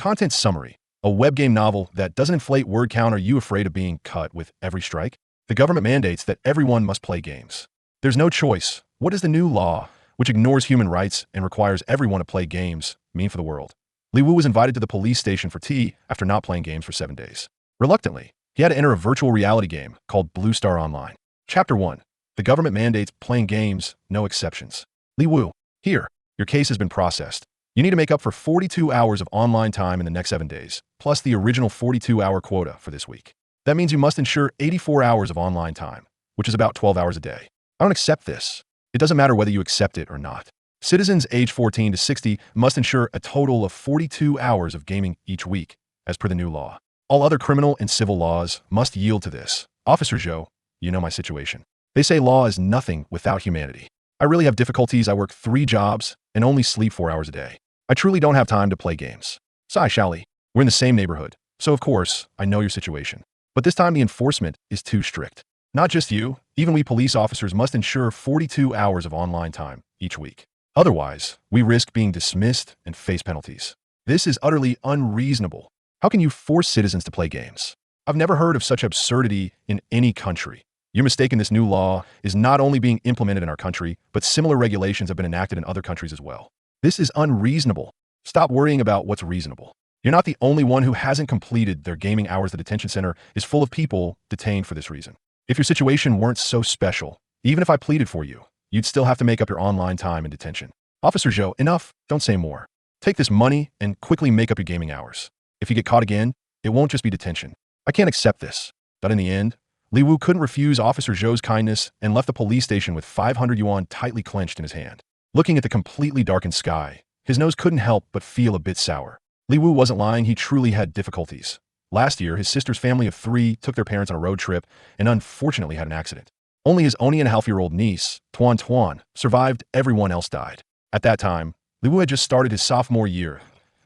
Content summary. A web game novel that doesn't inflate word count. Are you afraid of being cut with every strike? The government mandates that everyone must play games. There's no choice. What does the new law, which ignores human rights and requires everyone to play games, mean for the world? Li Wu was invited to the police station for tea after not playing games for 7 days. Reluctantly, he had to enter a virtual reality game called Blue Star Online. Chapter 1. The government mandates playing games, no exceptions. Li Wu, here, your case has been processed. You need to make up for 42 hours of online time in the next 7 days, plus the original 42-hour quota for this week. That means you must ensure 84 hours of online time, which is about 12 hours a day. I don't accept this. It doesn't matter whether you accept it or not. Citizens age 14 to 60 must ensure a total of 42 hours of gaming each week, as per the new law. All other criminal and civil laws must yield to this. Officer Zhou, you know my situation. They say law is nothing without humanity. I really have difficulties. I work 3 jobs and only sleep 4 hours a day. I truly don't have time to play games. Sai Xiaoli, we're in the same neighborhood, so of course, I know your situation. But this time the enforcement is too strict. Not just you, even we police officers must ensure 42 hours of online time each week. Otherwise, we risk being dismissed and face penalties. This is utterly unreasonable. How can you force citizens to play games? I've never heard of such absurdity in any country. You're mistaken. This new law is not only being implemented in our country, but similar regulations have been enacted in other countries as well. This is unreasonable. Stop worrying about what's reasonable. You're not the only one who hasn't completed their gaming hours. The detention center is full of people detained for this reason. If your situation weren't so special, even if I pleaded for you, you'd still have to make up your online time in detention. Officer Zhou, enough. Don't say more. Take this money and quickly make up your gaming hours. If you get caught again, it won't just be detention. I can't accept this. But in the end, Li Wu couldn't refuse Officer Zhou's kindness and left the police station with 500 yuan tightly clenched in his hand. Looking at the completely darkened sky, his nose couldn't help but feel a bit sour. Li Wu wasn't lying. He truly had difficulties. Last year, his sister's family of 3 took their parents on a road trip and unfortunately had an accident. Only his only and a half-year-old niece, Tuan, survived. Everyone else died. At that time, Li Wu had just started his sophomore year.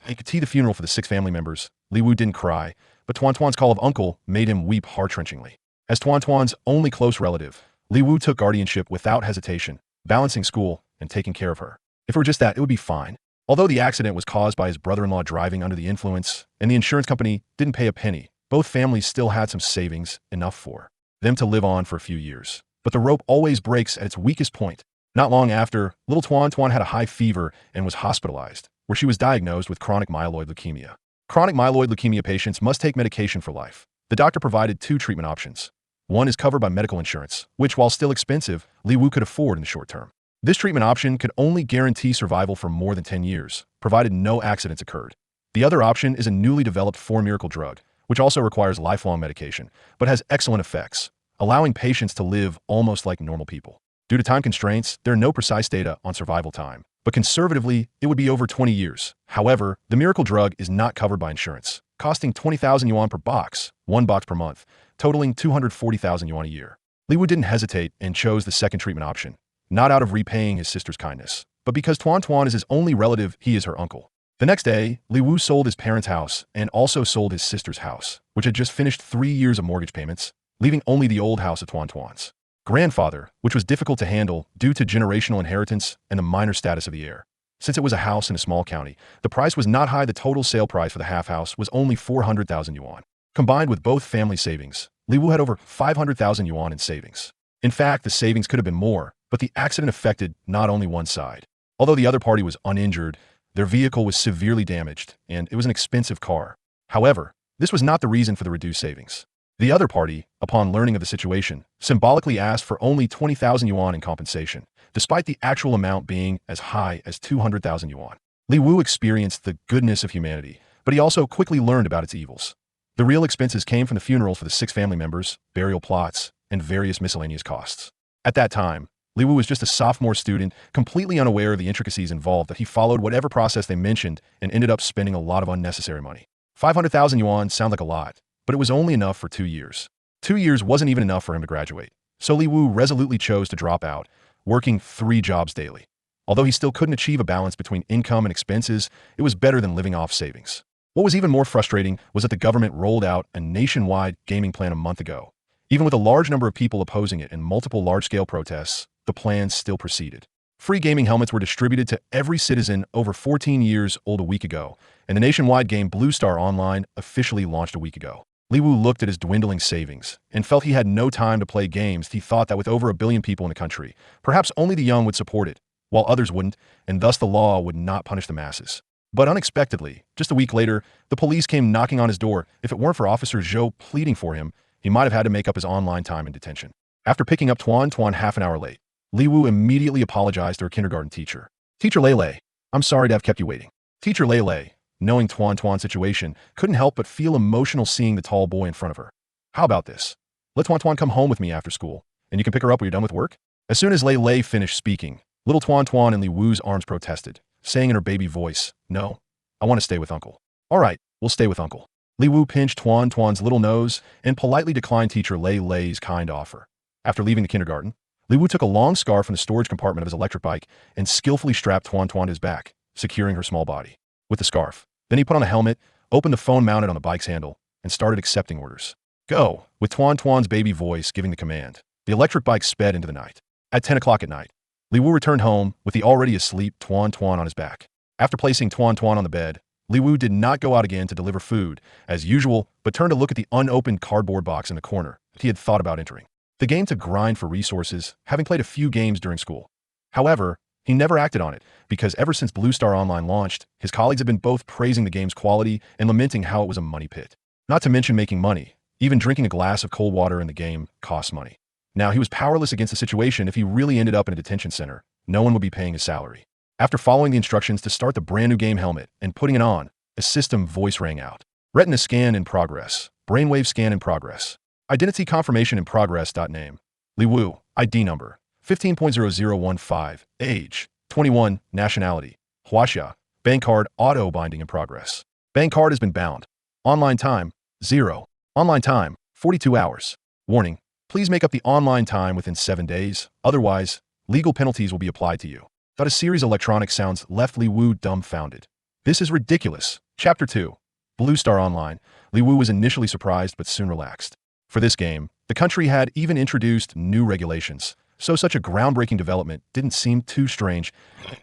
He could see the funeral for the 6 family members. Li Wu didn't cry, but Tuan's call of uncle made him weep heart-wrenchingly. As Tuan's only close relative, Li Wu took guardianship without hesitation, balancing school and taking care of her. If it were just that, it would be fine. Although the accident was caused by his brother-in-law driving under the influence, and the insurance company didn't pay a penny, both families still had some savings, enough for them to live on for a few years. But the rope always breaks at its weakest point. Not long after, little Tuan had a high fever and was hospitalized, where she was diagnosed with chronic myeloid leukemia. Chronic myeloid leukemia patients must take medication for life. The doctor provided 2 treatment options. One is covered by medical insurance, which, while still expensive, Li Wu could afford in the short term. This treatment option could only guarantee survival for more than 10 years, provided no accidents occurred. The other option is a newly developed 4-miracle drug, which also requires lifelong medication, but has excellent effects, allowing patients to live almost like normal people. Due to time constraints, there are no precise data on survival time, but conservatively, it would be over 20 years. However, the miracle drug is not covered by insurance, costing 20,000 yuan per box, 1 box per month, totaling 240,000 yuan a year. Li Wu didn't hesitate and chose the second treatment option, not out of repaying his sister's kindness, but because Tuan is his only relative. He is her uncle. The next day, Li Wu sold his parents' house and also sold his sister's house, which had just finished 3 years of mortgage payments, leaving only the old house of Tuan's grandfather, which was difficult to handle due to generational inheritance and the minor status of the heir. Since it was a house in a small county, the price was not high. The total sale price for the half house was only 400,000 yuan. Combined with both family savings, Li Wu had over 500,000 yuan in savings. In fact, the savings could have been more, but the accident affected not only one side. Although the other party was uninjured, their vehicle was severely damaged, and it was an expensive car. However, this was not the reason for the reduced savings. The other party, upon learning of the situation, symbolically asked for only 20,000 yuan in compensation, despite the actual amount being as high as 200,000 yuan. Li Wu experienced the goodness of humanity, but he also quickly learned about its evils. The real expenses came from the funerals for the 6 family members, burial plots, and various miscellaneous costs. At that time, Li Wu was just a sophomore student, completely unaware of the intricacies involved. That he followed whatever process they mentioned and ended up spending a lot of unnecessary money. 500,000 yuan sound like a lot, but it was only enough for 2 years. 2 years wasn't even enough for him to graduate. So Li Wu resolutely chose to drop out, working 3 jobs daily. Although he still couldn't achieve a balance between income and expenses, it was better than living off savings. What was even more frustrating was that the government rolled out a nationwide gaming plan a month ago. Even with a large number of people opposing it and multiple large-scale protests, the plan still proceeded. Free gaming helmets were distributed to every citizen over 14 years old a week ago, and the nationwide game Blue Star Online officially launched a week ago. Li Wu looked at his dwindling savings and felt he had no time to play games. He thought that with over 1 billion people in the country, perhaps only the young would support it, while others wouldn't, and thus the law would not punish the masses. But unexpectedly, just a week later, the police came knocking on his door. If it weren't for Officer Zhou pleading for him, he might have had to make up his online time in detention. After picking up Tuan half an hour late, Li Wu immediately apologized to her kindergarten teacher. "Teacher Lei, I'm sorry to have kept you waiting." Teacher Lei, knowing Tuan's situation, couldn't help but feel emotional seeing the tall boy in front of her. "How about this? Let Tuan come home with me after school, and you can pick her up when you're done with work?" As soon as Lei finished speaking, little Tuan in Li Wu's arms protested, saying in her baby voice, "No, I want to stay with Uncle." "All right, we'll stay with Uncle." Li Wu pinched Tuan's little nose and politely declined Teacher Lei's kind offer. After leaving the kindergarten, Li Wu took a long scarf from the storage compartment of his electric bike and skillfully strapped Tuan to his back, securing her small body with the scarf. Then he put on a helmet, opened the phone mounted on the bike's handle, and started accepting orders. "Go," with Tuan's baby voice giving the command. The electric bike sped into the night. At 10 o'clock at night, Li Wu returned home with the already asleep Tuan on his back. After placing Tuan on the bed, Li Wu did not go out again to deliver food, as usual, but turned to look at the unopened cardboard box in the corner that he had thought about entering. The game to grind for resources, having played a few games during school. However, he never acted on it, because ever since Blue Star Online launched, his colleagues have been both praising the game's quality and lamenting how it was a money pit. Not to mention making money. Even drinking a glass of cold water in the game costs money. Now, he was powerless against the situation. If he really ended up in a detention center, no one would be paying his salary. After following the instructions to start the brand new game helmet and putting it on, a system voice rang out. "Retina scan in progress. Brainwave scan in progress. Identity confirmation in progress. Name: Li Wu. ID number: 15.0015. Age: 21. Nationality: Huaxia. Bank card auto binding in progress. Bank card has been bound. Online time: 0. Online time: 42 hours. Warning: please make up the online time within 7 days, otherwise, legal penalties will be applied to you." A series of electronic sounds left Li Wu dumbfounded. This is ridiculous. Chapter 2. Blue Star Online. Li Wu was initially surprised but soon relaxed. For this game, the country had even introduced new regulations, so such a groundbreaking development didn't seem too strange.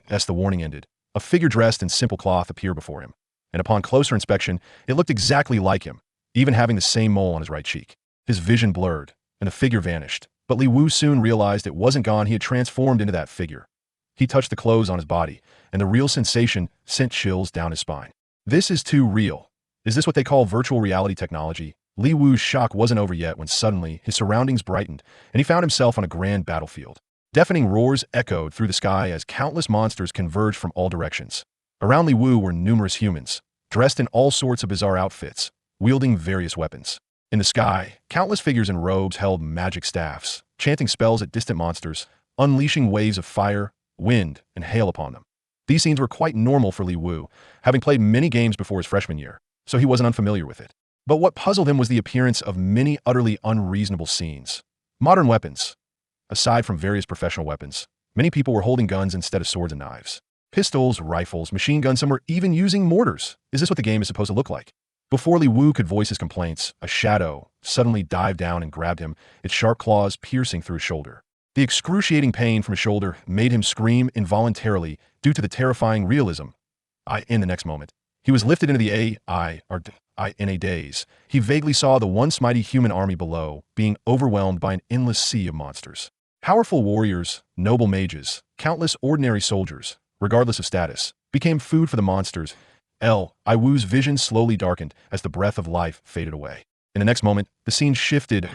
As the warning ended, a figure dressed in simple cloth appeared before him, and upon closer inspection, it looked exactly like him, even having the same mole on his right cheek. His vision blurred, and the figure vanished, but Li Wu soon realized it wasn't gone. He had transformed into that figure. He touched the clothes on his body, and the real sensation sent chills down his spine. This is too real. Is this what they call virtual reality technology? Li Wu's shock wasn't over yet when suddenly his surroundings brightened, and he found himself on a grand battlefield. Deafening roars echoed through the sky as countless monsters converged from all directions. Around Li Wu were numerous humans, dressed in all sorts of bizarre outfits, wielding various weapons. In the sky, countless figures in robes held magic staffs, chanting spells at distant monsters, unleashing waves of fire, wind, and hail upon them. These scenes were quite normal for Li Wu, having played many games before his freshman year, so he wasn't unfamiliar with it. But what puzzled him was the appearance of many utterly unreasonable scenes. Modern weapons. Aside from various professional weapons, many people were holding guns instead of swords and knives. Pistols, rifles, machine guns, some were even using mortars. Is this what the game is supposed to look like? Before Li Wu could voice his complaints, a shadow suddenly dived down and grabbed him, its sharp claws piercing through his shoulder. The excruciating pain from his shoulder made him scream involuntarily due to the terrifying realism. In the next moment, he was lifted into the in a daze. He vaguely saw the once mighty human army below, being overwhelmed by an endless sea of monsters. Powerful warriors, noble mages, countless ordinary soldiers, regardless of status, became food for the monsters. Li Wu's vision slowly darkened as the breath of life faded away. In the next moment, the scene shifted.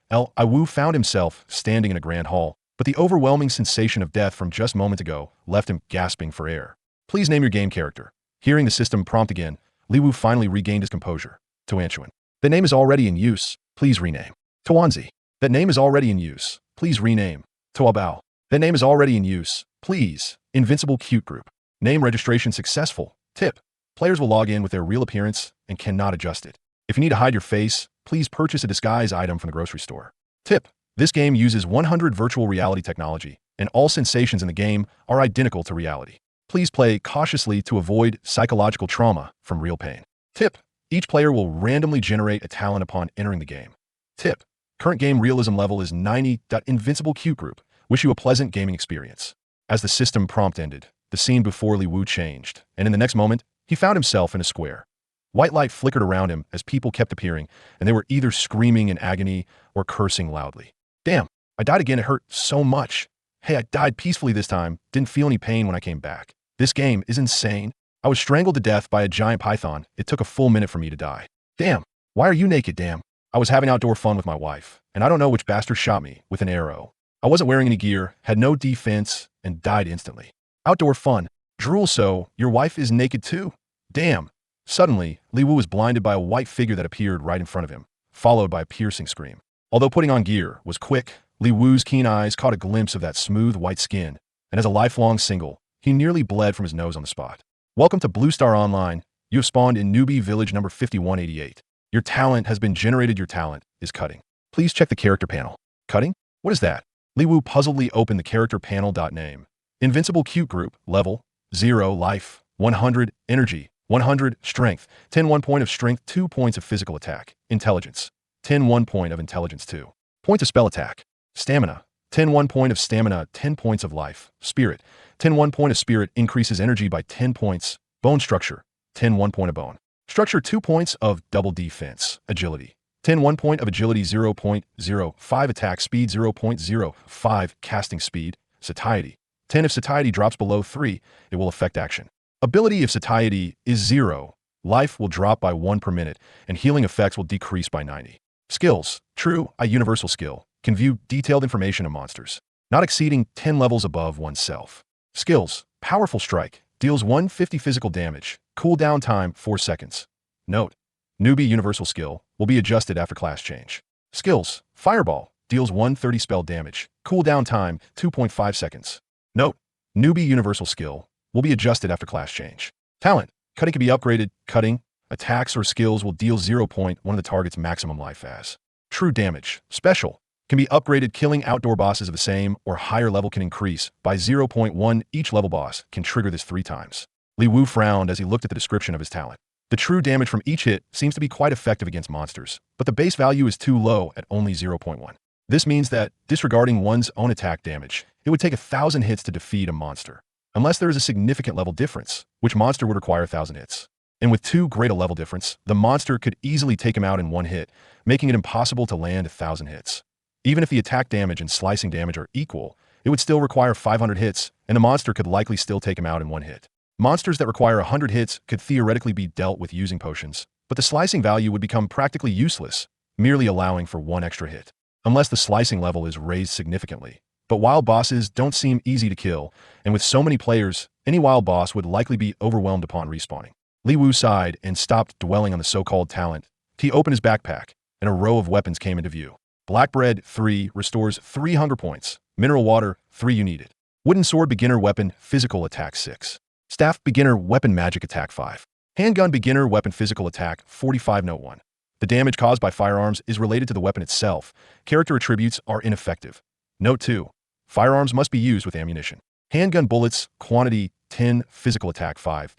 Li Wu found himself standing in a grand hall, but the overwhelming sensation of death from just moments ago left him gasping for air. "Please name your game character." Hearing the system prompt again, Li Wu finally regained his composure. "Tuanchuan. The name is already in use. Please rename." "Tuanzi. That name is already in use. Please rename." "Tuabao. That name is already in use. Please. Invincible Cute Group. Name registration successful. Tip. Players will log in with their real appearance and cannot adjust it. If you need to hide your face, please purchase a disguise item from the grocery store. Tip. This game uses 100 virtual reality technology, and all sensations in the game are identical to reality. Please play cautiously to avoid psychological trauma from real pain. Tip. Each player will randomly generate a talent upon entering the game. Tip. Current game realism level is 90. Invincible Cute Group. Wish you a pleasant gaming experience. As the system prompt ended, the scene before Li Wu changed, and in the next moment, he found himself in a square. White light flickered around him as people kept appearing, and they were either screaming in agony or cursing loudly. Damn, I died again, it hurt so much. Hey, I died peacefully this time, didn't feel any pain when I came back. This game is insane. I was strangled to death by a giant python. It took a full minute for me to die. Damn, why are you naked, damn? I was having outdoor fun with my wife, and I don't know which bastard shot me with an arrow. I wasn't wearing any gear, had no defense, and died instantly. Outdoor fun. Drool, so your wife is naked too? Damn. Suddenly, Li Wu was blinded by a white figure that appeared right in front of him, followed by a piercing scream. Although putting on gear was quick, Li Wu's keen eyes caught a glimpse of that smooth white skin, and as a lifelong single, he nearly bled from his nose on the spot. Welcome to Blue Star Online. You have spawned in Newbie Village number 5188. Your talent has been generated. Your talent is cutting. Please check the character panel. Cutting? What is that? Li Wu puzzledly opened the character panel. Name. Invincible Cute Group. Level. 0 Life. 100 Energy. 100 Strength. 10 1 point of Strength. 2 points of Physical Attack. Intelligence. 10 1 point of Intelligence. 2 points of Spell Attack. Stamina. 10 1 point of Stamina. 10 points of Life. Spirit. 10 1 point of Spirit. Increases energy by 10 points. Bone Structure. 10 1 point of Bone Structure. 2 points of Double Defense. Agility. 10 1 point of Agility. 0.05 Attack Speed. 0.05 Casting Speed. Satiety. 10 if satiety drops below 3, it will affect action. Ability. If satiety is 0, life will drop by 1 per minute, and healing effects will decrease by 90. Skills. True, a universal skill. Can view detailed information of monsters, not exceeding 10 levels above oneself. Skills. Powerful Strike. Deals 150 physical damage. Cooldown time 4 seconds. Note. Newbie universal skill will be adjusted after class change. Skills. Fireball. Deals 130 spell damage. Cooldown time 2.5 seconds. Note. Newbie universal skill will be adjusted after class change. Talent. Cutting can be upgraded. Cutting attacks or skills will deal 0.1 of the target's maximum life as. True damage. Special. Can be upgraded. Killing outdoor bosses of the same or higher level can increase by 0.1. Each level boss can trigger this 3 times. Li Wu frowned as he looked at the description of his talent. The true damage from each hit seems to be quite effective against monsters, but the base value is too low at only 0.1. This means that, disregarding one's own attack damage, it would take 1,000 hits to defeat a monster, unless there is a significant level difference, which monster would require 1,000 hits. And with too great a level difference, the monster could easily take him out in 1 hit, making it impossible to land 1,000 hits. Even if the attack damage and slicing damage are equal, it would still require 500 hits, and the monster could likely still take him out in 1 hit. Monsters that require 100 hits could theoretically be dealt with using potions, but the slicing value would become practically useless, merely allowing for 1 extra hit, unless the slicing level is raised significantly. But wild bosses don't seem easy to kill, and with so many players, any wild boss would likely be overwhelmed upon respawning. Li Wu sighed and stopped dwelling on the so-called talent. He opened his backpack, and a row of weapons came into view. Black Bread 3 restores 3 hunger points. Mineral Water 3 you need it. Wooden Sword Beginner Weapon Physical Attack 6. Staff Beginner Weapon Magic Attack 5. Handgun Beginner Weapon Physical Attack 45 Note 1. The damage caused by firearms is related to the weapon itself. Character attributes are ineffective. Note 2. Firearms must be used with ammunition. Handgun Bullets Quantity 10 Physical Attack 5.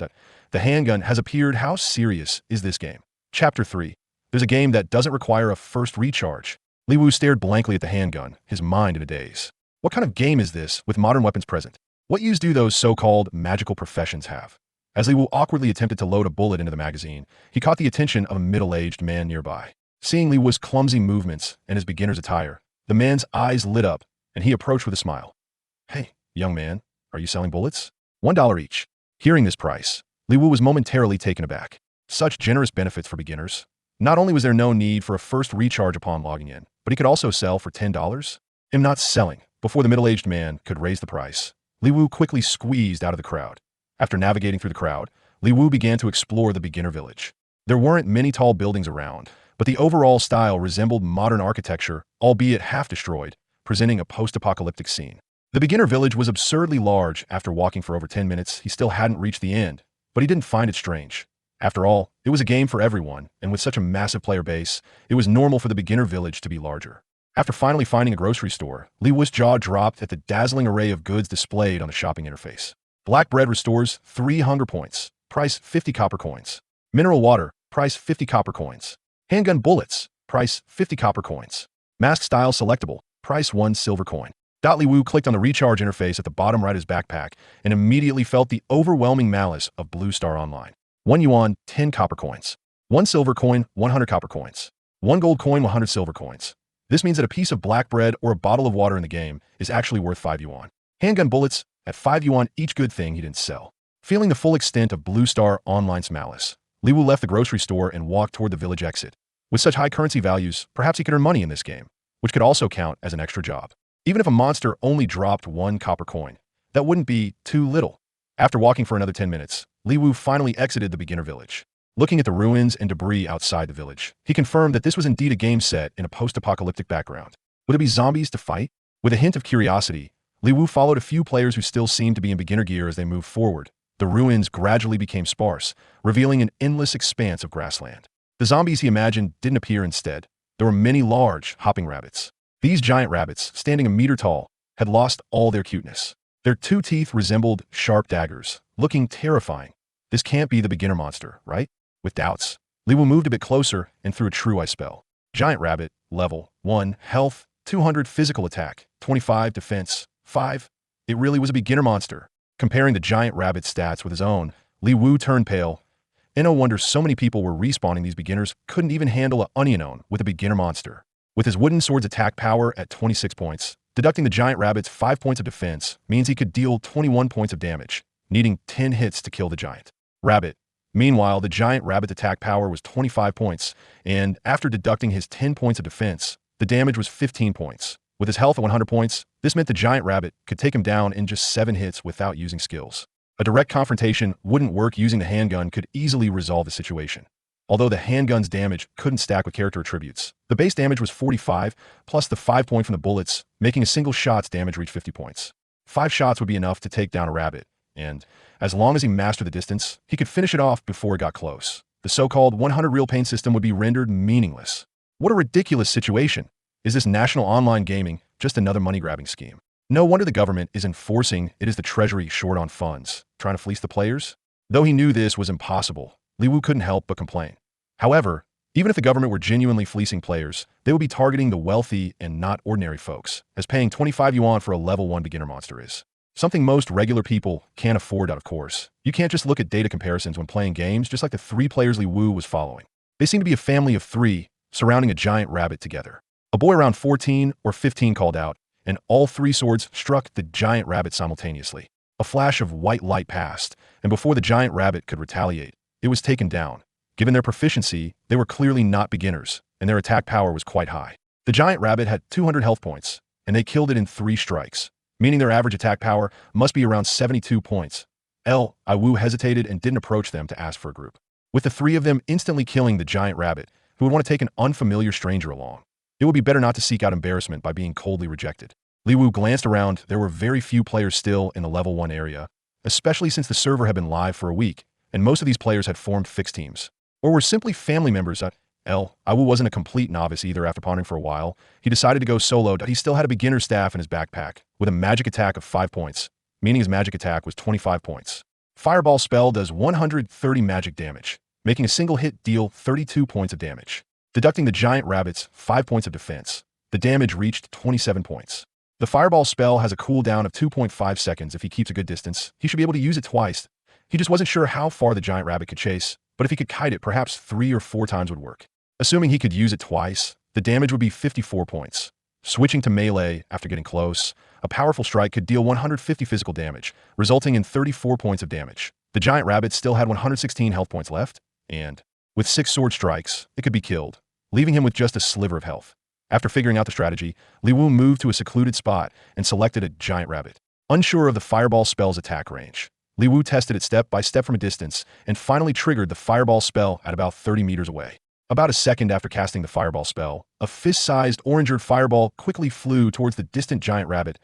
The handgun has appeared. How serious is this game? Chapter 3. There's a game that doesn't require a first recharge. Li Wu stared blankly at the handgun, his mind in a daze. What kind of game is this with modern weapons present? What use do those so-called magical professions have? As Li Wu awkwardly attempted to load a bullet into the magazine, he caught the attention of a middle-aged man nearby. Seeing Li Wu's clumsy movements and his beginner's attire, the man's eyes lit up, and he approached with a smile. Hey, young man, are you selling bullets? $1 each. Hearing this price, Li Wu was momentarily taken aback. Such generous benefits for beginners. Not only was there no need for a first recharge upon logging in, but he could also sell for $10? I'm not selling. Before the middle-aged man could raise the price, Li Wu quickly squeezed out of the crowd. After navigating through the crowd, Li Wu began to explore the beginner village. There weren't many tall buildings around, but the overall style resembled modern architecture, albeit half destroyed, presenting a post-apocalyptic scene. The beginner village was absurdly large. After walking for over 10 minutes, he still hadn't reached the end, but he didn't find it strange. After all, it was a game for everyone, and with such a massive player base, it was normal for the beginner village to be larger. After finally finding a grocery store, Li Wu's jaw dropped at the dazzling array of goods displayed on the shopping interface. Black Bread restores 3 hunger points, price 50 copper coins. Mineral Water, price 50 copper coins. Handgun Bullets, price 50 copper coins. Mask Style Selectable, price 1 silver coin. Li Wu clicked on the recharge interface at the bottom right of his backpack and immediately felt the overwhelming malice of Blue Star Online. 1 yuan, 10 copper coins. 1 silver coin, 100 copper coins. 1 gold coin, 100 silver coins. This means that a piece of black bread or a bottle of water in the game is actually worth 5 yuan. Handgun bullets, at 5 yuan each, good thing he didn't sell. Feeling the full extent of Blue Star Online's malice, Li Wu left the grocery store and walked toward the village exit. With such high currency values, perhaps he could earn money in this game, which could also count as an extra job. Even if a monster only dropped 1 copper coin, that wouldn't be too little. After walking for another 10 minutes, Li Wu finally exited the beginner village. Looking at the ruins and debris outside the village, he confirmed that this was indeed a game set in a post-apocalyptic background. Would it be zombies to fight? With a hint of curiosity, Li Wu followed a few players who still seemed to be in beginner gear as they moved forward. The ruins gradually became sparse, revealing an endless expanse of grassland. The zombies he imagined didn't appear instead. There were many large, hopping rabbits. These giant rabbits, standing a meter tall, had lost all their cuteness. Their 2 teeth resembled sharp daggers, looking terrifying. This can't be the beginner monster, right? With doubts, Li Wu moved a bit closer and threw a true ice spell. Giant rabbit, level 1, health, 200 physical attack, 25 defense, 5. It really was a beginner monster. Comparing the giant rabbit's stats with his own, Li Wu turned pale. No wonder so many people were respawning. These beginners couldn't even handle an Onion with a beginner monster. With his wooden sword's attack power at 26 points, deducting the giant rabbit's 5 points of defense means he could deal 21 points of damage, needing 10 hits to kill the giant rabbit. Meanwhile, the giant rabbit's attack power was 25 points, and after deducting his 10 points of defense, the damage was 15 points. With his health at 100 points, this meant the giant rabbit could take him down in just 7 hits without using skills. A direct confrontation wouldn't work. Using the handgun could easily resolve the situation. Although the handgun's damage couldn't stack with character attributes, the base damage was 45, plus the 5 points from the bullets, making a single shot's damage reach 50 points. 5 shots would be enough to take down a rabbit, and as long as he mastered the distance, he could finish it off before it got close. The so-called 100 real pain system would be rendered meaningless. What a ridiculous situation! Is this national online gaming just another money-grabbing scheme? No wonder the government is enforcing it is the treasury short on funds, trying to fleece the players. Though he knew this was impossible, Li Wu couldn't help but complain. However, even if the government were genuinely fleecing players, they would be targeting the wealthy and not ordinary folks, as paying 25 yuan for a level 1 beginner monster is something most regular people can't afford. Of course, you can't just look at data comparisons when playing games, just like the 3 players Li Wu was following. They seem to be a family of 3, surrounding a giant rabbit together. A boy around 14 or 15 called out, and all 3 swords struck the giant rabbit simultaneously. A flash of white light passed, and before the giant rabbit could retaliate, it was taken down. Given their proficiency, they were clearly not beginners, and their attack power was quite high. The giant rabbit had 200 health points, and they killed it in 3 strikes, meaning their average attack power must be around 72 points. Li Wu hesitated and didn't approach them to ask for a group. With the 3 of them instantly killing the giant rabbit, who would want to take an unfamiliar stranger along? It would be better not to seek out embarrassment by being coldly rejected. Li Wu glanced around. There were very few players still in the level 1 area, especially since the server had been live for a week, and most of these players had formed fixed teams, or were simply family members. Li Wu wasn't a complete novice either. After pondering for a while, he decided to go solo. He still had a beginner staff in his backpack, with a magic attack of 5 points, meaning his magic attack was 25 points. Fireball spell does 130 magic damage, making a single hit deal 32 points of damage. Deducting the giant rabbit's 5 points of defense, the damage reached 27 points. The fireball spell has a cooldown of 2.5 seconds. If he keeps a good distance, he should be able to use it twice. He just wasn't sure how far the giant rabbit could chase, but if he could kite it, perhaps 3 or 4 times would work. Assuming he could use it twice, the damage would be 54 points. Switching to melee after getting close, a powerful strike could deal 150 physical damage, resulting in 34 points of damage. The giant rabbit still had 116 health points left, and with 6 sword strikes, it could be killed, leaving him with just a sliver of health. After figuring out the strategy, Li Wu moved to a secluded spot and selected a giant rabbit. Unsure of the fireball spell's attack range, Li Wu tested it step by step from a distance and finally triggered the fireball spell at about 30 meters away. About a second after casting the fireball spell, a fist-sized orange fireball quickly flew towards the distant giant rabbit.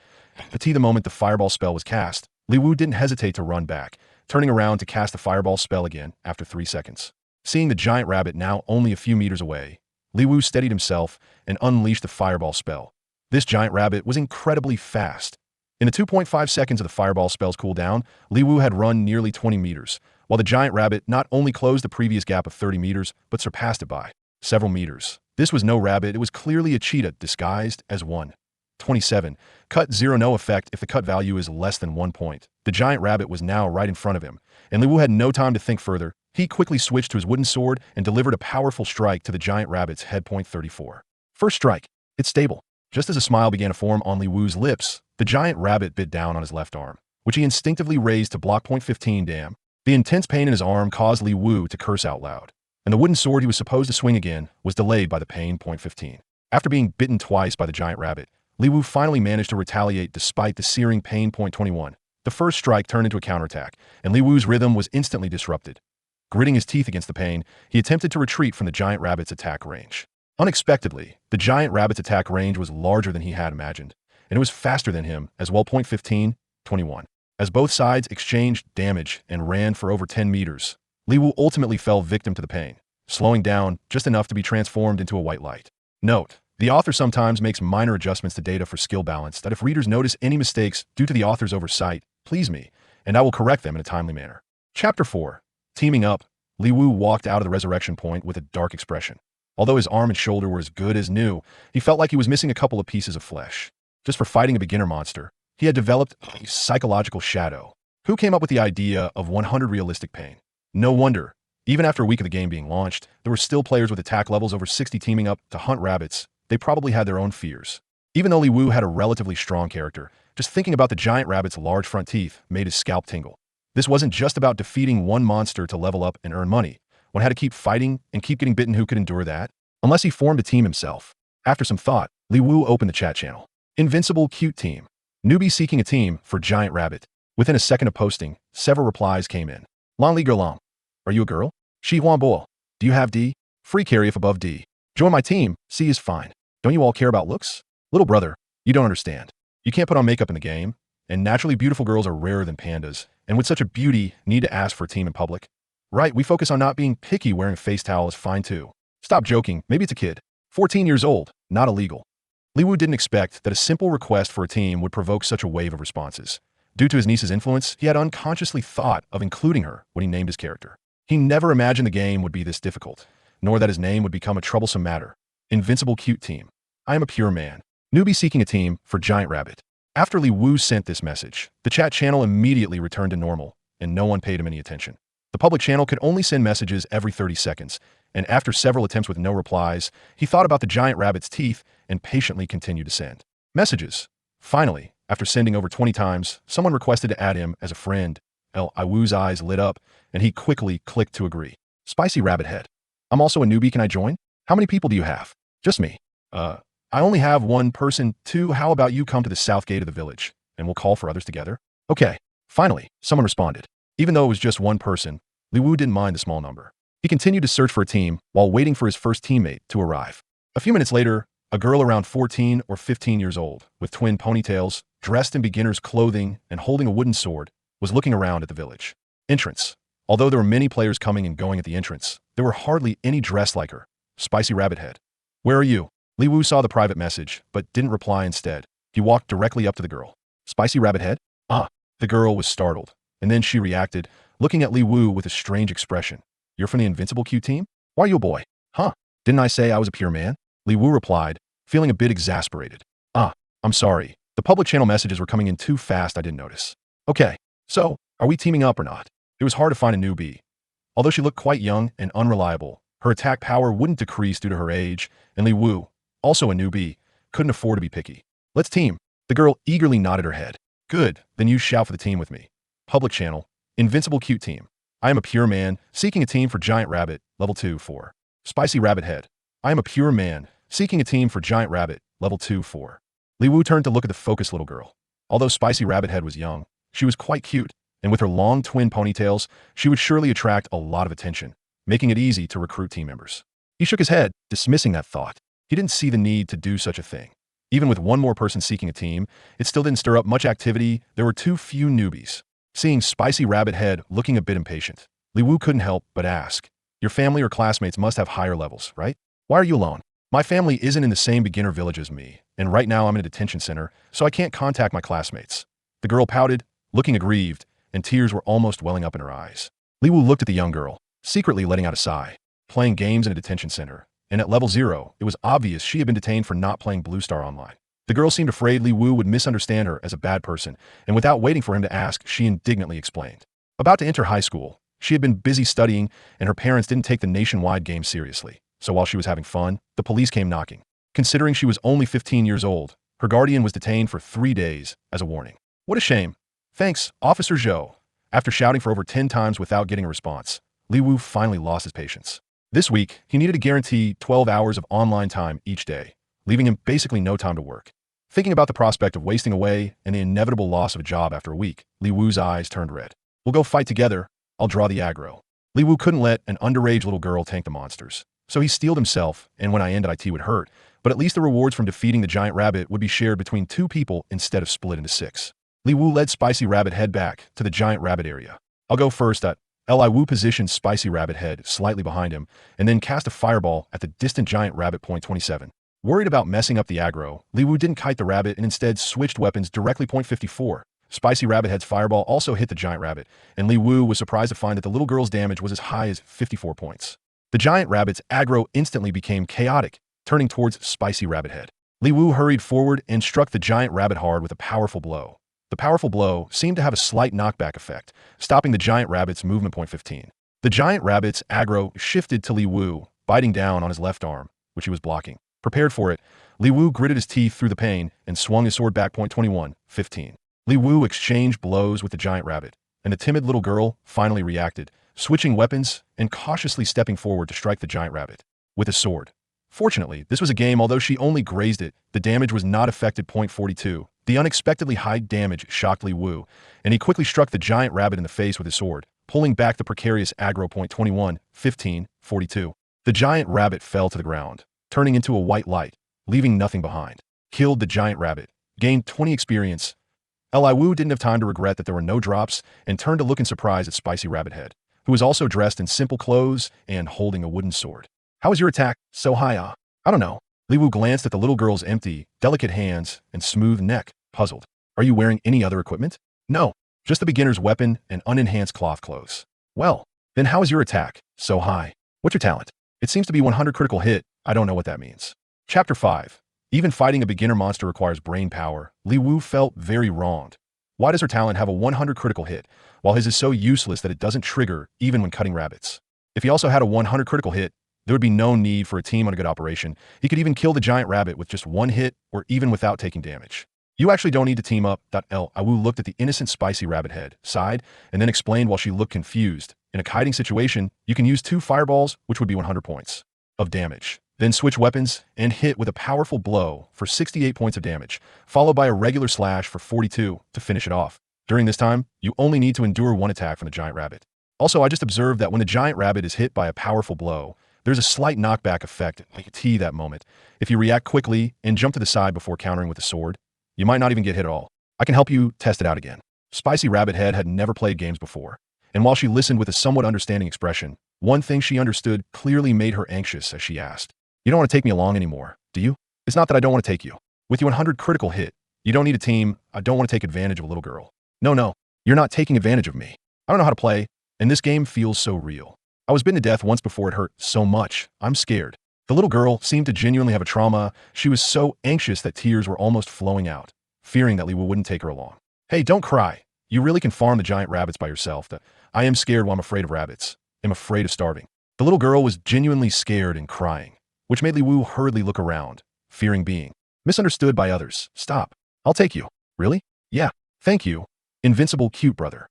The moment the fireball spell was cast, Li Wu didn't hesitate to run back, turning around to cast the fireball spell again after 3 seconds. Seeing the giant rabbit now only a few meters away, Li Wu steadied himself and unleashed the fireball spell. This giant rabbit was incredibly fast. In the 2.5 seconds of the fireball spell's cooldown, Li Wu had run nearly 20 meters, while the giant rabbit not only closed the previous gap of 30 meters, but surpassed it by several meters. This was no rabbit, it was clearly a cheetah disguised as one. 27. Cut 0 no effect if the cut value is less than 1 point. The giant rabbit was now right in front of him, and Li Wu had no time to think further. He quickly switched to his wooden sword and delivered a powerful strike to the giant rabbit's head. Point 34. First strike. It's stable. Just as a smile began to form on Li Wu's lips, the giant rabbit bit down on his left arm, which he instinctively raised to block. Point 15. Damn. The intense pain in his arm caused Li Wu to curse out loud, and the wooden sword he was supposed to swing again was delayed by the pain. Point 15. After being bitten twice by the giant rabbit, Li Wu finally managed to retaliate despite the searing pain. Point 21. The first strike turned into a counterattack, and Li Wu's rhythm was instantly disrupted. Gritting his teeth against the pain, he attempted to retreat from the giant rabbit's attack range. Unexpectedly, the giant rabbit's attack range was larger than he had imagined, and it was faster than him as well. Point 15. 21. As both sides exchanged damage and ran for over 10 meters, Li Wu ultimately fell victim to the pain, slowing down just enough to be transformed into a white light. Note: the author sometimes makes minor adjustments to data for skill balance that if readers notice any mistakes due to the author's oversight, please me, and I will correct them in a timely manner. Chapter 4. Teaming up. Li Wu walked out of the resurrection point with a dark expression. Although his arm and shoulder were as good as new, he felt like he was missing a couple of pieces of flesh. Just for fighting a beginner monster, he had developed a psychological shadow. Who came up with the idea of 100 realistic pain? No wonder. Even after a week of the game being launched, there were still players with attack levels over 60 teaming up to hunt rabbits. They probably had their own fears. Even though Li Wu had a relatively strong character, just thinking about the giant rabbit's large front teeth made his scalp tingle. This wasn't just about defeating one monster to level up and earn money. One had to keep fighting and keep getting bitten. Who could endure that? Unless he formed a team himself. After some thought, Li Wu opened the chat channel. Invincible Cute Team. Newbie seeking a team for Giant Rabbit. Within a second of posting, several replies came in. Lan Li Gerlong. Are you a girl? Shi Huan Bo. Do you have D? Free carry if above D. Join my team. C is fine. Don't you all care about looks? Little brother, you don't understand. You can't put on makeup in the game, and naturally beautiful girls are rarer than pandas, and with such a beauty, need to ask for a team in public. Right, we focus on not being picky. Wearing a face towel is fine too. Stop joking, maybe it's a kid. 14 years old, not illegal. Li Wu didn't expect that a simple request for a team would provoke such a wave of responses. Due to his niece's influence, he had unconsciously thought of including her when he named his character. He never imagined the game would be this difficult, nor that his name would become a troublesome matter. Invincible Cute Team. I am a pure man. Newbie seeking a team for Giant Rabbit. After Li Wu sent this message, the chat channel immediately returned to normal, and no one paid him any attention. The public channel could only send messages every 30 seconds, and after several attempts with no replies, he thought about the giant rabbit's teeth and patiently continued to send messages. Finally, after sending over 20 times, someone requested to add him as a friend. Li Wu's eyes lit up, and he quickly clicked to agree. Spicy Rabbit Head. I'm also a newbie, can I join? How many people do you have? Just me. I only have one person. 2, how about you come to the south gate of the village, and we'll call for others together? Okay. Finally, someone responded. Even though it was just one person, Li Wu didn't mind the small number. He continued to search for a team while waiting for his first teammate to arrive. A few minutes later, a girl around 14 or 15 years old, with twin ponytails, dressed in beginner's clothing and holding a wooden sword, was looking around at the village entrance. Although there were many players coming and going at the entrance, there were hardly any dressed like her. Spicy Rabbit Head. Where are you? Li Wu saw the private message, but didn't reply. Instead, he walked directly up to the girl. Spicy Rabbit Head? Ah. The girl was startled, and then she reacted, looking at Li Wu with a strange expression. You're from the Invincible Cute Team? Why are you a boy? Huh? Didn't I say I was a pure man? Li Wu replied, feeling a bit exasperated. Ah, I'm sorry. The public channel messages were coming in too fast. I didn't notice. Okay, so, are we teaming up or not? It was hard to find a newbie. Although she looked quite young and unreliable, her attack power wouldn't decrease due to her age, and Li Wu, also a newbie, couldn't afford to be picky. Let's team. The girl eagerly nodded her head. Good, then you shout for the team with me. Public channel. Invincible Cute Team. I am a pure man, seeking a team for Giant Rabbit, level 2 4. Spicy Rabbit Head. I am a pure man, seeking a team for Giant Rabbit, level 2 4. Li Wu turned to look at the focused little girl. Although Spicy Rabbit Head was young, she was quite cute, and with her long twin ponytails, she would surely attract a lot of attention, making it easy to recruit team members. He shook his head, dismissing that thought. He didn't see the need to do such a thing. Even with one more person seeking a team, it still didn't stir up much activity. There were too few newbies. Seeing Spicy Rabbit Head looking a bit impatient, Li Wu couldn't help but ask, your family or classmates must have higher levels, right? Why are you alone? My family isn't in the same beginner village as me, and right now I'm in a detention center, so I can't contact my classmates. The girl pouted, looking aggrieved, and tears were almost welling up in her eyes. Li Wu looked at the young girl, secretly letting out a sigh. Playing games in a detention center, and at level 0, it was obvious she had been detained for not playing Blue Star Online. The girl seemed afraid Li Wu would misunderstand her as a bad person, and without waiting for him to ask, she indignantly explained. About to enter high school, she had been busy studying, and her parents didn't take the nationwide game seriously. So while she was having fun, the police came knocking. Considering she was only 15 years old, her guardian was detained for 3 days as a warning. What a shame. Thanks, Officer Zhou. After shouting for over 10 times without getting a response, Li Wu finally lost his patience. This week, he needed to guarantee 12 hours of online time each day, leaving him basically no time to work. Thinking about the prospect of wasting away and the inevitable loss of a job after a week, Li Wu's eyes turned red. We'll go fight together. I'll draw the aggro. Li Wu couldn't let an underage little girl tank the monsters. So he steeled himself, and when I ended IT would hurt, but at least the rewards from defeating the giant rabbit would be shared between 2 people instead of split into 6. Li Wu led Spicy Rabbit Head back to the giant rabbit area. I'll go first. Li Wu positioned Spicy Rabbit Head slightly behind him, and then cast a fireball at the distant giant rabbit. Point 27. Worried about messing up the aggro, Li Wu didn't kite the rabbit and instead switched weapons directly. Point 54. Spicy Rabbit Head's fireball also hit the giant rabbit, and Li Wu was surprised to find that the little girl's damage was as high as 54 points. The giant rabbit's aggro instantly became chaotic, turning towards Spicy Rabbit Head. Li Wu hurried forward and struck the giant rabbit hard with a powerful blow. The powerful blow seemed to have a slight knockback effect, stopping the giant rabbit's movement. Point 15. The giant rabbit's aggro shifted to Li Wu, biting down on his left arm, which he was blocking. Prepared for it, Li Wu gritted his teeth through the pain and swung his sword back. Point 21, 15. Li Wu exchanged blows with the giant rabbit, and the timid little girl finally reacted, switching weapons and cautiously stepping forward to strike the giant rabbit with a sword. Fortunately, this was a game. Although she only grazed it, the damage was not affected. Point 42. The unexpectedly high damage shocked Li Wu, and he quickly struck the giant rabbit in the face with his sword, pulling back the precarious aggro. Point 21, 15, 42. The giant rabbit fell to the ground, turning into a white light, leaving nothing behind. Killed the giant rabbit. Gained 20 experience. Li Wu didn't have time to regret that there were no drops and turned to look in surprise at Spicy Rabbit Head, who was also dressed in simple clothes and holding a wooden sword. How was your attack so high? I don't know. Li Wu glanced at the little girl's empty, delicate hands and smooth neck, puzzled. Are you wearing any other equipment? No, just the beginner's weapon and unenhanced cloth clothes. Well, then how is your attack so high? What's your talent? It seems to be 100 critical hit. I don't know what that means. Chapter 5. Even fighting a beginner monster requires brain power. Li Wu felt very wronged. Why does her talent have a 100 critical hit, while his is so useless that it doesn't trigger even when cutting rabbits? If he also had a 100 critical hit, there would be no need for a team on a good operation. He could even kill the giant rabbit with just 1 hit or even without taking damage. You actually don't need to team up. Li Wu looked at the innocent Spicy Rabbit Head, sighed, and then explained while she looked confused. In a kiting situation, you can use 2 fireballs, which would be 100 points of damage. Then switch weapons and hit with a powerful blow for 68 points of damage, followed by a regular slash for 42 to finish it off. During this time, you only need to endure 1 attack from the giant rabbit. Also, I just observed that when the giant rabbit is hit by a powerful blow, there's a slight knockback effect like a T that moment. If you react quickly and jump to the side before countering with a sword, you might not even get hit at all. I can help you test it out again. Spicy Rabbit Head had never played games before, and while she listened with a somewhat understanding expression, one thing she understood clearly made her anxious as she asked, "You don't want to take me along anymore, do you?" It's not that I don't want to take you. With your 100 critical hit, you don't need a team. I don't want to take advantage of a little girl. No, you're not taking advantage of me. I don't know how to play, and this game feels so real. I was bitten to death once before. It hurt so much. I'm scared. The little girl seemed to genuinely have a trauma. She was so anxious that tears were almost flowing out, fearing that Li Wu wouldn't take her along. Hey, don't cry. You really can farm the giant rabbits by yourself. I am scared while I'm afraid of rabbits. I'm afraid of starving. The little girl was genuinely scared and crying, which made Li Wu hurriedly look around, fearing being misunderstood by others. Stop. I'll take you. Really? Yeah. Thank you. Invincible cute brother.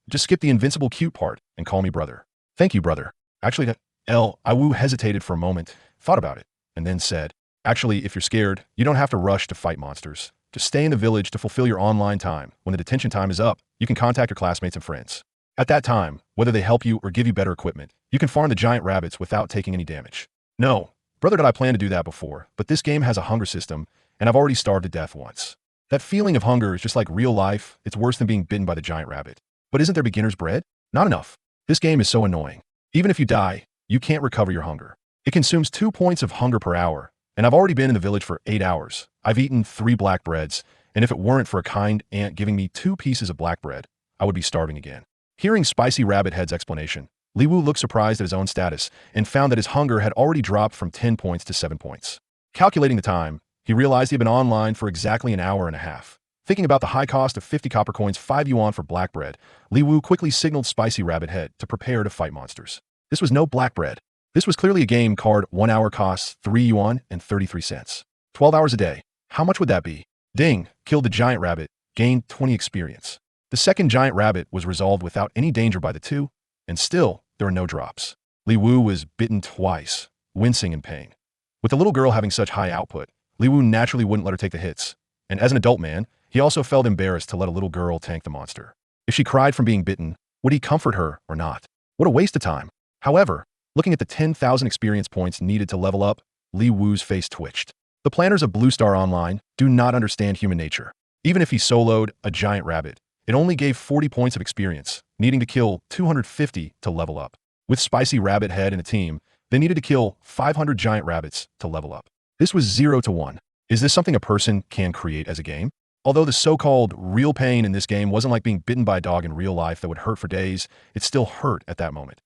Just skip the invincible cute part and call me brother. Thank you, brother. Actually, Li Wu hesitated for a moment, thought about it, and then said, actually, if you're scared, you don't have to rush to fight monsters. Just stay in the village to fulfill your online time. When the detention time is up, you can contact your classmates and friends. At that time, whether they help you or give you better equipment, you can farm the giant rabbits without taking any damage. No, brother, did I plan to do that before, but this game has a hunger system, and I've already starved to death once. That feeling of hunger is just like real life. It's worse than being bitten by the giant rabbit. But isn't there beginner's bread? Not enough. This game is so annoying. Even if you die, you can't recover your hunger. It consumes 2 points of hunger per hour, and I've already been in the village for 8 hours. I've eaten 3 black breads, and if it weren't for a kind aunt giving me 2 pieces of black bread, I would be starving again. Hearing Spicy Rabbit Head's explanation, Li Wu looked surprised at his own status and found that his hunger had already dropped from 10 points to 7 points. Calculating the time, He realized he had been online for exactly an hour and a half. Thinking about the high cost of 50 copper coins, 5 yuan for black bread, Li Wu quickly signaled Spicy Rabbit Head to prepare to fight monsters. This was no black bread. This was clearly a game card. 1 hour costs 3 yuan and 33 cents. 12 hours a day. How much would that be? Ding, killed the giant rabbit, gained 20 experience. The second giant rabbit was resolved without any danger by the two, and still, there were no drops. Li Wu was bitten twice, wincing in pain. With the little girl having such high output, Li Wu naturally wouldn't let her take the hits, and as an adult man, he also felt embarrassed to let a little girl tank the monster. If she cried from being bitten, would he comfort her or not? What a waste of time. However, looking at the 10,000 experience points needed to level up, Li Wu's face twitched. The planners of Blue Star Online do not understand human nature. Even if he soloed a giant rabbit, it only gave 40 points of experience, needing to kill 250 to level up. With Spicy Rabbit Head and a team, they needed to kill 500 giant rabbits to level up. This was 0 to 1. Is this something a person can create as a game? Although the so-called real pain in this game wasn't like being bitten by a dog in real life that would hurt for days, it still hurt at that moment.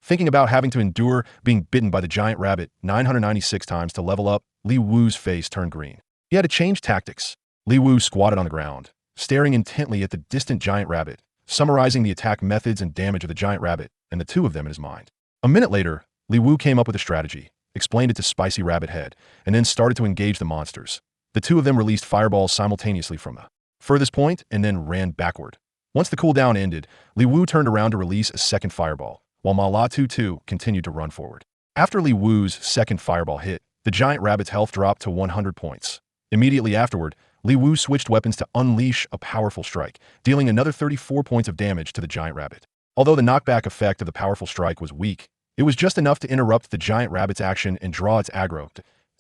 Thinking about having to endure being bitten by the giant rabbit 996 times to level up, Li Wu's face turned green. He had to change tactics. Li Wu squatted on the ground, staring intently at the distant giant rabbit, summarizing the attack methods and damage of the giant rabbit and the two of them in his mind. A minute later, Li Wu came up with a strategy, explained it to Spicy Rabbit Head, and then started to engage the monsters. The two of them released fireballs simultaneously from the furthest point and then ran backward. Once the cooldown ended, Li Wu turned around to release a second fireball, while Ma La 2-2 continued to run forward. After Li Wu's second fireball hit, the giant rabbit's health dropped to 100 points. Immediately afterward, Li Wu switched weapons to unleash a powerful strike, dealing another 34 points of damage to the giant rabbit. Although the knockback effect of the powerful strike was weak, it was just enough to interrupt the giant rabbit's action and draw its aggro.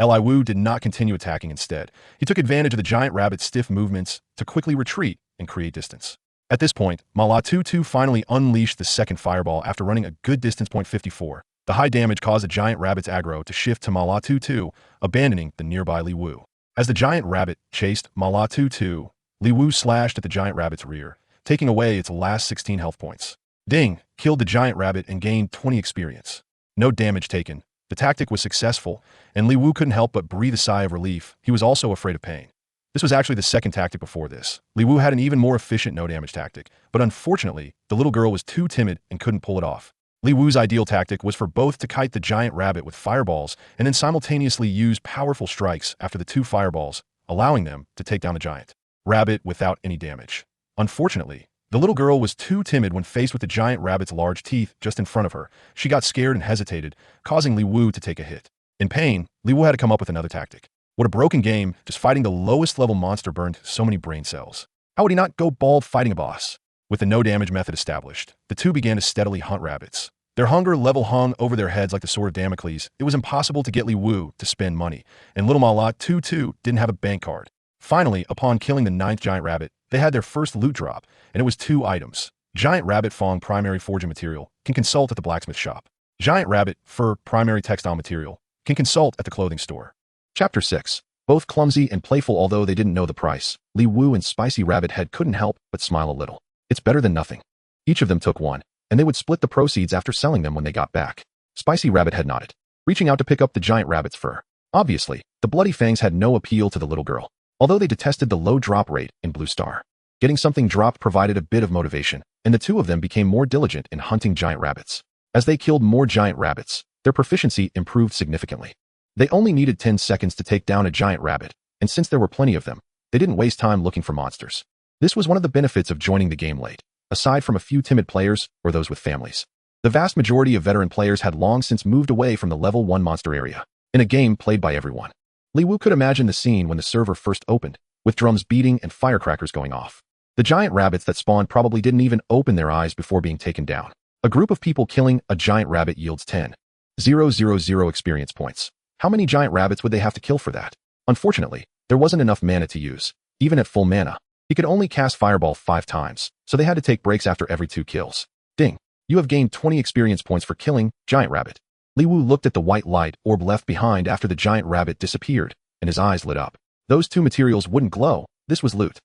Li Wu did not continue attacking instead. He took advantage of the giant rabbit's stiff movements to quickly retreat and create distance. At this point, Ma La 2-2 finally unleashed the second fireball after running a good distance. 54. The high damage caused the giant rabbit's aggro to shift to Ma La 2-2, abandoning the nearby Li Wu. As the giant rabbit chased Ma La 2-2, Li Wu slashed at the giant rabbit's rear, taking away its last 16 health points. Ding, killed the giant rabbit and gained 20 experience. No damage taken. The tactic was successful, and Li Wu couldn't help but breathe a sigh of relief. He was also afraid of pain. This was actually the second tactic before this. Li Wu had an even more efficient no-damage tactic, but unfortunately, the little girl was too timid and couldn't pull it off. Li Wu's ideal tactic was for both to kite the giant rabbit with fireballs and then simultaneously use powerful strikes after the two fireballs, allowing them to take down the giant rabbit without any damage. Unfortunately, the little girl was too timid when faced with the giant rabbit's large teeth just in front of her. She got scared and hesitated, causing Li Wu to take a hit. In pain, Li Wu had to come up with another tactic. What a broken game, just fighting the lowest level monster burned so many brain cells. How would he not go bald fighting a boss? With the no-damage method established, the two began to steadily hunt rabbits. Their hunger level hung over their heads like the sword of Damocles. It was impossible to get Li Wu to spend money, and little Ma La 2-2 didn't have a bank card. Finally, upon killing the 9th giant rabbit, they had their first loot drop, and it was 2 items. Giant rabbit fong primary forging material can consult at the blacksmith shop. Giant rabbit fur primary textile material can consult at the clothing store. Chapter 6. Both clumsy and playful. Although they didn't know the price, Li Wu and Spicy Rabbit Head couldn't help but smile a little. It's better than nothing. Each of them took one, and they would split the proceeds after selling them when they got back. Spicy Rabbit Head nodded, reaching out to pick up the giant rabbit's fur. Obviously, the bloody fangs had no appeal to the little girl, although they detested the low drop rate in Blue Star. Getting something dropped provided a bit of motivation, and the two of them became more diligent in hunting giant rabbits. As they killed more giant rabbits, their proficiency improved significantly. They only needed 10 seconds to take down a giant rabbit, and since there were plenty of them, they didn't waste time looking for monsters. This was one of the benefits of joining the game late, aside from a few timid players or those with families. The vast majority of veteran players had long since moved away from the level 1 monster area, in a game played by everyone. Li Wu could imagine the scene when the server first opened, with drums beating and firecrackers going off. The giant rabbits that spawned probably didn't even open their eyes before being taken down. A group of people killing a giant rabbit yields 10,000 experience points. How many giant rabbits would they have to kill for that? Unfortunately, there wasn't enough mana to use. Even at full mana, he could only cast Fireball 5 times, so they had to take breaks after every 2 kills. Ding! You have gained 20 experience points for killing giant rabbit. Li Wu looked at the white light orb left behind after the giant rabbit disappeared, and his eyes lit up. Those 2 materials wouldn't glow. This was loot.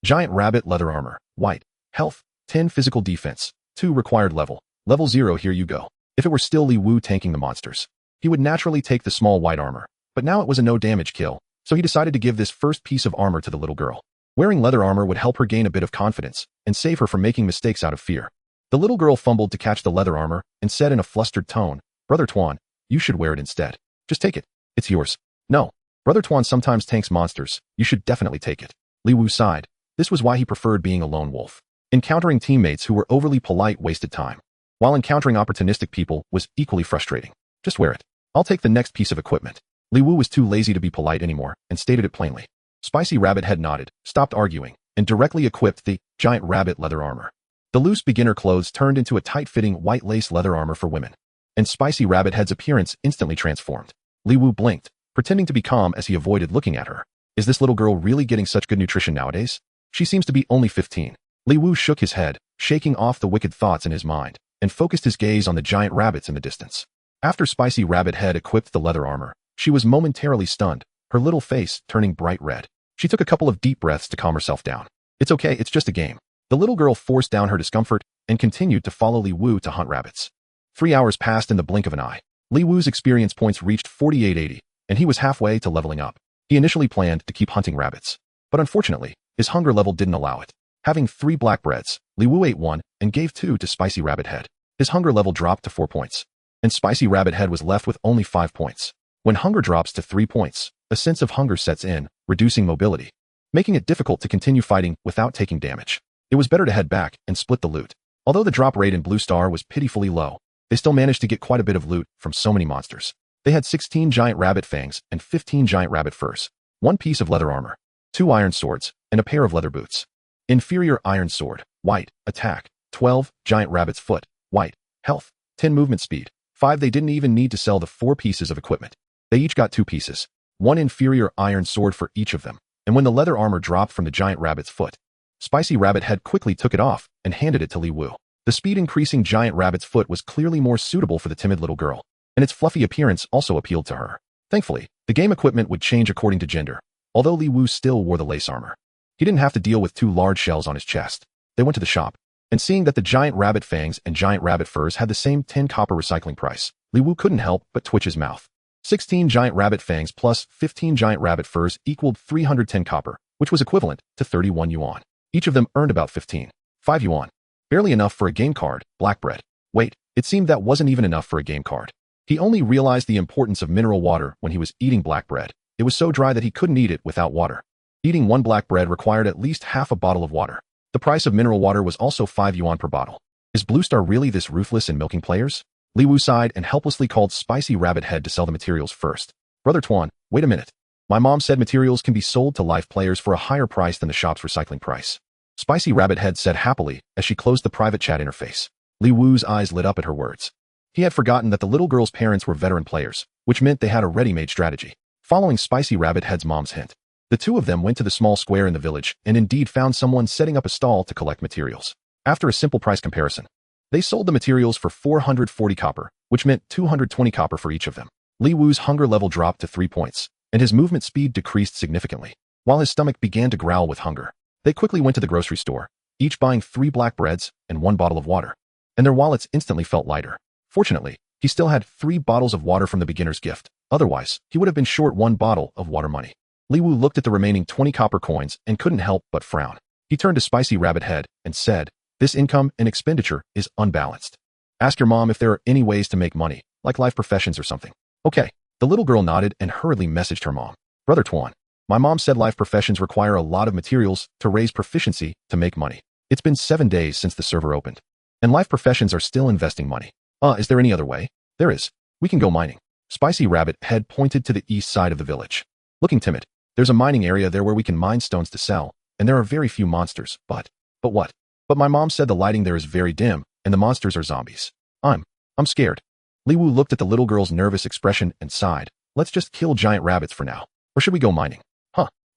Giant rabbit leather armor, white, health, 10 physical defense, 2 required level 0. Here you go. If it were still Li Wu tanking the monsters, he would naturally take the small white armor, but now it was a no damage kill, so he decided to give this first piece of armor to the little girl. Wearing leather armor would help her gain a bit of confidence and save her from making mistakes out of fear. The little girl fumbled to catch the leather armor and said in a flustered tone, "Brother Tuan, you should wear it instead. Just take it. It's yours." "No. Brother Tuan sometimes tanks monsters. You should definitely take it." Li Wu sighed. This was why he preferred being a lone wolf. Encountering teammates who were overly polite wasted time, while encountering opportunistic people was equally frustrating. "Just wear it. I'll take the next piece of equipment." Li Wu was too lazy to be polite anymore and stated it plainly. Spicy Rabbit Head nodded, stopped arguing, and directly equipped the giant rabbit leather armor. The loose beginner clothes turned into a tight-fitting white lace leather armor for women, and Spicy Rabbit Head's appearance instantly transformed. Li Wu blinked, pretending to be calm as he avoided looking at her. Is this little girl really getting such good nutrition nowadays? She seems to be only 15. Li Wu shook his head, shaking off the wicked thoughts in his mind, and focused his gaze on the giant rabbits in the distance. After Spicy Rabbit Head equipped the leather armor, she was momentarily stunned, her little face turning bright red. She took a couple of deep breaths to calm herself down. "It's okay, it's just a game." The little girl forced down her discomfort and continued to follow Li Wu to hunt rabbits. 3 hours passed in the blink of an eye. Li Wu's experience points reached 4880, and he was halfway to leveling up. He initially planned to keep hunting rabbits, but unfortunately, his hunger level didn't allow it. Having 3 black breads, Li Wu ate 1 and gave 2 to Spicy Rabbit Head. His hunger level dropped to 4 points, and Spicy Rabbit Head was left with only 5 points. When hunger drops to 3 points, a sense of hunger sets in, reducing mobility, making it difficult to continue fighting without taking damage. It was better to head back and split the loot. Although the drop rate in Blue Star was pitifully low, they still managed to get quite a bit of loot from so many monsters. They had 16 giant rabbit fangs and 15 giant rabbit furs, 1 piece of leather armor, 2 iron swords, and a pair of leather boots. Inferior iron sword, white, attack, 12, giant rabbit's foot, white, health, 10 movement speed, 5. They didn't even need to sell the 4 pieces of equipment. They each got 2 pieces, 1 inferior iron sword for each of them, and when the leather armor dropped from the giant rabbit's foot, Spicy Rabbit Head quickly took it off and handed it to Li Wu. The speed-increasing giant rabbit's foot was clearly more suitable for the timid little girl, and its fluffy appearance also appealed to her. Thankfully, the game equipment would change according to gender, although Li Wu still wore the lace armor. He didn't have to deal with 2 large shells on his chest. They went to the shop, and seeing that the giant rabbit fangs and giant rabbit furs had the same 10 copper recycling price, Li Wu couldn't help but twitch his mouth. 16 giant rabbit fangs plus 15 giant rabbit furs equaled 310 copper, which was equivalent to 31 yuan. Each of them earned about 5 yuan. Barely enough for a game card, black bread. Wait, it seemed that wasn't even enough for a game card. He only realized the importance of mineral water when he was eating black bread. It was so dry that he couldn't eat it without water. Eating 1 black bread required at least half a bottle of water. The price of mineral water was also 5 yuan per bottle. Is Blue Star really this ruthless in milking players? Li Wu sighed and helplessly called Spicy Rabbit Head to sell the materials first. "Brother Tuan, wait a minute. My mom said materials can be sold to live players for a higher price than the shop's recycling price." Spicy Rabbit Head said happily as she closed the private chat interface. Li Wu's eyes lit up at her words. He had forgotten that the little girl's parents were veteran players, which meant they had a ready-made strategy. Following Spicy Rabbit Head's mom's hint, the 2 of them went to the small square in the village and indeed found someone setting up a stall to collect materials. After a simple price comparison, they sold the materials for 440 copper, which meant 220 copper for each of them. Li Wu's hunger level dropped to 3 points, and his movement speed decreased significantly, while his stomach began to growl with hunger. They quickly went to the grocery store, each buying 3 black breads and 1 bottle of water, and their wallets instantly felt lighter. Fortunately, he still had 3 bottles of water from the beginner's gift. Otherwise, he would have been short 1 bottle of water money. Li Wu looked at the remaining 20 copper coins and couldn't help but frown. He turned to Spicy Rabbit Head and said, "This income and expenditure is unbalanced. Ask your mom if there are any ways to make money, like life professions or something." "Okay." The little girl nodded and hurriedly messaged her mom. "Brother Tuan, my mom said life professions require a lot of materials to raise proficiency to make money. It's been 7 days since the server opened, and life professions are still investing money. Is there any other way?" "There is. We can go mining." Spicy Rabbit Head pointed to the east side of the village. Looking timid, "There's a mining area there where we can mine stones to sell, and there are very few monsters, but what? But my mom said the lighting there is very dim, and the monsters are zombies. I'm scared." Li Wu looked at the little girl's nervous expression and sighed. "Let's just kill giant rabbits for now. Or should we go mining?"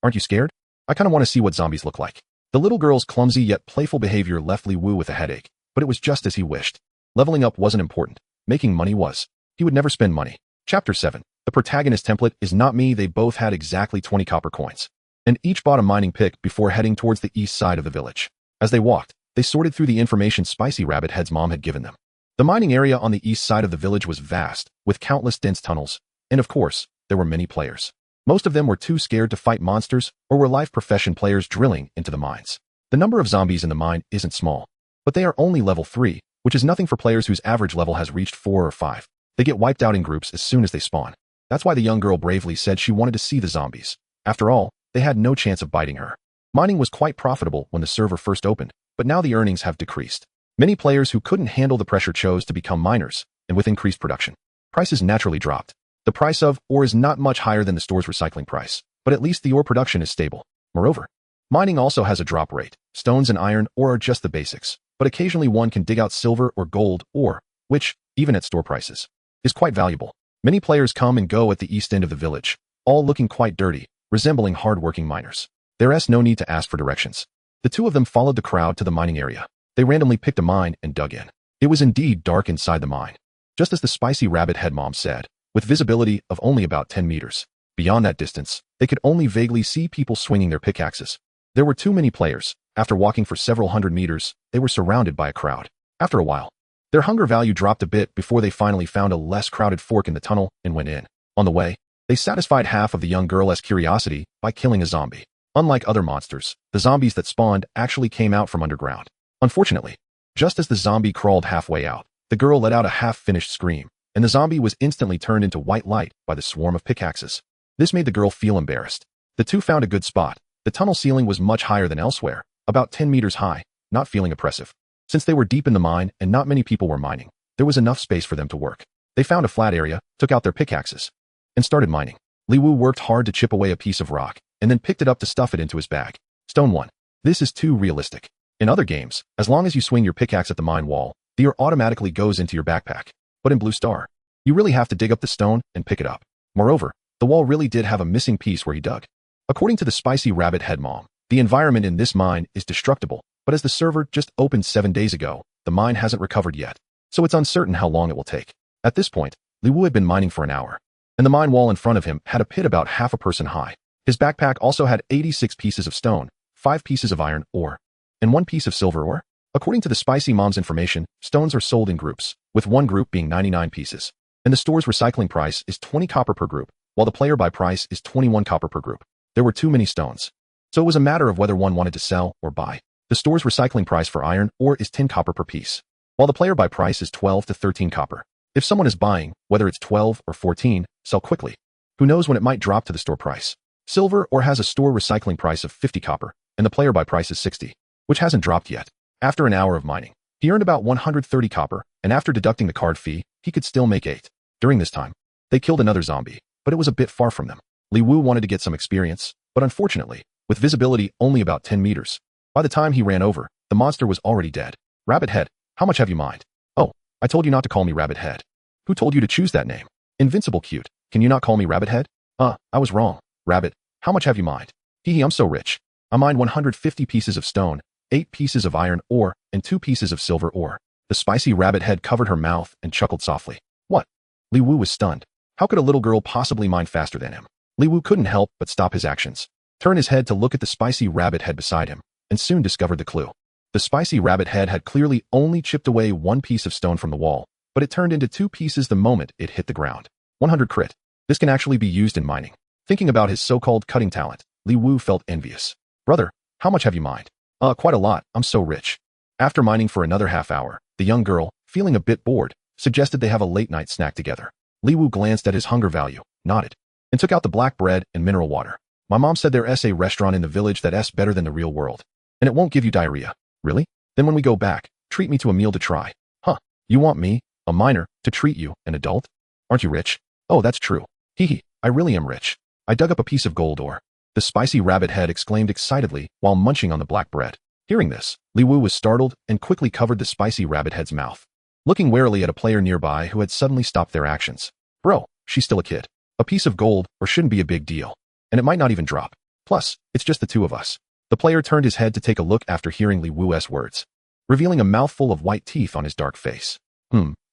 "Aren't you scared? I kinda want to see what zombies look like." The little girl's clumsy yet playful behavior left Li Wu with a headache, but it was just as he wished. Leveling up wasn't important. Making money was. He would never spend money. Chapter 7. The protagonist template is not me. They both had exactly 20 copper coins, and each bought a mining pick before heading towards the east side of the village. As they walked, they sorted through the information Spicy Rabbit Head's mom had given them. The mining area on the east side of the village was vast, with countless dense tunnels, and of course, there were many players. Most of them were too scared to fight monsters or were life profession players drilling into the mines. The number of zombies in the mine isn't small, but they are only level 3, which is nothing for players whose average level has reached 4 or 5. They get wiped out in groups as soon as they spawn. That's why the young girl bravely said she wanted to see the zombies. After all, they had no chance of biting her. Mining was quite profitable when the server first opened, but now the earnings have decreased. Many players who couldn't handle the pressure chose to become miners, and with increased production, prices naturally dropped. The price of ore is not much higher than the store's recycling price, but at least the ore production is stable. Moreover, mining also has a drop rate. Stones and iron ore are just the basics, but occasionally one can dig out silver or gold ore, which, even at store prices, is quite valuable. Many players come and go at the east end of the village, all looking quite dirty, resembling hard-working miners. There's no need to ask for directions. The two of them followed the crowd to the mining area. They randomly picked a mine and dug in. It was indeed dark inside the mine, just as the spicy rabbit head mom said, with visibility of only about 10 meters. Beyond that distance, they could only vaguely see people swinging their pickaxes. There were too many players. After walking for several hundred meters, they were surrounded by a crowd. After a while, their hunger value dropped a bit before they finally found a less crowded fork in the tunnel and went in. On the way, they satisfied half of the young girl's curiosity by killing a zombie. Unlike other monsters, the zombies that spawned actually came out from underground. Unfortunately, just as the zombie crawled halfway out, the girl let out a half-finished scream, and the zombie was instantly turned into white light by the swarm of pickaxes. This made the girl feel embarrassed. The two found a good spot. The tunnel ceiling was much higher than elsewhere, about 10 meters high, not feeling oppressive. Since they were deep in the mine and not many people were mining, there was enough space for them to work. They found a flat area, took out their pickaxes, and started mining. Li Wu worked hard to chip away a piece of rock, and then picked it up to stuff it into his bag. Stone 1. This is too realistic. In other games, as long as you swing your pickaxe at the mine wall, the ore automatically goes into your backpack. But in Blue Star, you really have to dig up the stone and pick it up. Moreover, the wall really did have a missing piece where he dug. According to the spicy rabbit head mom, the environment in this mine is destructible, but as the server just opened 7 days ago, the mine hasn't recovered yet, so it's uncertain how long it will take. At this point, Li Wu had been mining for an hour, and the mine wall in front of him had a pit about half a person high. His backpack also had 86 pieces of stone, 5 pieces of iron ore, and 1 piece of silver ore. According to the spicy mom's information, stones are sold in groups, with one group being 99 pieces, and the store's recycling price is 20 copper per group, while the player buy price is 21 copper per group. There were too many stones, so it was a matter of whether one wanted to sell or buy. The store's recycling price for iron ore is 10 copper per piece, while the player buy price is 12 to 13 copper. If someone is buying, whether it's 12 or 14, sell quickly. Who knows when it might drop to the store price. Silver ore has a store recycling price of 50 copper, and the player buy price is 60, which hasn't dropped yet. After an hour of mining, he earned about 130 copper, and after deducting the card fee, he could still make 8. During this time, they killed another zombie, but it was a bit far from them. Li Wu wanted to get some experience, but unfortunately, with visibility only about 10 meters, by the time he ran over, the monster was already dead. Rabbit Head, how much have you mined? Oh, I told you not to call me Rabbit Head. Who told you to choose that name? Invincible Cute, can you not call me Rabbit Head? I was wrong. Rabbit, how much have you mined? Hee, I'm so rich. I mined 150 pieces of stone, 8 pieces of iron ore, and 2 pieces of silver ore. The spicy rabbit head covered her mouth and chuckled softly. What? Li Wu was stunned. How could a little girl possibly mine faster than him? Li Wu couldn't help but stop his actions, turn his head to look at the spicy rabbit head beside him, and soon discovered the clue. The spicy rabbit head had clearly only chipped away 1 piece of stone from the wall, but it turned into 2 pieces the moment it hit the ground. 100 crit. This can actually be used in mining. Thinking about his so-called cutting talent, Li Wu felt envious. Brother, how much have you mined? Quite a lot, I'm so rich. After mining for another half hour, the young girl, feeling a bit bored, suggested they have a late-night snack together. Li Wu glanced at his hunger value, nodded, and took out the black bread and mineral water. My mom said there's a restaurant in the village that's better than the real world, and it won't give you diarrhea. Really? Then when we go back, treat me to a meal to try. Huh, you want me, a miner, to treat you, an adult? Aren't you rich? Oh, that's true. Hee, I really am rich. I dug up a piece of gold ore. The spicy rabbit head exclaimed excitedly while munching on the black bread. Hearing this, Li Wu was startled and quickly covered the spicy rabbit head's mouth, looking warily at a player nearby who had suddenly stopped their actions. Bro, she's still a kid. A piece of gold or shouldn't be a big deal, and it might not even drop. Plus, it's just the two of us. The player turned his head to take a look after hearing Li Wu's words, revealing a mouthful of white teeth on his dark face.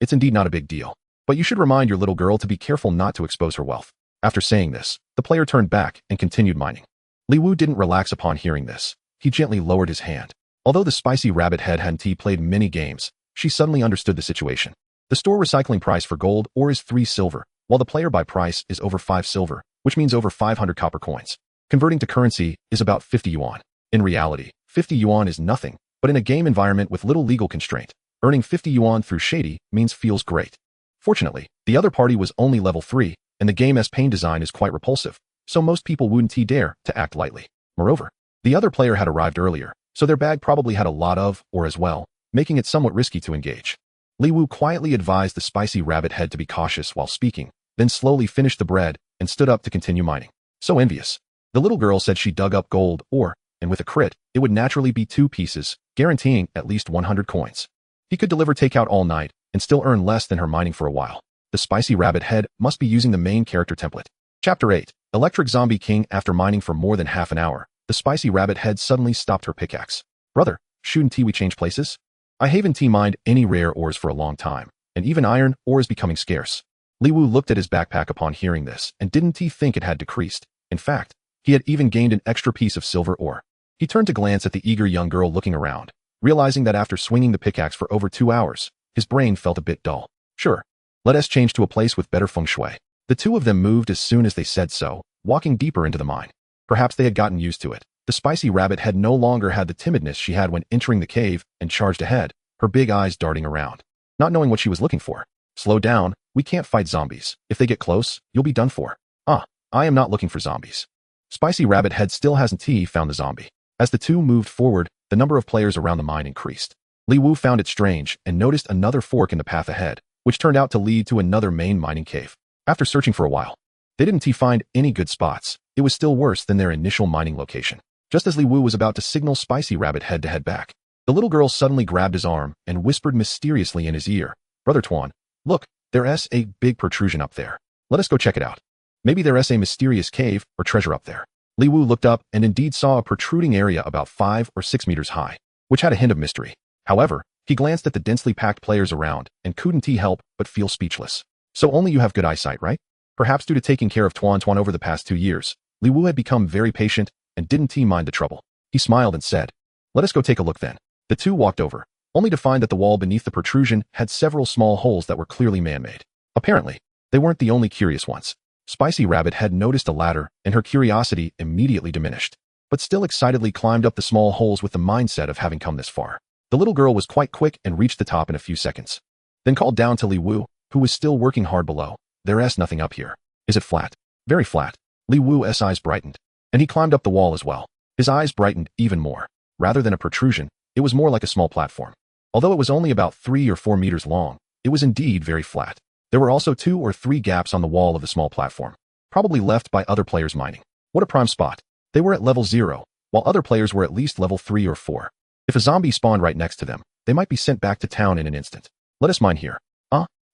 It's indeed not a big deal, but you should remind your little girl to be careful not to expose her wealth. After saying this, the player turned back and continued mining. Li Wu didn't relax upon hearing this. He gently lowered his hand. Although the spicy rabbit head hadn't played many games, she suddenly understood the situation. The store recycling price for gold ore is 3 silver, while the player buy price is over 5 silver, which means over 500 copper coins. Converting to currency is about 50 yuan. In reality, 50 yuan is nothing, but in a game environment with little legal constraint, earning 50 yuan through Shady means feels great. Fortunately, the other party was only level 3, and the game's pain design is quite repulsive, so most people wouldn't dare to act lightly. Moreover, the other player had arrived earlier, so their bag probably had a lot of, or as well, making it somewhat risky to engage. Li Wu quietly advised the spicy rabbit head to be cautious while speaking, then slowly finished the bread and stood up to continue mining. So envious. The little girl said she dug up gold ore, and with a crit, it would naturally be 2 pieces, guaranteeing at least 100 coins. He could deliver takeout all night and still earn less than her mining for a while. The spicy rabbit head must be using the main character template. Chapter 8. Electric Zombie King. After mining for more than half an hour, the spicy rabbit head suddenly stopped her pickaxe. Brother, shouldn't we change places? I haven't mined any rare ores for a long time, and even iron ore is becoming scarce. Li Wu looked at his backpack upon hearing this and didn't think it had decreased. In fact, he had even gained an extra piece of silver ore. He turned to glance at the eager young girl looking around, realizing that after swinging the pickaxe for over 2 hours, his brain felt a bit dull. Sure, let us change to a place with better feng shui. The two of them moved as soon as they said so, walking deeper into the mine. Perhaps they had gotten used to it. The spicy rabbit head no longer had the timidness she had when entering the cave and charged ahead, her big eyes darting around, not knowing what she was looking for. Slow down, we can't fight zombies. If they get close, you'll be done for. I am not looking for zombies. Spicy rabbit head still hasn't found the zombie. As the two moved forward, the number of players around the mine increased. Li Wu found it strange and noticed another fork in the path ahead, which turned out to lead to another main mining cave. After searching for a while, they didn't find any good spots. It was still worse than their initial mining location. Just as Li Wu was about to signal Spicy Rabbit head to head back, the little girl suddenly grabbed his arm and whispered mysteriously in his ear, "Brother Tuan, look, there's a big protrusion up there. Let us go check it out. Maybe there's a mysterious cave or treasure up there." Li Wu looked up and indeed saw a protruding area about 5 or 6 meters high, which had a hint of mystery. However, he glanced at the densely packed players around and couldn't help but feel speechless. So only you have good eyesight, right? Perhaps due to taking care of Tuan over the past 2 years, Li Wu had become very patient and didn't mind the trouble. He smiled and said, "Let us go take a look then." The two walked over, only to find that the wall beneath the protrusion had several small holes that were clearly man-made. Apparently, they weren't the only curious ones. Spicy Rabbit had noticed a ladder, and her curiosity immediately diminished, but still excitedly climbed up the small holes with the mindset of having come this far. The little girl was quite quick and reached the top in a few seconds, then called down to Li Wu, who was still working hard below, "There's nothing up here. Is it flat?" "Very flat." Li Wu's eyes brightened, and he climbed up the wall as well. His eyes brightened even more. Rather than a protrusion, it was more like a small platform. Although it was only about 3 or 4 meters long, it was indeed very flat. There were also 2 or 3 gaps on the wall of the small platform, probably left by other players mining. What a prime spot. They were at level 0, while other players were at least level 3 or 4. If a zombie spawned right next to them, they might be sent back to town in an instant. "Let us mine here."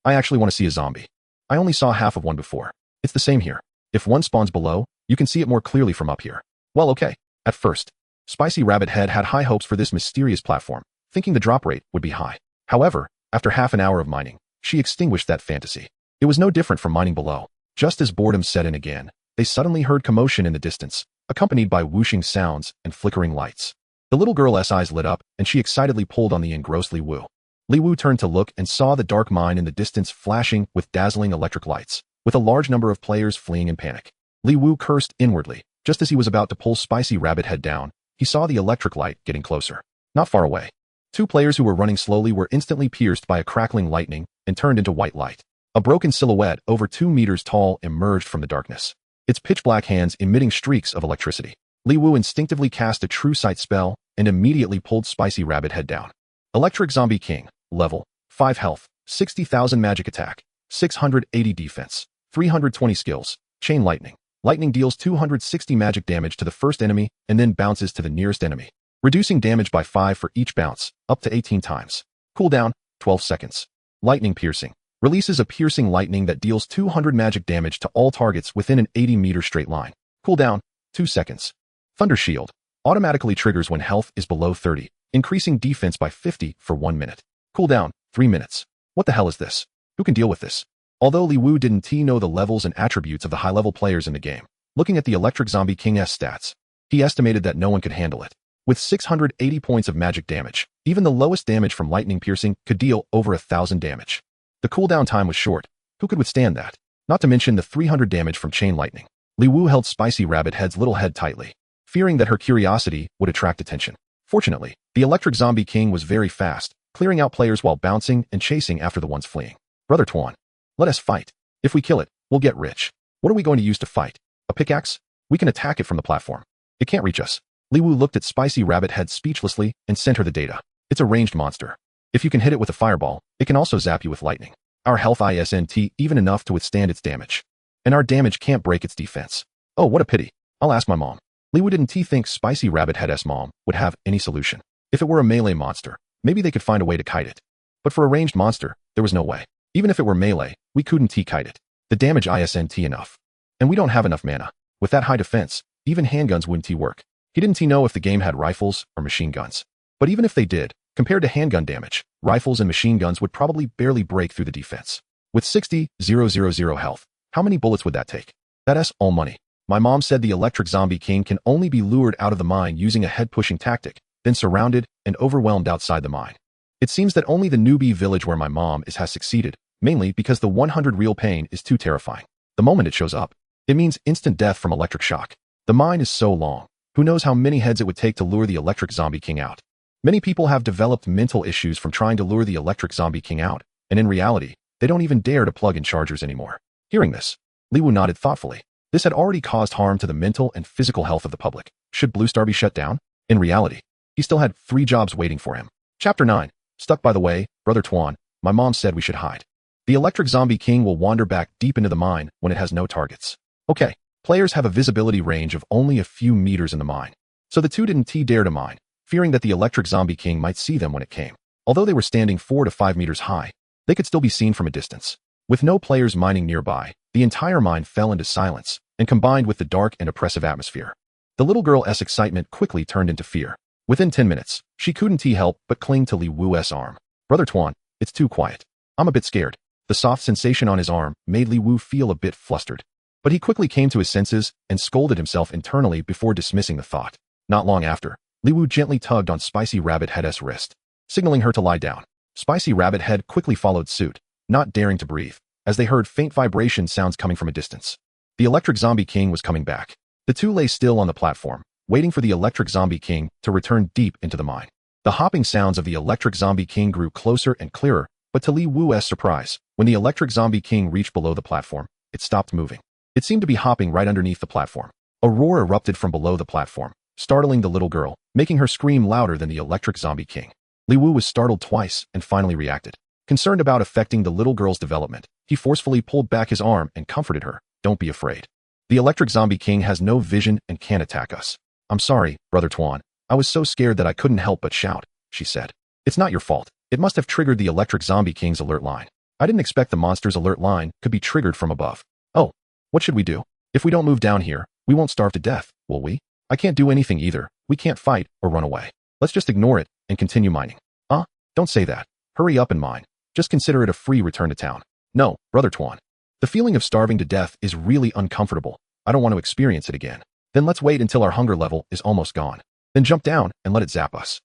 I actually want to see a zombie. I only saw half of one before. It's the same here. If one spawns below, you can see it more clearly from up here. Well, okay. At first, Spicy Rabbit Head had high hopes for this mysterious platform, thinking the drop rate would be high. However, after half an hour of mining, she extinguished that fantasy. It was no different from mining below. Just as boredom set in again, they suddenly heard commotion in the distance, accompanied by whooshing sounds and flickering lights. The little girl's eyes lit up, and she excitedly pulled on the engrossed Li Wu. Li Wu turned to look and saw the dark mine in the distance flashing with dazzling electric lights, with a large number of players fleeing in panic. Li Wu cursed inwardly. Just as he was about to pull Spicy Rabbit Head down, he saw the electric light getting closer. Not far away. 2 players who were running slowly were instantly pierced by a crackling lightning and turned into white light. A broken silhouette over 2 meters tall emerged from the darkness, its pitch-black hands emitting streaks of electricity. Li Wu instinctively cast a True Sight spell and immediately pulled Spicy Rabbit Head down. Electric Zombie King. Level 5 health, 60,000 magic attack, 680 defense, 320 skills, Chain Lightning. Lightning deals 260 magic damage to the first enemy and then bounces to the nearest enemy, reducing damage by 5 for each bounce, up to 18 times. Cooldown, 12 seconds. Lightning Piercing. Releases a piercing lightning that deals 200 magic damage to all targets within an 80-meter straight line. Cooldown, 2 seconds. Thunder Shield. Automatically triggers when health is below 30, increasing defense by 50 for 1 minute. Cooldown, 3 minutes. What the hell is this? Who can deal with this? Although Li Wu didn't know the levels and attributes of the high-level players in the game, looking at the Electric Zombie King's stats, he estimated that no one could handle it. With 680 points of magic damage, even the lowest damage from lightning piercing could deal over 1,000 damage. The cooldown time was short. Who could withstand that? Not to mention the 300 damage from chain lightning. Li Wu held Spicy Rabbit Head's little head tightly, fearing that her curiosity would attract attention. Fortunately, the Electric Zombie King was very fast, clearing out players while bouncing and chasing after the ones fleeing. Brother Tuan, let us fight. If we kill it, we'll get rich. What are we going to use to fight? A pickaxe? We can attack it from the platform. It can't reach us. Li Wu looked at Spicy Rabbit Head speechlessly and sent her the data. It's a ranged monster. If you can hit it with a fireball, it can also zap you with lightning. Our health isn't even enough to withstand its damage. And our damage can't break its defense. Oh, what a pity. I'll ask my mom. Li Wu didn't think Spicy Rabbit Head's mom would have any solution. If it were a melee monster, maybe they could find a way to kite it. But for a ranged monster, there was no way. Even if it were melee, we couldn't kite it. The damage isn't enough. And we don't have enough mana. With that high defense, even handguns wouldn't work. He didn't know if the game had rifles or machine guns. But even if they did, compared to handgun damage, rifles and machine guns would probably barely break through the defense. With 60,000 health, how many bullets would that take? That's all money. My mom said the Electric Zombie King can only be lured out of the mine using a head-pushing tactic, then surrounded and overwhelmed outside the mine. It seems that only the newbie village where my mom is has succeeded, mainly because the 100 real pain is too terrifying. The moment it shows up, it means instant death from electric shock. The mine is so long. Who knows how many heads it would take to lure the Electric Zombie King out? Many people have developed mental issues from trying to lure the Electric Zombie King out, and in reality, they don't even dare to plug in chargers anymore. Hearing this, Li Wu nodded thoughtfully. This had already caused harm to the mental and physical health of the public. Should Blue Star be shut down? In reality, he still had 3 jobs waiting for him. Chapter 9. Stuck by the way, Brother Tuan, my mom said we should hide. The Electric Zombie King will wander back deep into the mine when it has no targets. Okay, players have a visibility range of only a few meters in the mine. So the two didn't dare to mine, fearing that the Electric Zombie King might see them when it came. Although they were standing 4 to 5 meters high, they could still be seen from a distance. With no players mining nearby, the entire mine fell into silence and combined with the dark and oppressive atmosphere. The little girl's excitement quickly turned into fear. Within 10 minutes, she couldn't help but cling to Li Wu's arm. Brother Tuan, it's too quiet. I'm a bit scared. The soft sensation on his arm made Li Wu feel a bit flustered. But he quickly came to his senses and scolded himself internally before dismissing the thought. Not long after, Li Wu gently tugged on Spicy Rabbit Head's wrist, signaling her to lie down. Spicy Rabbit Head quickly followed suit, not daring to breathe, as they heard faint vibration sounds coming from a distance. The Electric Zombie King was coming back. The two lay still on the platform, waiting for the Electric Zombie King to return deep into the mine. The hopping sounds of the Electric Zombie King grew closer and clearer, but to Li Wu's surprise, when the Electric Zombie King reached below the platform, it stopped moving. It seemed to be hopping right underneath the platform. A roar erupted from below the platform, startling the little girl, making her scream louder than the Electric Zombie King. Li Wu was startled twice and finally reacted. Concerned about affecting the little girl's development, he forcefully pulled back his arm and comforted her. Don't be afraid. The Electric Zombie King has no vision and can't attack us. I'm sorry, Brother Tuan. I was so scared that I couldn't help but shout, she said. It's not your fault. It must have triggered the Electric Zombie King's alert line. I didn't expect the monster's alert line could be triggered from above. Oh, what should we do? If we don't move down here, we won't starve to death, will we? I can't do anything either. We can't fight or run away. Let's just ignore it and continue mining. Don't say that. Hurry up and mine. Just consider it a free return to town. No, Brother Tuan. The feeling of starving to death is really uncomfortable. I don't want to experience it again. Then let's wait until our hunger level is almost gone. Then jump down and let it zap us.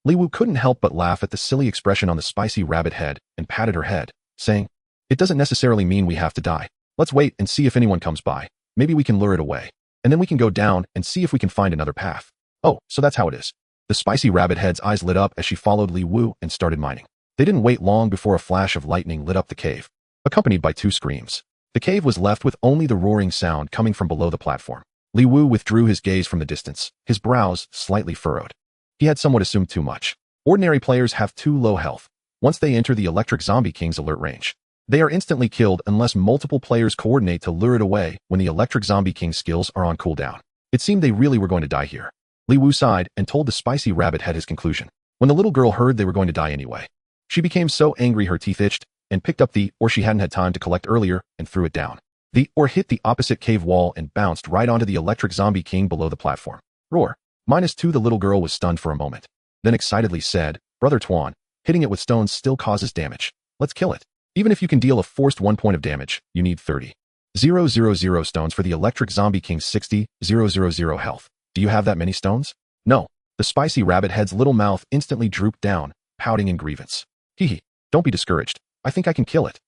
Li Wu couldn't help but laugh at the silly expression on the Spicy Rabbit Head and patted her head, saying, it doesn't necessarily mean we have to die. Let's wait and see if anyone comes by. Maybe we can lure it away. And then we can go down and see if we can find another path. Oh, so that's how it is. The Spicy Rabbit Head's eyes lit up as she followed Li Wu and started mining. They didn't wait long before a flash of lightning lit up the cave, accompanied by 2 screams. The cave was left with only the roaring sound coming from below the platform. Li Wu withdrew his gaze from the distance, his brows slightly furrowed. He had somewhat assumed too much. Ordinary players have too low health. Once they enter the Electric Zombie King's alert range, they are instantly killed unless multiple players coordinate to lure it away when the Electric Zombie King's skills are on cooldown. It seemed they really were going to die here. Li Wu sighed and told the Spicy Rabbit Head his conclusion. When the little girl heard they were going to die anyway, she became so angry her teeth itched and picked up the ore she hadn't had time to collect earlier and threw it down. The ore hit the opposite cave wall and bounced right onto the Electric Zombie King below the platform. Roar. -2. The little girl was stunned for a moment, then excitedly said, Brother Tuan, hitting it with stones still causes damage. Let's kill it. Even if you can deal a forced 1 point of damage, you need 30,000 stones for the Electric Zombie King's 60,000 health. Do you have that many stones? No. The Spicy Rabbit Head's little mouth instantly drooped down, pouting in grievance. Hee. Don't be discouraged. I think I can kill it.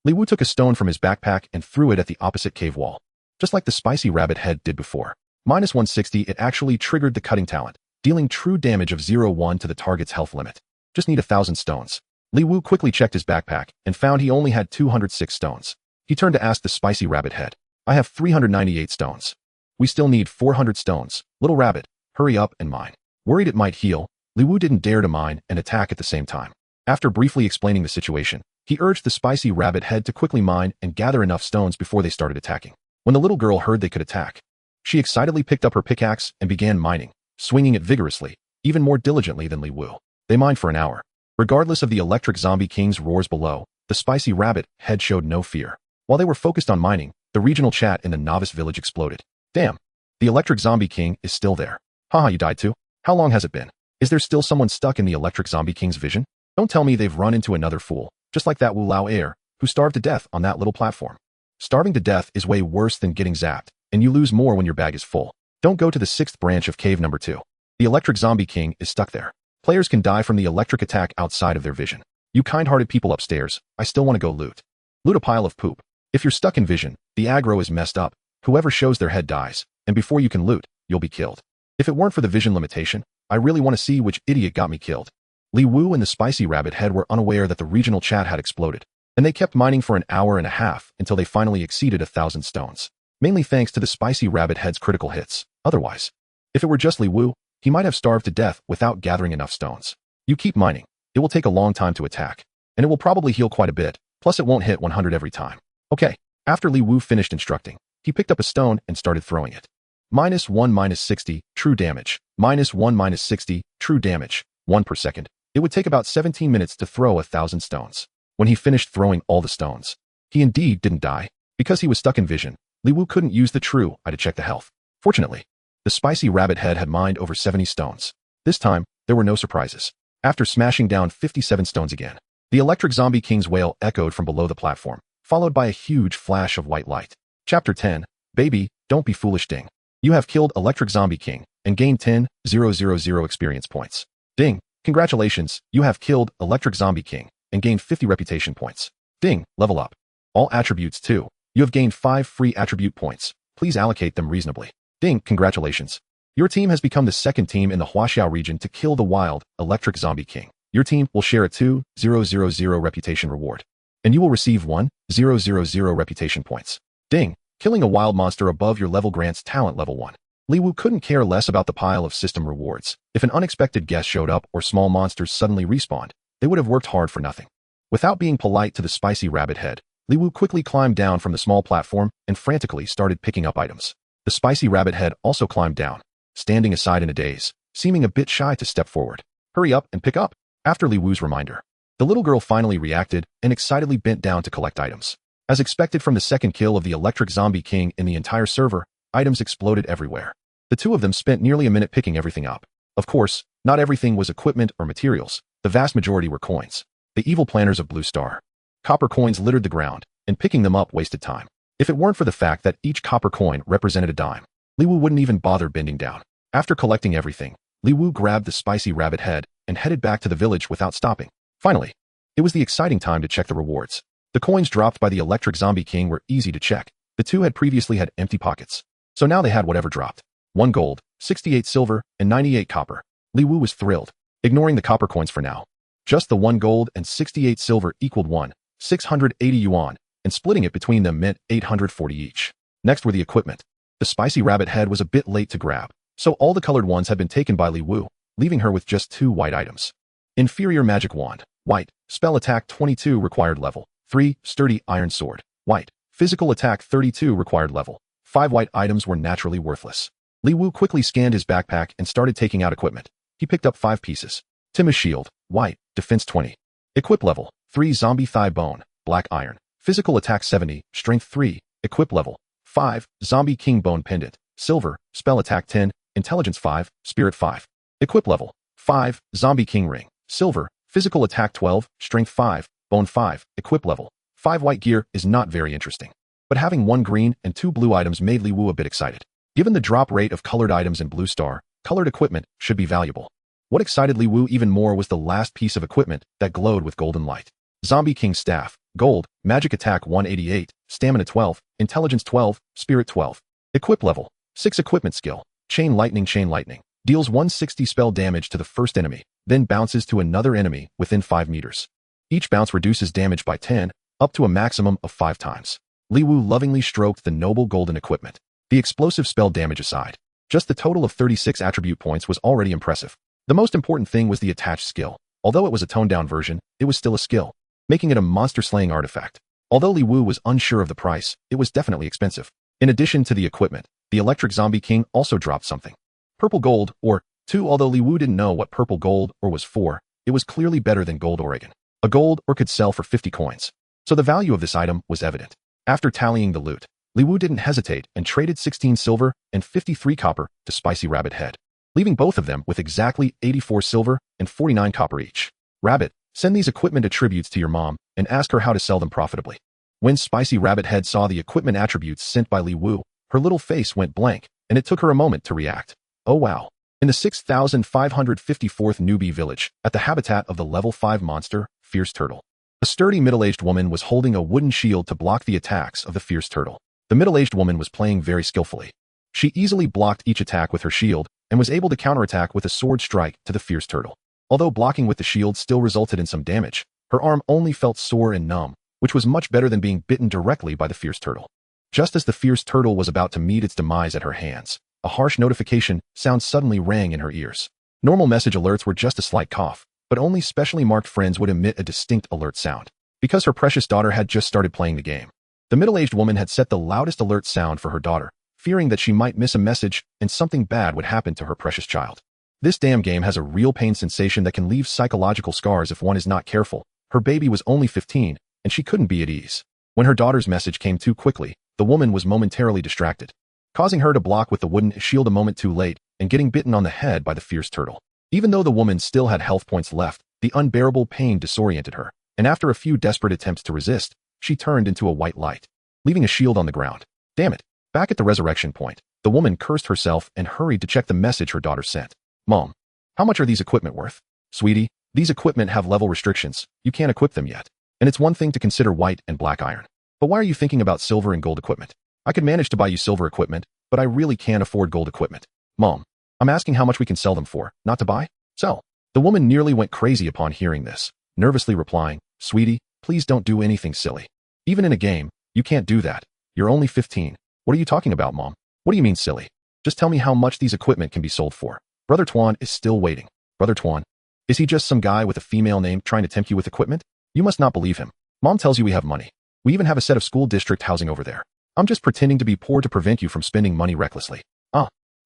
Li Wu took a stone from his backpack and threw it at the opposite cave wall. just like the spicy rabbit head did before. Minus 160, it actually triggered the cutting talent, dealing true damage of 0-1 to the target's health limit. Just need 1,000 stones. Li Wu quickly checked his backpack and found he only had 206 stones. He turned to ask the spicy rabbit head, I have 398 stones. We still need 400 stones. Little rabbit, hurry up and mine. Worried it might heal, Li Wu didn't dare to mine and attack at the same time. After briefly explaining the situation, he urged the spicy rabbit head to quickly mine and gather enough stones before they started attacking. When the little girl heard they could attack, she excitedly picked up her pickaxe and began mining, swinging it vigorously, even more diligently than Li Wu. They mined for an hour. Regardless of the electric zombie king's roars below, the spicy rabbit head showed no fear. While they were focused on mining, the regional chat in the novice village exploded. Damn, the electric zombie king is still there. Haha, you died too? How long has it been? Is there still someone stuck in the electric zombie king's vision? Don't tell me they've run into another fool, just like that Wu Lao heir, who starved to death on that little platform. Starving to death is way worse than getting zapped, and you lose more when your bag is full. Don't go to the 6th branch of cave number 2. The electric zombie king is stuck there. Players can die from the electric attack outside of their vision. You kind-hearted people upstairs, I still want to go loot. Loot a pile of poop. If you're stuck in vision, the aggro is messed up. Whoever shows their head dies, and before you can loot, you'll be killed. If it weren't for the vision limitation, I really want to see which idiot got me killed. Li Wu and the spicy rabbit head were unaware that the regional chat had exploded, and they kept mining for an hour and a half until they finally exceeded 1,000 stones. Mainly thanks to the spicy rabbit head's critical hits. Otherwise, if it were just Li Wu, he might have starved to death without gathering enough stones. You keep mining. It will take a long time to attack, and it will probably heal quite a bit, plus it won't hit 100 every time. Okay, after Li Wu finished instructing, he picked up a stone and started throwing it. -1 -60, true damage. -1 -60, true damage. 1 per second. It would take about 17 minutes to throw 1,000 stones. When he finished throwing all the stones, he indeed didn't die. Because he was stuck in vision, Li Wu couldn't use the true eye to check the health. Fortunately, the spicy rabbit head had mined over 70 stones. This time, there were no surprises. After smashing down 57 stones again, the electric zombie king's wail echoed from below the platform, followed by a huge flash of white light. Chapter 10, Baby, don't be foolish. Ding. You have killed electric zombie king and gained 10,000 experience points. Ding. Congratulations, you have killed electric zombie king and gained 50 reputation points. Ding. Level up. All attributes too. You have gained 5 free attribute points. Please allocate them reasonably. Ding. Congratulations. Your team has become the second team in the Huaxiao region to kill the wild electric zombie king. Your team will share a 2,000 reputation reward, and you will receive 1,000 reputation points. Ding. Killing a wild monster above your level grants talent level 1. Li Wu couldn't care less about the pile of system rewards. If an unexpected guest showed up or small monsters suddenly respawned, they would have worked hard for nothing. Without being polite to the spicy rabbit head, Li Wu quickly climbed down from the small platform and frantically started picking up items. The spicy rabbit head also climbed down, standing aside in a daze, seeming a bit shy to step forward. Hurry up and pick up. After Li Wu's reminder, the little girl finally reacted and excitedly bent down to collect items. As expected from the second kill of the electric zombie king in the entire server, items exploded everywhere. The two of them spent nearly a minute picking everything up. Of course, not everything was equipment or materials. The vast majority were coins. The evil planners of Blue Star. Copper coins littered the ground, and picking them up wasted time. If it weren't for the fact that each copper coin represented a dime, Li Wu wouldn't even bother bending down. After collecting everything, Li Wu grabbed the spicy rabbit head and headed back to the village without stopping. Finally, it was the exciting time to check the rewards. The coins dropped by the electric zombie king were easy to check. The two had previously had empty pockets, so now they had whatever dropped. 1 gold, 68 silver, and 98 copper. Li Wu was thrilled, ignoring the copper coins for now. Just the 1 gold and 68 silver equaled 1,680 yuan, and splitting it between them meant 840 each. Next were the equipment. The spicy rabbit head was a bit late to grab, so all the colored ones had been taken by Li Wu, leaving her with just 2 white items. Inferior magic wand, white. Spell attack 22 required level 3, sturdy iron sword, white. Physical attack 32 required level 5 white items were naturally worthless. Li Wu quickly scanned his backpack and started taking out equipment. He picked up 5 pieces. Tima's shield, white, defense 20. Equip level 3 zombie thigh bone, black iron. Physical attack 70, strength 3. Equip level 5 zombie king bone pendant, silver. Spell attack 10, intelligence 5, spirit 5. Equip level 5 zombie king ring, silver. Physical attack 12, strength 5, bone 5. Equip level 5 white gear is not very interesting, but having 1 green and 2 blue items made Li Wu a bit excited. Given the drop rate of colored items in Blue Star, colored equipment should be valuable. What excited Li Wu even more was the last piece of equipment that glowed with golden light. Zombie King Staff, Gold, Magic Attack 188, Stamina 12, Intelligence 12, Spirit 12. Equip level, 6 Equipment Skill, Chain Lightning. Deals 160 spell damage to the first enemy, then bounces to another enemy within 5 meters. Each bounce reduces damage by 10, up to a maximum of 5 times. Li Wu lovingly stroked the noble golden equipment. The explosive spell damage aside, just the total of 36 attribute points was already impressive. The most important thing was the attached skill. Although it was a toned-down version, it was still a skill, making it a monster-slaying artifact. Although Li Wu was unsure of the price, it was definitely expensive. In addition to the equipment, the Electric Zombie King also dropped something. Purple Gold, or 2. Although Li Wu didn't know what Purple Gold or was for, it was clearly better than Gold Oregon. A gold or could sell for 50 coins. So the value of this item was evident. After tallying the loot, Li Wu didn't hesitate and traded 16 silver and 53 copper to Spicy Rabbit Head, leaving both of them with exactly 84 silver and 49 copper each. Rabbit, send these equipment attributes to your mom and ask her how to sell them profitably. When Spicy Rabbit Head saw the equipment attributes sent by Li Wu, her little face went blank, and it took her a moment to react. Oh wow. In the 6554th newbie village, at the habitat of the level 5 monster, Fierce Turtle, a sturdy middle-aged woman was holding a wooden shield to block the attacks of the Fierce Turtle. The middle-aged woman was playing very skillfully. She easily blocked each attack with her shield and was able to counterattack with a sword strike to the Fierce Turtle. Although blocking with the shield still resulted in some damage, her arm only felt sore and numb, which was much better than being bitten directly by the Fierce Turtle. Just as the Fierce Turtle was about to meet its demise at her hands, a harsh notification sound suddenly rang in her ears. Normal message alerts were just a slight cough, but only specially marked friends would emit a distinct alert sound. Because her precious daughter had just started playing the game, the middle-aged woman had set the loudest alert sound for her daughter, fearing that she might miss a message and something bad would happen to her precious child. This damn game has a real pain sensation that can leave psychological scars if one is not careful. Her baby was only 15, and she couldn't be at ease. When her daughter's message came too quickly, the woman was momentarily distracted, causing her to block with the wooden shield a moment too late and getting bitten on the head by the Fierce Turtle. Even though the woman still had health points left, the unbearable pain disoriented her, and after a few desperate attempts to resist, she turned into a white light, leaving a shield on the ground. Damn it. Back at the resurrection point, the woman cursed herself and hurried to check the message her daughter sent. Mom, how much are these equipment worth? Sweetie, these equipment have level restrictions. You can't equip them yet. And it's one thing to consider white and black iron. But why are you thinking about silver and gold equipment? I could manage to buy you silver equipment, but I really can't afford gold equipment. Mom, I'm asking how much we can sell them for, not to buy? Sell. The woman nearly went crazy upon hearing this, nervously replying, Sweetie, please don't do anything silly. Even in a game, you can't do that. You're only 15. What are you talking about, Mom? What do you mean silly? Just tell me how much these equipment can be sold for. Brother Tuan is still waiting. Brother Tuan, is he just some guy with a female name trying to tempt you with equipment? You must not believe him. Mom tells you we have money. We even have a set of school district housing over there. I'm just pretending to be poor to prevent you from spending money recklessly.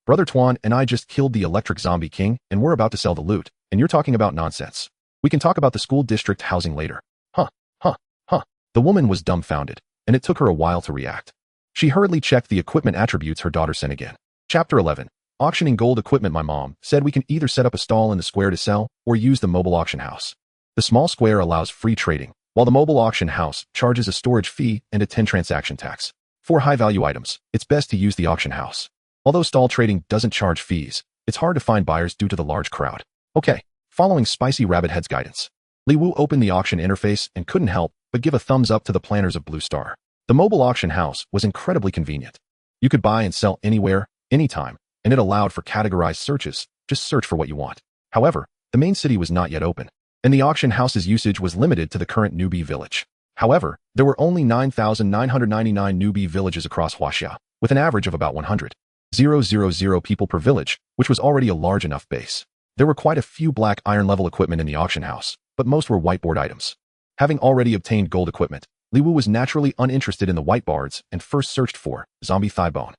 Brother Tuan and I just killed the Electric Zombie King and we're about to sell the loot, and you're talking about nonsense. We can talk about the school district housing later. The woman was dumbfounded, and it took her a while to react. She hurriedly checked the equipment attributes her daughter sent again. Chapter 11. Auctioning gold equipment. My mom said we can either set up a stall in the square to sell or use the mobile auction house. The small square allows free trading, while the mobile auction house charges a storage fee and a 10 transaction tax. For high-value items, it's best to use the auction house. Although stall trading doesn't charge fees, it's hard to find buyers due to the large crowd. Okay, following Spicy Rabbit Head's guidance, Li Wu opened the auction interface and couldn't help but give a thumbs up to the planners of Blue Star. The mobile auction house was incredibly convenient. You could buy and sell anywhere, anytime, and it allowed for categorized searches. Just search for what you want. However, the main city was not yet open, and the auction house's usage was limited to the current newbie village. However, there were only 9,999 newbie villages across Huaxia, with an average of about 100,000 people per village, which was already a large enough base. There were quite a few black iron level equipment in the auction house, but most were whiteboard items. Having already obtained gold equipment, Li Wu was naturally uninterested in the whiteboards and first searched for zombie thigh bone.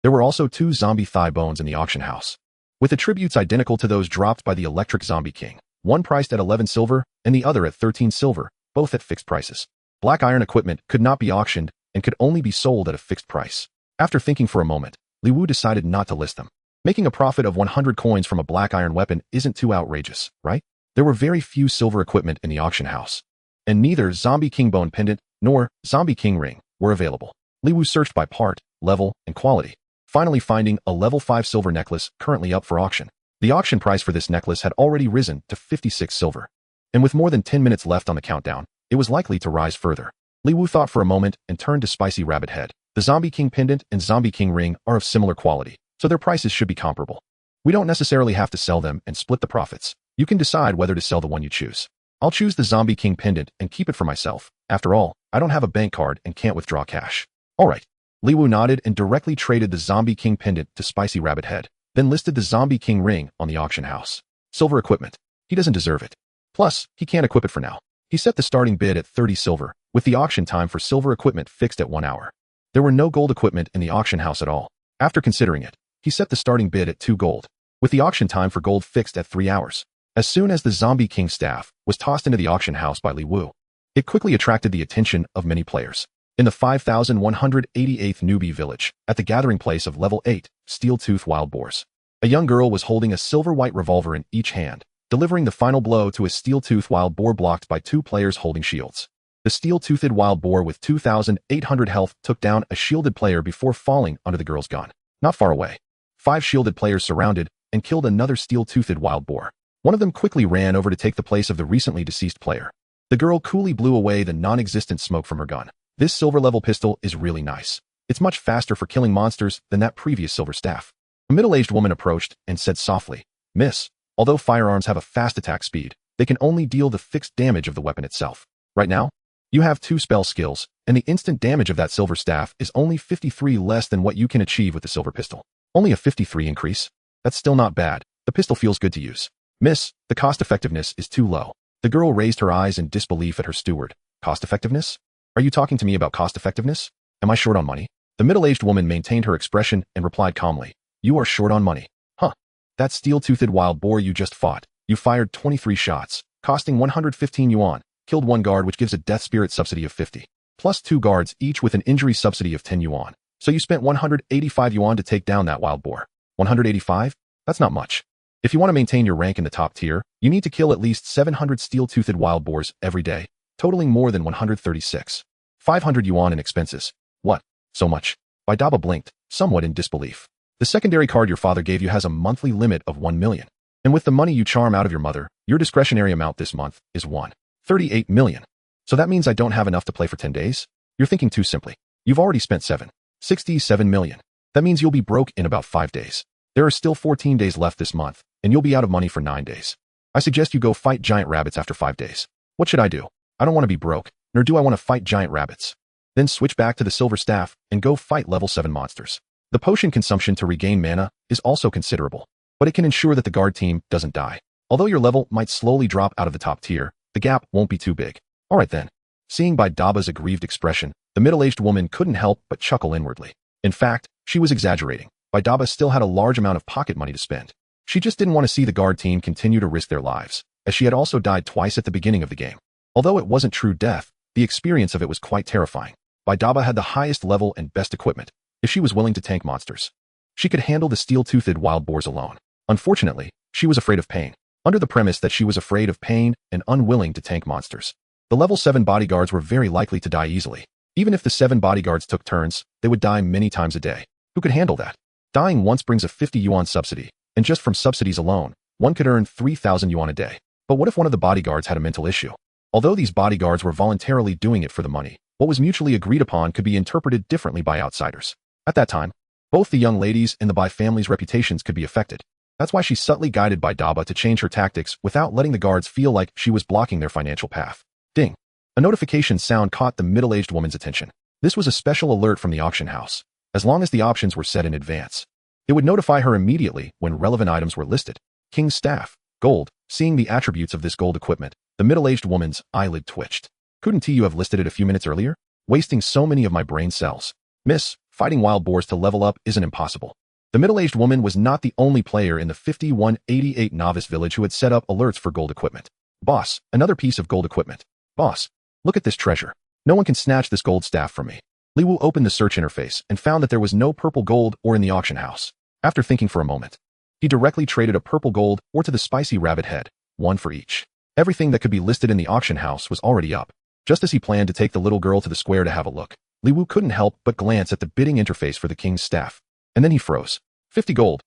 There were also 2 zombie thigh bones in the auction house, with attributes identical to those dropped by the Electric Zombie King, one priced at 11 silver and the other at 13 silver, both at fixed prices. Black iron equipment could not be auctioned and could only be sold at a fixed price. After thinking for a moment, Li Wu decided not to list them. Making a profit of 100 coins from a black iron weapon isn't too outrageous, right? There were very few silver equipment in the auction house, and neither Zombie King Bone Pendant nor Zombie King Ring were available. Li Wu searched by part, level, and quality, finally finding a level 5 silver necklace currently up for auction. The auction price for this necklace had already risen to 56 silver. And with more than 10 minutes left on the countdown, it was likely to rise further. Li Wu thought for a moment and turned to Spicy Rabbit Head. The Zombie King Pendant and Zombie King Ring are of similar quality, so their prices should be comparable. We don't necessarily have to sell them and split the profits. You can decide whether to sell the one you choose. I'll choose the Zombie King Pendant and keep it for myself. After all, I don't have a bank card and can't withdraw cash. All right. Li Wu nodded and directly traded the Zombie King Pendant to Spicy Rabbit Head, then listed the Zombie King Ring on the auction house. Silver equipment. He doesn't deserve it. Plus, he can't equip it for now. He set the starting bid at 30 silver, with the auction time for silver equipment fixed at 1 hour. There were no gold equipment in the auction house at all. After considering it, he set the starting bid at 2 gold, with the auction time for gold fixed at 3 hours. As soon as the Zombie King staff was tossed into the auction house by Li Wu, it quickly attracted the attention of many players. In the 5188th newbie village, at the gathering place of level 8, Steel Tooth Wild Boars, a young girl was holding a silver-white revolver in each hand, delivering the final blow to a steel-toothed wild boar blocked by 2 players holding shields. The steel-toothed wild boar with 2,800 health took down a shielded player before falling under the girl's gun. Not far away, 5 shielded players surrounded and killed another steel-toothed wild boar. One of them quickly ran over to take the place of the recently deceased player. The girl coolly blew away the non-existent smoke from her gun. This silver-level pistol is really nice. It's much faster for killing monsters than that previous silver staff. A middle-aged woman approached and said softly, "Miss, although firearms have a fast attack speed, they can only deal the fixed damage of the weapon itself. Right now, you have 2 spell skills, and the instant damage of that silver staff is only 53 less than what you can achieve with the silver pistol. Only a 53 increase? That's still not bad. The pistol feels good to use. Miss, the cost-effectiveness is too low." The girl raised her eyes in disbelief at her steward. Cost-effectiveness? Are you talking to me about cost-effectiveness? Am I short on money? The middle-aged woman maintained her expression and replied calmly, "You are short on money. Huh. That steel-toothed wild boar you just fought, you fired 23 shots, costing 115 yuan, killed 1 guard which gives a death spirit subsidy of 50, plus 2 guards each with an injury subsidy of 10 yuan. So you spent 185 yuan to take down that wild boar. 185? That's not much. If you want to maintain your rank in the top tier, you need to kill at least 700 steel-toothed wild boars every day, totaling more than 136. 500 yuan in expenses. What? So much? Baidaba blinked, somewhat in disbelief. The secondary card your father gave you has a monthly limit of 1 million. And with the money you charm out of your mother, your discretionary amount this month is 1.38 million. So that means I don't have enough to play for 10 days? You're thinking too simply. You've already spent 7.67 million. That means you'll be broke in about 5 days. There are still 14 days left this month, and you'll be out of money for 9 days. I suggest you go fight giant rabbits after 5 days. What should I do? I don't want to be broke, nor do I want to fight giant rabbits. Then switch back to the silver staff and go fight level 7 monsters. The potion consumption to regain mana is also considerable, but it can ensure that the guard team doesn't die. Although your level might slowly drop out of the top tier, the gap won't be too big. Alright then. Seeing Baidaba's aggrieved expression, the middle-aged woman couldn't help but chuckle inwardly. In fact, she was exaggerating. Baidaba still had a large amount of pocket money to spend. She just didn't want to see the guard team continue to risk their lives, as she had also died twice at the beginning of the game. Although it wasn't true death, the experience of it was quite terrifying. Baidaba had the highest level and best equipment, if she was willing to tank monsters. She could handle the steel-toothed wild boars alone. Unfortunately, she was afraid of pain. Under the premise that she was afraid of pain and unwilling to tank monsters, the level 7 bodyguards were very likely to die easily. Even if the 7 bodyguards took turns, they would die many times a day. Who could handle that? Dying once brings a 50 yuan subsidy, and just from subsidies alone, one could earn 3,000 yuan a day. But what if one of the bodyguards had a mental issue? Although these bodyguards were voluntarily doing it for the money, what was mutually agreed upon could be interpreted differently by outsiders. At that time, both the young ladies and the Bai family's reputations could be affected. That's why she subtly guided Baidaba to change her tactics without letting the guards feel like she was blocking their financial path. Ding! A notification sound caught the middle-aged woman's attention. This was a special alert from the auction house. As long as the options were set in advance, it would notify her immediately when relevant items were listed. King's staff, gold. Seeing the attributes of this gold equipment, the middle-aged woman's eyelid twitched. Couldn't you have listed it a few minutes earlier? Wasting so many of my brain cells. Miss, fighting wild boars to level up isn't impossible. The middle-aged woman was not the only player in the 5188 novice village who had set up alerts for gold equipment. Boss, another piece of gold equipment. Boss, look at this treasure. No one can snatch this gold staff from me. Li Wu opened the search interface and found that there was no purple gold ore in the auction house. After thinking for a moment, he directly traded a purple gold ore to the Spicy Rabbit Head, 1 for each. Everything that could be listed in the auction house was already up. Just as he planned to take the little girl to the square to have a look, Li Wu couldn't help but glance at the bidding interface for the king's staff. And then he froze. 50 gold,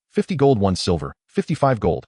1 silver, 55 gold,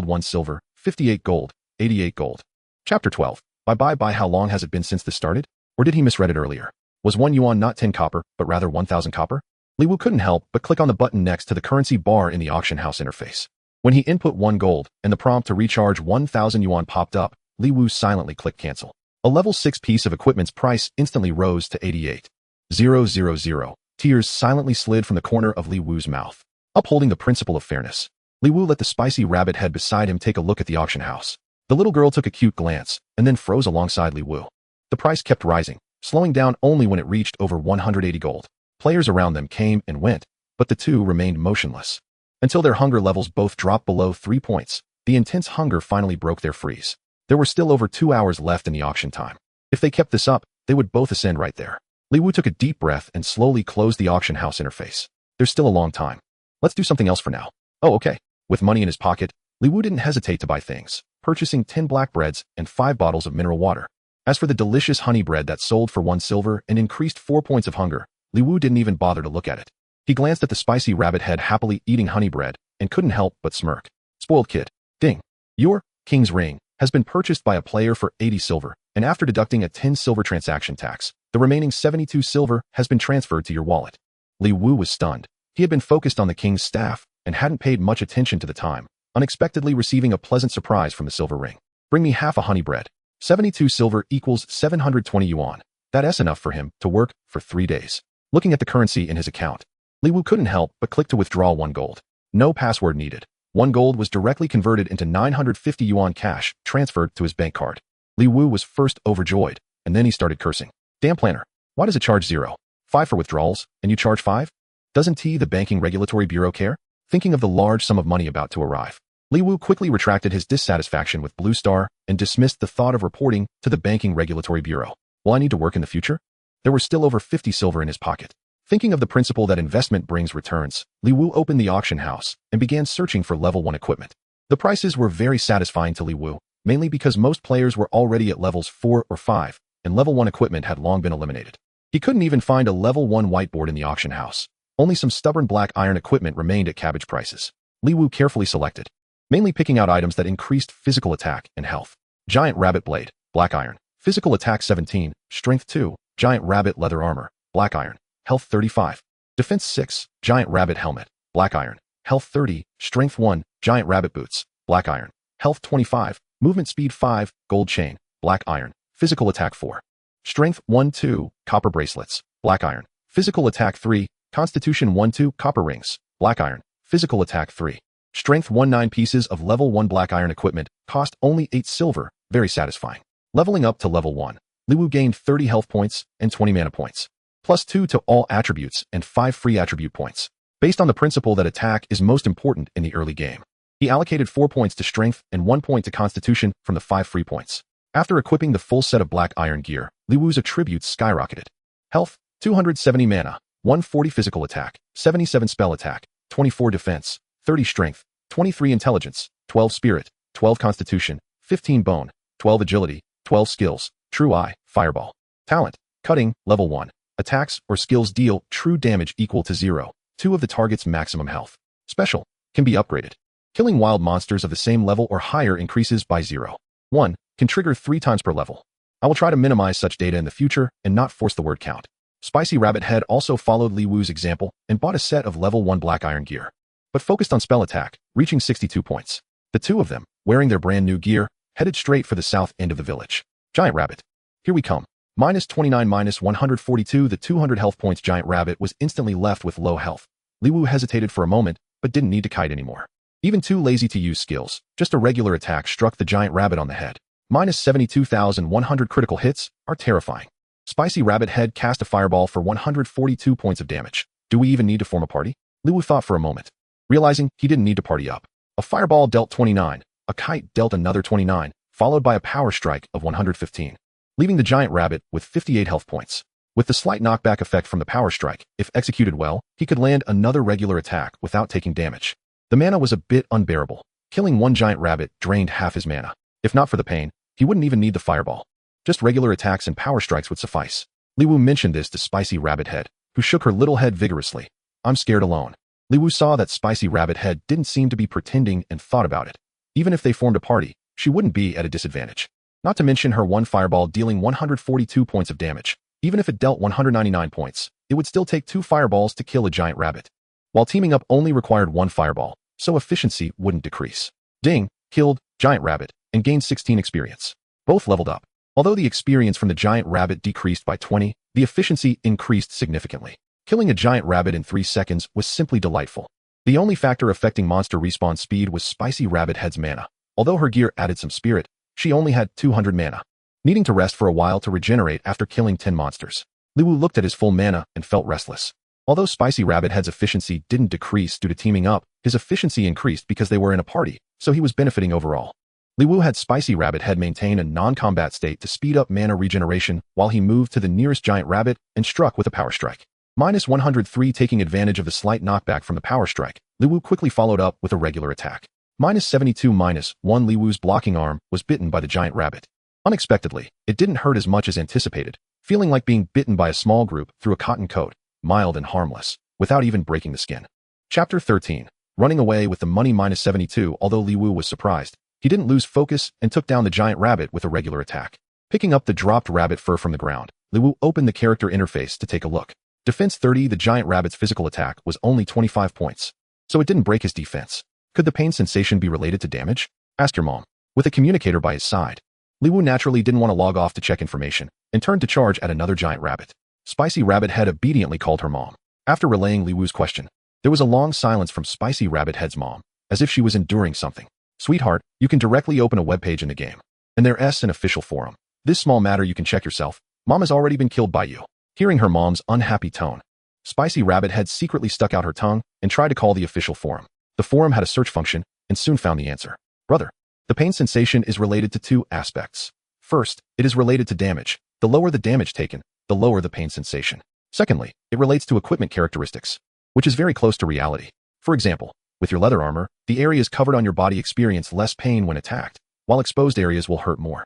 1 silver, 58 gold, 88 gold. Chapter 12. By how long has it been since this started? Or did he misread it earlier? Was 1 yuan not 10 copper, but rather 1,000 copper? Li Wu couldn't help but click on the button next to the currency bar in the auction house interface. When he input 1 gold and the prompt to recharge 1,000 yuan popped up, Li Wu silently clicked cancel. A level 6 piece of equipment's price instantly rose to 88,000. Tears silently slid from the corner of Li Wu's mouth. Upholding the principle of fairness, Li Wu let the spicy rabbit head beside him take a look at the auction house. The little girl took a cute glance and then froze alongside Li Wu. The price kept rising, slowing down only when it reached over 180 gold. Players around them came and went, but the two remained motionless. Until their hunger levels both dropped below 3 points, the intense hunger finally broke their freeze. There were still over 2 hours left in the auction time. If they kept this up, they would both ascend right there. Li Wu took a deep breath and slowly closed the auction house interface. There's still a long time. Let's do something else for now. Oh, okay. With money in his pocket, Li Wu didn't hesitate to buy things, purchasing 10 black breads and 5 bottles of mineral water. As for the delicious honey bread that sold for 1 silver and increased 4 points of hunger, Li Wu didn't even bother to look at it. He glanced at the spicy rabbit head happily eating honey bread and couldn't help but smirk. Spoiled kid. Ding. Your king's ring has been purchased by a player for 80 silver, and after deducting a 10 silver transaction tax, the remaining 72 silver has been transferred to your wallet. Li Wu was stunned. He had been focused on the king's staff and hadn't paid much attention to the time, unexpectedly receiving a pleasant surprise from the silver ring. Bring me half a honey bread. 72 silver equals 720 yuan. That's enough for him to work for 3 days. Looking at the currency in his account, Li Wu couldn't help but click to withdraw 1 gold. No password needed. 1 gold was directly converted into 950 yuan cash transferred to his bank card. Li Wu was first overjoyed, and then he started cursing. Damn planner, why does it charge 0.5 for withdrawals, and you charge 5? Doesn't the Banking Regulatory Bureau care? Thinking of the large sum of money about to arrive, Li Wu quickly retracted his dissatisfaction with Blue Star and dismissed the thought of reporting to the Banking Regulatory Bureau. Will I need to work in the future? There was still over 50 silver in his pocket. Thinking of the principle that investment brings returns, Li Wu opened the auction house and began searching for level 1 equipment. The prices were very satisfying to Li Wu, mainly because most players were already at levels 4 or 5, and level 1 equipment had long been eliminated. He couldn't even find a level 1 whiteboard in the auction house. Only some stubborn black iron equipment remained at cabbage prices. Li Wu carefully selected, mainly picking out items that increased physical attack and health. Giant rabbit blade, black iron, physical attack 17, strength 2, giant rabbit leather armor, black iron, health 35. Defense 6, giant rabbit helmet, black iron, health 30, strength 1, giant rabbit boots, black iron, health 25, movement speed 5, gold chain, black iron, physical attack 4. Strength 1-2, copper bracelets, black iron, physical attack 3, constitution 1-2, copper rings, black iron, physical attack 3. Strength 1-9 pieces of level 1 black iron equipment cost only 8 silver, very satisfying. Leveling up to level 1, Li Wu gained 30 health points and 20 mana points, plus 2 to all attributes and 5 free attribute points. Based on the principle that attack is most important in the early game, he allocated 4 points to strength and 1 point to constitution from the 5 free points. After equipping the full set of black iron gear, Li Wu's attributes skyrocketed. Health, 270 mana, 140 physical attack, 77 spell attack, 24 defense, 30 strength, 23 intelligence, 12 spirit, 12 constitution, 15 bone, 12 agility, 12 skills, true eye, fireball. Talent, cutting, level 1. Attacks or skills deal true damage equal to 0, 2 of the target's maximum health. Special, can be upgraded. Killing wild monsters of the same level or higher increases by 0.1, can trigger 3 times per level. I will try to minimize such data in the future and not force the word count. Spicy Rabbit Head also followed Li Wu's example and bought a set of level 1 black iron gear, but focused on spell attack, reaching 62 points. The two of them, wearing their brand new gear, headed straight for the south end of the village. Giant Rabbit. Here we come. -29 -142 the 200 health points Giant Rabbit was instantly left with low health. Li Wu hesitated for a moment, but didn't need to kite anymore. Even too lazy to use skills, just a regular attack struck the Giant Rabbit on the head. -72,100 critical hits are terrifying. Spicy Rabbit Head cast a fireball for 142 points of damage. Do we even need to form a party? Li Wu thought for a moment, realizing he didn't need to party up. A fireball dealt 29, a kite dealt another 29, followed by a power strike of 115, leaving the Giant Rabbit with 58 health points. With the slight knockback effect from the power strike, if executed well, he could land another regular attack without taking damage. The mana was a bit unbearable. Killing one Giant Rabbit drained half his mana. If not for the pain, he wouldn't even need the fireball. Just regular attacks and power strikes would suffice. Li Wu mentioned this to Spicy Rabbit Head, who shook her little head vigorously. I'm scared alone. Li Wu saw that Spicy Rabbit Head didn't seem to be pretending and thought about it. Even if they formed a party, she wouldn't be at a disadvantage. Not to mention her one fireball dealing 142 points of damage. Even if it dealt 199 points, it would still take 2 fireballs to kill a giant rabbit. While teaming up only required 1 fireball, so efficiency wouldn't decrease. Ding, killed giant rabbit, and gained 16 experience. Both leveled up. Although the experience from the giant rabbit decreased by 20, the efficiency increased significantly. Killing a giant rabbit in 3 seconds was simply delightful. The only factor affecting monster respawn speed was Spicy Rabbit Head's mana. Although her gear added some spirit, she only had 200 mana. Needing to rest for a while to regenerate after killing 10 monsters, Liwu looked at his full mana and felt restless. Although Spicy Rabbit Head's efficiency didn't decrease due to teaming up, his efficiency increased because they were in a party, so he was benefiting overall. Liwu had Spicy Rabbit Head maintain a non-combat state to speed up mana regeneration while he moved to the nearest giant rabbit and struck with a power strike. Minus 103 taking advantage of the slight knockback from the power strike, Liwu quickly followed up with a regular attack. Minus 72 minus 1 Liwu's blocking arm was bitten by the giant rabbit. Unexpectedly, it didn't hurt as much as anticipated, feeling like being bitten by a small group through a cotton coat, mild and harmless, without even breaking the skin. Chapter 13. Running away with the money minus 72. Although Liwu was surprised, he didn't lose focus and took down the giant rabbit with a regular attack. Picking up the dropped rabbit fur from the ground, Liwu opened the character interface to take a look. Defense 30. The giant rabbit's physical attack was only 25 points, so it didn't break his defense. Could the pain sensation be related to damage? Ask your mom. With a communicator by his side, Liwu naturally didn't want to log off to check information and turned to charge at another giant rabbit. Spicy Rabbit Head obediently called her mom. After relaying Liwu's question, there was a long silence from Spicy Rabbit Head's mom, as if she was enduring something. Sweetheart, you can directly open a webpage in the game, and there's an official forum. This small matter you can check yourself. Mom has already been killed by you. Hearing her mom's unhappy tone, Spicy Rabbit Head secretly stuck out her tongue and tried to call the official forum. The forum had a search function and soon found the answer. Brother, the pain sensation is related to 2 aspects. First, it is related to damage. The lower the damage taken, the lower the pain sensation. Secondly, it relates to equipment characteristics, which is very close to reality. For example, with your leather armor, the areas covered on your body experience less pain when attacked, while exposed areas will hurt more.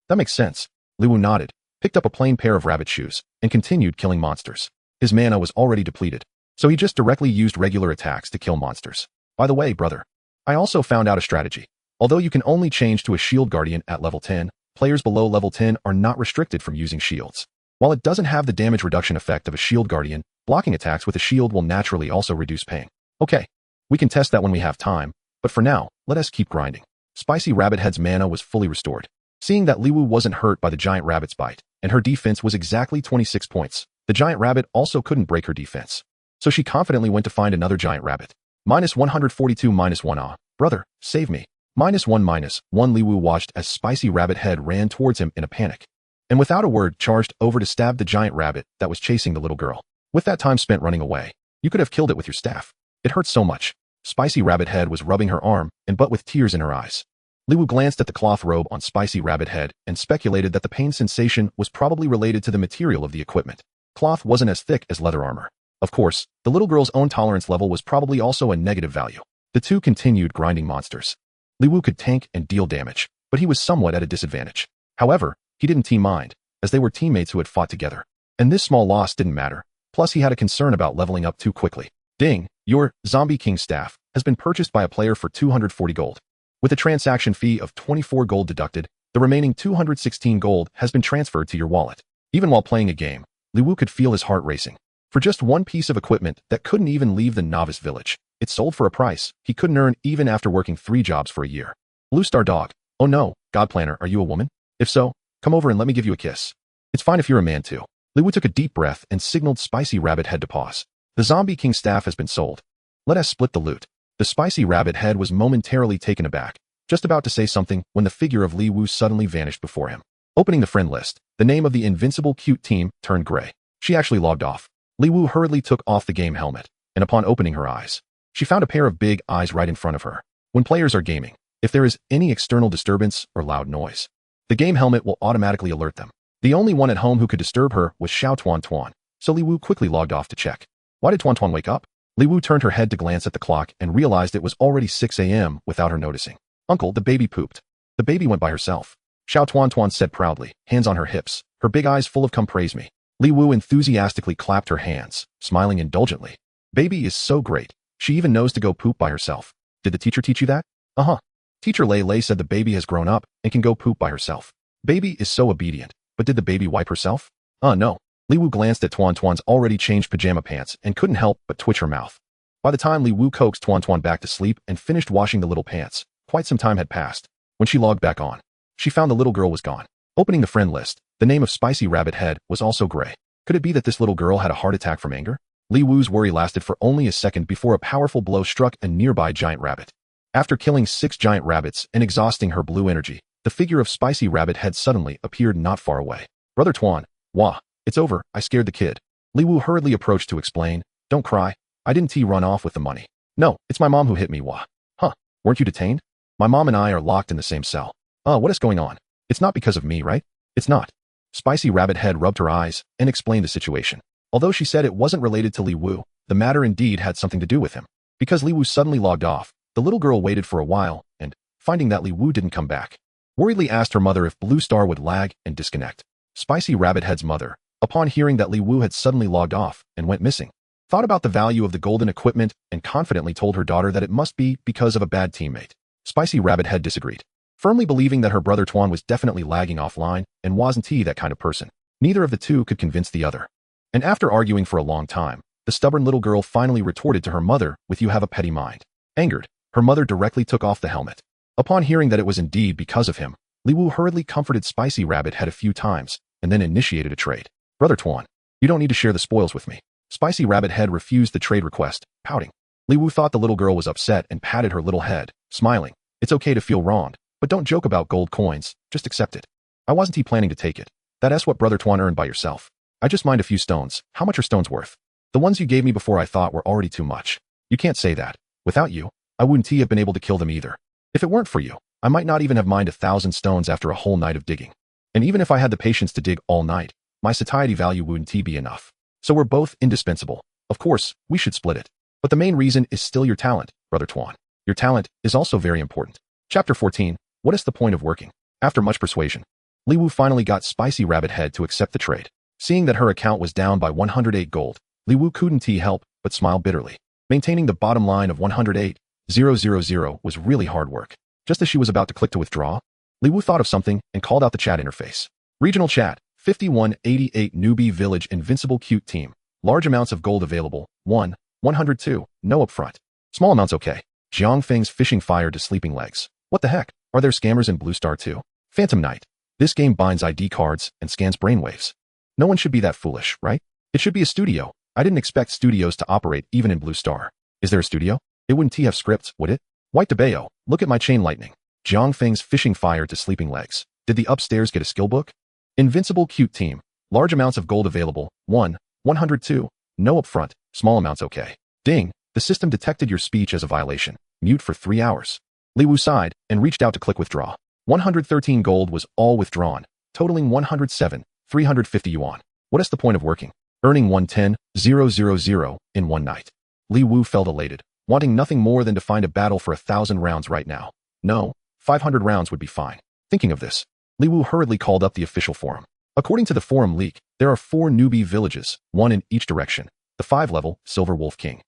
That makes sense. Liwu nodded, picked up a plain pair of rabbit shoes, and continued killing monsters. His mana was already depleted, so he just directly used regular attacks to kill monsters. By the way, brother, I also found out a strategy. Although you can only change to a shield guardian at level 10, players below level 10 are not restricted from using shields. While it doesn't have the damage reduction effect of a shield guardian, blocking attacks with a shield will naturally also reduce pain. Okay, we can test that when we have time, but for now, let us keep grinding. Spicy Rabbit Head's mana was fully restored. Seeing that Liwu wasn't hurt by the giant rabbit's bite, and her defense was exactly 26 points, the giant rabbit also couldn't break her defense. So she confidently went to find another giant rabbit. Minus 142 minus 1 brother, save me. Minus 1 Liwu watched as Spicy Rabbit Head ran towards him in a panic, and without a word charged over to stab the giant rabbit that was chasing the little girl. With that time spent running away, you could have killed it with your staff. It hurt so much. Spicy Rabbit Head was rubbing her arm and butt with tears in her eyes. Liwu glanced at the cloth robe on Spicy Rabbit Head and speculated that the pain sensation was probably related to the material of the equipment. Cloth wasn't as thick as leather armor. Of course, the little girl's own tolerance level was probably also a negative value. The two continued grinding monsters. Liwu could tank and deal damage, but he was somewhat at a disadvantage. However, he didn't team mind, as they were teammates who had fought together. And this small loss didn't matter. Plus he had a concern about leveling up too quickly. Ding, your Zombie King staff has been purchased by a player for 240 gold. With a transaction fee of 24 gold deducted, the remaining 216 gold has been transferred to your wallet. Even while playing a game, Liwu could feel his heart racing. For just one piece of equipment that couldn't even leave the novice village, it sold for a price he couldn't earn even after working 3 jobs for a year. Blue Star Dog. Oh no, God Planner, are you a woman? If so, come over and let me give you a kiss. It's fine if you're a man too. Liwu took a deep breath and signaled Spicy Rabbit Head to pause. The Zombie King staff has been sold. Let us split the loot. The Spicy Rabbit Head was momentarily taken aback, just about to say something when the figure of Liwu suddenly vanished before him. Opening the friend list, the name of the invincible cute team turned gray. She actually logged off. Liwu hurriedly took off the game helmet, and upon opening her eyes, she found a pair of big eyes right in front of her. When players are gaming, if there is any external disturbance or loud noise, the game helmet will automatically alert them. The only one at home who could disturb her was Xiao Tuan Tuan, so Liwu quickly logged off to check. Why did Tuan Tuan wake up? Liwu turned her head to glance at the clock and realized it was already 6 a.m. without her noticing. Uncle, the baby pooped. The baby went by herself. Xiao Tuan Tuan said proudly, hands on her hips, her big eyes full of come praise me. Liwu enthusiastically clapped her hands, smiling indulgently. Baby is so great. She even knows to go poop by herself. Did the teacher teach you that? Uh-huh. Teacher Lei Lei said the baby has grown up and can go poop by herself. Baby is so obedient, but did the baby wipe herself? No. Li Wu glanced at Tuan Tuan's already changed pajama pants and couldn't help but twitch her mouth. By the time Li Wu coaxed Tuan Tuan back to sleep and finished washing the little pants, quite some time had passed. When she logged back on, she found the little girl was gone. Opening the friend list, the name of Spicy Rabbit Head was also gray. Could it be that this little girl had a heart attack from anger? Li Wu's worry lasted for only a second before a powerful blow struck a nearby giant rabbit. After killing 6 giant rabbits and exhausting her blue energy, the figure of Spicy Rabbit Head suddenly appeared not far away. Brother Tuan, wah, it's over, I scared the kid. Li Wu hurriedly approached to explain, don't cry, I didn't run off with the money. No, it's my mom who hit me, wah. Huh, weren't you detained? My mom and I are locked in the same cell. What is going on? It's not because of me, right? It's not. Spicy Rabbit Head rubbed her eyes and explained the situation. Although she said it wasn't related to Li Wu, the matter indeed had something to do with him. Because Li Wu suddenly logged off, the little girl waited for a while and, finding that Li Wu didn't come back, worriedly asked her mother if Blue Star would lag and disconnect. Spicy Rabbit Head's mother, upon hearing that Li Wu had suddenly logged off and went missing, thought about the value of the golden equipment and confidently told her daughter that it must be because of a bad teammate. Spicy Rabbit Head disagreed, firmly believing that her brother Tuan was definitely lagging offline and wasn't he that kind of person. Neither of the two could convince the other. And after arguing for a long time, the stubborn little girl finally retorted to her mother with "You have a petty mind." Angered, her mother directly took off the helmet. Upon hearing that it was indeed because of him, Li Wu hurriedly comforted Spicy Rabbit Head a few times and then initiated a trade. Brother Tuan, you don't need to share the spoils with me. Spicy Rabbit Head refused the trade request, pouting. Li Wu thought the little girl was upset and patted her little head, smiling. It's okay to feel wronged, but don't joke about gold coins, just accept it. I wasn't planning to take it. That's what Brother Tuan earned by yourself. I just mined a few stones. How much are stones worth? The ones you gave me before I thought were already too much. You can't say that. Without you, I wouldn't have been able to kill them either. If it weren't for you, I might not even have mined 1,000 stones after a whole night of digging. And even if I had the patience to dig all night, my satiety value wouldn't be enough. So we're both indispensable. Of course, we should split it. But the main reason is still your talent, Brother Tuan. Your talent is also very important. Chapter 14, what is the point of working? After much persuasion, Li Wu finally got Spicy Rabbit Head to accept the trade. Seeing that her account was down by 108 gold, Li Wu couldn't help but smile bitterly. Maintaining the bottom line of 108,000 was really hard work. Just as she was about to click to withdraw, Li Wu thought of something and called out the chat interface. Regional chat, 5188 Newbie Village Invincible Cute Team. Large amounts of gold available, 102, no upfront. Small amounts okay. Jiang Feng's fishing fire to sleeping legs. What the heck? Are there scammers in Blue Star too? Phantom Knight. This game binds ID cards and scans brainwaves. No one should be that foolish, right? It should be a studio. I didn't expect studios to operate even in Blue Star. Is there a studio? It wouldn't have scripts, would it? White to Bayo, look at my chain lightning. Jiang Feng's fishing fire to sleeping legs. Did the upstairs get a skill book? Invincible Cute Team. Large amounts of gold available, 102, no upfront, small amounts okay. Ding, the system detected your speech as a violation. Mute for 3 hours. Li Wu sighed and reached out to click withdraw. 113 gold was all withdrawn, totaling 107,350 yuan. What is the point of working? Earning 110,000 in one night. Li Wu felt elated, wanting nothing more than to find a battle for 1,000 rounds right now. No, 500 rounds would be fine. Thinking of this, Li Wu hurriedly called up the official forum. According to the forum leak, there are 4 newbie villages, 1 in each direction. The 5-level Silver Wolf King,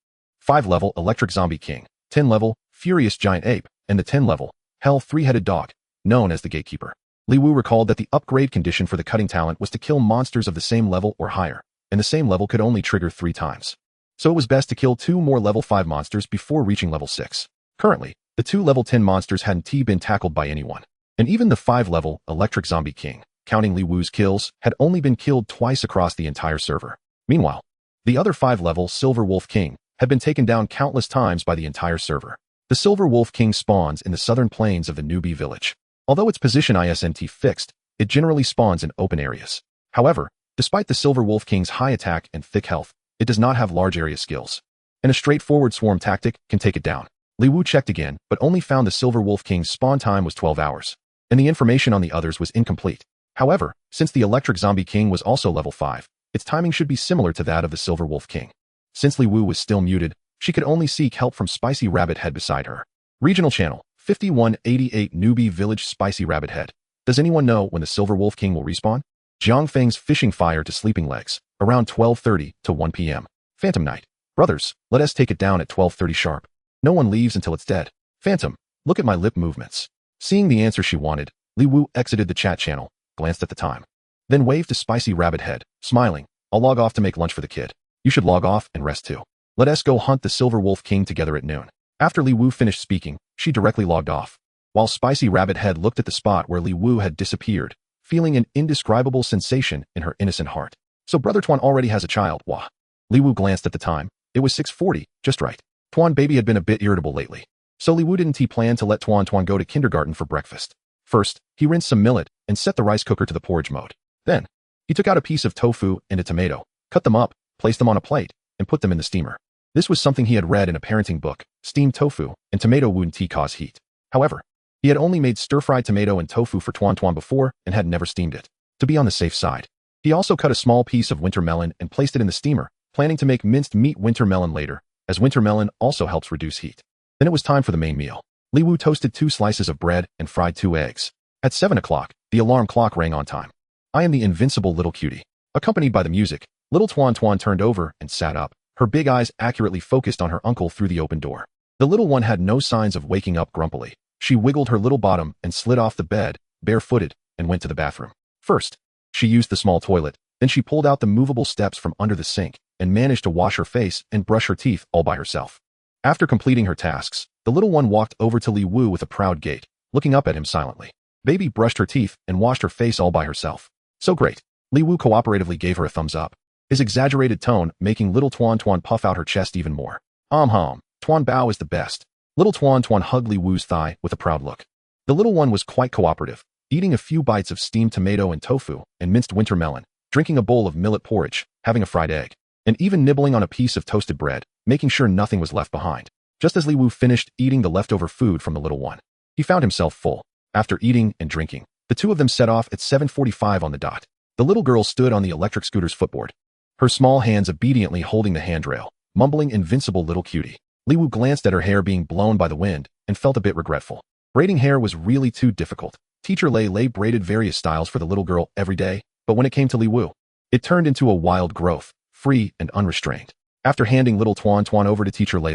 5-level Electric Zombie King, 10-level Furious Giant Ape, and the 10-level Hell 3-Headed Dog, known as the Gatekeeper. Li Wu recalled that the upgrade condition for the cutting talent was to kill monsters of the same level or higher, and the same level could only trigger 3 times. So it was best to kill 2 more level 5 monsters before reaching level 6. Currently, the 2 level 10 monsters hadn't been tackled by anyone, and even the 5-level Electric Zombie King, counting Li Wu's kills, had only been killed twice across the entire server. Meanwhile, the other 5-level Silver Wolf King had been taken down countless times by the entire server. The Silver Wolf King spawns in the southern plains of the newbie village. Although its position isn't fixed, it generally spawns in open areas. However, despite the Silver Wolf King's high attack and thick health, it does not have large area skills, and a straightforward swarm tactic can take it down. Li Wu checked again, but only found the Silver Wolf King's spawn time was 12 hours, and the information on the others was incomplete. However, since the Electric Zombie King was also level 5, its timing should be similar to that of the Silver Wolf King. Since Li Wu was still muted, she could only seek help from Spicy Rabbit Head beside her. Regional channel, 5188 Newbie Village Spicy Rabbit Head. Does anyone know when the Silver Wolf King will respawn? Jiang Feng's fishing fire to sleeping legs, around 12:30 to 1 p.m. Phantom Knight. Brothers, let us take it down at 12:30 sharp. No one leaves until it's dead. Phantom, Look at my lip movements. Seeing the answer she wanted, Li Wu exited the chat channel, glanced at the time, then waved to Spicy Rabbit Head, smiling. I'll log off to make lunch for the kid. You should log off and rest too. Let us go hunt the Silver Wolf King together at noon. After Li Wu finished speaking, she directly logged off. While Spicy Rabbit Head looked at the spot where Li Wu had disappeared, feeling an indescribable sensation in her innocent heart. So Brother Tuan already has a child, wah. Li Wu glanced at the time. It was 6:40, just right. Tuan baby had been a bit irritable lately. So Li Wu didn't plan to let Tuan go to kindergarten for breakfast. First, he rinsed some millet and set the rice cooker to the porridge mode. Then, he took out a piece of tofu and a tomato, cut them up, placed them on a plate, and put them in the steamer. This was something he had read in a parenting book. Steamed tofu and tomato wouldn't cause heat. However, he had only made stir-fried tomato and tofu for Tuan before and had never steamed it. To be on the safe side, he also cut a small piece of winter melon and placed it in the steamer, planning to make minced meat winter melon later, as winter melon also helps reduce heat. Then it was time for the main meal. Li Wu toasted 2 slices of bread and fried 2 eggs. At 7 o'clock, the alarm clock rang on time. I am the invincible little cutie. Accompanied by the music, little Tuan turned over and sat up, her big eyes accurately focused on her uncle through the open door. The little one had no signs of waking up grumpily. She wiggled her little bottom and slid off the bed, barefooted, and went to the bathroom. First, she used the small toilet, then she pulled out the movable steps from under the sink and managed to wash her face and brush her teeth all by herself. After completing her tasks, the little one walked over to Li Wu with a proud gait, looking up at him silently. Baby brushed her teeth and washed her face all by herself. So great. Li Wu cooperatively gave her a thumbs up, his exaggerated tone making little Tuan puff out her chest even more. Tuan Bao is the best. Little Tuan hugged Li Wu's thigh with a proud look. The little one was quite cooperative, eating a few bites of steamed tomato and tofu and minced winter melon, drinking a bowl of millet porridge, having a fried egg, and even nibbling on a piece of toasted bread, making sure nothing was left behind. Just as Li Wu finished eating the leftover food from the little one, he found himself full. After eating and drinking, the two of them set off at 7:45 on the dot. The little girl stood on the electric scooter's footboard, her small hands obediently holding the handrail, mumbling invincible little cutie. Li Wu glanced at her hair being blown by the wind and felt a bit regretful. Braiding hair was really too difficult. Teacher Lei braided various styles for the little girl every day, but when it came to Li Wu, it turned into a wild growth, free and unrestrained. After handing little Tuan over to Teacher Lei,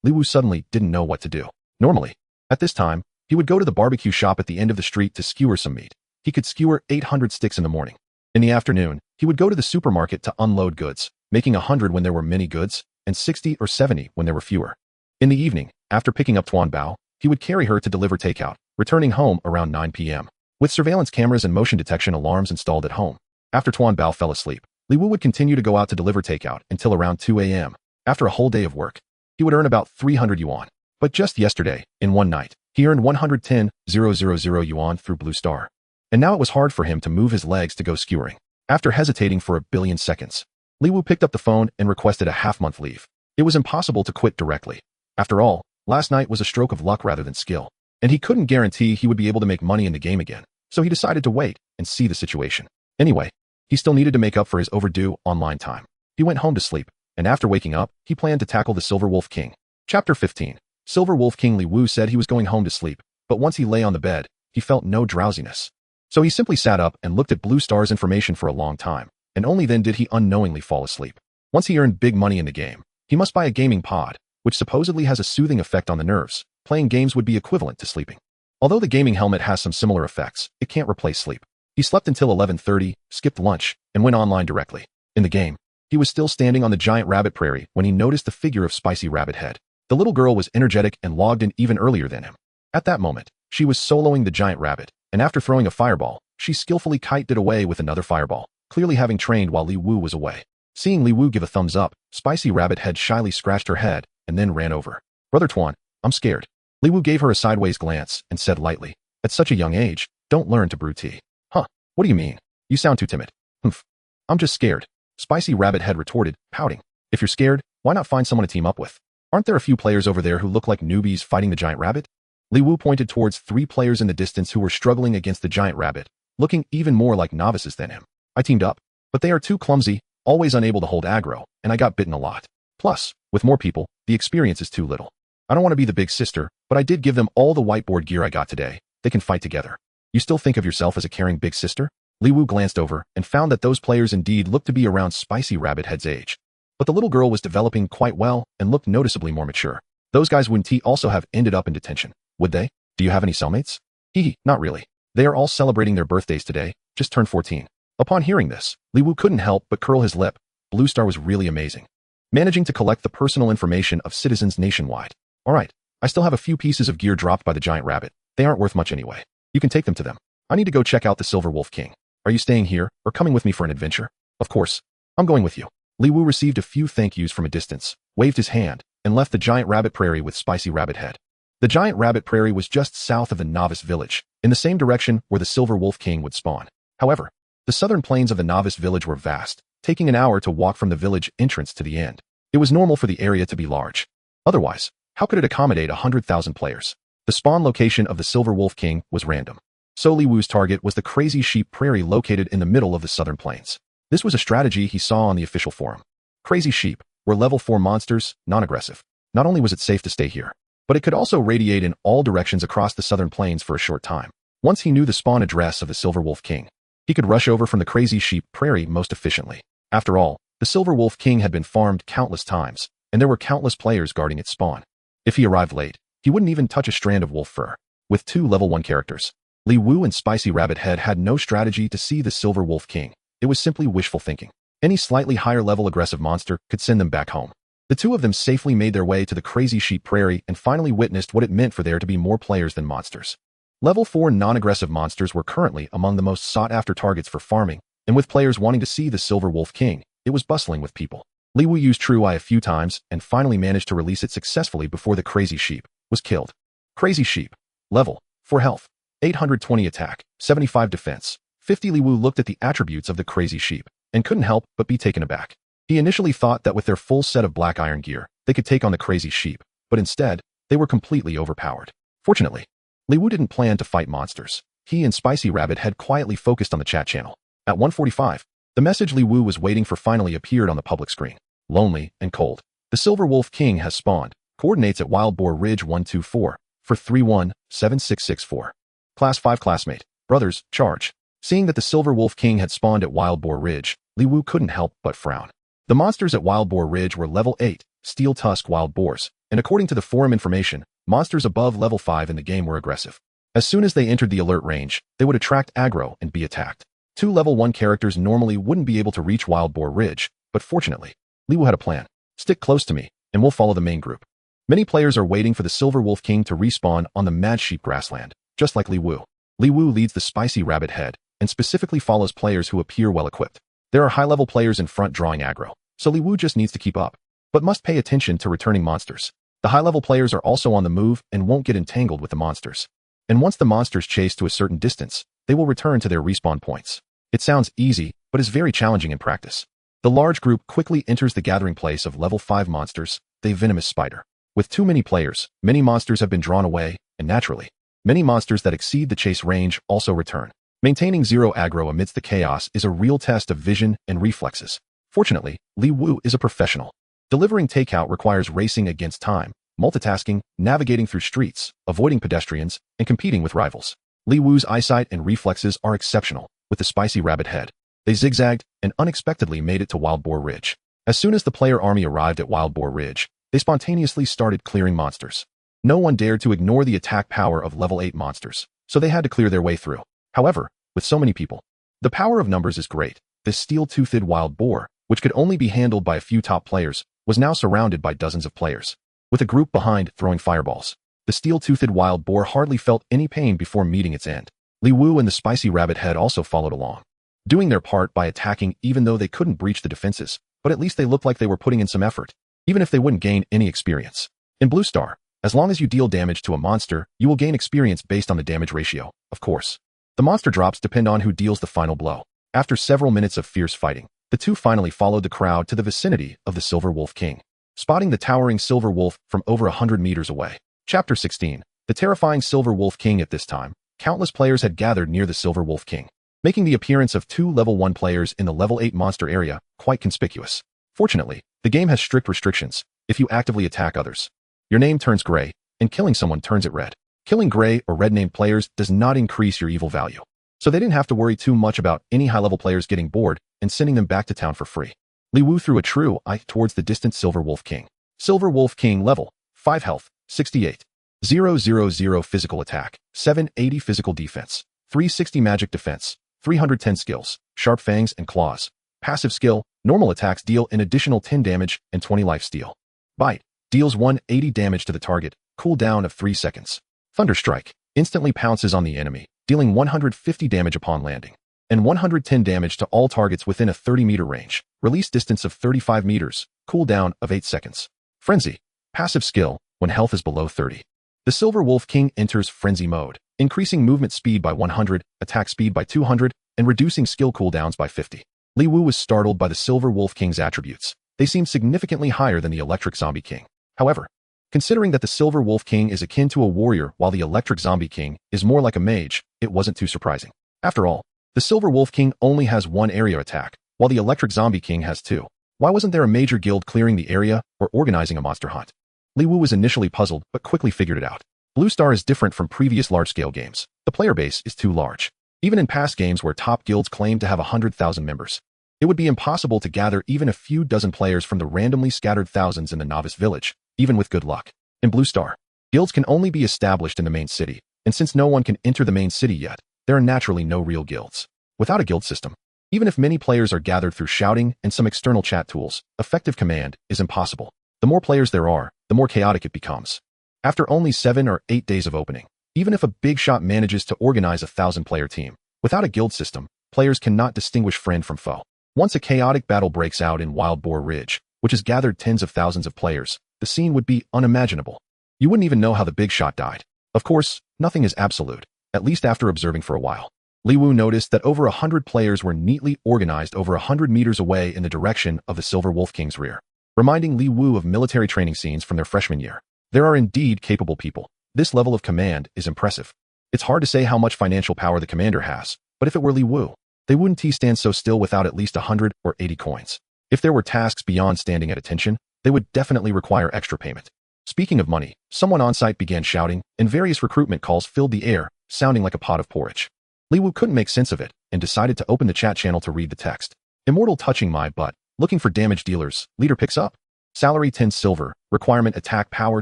Li Wu suddenly didn't know what to do. Normally, at this time, he would go to the barbecue shop at the end of the street to skewer some meat. He could skewer 800 sticks in the morning. In the afternoon, he would go to the supermarket to unload goods, making 100 when there were many goods, and 60 or 70 when there were fewer. In the evening, after picking up Tuan Bao, he would carry her to deliver takeout, returning home around 9 p.m. With surveillance cameras and motion detection alarms installed at home. After Tuan Bao fell asleep, Li Wu would continue to go out to deliver takeout until around 2 a.m. After a whole day of work, he would earn about 300 yuan. But just yesterday, in one night, he earned 110,000 yuan through Blue Star. And now it was hard for him to move his legs to go skewering. After hesitating for a billion seconds, Li Wu picked up the phone and requested a half-month leave. It was impossible to quit directly. After all, last night was a stroke of luck rather than skill, and he couldn't guarantee he would be able to make money in the game again, so he decided to wait and see the situation. Anyway, he still needed to make up for his overdue online time. He went home to sleep, and after waking up, he planned to tackle the Silver Wolf King. Chapter 15. Silver Wolf King Li Wu said he was going home to sleep, but once he lay on the bed, he felt no drowsiness. So he simply sat up and looked at Blue Star's information for a long time, and only then did he unknowingly fall asleep. Once he earned big money in the game, he must buy a gaming pod, which supposedly has a soothing effect on the nerves. Playing games would be equivalent to sleeping. Although the gaming helmet has some similar effects, it can't replace sleep. He slept until 11:30, skipped lunch, and went online directly. In the game, he was still standing on the giant rabbit prairie when he noticed the figure of Spicy Rabbit Head. The little girl was energetic and logged in even earlier than him. At that moment, she was soloing the giant rabbit, and after throwing a fireball, she skillfully kited it away with another fireball, clearly having trained while Li Wu was away. Seeing Li Wu give a thumbs up, Spicy Rabbit Head shyly scratched her head and then ran over. Brother Tuan, I'm scared. Li Wu gave her a sideways glance and said lightly, at such a young age, don't learn to brew tea. Huh, what do you mean? You sound too timid. Humph. I'm just scared. Spicy Rabbit Head retorted, pouting. If you're scared, why not find someone to team up with? Aren't there a few players over there who look like newbies fighting the giant rabbit? Li Wu pointed towards 3 players in the distance who were struggling against the giant rabbit, looking even more like novices than him. I teamed up, but they are too clumsy, always unable to hold aggro, and I got bitten a lot. Plus, with more people, the experience is too little. I don't want to be the big sister, but I did give them all the whiteboard gear I got today. They can fight together. You still think of yourself as a caring big sister? Li Wu glanced over and found that those players indeed looked to be around Spicy Rabbit Head's age. But the little girl was developing quite well and looked noticeably more mature. Those guys Wun Ti also have ended up in detention. Would they? Do you have any cellmates? Hee, not really. They are all celebrating their birthdays today, just turned 14. Upon hearing this, Li Wu couldn't help but curl his lip. Blue Star was really amazing. Managing to collect the personal information of citizens nationwide. Alright, I still have a few pieces of gear dropped by the giant rabbit. They aren't worth much anyway. You can take them to them. I need to go check out the Silver Wolf King. Are you staying here, or coming with me for an adventure? Of course. I'm going with you. Li Wu received a few thank yous from a distance, waved his hand, and left the giant rabbit prairie with Spicy Rabbit Head. The giant rabbit prairie was just south of the Novice Village, in the same direction where the Silver Wolf King would spawn. However, the southern plains of the Novice Village were vast, taking an hour to walk from the village entrance to the end. It was normal for the area to be large. Otherwise, how could it accommodate 100,000 players? The spawn location of the Silver Wolf King was random. So Li Wu's target was the Crazy Sheep Prairie located in the middle of the southern plains. This was a strategy he saw on the official forum. Crazy Sheep were level 4 monsters, non-aggressive. Not only was it safe to stay here, but it could also radiate in all directions across the southern plains for a short time. Once he knew the spawn address of the Silver Wolf King, he could rush over from the Crazy Sheep Prairie most efficiently. After all, the Silver Wolf King had been farmed countless times, and there were countless players guarding its spawn. If he arrived late, he wouldn't even touch a strand of wolf fur. With 2 level 1 characters, Li Wu and Spicy Rabbit Head had no strategy to see the Silver Wolf King. It was simply wishful thinking. Any slightly higher level aggressive monster could send them back home. The two of them safely made their way to the Crazy Sheep Prairie and finally witnessed what it meant for there to be more players than monsters. Level 4 non-aggressive monsters were currently among the most sought-after targets for farming, and with players wanting to see the Silver Wolf King, it was bustling with people. Li Wu used True Eye a few times and finally managed to release it successfully before the Crazy Sheep was killed. Crazy Sheep. Level 4 health. 820 attack. 75 defense. 50. Li Wu looked at the attributes of the Crazy Sheep and couldn't help but be taken aback. He initially thought that with their full set of black iron gear, they could take on the Crazy Sheep, but instead, they were completely overpowered. Fortunately, Li Wu didn't plan to fight monsters. He and Spicy Rabbit had quietly focused on the chat channel. At 1:45, the message Li Wu was waiting for finally appeared on the public screen. Lonely and cold. The Silver Wolf King has spawned. Coordinates at Wild Boar Ridge 124 for 317664. Class 5 classmate. Brothers, charge. Seeing that the Silver Wolf King had spawned at Wild Boar Ridge, Li Wu couldn't help but frown. The monsters at Wild Boar Ridge were level 8, Steel Tusk Wild Boars, and according to the forum information, monsters above level 5 in the game were aggressive. As soon as they entered the alert range, they would attract aggro and be attacked. 2 level 1 characters normally wouldn't be able to reach Wild Boar Ridge, but fortunately, Li Wu had a plan. Stick close to me, and we'll follow the main group. Many players are waiting for the Silver Wolf King to respawn on the Mad Sheep Grassland, just like Li Wu. Li Wu leads the Spicy Rabbit Head, and specifically follows players who appear well-equipped. There are high-level players in front drawing aggro, so Li Wu just needs to keep up, but must pay attention to returning monsters. The high-level players are also on the move and won't get entangled with the monsters. And once the monsters chase to a certain distance, they will return to their respawn points. It sounds easy, but is very challenging in practice. The large group quickly enters the gathering place of level 5 monsters, the Venomous Spider. With too many players, many monsters have been drawn away, and naturally, many monsters that exceed the chase range also return. Maintaining zero aggro amidst the chaos is a real test of vision and reflexes. Fortunately, Li Wu is a professional. Delivering takeout requires racing against time, multitasking, navigating through streets, avoiding pedestrians, and competing with rivals. Li Wu's eyesight and reflexes are exceptional. With the Spicy Rabbit Head, they zigzagged and unexpectedly made it to Wild Boar Ridge. As soon as the player army arrived at Wild Boar Ridge, they spontaneously started clearing monsters. No one dared to ignore the attack power of level 8 monsters, so they had to clear their way through. However, with so many people, the power of numbers is great. This steel-toothed wild boar, which could only be handled by a few top players, was now surrounded by dozens of players, with a group behind throwing fireballs. The steel-toothed wild boar hardly felt any pain before meeting its end. Li Wu and the Spicy Rabbit Head also followed along, doing their part by attacking even though they couldn't breach the defenses, but at least they looked like they were putting in some effort, even if they wouldn't gain any experience. In Blue Star, as long as you deal damage to a monster, you will gain experience based on the damage ratio, of course. The monster drops depend on who deals the final blow. After several minutes of fierce fighting, the two finally followed the crowd to the vicinity of the Silver Wolf King, spotting the towering Silver Wolf from over 100 meters away. Chapter 16. The terrifying Silver Wolf King. At this time, countless players had gathered near the Silver Wolf King, making the appearance of 2 level 1 players in the level 8 monster area quite conspicuous. Fortunately, the game has strict restrictions. If you actively attack others, your name turns gray, and killing someone turns it red. Killing gray or red named players does not increase your evil value, so they didn't have to worry too much about any high-level players getting bored and sending them back to town for free. Li Wu threw a true eye towards the distant Silver Wolf King. Silver Wolf King level 5 health, 68. 000 physical attack, 780 physical defense, 360 magic defense, 310 skills, sharp fangs and claws. Passive skill, normal attacks deal an additional 10 damage and 20 life steal. Bite, deals 180 damage to the target, cooldown of 3 seconds. Thunderstrike, instantly pounces on the enemy, dealing 150 damage upon landing, and 110 damage to all targets within a 30-meter range, release distance of 35 meters, cooldown of 8 seconds. Frenzy, passive skill, when health is below 30. The Silver Wolf King enters Frenzy mode, increasing movement speed by 100, attack speed by 200, and reducing skill cooldowns by 50. Li Wu was startled by the Silver Wolf King's attributes. They seemed significantly higher than the Electric Zombie King. However, considering that the Silver Wolf King is akin to a warrior while the Electric Zombie King is more like a mage, it wasn't too surprising. After all, the Silver Wolf King only has one area attack, while the Electric Zombie King has two. Why wasn't there a major guild clearing the area or organizing a monster hunt? Li Wu was initially puzzled, but quickly figured it out. Blue Star is different from previous large-scale games. The player base is too large. Even in past games where top guilds claim to have 100,000 members, it would be impossible to gather even a few dozen players from the randomly scattered thousands in the novice village, even with good luck. In Blue Star, guilds can only be established in the main city, and since no one can enter the main city yet, there are naturally no real guilds. Without a guild system, even if many players are gathered through shouting and some external chat tools, effective command is impossible. The more players there are, the more chaotic it becomes. After only 7 or 8 days of opening, even if a big shot manages to organize a 1,000-player team, without a guild system, players cannot distinguish friend from foe. Once a chaotic battle breaks out in Wild Boar Ridge, which has gathered tens of thousands of players, the scene would be unimaginable. You wouldn't even know how the big shot died. Of course, nothing is absolute, at least after observing for a while. Li Wu noticed that over 100 players were neatly organized over 100 meters away in the direction of the Silver Wolf King's rear, reminding Li Wu of military training scenes from their freshman year. There are indeed capable people. This level of command is impressive. It's hard to say how much financial power the commander has, but if it were Li Wu, they wouldn't stand so still without at least 100 or 80 coins. If there were tasks beyond standing at attention, they would definitely require extra payment. Speaking of money, someone on site began shouting, and various recruitment calls filled the air, sounding like a pot of porridge. Li Wu couldn't make sense of it, and decided to open the chat channel to read the text. Immortal touching my butt, looking for damage dealers, leader picks up. Salary 10 silver, requirement attack power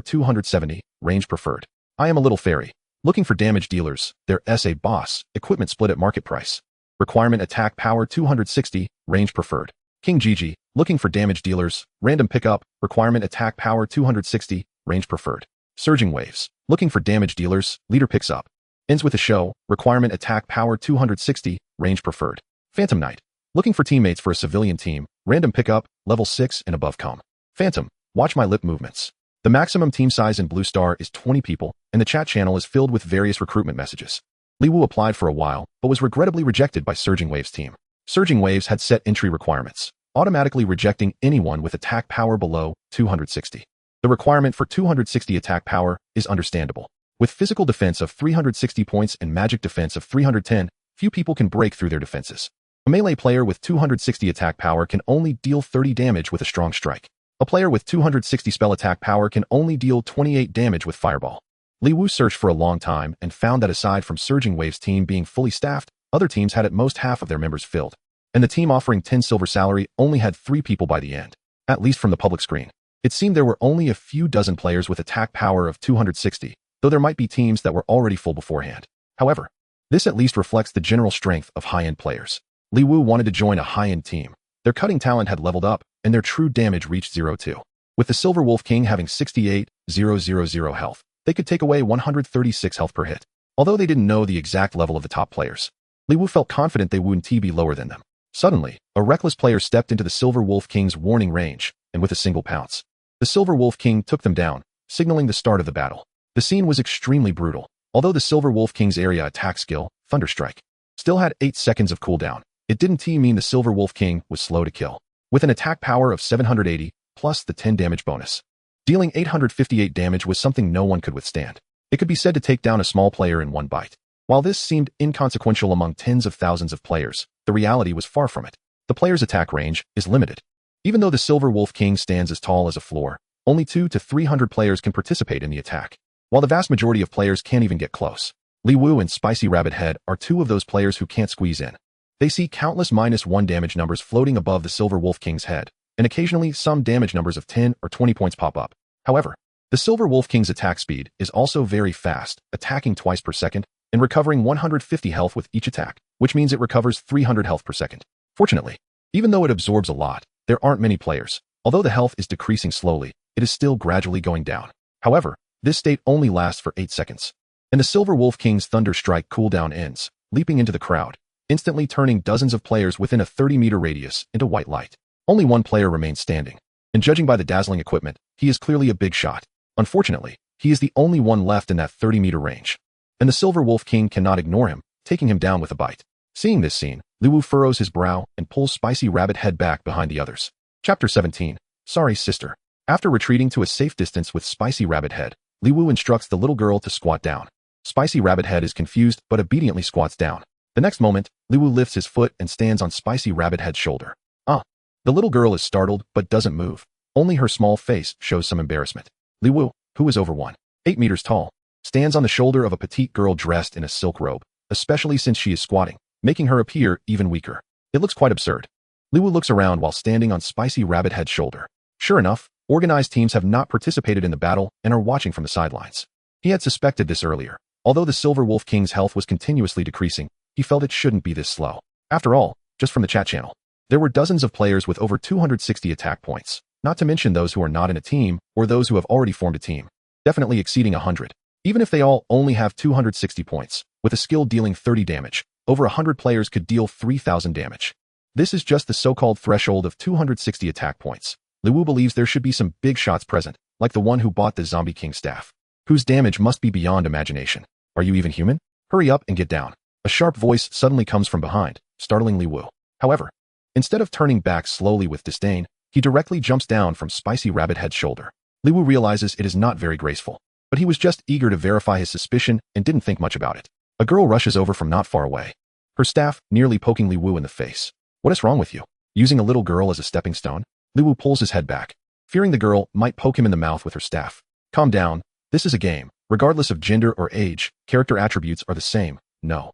270, range preferred. I am a little fairy. Looking for damage dealers, their SA boss, equipment split at market price. Requirement attack power 260, range preferred. King Gigi, looking for damage dealers, random pickup, requirement attack power 260, range preferred. Surging Waves, looking for damage dealers, leader picks up. Ends with a show, requirement attack power 260, range preferred. Phantom Knight, looking for teammates for a civilian team, random pickup, level 6 and above com. Phantom, watch my lip movements. The maximum team size in Blue Star is 20 people, and the chat channel is filled with various recruitment messages. Li Wu applied for a while, but was regrettably rejected by Surging Waves team. Surging Waves had set entry requirements, automatically rejecting anyone with attack power below 260. The requirement for 260 attack power is understandable. With physical defense of 360 points and magic defense of 310, few people can break through their defenses. A melee player with 260 attack power can only deal 30 damage with a strong strike. A player with 260 spell attack power can only deal 28 damage with Fireball. Li Wu searched for a long time and found that aside from Surging Waves team being fully staffed, other teams had at most half of their members filled. And the team offering 10 silver salary only had 3 people by the end, at least from the public screen. It seemed there were only a few dozen players with attack power of 260, though there might be teams that were already full beforehand. However, this at least reflects the general strength of high-end players. Li Wu wanted to join a high-end team. Their cutting talent had leveled up, and their true damage reached 0-2. With the Silver Wolf King having 68,000 health, they could take away 136 health per hit. Although they didn't know the exact level of the top players, Li Wu felt confident they wouldn't be lower than them. Suddenly, a reckless player stepped into the Silver Wolf King's warning range, and with a single pounce, the Silver Wolf King took them down, signaling the start of the battle. The scene was extremely brutal, although the Silver Wolf King's area attack skill, Thunderstrike, still had 8 seconds of cooldown. It didn't mean the Silver Wolf King was slow to kill. With an attack power of 780, plus the 10 damage bonus, dealing 858 damage was something no one could withstand. It could be said to take down a small player in one bite. While this seemed inconsequential among tens of thousands of players, the reality was far from it. The player's attack range is limited. Even though the Silver Wolf King stands as tall as a floor, only 200 to 300 players can participate in the attack, while the vast majority of players can't even get close. Li Wu and Spicy Rabbit Head are 2 of those players who can't squeeze in. They see countless -1 damage numbers floating above the Silver Wolf King's head, and occasionally some damage numbers of 10 or 20 points pop up. However, The Silver Wolf King's attack speed is also very fast, attacking twice per second and recovering 150 health with each attack, which means it recovers 300 health per second. Fortunately, even though it absorbs a lot, there aren't many players. Although the health is decreasing slowly, it is still gradually going down. However, this state only lasts for 8 seconds. And the Silver Wolf King's Thunder Strike cooldown ends, leaping into the crowd, instantly turning dozens of players within a 30-meter radius into white light. Only one player remains standing, and judging by the dazzling equipment, he is clearly a big shot. Unfortunately, he is the only one left in that 30-meter range. And the Silver Wolf King cannot ignore him, taking him down with a bite. Seeing this scene, Li Wu furrows his brow and pulls Spicy Rabbit Head back behind the others. Chapter 17. Sorry, sister. After retreating to a safe distance with Spicy Rabbit Head, Li Wu instructs the little girl to squat down. Spicy Rabbit Head is confused but obediently squats down. The next moment, Li Wu lifts his foot and stands on Spicy Rabbit Head's shoulder. The little girl is startled but doesn't move. Only her small face shows some embarrassment. Li Wu, who is over 1.8 meters tall, stands on the shoulder of a petite girl dressed in a silk robe, especially since she is squatting, making her appear even weaker. It looks quite absurd. Li Wu looks around while standing on Spicy Rabbit Head's shoulder. Sure enough, organized teams have not participated in the battle and are watching from the sidelines. He had suspected this earlier. Although the Silver Wolf King's health was continuously decreasing, he felt it shouldn't be this slow. After all, just from the chat channel, there were dozens of players with over 260 attack points, not to mention those who are not in a team or those who have already formed a team, definitely exceeding 100. Even if they all only have 260 points, with a skill dealing 30 damage, over 100 players could deal 3,000 damage. This is just the so-called threshold of 260 attack points. Li Wu believes there should be some big shots present, like the one who bought the Zombie King staff, whose damage must be beyond imagination. Are you even human? Hurry up and get down. A sharp voice suddenly comes from behind, startling Li Wu. However, instead of turning back slowly with disdain, he directly jumps down from Spicy Rabbit Head's shoulder. Li Wu realizes it is not very graceful, but he was just eager to verify his suspicion and didn't think much about it. A girl rushes over from not far away, her staff nearly poking Li Wu in the face. What is wrong with you? Using a little girl as a stepping stone? Li Wu pulls his head back, fearing the girl might poke him in the mouth with her staff. Calm down, this is a game. Regardless of gender or age, character attributes are the same. No.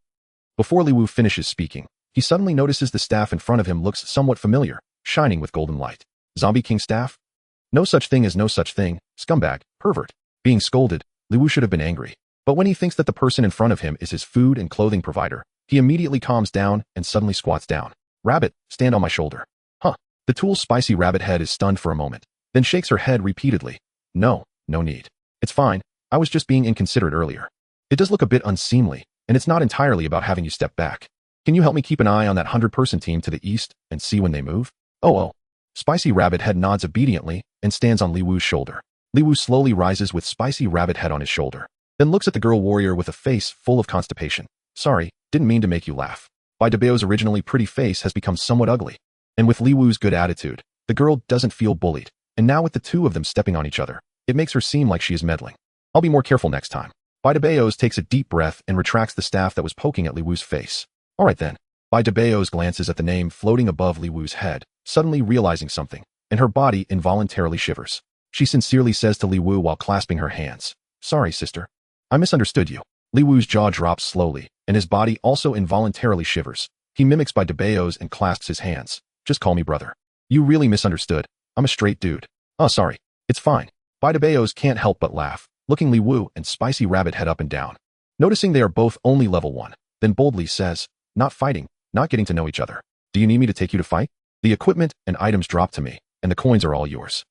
Before Li Wu finishes speaking, he suddenly notices the staff in front of him looks somewhat familiar, shining with golden light. Zombie King staff? No such thing as no such thing, scumbag, pervert. Being scolded, Li Wu should have been angry. But when he thinks that the person in front of him is his food and clothing provider, he immediately calms down and suddenly squats down. Rabbit, stand on my shoulder. The tool Spicy Rabbit Head is stunned for a moment, then shakes her head repeatedly. No need. It's fine. I was just being inconsiderate earlier. It does look a bit unseemly, and it's not entirely about having you step back. Can you help me keep an eye on that 100-person team to the east and see when they move? Oh. Spicy Rabbit Head nods obediently and stands on Li Wu's shoulder. Li Wu slowly rises with Spicy Rabbit Head on his shoulder, then looks at the girl warrior with a face full of constipation. Sorry, didn't mean to make you laugh. Bai Dabeo's originally pretty face has become somewhat ugly. And with Li Wu's good attitude, the girl doesn't feel bullied. And now with the two of them stepping on each other, it makes her seem like she is meddling. I'll be more careful next time. Bai Dabeo's takes a deep breath and retracts the staff that was poking at Li Wu's face. Alright then. Bai Dabeo's glances at the name floating above Li Wu's head, suddenly realizing something, and her body involuntarily shivers. She sincerely says to Li Wu while clasping her hands, Sorry, sister. I misunderstood you. Li Wu's jaw drops slowly, and his body also involuntarily shivers. He mimics Bai Dabeo's and clasps his hands. Just call me brother. You really misunderstood. I'm a straight dude. Oh, sorry. It's fine. Bai Dabeo's can't help but laugh, looking Li Wu and Spicy Rabbit Head up and down. Noticing they are both only level 1, then boldly says, Not fighting, not getting to know each other. Do you need me to take you to fight? The equipment and items drop to me, and the coins are all yours.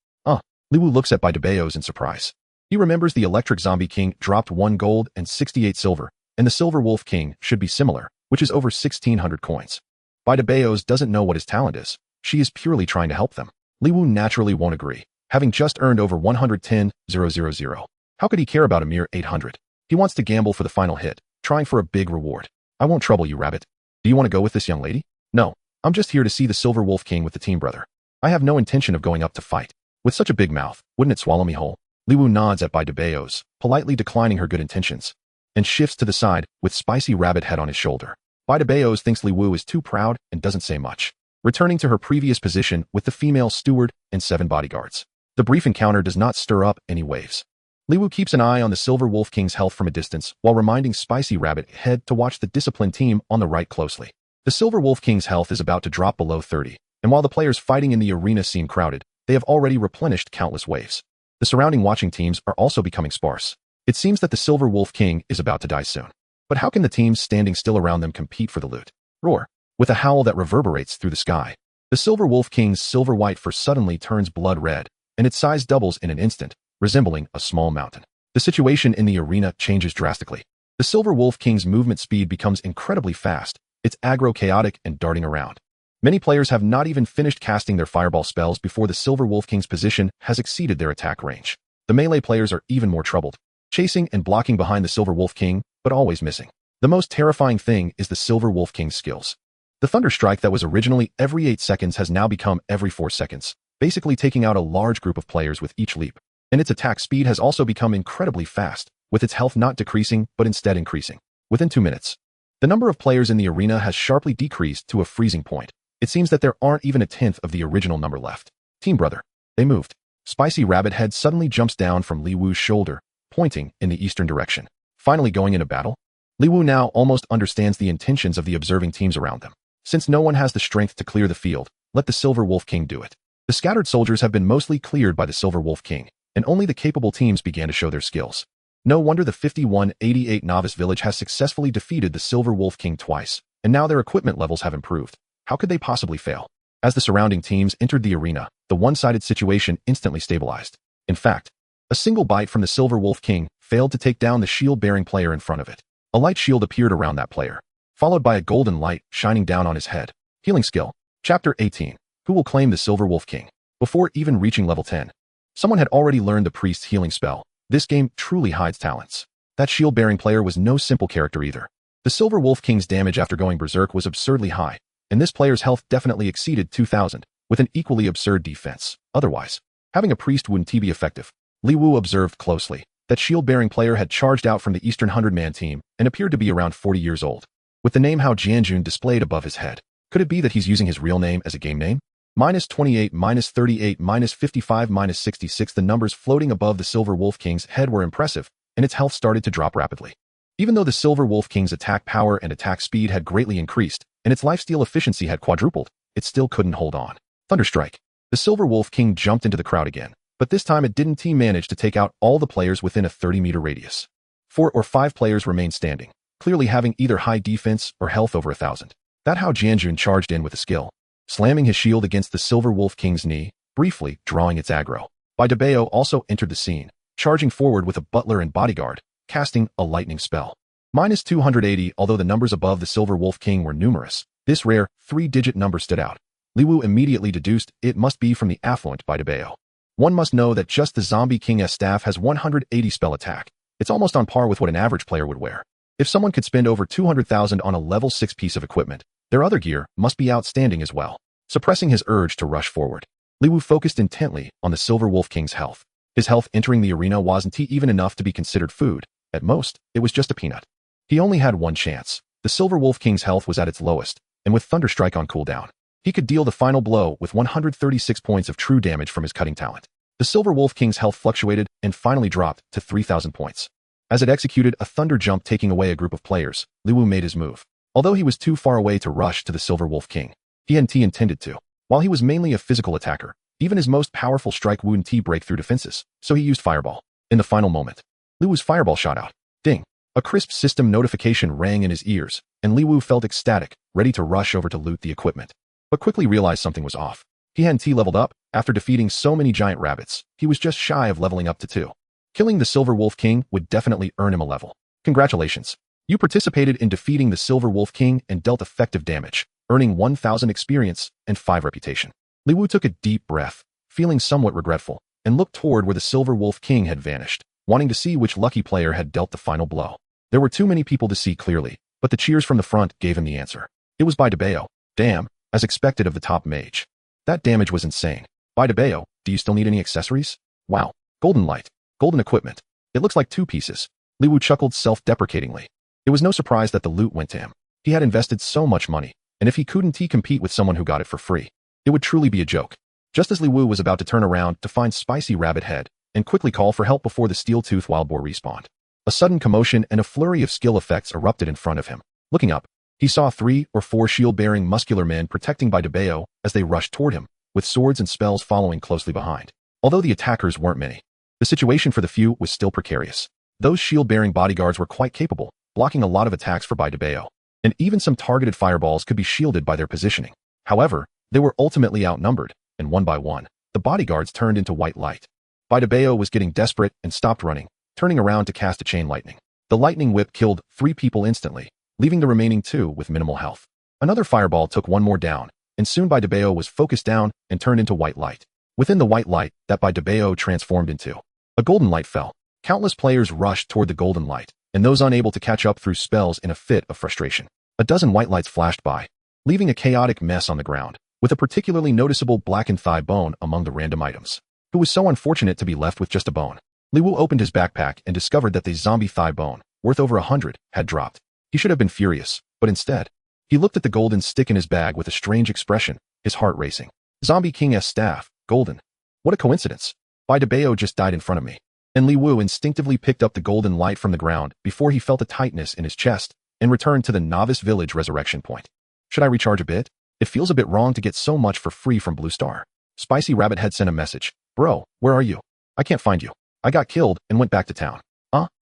Li Wu looks at Bai Dabeo's in surprise. He remembers the Electric Zombie King dropped 1 gold and 68 silver, and the Silver Wolf King should be similar, which is over 1,600 coins. Bai Dabeo's doesn't know what his talent is. She is purely trying to help them. Li Wu naturally won't agree, having just earned over 110,000. How could he care about a mere 800? He wants to gamble for the final hit, trying for a big reward. I won't trouble you, Rabbit. Do you want to go with this young lady? No, I'm just here to see the Silver Wolf King with the team brother. I have no intention of going up to fight. With such a big mouth, wouldn't it swallow me whole? Li Wu nods at Bai Dabeo's, politely declining her good intentions, and shifts to the side with Spicy Rabbit Head on his shoulder. Bai Dabeo's thinks Li Wu is too proud and doesn't say much, returning to her previous position with the female steward and 7 bodyguards. The brief encounter does not stir up any waves. Li Wu keeps an eye on the Silver Wolf King's health from a distance while reminding Spicy Rabbit Head to watch the disciplined team on the right closely. The Silver Wolf King's health is about to drop below 30, and while the players fighting in the arena seem crowded, they have already replenished countless waves. The surrounding watching teams are also becoming sparse. It seems that the Silver Wolf King is about to die soon. But how can the teams standing still around them compete for the loot? Roar. With a howl that reverberates through the sky, the Silver Wolf King's silver-white fur suddenly turns blood red, and its size doubles in an instant, resembling a small mountain. The situation in the arena changes drastically. The Silver Wolf King's movement speed becomes incredibly fast, its aggro chaotic and darting around. Many players have not even finished casting their fireball spells before the Silver Wolf King's position has exceeded their attack range. The melee players are even more troubled, chasing and blocking behind the Silver Wolf King, but always missing. The most terrifying thing is the Silver Wolf King's skills. The Thunder Strike that was originally every 8 seconds has now become every 4 seconds, basically taking out a large group of players with each leap. And its attack speed has also become incredibly fast, with its health not decreasing but instead increasing. Within 2 minutes, the number of players in the arena has sharply decreased to a freezing point. It seems that there aren't even a tenth of the original number left. Team brother, they moved. Spicy Rabbit Head suddenly jumps down from Li Wu's shoulder, pointing in the eastern direction. Finally going into battle? Li Wu now almost understands the intentions of the observing teams around them. Since no one has the strength to clear the field, let the Silver Wolf King do it. The scattered soldiers have been mostly cleared by the Silver Wolf King, and only the capable teams began to show their skills. No wonder the 5188 Novice Village has successfully defeated the Silver Wolf King twice, and now their equipment levels have improved. How could they possibly fail? As the surrounding teams entered the arena, the one-sided situation instantly stabilized. In fact, a single bite from the Silver Wolf King failed to take down the shield-bearing player in front of it. A light shield appeared around that player, followed by a golden light shining down on his head. Healing Skill. Chapter 18. Who will claim the Silver Wolf King? Before even reaching level 10, someone had already learned the Priest's healing spell. This game truly hides talents. That shield-bearing player was no simple character either. The Silver Wolf King's damage after going berserk was absurdly high, and this player's health definitely exceeded 2,000, with an equally absurd defense. Otherwise, having a priest wouldn't be effective. Li Wu observed closely. That shield-bearing player had charged out from the Eastern 100-man team and appeared to be around 40 years old. With the name Hao Jianjun displayed above his head, could it be that he's using his real name as a game name? -28, -38, -55, -66. The numbers floating above the Silver Wolf King's head were impressive, and its health started to drop rapidly. Even though the Silver Wolf King's attack power and attack speed had greatly increased, and its lifesteal efficiency had quadrupled, it still couldn't hold on. Thunderstrike. The Silver Wolf King jumped into the crowd again, but this time it didn't manage to take out all the players within a 30-meter radius. 4 or 5 players remained standing, clearly having either high defense or health over 1,000. That Hao Jianjun charged in with a skill, slamming his shield against the Silver Wolf King's knee, briefly drawing its aggro. Bai Debao also entered the scene, charging forward with a butler and bodyguard, casting a lightning spell. -280. Although the numbers above the Silver Wolf King were numerous, this rare 3-digit number stood out. Li Wu immediately deduced it must be from the affluent Bai Debao. One must know that just the Zombie King's staff has 180 spell attack. It's almost on par with what an average player would wear. If someone could spend over 200,000 on a level 6 piece of equipment, their other gear must be outstanding as well. Suppressing his urge to rush forward, Li Wu focused intently on the Silver Wolf King's health. His health entering the arena wasn't even enough to be considered food. At most, it was just a peanut. He only had one chance. The Silver Wolf King's health was at its lowest, and with Thunderstrike on cooldown, he could deal the final blow with 136 points of true damage from his cutting talent. The Silver Wolf King's health fluctuated and finally dropped to 3,000 points. As it executed a thunder jump taking away a group of players, Li Wu made his move. Although he was too far away to rush to the Silver Wolf King, he intended to. While he was mainly a physical attacker, even his most powerful strike wouldn't break through defenses, so he used Fireball. In the final moment, Li Wu's Fireball shot out. Ding! A crisp system notification rang in his ears, and Li Wu felt ecstatic, ready to rush over to loot the equipment. But quickly realized something was off. He hadn't leveled up. After defeating so many giant rabbits, he was just shy of leveling up to 2. Killing the Silver Wolf King would definitely earn him a level. Congratulations! You participated in defeating the Silver Wolf King and dealt effective damage, earning 1,000 experience and 5 reputation. Li Wu took a deep breath, feeling somewhat regretful, and looked toward where the Silver Wolf King had vanished, wanting to see which lucky player had dealt the final blow. There were too many people to see clearly, but the cheers from the front gave him the answer. It was Bai Debao. Damn, as expected of the top mage. That damage was insane. Bai Debao, do you still need any accessories? Wow. Golden light. Golden equipment. It looks like 2 pieces. Li Wu chuckled self-deprecatingly. It was no surprise that the loot went to him. He had invested so much money, and if he couldn't compete with someone who got it for free, it would truly be a joke. Just as Li Wu was about to turn around to find Spicy Rabbit Head and quickly call for help before the Steel-Tooth Wild Boar respawned, a sudden commotion and a flurry of skill effects erupted in front of him. Looking up, he saw 3 or 4 shield-bearing muscular men protecting Bai Debao as they rushed toward him, with swords and spells following closely behind. Although the attackers weren't many, The situation for the few was still precarious. Those shield-bearing bodyguards were quite capable, blocking a lot of attacks for Bai Debeo, and even some targeted fireballs could be shielded by their positioning. However, they were ultimately outnumbered, and one by one, the bodyguards turned into white light. Bai Debeo was getting desperate and stopped running, turning around to cast a chain lightning. The lightning whip killed 3 people instantly, leaving the remaining 2 with minimal health. Another fireball took 1 more down, and soon Bai Debeo was focused down and turned into white light. Within the white light that Bai Debeo transformed into, a golden light fell. Countless players rushed toward the golden light, and those unable to catch up threw spells in a fit of frustration. A dozen white lights flashed by, leaving a chaotic mess on the ground, with a particularly noticeable blackened thigh bone among the random items. Who was so unfortunate to be left with just a bone? Li Wu opened his backpack and discovered that the zombie thigh bone, worth over 100, had dropped. He should have been furious, but instead, he looked at the golden stick in his bag with a strange expression, his heart racing. Zombie King's staff, golden. What a coincidence. Bai Debeo just died in front of me. And Li Wu instinctively picked up the golden light from the ground before he felt a tightness in his chest and returned to the novice village resurrection point. Should I recharge a bit? It feels a bit wrong to get so much for free from Blue Star. Spicy Rabbit Head sent a message. Bro, where are you? I can't find you. I got killed and went back to town.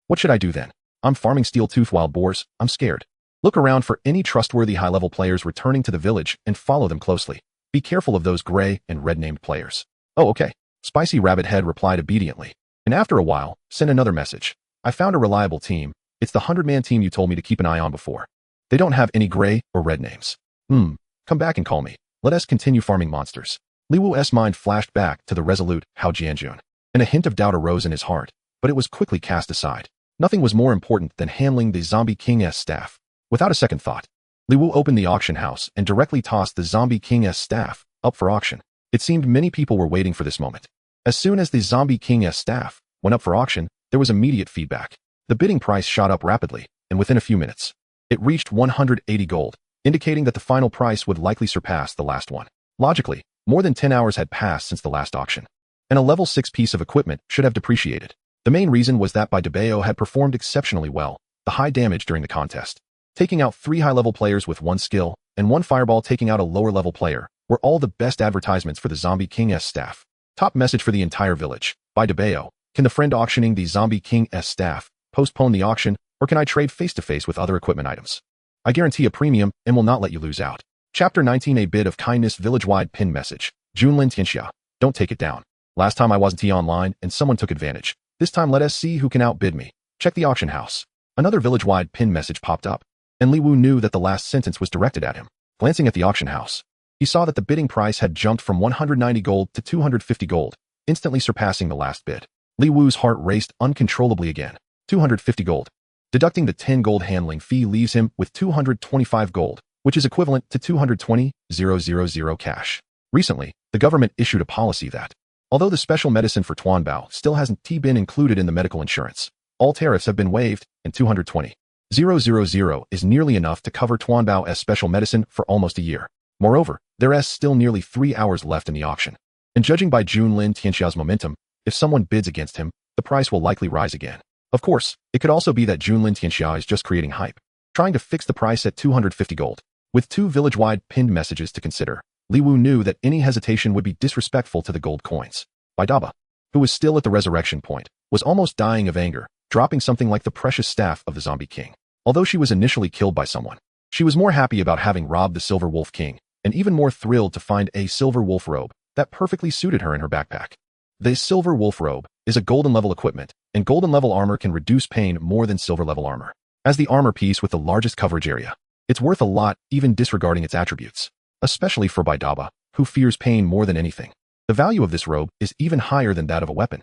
What should I do then? I'm farming steel-tooth wild boars. I'm scared. Look around for any trustworthy high-level players returning to the village and follow them closely. Be careful of those gray and red-named players. Oh, okay. Spicy Rabbit Head replied obediently, and after a while, sent another message. I found a reliable team. It's the 100-man team you told me to keep an eye on before. They don't have any gray or red names. Come back and call me. Let us continue farming monsters. Li Wu's mind flashed back to the resolute Hao Jianjun, and a hint of doubt arose in his heart, but it was quickly cast aside. Nothing was more important than handling the Zombie King's staff. Without a second thought, Li Wu opened the auction house and directly tossed the Zombie King's staff up for auction. It seemed many people were waiting for this moment. As soon as the Zombie King's staff went up for auction, there was immediate feedback. The bidding price shot up rapidly, and within a few minutes, it reached 180 gold, indicating that the final price would likely surpass the last one. Logically, more than 10 hours had passed since the last auction, and a level 6 piece of equipment should have depreciated. The main reason was that Bai Debeo had performed exceptionally well, the high damage during the contest. Taking out 3 high-level players with 1 skill, and 1 fireball taking out a lower-level player, were all the best advertisements for the Zombie King's staff. Top message for the entire village. Bai Debeo, can the friend auctioning the Zombie King's staff postpone the auction, or can I trade face-to-face with other equipment items? I guarantee a premium and will not let you lose out. Chapter 19, A Bit of Kindness, village-wide pin message. Junlin Tianxia, don't take it down. Last time I wasn't online and someone took advantage. This time let us see who can outbid me. Check the auction house. Another village-wide pin message popped up, and Li Wu knew that the last sentence was directed at him. Glancing at the auction house, he saw that the bidding price had jumped from 190 gold to 250 gold, instantly surpassing the last bid. Li Wu's heart raced uncontrollably again. 250 gold. Deducting the 10 gold handling fee leaves him with 225 gold, which is equivalent to 220,000 cash. Recently, the government issued a policy that, although the special medicine for Tuanbao still hasn't been included in the medical insurance, all tariffs have been waived, and 220,000 is nearly enough to cover Tuanbao's special medicine for almost a year. Moreover, there is still nearly 3 hours left in the auction, and judging by Junlin Tianxia's momentum, if someone bids against him, the price will likely rise again. Of course, it could also be that Junlin Tianxia is just creating hype, trying to fix the price at 250 gold. With 2 village-wide pinned messages to consider, Li Wu knew that any hesitation would be disrespectful to the gold coins. Bai Daba, who was still at the resurrection point, was almost dying of anger, dropping something like the precious staff of the Zombie King. Although she was initially killed by someone, she was more happy about having robbed the Silver Wolf King, and even more thrilled to find a Silver Wolf robe that perfectly suited her in her backpack. The Silver Wolf robe is a golden level equipment, and golden level armor can reduce pain more than silver level armor. As the armor piece with the largest coverage area, it's worth a lot even disregarding its attributes, especially for Bai Daba, who fears pain more than anything. The value of this robe is even higher than that of a weapon.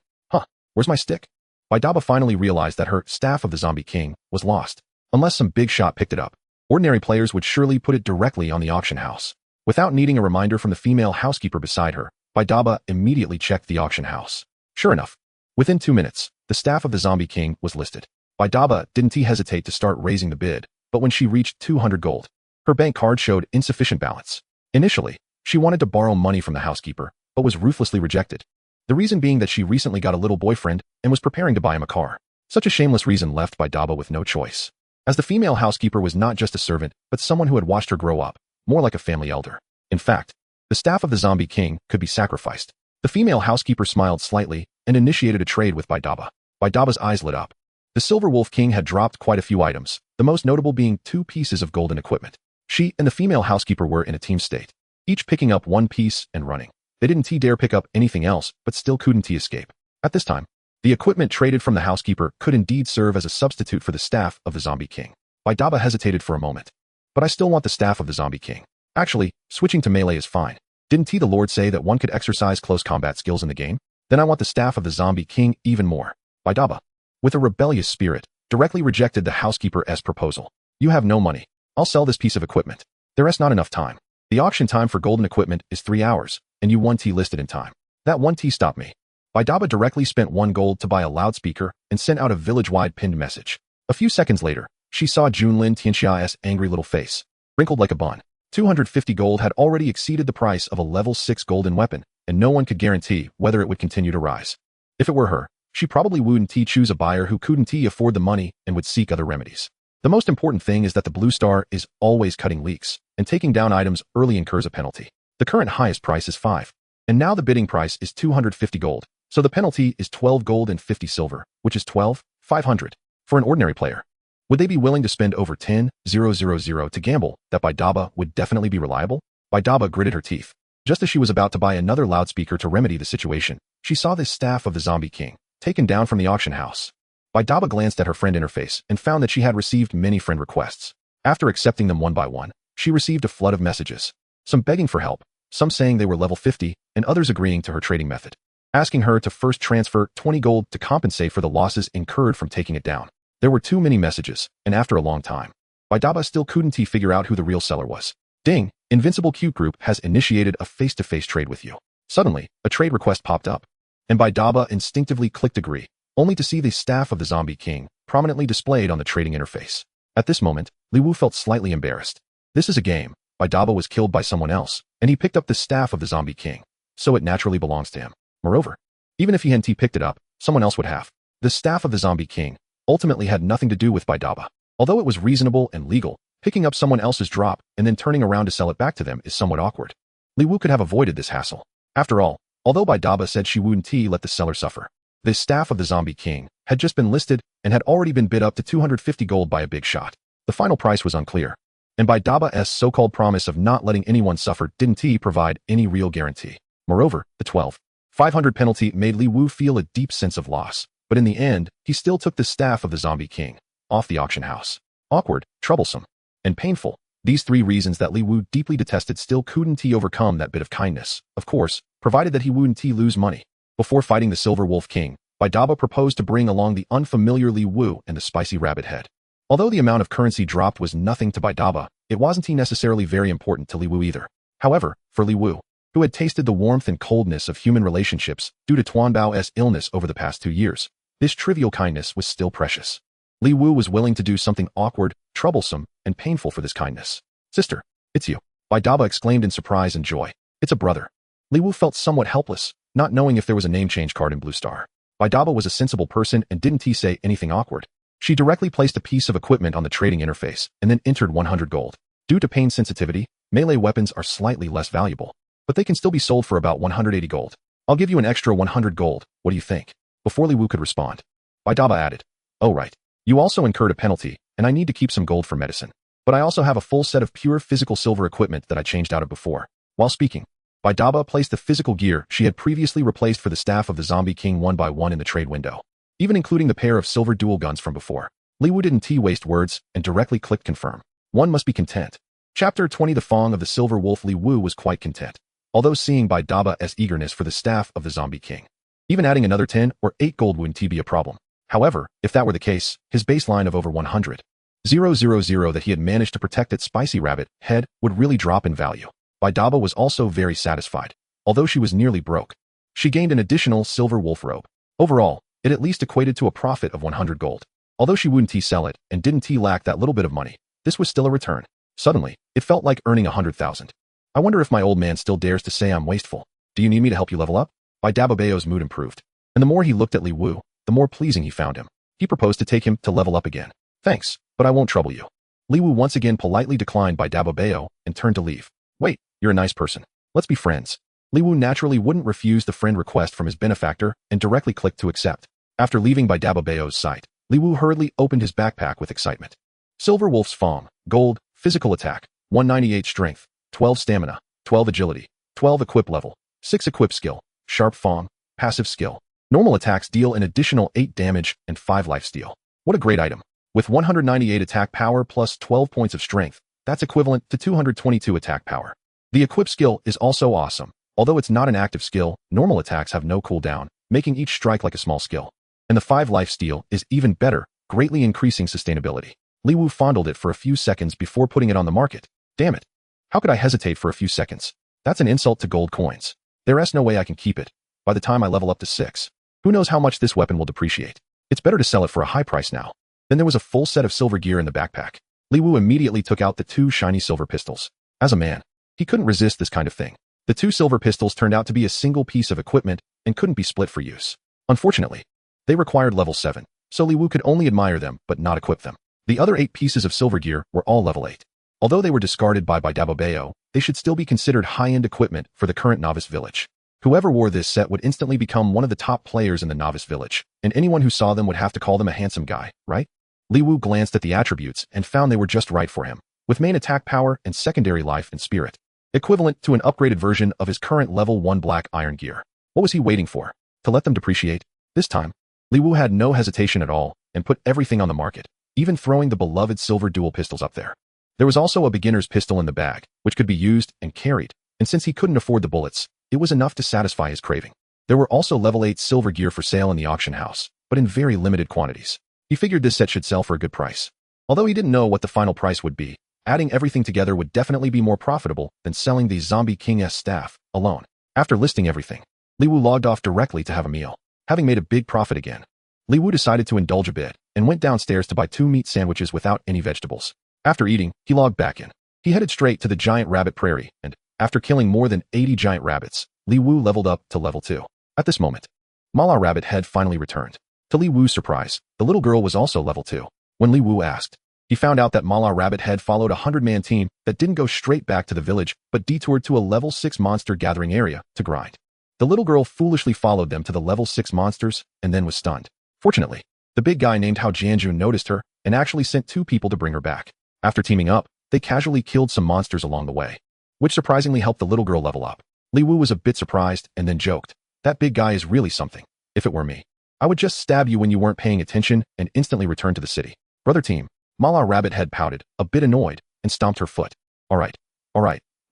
Where's my stick? Bai Daba finally realized that her Staff of the Zombie King was lost. Unless some big shot picked it up, ordinary players would surely put it directly on the auction house. Without needing a reminder from the female housekeeper beside her, Bai Daba immediately checked the auction house. Sure enough, within 2 minutes, the Staff of the Zombie King was listed. Bai Daba didn't hesitate to start raising the bid, but when she reached 200 gold, her bank card showed insufficient balance. Initially, she wanted to borrow money from the housekeeper, but was ruthlessly rejected. The reason being that she recently got a little boyfriend and was preparing to buy him a car. Such a shameless reason left Bai Daba with no choice, as the female housekeeper was not just a servant, but someone who had watched her grow up, more like a family elder. In fact, the Staff of the Zombie King could be sacrificed. The female housekeeper smiled slightly and initiated a trade with Baidaba. Baidaba's eyes lit up. The Silver Wolf King had dropped quite a few items, the most notable being 2 pieces of golden equipment. She and the female housekeeper were in a team state, each picking up 1 piece and running. They didn't dare pick up anything else, but still couldn't escape. At this time, the equipment traded from the housekeeper could indeed serve as a substitute for the staff of the Zombie King. Baidaba hesitated for a moment. But I still want the staff of the Zombie King. Actually, switching to melee is fine. Didn't the Lord say that one could exercise close combat skills in the game? Then I want the staff of the Zombie King even more. Baidaba, with a rebellious spirit, directly rejected the housekeeper's proposal. You have no money. I'll sell this piece of equipment. There's not enough time. The auction time for golden equipment is 3 hours, and you 1T listed in time. That 1T stopped me. Baidaba directly spent 1 gold to buy a loudspeaker and sent out a village-wide pinned message. A few seconds later, she saw Junlin Tianxia's angry little face, wrinkled like a bun. 250 gold had already exceeded the price of a level 6 golden weapon, and no one could guarantee whether it would continue to rise. If it were her, she probably wouldn't choose a buyer who couldn't afford the money and would seek other remedies. The most important thing is that the Blue Star is always cutting leaks, and taking down items early incurs a penalty. The current highest price is 5, and now the bidding price is 250 gold, so the penalty is 12 gold and 50 silver, which is 12,500. For an ordinary player, would they be willing to spend over 10,000 to gamble that Baidaba would definitely be reliable? Baidaba gritted her teeth. Just as she was about to buy another loudspeaker to remedy the situation, she saw the staff of the Zombie King, taken down from the auction house. Baidaba glanced at her friend interface and found that she had received many friend requests. After accepting them one by one, she received a flood of messages, some begging for help, some saying they were level 50, and others agreeing to her trading method, asking her to first transfer 20 gold to compensate for the losses incurred from taking it down. There were too many messages, and after a long time, Baidaba still couldn't figure out who the real seller was. Ding! Invincible Cube Group has initiated a face-to-face trade with you. Suddenly, a trade request popped up, and Baidaba instinctively clicked agree, only to see the staff of the Zombie King prominently displayed on the trading interface. At this moment, Li Wu felt slightly embarrassed. This is a game. Baidaba was killed by someone else, and he picked up the staff of the Zombie King, so it naturally belongs to him. Moreover, even if he hadn't picked it up, someone else would have. The staff of the Zombie King ultimately had nothing to do with Baidaba. Although it was reasonable and legal, picking up someone else's drop and then turning around to sell it back to them is somewhat awkward. Li Wu could have avoided this hassle. After all, although Baidaba said she wouldn't let the seller suffer, the staff of the Zombie King had just been listed and had already been bid up to 250 gold by a big shot. The final price was unclear, and Baidaba's so-called promise of not letting anyone suffer didn't provide any real guarantee. Moreover, the 12,500 penalty made Li Wu feel a deep sense of loss, but in the end, he still took the staff of the Zombie King off the auction house. Awkward, troublesome, and painful. These 3 reasons that Li Wu deeply detested still couldn't overcome that bit of kindness, of course, provided that he wouldn't lose money. Before fighting the Silver Wolf King, Baidaba proposed to bring along the unfamiliar Li Wu and the spicy rabbit head. Although the amount of currency dropped was nothing to Baidaba, it wasn't necessarily very important to Li Wu either. However, for Li Wu, who had tasted the warmth and coldness of human relationships due to Tuanbao's illness over the past 2 years, this trivial kindness was still precious. Li Wu was willing to do something awkward, troublesome, and painful for this kindness. Sister, it's you. Baidaba exclaimed in surprise and joy. It's a brother. Li Wu felt somewhat helpless, not knowing if there was a name change card in Blue Star. Baidaba was a sensible person and didn't say anything awkward. She directly placed a piece of equipment on the trading interface and then entered 100 gold. Due to pain sensitivity, melee weapons are slightly less valuable, but they can still be sold for about 180 gold. I'll give you an extra 100 gold, what do you think? Before Li Wu could respond, Baidaba added, oh right. You also incurred a penalty, and I need to keep some gold for medicine. But I also have a full set of pure physical silver equipment that I changed out of before. While speaking, Baidaba placed the physical gear she had previously replaced for the staff of the Zombie King one by one in the trade window, even including the pair of silver dual guns from before. Li Wu didn't waste words and directly clicked confirm. One must be content. Chapter 20 The Fong of the Silver Wolf. Li Wu was quite content, although seeing Baidaba's eagerness for the staff of the Zombie King. Even adding another 10 or 8 gold wouldn't be a problem. However, if that were the case, his baseline of over 100,000 that he had managed to protect its spicy rabbit head would really drop in value. Baidaba was also very satisfied. Although she was nearly broke, she gained an additional silver wolf robe. Overall, it at least equated to a profit of 100 gold. Although she wouldn't sell it and didn't lack that little bit of money, this was still a return. Suddenly, it felt like earning 100,000. I wonder if my old man still dares to say I'm wasteful. Do you need me to help you level up? Baidaba's mood improved, and the more he looked at Li Wu, the more pleasing he found him. He proposed to take him to level up again. Thanks, but I won't trouble you. Li Wu once again politely declined Baidaba and turned to leave. Wait, you're a nice person. Let's be friends. Li Wu naturally wouldn't refuse the friend request from his benefactor and directly clicked to accept. After leaving by Dabo Bao's sight, Li Wu hurriedly opened his backpack with excitement. Silver Wolf's Fong, Gold, Physical Attack, 198 Strength, 12 Stamina, 12 Agility, 12 Equip Level, 6 Equip Skill, Sharp Fong, Passive Skill. Normal attacks deal an additional 8 damage and 5 lifesteal. What a great item. With 198 attack power plus 12 points of strength, that's equivalent to 222 attack power. The Equip skill is also awesome. Although it's not an active skill, normal attacks have no cooldown, making each strike like a small skill. And the 5 lifesteal is even better, greatly increasing sustainability. Li Wu fondled it for a few seconds before putting it on the market. Damn it. How could I hesitate for a few seconds? That's an insult to gold coins. There's no way I can keep it. By the time I level up to 6. Who knows how much this weapon will depreciate? It's better to sell it for a high price now. Then there was a full set of silver gear in the backpack. Li Wu immediately took out the 2 shiny silver pistols. As a man, he couldn't resist this kind of thing. The 2 silver pistols turned out to be a single piece of equipment and couldn't be split for use. Unfortunately, they required level 7, so Li Wu could only admire them but not equip them. The other 8 pieces of silver gear were all level 8. Although they were discarded by Dabo Bao, they should still be considered high-end equipment for the current novice village. Whoever wore this set would instantly become one of the top players in the novice village, and anyone who saw them would have to call them a handsome guy, right? Li Wu glanced at the attributes and found they were just right for him, with main attack power and secondary life and spirit, equivalent to an upgraded version of his current level 1 black iron gear. What was he waiting for? To let them depreciate? This time, Li Wu had no hesitation at all and put everything on the market, even throwing the beloved silver dual pistols up there. There was also a beginner's pistol in the bag, which could be used and carried, and since he couldn't afford the bullets, it was enough to satisfy his craving. There were also level 8 silver gear for sale in the auction house, but in very limited quantities. He figured this set should sell for a good price. Although he didn't know what the final price would be, adding everything together would definitely be more profitable than selling the Zombie King's staff alone. After listing everything, Li Wu logged off directly to have a meal. Having made a big profit again, Li Wu decided to indulge a bit and went downstairs to buy 2 meat sandwiches without any vegetables. After eating, he logged back in. He headed straight to the giant rabbit prairie, and after killing more than 80 giant rabbits, Li Wu leveled up to level 2. At this moment, Mala Rabbit had finally returned. To Li Wu's surprise, the little girl was also level 2. When Li Wu asked, he found out that Mala Rabbit had followed a 100-man team that didn't go straight back to the village but detoured to a level 6 monster gathering area to grind. The little girl foolishly followed them to the level 6 monsters and then was stunned. Fortunately, the big guy named Hao Jianjun noticed her and actually sent 2 people to bring her back. After teaming up, they casually killed some monsters along the way, which surprisingly helped the little girl level up. Li Wu was a bit surprised and then joked, "That big guy is really something. If it were me, I would just stab you when you weren't paying attention and instantly return to the city." Brother team, Mala Rabbit had pouted, a bit annoyed, and stomped her foot. Alright,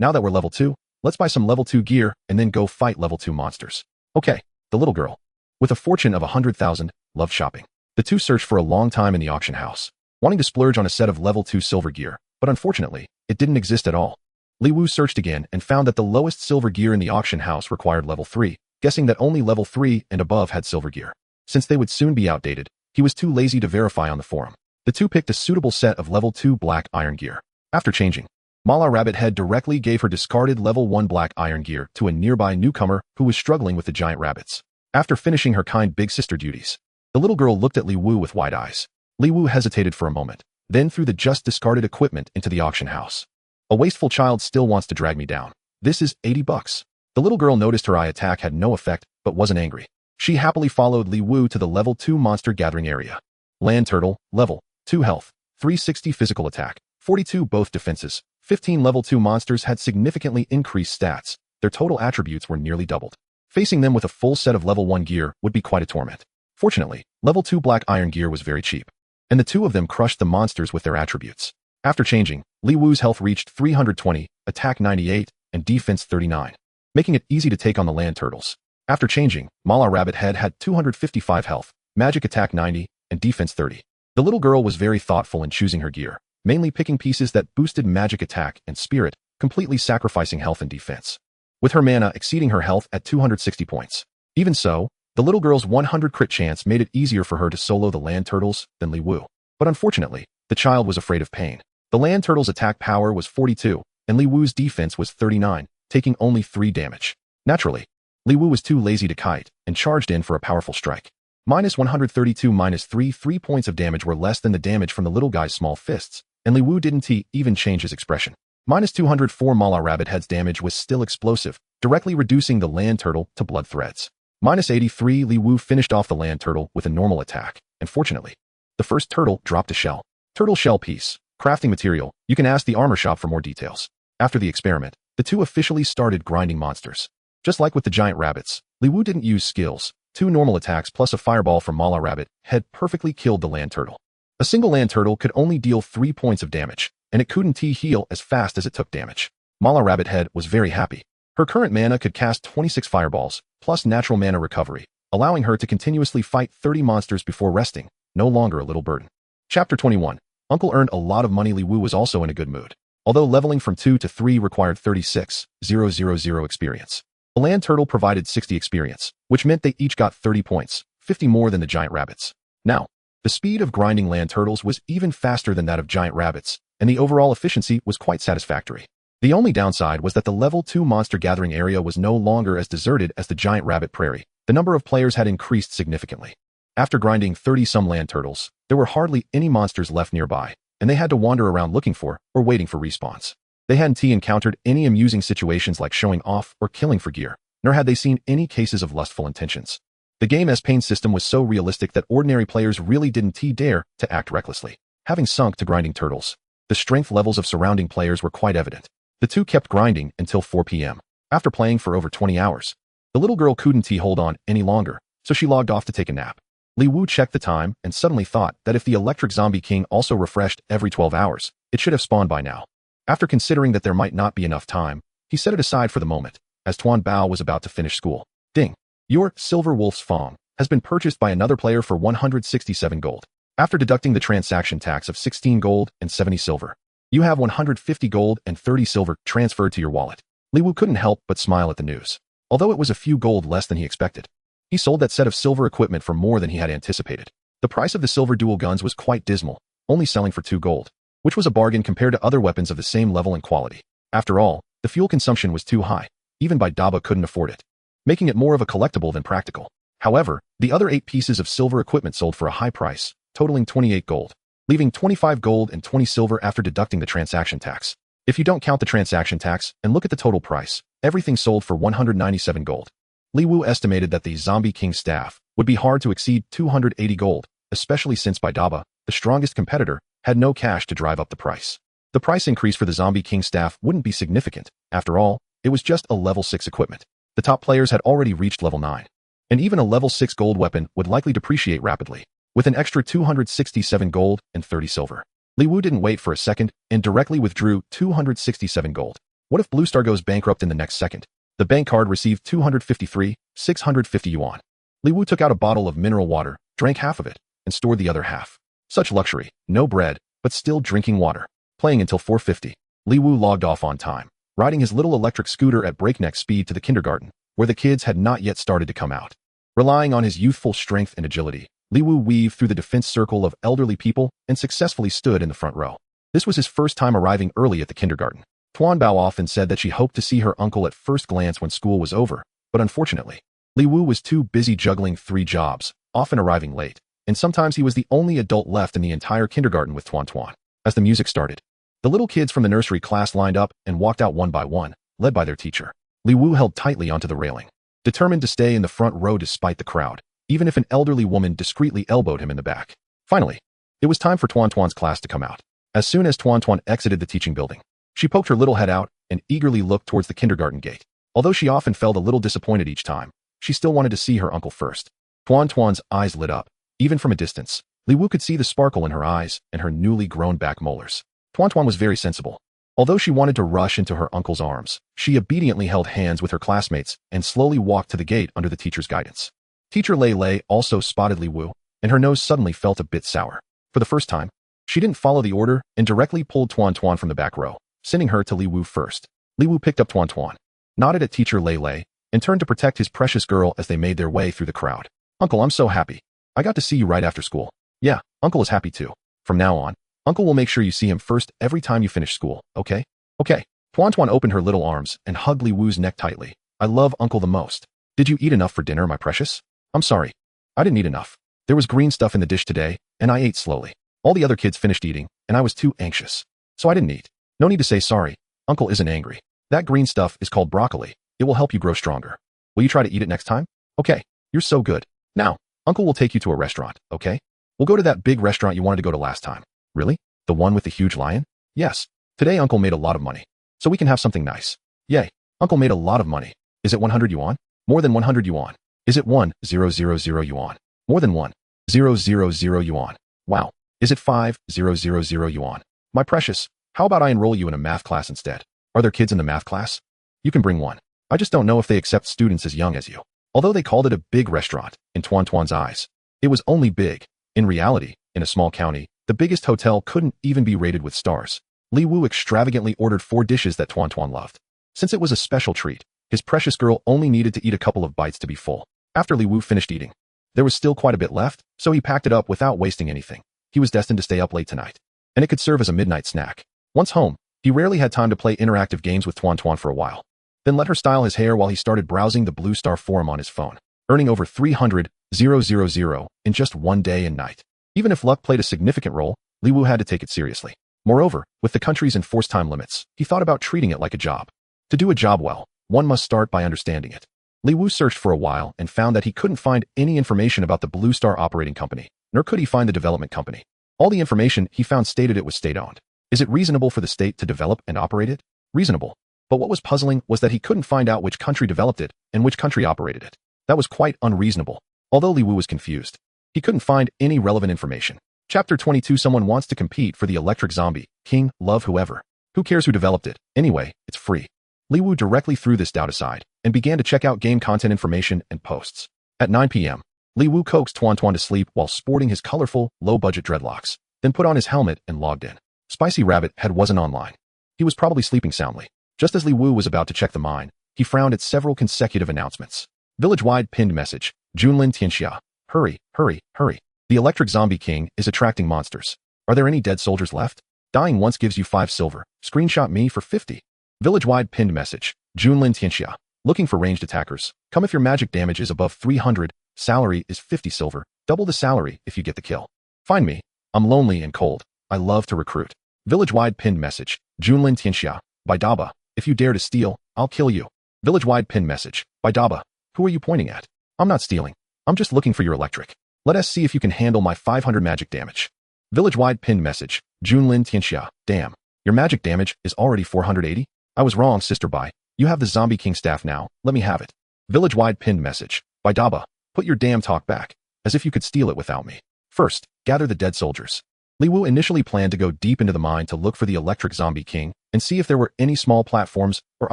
now that we're level 2, let's buy some level 2 gear and then go fight level 2 monsters. Okay, the little girl, with a fortune of 100,000, loved shopping. The 2 searched for a long time in the auction house, wanting to splurge on a set of level 2 silver gear, but unfortunately, it didn't exist at all. Li Wu searched again and found that the lowest silver gear in the auction house required level 3, guessing that only level 3 and above had silver gear. Since they would soon be outdated, he was too lazy to verify on the forum. The 2 picked a suitable set of level 2 black iron gear. After changing, Mala Rabbit Head directly gave her discarded level 1 black iron gear to a nearby newcomer who was struggling with the giant rabbits. After finishing her kind big sister duties, the little girl looked at Li Wu with wide eyes. Li Wu hesitated for a moment, then threw the just discarded equipment into the auction house. A wasteful child still wants to drag me down. This is 80 bucks. The little girl noticed her eye attack had no effect, but wasn't angry. She happily followed Li Wu to the level 2 monster gathering area. Land Turtle, level 2 health, 360 physical attack, 42 both defenses. 15 level 2 monsters had significantly increased stats. Their total attributes were nearly doubled. Facing them with a full set of level 1 gear would be quite a torment. Fortunately, level 2 black iron gear was very cheap, and the 2 of them crushed the monsters with their attributes. After changing, Li Wu's health reached 320, attack 98, and defense 39, making it easy to take on the land turtles. After changing, Mala Rabbit Head had 255 health, magic attack 90, and defense 30. The little girl was very thoughtful in choosing her gear, mainly picking pieces that boosted magic attack and spirit, completely sacrificing health and defense, with her mana exceeding her health at 260 points. Even so, the little girl's 100 crit chance made it easier for her to solo the land turtles than Li Wu. But unfortunately, the child was afraid of pain. The land turtle's attack power was 42, and Li Wu's defense was 39, taking only 3 damage. Naturally, Li Wu was too lazy to kite and charged in for a powerful strike. Minus 132 minus 3 points of damage were less than the damage from the little guy's small fists, and Li Wu didn't even change his expression. Minus 204 Mala Rabbit Head's damage was still explosive, directly reducing the land turtle to blood threads. -83, Li Wu finished off the land turtle with a normal attack, and fortunately, the first turtle dropped a shell. Turtle shell piece, crafting material. You can ask the armor shop for more details. After the experiment, the two officially started grinding monsters. Just like with the giant rabbits, Li Wu didn't use skills. 2 normal attacks plus a fireball from Mala Rabbit had perfectly killed the land turtle. A single land turtle could only deal 3 points of damage, and it couldn't heal as fast as it took damage. Mala Rabbit Head was very happy. Her current mana could cast 26 fireballs, plus natural mana recovery, allowing her to continuously fight 30 monsters before resting, no longer a little burden. Chapter 21. Uncle earned a lot of money. Li Wu was also in a good mood. Although leveling from 2 to 3 required 36,000 experience. The land turtle provided 60 experience, which meant they each got 30 points, 50 more than the giant rabbits. Now, the speed of grinding land turtles was even faster than that of giant rabbits, and the overall efficiency was quite satisfactory. The only downside was that the level 2 monster gathering area was no longer as deserted as the giant rabbit prairie. The number of players had increased significantly. After grinding 30-some land turtles, there were hardly any monsters left nearby, and they had to wander around looking for or waiting for respawns. They hadn't encountered any amusing situations like showing off or killing for gear, nor had they seen any cases of lustful intentions. The game's pain system was so realistic that ordinary players really didn't dare to act recklessly. Having sunk to grinding turtles, the strength levels of surrounding players were quite evident. The two kept grinding until 4 p.m. After playing for over 20 hours, the little girl couldn't hold on any longer, so she logged off to take a nap. Li Wu checked the time and suddenly thought that if the Electric Zombie King also refreshed every 12 hours, it should have spawned by now. After considering that there might not be enough time, he set it aside for the moment, as Tuan Bao was about to finish school. Ding! Your Silver Wolf's Fong has been purchased by another player for 167 gold. After deducting the transaction tax of 16 gold and 70 silver, you have 150 gold and 30 silver transferred to your wallet. Li Wu couldn't help but smile at the news. Although it was a few gold less than he expected, he sold that set of silver equipment for more than he had anticipated. The price of the silver dual guns was quite dismal, only selling for 2 gold, which was a bargain compared to other weapons of the same level and quality. After all, the fuel consumption was too high. Even Bai Daba couldn't afford it, making it more of a collectible than practical. However, the other 8 pieces of silver equipment sold for a high price, totaling 28 gold, leaving 25 gold and 20 silver after deducting the transaction tax. If you don't count the transaction tax and look at the total price, everything sold for 197 gold. Li Wu estimated that the Zombie King staff would be hard to exceed 280 gold, especially since Bai Daba, the strongest competitor, had no cash to drive up the price. The price increase for the Zombie King staff wouldn't be significant. After all, it was just a level 6 equipment. The top players had already reached level 9. And even a level 6 gold weapon would likely depreciate rapidly, with an extra 267 gold and 30 silver. Li Wu didn't wait for a second and directly withdrew 267 gold. What if Blue Star goes bankrupt in the next second? The bank card received 650 yuan. Li Wu took out a bottle of mineral water, drank half of it, and stored the other half. Such luxury, no bread, but still drinking water. Playing until 4:50, Li Wu logged off on time, riding his little electric scooter at breakneck speed to the kindergarten, where the kids had not yet started to come out. Relying on his youthful strength and agility, Li Wu weaved through the defense circle of elderly people and successfully stood in the front row. This was his first time arriving early at the kindergarten. Tuan Bao often said that she hoped to see her uncle at first glance when school was over, but unfortunately, Li Wu was too busy juggling 3 jobs, often arriving late, and sometimes he was the only adult left in the entire kindergarten with Tuan Tuan. As the music started, the little kids from the nursery class lined up and walked out one by one, led by their teacher. Li Wu held tightly onto the railing, determined to stay in the front row despite the crowd, even if an elderly woman discreetly elbowed him in the back. Finally, it was time for Tuan Tuan's class to come out. As soon as Tuan Tuan exited the teaching building, she poked her little head out and eagerly looked towards the kindergarten gate. Although she often felt a little disappointed each time, she still wanted to see her uncle first. Tuan Tuan's eyes lit up. Even from a distance, Li Wu could see the sparkle in her eyes and her newly grown back molars. Tuan Tuan was very sensible. Although she wanted to rush into her uncle's arms, she obediently held hands with her classmates and slowly walked to the gate under the teacher's guidance. Teacher Lei Lei also spotted Li Wu, and her nose suddenly felt a bit sour. For the first time, she didn't follow the order and directly pulled Tuan Tuan from the back row, sending her to Li Wu first. Li Wu picked up Tuan Tuan, nodded at Teacher Lei Lei, and turned to protect his precious girl as they made their way through the crowd. Uncle, I'm so happy. I got to see you right after school. Yeah, Uncle is happy too. From now on, Uncle will make sure you see him first every time you finish school, okay? Okay. Tuan Tuan opened her little arms and hugged Li Wu's neck tightly. I love Uncle the most. Did you eat enough for dinner, my precious? I'm sorry. I didn't eat enough. There was green stuff in the dish today, and I ate slowly. All the other kids finished eating, and I was too anxious. So I didn't eat. No need to say sorry. Uncle isn't angry. That green stuff is called broccoli, It will help you grow stronger. Will you try to eat it next time? Okay, you're so good. Now, Uncle will take you to a restaurant, okay? We'll go to that big restaurant you wanted to go to last time. Really? The one with the huge lion? Yes. Today Uncle made a lot of money. So we can have something nice. Yay. Uncle made a lot of money. Is it 100 yuan? More than 100 yuan. Is it 1,000 yuan? More than 1,000 yuan. Wow. Is it 5,000 yuan? My precious, how about I enroll you in a math class instead? Are there kids in the math class? You can bring one. I just don't know if they accept students as young as you. Although they called it a big restaurant, in Tuan Tuan's eyes, it was only big. In reality, in a small county, the biggest hotel couldn't even be rated with stars. Li Wu extravagantly ordered 4 dishes that Tuan Tuan loved. Since it was a special treat, his precious girl only needed to eat a couple of bites to be full. After Li Wu finished eating, there was still quite a bit left, so he packed it up without wasting anything. He was destined to stay up late tonight, and it could serve as a midnight snack. Once home, he rarely had time to play interactive games with Tuan Tuan for a while. Then let her style his hair while he started browsing the Blue Star forum on his phone, earning over 300,000 in just one day and night. Even if luck played a significant role, Li Wu had to take it seriously. Moreover, with the country's enforced time limits, he thought about treating it like a job. To do a job well, one must start by understanding it. Li Wu searched for a while and found that he couldn't find any information about the Blue Star operating company, nor could he find the development company. All the information he found stated it was state-owned. Is it reasonable for the state to develop and operate it? Reasonable. But what was puzzling was that he couldn't find out which country developed it and which country operated it. That was quite unreasonable. Although Li Wu was confused, he couldn't find any relevant information. Chapter 22. Someone wants to compete for the electric zombie king. Love whoever. Who cares who developed it? Anyway, it's free. Li Wu directly threw this doubt aside and began to check out game content information and posts. At 9 p.m., Li Wu coaxed Tuan Tuan to sleep while sporting his colorful, low-budget dreadlocks, then put on his helmet and logged in. Spicy Rabbit wasn't online. He was probably sleeping soundly. Just as Li Wu was about to check the mine, he frowned at several consecutive announcements. Village-wide pinned message. Junlin Tianxia. Hurry, hurry, hurry. The electric zombie king is attracting monsters. Are there any dead soldiers left? Dying once gives you 5 silver. Screenshot me for 50. Village-wide pinned message. Junlin Tianxia. Looking for ranged attackers. Come if your magic damage is above 300. Salary is 50 silver. Double the salary if you get the kill. Find me. I'm lonely and cold. I love to recruit. Village-wide pinned message. Junlin Tianxia. By Daba. If you dare to steal, I'll kill you. Village-wide pinned message. By Daba. Who are you pointing at? I'm not stealing. I'm just looking for your electric. Let us see if you can handle my 500 magic damage. Village-wide pinned message. Junlin Tianxia. Damn. Your magic damage is already 480? I was wrong, Sister Bai. You have the Zombie King staff now. Let me have it. Village-wide pinned message. By Daba. Put your damn talk back. As if you could steal it without me. First, gather the dead soldiers. Li Wu initially planned to go deep into the mine to look for the electric zombie king and see if there were any small platforms or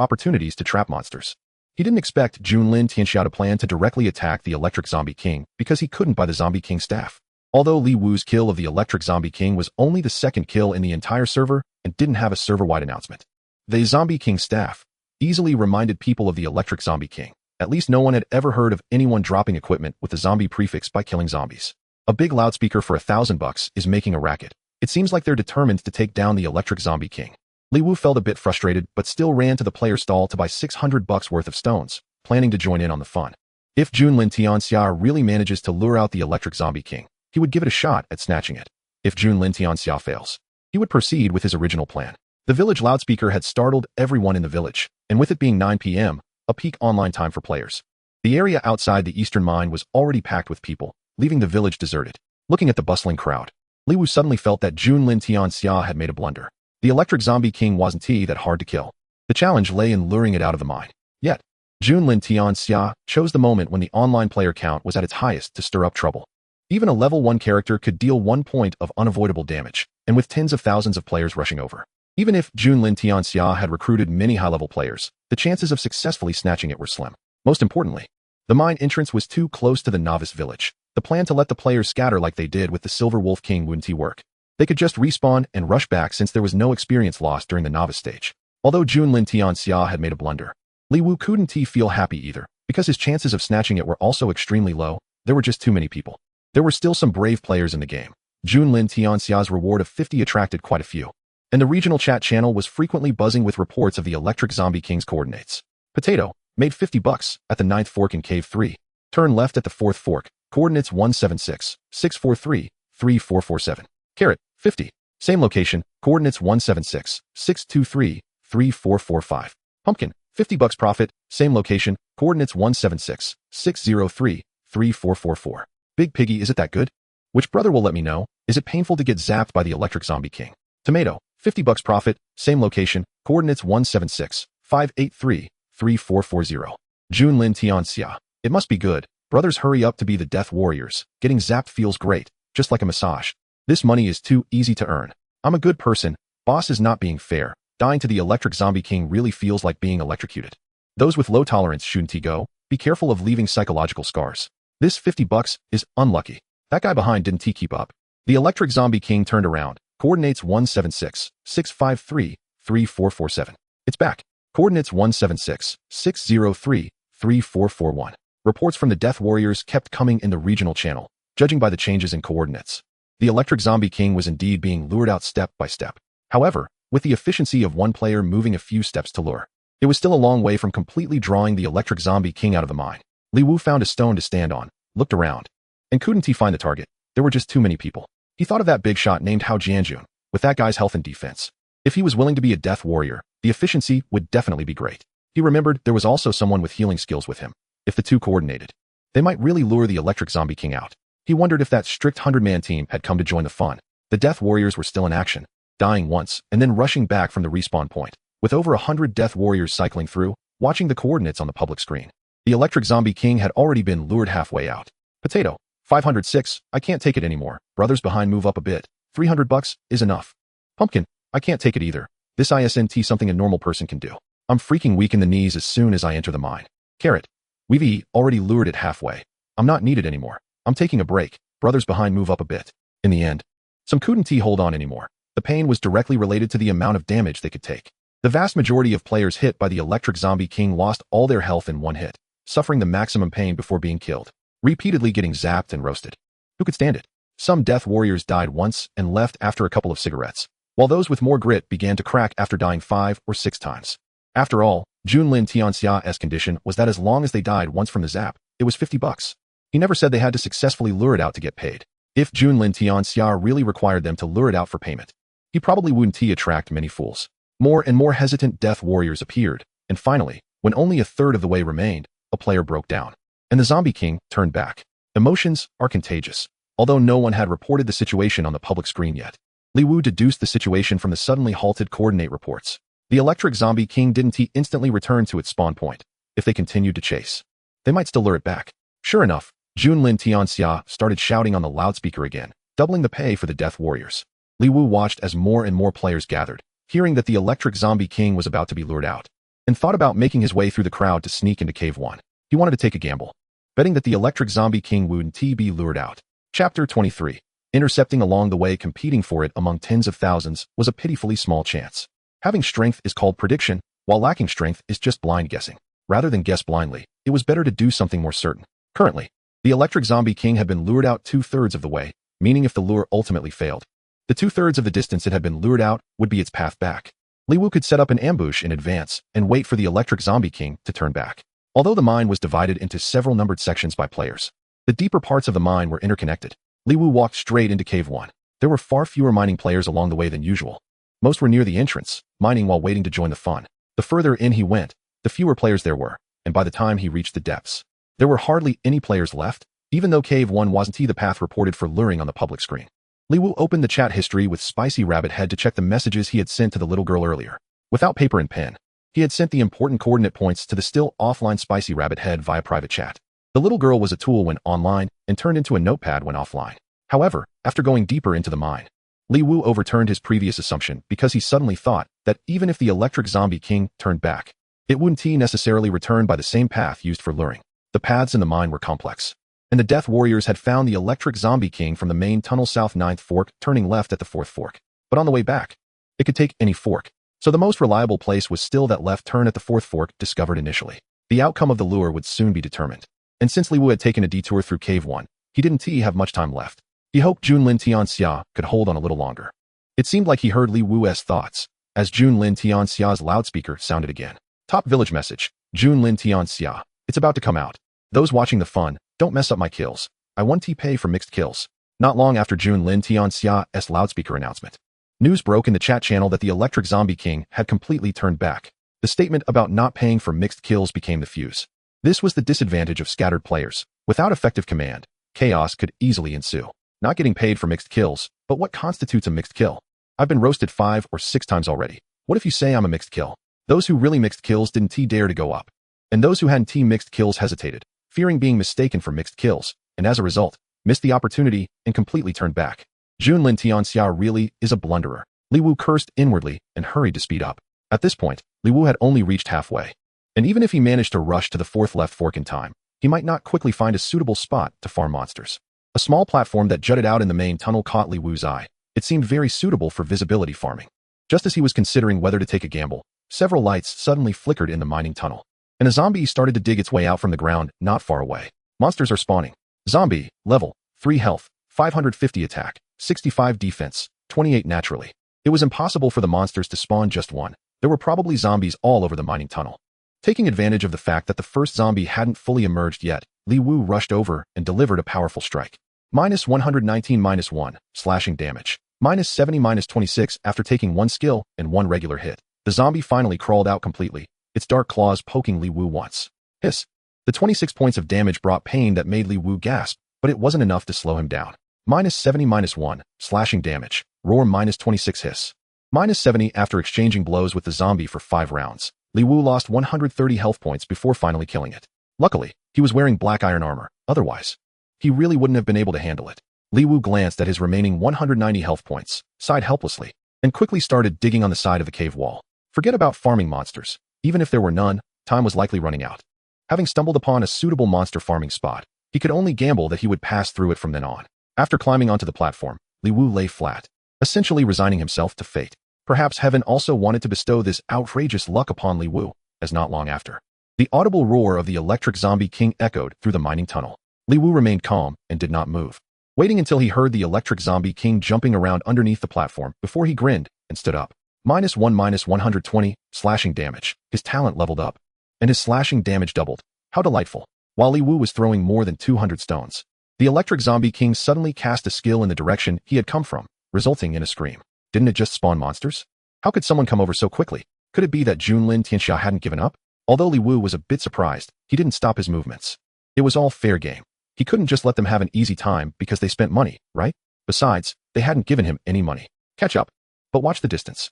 opportunities to trap monsters. He didn't expect Junlin Tianxia to plan to directly attack the electric zombie king because he couldn't buy the zombie king staff. Although Li Wu's kill of the electric zombie king was only the second kill in the entire server and didn't have a server-wide announcement. The zombie king staff easily reminded people of the electric zombie king. At least no one had ever heard of anyone dropping equipment with the zombie prefix by killing zombies. A big loudspeaker for $1,000 is making a racket. It seems like they're determined to take down the electric zombie king. Li Wu felt a bit frustrated but still ran to the player stall to buy $600 worth of stones, planning to join in on the fun. If Junlin Tianxia really manages to lure out the electric zombie king, he would give it a shot at snatching it. If Junlin Tianxia fails, he would proceed with his original plan. The village loudspeaker had startled everyone in the village, and with it being 9 p.m., a peak online time for players. The area outside the eastern mine was already packed with people, leaving the village deserted. Looking at the bustling crowd, Li Wu suddenly felt that Junlin Tianxia had made a blunder. The electric zombie king wasn't that hard to kill. The challenge lay in luring it out of the mine. Yet, Junlin Tianxia chose the moment when the online player count was at its highest to stir up trouble. Even a level 1 character could deal 1 point of unavoidable damage, and with tens of thousands of players rushing over. Even if Junlin Tianxia had recruited many high-level players, the chances of successfully snatching it were slim. Most importantly, the mine entrance was too close to the novice village. The plan to let the players scatter like they did with the Silver Wolf King wouldn't work. They could just respawn and rush back since there was no experience lost during the novice stage. Although Junlin Tianxia had made a blunder, Li Wu couldn't feel happy either, because his chances of snatching it were also extremely low. There were just too many people. There were still some brave players in the game. Junlin Tianxia's reward of 50 attracted quite a few, and the regional chat channel was frequently buzzing with reports of the electric zombie king's coordinates. Potato made $50 at the 9th fork in Cave 3. Turn left at the 4th fork. Coordinates 176, 643, 3447. Carrot, 50. Same location. Coordinates 176, 623, 3445. Pumpkin, 50 bucks profit, same location, coordinates 176 603 3444. Big Piggy, is it that good? Which brother will let me know? Is it painful to get zapped by the electric zombie king? Tomato, 50 bucks profit, same location, coordinates 176 583 3440. Junlin Tianxia, it must be good. Brothers hurry up to be the death warriors. Getting zapped feels great, just like a massage. This money is too easy to earn. I'm a good person. Boss is not being fair. Dying to the electric zombie king really feels like being electrocuted. Those with low tolerance shouldn't go. Be careful of leaving psychological scars. This 50 bucks is unlucky. That guy behind didn't keep up. The electric zombie king turned around. Coordinates 176 653 3447. It's back. Coordinates 176 603 3441. Reports from the Death Warriors kept coming in the regional channel, judging by the changes in coordinates. The electric zombie king was indeed being lured out step by step. However, with the efficiency of one player moving a few steps to lure, it was still a long way from completely drawing the electric zombie king out of the mine. Li Wu found a stone to stand on, looked around, and couldn't he find the target? There were just too many people. He thought of that big shot named Hao Jianjun, with that guy's health and defense. If he was willing to be a death warrior, the efficiency would definitely be great. He remembered there was also someone with healing skills with him. If the two coordinated, they might really lure the electric zombie king out. He wondered if that strict 100-man team had come to join the fun. The death warriors were still in action, dying once and then rushing back from the respawn point, with over 100 death warriors cycling through, watching the coordinates on the public screen. The electric zombie king had already been lured halfway out. Potato, 506, I can't take it anymore. Brothers behind move up a bit. 300 bucks is enough. Pumpkin, I can't take it either. This isn't something a normal person can do. I'm freaking weak in the knees as soon as I enter the mine. Carrot, we've already lured it halfway. I'm not needed anymore. I'm taking a break. Brothers behind move up a bit. In the end, some couldn't hold on anymore. The pain was directly related to the amount of damage they could take. The vast majority of players hit by the electric zombie king lost all their health in one hit, suffering the maximum pain before being killed, repeatedly getting zapped and roasted. Who could stand it? Some death warriors died once and left after a couple of cigarettes, while those with more grit began to crack after dying 5 or 6 times. After all, Junlin Tianxia's condition was that as long as they died once from the zap, it was 50 bucks. He never said they had to successfully lure it out to get paid. If Junlin Tianxia really required them to lure it out for payment, he probably wouldn't attract many fools. More and more hesitant death warriors appeared, and finally, when only a third of the way remained, a player broke down, and the zombie king turned back. Emotions are contagious. Although no one had reported the situation on the public screen yet, Li Wu deduced the situation from the suddenly halted coordinate reports. The electric zombie king didn't instantly return to its spawn point. If they continued to chase, they might still lure it back. Sure enough, Junlin Tianxia started shouting on the loudspeaker again, doubling the pay for the death warriors. Li Wu watched as more and more players gathered, hearing that the electric zombie king was about to be lured out, and thought about making his way through the crowd to sneak into Cave 1. He wanted to take a gamble, betting that the electric zombie king wouldn't be lured out. Chapter 23. Intercepting along the way, competing for it among tens of thousands was a pitifully small chance. Having strength is called prediction, while lacking strength is just blind guessing. Rather than guess blindly, it was better to do something more certain. Currently, the electric zombie king had been lured out 2/3 of the way, meaning if the lure ultimately failed, the 2/3 of the distance it had been lured out would be its path back. Li Wu could set up an ambush in advance and wait for the electric zombie king to turn back. Although the mine was divided into several numbered sections by players, the deeper parts of the mine were interconnected. Li Wu walked straight into Cave 1. There were far fewer mining players along the way than usual. Most were near the entrance, mining while waiting to join the fun. The further in he went, the fewer players there were, and by the time he reached the depths, there were hardly any players left, even though Cave 1 wasn't the path reported for luring on the public screen. Li Wu opened the chat history with Spicy Rabbit Head to check the messages he had sent to the little girl earlier. Without paper and pen, he had sent the important coordinate points to the still offline Spicy Rabbit Head via private chat. The little girl was a tool when online and turned into a notepad when offline. However, after going deeper into the mine, Li Wu overturned his previous assumption because he suddenly thought that even if the electric zombie king turned back, it wouldn't necessarily return by the same path used for luring. The paths in the mine were complex, and the death warriors had found the electric zombie king from the main tunnel south 9th fork, turning left at the 4th fork. But on the way back, it could take any fork, so the most reliable place was still that left turn at the 4th fork discovered initially. The outcome of the lure would soon be determined, and since Li Wu had taken a detour through Cave 1, he didn't have much time left. He hoped Junlin Tianxia could hold on a little longer. It seemed like he heard Li Wu's thoughts, as Junlin Tianxia's loudspeaker sounded again. Top village message, Junlin Tianxia, it's about to come out. Those watching the fun, don't mess up my kills. I want to pay for mixed kills. Not long after Junlin Tianxia's loudspeaker announcement, news broke in the chat channel that the electric zombie king had completely turned back. The statement about not paying for mixed kills became the fuse. This was the disadvantage of scattered players. Without effective command, chaos could easily ensue. Not getting paid for mixed kills, but what constitutes a mixed kill? I've been roasted 5 or 6 times already. What if you say I'm a mixed kill? Those who really mixed kills didn't dare to go up. And those who hadn't mixed kills hesitated, fearing being mistaken for mixed kills, and as a result, missed the opportunity and completely turned back. Junlin Tianxia really is a blunderer. Li Wu cursed inwardly and hurried to speed up. At this point, Li Wu had only reached halfway. And even if he managed to rush to the 4th left fork in time, he might not quickly find a suitable spot to farm monsters. A small platform that jutted out in the main tunnel caught Li Wu's eye. It seemed very suitable for visibility farming. Just as he was considering whether to take a gamble, several lights suddenly flickered in the mining tunnel. And a zombie started to dig its way out from the ground not far away. Monsters are spawning. Zombie, level, 3 health, 550 attack, 65 defense, 28 naturally. It was impossible for the monsters to spawn just one. There were probably zombies all over the mining tunnel. Taking advantage of the fact that the first zombie hadn't fully emerged yet, Li Wu rushed over and delivered a powerful strike. -119 -1, slashing damage. -70 -26 after taking 1 skill and 1 regular hit. The zombie finally crawled out completely, its dark claws poking Li Wu once. Hiss. The 26 points of damage brought pain that made Li Wu gasp, but it wasn't enough to slow him down. -70 -1, slashing damage. Roar -26 hiss. -70 after exchanging blows with the zombie for 5 rounds. Li Wu lost 130 health points before finally killing it. Luckily, he was wearing black iron armor, otherwise, he really wouldn't have been able to handle it. Li Wu glanced at his remaining 190 health points, sighed helplessly, and quickly started digging on the side of the cave wall. Forget about farming monsters. Even if there were none, time was likely running out. Having stumbled upon a suitable monster farming spot, he could only gamble that he would pass through it from then on. After climbing onto the platform, Li Wu lay flat, essentially resigning himself to fate. Perhaps heaven also wanted to bestow this outrageous luck upon Li Wu, as not long after, the audible roar of the electric zombie king echoed through the mining tunnel. Li Wu remained calm and did not move, waiting until he heard the electric zombie king jumping around underneath the platform before he grinned and stood up. -1 -120, slashing damage. His talent leveled up, and his slashing damage doubled. How delightful. While Li Wu was throwing more than 200 stones, the electric zombie king suddenly cast a skill in the direction he had come from, resulting in a scream. Didn't it just spawn monsters? How could someone come over so quickly? Could it be that Junlin Tianxia hadn't given up? Although Li Wu was a bit surprised, he didn't stop his movements. It was all fair game. He couldn't just let them have an easy time because they spent money, right? Besides, they hadn't given him any money. Catch up. But watch the distance.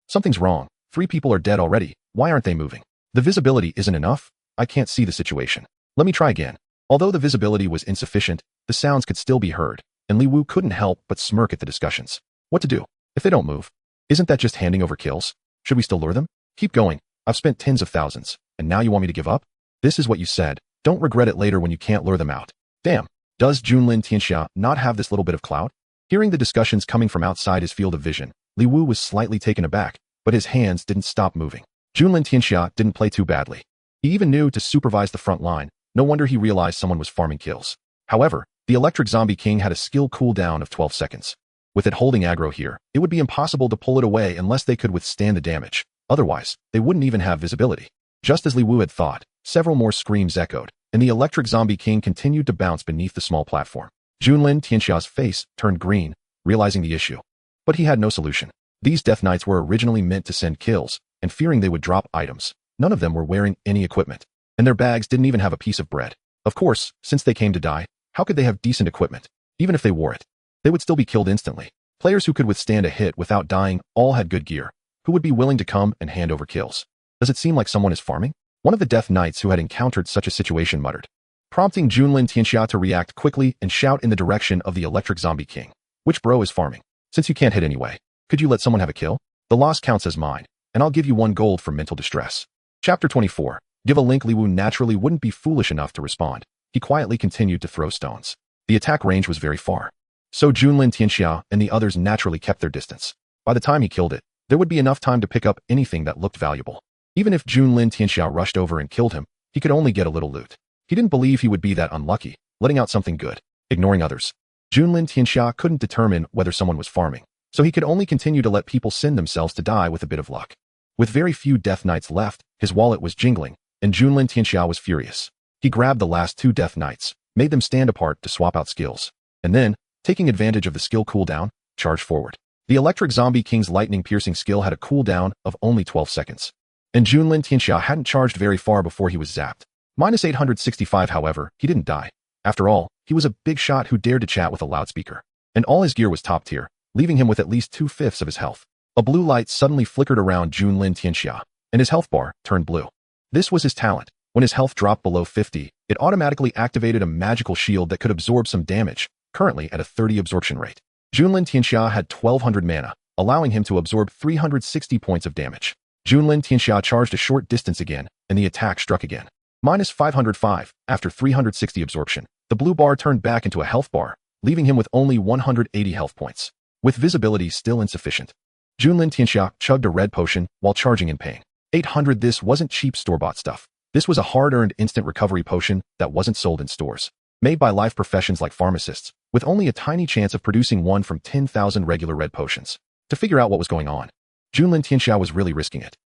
Something's wrong. 3 people are dead already. Why aren't they moving? The visibility isn't enough. I can't see the situation. Let me try again. Although the visibility was insufficient, the sounds could still be heard, and Li Wu couldn't help but smirk at the discussions. What to do? If they don't move, isn't that just handing over kills? Should we still lure them? Keep going. I've spent tens of thousands, and now you want me to give up? This is what you said. Don't regret it later when you can't lure them out. Damn. Does Junlin Tianxia not have this little bit of clout? Hearing the discussions coming from outside his field of vision, Li Wu was slightly taken aback, but his hands didn't stop moving. Junlin Tianxia didn't play too badly. He even knew to supervise the front line. No wonder he realized someone was farming kills. However, the electric zombie king had a skill cooldown of 12 seconds. With it holding aggro here, it would be impossible to pull it away unless they could withstand the damage. Otherwise, they wouldn't even have visibility. Just as Li Wu had thought, several more screams echoed, and the electric zombie king continued to bounce beneath the small platform. Junlin Tianxia's face turned green, realizing the issue. But he had no solution. These Death Knights were originally meant to send kills, and fearing they would drop items, none of them were wearing any equipment, and their bags didn't even have a piece of bread. Of course, since they came to die, how could they have decent equipment? Even if they wore it, they would still be killed instantly. Players who could withstand a hit without dying all had good gear, who would be willing to come and hand over kills. Does it seem like someone is farming? One of the Death Knights who had encountered such a situation muttered, prompting Junlin Tianxia to react quickly and shout in the direction of the electric zombie king. Which bro is farming? Since you can't hit anyway, could you let someone have a kill? The loss counts as mine, and I'll give you 1 gold for mental distress. Chapter 24. Give a link. Li Wu naturally wouldn't be foolish enough to respond. He quietly continued to throw stones. The attack range was very far, so Junlin Tianxia and the others naturally kept their distance. By the time he killed it, there would be enough time to pick up anything that looked valuable. Even if Junlin Tianxia rushed over and killed him, he could only get a little loot. He didn't believe he would be that unlucky, letting out something good, ignoring others. Junlin Tianxia couldn't determine whether someone was farming, so he could only continue to let people send themselves to die with a bit of luck. With very few Death Knights left, his wallet was jingling, and Junlin Tianxia was furious. He grabbed the last 2 Death Knights, made them stand apart to swap out skills, and then, taking advantage of the skill cooldown, charged forward. The electric zombie king's lightning piercing skill had a cooldown of only 12 seconds. And Junlin Tianxia hadn't charged very far before he was zapped. Minus 865, however, he didn't die. After all, he was a big shot who dared to chat with a loudspeaker. And all his gear was top tier, leaving him with at least 2/5 of his health. A blue light suddenly flickered around Junlin Tianxia, and his health bar turned blue. This was his talent. When his health dropped below 50, it automatically activated a magical shield that could absorb some damage, currently at a 30 absorption rate. Junlin Tianxia had 1200 mana, allowing him to absorb 360 points of damage. Junlin Tianxia charged a short distance again, and the attack struck again. Minus 505, after 360 absorption, the blue bar turned back into a health bar, leaving him with only 180 health points. With visibility still insufficient, Junlin Tianxia chugged a red potion while charging in pain. 800. This wasn't cheap store-bought stuff. This was a hard-earned instant recovery potion that wasn't sold in stores. Made by life professions like pharmacists, with only a tiny chance of producing one from 10,000 regular red potions. To figure out what was going on, Junlin Tianxia was really risking it.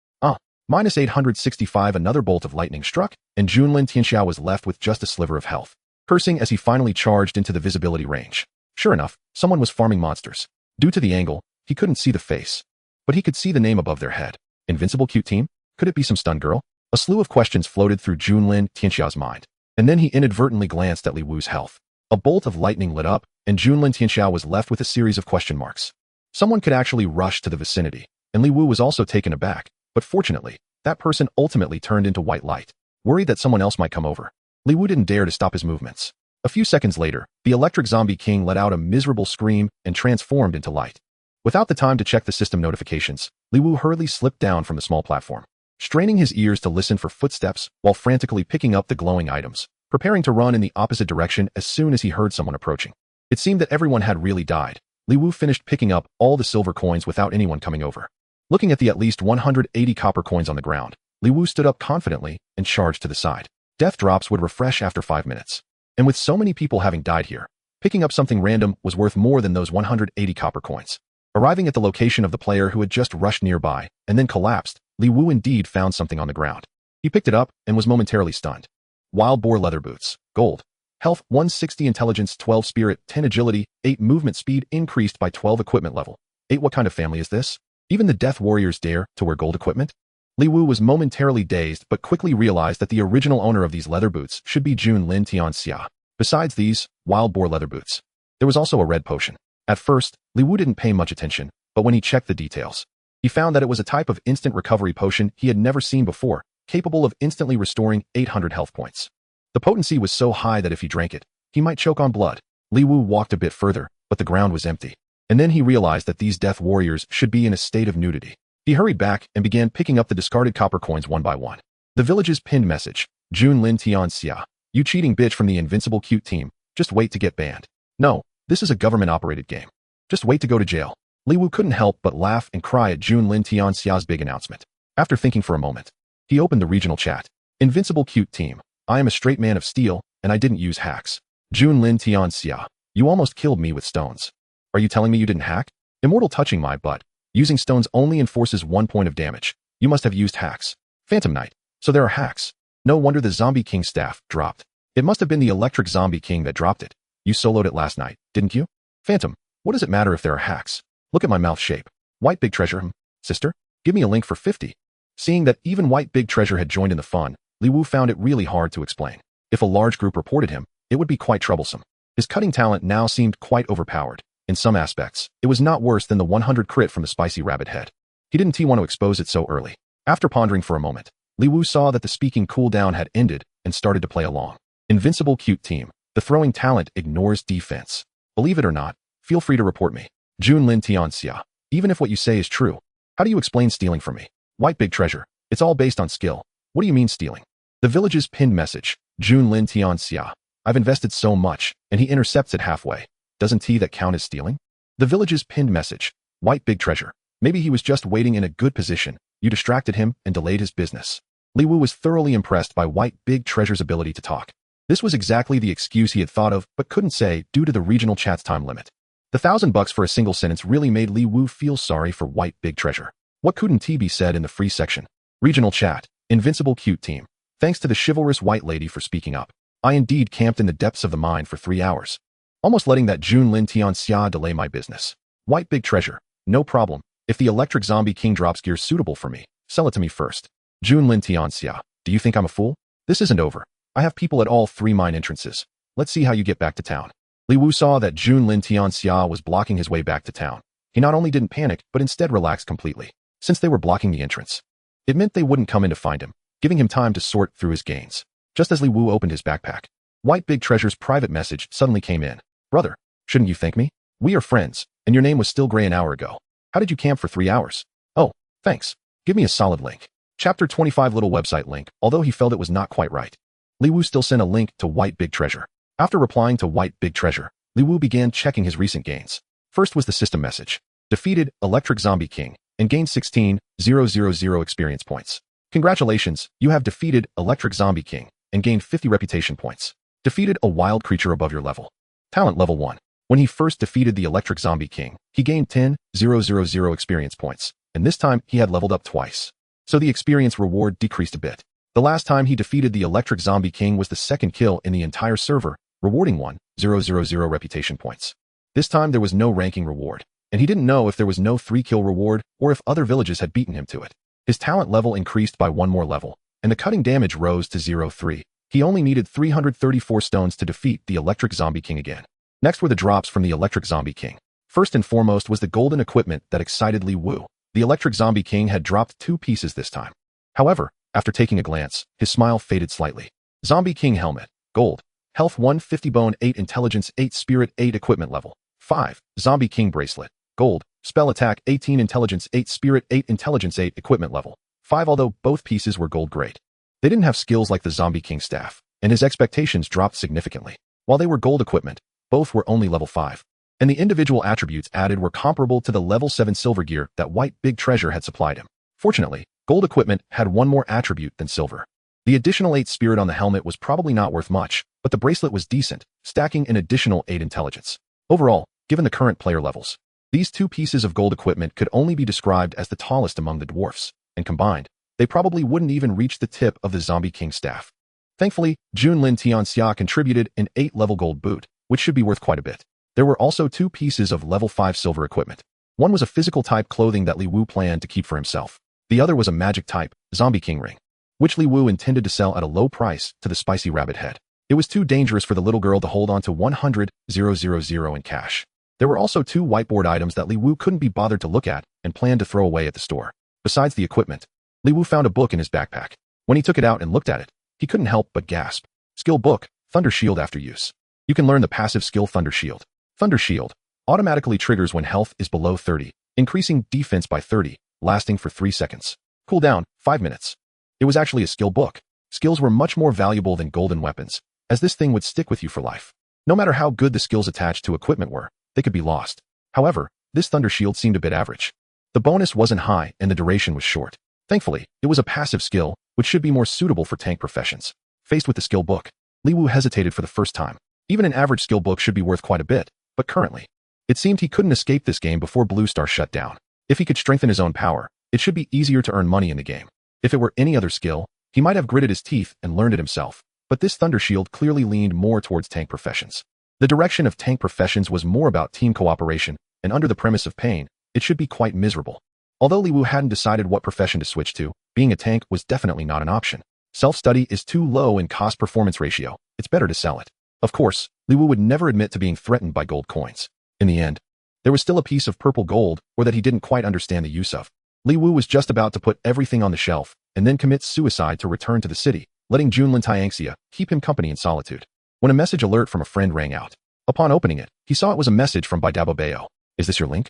Minus 865. Another bolt of lightning struck, and Junlin Tianxia was left with just a sliver of health, cursing as he finally charged into the visibility range. Sure enough, someone was farming monsters. Due to the angle, he couldn't see the face, but he could see the name above their head. Invincible Cute Team? Could it be some stun girl? A slew of questions floated through Junlin Tianxia's mind, and then he inadvertently glanced at Li Wu's health. A bolt of lightning lit up, and Junlin Tianxia was left with a series of question marks. Someone could actually rush to the vicinity, and Li Wu was also taken aback, but fortunately, that person ultimately turned into white light. Worried that someone else might come over, Li Wu didn't dare to stop his movements. A few seconds later, the electric zombie king let out a miserable scream and transformed into light. Without the time to check the system notifications, Li Wu hurriedly slipped down from the small platform, straining his ears to listen for footsteps while frantically picking up the glowing items, preparing to run in the opposite direction as soon as he heard someone approaching. It seemed that everyone had really died. Li Wu finished picking up all the silver coins without anyone coming over. Looking at the at least 180 copper coins on the ground, Li Wu stood up confidently and charged to the side. Death drops would refresh after 5 minutes. And with so many people having died here, picking up something random was worth more than those 180 copper coins. Arriving at the location of the player who had just rushed nearby and then collapsed, Li Wu indeed found something on the ground. He picked it up and was momentarily stunned. Wild boar leather boots. Gold. Health 160, intelligence 12, spirit 10, agility 8, movement speed increased by 12, equipment level 8. What kind of family is this? Even the Death Warriors dare to wear gold equipment? Li Wu was momentarily dazed but quickly realized that the original owner of these leather boots should be Junlin Tianxia. Besides these wild boar leather boots, there was also a red potion. At first, Li Wu didn't pay much attention, but when he checked the details, he found that it was a type of instant recovery potion he had never seen before, capable of instantly restoring 800 health points. The potency was so high that if he drank it, he might choke on blood. Li Wu walked a bit further, but the ground was empty. And then he realized that these Death Warriors should be in a state of nudity. He hurried back and began picking up the discarded copper coins one by one. The village's pinned message, Junlin Tianxia. You cheating bitch from the Invincible Cute Team, just wait to get banned. No, this is a government-operated game. Just wait to go to jail. Li Wu couldn't help but laugh and cry at Junlin Tianxia's big announcement. After thinking for a moment, he opened the regional chat. Invincible Cute Team. I am a straight man of steel, and I didn't use hacks. Junlin Tianxia. You almost killed me with stones. Are you telling me you didn't hack? Immortal touching my butt. Using stones only enforces 1 point of damage. You must have used hacks. Phantom Knight. So there are hacks. No wonder the Zombie King staff dropped. It must have been the Electric Zombie King that dropped it. You soloed it last night, didn't you? Phantom, what does it matter if there are hacks? Look at my mouth shape. White Big Treasure, sister? Give me a link for 50. Seeing that even White Big Treasure had joined in the fun, Li Wu found it really hard to explain. If a large group reported him, it would be quite troublesome. His cutting talent now seemed quite overpowered. In some aspects, it was not worse than the 100 crit from the spicy rabbit head. He didn't want to expose it so early. After pondering for a moment, Li Wu saw that the speaking cooldown had ended and started to play along. Invincible Cute Team. The throwing talent ignores defense. Believe it or not, feel free to report me. Junlin Tianxia. Even if what you say is true, how do you explain stealing from me? White Big Treasure. It's all based on skill. What do you mean stealing? The village's pinned message. Junlin Tianxia. I've invested so much, and he intercepts it halfway. Doesn't that count as stealing? The village's pinned message. White Big Treasure. Maybe he was just waiting in a good position. You distracted him and delayed his business. Li Wu was thoroughly impressed by White Big Treasure's ability to talk. This was exactly the excuse he had thought of but couldn't say due to the regional chat's time limit. The $1,000 for a single sentence really made Li Wu feel sorry for White Big Treasure. What couldn't he be said in the free section? Regional chat. Invincible Cute Team. Thanks to the chivalrous white lady for speaking up. I indeed camped in the depths of the mine for 3 hours. Almost letting that Junlin Tianxia delay my business. White Big Treasure. No problem. If the Electric Zombie King drops gear suitable for me, sell it to me first. Junlin Tianxia, do you think I'm a fool? This isn't over. I have people at all 3 mine entrances. Let's see how you get back to town. Li Wu saw that Junlin Tianxia was blocking his way back to town. He not only didn't panic, but instead relaxed completely. Since they were blocking the entrance, it meant they wouldn't come in to find him, giving him time to sort through his gains. Just as Li Wu opened his backpack, White Big Treasure's private message suddenly came in. Brother, shouldn't you thank me? We are friends, and your name was still gray an hour ago. How did you camp for 3 hours? Oh, thanks. Give me a solid link. Chapter 25 little website link. Although he felt it was not quite right, Li Wu still sent a link to White Big Treasure. After replying to White Big Treasure, Li Wu began checking his recent gains. First was the system message. Defeated Electric Zombie King and gained 16,000 experience points. Congratulations, you have defeated Electric Zombie King and gained 50 reputation points. Defeated a wild creature above your level. Talent level 1. When he first defeated the Electric Zombie King, he gained 10,000 experience points, and this time he had leveled up twice. So the experience reward decreased a bit. The last time he defeated the Electric Zombie King was the second kill in the entire server, rewarding 1,000 reputation points. This time there was no ranking reward, and he didn't know if there was no 3-kill reward or if other villages had beaten him to it. His talent level increased by 1 more level, and the cutting damage rose to 0.3. He only needed 334 stones to defeat the Electric Zombie King again. Next were the drops from the Electric Zombie King. First and foremost was the golden equipment that excited Li Wu. The Electric Zombie King had dropped 2 pieces this time. However, after taking a glance, his smile faded slightly. Zombie King Helmet, Gold, Health 150 Bone 8 Intelligence 8 Spirit 8 Equipment Level 5. Zombie King Bracelet, Gold, Spell Attack 18 Intelligence 8 Spirit 8 Intelligence 8 Equipment Level 5. Although both pieces were gold grade, they didn't have skills like the Zombie King Staff, and his expectations dropped significantly. While they were gold equipment, both were only level 5, and the individual attributes added were comparable to the level 7 silver gear that White Big Treasure had supplied him. Fortunately, gold equipment had 1 more attribute than silver. The additional 8 spirit on the helmet was probably not worth much, but the bracelet was decent, stacking an additional 8 intelligence. Overall, given the current player levels, these 2 pieces of gold equipment could only be described as the tallest among the dwarfs, and combined, they probably wouldn't even reach the tip of the Zombie King Staff. Thankfully, Junlin Tianxia contributed an 8-level gold boot, which should be worth quite a bit. There were also 2 pieces of level 5 silver equipment. One was a physical type clothing that Li Wu planned to keep for himself. The other was a magic type, Zombie King Ring, which Li Wu intended to sell at a low price to the Spicy Rabbit Head. It was too dangerous for the little girl to hold on to 100,000 in cash. There were also 2 whiteboard items that Li Wu couldn't be bothered to look at and planned to throw away at the store. Besides the equipment, Li Wu found a book in his backpack. When he took it out and looked at it, he couldn't help but gasp. Skill book, Thunder Shield after use. You can learn the passive skill Thunder Shield. Thunder Shield automatically triggers when health is below 30, increasing defense by 30, lasting for 3 seconds. Cooldown, 5 minutes. It was actually a skill book. Skills were much more valuable than golden weapons, as this thing would stick with you for life. No matter how good the skills attached to equipment were, they could be lost. However, this Thunder Shield seemed a bit average. The bonus wasn't high and the duration was short. Thankfully, it was a passive skill, which should be more suitable for tank professions. Faced with the skill book, Li Wu hesitated for the first time. Even an average skill book should be worth quite a bit, but currently, it seemed he couldn't escape this game before Blue Star shut down. If he could strengthen his own power, it should be easier to earn money in the game. If it were any other skill, he might have gritted his teeth and learned it himself, but this Thunder Shield clearly leaned more towards tank professions. The direction of tank professions was more about team cooperation, and under the premise of pain, it should be quite miserable. Although Li Wu hadn't decided what profession to switch to, being a tank was definitely not an option. Self-study is too low in cost-performance ratio. It's better to sell it. Of course, Li Wu would never admit to being threatened by gold coins. In the end, there was still a piece of purple gold, or that he didn't quite understand the use of. Li Wu was just about to put everything on the shelf, and then commit suicide to return to the city, letting Junlin Tianxia keep him company in solitude. When a message alert from a friend rang out. Upon opening it, he saw it was a message from Baidabobayo. Is this your link?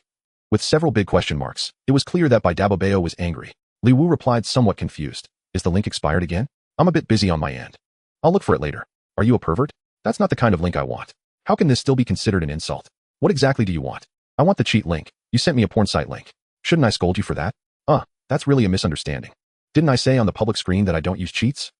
With several big question marks, it was clear that Baidabobayo was angry. Li Wu replied somewhat confused. Is the link expired again? I'm a bit busy on my end. I'll look for it later. Are you a pervert? That's not the kind of link I want. How can this still be considered an insult? What exactly do you want? I want the cheat link. You sent me a porn site link. Shouldn't I scold you for that? That's really a misunderstanding. Didn't I say on the public screen that I don't use cheats?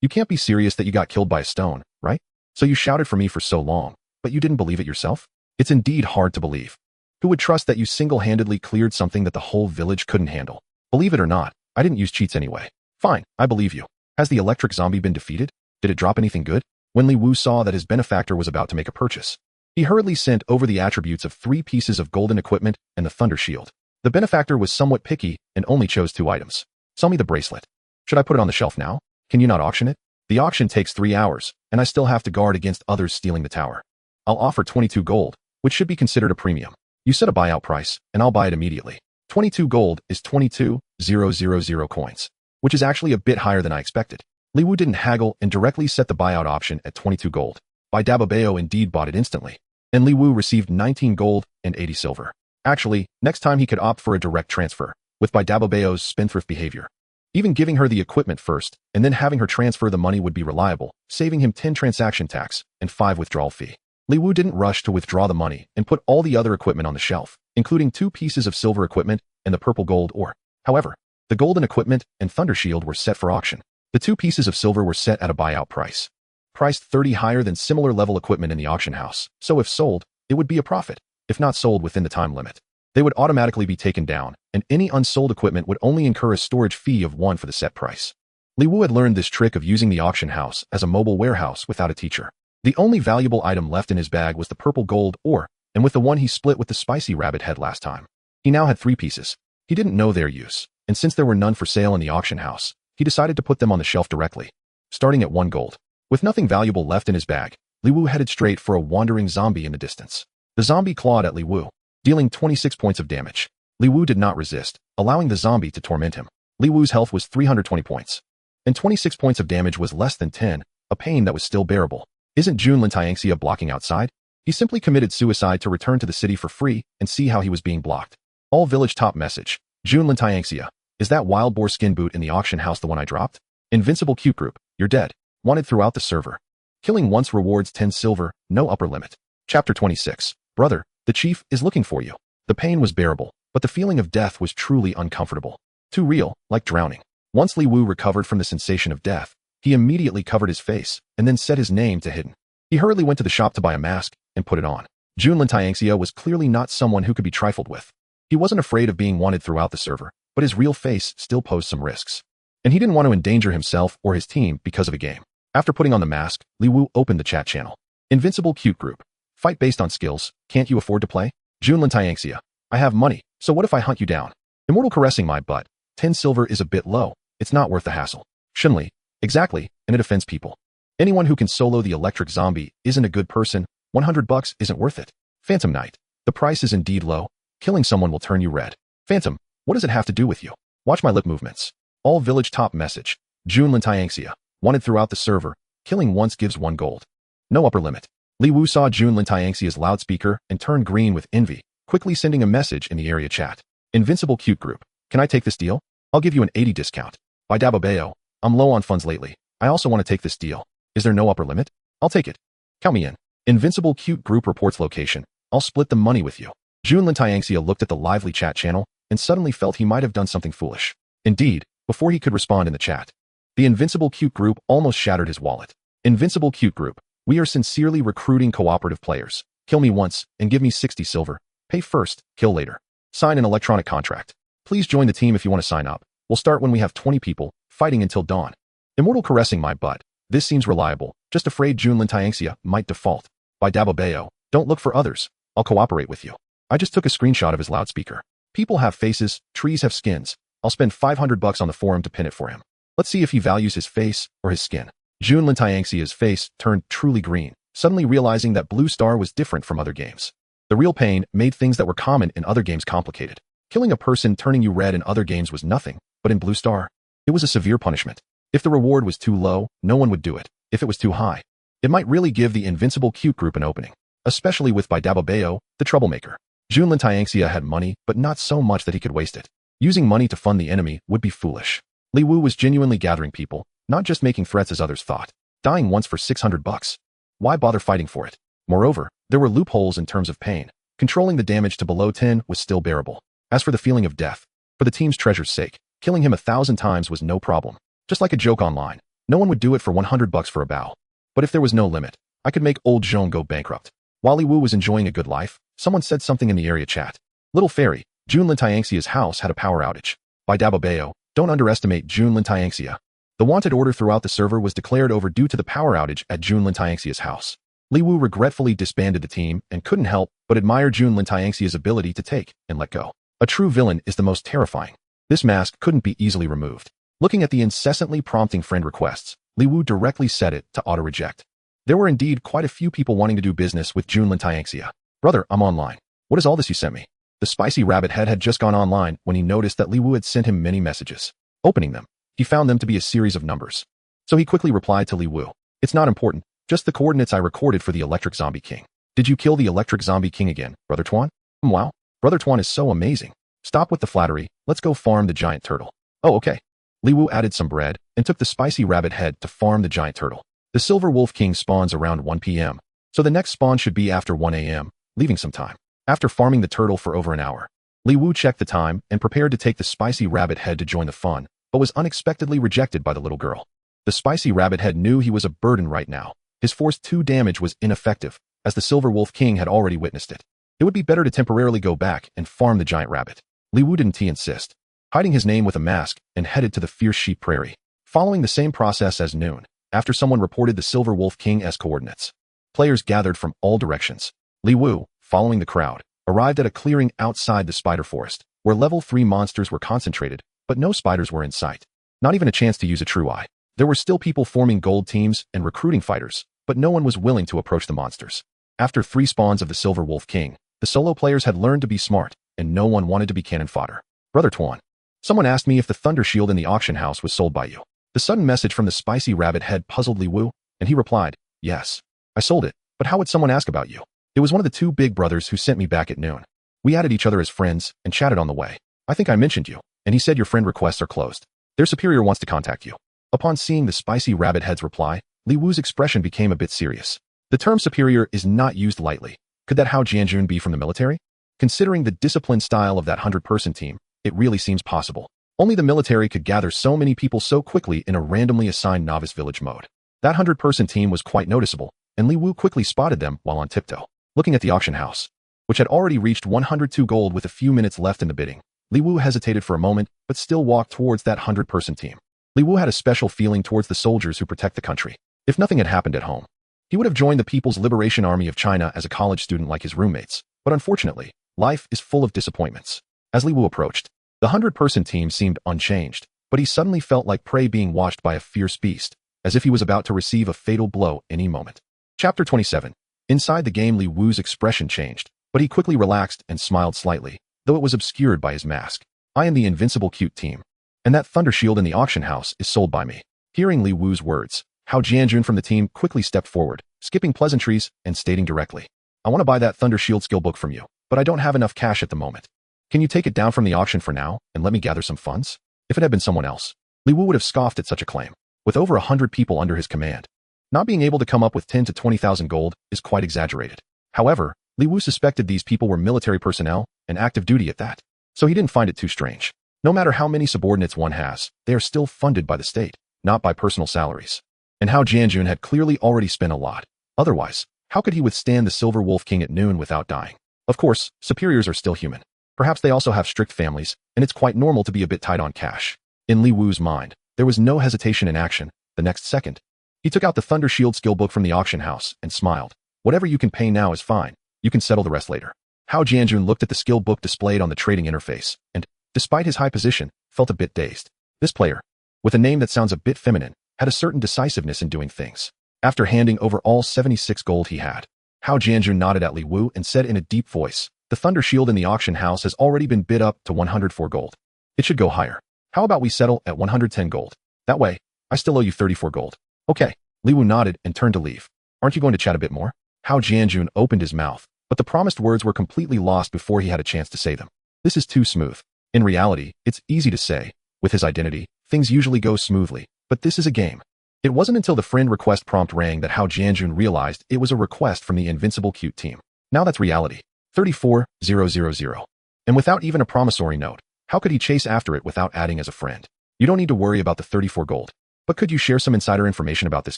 You can't be serious that you got killed by a stone, right? So you shouted for me for so long, but you didn't believe it yourself? It's indeed hard to believe. Who would trust that you single-handedly cleared something that the whole village couldn't handle? Believe it or not, I didn't use cheats anyway. Fine, I believe you. Has the electric zombie been defeated? Did it drop anything good? When Li Wu saw that his benefactor was about to make a purchase, he hurriedly sent over the attributes of 3 pieces of golden equipment and the Thunder Shield. The benefactor was somewhat picky and only chose 2 items. Sell me the bracelet. Should I put it on the shelf now? Can you not auction it? The auction takes 3 hours, and I still have to guard against others stealing the tower. I'll offer 22 gold, which should be considered a premium. You set a buyout price, and I'll buy it immediately. 22 gold is 22,000 coins, which is actually a bit higher than I expected. Li Wu didn't haggle and directly set the buyout option at 22 gold. Bai Dababao indeed bought it instantly, and Li Wu received 19 gold and 80 silver. Actually, next time he could opt for a direct transfer, with Bai Dababao's spendthrift behavior. Even giving her the equipment first, and then having her transfer the money would be reliable, saving him 10 transaction tax and 5 withdrawal fee. Li Wu didn't rush to withdraw the money and put all the other equipment on the shelf, including 2 pieces of silver equipment and the purple gold ore. However, the golden equipment and Thunder Shield were set for auction. The 2 pieces of silver were set at a buyout price, priced 30 higher than similar level equipment in the auction house, so if sold, it would be a profit. If not sold within the time limit, they would automatically be taken down, and any unsold equipment would only incur a storage fee of 1 for the set price. Li Wu had learned this trick of using the auction house as a mobile warehouse without a teacher. The only valuable item left in his bag was the purple gold ore, and with the one he split with the spicy rabbit head last time. He now had 3 pieces. He didn't know their use, and since there were none for sale in the auction house, he decided to put them on the shelf directly, starting at 1 gold. With nothing valuable left in his bag, Li Wu headed straight for a wandering zombie in the distance. The zombie clawed at Li Wu, dealing 26 points of damage. Li Wu did not resist, allowing the zombie to torment him. Li Wu's health was 320 points, and 26 points of damage was less than 10, a pain that was still bearable. Isn't Junlin Tianxia blocking outside? He simply committed suicide to return to the city for free and see how he was being blocked. All village top message. Junlin Tianxia, is that wild boar skin boot in the auction house the one I dropped? Invincible cute group, you're dead. Wanted throughout the server. Killing once rewards 10 silver, no upper limit. Chapter 26. Brother, the chief is looking for you. The pain was bearable, but the feeling of death was truly uncomfortable. Too real, like drowning. Once Li Wu recovered from the sensation of death, he immediately covered his face and then set his name to hidden. He hurriedly went to the shop to buy a mask and put it on. Junlin Tianxia was clearly not someone who could be trifled with. He wasn't afraid of being wanted throughout the server, but his real face still posed some risks. And he didn't want to endanger himself or his team because of a game. After putting on the mask, Li Wu opened the chat channel. Invincible cute group. Fight based on skills. Can't you afford to play? Junlin Tianxia. I have money, so what if I hunt you down? Immortal caressing my butt. 10 silver is a bit low. It's not worth the hassle. Shunli. Exactly, and it offends people. Anyone who can solo the electric zombie isn't a good person. 100 bucks isn't worth it. Phantom Knight. The price is indeed low. Killing someone will turn you red. Phantom, what does it have to do with you? Watch my lip movements. All village top message. Junlin Tianxia. Wanted throughout the server. Killing once gives 1 gold. No upper limit. Li Wu saw Junlin Tianxia's loudspeaker and turned green with envy, quickly sending a message in the area chat. Invincible cute group. Can I take this deal? I'll give you an 80 discount. Bai Dababao. I'm low on funds lately. I also want to take this deal. Is there no upper limit? I'll take it. Count me in. Invincible cute group reports location. I'll split the money with you. Junlin Tianxia looked at the lively chat channel and suddenly felt he might have done something foolish. Indeed, before he could respond in the chat, the Invincible cute group almost shattered his wallet. Invincible cute group. We are sincerely recruiting cooperative players. Kill me once and give me 60 silver. Pay first, kill later. Sign an electronic contract. Please join the team if you want to sign up. We'll start when we have 20 people, fighting until dawn. Immortal caressing my butt. This seems reliable. Just afraid Junlin Tianxia might default. Bai Dababao. Don't look for others. I'll cooperate with you. I just took a screenshot of his loudspeaker. People have faces, trees have skins. I'll spend 500 bucks on the forum to pin it for him. Let's see if he values his face or his skin. Junlin Tianxia's face turned truly green, suddenly realizing that Blue Star was different from other games. The real pain made things that were common in other games complicated. Killing a person turning you red in other games was nothing, but in Blue Star, it was a severe punishment. If the reward was too low, no one would do it. If it was too high, it might really give the Invincible cute group an opening, especially with Bai Dababao, the troublemaker. Junlin Tianxia had money, but not so much that he could waste it. Using money to fund the enemy would be foolish. Li Wu was genuinely gathering people, not just making threats as others thought. Dying once for 600 bucks. Why bother fighting for it? Moreover, there were loopholes in terms of pain. Controlling the damage to below 10 was still bearable. As for the feeling of death, for the team's treasure's sake, killing him 1,000 times was no problem. Just like a joke online, no one would do it for 100 bucks for a bow. But if there was no limit, I could make old Zhong go bankrupt. While Li Wu was enjoying a good life, someone said something in the area chat. Little Fairy, Junlin Tianxia's house had a power outage. Bai Dababao, don't underestimate Junlin Tianxia. The wanted order throughout the server was declared over due to the power outage at Junlin Tianxia's house. Li Wu regretfully disbanded the team and couldn't help but admire Junlin Tianxia's ability to take and let go. A true villain is the most terrifying. This mask couldn't be easily removed. Looking at the incessantly prompting friend requests, Li Wu directly set it to auto-reject. There were indeed quite a few people wanting to do business with Junlin Tianxia. Brother, I'm online. What is all this you sent me? The spicy rabbit head had just gone online when he noticed that Li Wu had sent him many messages. Opening them, he found them to be a series of numbers. So he quickly replied to Li Wu. It's not important, just the coordinates I recorded for the Electric Zombie King. Did you kill the Electric Zombie King again, Brother Tuan? Wow, Brother Tuan is so amazing. Stop with the flattery, let's go farm the giant turtle. Oh, okay. Li Wu added some bread and took the spicy rabbit head to farm the giant turtle. The Silver Wolf King spawns around 1 p.m., so the next spawn should be after 1 a.m., leaving some time. After farming the turtle for over an hour, Li Wu checked the time and prepared to take the spicy rabbit head to join the fun, but was unexpectedly rejected by the little girl. The spicy rabbit head knew he was a burden right now. His Force 2 damage was ineffective, as the Silver Wolf King had already witnessed it. It would be better to temporarily go back and farm the giant rabbit. Li Wu didn't insist, hiding his name with a mask and headed to the Fierce Sheep Prairie. Following the same process as noon, after someone reported the Silver Wolf King's coordinates, players gathered from all directions. Li Wu, following the crowd, arrived at a clearing outside the spider forest, where level 3 monsters were concentrated, but no spiders were in sight. Not even a chance to use a true eye. There were still people forming gold teams and recruiting fighters, but no one was willing to approach the monsters. After 3 spawns of the Silver Wolf King, the solo players had learned to be smart, and no one wanted to be cannon fodder. Brother Tuan, someone asked me if the Thunder Shield in the auction house was sold by you. The sudden message from the spicy rabbit head puzzled Li Wu, and he replied, yes, I sold it, but how would someone ask about you? It was one of the 2 big brothers who sent me back at noon. We added each other as friends and chatted on the way. I think I mentioned you, and he said your friend requests are closed. Their superior wants to contact you. Upon seeing the spicy rabbit head's reply, Li Wu's expression became a bit serious. The term superior is not used lightly. Could that Hao Jianjun be from the military? Considering the disciplined style of that 100-person team, it really seems possible. Only the military could gather so many people so quickly in a randomly assigned novice village mode. That 100-person team was quite noticeable, and Li Wu quickly spotted them while on tiptoe. Looking at the auction house, which had already reached 102 gold with a few minutes left in the bidding, Li Wu hesitated for a moment, but still walked towards that 100-person team. Li Wu had a special feeling towards the soldiers who protect the country. If nothing had happened at home, he would have joined the People's Liberation Army of China as a college student like his roommates, but unfortunately, life is full of disappointments. As Li Wu approached, the 100-person team seemed unchanged, but he suddenly felt like prey being watched by a fierce beast, as if he was about to receive a fatal blow any moment. Chapter 27. Inside the game, Li Wu's expression changed, but he quickly relaxed and smiled slightly, though it was obscured by his mask. I am the invincible cute team, and that Thunder Shield in the auction house is sold by me. Hearing Li Wu's words, Hao Jianjun from the team quickly stepped forward, skipping pleasantries and stating directly, I want to buy that Thunder Shield skill book from you, but I don't have enough cash at the moment. Can you take it down from the auction for now and let me gather some funds? If it had been someone else, Li Wu would have scoffed at such a claim. With over 100 people under his command, not being able to come up with 10 to 20,000 gold is quite exaggerated. However, Li Wu suspected these people were military personnel and active duty at that, so he didn't find it too strange. No matter how many subordinates one has, they are still funded by the state, not by personal salaries. And Hao Jianjun had clearly already spent a lot. Otherwise, how could he withstand the Silver Wolf King at noon without dying? Of course, superiors are still human. Perhaps they also have strict families, and it's quite normal to be a bit tight on cash. In Li Wu's mind, there was no hesitation in action. The next second, he took out the Thunder Shield skill book from the auction house and smiled. Whatever you can pay now is fine. You can settle the rest later. Hao Jianjun looked at the skill book displayed on the trading interface, and, despite his high position, felt a bit dazed. This player, with a name that sounds a bit feminine, had a certain decisiveness in doing things. After handing over all 76 gold he had, Hao Jianjun nodded at Li Wu and said in a deep voice, the Thunder Shield in the auction house has already been bid up to 104 gold. It should go higher. How about we settle at 110 gold? That way, I still owe you 34 gold. Okay. Li Wu nodded and turned to leave. Aren't you going to chat a bit more? Hao Jianjun opened his mouth, but the promised words were completely lost before he had a chance to say them. This is too smooth. In reality, it's easy to say. With his identity, things usually go smoothly, but this is a game. It wasn't until the friend request prompt rang that Hao Jianjun realized it was a request from the invincible cute team. Now that's reality. 34,000. And without even a promissory note, how could he chase after it without adding as a friend? You don't need to worry about the 34 gold. But could you share some insider information about this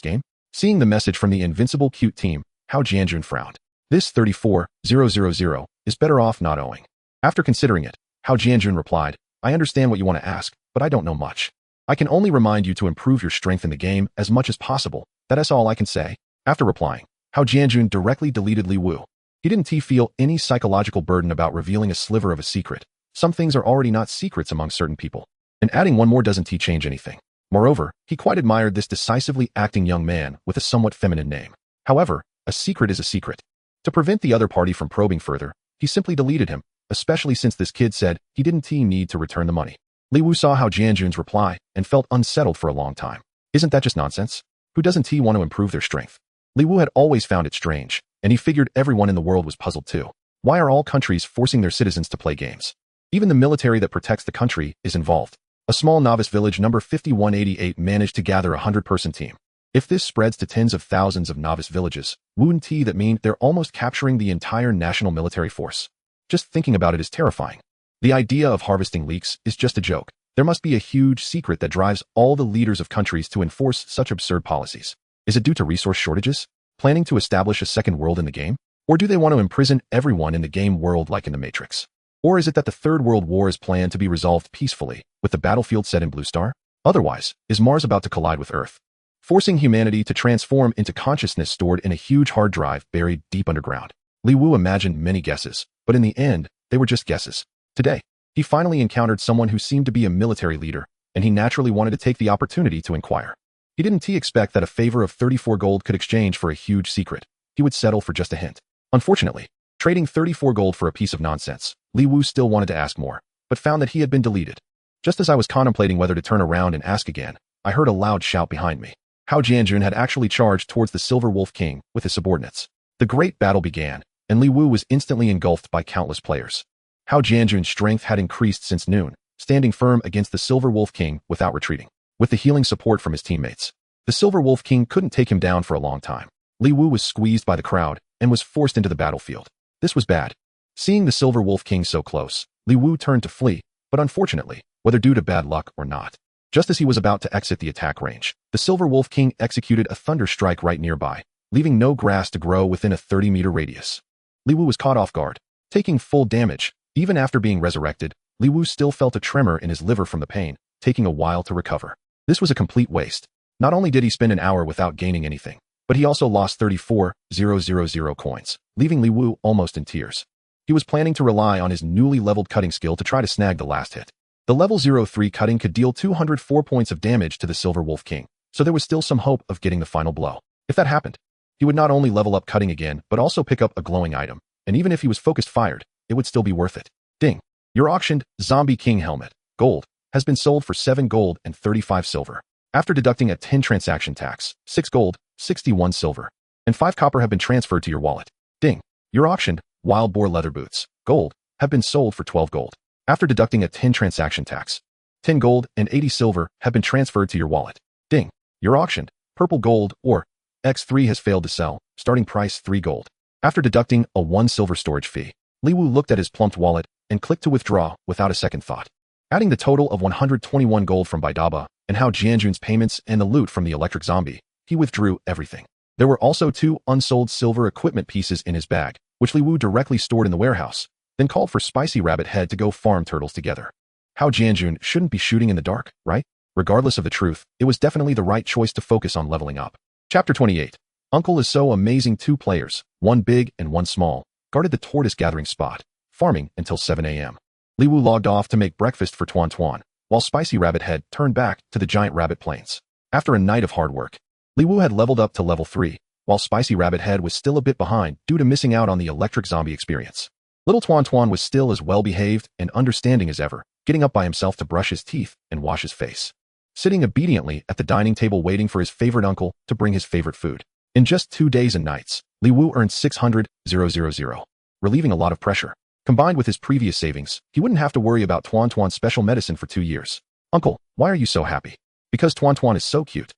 game? Seeing the message from the invincible cute team, Hao Jianjun frowned. This 34,000 is better off not owing. After considering it, Hao Jianjun replied, I understand what you want to ask, but I don't know much. I can only remind you to improve your strength in the game as much as possible. That's all I can say. After replying, Hao Jianjun directly deleted Li Wu. He didn't feel any psychological burden about revealing a sliver of a secret. Some things are already not secrets among certain people. And adding one more doesn't change anything. Moreover, he quite admired this decisively acting young man with a somewhat feminine name. However, a secret is a secret. To prevent the other party from probing further, he simply deleted him, especially since this kid said he didn't need to return the money. Li Wu saw how Jianjun's reply and felt unsettled for a long time. Isn't that just nonsense? Who doesn't want to improve their strength? Li Wu had always found it strange, and he figured everyone in the world was puzzled too. Why are all countries forcing their citizens to play games? Even the military that protects the country is involved. A small novice village number 5188 managed to gather a 100-person team. If this spreads to tens of thousands of novice villages, wouldn't that mean they're almost capturing the entire national military force? Just thinking about it is terrifying. The idea of harvesting leeks is just a joke. There must be a huge secret that drives all the leaders of countries to enforce such absurd policies. Is it due to resource shortages? Planning to establish a second world in the game? Or do they want to imprison everyone in the game world like in the Matrix? Or is it that the Third World War is planned to be resolved peacefully, with the battlefield set in Blue Star? Otherwise, is Mars about to collide with Earth, forcing humanity to transform into consciousness stored in a huge hard drive buried deep underground? Li Wu imagined many guesses, but in the end, they were just guesses. Today, he finally encountered someone who seemed to be a military leader, and he naturally wanted to take the opportunity to inquire. He didn't expect that a favor of 34 gold could exchange for a huge secret. He would settle for just a hint. Unfortunately, trading 34 gold for a piece of nonsense, Li Wu still wanted to ask more, but found that he had been deleted. Just as I was contemplating whether to turn around and ask again, I heard a loud shout behind me. Hao Jianjun had actually charged towards the Silver Wolf King with his subordinates. The great battle began, and Li Wu was instantly engulfed by countless players. Hao Jianjun's strength had increased since noon, standing firm against the Silver Wolf King without retreating. With the healing support from his teammates, the Silver Wolf King couldn't take him down for a long time. Li Wu was squeezed by the crowd and was forced into the battlefield. This was bad. Seeing the Silver Wolf King so close, Li Wu turned to flee, but unfortunately, whether due to bad luck or not, just as he was about to exit the attack range, the Silver Wolf King executed a thunder strike right nearby, leaving no grass to grow within a 30-meter radius. Li Wu was caught off guard, taking full damage. Even after being resurrected, Li Wu still felt a tremor in his liver from the pain, taking a while to recover. This was a complete waste. Not only did he spend an hour without gaining anything, but he also lost 34,000 coins, leaving Li Wu almost in tears. He was planning to rely on his newly leveled cutting skill to try to snag the last hit. The level 03 cutting could deal 204 points of damage to the Silver Wolf King, so there was still some hope of getting the final blow. If that happened, he would not only level up cutting again, but also pick up a glowing item, and even if he was focused fired, it would still be worth it. Ding. Your auctioned Zombie King helmet, gold, has been sold for 7 gold and 35 silver. After deducting a 10 transaction tax, 6 gold, 61 silver, and 5 copper have been transferred to your wallet. Ding. Your auctioned Wild Boar leather boots, gold, have been sold for 12 gold. After deducting a 10 transaction tax, 10 gold and 80 silver have been transferred to your wallet. Ding. Your auctioned Purple Gold or X3 has failed to sell, starting price 3 gold. After deducting a 1 silver storage fee, Li Wu looked at his plumped wallet and clicked to withdraw without a second thought. Adding the total of 121 gold from Baidaba and Hao Jianjun's payments and the loot from the electric zombie, he withdrew everything. There were also 2 unsold silver equipment pieces in his bag, which Li Wu directly stored in the warehouse, then called for Spicy Rabbit Head to go farm turtles together. Hao Jianjun shouldn't be shooting in the dark, right? Regardless of the truth, it was definitely the right choice to focus on leveling up. Chapter 28. Uncle is so amazing. 2 players, one big and one small, guarded the tortoise gathering spot, farming until 7 a.m. Li Wu logged off to make breakfast for Tuan Tuan, while Spicy Rabbit Head turned back to the giant rabbit plains. After a night of hard work, Li Wu had leveled up to level 3, while Spicy Rabbit Head was still a bit behind due to missing out on the electric zombie experience. Little Tuan Tuan was still as well-behaved and understanding as ever, getting up by himself to brush his teeth and wash his face, sitting obediently at the dining table waiting for his favorite uncle to bring his favorite food. In just 2 days and nights, Li Wu earned 600,000, relieving a lot of pressure. Combined with his previous savings, he wouldn't have to worry about Tuan Tuan's special medicine for 2 years. Uncle, why are you so happy? Because Tuan Tuan is so cute.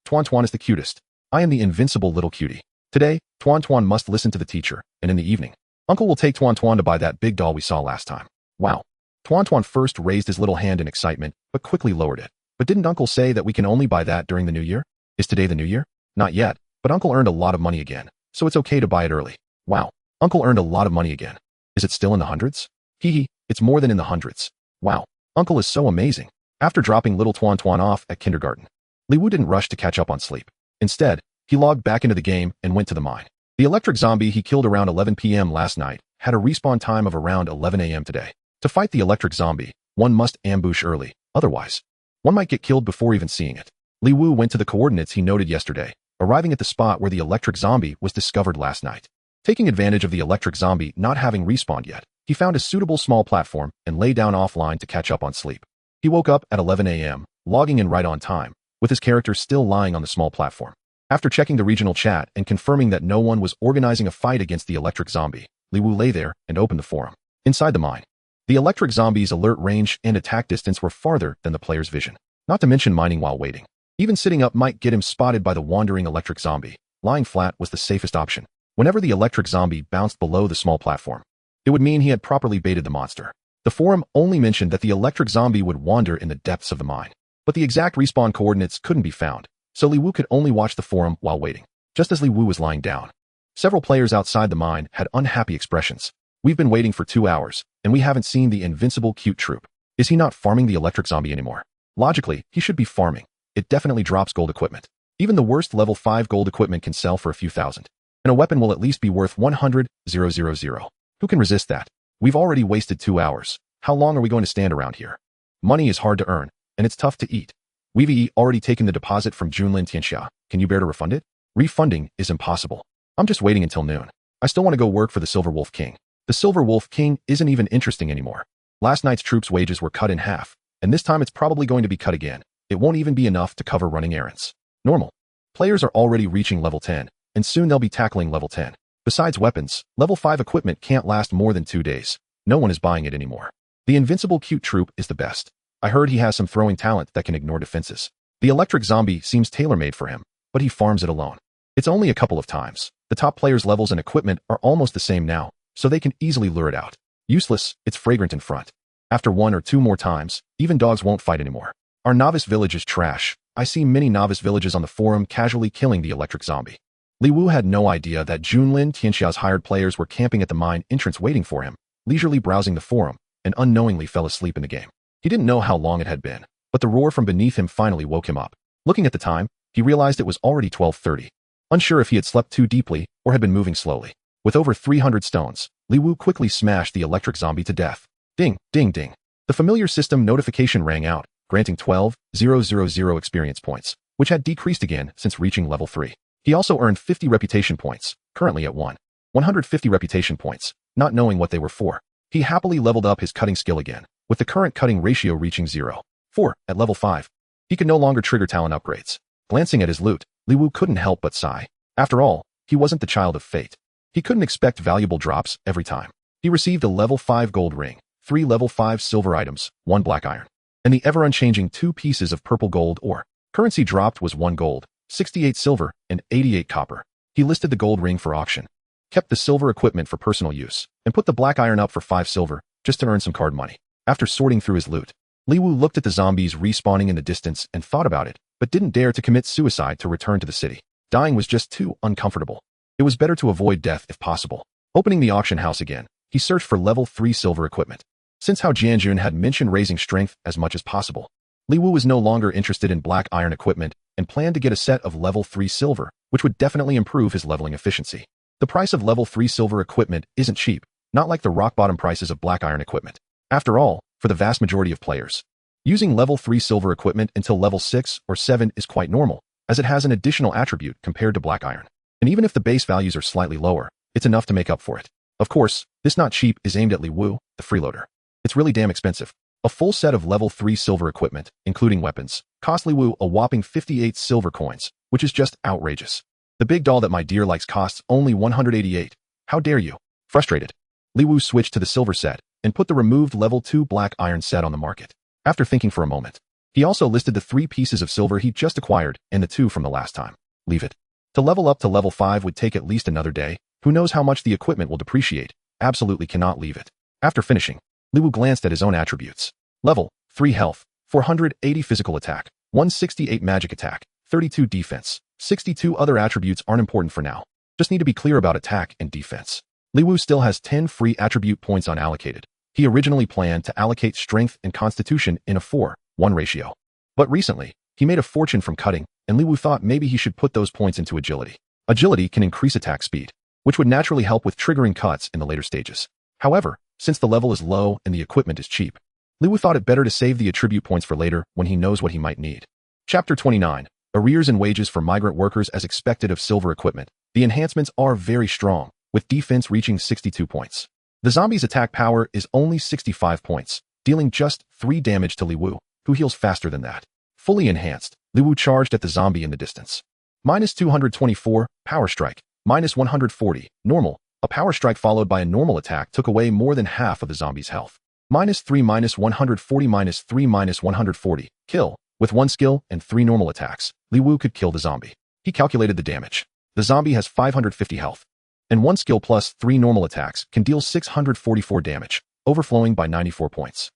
Tuan Tuan is the cutest. I am the invincible little cutie. Today, Tuan Tuan must listen to the teacher, and in the evening, Uncle will take Tuan Tuan to buy that big doll we saw last time. Wow. Tuan Tuan first raised his little hand in excitement, but quickly lowered it. But didn't Uncle say that we can only buy that during the new year? Is today the new year? Not yet, but Uncle earned a lot of money again, so it's okay to buy it early. Wow. Uncle earned a lot of money again. Is it still in the hundreds? Hee, it's more than in the hundreds. Wow. Uncle is so amazing. After dropping little Tuan Tuan off at kindergarten, Li Wu didn't rush to catch up on sleep. Instead, he logged back into the game and went to the mine. The electric zombie he killed around 11 p.m. last night had a respawn time of around 11 a.m. today. To fight the electric zombie, one must ambush early, Otherwise, one might get killed before even seeing it. Li Wu went to the coordinates he noted yesterday, arriving at the spot where the electric zombie was discovered last night. Taking advantage of the electric zombie not having respawned yet, he found a suitable small platform and lay down offline to catch up on sleep. He woke up at 11 a.m., logging in right on time, with his character still lying on the small platform. After checking the regional chat and confirming that no one was organizing a fight against the electric zombie, Li Wu lay there and opened the forum. Inside the mine, the electric zombie's alert range and attack distance were farther than the player's vision. Not to mention mining while waiting. Even sitting up might get him spotted by the wandering electric zombie. Lying flat was the safest option. Whenever the electric zombie bounced below the small platform, it would mean he had properly baited the monster. The forum only mentioned that the electric zombie would wander in the depths of the mine, but the exact respawn coordinates couldn't be found, so Li Wu could only watch the forum while waiting. Just as Li Wu was lying down, several players outside the mine had unhappy expressions. We've been waiting for 2 hours, and we haven't seen the invincible cute troop. Is he not farming the electric zombie anymore? Logically, he should be farming. It definitely drops gold equipment. Even the worst level 5 gold equipment can sell for a few thousand, and a weapon will at least be worth 100,000. Who can resist that? We've already wasted 2 hours. How long are we going to stand around here? Money is hard to earn, and it's tough to eat. We've already taken the deposit from Junlin Tianxia. Can you bear to refund it? Refunding is impossible. I'm just waiting until noon. I still want to go work for the Silver Wolf King. The Silver Wolf King isn't even interesting anymore. Last night's troops' wages were cut in half, and this time it's probably going to be cut again. It won't even be enough to cover running errands. Normal. Players are already reaching level 10, and soon they'll be tackling level 10. Besides weapons, level 5 equipment can't last more than 2 days. No one is buying it anymore. The invincible cute troop is the best. I heard he has some throwing talent that can ignore defenses. The electric zombie seems tailor-made for him, but he farms it alone. It's only a couple of times. The top players' levels and equipment are almost the same now, so they can easily lure it out. Useless, it's fragrant in front. After 1 or 2 more times, even dogs won't fight anymore. Our novice village is trash. I see many novice villages on the forum casually killing the electric zombie. Li Wu had no idea that Junlin Tianxia's hired players were camping at the mine entrance waiting for him, leisurely browsing the forum, and unknowingly fell asleep in the game. He didn't know how long it had been, but the roar from beneath him finally woke him up. Looking at the time, he realized it was already 12:30. Unsure if he had slept too deeply or had been moving slowly. With over 300 stones, Li Wu quickly smashed the electric zombie to death. Ding, ding, ding. The familiar system notification rang out, granting 12,000 experience points, which had decreased again since reaching level 3. He also earned 50 reputation points, currently at 150 reputation points, not knowing what they were for. He happily leveled up his cutting skill again, with the current cutting ratio reaching 0.4 at level 5. He could no longer trigger talent upgrades. Glancing at his loot, Li Wu couldn't help but sigh. After all, he wasn't the child of fate. He couldn't expect valuable drops every time. He received a level 5 gold ring, 3 level 5 silver items, 1 black iron, and the ever-unchanging 2 pieces of purple gold ore. Currency dropped was 1 gold, 68 silver, and 88 copper. He listed the gold ring for auction, kept the silver equipment for personal use, and put the black iron up for 5 silver, just to earn some card money. After sorting through his loot, Li Wu looked at the zombies respawning in the distance and thought about it, but didn't dare to commit suicide to return to the city. Dying was just too uncomfortable. It was better to avoid death if possible. Opening the auction house again, he searched for level 3 silver equipment. Since Hao Jianjun had mentioned raising strength as much as possible, Li Wu was no longer interested in black iron equipment and planned to get a set of level 3 silver, which would definitely improve his leveling efficiency. The price of level 3 silver equipment isn't cheap, not like the rock-bottom prices of black iron equipment. After all, for the vast majority of players, using level 3 silver equipment until level 6 or 7 is quite normal, as it has an additional attribute compared to black iron. And even if the base values are slightly lower, it's enough to make up for it. Of course, this not cheap is aimed at Li Wu, the freeloader. It's really damn expensive. A full set of level 3 silver equipment, including weapons, cost Li Wu a whopping 58 silver coins, which is just outrageous. The big doll that my dear likes costs only 188. How dare you? Frustrated, Li Wu switched to the silver set and put the removed level 2 black iron set on the market. After thinking for a moment, he also listed the 3 pieces of silver he just acquired and the 2 from the last time. Leave it. To level up to level 5 would take at least another day. Who knows how much the equipment will depreciate? Absolutely cannot leave it. After finishing, Li Wu glanced at his own attributes. Level 3 health, 480 physical attack, 168 magic attack, 32 defense. 62 other attributes aren't important for now. Just need to be clear about attack and defense. Li Wu still has 10 free attribute points unallocated. He originally planned to allocate strength and constitution in a 4:1 ratio. But recently, he made a fortune from cutting, and Li Wu thought maybe he should put those points into agility. Agility can increase attack speed, which would naturally help with triggering cuts in the later stages. However, since the level is low and the equipment is cheap, Liu thought it better to save the attribute points for later when he knows what he might need. Chapter 29. Arrears and wages for migrant workers as expected of silver equipment. The enhancements are very strong, with defense reaching 62 points. The zombie's attack power is only 65 points, dealing just 3 damage to Liu, who heals faster than that. Fully enhanced, Liu charged at the zombie in the distance. Minus 224, Power Strike. Minus 140, Normal. A Power Strike followed by a normal attack took away more than half of the zombie's health. Minus 3, minus 140, minus 3, minus 140, Kill. With 1 skill and 3 normal attacks, Liu could kill the zombie. He calculated the damage. The zombie has 550 health, and 1 skill plus 3 normal attacks can deal 644 damage, overflowing by 94 points.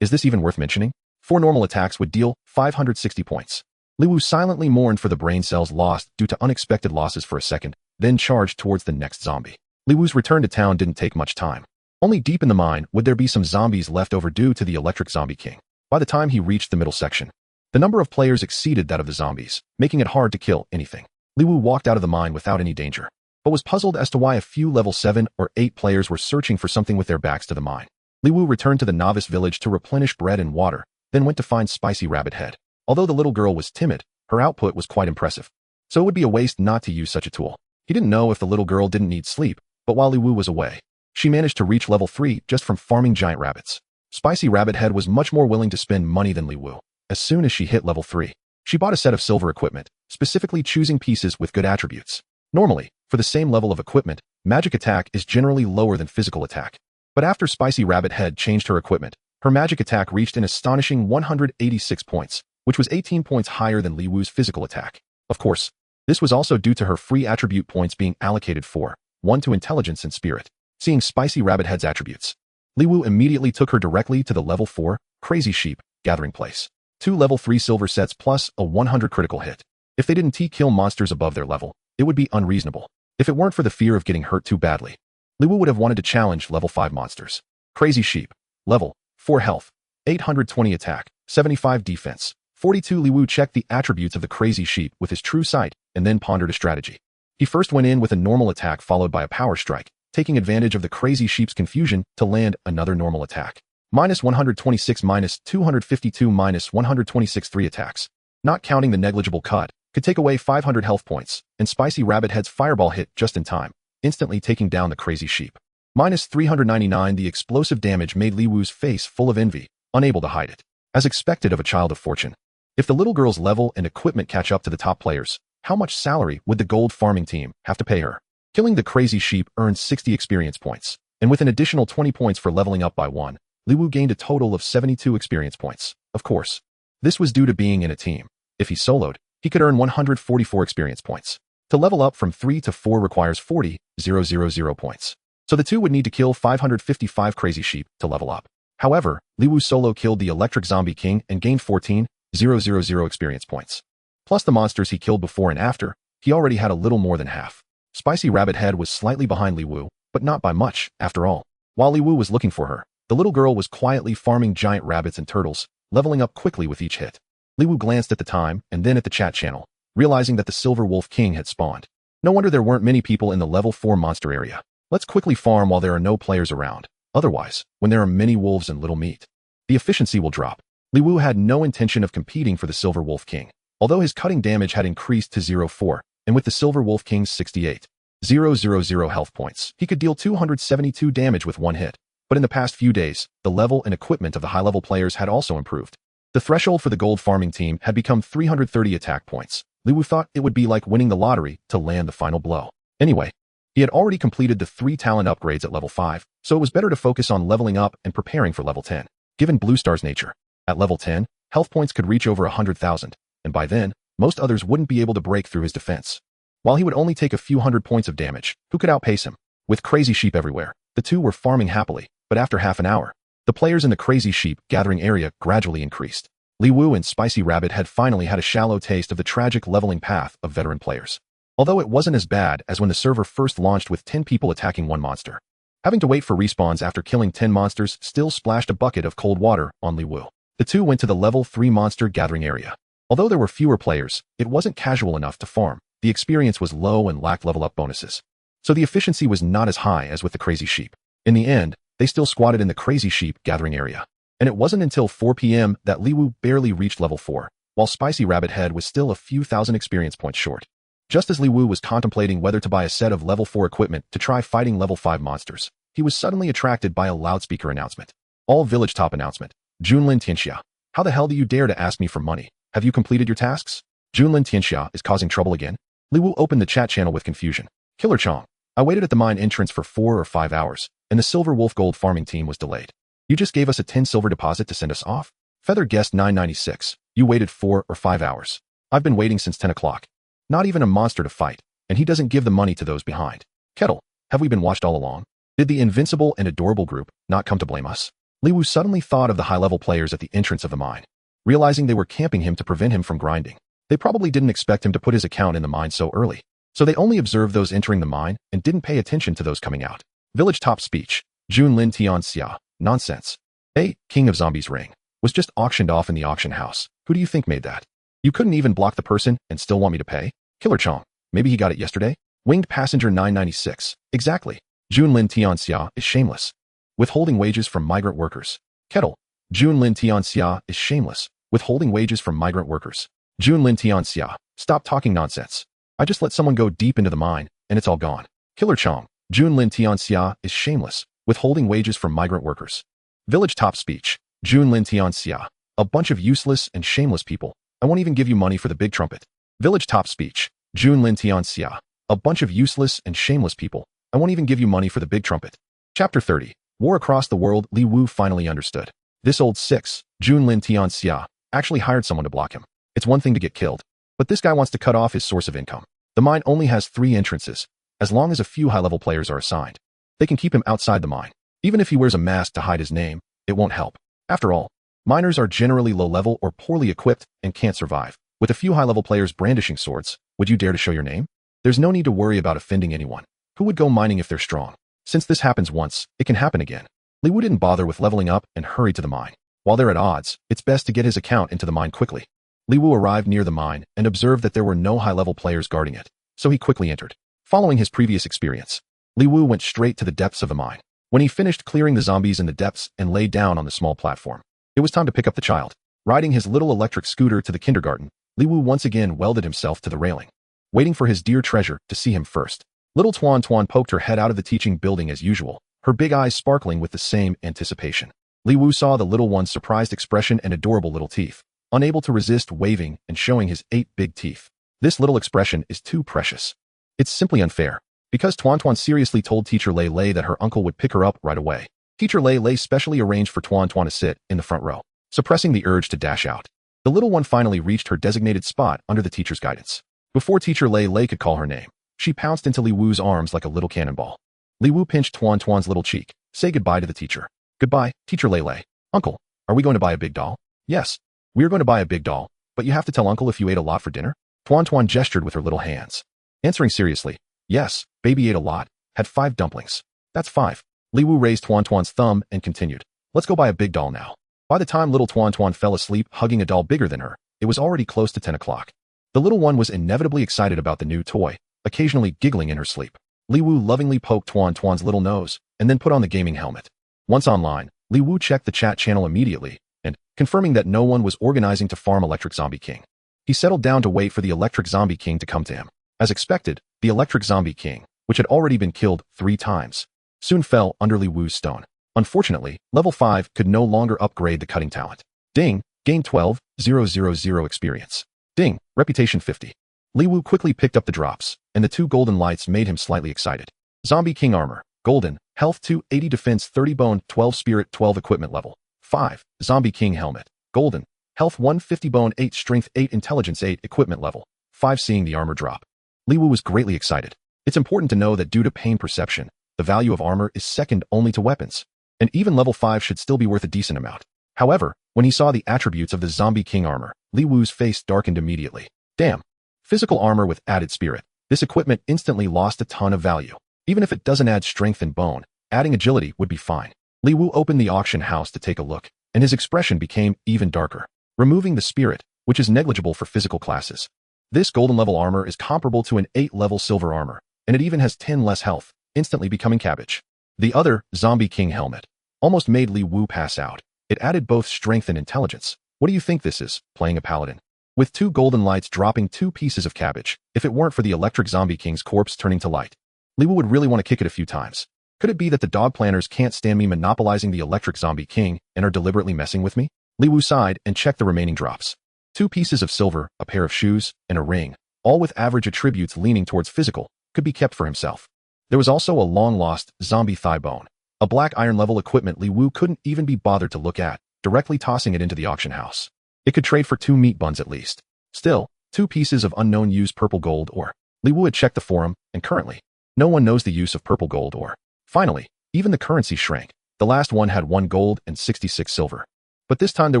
Is this even worth mentioning? 4 normal attacks would deal 560 points. Liu silently mourned for the brain cells lost due to unexpected losses for a second, then charged towards the next zombie. Liu's return to town didn't take much time. Only deep in the mine would there be some zombies left over due to the Electric Zombie King. By the time he reached the middle section, the number of players exceeded that of the zombies, making it hard to kill anything. Liu walked out of the mine without any danger, but was puzzled as to why a few level 7 or 8 players were searching for something with their backs to the mine. Liu returned to the novice village to replenish bread and water, then went to find Spicy Rabbit Head. Although the little girl was timid, her output was quite impressive. So it would be a waste not to use such a tool. He didn't know if the little girl didn't need sleep, but while Liu was away, she managed to reach level 3 just from farming giant rabbits. Spicy Rabbit Head was much more willing to spend money than Liu. As soon as she hit level 3, she bought a set of silver equipment, specifically choosing pieces with good attributes. Normally, for the same level of equipment, magic attack is generally lower than physical attack. But after Spicy Rabbit Head changed her equipment, her magic attack reached an astonishing 186 points, which was 18 points higher than Liu's physical attack. Of course, this was also due to her free attribute points being allocated for 1 to intelligence and spirit. Seeing Spicy Rabbit Head's attributes, Liu immediately took her directly to the level 4 Crazy Sheep gathering place. 2 level 3 silver sets plus a 100 critical hit. If they didn't kill monsters above their level, it would be unreasonable. If it weren't for the fear of getting hurt too badly, Liu would have wanted to challenge level 5 monsters. Crazy Sheep. Level 4 health, 820 attack, 75 defense. 42 Liu checked the attributes of the Crazy Sheep with his true sight and then pondered a strategy. He first went in with a normal attack followed by a power strike, taking advantage of the Crazy Sheep's confusion to land another normal attack. Minus 126, minus 252, minus 126 3 attacks. Not counting the negligible cut, could take away 500 health points, and Spicy Rabbit Head's fireball hit just in time, instantly taking down the Crazy Sheep. Minus 399 the explosive damage made Liu's face full of envy, unable to hide it. As expected of a child of fortune. If the little girl's level and equipment catch up to the top players, how much salary would the gold farming team have to pay her? Killing the Crazy Sheep earned 60 experience points, and with an additional 20 points for leveling up by 1, Liu gained a total of 72 experience points. Of course, this was due to being in a team. If he soloed, he could earn 144 experience points. To level up from 3 to 4 requires 40,000 points. So the two would need to kill 555 Crazy Sheep to level up. However, Liu solo killed the Electric Zombie King and gained 14,000 experience points. Plus the monsters he killed before and after, he already had a little more than half. Spicy Rabbit Head was slightly behind Liu, but not by much, after all. While Liu was looking for her, the little girl was quietly farming giant rabbits and turtles, leveling up quickly with each hit. Liu glanced at the time and then at the chat channel, realizing that the Silver Wolf King had spawned. No wonder there weren't many people in the level 4 monster area. Let's quickly farm while there are no players around. Otherwise, when there are many wolves and little meat, the efficiency will drop. Liu had no intention of competing for the Silver Wolf King, although his cutting damage had increased to 0.4, and with the Silver Wolf King's 68,000 health points, he could deal 272 damage with 1 hit. But in the past few days, the level and equipment of the high-level players had also improved. The threshold for the gold farming team had become 330 attack points. Liu thought it would be like winning the lottery to land the final blow. Anyway, he had already completed the 3 talent upgrades at level 5, so it was better to focus on leveling up and preparing for level 10. Given Bluestar's nature, at level 10, health points could reach over 100,000, and by then, most others wouldn't be able to break through his defense. While he would only take a few hundred points of damage, who could outpace him? With Crazy Sheep everywhere, the two were farming happily, but after half an hour, the players in the Crazy Sheep gathering area gradually increased. Liu and Spicy Rabbit had finally had a shallow taste of the tragic leveling path of veteran players. Although it wasn't as bad as when the server first launched with 10 people attacking 1 monster. Having to wait for respawns after killing 10 monsters still splashed a bucket of cold water on Liu. The two went to the level 3 monster gathering area. Although there were fewer players, it wasn't casual enough to farm. The experience was low and lacked level up bonuses. So the efficiency was not as high as with the Crazy Sheep. In the end, they still squatted in the Crazy Sheep gathering area. And it wasn't until 4 p.m. that Li Wu barely reached level 4, while Spicy Rabbit Head was still a few thousand experience points short. Just as Li Wu was contemplating whether to buy a set of level 4 equipment to try fighting level 5 monsters, he was suddenly attracted by a loudspeaker announcement. All village top announcement. Junlin Tianxia. How the hell do you dare to ask me for money? Have you completed your tasks? Junlin Tianxia is causing trouble again? Li Wu opened the chat channel with confusion. Killer Chong. I waited at the mine entrance for 4 or 5 hours, and the Silver Wolf Gold farming team was delayed. You just gave us a 10 silver deposit to send us off? Feather Guest 996. You waited 4 or 5 hours. I've been waiting since 10 o'clock. Not even a monster to fight, and he doesn't give the money to those behind. Kettle. Have we been watched all along? Did the invincible and adorable group not come to blame us? Li Wu suddenly thought of the high-level players at the entrance of the mine, realizing they were camping him to prevent him from grinding. They probably didn't expect him to put his account in the mine so early, so they only observed those entering the mine and didn't pay attention to those coming out. Village top speech. Junlin Tianxia. Nonsense. Hey, King of Zombies ring was just auctioned off in the auction house. Who do you think made that? You couldn't even block the person and still want me to pay? Killer Chong. Maybe he got it yesterday? Winged Passenger 996. Exactly. Junlin Tianxia is shameless. Withholding wages from migrant workers. Kettle. Junlin Tianxia is shameless. Withholding wages from migrant workers. Junlin Tianxia. Stop talking nonsense. I just let someone go deep into the mine, and it's all gone. Killer Chong. Junlin Tianxia is shameless. Withholding wages from migrant workers. Village top speech. Junlin Tianxia. A bunch of useless and shameless people. I won't even give you money for the big trumpet. Village top speech. Junlin Tianxia. A bunch of useless and shameless people. I won't even give you money for the big trumpet. Chapter 30. War across the world. Li Wu finally understood. This old six, Junlin Tianxia, actually hired someone to block him. It's one thing to get killed, but this guy wants to cut off his source of income. The mine only has 3 entrances. As long as a few high-level players are assigned, they can keep him outside the mine. Even if he wears a mask to hide his name, it won't help. After all, miners are generally low-level or poorly equipped and can't survive. With a few high-level players brandishing swords, would you dare to show your name? There's no need to worry about offending anyone. Who would go mining if they're strong? Since this happens once, it can happen again. Li Wu didn't bother with leveling up and hurried to the mine. While they're at odds, it's best to get his account into the mine quickly. Li Wu arrived near the mine and observed that there were no high-level players guarding it, so he quickly entered. Following his previous experience, Li Wu went straight to the depths of the mine. When he finished clearing the zombies in the depths and lay down on the small platform, it was time to pick up the child. Riding his little electric scooter to the kindergarten, Li Wu once again welded himself to the railing, waiting for his dear treasure to see him first. Little Tuan Tuan poked her head out of the teaching building as usual, her big eyes sparkling with the same anticipation. Li Wu saw the little one's surprised expression and adorable little teeth, unable to resist waving and showing his 8 big teeth. This little expression is too precious. It's simply unfair. Because Tuan Tuan seriously told Teacher Lei Lei that her uncle would pick her up right away. Teacher Lei Lei specially arranged for Tuan Tuan to sit in the front row, suppressing the urge to dash out. The little one finally reached her designated spot under the teacher's guidance. Before Teacher Lei Lei could call her name, she pounced into Li Wu's arms like a little cannonball. Li Wu pinched Tuan Tuan's little cheek. Say goodbye to the teacher. Goodbye, Teacher Lei Lei. Uncle, are we going to buy a big doll? Yes, we're going to buy a big doll, but you have to tell Uncle if you ate a lot for dinner. Tuan Tuan gestured with her little hands. Answering seriously, yes, baby ate a lot, had 5 dumplings. That's 5. Li Wu raised Tuan Tuan's thumb and continued. Let's go buy a big doll now. By the time little Tuan Tuan fell asleep hugging a doll bigger than her, it was already close to 10 o'clock. The little one was inevitably excited about the new toy, occasionally giggling in her sleep. Li Wu lovingly poked Tuan Tuan's little nose and then put on the gaming helmet. Once online, Li Wu checked the chat channel immediately and, confirming that no one was organizing to farm Electric Zombie King, he settled down to wait for the Electric Zombie King to come to him. As expected, the Electric Zombie King, which had already been killed 3 times, soon fell under Li Wu's stone. Unfortunately, level 5 could no longer upgrade the cutting talent. Ding, gain 12,000 experience. Ding, reputation 50. Li Wu quickly picked up the drops, and the 2 golden lights made him slightly excited. Zombie King Armor, Golden, Health 2, 80 Defense 30 Bone, 12 Spirit 12 Equipment Level 5. Zombie King Helmet, Golden, Health 150 Bone 8 Strength 8 Intelligence 8 Equipment Level 5. Seeing the armor drop, Li Wu was greatly excited. It's important to know that due to pain perception, the value of armor is second only to weapons, and even level 5 should still be worth a decent amount. However, when he saw the attributes of the Zombie King Armor, Li Wu's face darkened immediately. Damn. Physical armor with added spirit. This equipment instantly lost a ton of value. Even if it doesn't add strength and bone, adding agility would be fine. Li Wu opened the auction house to take a look, and his expression became even darker. Removing the spirit, which is negligible for physical classes. This golden level armor is comparable to an 8-level silver armor, and it even has 10 less health, instantly becoming cabbage. The other, Zombie King Helmet, almost made Li Wu pass out. It added both strength and intelligence. What do you think this is, playing a paladin? With 2 golden lights dropping 2 pieces of cabbage, if it weren't for the electric zombie king's corpse turning to light. Li Wu would really want to kick it a few times. Could it be that the dog planners can't stand me monopolizing the electric zombie king and are deliberately messing with me? Li Wu sighed and checked the remaining drops. 2 pieces of silver, a pair of shoes, and a ring, all with average attributes leaning towards physical, could be kept for himself. There was also a long-lost zombie thigh bone, a black iron-level equipment Li Wu couldn't even be bothered to look at, directly tossing it into the auction house. It could trade for 2 meat buns at least. Still, 2 pieces of unknown use purple gold ore. Li Wu had checked the forum, and currently, no one knows the use of purple gold ore. Finally, even the currency shrank. The last one had 1 gold and 66 silver. But this time there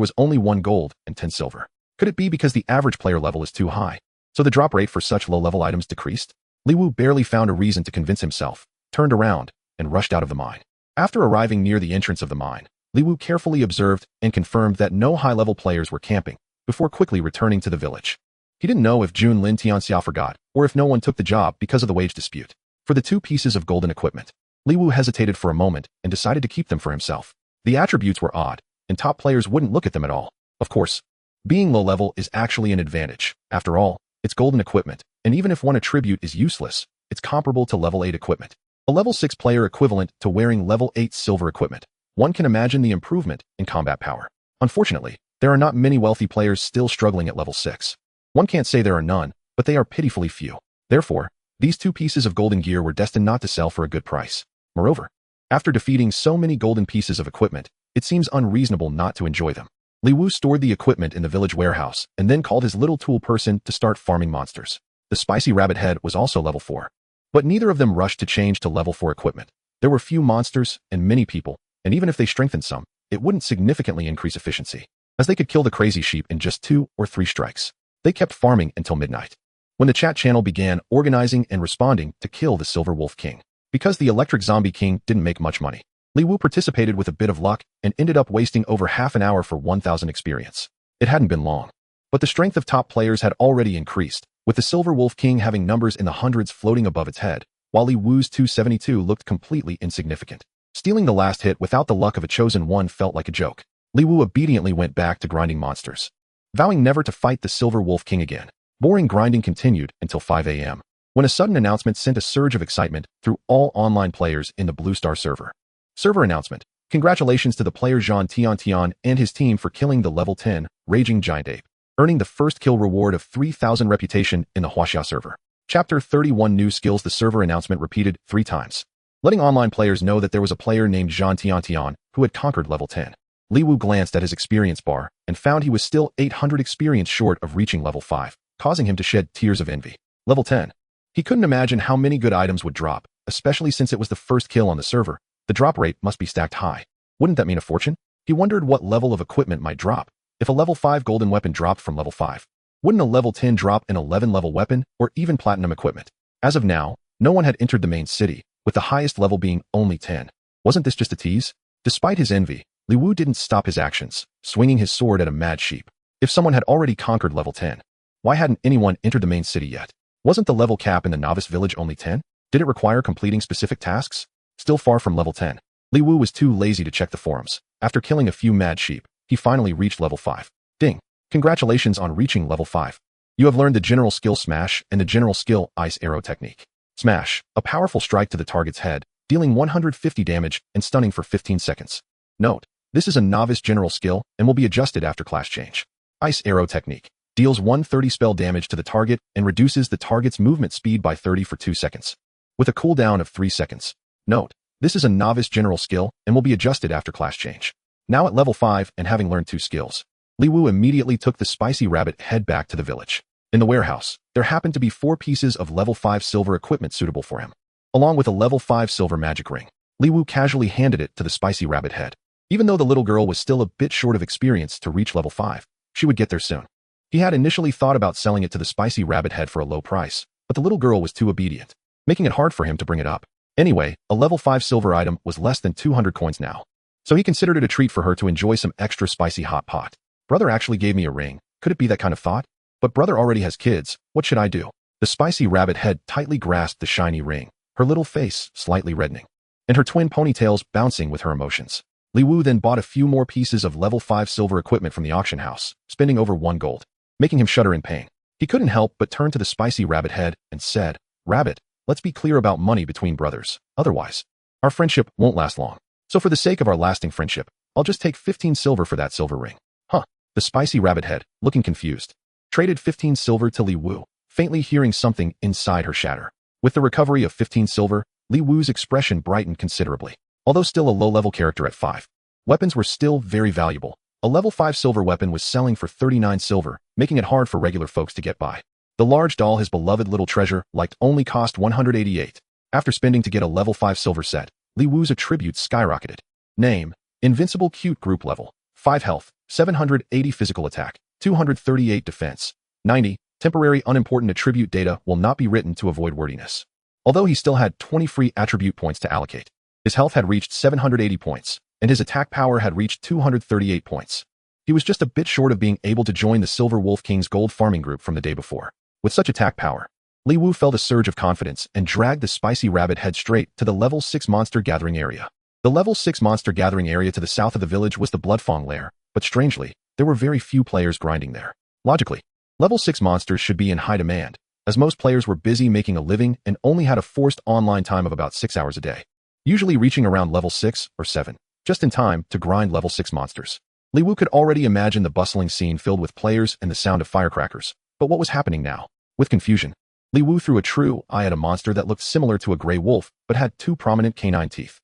was only 1 gold and 10 silver. Could it be because the average player level is too high, so the drop rate for such low-level items decreased? Li Wu barely found a reason to convince himself, turned around, and rushed out of the mine. After arriving near the entrance of the mine, Li Wu carefully observed and confirmed that no high-level players were camping, before quickly returning to the village. He didn't know if Jun Lin Tianxia forgot, or if no one took the job because of the wage dispute. For the 2 pieces of golden equipment, Li Wu hesitated for a moment and decided to keep them for himself. The attributes were odd, and top players wouldn't look at them at all. Of course, being low-level is actually an advantage. After all, it's golden equipment, and even if one attribute is useless, it's comparable to level 8 equipment. A level 6 player equivalent to wearing level 8 silver equipment. One can imagine the improvement in combat power. Unfortunately, there are not many wealthy players still struggling at level 6. One can't say there are none, but they are pitifully few. Therefore, these 2 pieces of golden gear were destined not to sell for a good price. Moreover, after defeating so many golden pieces of equipment, it seems unreasonable not to enjoy them. Li Wu stored the equipment in the village warehouse and then called his little tool person to start farming monsters. The spicy rabbit head was also level 4. But neither of them rushed to change to level 4 equipment. There were few monsters and many people, and even if they strengthened some, it wouldn't significantly increase efficiency, as they could kill the crazy sheep in just 2 or 3 strikes. They kept farming until midnight, when the chat channel began organizing and responding to kill the Silver Wolf King. Because the Electric Zombie King didn't make much money, Li Wu participated with a bit of luck and ended up wasting over half an hour for 1,000 experience. It hadn't been long, but the strength of top players had already increased, with the Silver Wolf King having numbers in the hundreds floating above its head, while Li Wu's 272 looked completely insignificant. Stealing the last hit without the luck of a chosen one felt like a joke. Li Wu obediently went back to grinding monsters, vowing never to fight the Silver Wolf King again. Boring grinding continued until 5 a.m. when a sudden announcement sent a surge of excitement through all online players in the Blue Star server. Server announcement. Congratulations to the player Jean Tian and his team for killing the level 10 Raging Giant Ape, earning the first kill reward of 3,000 reputation in the Huaxia server. Chapter 31 New Skills. The server announcement repeated 3 times, letting online players know that there was a player named Jean Tian who had conquered level 10. Li Wu glanced at his experience bar and found he was still 800 experience short of reaching level 5, causing him to shed tears of envy. Level 10. He couldn't imagine how many good items would drop, especially since it was the first kill on the server. The drop rate must be stacked high. Wouldn't that mean a fortune? He wondered what level of equipment might drop. If a level 5 golden weapon dropped from level 5, wouldn't a level 10 drop an 11 level weapon or even platinum equipment? As of now, no one had entered the main city, with the highest level being only 10. Wasn't this just a tease? Despite his envy, Li Wu didn't stop his actions, swinging his sword at a mad sheep. If someone had already conquered level 10, why hadn't anyone entered the main city yet? Wasn't the level cap in the novice village only 10? Did it require completing specific tasks? Still far from level 10. Li Wu was too lazy to check the forums. After killing a few mad sheep, he finally reached level 5. Ding! Congratulations on reaching level 5. You have learned the general skill Smash and the general skill Ice Arrow technique. Smash, a powerful strike to the target's head, dealing 150 damage and stunning for 15 seconds. Note, this is a novice general skill and will be adjusted after class change. Ice Arrow technique deals 130 spell damage to the target and reduces the target's movement speed by 30 for 2 seconds, with a cooldown of 3 seconds. Note, this is a novice general skill and will be adjusted after class change. Now at level 5 and having learned 2 skills, Li Wu immediately took the spicy rabbit head back to the village. In the warehouse, there happened to be 4 pieces of level 5 silver equipment suitable for him, along with a level 5 silver magic ring. Li Wu casually handed it to the spicy rabbit head. Even though the little girl was still a bit short of experience to reach level 5, she would get there soon. He had initially thought about selling it to the spicy rabbit head for a low price, but the little girl was too obedient, making it hard for him to bring it up. Anyway, a level 5 silver item was less than 200 coins now, so he considered it a treat for her to enjoy some extra spicy hot pot. Brother actually gave me a ring. Could it be that kind of thought? But brother already has kids. What should I do? The spicy rabbit head tightly grasped the shiny ring, her little face slightly reddening, and her twin ponytails bouncing with her emotions. Li Wu then bought a few more pieces of level 5 silver equipment from the auction house, spending over 1 gold, making him shudder in pain. He couldn't help but turn to the spicy rabbit head and said, "Rabbit, let's be clear about money between brothers. Otherwise, our friendship won't last long. So for the sake of our lasting friendship, I'll just take 15 silver for that silver ring." Huh. The spicy rabbit head, looking confused, traded 15 silver to Li Wu, faintly hearing something inside her shatter. With the recovery of 15 silver, Li Wu's expression brightened considerably. Although still a low-level character at 5, weapons were still very valuable. A level 5 silver weapon was selling for 39 silver, making it hard for regular folks to get by. The large doll his beloved little treasure liked only cost 188. After spending to get a level 5 silver set, Li Wu's attributes skyrocketed. Name: Invincible Cute Group Level, 5 Health, 780 Physical Attack, 238 Defense, 90. Temporary unimportant attribute data will not be written to avoid wordiness. Although he still had 20 free attribute points to allocate, his health had reached 780 points, and his attack power had reached 238 points. He was just a bit short of being able to join the Silver Wolf King's gold farming group from the day before. With such attack power, Li Wu felt a surge of confidence and dragged the spicy rabbit head straight to the level 6 monster gathering area. The level 6 monster gathering area to the south of the village was the Bloodfang lair, but strangely, there were very few players grinding there. Logically, level 6 monsters should be in high demand, as most players were busy making a living and only had a forced online time of about 6 hours a day, usually reaching around level 6 or 7, just in time to grind level 6 monsters. Li Wu could already imagine the bustling scene filled with players and the sound of firecrackers, but what was happening now? With confusion, Li Wu threw a true eye at a monster that looked similar to a gray wolf but had 2 prominent canine teeth.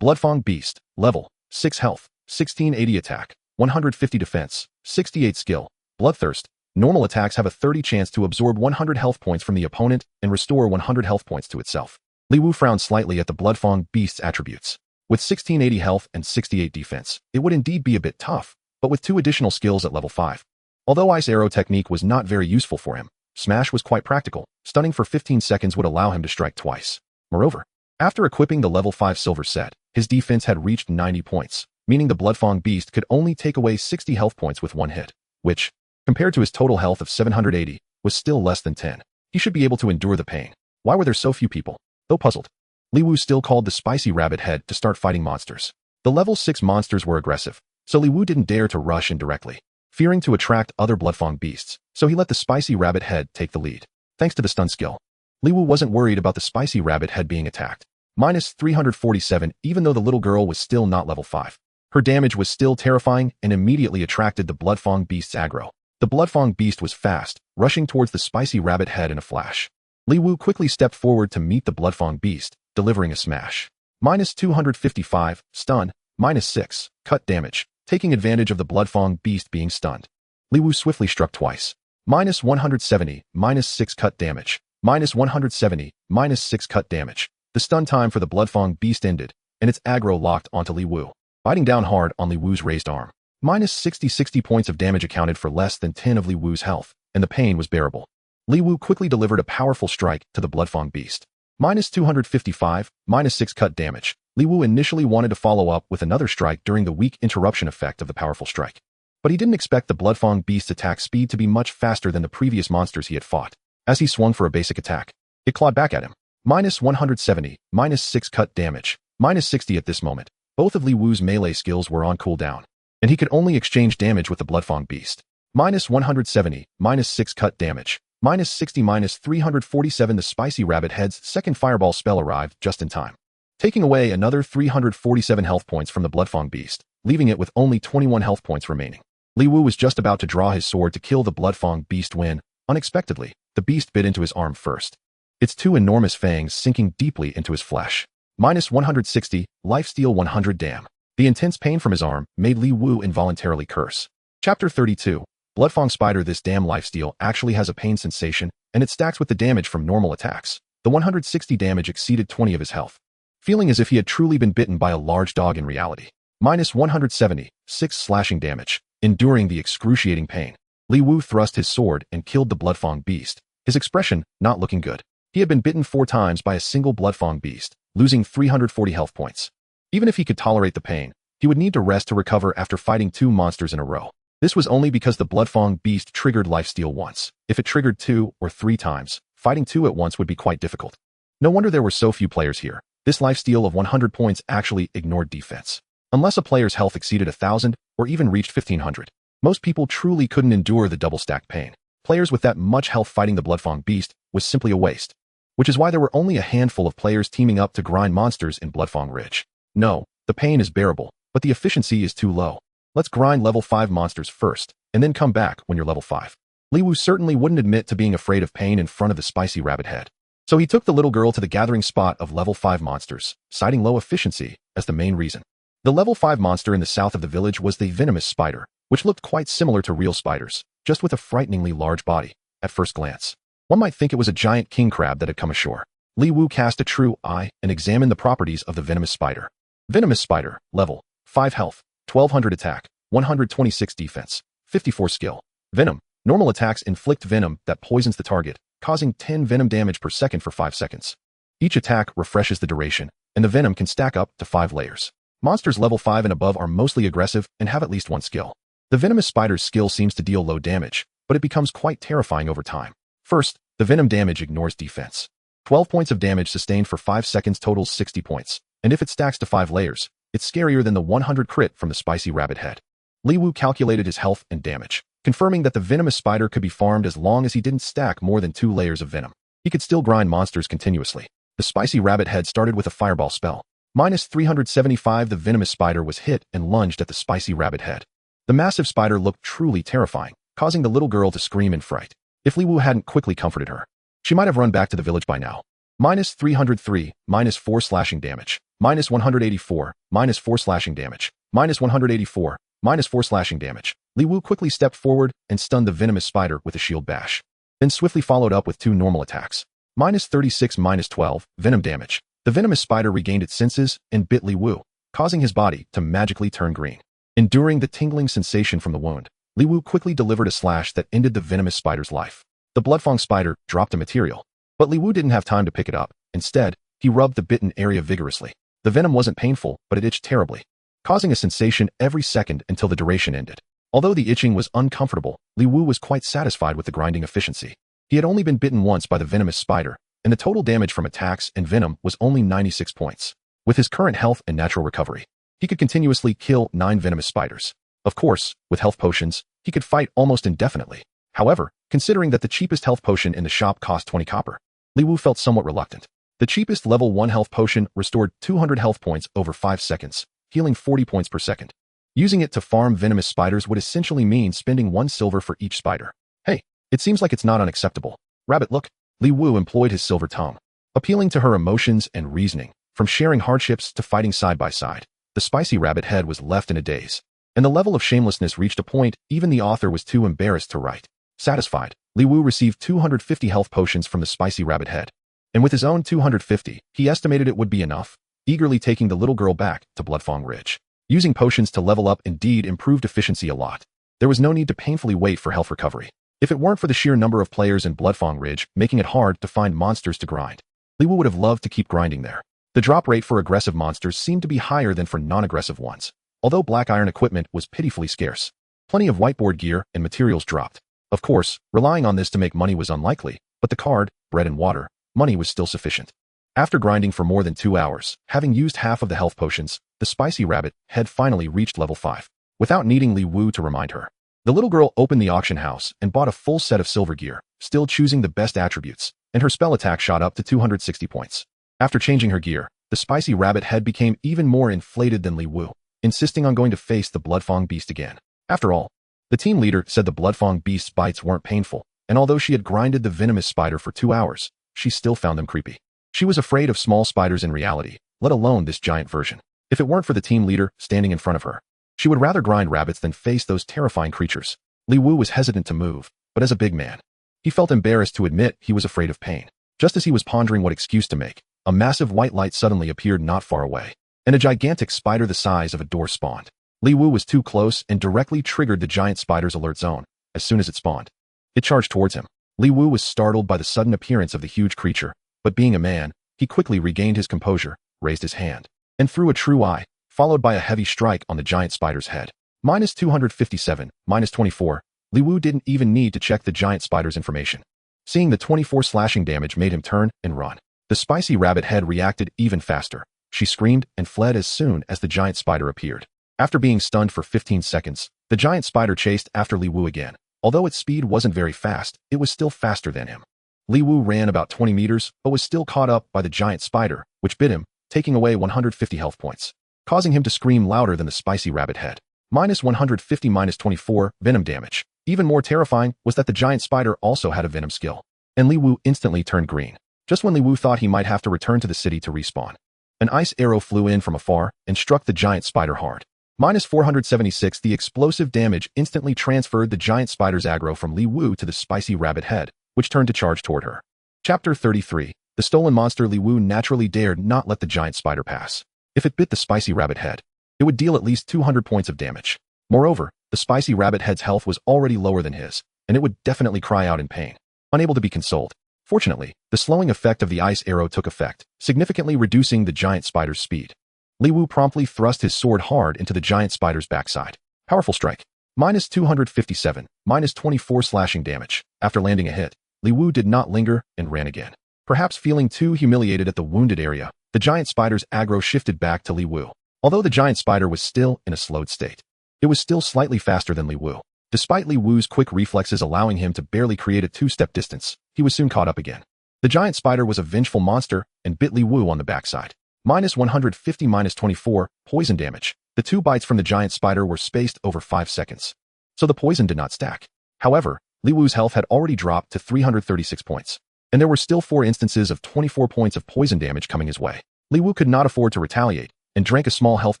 Bloodfang Beast, level 6 health, 1680 attack, 150 defense, 68 skill. Bloodthirst. Normal attacks have a 30 chance to absorb 100 health points from the opponent and restore 100 health points to itself. Li Wu frowned slightly at the Bloodfang Beast's attributes. With 1680 health and 68 defense, it would indeed be a bit tough, but with 2 additional skills at level 5. Although Ice Arrow technique was not very useful for him, Smash was quite practical. Stunning for 15 seconds would allow him to strike twice. Moreover, after equipping the level 5 silver set, his defense had reached 90 points, meaning the Bloodfang Beast could only take away 60 health points with 1 hit, which, compared to his total health of 780, was still less than 10. He should be able to endure the pain. Why were there so few people? Though puzzled, Li Wu still called the spicy rabbit head to start fighting monsters. The level 6 monsters were aggressive, so Li Wu didn't dare to rush in directly, fearing to attract other Bloodfang beasts, so he let the spicy rabbit head take the lead. Thanks to the stun skill, Li Wu wasn't worried about the spicy rabbit head being attacked. Minus 347, even though the little girl was still not level 5. Her damage was still terrifying and immediately attracted the Bloodfang Beast's aggro. The Bloodfang Beast was fast, rushing towards the spicy rabbit head in a flash. Li Wu quickly stepped forward to meet the Bloodfang Beast, delivering a smash. Minus 255, stun, minus 6, cut damage, taking advantage of the Bloodfang Beast being stunned. Li Wu swiftly struck twice. Minus 170, minus 6 cut damage, minus 170, minus 6 cut damage. The stun time for the Bloodfang Beast ended, and its aggro locked onto Li Wu, biting down hard on Li Wu's raised arm. Minus 60 points of damage accounted for less than 10 of Li Wu's health, and the pain was bearable. Li Wu quickly delivered a powerful strike to the Bloodfang Beast. Minus 255, minus 6 cut damage. Li Wu initially wanted to follow up with another strike during the weak interruption effect of the powerful strike. But he didn't expect the Bloodfang Beast's attack speed to be much faster than the previous monsters he had fought. As he swung for a basic attack, it clawed back at him. Minus 170, minus 6 cut damage, minus 60 at this moment. Both of Li Wu's melee skills were on cooldown, and he could only exchange damage with the Bloodfang Beast. Minus 170, minus 6 cut damage, minus 60, minus 347. The spicy rabbit head's second fireball spell arrived just in time, taking away another 347 health points from the Bloodfang Beast, leaving it with only 21 health points remaining. Li Wu was just about to draw his sword to kill the Bloodfang Beast when, unexpectedly, the beast bit into his arm first, its 2 enormous fangs sinking deeply into his flesh. Minus 160, lifesteal 100. Damn. The intense pain from his arm made Li Wu involuntarily curse. Chapter 32. Bloodfang Spider. This damn lifesteal actually has a pain sensation, and it stacks with the damage from normal attacks. The 160 damage exceeded 20 of his health, feeling as if he had truly been bitten by a large dog in reality. Minus 170, 6 slashing damage. Enduring the excruciating pain, Li Wu thrust his sword and killed the Bloodfang Beast, his expression not looking good. He had been bitten 4 times by a single Bloodfang Beast, losing 340 health points. Even if he could tolerate the pain, he would need to rest to recover after fighting 2 monsters in a row. This was only because the Bloodfang Beast triggered lifesteal once. If it triggered 2 or 3 times, fighting 2 at once would be quite difficult. No wonder there were so few players here. This lifesteal of 100 points actually ignored defense. Unless a player's health exceeded 1,000 or even reached 1,500, most people truly couldn't endure the double-stacked pain. Players with that much health fighting the Bloodfang beast was simply a waste, which is why there were only a handful of players teaming up to grind monsters in Bloodfang Ridge. No, the pain is bearable, but the efficiency is too low. Let's grind level 5 monsters first, and then come back when you're level 5. Li Wu certainly wouldn't admit to being afraid of pain in front of the spicy rabbit head. So he took the little girl to the gathering spot of level 5 monsters, citing low efficiency as the main reason. The level 5 monster in the south of the village was the venomous spider, which looked quite similar to real spiders, just with a frighteningly large body, at first glance. One might think it was a giant king crab that had come ashore. Li Wu cast a true eye and examined the properties of the venomous spider. Venomous spider, level 5 health, 1200 attack, 126 defense, 54 skill. Venom, normal attacks inflict venom that poisons the target, causing 10 venom damage per second for 5 seconds. Each attack refreshes the duration, and the venom can stack up to 5 layers. Monsters level 5 and above are mostly aggressive and have at least one skill. The venomous spider's skill seems to deal low damage, but it becomes quite terrifying over time. First, the venom damage ignores defense. 12 points of damage sustained for 5 seconds totals 60 points, and if it stacks to 5 layers, it's scarier than the 100 crit from the spicy rabbit head. Li Wu calculated his health and damage, confirming that the venomous spider could be farmed as long as he didn't stack more than 2 layers of venom. He could still grind monsters continuously. The spicy rabbit head started with a fireball spell. Minus 375, the venomous spider was hit and lunged at the spicy rabbit head. The massive spider looked truly terrifying, causing the little girl to scream in fright. If Li Wu hadn't quickly comforted her, she might have run back to the village by now. Minus 303, minus 4 slashing damage. Minus 184, minus 4 slashing damage. Minus 184, minus 4 slashing damage. Li Wu quickly stepped forward and stunned the venomous spider with a shield bash. Then swiftly followed up with 2 normal attacks. Minus 36, minus 12, venom damage. The venomous spider regained its senses and bit Li Wu, causing his body to magically turn green. Enduring the tingling sensation from the wound, Li Wu quickly delivered a slash that ended the venomous spider's life. The Bloodfang spider dropped a material, but Li Wu didn't have time to pick it up. Instead, he rubbed the bitten area vigorously. The venom wasn't painful, but it itched terribly, causing a sensation every second until the duration ended. Although the itching was uncomfortable, Li Wu was quite satisfied with the grinding efficiency. He had only been bitten once by the venomous spider, and the total damage from attacks and venom was only 96 points. With his current health and natural recovery, he could continuously kill 9 venomous spiders. Of course, with health potions, he could fight almost indefinitely. However, considering that the cheapest health potion in the shop cost 20 copper, Li Wu felt somewhat reluctant. The cheapest level 1 health potion restored 200 health points over 5 seconds, healing 40 points per second. Using it to farm venomous spiders would essentially mean spending 1 silver for each spider. Hey, it seems like it's not unacceptable. Rabbit, look. Li Wu employed his silver tongue, appealing to her emotions and reasoning. From sharing hardships to fighting side by side, the spicy rabbit head was left in a daze, and the level of shamelessness reached a point even the author was too embarrassed to write. Satisfied, Li Wu received 250 health potions from the spicy rabbit head, and with his own 250, he estimated it would be enough, eagerly taking the little girl back to Bloodfang Ridge. Using potions to level up indeed improved efficiency a lot. There was no need to painfully wait for health recovery. If it weren't for the sheer number of players in Bloodfang Ridge making it hard to find monsters to grind, Li Wu would have loved to keep grinding there. The drop rate for aggressive monsters seemed to be higher than for non-aggressive ones, although black iron equipment was pitifully scarce. Plenty of whiteboard gear and materials dropped. Of course, relying on this to make money was unlikely, but the card, bread and water, money was still sufficient. After grinding for more than 2 hours, having used half of the health potions, the spicy rabbit had finally reached level 5, without needing Li Wu to remind her. The little girl opened the auction house and bought a full set of silver gear, still choosing the best attributes, and her spell attack shot up to 260 points. After changing her gear, the spicy rabbit head became even more inflated than Li Wu, insisting on going to face the Bloodfang beast again. After all, the team leader said the Bloodfang beast's bites weren't painful, and although she had grinded the venomous spider for 2 hours, she still found them creepy. She was afraid of small spiders in reality, let alone this giant version. If it weren't for the team leader standing in front of her, she would rather grind rabbits than face those terrifying creatures. Li Wu was hesitant to move, but as a big man, he felt embarrassed to admit he was afraid of pain. Just as he was pondering what excuse to make, a massive white light suddenly appeared not far away, and a gigantic spider the size of a door spawned. Li Wu was too close and directly triggered the giant spider's alert zone. As soon as it spawned, it charged towards him. Li Wu was startled by the sudden appearance of the huge creature, but being a man, he quickly regained his composure, raised his hand, and threw a true eye, followed by a heavy strike on the giant spider's head. Minus 257, minus 24. Li Wu didn't even need to check the giant spider's information. Seeing the 24 slashing damage made him turn and run. The spicy rabbit head reacted even faster, She screamed and fled as soon as the giant spider appeared. After being stunned for 15 seconds, the giant spider chased after Li Wu again. Although its speed wasn't very fast, it was still faster than him. Li Wu ran about 20 meters, but was still caught up by the giant spider, which bit him, taking away 150 health points, causing him to scream louder than the spicy rabbit head. -150-24 venom damage. Even more terrifying was that the giant spider also had a venom skill, and Li Wu instantly turned green, just when Li Wu thought he might have to return to the city to respawn. An ice arrow flew in from afar and struck the giant spider hard. -476. The explosive damage instantly transferred the giant spider's aggro from Li Wu to the spicy rabbit head, which turned to charge toward her. Chapter 33. The stolen monster. Li Wu naturally dared not let the giant spider pass. If it bit the spicy rabbit head, it would deal at least 200 points of damage. Moreover, the spicy rabbit head's health was already lower than his, and it would definitely cry out in pain, unable to be consoled. Fortunately, the slowing effect of the ice arrow took effect, significantly reducing the giant spider's speed. Li Wu promptly thrust his sword hard into the giant spider's backside. Powerful strike. -257, -24 slashing damage. After landing a hit, Li Wu did not linger and ran again. Perhaps feeling too humiliated at the wounded area, the giant spider's aggro shifted back to Li Wu. Although the giant spider was still in a slowed state, it was still slightly faster than Li Wu. Despite Li Wu's quick reflexes allowing him to barely create a two-step distance, he was soon caught up again. The giant spider was a vengeful monster and bit Li Wu on the backside. -150-24 poison damage. The 2 bites from the giant spider were spaced over 5 seconds, so the poison did not stack. However, Li Wu's health had already dropped to 336 points, and there were still 4 instances of 24 points of poison damage coming his way. Li Wu could not afford to retaliate and drank a small health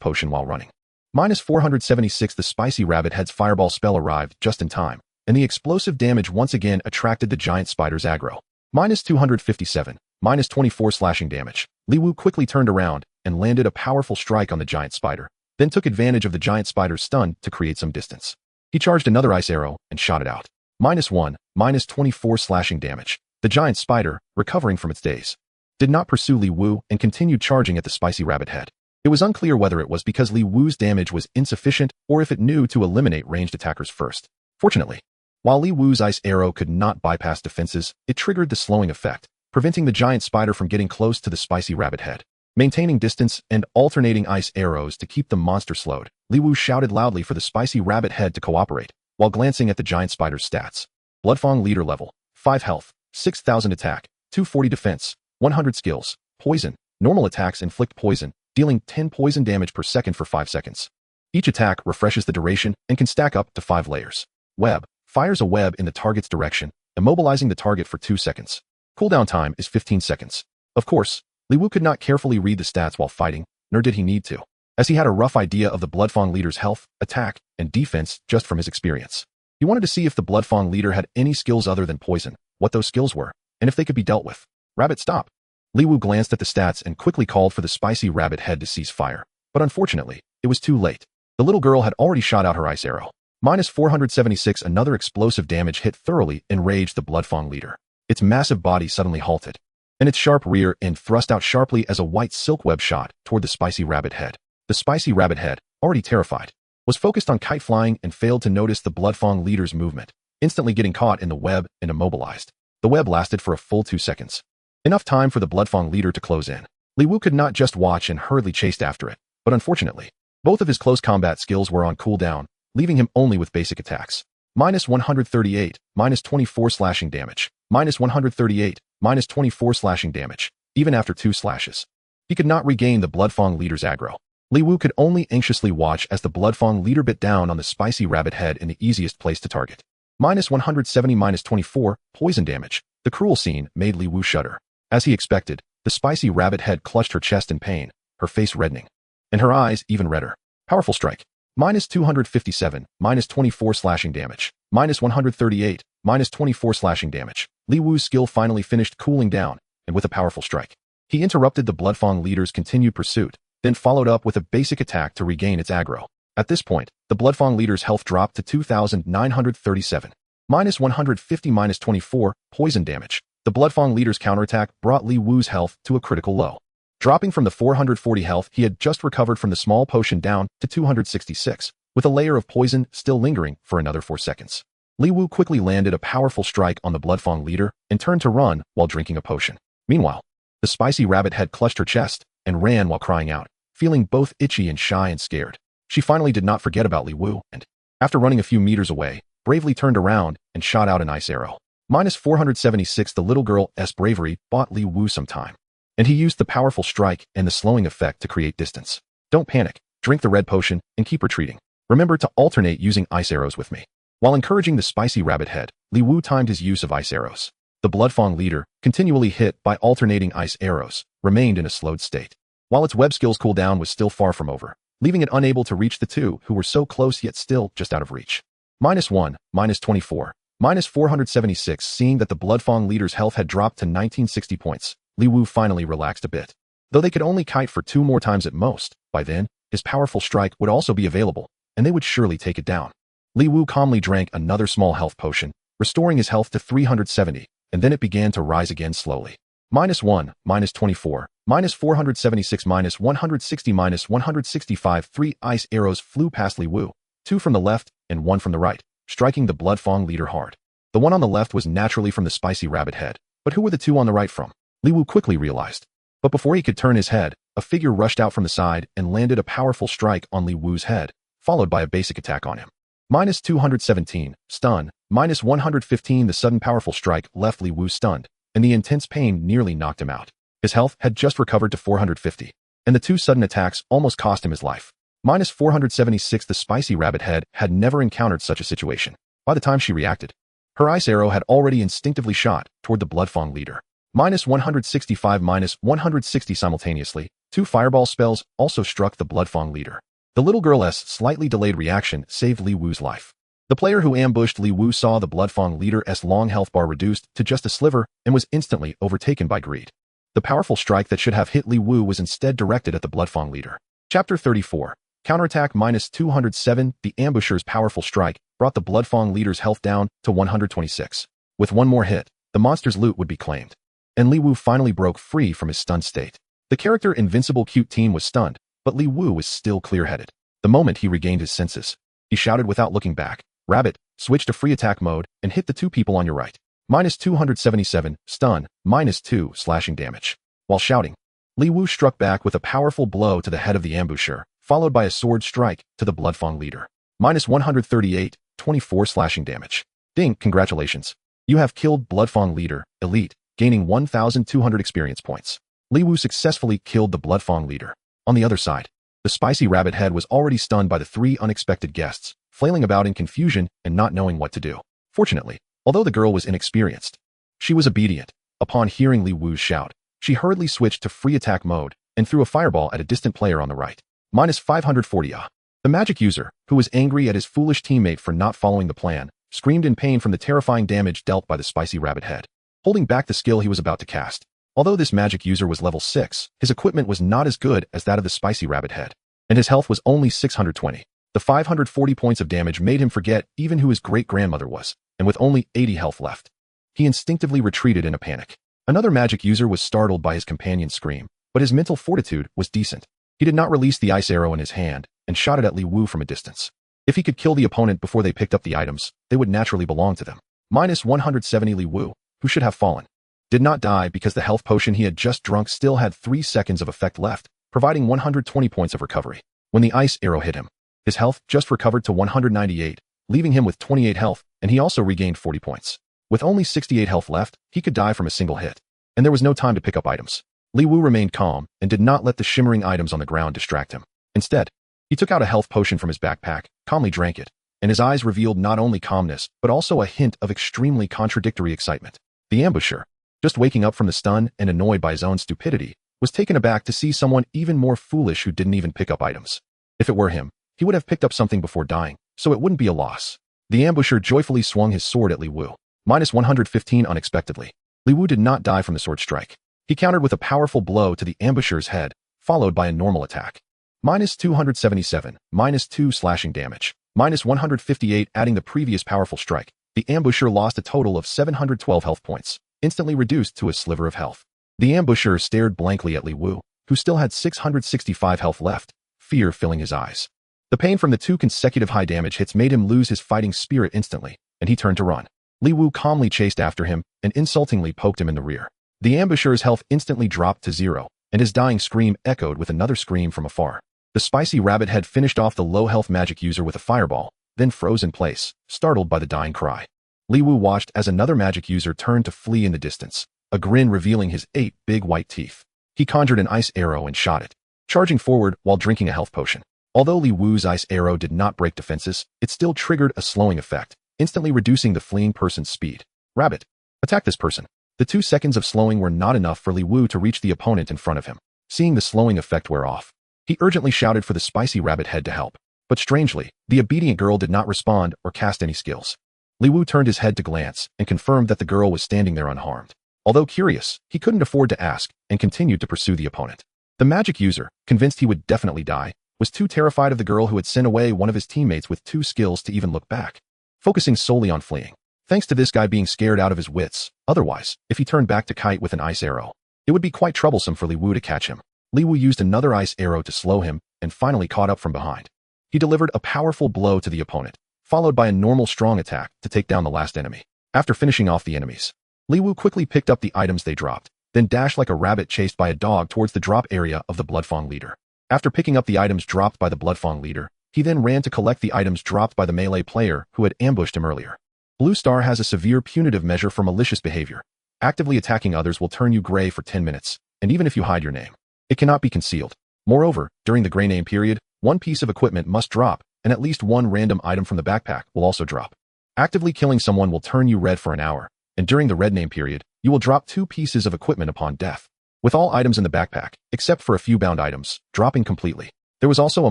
potion while running. -476. The spicy rabbit head's fireball spell arrived just in time, and the explosive damage once again attracted the giant spider's aggro. -257, -24 slashing damage. Li Wu quickly turned around and landed a powerful strike on the giant spider, then took advantage of the giant spider's stun to create some distance. He charged another ice arrow and shot it out. -1, -24 slashing damage. The giant spider, recovering from its daze, did not pursue Li Wu and continued charging at the spicy rabbit head. It was unclear whether it was because Li Wu's damage was insufficient or if it knew to eliminate ranged attackers first. Fortunately, while Li Wu's ice arrow could not bypass defenses, it triggered the slowing effect, preventing the giant spider from getting close to the spicy rabbit head. Maintaining distance and alternating ice arrows to keep the monster slowed, Li Wu shouted loudly for the spicy rabbit head to cooperate, while glancing at the giant spider's stats. Bloodfang leader level, 5 health, 6,000 attack, 240 defense, 100 skills, poison, normal attacks inflict poison, dealing 10 poison damage per second for 5 seconds. Each attack refreshes the duration and can stack up to 5 layers. Web, fires a web in the target's direction, immobilizing the target for 2 seconds. Cooldown time is 15 seconds. Of course, Li Wu could not carefully read the stats while fighting, nor did he need to, as he had a rough idea of the Bloodfang leader's health, attack, and defense just from his experience. He wanted to see if the Bloodfang leader had any skills other than poison, what those skills were, and if they could be dealt with. Rabbit, stop. Li Wu glanced at the stats and quickly called for the spicy rabbit head to cease fire, but unfortunately, it was too late. The little girl had already shot out her ice arrow. -476. Another explosive damage hit thoroughly enraged the Bloodfang leader. Its massive body suddenly halted, and its sharp rear end thrust out sharply as a white silk web shot toward the spicy rabbit head. The spicy rabbit head, already terrified, was focused on kite flying and failed to notice the Bloodfang leader's movement, instantly getting caught in the web and immobilized. The web lasted for a full 2 seconds. Enough time for the Bloodfang leader to close in. Li Wu could not just watch and hurriedly chased after it, but unfortunately, both of his close combat skills were on cooldown, leaving him only with basic attacks. -138, -24 slashing damage. -138, -24 slashing damage, even after 2 slashes. He could not regain the Bloodfang leader's aggro. Li Wu could only anxiously watch as the Bloodfang leader bit down on the spicy rabbit head in the easiest place to target. -170, -24 poison damage. The cruel scene made Li Wu shudder. As he expected, the spicy rabbit head clutched her chest in pain, her face reddening, and her eyes even redder. Powerful strike. -257, -24 slashing damage. -138, -24 slashing damage. Li Wu's skill finally finished cooling down, and with a powerful strike, he interrupted the Bloodfang leader's continued pursuit, then followed up with a basic attack to regain its aggro. At this point, the Bloodfang leader's health dropped to 2,937. -150, -24 poison damage. The Bloodfang leader's counterattack brought Li Wu's health to a critical low. Dropping from the 440 health he had just recovered from the small potion down to 266, with a layer of poison still lingering for another 4 seconds. Li Wu quickly landed a powerful strike on the Bloodfang leader and turned to run while drinking a potion. Meanwhile, the spicy rabbit head clutched her chest, and ran while crying out, feeling both itchy and shy and scared. She finally did not forget about Li Wu, and, after running a few meters away, bravely turned around and shot out an ice arrow. -476. The little girl's bravery bought Li Wu some time, and he used the powerful strike and the slowing effect to create distance. Don't panic, drink the red potion, and keep retreating. Remember to alternate using ice arrows with me. While encouraging the spicy rabbit head, Li Wu timed his use of ice arrows. The Bloodfang leader, continually hit by alternating ice arrows, remained in a slowed state. While its web skills cooldown was still far from over, leaving it unable to reach the two who were so close yet still just out of reach. -1, -24, -476. Seeing that the Bloodfang leader's health had dropped to 1960 points, Li Wu finally relaxed a bit. Though they could only kite for 2 more times at most, by then, his powerful strike would also be available, and they would surely take it down. Li Wu calmly drank another small health potion, restoring his health to 370, and then it began to rise again slowly. -1, -24, -476, -160, -165. 3 ice arrows flew past Li Wu, 2 from the left and 1 from the right, striking the Bloodfang leader hard. The one on the left was naturally from the spicy rabbit head, but who were the 2 on the right from? Li Wu quickly realized. But before he could turn his head, a figure rushed out from the side and landed a powerful strike on Li Wu's head, followed by a basic attack on him. -217, stun, -115. The sudden powerful strike left Li Wu stunned, and the intense pain nearly knocked him out. His health had just recovered to 450, and the 2 sudden attacks almost cost him his life. -476. The spicy rabbit head had never encountered such a situation. By the time she reacted, her ice arrow had already instinctively shot toward the Bloodfang leader. -165, -160. Simultaneously, 2 fireball spells also struck the Bloodfang leader. The little girl's slightly delayed reaction saved Li Wu's life. The player who ambushed Li Wu saw the Bloodfang leader's long health bar reduced to just a sliver and was instantly overtaken by greed. The powerful strike that should have hit Li Wu was instead directed at the Bloodfang leader. Chapter 34. Counterattack -207. The ambusher's powerful strike brought the Bloodfang leader's health down to 126. With one more hit, the monster's loot would be claimed, and Li Wu finally broke free from his stunned state. The character Invincible Cute Team was stunned, but Li Wu was still clear-headed. The moment he regained his senses, he shouted without looking back, "Rabbit, switch to free attack mode and hit the 2 people on your right." -277, stun, -2 slashing damage. While shouting, Li Wu struck back with a powerful blow to the head of the ambusher, followed by a sword strike to the Bloodfang leader. -138, 24 slashing damage. Ding, congratulations. You have killed Bloodfang leader, elite, gaining 1,200 experience points. Li Wu successfully killed the Bloodfang leader. On the other side, the spicy rabbit head was already stunned by the 3 unexpected guests, flailing about in confusion and not knowing what to do. Fortunately, although the girl was inexperienced, she was obedient. Upon hearing Li Wu's shout, she hurriedly switched to free attack mode and threw a fireball at a distant player on the right. -540. The magic user, who was angry at his foolish teammate for not following the plan, screamed in pain from the terrifying damage dealt by the spicy rabbit head, holding back the skill he was about to cast. Although this magic user was level 6, his equipment was not as good as that of the spicy rabbit head, and his health was only 620. The 540 points of damage made him forget even who his great-grandmother was, and with only 80 health left, he instinctively retreated in a panic. Another magic user was startled by his companion's scream, but his mental fortitude was decent. He did not release the ice arrow in his hand and shot it at Li Wu from a distance. If he could kill the opponent before they picked up the items, they would naturally belong to them. -170. Li Wu, who should have fallen, did not die because the health potion he had just drunk still had 3 seconds of effect left, providing 120 points of recovery. When the ice arrow hit him, his health just recovered to 198, leaving him with 28 health, and he also regained 40 points. With only 68 health left, he could die from a single hit, and there was no time to pick up items. Li Wu remained calm and did not let the shimmering items on the ground distract him. Instead, he took out a health potion from his backpack, calmly drank it, and his eyes revealed not only calmness, but also a hint of extremely contradictory excitement. The ambusher, just waking up from the stun and annoyed by his own stupidity, was taken aback to see someone even more foolish who didn't even pick up items. If it were him, he would have picked up something before dying, so it wouldn't be a loss. The ambusher joyfully swung his sword at Li Wu. -115. Unexpectedly, Li Wu did not die from the sword strike. He countered with a powerful blow to the ambusher's head, followed by a normal attack. -277, -2 slashing damage. -158. Adding the previous powerful strike, the ambusher lost a total of 712 health points, instantly reduced to a sliver of health. The ambusher stared blankly at Li Wu, who still had 665 health left, fear filling his eyes. The pain from the 2 consecutive high damage hits made him lose his fighting spirit instantly, and he turned to run. Li Wu calmly chased after him and insultingly poked him in the rear. The ambusher's health instantly dropped to 0, and his dying scream echoed with another scream from afar. The spicy rabbit head finished off the low-health magic user with a fireball, then froze in place, startled by the dying cry. Li Wu watched as another magic user turned to flee in the distance, a grin revealing his 8 big white teeth. He conjured an ice arrow and shot it, charging forward while drinking a health potion. Although Li Wu's ice arrow did not break defenses, it still triggered a slowing effect, instantly reducing the fleeing person's speed. Rabbit, attack this person. The 2 seconds of slowing were not enough for Li Wu to reach the opponent in front of him. Seeing the slowing effect wear off, he urgently shouted for the spicy rabbit head to help. But strangely, the obedient girl did not respond or cast any skills. Li Wu turned his head to glance and confirmed that the girl was standing there unharmed. Although curious, he couldn't afford to ask and continued to pursue the opponent. The magic user, convinced he would definitely die, was too terrified of the girl who had sent away one of his teammates with 2 skills to even look back, focusing solely on fleeing. Thanks to this guy being scared out of his wits, otherwise, if he turned back to kite with an ice arrow, it would be quite troublesome for Li Wu to catch him. Li Wu used another ice arrow to slow him and finally caught up from behind. He delivered a powerful blow to the opponent, followed by a normal strong attack to take down the last enemy. After finishing off the enemies, Li Wu quickly picked up the items they dropped, then dashed like a rabbit chased by a dog towards the drop area of the Bloodfang leader. After picking up the items dropped by the Bloodfang leader, he then ran to collect the items dropped by the melee player who had ambushed him earlier. Blue Star has a severe punitive measure for malicious behavior. Actively attacking others will turn you gray for 10 minutes, and even if you hide your name, it cannot be concealed. Moreover, during the gray name period, 1 piece of equipment must drop, and at least 1 random item from the backpack will also drop. Actively killing someone will turn you red for an hour, and during the red name period, you will drop 2 pieces of equipment upon death, with all items in the backpack, except for a few bound items, dropping completely. There was also a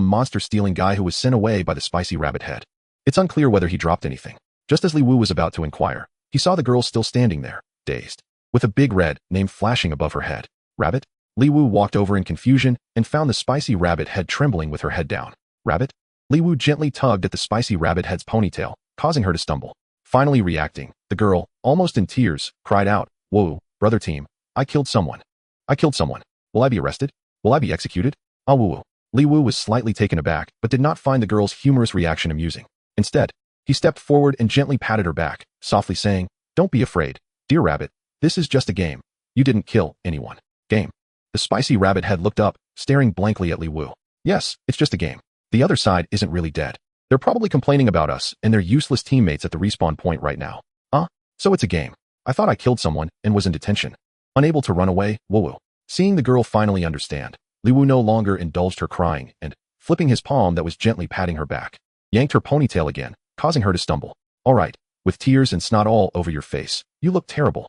monster-stealing guy who was sent away by the spicy rabbit head. It's unclear whether he dropped anything. Just as Li Wu was about to inquire, he saw the girl still standing there, dazed, with a big red name flashing above her head. Rabbit? Li Wu walked over in confusion and found the spicy rabbit head trembling with her head down. Rabbit? Li Wu gently tugged at the spicy rabbit head's ponytail, causing her to stumble. Finally reacting, the girl, almost in tears, cried out, "Whoa, brother team, I killed someone. I killed someone. Will I be arrested? Will I be executed?" Ah woo. Li Wu was slightly taken aback, but did not find the girl's humorous reaction amusing. Instead, he stepped forward and gently patted her back, softly saying, "Don't be afraid, dear rabbit. This is just a game. You didn't kill anyone." Game. The spicy rabbit head looked up, staring blankly at Li Wu. "Yes, it's just a game. The other side isn't really dead. They're probably complaining about us and their useless teammates at the respawn point right now. So it's a game. I thought I killed someone and was in detention. Unable to run away, woo-woo." Seeing the girl finally understand, Li Wu no longer indulged her crying and, flipping his palm that was gently patting her back, yanked her ponytail again, causing her to stumble. "All right, with tears and snot all over your face, you look terrible.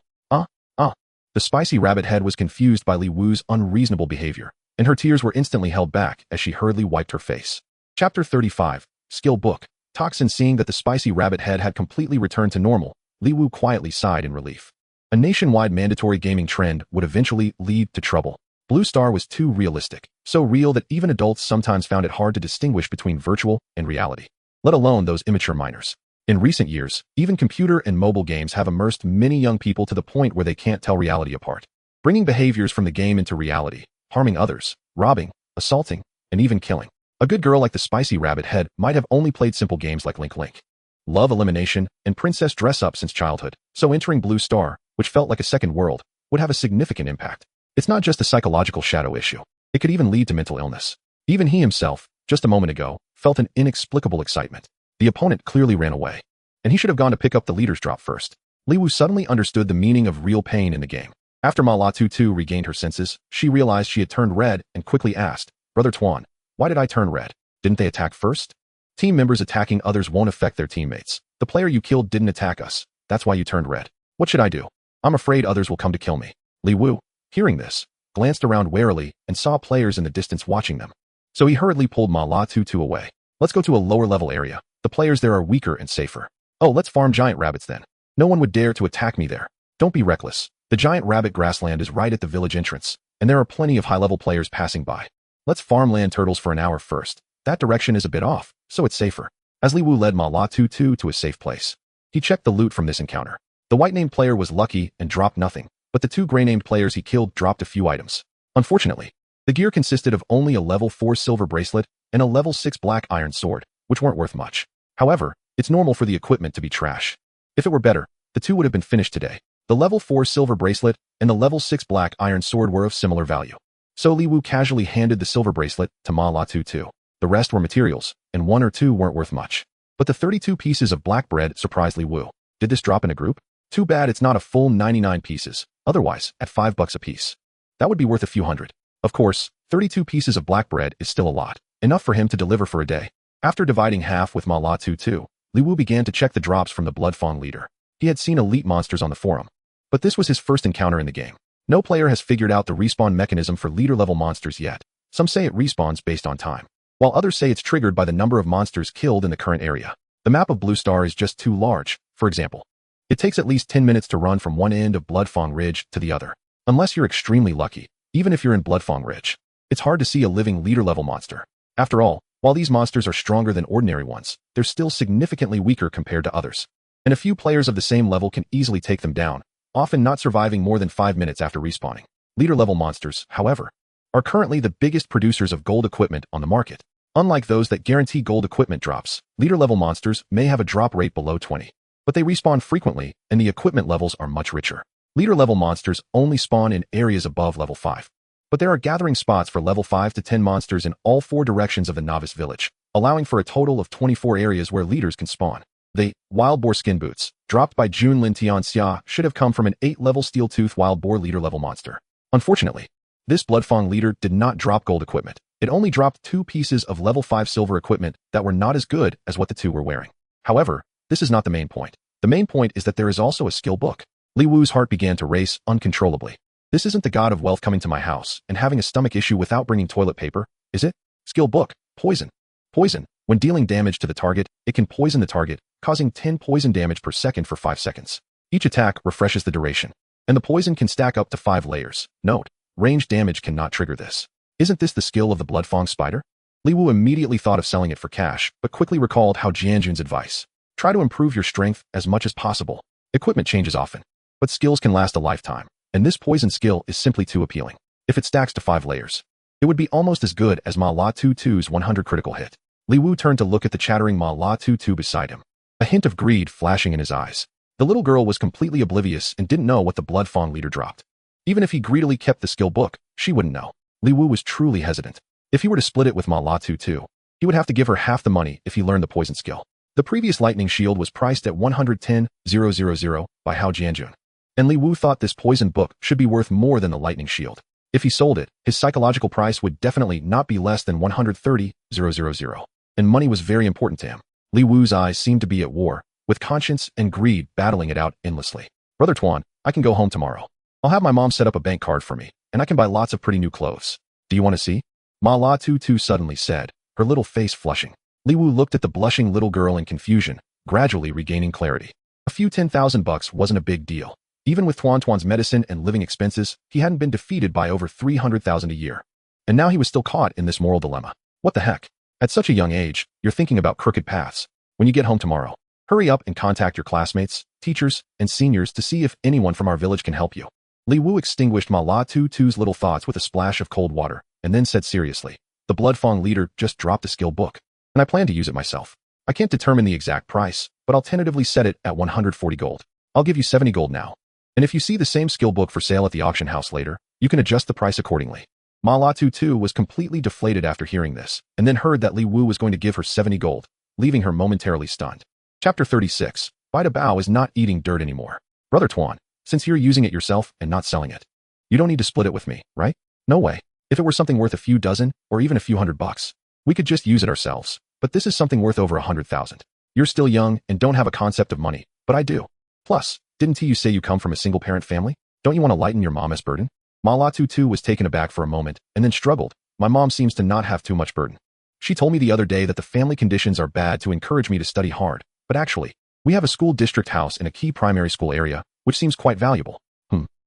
The spicy rabbit head was confused by Li Wu's unreasonable behavior, and her tears were instantly held back as she hurriedly wiped her face. Chapter 35, Skill Book. Toxin. Seeing that the spicy rabbit head had completely returned to normal, Li Wu quietly sighed in relief. A nationwide mandatory gaming trend would eventually lead to trouble. Blue Star was too realistic, so real that even adults sometimes found it hard to distinguish between virtual and reality, let alone those immature minors. In recent years, even computer and mobile games have immersed many young people to the point where they can't tell reality apart, bringing behaviors from the game into reality, harming others, robbing, assaulting, and even killing. A good girl like the spicy rabbit head might have only played simple games like Link Link, Love Elimination, and Princess Dress Up since childhood, so entering Blue Star, which felt like a second world, would have a significant impact. It's not just a psychological shadow issue. It could even lead to mental illness. Even he himself, just a moment ago, felt an inexplicable excitement. The opponent clearly ran away, and he should have gone to pick up the leader's drop first. Li Wu suddenly understood the meaning of real pain in the game. After Ma La Tutu regained her senses, she realized she had turned red and quickly asked, "Brother Tuan, why did I turn red? Didn't they attack first?" "Team members attacking others won't affect their teammates. The player you killed didn't attack us. That's why you turned red. What should I do? I'm afraid others will come to kill me." Li Wu, hearing this, glanced around warily and saw players in the distance watching them. So he hurriedly pulled Ma La Tutu away. "Let's go to a lower level area. The players there are weaker and safer." "Oh, let's farm giant rabbits then. No one would dare to attack me there." "Don't be reckless. The giant rabbit grassland is right at the village entrance, and there are plenty of high-level players passing by. Let's farm land turtles for an hour first. That direction is a bit off, so it's safer." As Li Wu led Ma La Tutu to a safe place, he checked the loot from this encounter. The white-named player was lucky and dropped nothing, but the 2 gray-named players he killed dropped a few items. Unfortunately, the gear consisted of only a level 4 silver bracelet and a level 6 black iron sword, which weren't worth much. However, it's normal for the equipment to be trash. If it were better, the 2 would have been finished today. The level 4 silver bracelet and the level 6 black iron sword were of similar value. So Li Wu casually handed the silver bracelet to Ma La Tutu. The rest were materials, and one or two weren't worth much. But the 32 pieces of black bread surprised Li Wu. Did this drop in a group? Too bad it's not a full 99 pieces. Otherwise, at $5 a piece, that would be worth a few hundred. Of course, 32 pieces of black bread is still a lot, enough for him to deliver for a day. After dividing half with Ma La Tutu, Li Wu began to check the drops from the Bloodfang leader. He had seen elite monsters on the forum, but this was his first encounter in the game. No player has figured out the respawn mechanism for leader-level monsters yet. Some say it respawns based on time, while others say it's triggered by the number of monsters killed in the current area. The map of Blue Star is just too large, for example. It takes at least 10 minutes to run from one end of Bloodfang Ridge to the other. Unless you're extremely lucky, even if you're in Bloodfang Ridge, it's hard to see a living leader-level monster. After all, while these monsters are stronger than ordinary ones, they're still significantly weaker compared to others. And a few players of the same level can easily take them down, often not surviving more than 5 minutes after respawning. Leader-level monsters, however, are currently the biggest producers of gold equipment on the market. Unlike those that guarantee gold equipment drops, leader-level monsters may have a drop rate below 20. But they respawn frequently, and the equipment levels are much richer. Leader-level monsters only spawn in areas above level 5. But there are gathering spots for level 5 to 10 monsters in all 4 directions of the Novice Village, allowing for a total of 24 areas where leaders can spawn. The Wild Boar Skin Boots, dropped by Junlin Tianxia, should have come from an 8-level Steel Tooth Wild Boar leader-level monster. Unfortunately, this Bloodfang leader did not drop gold equipment. It only dropped 2 pieces of level 5 silver equipment that were not as good as what the two were wearing. However, this is not the main point. The main point is that there is also a skill book. Li Wu's heart began to race uncontrollably. This isn't the god of wealth coming to my house and having a stomach issue without bringing toilet paper, is it? Skill book. Poison. Poison. When dealing damage to the target, it can poison the target, causing 10 poison damage per second for 5 seconds. Each attack refreshes the duration, and the poison can stack up to 5 layers. Note, ranged damage cannot trigger this. Isn't this the skill of the Bloodfang spider? Li Wu immediately thought of selling it for cash, but quickly recalled how Jianjun's advice. Try to improve your strength as much as possible. Equipment changes often, but skills can last a lifetime, and this poison skill is simply too appealing. If it stacks to 5 layers, it would be almost as good as Ma La Tutu's 100 critical hit. Li Wu turned to look at the chattering Ma La Tutu beside him, a hint of greed flashing in his eyes. The little girl was completely oblivious and didn't know what the Bloodfang leader dropped. Even if he greedily kept the skill book, she wouldn't know. Li Wu was truly hesitant. If he were to split it with Ma La Tutu, he would have to give her half the money if he learned the poison skill. The previous lightning shield was priced at 110,000 by Hao Jianjun, and Li Wu thought this poison book should be worth more than the lightning shield. If he sold it, his psychological price would definitely not be less than 130,000, and money was very important to him. Li Wu's eyes seemed to be at war, with conscience and greed battling it out endlessly. Brother Tuan, I can go home tomorrow. I'll have my mom set up a bank card for me, and I can buy lots of pretty new clothes. Do you want to see? Ma La Tutu suddenly said, her little face flushing. Li Wu looked at the blushing little girl in confusion, gradually regaining clarity. A few $10,000 wasn't a big deal. Even with Tuan's medicine and living expenses, he hadn't been defeated by over 300,000 a year. And now he was still caught in this moral dilemma. What the heck? At such a young age, you're thinking about crooked paths. When you get home tomorrow, hurry up and contact your classmates, teachers, and seniors to see if anyone from our village can help you. Li Wu extinguished Ma La Tutu's little thoughts with a splash of cold water, and then said seriously, the Bloodfang leader just dropped the skill book, and I plan to use it myself. I can't determine the exact price, but I'll tentatively set it at 140 gold. I'll give you 70 gold now. And if you see the same skill book for sale at the auction house later, you can adjust the price accordingly. Ma La Tutu was completely deflated after hearing this, and then heard that Li Wu was going to give her 70 gold, leaving her momentarily stunned. Chapter 36. Bida Bao is not eating dirt anymore. Brother Tuan, since you're using it yourself and not selling it, you don't need to split it with me, right? No way. If it were something worth a few dozen, or even a few $100, we could just use it ourselves. But this is something worth over 100,000. You're still young and don't have a concept of money, but I do. Plus, didn't you say you come from a single-parent family? Don't you want to lighten your mama's burden? Ma La Tutu was taken aback for a moment and then struggled. My mom seems to not have too much burden. She told me the other day that the family conditions are bad to encourage me to study hard, but actually, we have a school district house in a key primary school area, which seems quite valuable.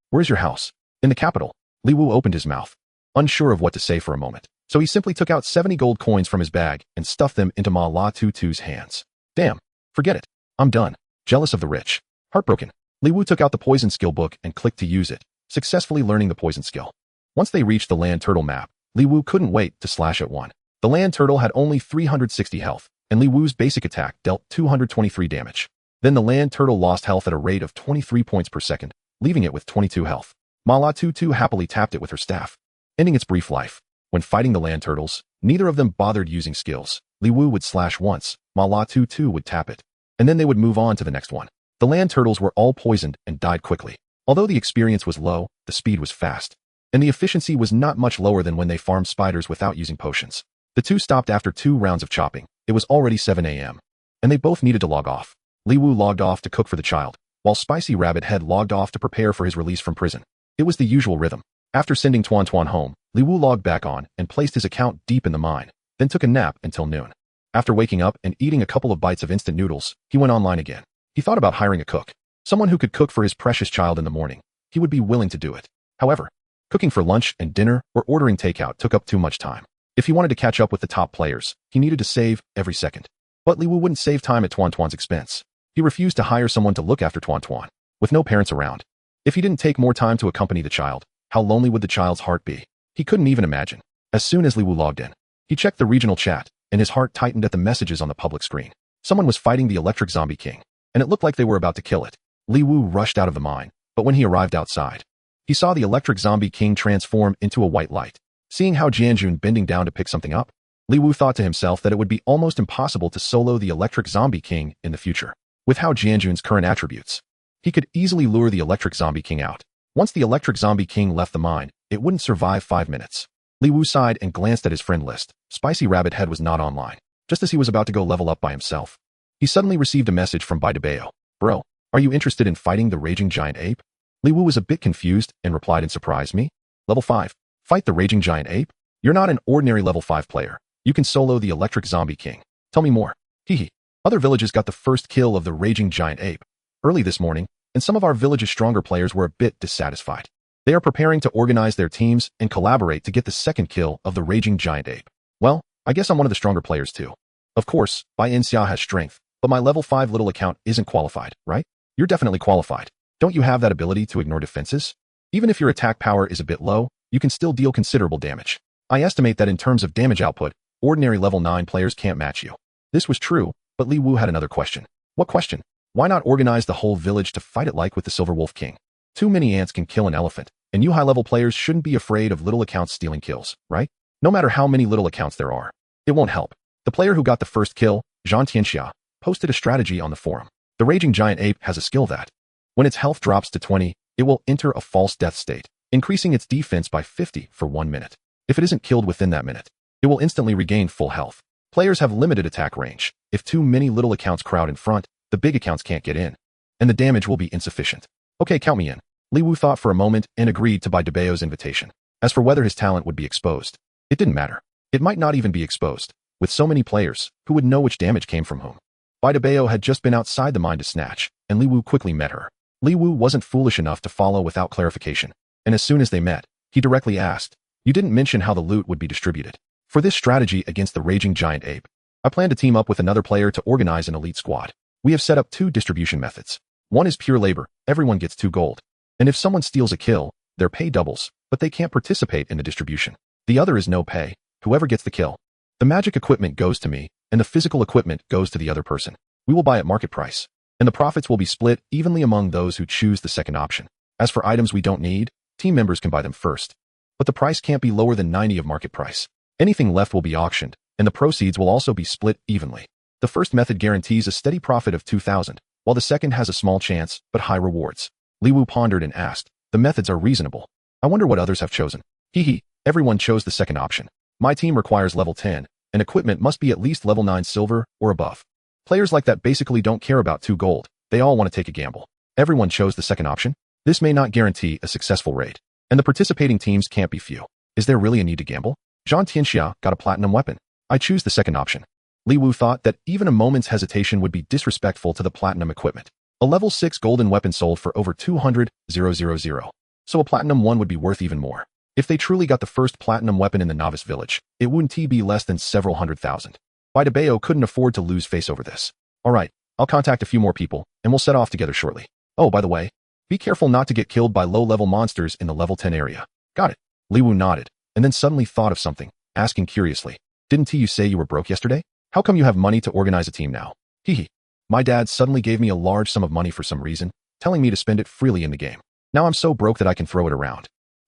Where's your house? In the capital. Li Wu opened his mouth, unsure of what to say for a moment. So he simply took out 70 gold coins from his bag and stuffed them into Ma La Tutu's hands. Damn, forget it. I'm done. Jealous of the rich. Heartbroken. Li Wu took out the poison skill book and clicked to use it, successfully learning the poison skill. Once they reached the land turtle map, Li Wu couldn't wait to slash at one. The land turtle had only 360 health, and Li Wu's basic attack dealt 223 damage. Then the land turtle lost health at a rate of 23 points per second, leaving it with 22 health. Ma La Tutu happily tapped it with her staff. ending its brief life. When fighting the land turtles, neither of them bothered using skills. Li Wu would slash once, Ma La Tu would tap it, and then they would move on to the next one. The land turtles were all poisoned and died quickly. Although the experience was low, the speed was fast, and the efficiency was not much lower than when they farmed spiders without using potions. The two stopped after 2 rounds of chopping. It was already 7 a.m., and they both needed to log off. Li Wu logged off to cook for the child, while Spicy Rabbit Head logged off to prepare for his release from prison. It was the usual rhythm. After sending Tuan Tuan home, Li Wu logged back on and placed his account deep in the mine, then took a nap until noon. After waking up and eating a couple of bites of instant noodles, he went online again. He thought about hiring a cook, someone who could cook for his precious child in the morning. He would be willing to do it. However, cooking for lunch and dinner or ordering takeout took up too much time. If he wanted to catch up with the top players, he needed to save every second. But Li Wu wouldn't save time at Tuan Tuan's expense. He refused to hire someone to look after Tuan Tuan, with no parents around. If he didn't take more time to accompany the child, how lonely would the child's heart be? He couldn't even imagine. As soon as Li Wu logged in, he checked the regional chat, and his heart tightened at the messages on the public screen. Someone was fighting the Electric Zombie King, and it looked like they were about to kill it. Li Wu rushed out of the mine, but when he arrived outside, he saw the Electric Zombie King transform into a white light. Seeing how Jianjun bending down to pick something up, Li Wu thought to himself that it would be almost impossible to solo the Electric Zombie King in the future. With how Jianjun's current attributes, he could easily lure the Electric Zombie King out. Once the Electric Zombie King left the mine, it wouldn't survive 5 minutes. Li Wu sighed and glanced at his friend list. Spicy Rabbit Head was not online. Just as he was about to go level up by himself, he suddenly received a message from Baidabeo. Bro, are you interested in fighting the Raging Giant Ape? Li Wu was a bit confused and replied in surprise. Me? Level 5. Fight the Raging Giant Ape? You're not an ordinary level 5 player. You can solo the Electric Zombie King. Tell me more. Hehe. Other villages got the first kill of the Raging Giant Ape early this morning, and some of our village's stronger players were a bit dissatisfied. They are preparing to organize their teams and collaborate to get the second kill of the Raging Giant Ape. Well, I guess I'm one of the stronger players too. Of course, Bai Inxia has strength, but my level 5 little account isn't qualified, right? You're definitely qualified. Don't you have that ability to ignore defenses? Even if your attack power is a bit low, you can still deal considerable damage. I estimate that in terms of damage output, ordinary level 9 players can't match you. This was true, but Li Wu had another question. What question? Why not organize the whole village to fight it like with the Silver Wolf King? Too many ants can kill an elephant, and you high-level players shouldn't be afraid of little accounts stealing kills, right? No matter how many little accounts there are, it won't help. The player who got the first kill, Zhang Tianxia, posted a strategy on the forum. The Raging Giant Ape has a skill that, when its health drops to 20, it will enter a false death state, increasing its defense by 50 for 1 minute. If it isn't killed within that minute, it will instantly regain full health. Players have limited attack range. If too many little accounts crowd in front, the big accounts can't get in, and the damage will be insufficient. Okay, count me in. Li Wu thought for a moment and agreed to Baidabeo's invitation. As for whether his talent would be exposed, it didn't matter. It might not even be exposed. With so many players, who would know which damage came from whom? Baidabeo had just been outside the mine to snatch, and Li Wu quickly met her. Li Wu wasn't foolish enough to follow without clarification, and as soon as they met, he directly asked, "You didn't mention how the loot would be distributed. For this strategy against the Raging Giant Ape, I plan to team up with another player to organize an elite squad. We have set up 2 distribution methods. One is pure labor, everyone gets 2 gold. And if someone steals a kill, their pay doubles, but they can't participate in the distribution. The other is no pay, whoever gets the kill. The magic equipment goes to me, and the physical equipment goes to the other person. We will buy at market price, and the profits will be split evenly among those who choose the second option. As for items we don't need, team members can buy them first. But the price can't be lower than 90 of market price. Anything left will be auctioned, and the proceeds will also be split evenly. The first method guarantees a steady profit of 2,000, while the second has a small chance, but high rewards. Li Wu pondered and asked, the methods are reasonable. I wonder what others have chosen. Hehe, everyone chose the second option. My team requires level 10, and equipment must be at least level 9 silver or above. Players like that basically don't care about 2 gold. They all want to take a gamble. Everyone chose the second option. This may not guarantee a successful raid, and the participating teams can't be few. Is there really a need to gamble? Zhang Tianxia got a platinum weapon. I choose the second option. Li Wu thought that even a moment's hesitation would be disrespectful to the platinum equipment. A level 6 golden weapon sold for over 200,000, so a platinum one would be worth even more. If they truly got the first platinum weapon in the novice village, it wouldn't be less than several 100,000. Baidabeo couldn't afford to lose face over this. Alright, I'll contact a few more people, and we'll set off together shortly. Oh, by the way, be careful not to get killed by low-level monsters in the level 10 area. Got it. Li Wu nodded, and then suddenly thought of something, asking curiously, didn't you say you were broke yesterday? How come you have money to organize a team now? Hehe. My dad suddenly gave me a large sum of money for some reason, telling me to spend it freely in the game. Now I'm so broke that I can throw it around.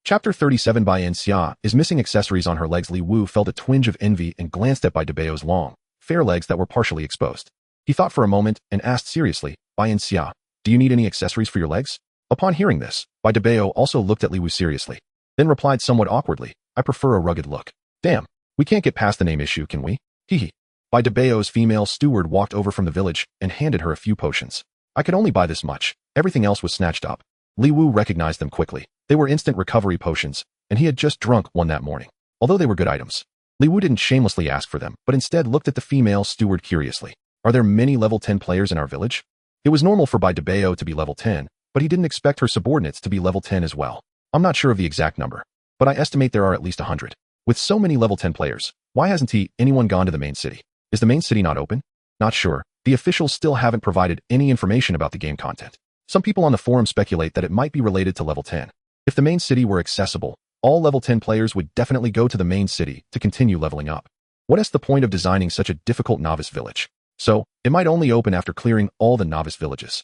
Chapter 37 Bai Xia is missing accessories on her legs. Li Wu felt a twinge of envy and glanced at Bai Debao's long, fair legs that were partially exposed. He thought for a moment and asked seriously, Bai Xia, do you need any accessories for your legs? Upon hearing this, Bai Debao also looked at Li Wu seriously, then replied somewhat awkwardly, I prefer a rugged look. Damn, we can't get past the name issue, can we? Hehe. Bai Debao's female steward walked over from the village and handed her a few potions. I could only buy this much. Everything else was snatched up. Li Wu recognized them quickly. They were instant recovery potions, and he had just drunk one that morning. Although they were good items, Li Wu didn't shamelessly ask for them, but instead looked at the female steward curiously. Are there many level 10 players in our village? It was normal for Bai Debao to be level 10, but he didn't expect her subordinates to be level 10 as well. I'm not sure of the exact number, but I estimate there are at least 100. With so many level 10 players, why hasn't anyone gone to the main city? Is the main city not open? Not sure. The officials still haven't provided any information about the game content. Some people on the forum speculate that it might be related to level 10. If the main city were accessible, all level 10 players would definitely go to the main city to continue leveling up. What is the point of designing such a difficult novice village? So, it might only open after clearing all the novice villages.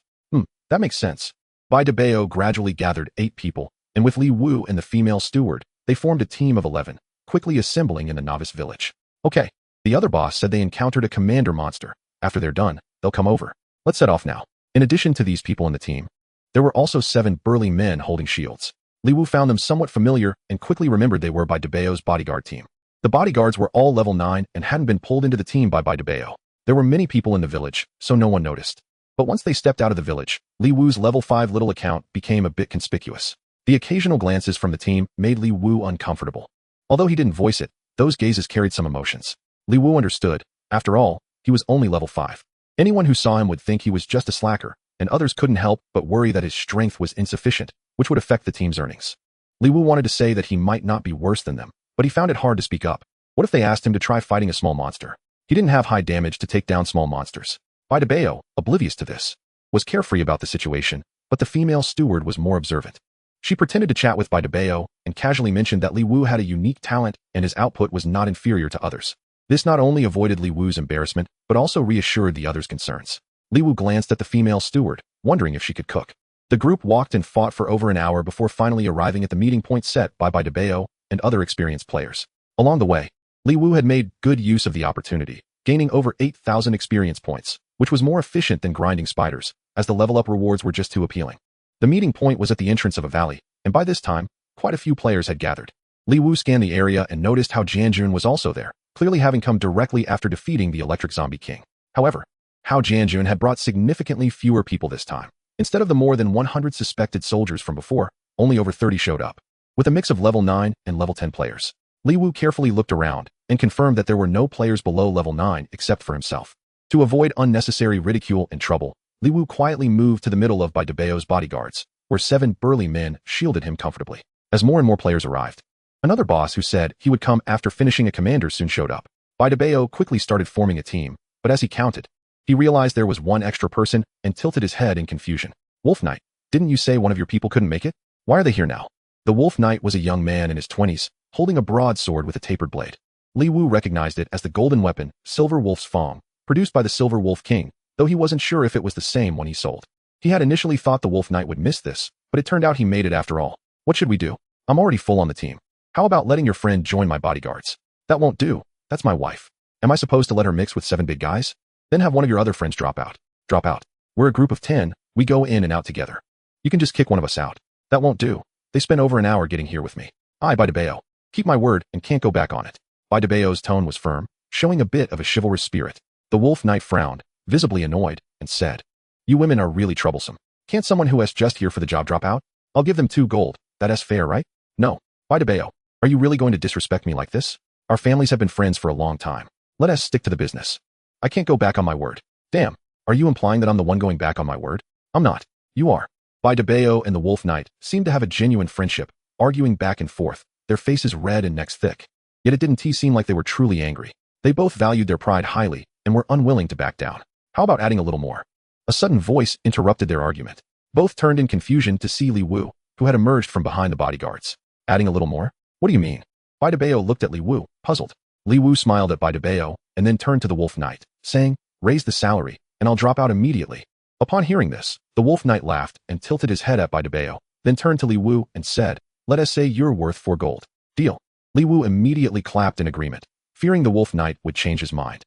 That makes sense. Bai Debao gradually gathered 8 people, and with Li Wu and the female steward, they formed a team of 11, quickly assembling in the novice village. Okay, the other boss said they encountered a commander monster. After they're done, they'll come over. Let's set off now. In addition to these people in the team, there were also 7 burly men holding shields. Li Wu found them somewhat familiar and quickly remembered they were Bai Debao's bodyguard team. The bodyguards were all level 9 and hadn't been pulled into the team by Bai Debao. There were many people in the village, so no one noticed. But once they stepped out of the village, Li Wu's level 5 little account became a bit conspicuous. The occasional glances from the team made Li Wu uncomfortable. Although he didn't voice it, those gazes carried some emotions. Li Wu understood. After all, he was only level 5. Anyone who saw him would think he was just a slacker, and others couldn't help but worry that his strength was insufficient, which would affect the team's earnings. Li Wu wanted to say that he might not be worse than them, but he found it hard to speak up. What if they asked him to try fighting a small monster? He didn't have high damage to take down small monsters. Bai Debao, oblivious to this, was carefree about the situation, but the female steward was more observant. She pretended to chat with Bai Debao and casually mentioned that Li Wu had a unique talent and his output was not inferior to others. This not only avoided Li Wu's embarrassment, but also reassured the others' concerns. Li Wu glanced at the female steward, wondering if she could cook. The group walked and fought for over an hour before finally arriving at the meeting point set by Bai Debao and other experienced players. Along the way, Li Wu had made good use of the opportunity, gaining over 8,000 experience points, which was more efficient than grinding spiders, as the level-up rewards were just too appealing. The meeting point was at the entrance of a valley, and by this time, quite a few players had gathered. Li Wu scanned the area and noticed how Jianjun was also there, clearly having come directly after defeating the Electric Zombie King. However, Hao Jianjun had brought significantly fewer people this time. Instead of the more than 100 suspected soldiers from before, only over 30 showed up. With a mix of level 9 and level 10 players, Li Wu carefully looked around and confirmed that there were no players below level 9 except for himself. To avoid unnecessary ridicule and trouble, Li Wu quietly moved to the middle of Bai Debao's bodyguards, where 7 burly men shielded him comfortably. As more and more players arrived, another boss who said he would come after finishing a commander soon showed up. Bai Debao quickly started forming a team, but as he counted, he realized there was one extra person and tilted his head in confusion. Wolf Knight, didn't you say one of your people couldn't make it? Why are they here now? The Wolf Knight was a young man in his 20s, holding a broadsword with a tapered blade. Li Wu recognized it as the golden weapon, Silver Wolf's Fong, produced by the Silver Wolf King, though he wasn't sure if it was the same one he sold. He had initially thought the Wolf Knight would miss this, but it turned out he made it after all. What should we do? I'm already full on the team. How about letting your friend join my bodyguards? That won't do. That's my wife. Am I supposed to let her mix with 7 big guys? Then have one of your other friends drop out. Drop out. We're a group of 10. We go in and out together. You can just kick one of us out. That won't do. They spent over an hour getting here with me. I, Bai Debao, keep my word and can't go back on it. Bai Debao's tone was firm, showing a bit of a chivalrous spirit. The Wolf Knight frowned, visibly annoyed, and said, You women are really troublesome. Can't someone who is just here for the job drop out? I'll give them 2 gold. That's fair, right? No. Bai Debao, are you really going to disrespect me like this? Our families have been friends for a long time. Let us stick to the business. I can't go back on my word. Damn, are you implying that I'm the one going back on my word? I'm not. You are. Bai Debao and the Wolf Knight seemed to have a genuine friendship, arguing back and forth, their faces red and necks thick. Yet it didn't seem like they were truly angry. They both valued their pride highly and were unwilling to back down. How about adding a little more? A sudden voice interrupted their argument. Both turned in confusion to see Li Wu, who had emerged from behind the bodyguards. Adding a little more? What do you mean? Bai Debao looked at Li Wu, puzzled. Li Wu smiled at Bai Debao and then turned to the Wolf Knight, saying, Raise the salary, and I'll drop out immediately. Upon hearing this, the Wolf Knight laughed and tilted his head at Bai Debao, then turned to Li Wu and said, Let us say you're worth 4 gold. Deal. Li Wu immediately clapped in agreement, fearing the Wolf Knight would change his mind.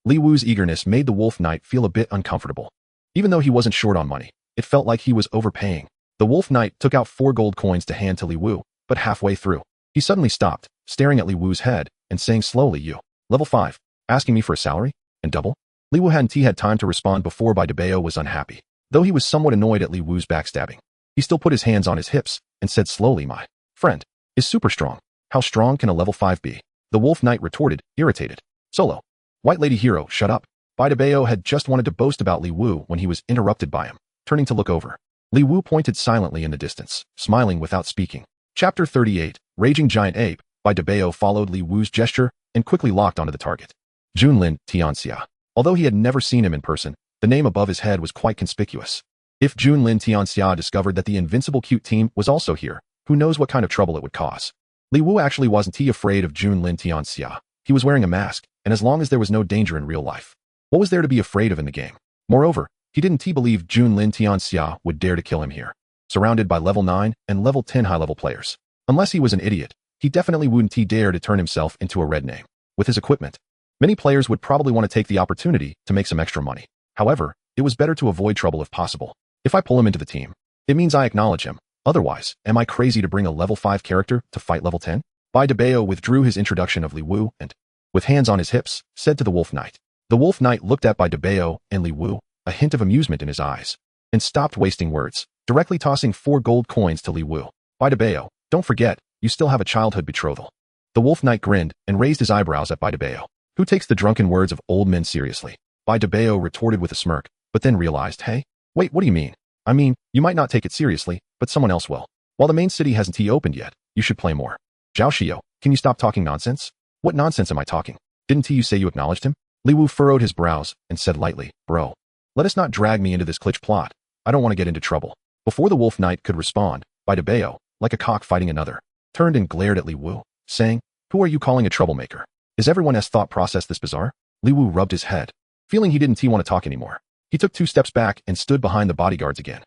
Li Wu's eagerness made the Wolf Knight feel a bit uncomfortable. Even though he wasn't short on money, it felt like he was overpaying. The Wolf Knight took out 4 gold coins to hand to Li Wu, but halfway through, he suddenly stopped, staring at Li Wu's head and saying slowly, "You, level 5, asking me for a salary? And double?" Li Wu hadn't had time to respond before Bai Debao was unhappy. Though he was somewhat annoyed at Li Wu's backstabbing, he still put his hands on his hips and said slowly, "My friend is super strong. How strong can a level 5 be?" The Wolf Knight retorted, irritated. "Solo. White Lady Hero, shut up." Bai Debao had just wanted to boast about Li Wu when he was interrupted by him. Turning to look over, Li Wu pointed silently in the distance, smiling without speaking. Chapter 38, Raging Giant Ape. Bai Debao followed Li Wu's gesture and quickly locked onto the target. Junlin Tianxia. Although he had never seen him in person, the name above his head was quite conspicuous. If Junlin Tianxia discovered that the invincible cute team was also here, who knows what kind of trouble it would cause. Li Wu actually wasn't afraid of Junlin Tianxia. He was wearing a mask, and as long as there was no danger in real life, what was there to be afraid of in the game? Moreover, he didn't believe Junlin Tianxia would dare to kill him here, surrounded by level 9 and level 10 high-level players. Unless he was an idiot, he definitely wouldn't dare to turn himself into a red name. With his equipment, many players would probably want to take the opportunity to make some extra money. However, it was better to avoid trouble if possible. If I pull him into the team, it means I acknowledge him. Otherwise, am I crazy to bring a level 5 character to fight level 10? Bai Debao withdrew his introduction of Li Wu and, with hands on his hips, said to the Wolf Knight. The Wolf Knight looked at Bai Debao and Li Wu, a hint of amusement in his eyes, and stopped wasting words, directly tossing 4 gold coins to Li Wu. Bai Debao, don't forget, you still have a childhood betrothal. The Wolf Knight grinned and raised his eyebrows at Bai Debao. Who takes the drunken words of old men seriously? Bai Debao retorted with a smirk, but then realized, hey, wait, what do you mean? I mean, you might not take it seriously, but someone else will. While the main city hasn't opened yet, you should play more. Zhao Xiao, can you stop talking nonsense? What nonsense am I talking? Didn't you say you acknowledged him? Li Wu furrowed his brows and said lightly, bro, let us not drag me into this glitch plot. I don't want to get into trouble. Before the Wolf Knight could respond, Bai Debao, like a cock fighting another, turned and glared at Li Wu, saying, who are you calling a troublemaker? Is everyone's thought process this bizarre? Li Wu rubbed his head, feeling he didn't want to talk anymore. He took 2 steps back and stood behind the bodyguards again.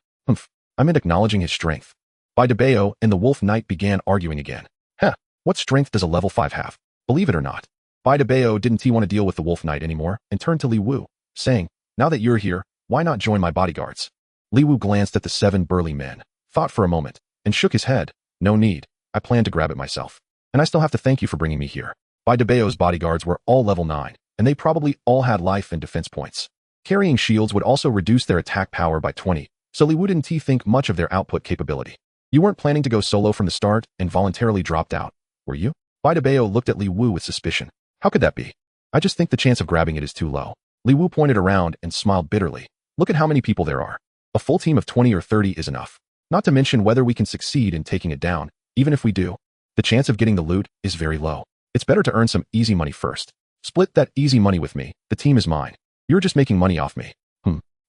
I meant acknowledging his strength. Bai Debao and the Wolf Knight began arguing again. What strength does a level 5 have? Believe it or not, Bai Debao didn't want to deal with the Wolf Knight anymore and turned to Li Wu, saying, now that you're here, why not join my bodyguards? Li Wu glanced at the 7 burly men, thought for a moment, and shook his head. No need, I plan to grab it myself. And I still have to thank you for bringing me here. Bai Debao's bodyguards were all level 9, and they probably all had life and defense points. Carrying shields would also reduce their attack power by 20, so Li Wu didn't think much of their output capability. You weren't planning to go solo from the start and voluntarily dropped out, were you? Bai Debao looked at Li Wu with suspicion. How could that be? I just think the chance of grabbing it is too low. Li Wu pointed around and smiled bitterly. Look at how many people there are. A full team of 20 or 30 is enough. Not to mention whether we can succeed in taking it down. Even if we do, the chance of getting the loot is very low. It's better to earn some easy money first. Split that easy money with me. The team is mine. You're just making money off me.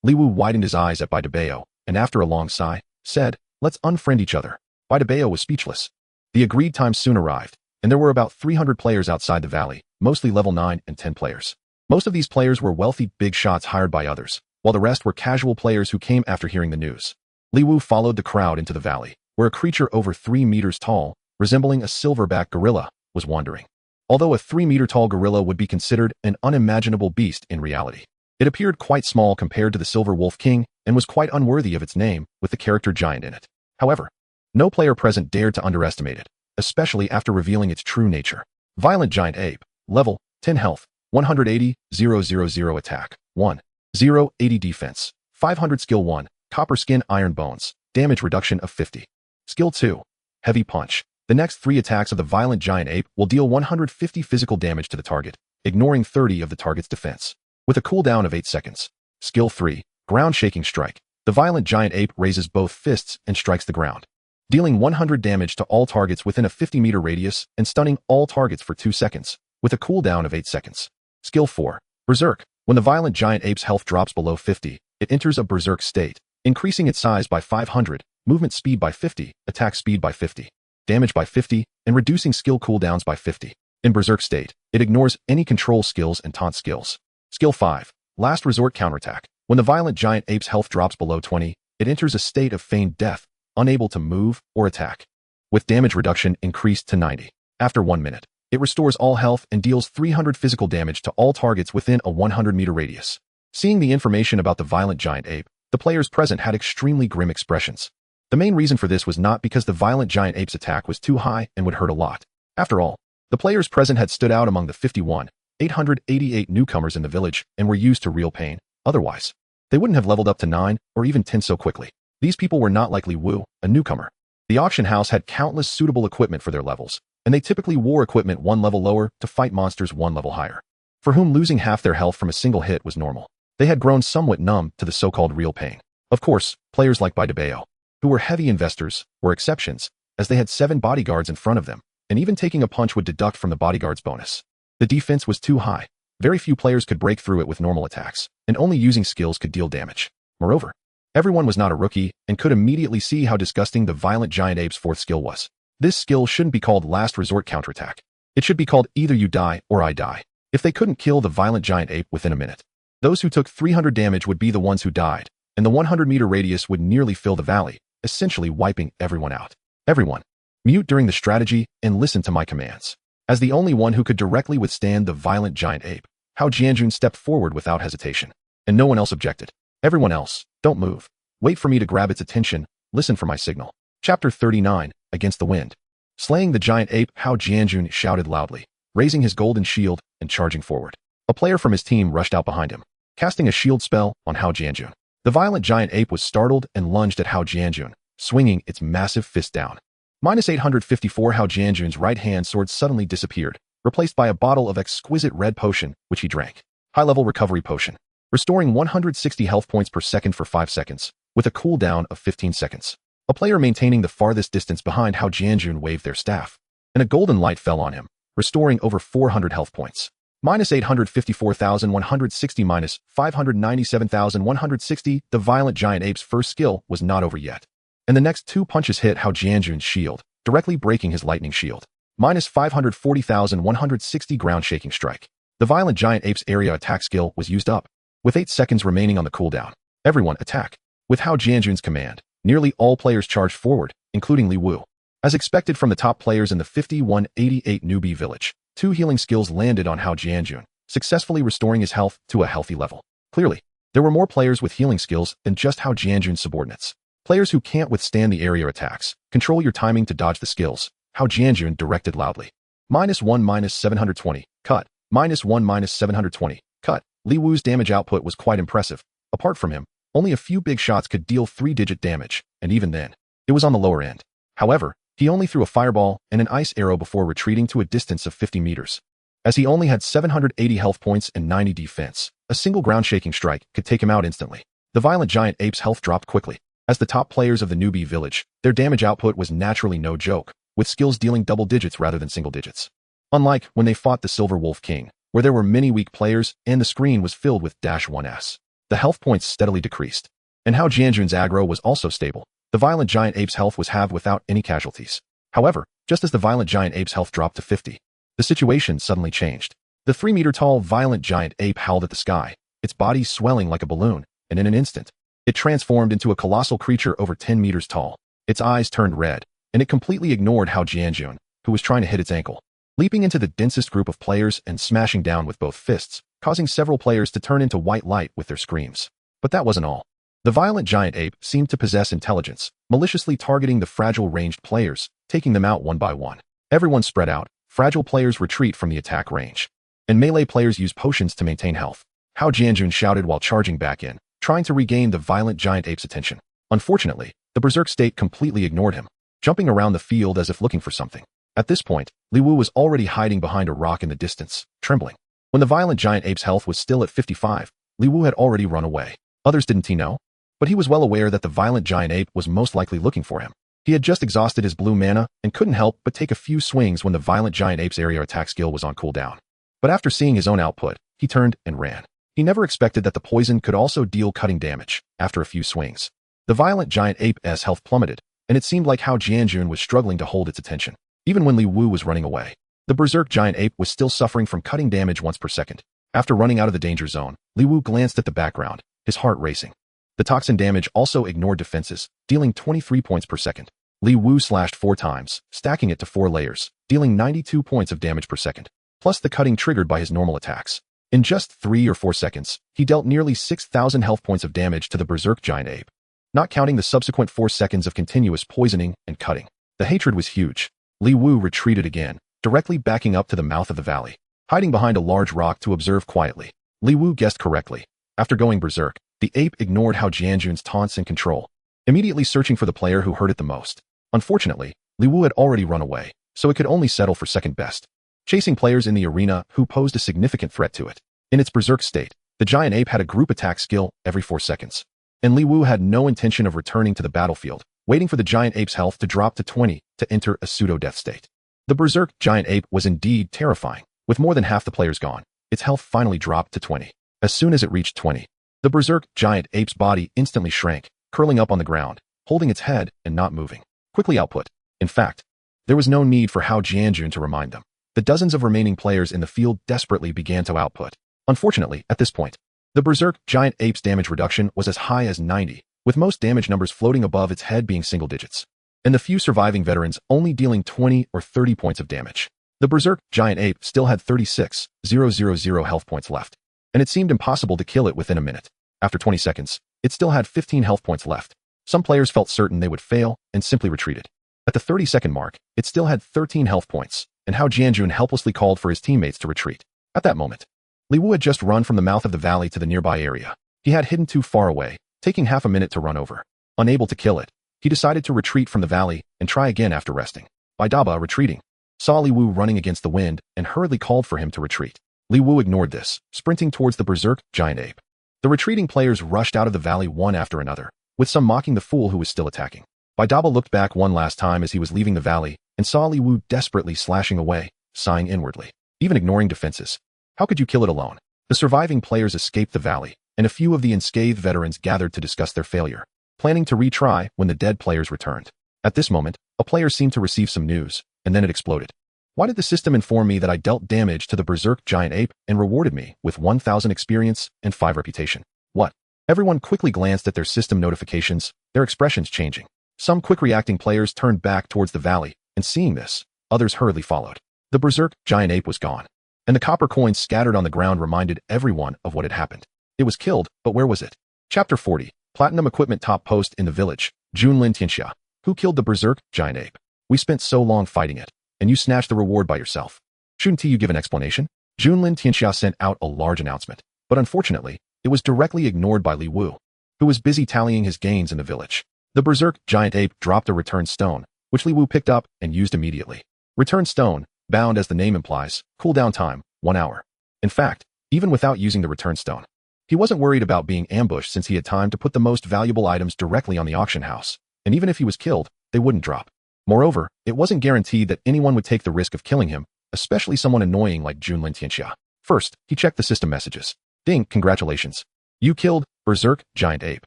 Li Wu widened his eyes at Bai Debao, and after a long sigh, said, let's unfriend each other. Bai Debao was speechless. The agreed time soon arrived, and there were about 300 players outside the valley, mostly level 9 and 10 players. Most of these players were wealthy big shots hired by others, while the rest were casual players who came after hearing the news. Li Wu followed the crowd into the valley, where a creature over 3 meters tall, resembling a silverback gorilla, was wandering. Although a 3-meter-tall gorilla would be considered an unimaginable beast in reality, it appeared quite small compared to the Silver Wolf King and was quite unworthy of its name with the character giant in it. However, no player present dared to underestimate it, especially after revealing its true nature. Violent Giant Ape, level, 10 health, 180,000 attack, 1,080 defense, 500 skill 1, copper skin iron bones, damage reduction of 50. Skill 2, heavy punch. The next 3 attacks of the Violent Giant Ape will deal 150 physical damage to the target, ignoring 30 of the target's defense, with a cooldown of 8 seconds. Skill 3, ground shaking strike. The Violent Giant Ape raises both fists and strikes the ground, dealing 100 damage to all targets within a 50-meter radius and stunning all targets for 2 seconds, with a cooldown of 8 seconds. Skill 4, Berserk. When the Violent Giant Ape's health drops below 50, it enters a Berserk state, increasing its size by 500, movement speed by 50, attack speed by 50, damage by 50, and reducing skill cooldowns by 50. In Berserk state, it ignores any control skills and taunt skills. Skill 5, Last Resort Counterattack. When the Violent Giant Ape's health drops below 20, it enters a state of feigned death, unable to move or attack. with damage reduction increased to 90. After 1 minute, it restores all health and deals 300 physical damage to all targets within a 100-meter radius. Seeing the information about the violent giant ape, the players present had extremely grim expressions. The main reason for this was not because the violent giant ape's attack was too high and would hurt a lot. After all, the players present had stood out among the 51,888 newcomers in the village and were used to real pain. Otherwise, they wouldn't have leveled up to 9 or even 10 so quickly. These people were not like Li Wu, a newcomer. The auction house had countless suitable equipment for their levels, and they typically wore equipment 1 level lower to fight monsters 1 level higher, for whom losing half their health from a single hit was normal. They had grown somewhat numb to the so-called real pain. Of course, players like Baidebao, who were heavy investors, were exceptions, as they had 7 bodyguards in front of them, and even taking a punch would deduct from the bodyguard's bonus. The defense was too high. Very few players could break through it with normal attacks, and only using skills could deal damage. Moreover, everyone was not a rookie and could immediately see how disgusting the violent giant ape's 4th skill was. This skill shouldn't be called last resort counterattack. It should be called either you die or I die. If they couldn't kill the violent giant ape within a minute, those who took 300 damage would be the ones who died, and the 100-meter radius would nearly fill the valley, essentially wiping everyone out. Everyone, mute during the strategy and listen to my commands. As the only one who could directly withstand the violent giant ape, Hao Jianjun stepped forward without hesitation, and no one else objected. Everyone else, don't move. Wait for me to grab its attention, listen for my signal. Chapter 39, Against the Wind. Slaying the giant ape, Hao Jianjun shouted loudly, raising his golden shield and charging forward. A player from his team rushed out behind him, casting a shield spell on Hao Jianjun. The violent giant ape was startled and lunged at Hao Jianjun, swinging its massive fist down. -854 Hao Jianjun's right hand sword suddenly disappeared, replaced by a bottle of exquisite red potion, which he drank. High-level recovery potion, restoring 160 health points per second for 5 seconds, with a cooldown of 15 seconds. A player maintaining the farthest distance behind Hao Jianjun waved their staff, and a golden light fell on him, restoring over 400 health points. -854,160 -597,160. The violent giant ape's first skill was not over yet, and the next 2 punches hit Hao Jianjun's shield, directly breaking his lightning shield. -540,160 ground shaking strike. The violent giant ape's area attack skill was used up, with 8 seconds remaining on the cooldown. Everyone attack. With Hao Jianjun's command, nearly all players charged forward, including Li Wu. As expected from the top players in the 5188 newbie village, 2 healing skills landed on Hao Jianjun, successfully restoring his health to a healthy level. Clearly, there were more players with healing skills than just Hao Jianjun's subordinates. Players who can't withstand the area attacks, control your timing to dodge the skills, Hao Jianjun directed loudly. -1 -720, cut. -1 -720, cut. Li Wu's damage output was quite impressive. Apart from him, only a few big shots could deal 3-digit damage, and even then, it was on the lower end. However, he only threw a fireball and an ice arrow before retreating to a distance of 50 meters. As he only had 780 health points and 90 defense, a single ground-shaking strike could take him out instantly. The violent giant ape's health dropped quickly. As the top players of the newbie village, their damage output was naturally no joke, with skills dealing double digits rather than single digits. Unlike when they fought the Silver Wolf King, where there were many weak players and the screen was filled with -1s. The health points steadily decreased, and Hao Jianjun's aggro was also stable. The violent giant ape's health was halved without any casualties. However, just as the violent giant ape's health dropped to 50, the situation suddenly changed. The 3-meter-tall violent giant ape howled at the sky, its body swelling like a balloon, and in an instant, it transformed into a colossal creature over 10 meters tall. Its eyes turned red, and it completely ignored Hao Jianjun, who was trying to hit its ankle, leaping into the densest group of players and smashing down with both fists, causing several players to turn into white light with their screams. But that wasn't all. The violent giant ape seemed to possess intelligence, maliciously targeting the fragile ranged players, taking them out one by one. Everyone spread out, fragile players retreat from the attack range, and melee players use potions to maintain health. Hao Jianjun shouted while charging back in, trying to regain the violent giant ape's attention. Unfortunately, the berserk state completely ignored him, jumping around the field as if looking for something. At this point, Li Wu was already hiding behind a rock in the distance, trembling. When the violent giant ape's health was still at 55, Li Wu had already run away. Others didn't he know? But he was well aware that the violent giant ape was most likely looking for him. He had just exhausted his blue mana and couldn't help but take a few swings when the violent giant ape's area attack skill was on cooldown. But after seeing his own output, he turned and ran. He never expected that the poison could also deal cutting damage after a few swings. The violent giant ape's health plummeted, and it seemed like Hao Jianjun was struggling to hold its attention. Even when Li Wu was running away, the berserk giant ape was still suffering from cutting damage once per second. After running out of the danger zone, Li Wu glanced at the background, his heart racing. The toxin damage also ignored defenses, dealing 23 points per second. Li Wu slashed 4 times, stacking it to 4 layers, dealing 92 points of damage per second, plus the cutting triggered by his normal attacks. In just 3 or 4 seconds, he dealt nearly 6,000 health points of damage to the Berserk giant ape. Not counting the subsequent 4 seconds of continuous poisoning and cutting. The hatred was huge. Li Wu retreated again, directly backing up to the mouth of the valley, hiding behind a large rock to observe quietly. Li Wu guessed correctly. After going berserk, the ape ignored Hao Jianjun's taunts and control, immediately searching for the player who hurt it the most. Unfortunately, Li Wu had already run away, so it could only settle for second best, chasing players in the arena who posed a significant threat to it. In its berserk state, the giant ape had a group attack skill every 4 seconds, and Li Wu had no intention of returning to the battlefield, waiting for the giant ape's health to drop to 20 to enter a pseudo-death state. The berserk giant ape was indeed terrifying. With more than half the players gone, its health finally dropped to 20. As soon as it reached 20, the berserk giant ape's body instantly shrank, curling up on the ground, holding its head and not moving. Quickly output. In fact, there was no need for Hao Jianjun to remind them. The dozens of remaining players in the field desperately began to output. Unfortunately, at this point, the berserk giant ape's damage reduction was as high as 90, with most damage numbers floating above its head being single digits, and the few surviving veterans only dealing 20 or 30 points of damage. The berserk giant ape still had 36,000 health points left, and it seemed impossible to kill it within a minute. After 20 seconds, it still had 15 health points left. Some players felt certain they would fail and simply retreated. At the 30-second mark, it still had 13 health points, and Hao Jianjun helplessly called for his teammates to retreat. At that moment, Li Wu had just run from the mouth of the valley to the nearby area. He had hidden too far away, taking half a minute to run over. Unable to kill it, he decided to retreat from the valley and try again after resting. Bai Daba, retreating, saw Li Wu running against the wind and hurriedly called for him to retreat. Li Wu ignored this, sprinting towards the berserk giant ape. The retreating players rushed out of the valley one after another, with some mocking the fool who was still attacking. Bai Daba looked back one last time as he was leaving the valley and saw Li Wu desperately slashing away, sighing inwardly, even ignoring defenses. How could you kill it alone? The surviving players escaped the valley, and a few of the unscathed veterans gathered to discuss their failure, planning to retry when the dead players returned. At this moment, a player seemed to receive some news, and then it exploded. Why did the system inform me that I dealt damage to the berserk giant ape and rewarded me with 1,000 experience and 5 reputation? What? Everyone quickly glanced at their system notifications, their expressions changing. Some quick-reacting players turned back towards the valley, and seeing this, others hurriedly followed. The berserk giant ape was gone, and the copper coins scattered on the ground reminded everyone of what had happened. It was killed, but where was it? Chapter 40. Platinum Equipment Top Post in the Village. Junlin Tianxia. Who killed the berserk giant ape? We spent so long fighting it, and you snatched the reward by yourself. Shouldn't you give an explanation? Junlin Tianxia sent out a large announcement, but unfortunately, it was directly ignored by Li Wu, who was busy tallying his gains in the village. The berserk giant ape dropped a return stone, which Li Wu picked up and used immediately. Return stone, bound as the name implies, cooldown time, 1 hour. In fact, even without using the return stone, he wasn't worried about being ambushed since he had time to put the most valuable items directly on the auction house, and even if he was killed, they wouldn't drop. Moreover, it wasn't guaranteed that anyone would take the risk of killing him, especially someone annoying like Junlin Tianxia. First, he checked the system messages. Ding, congratulations. You killed berserk giant ape,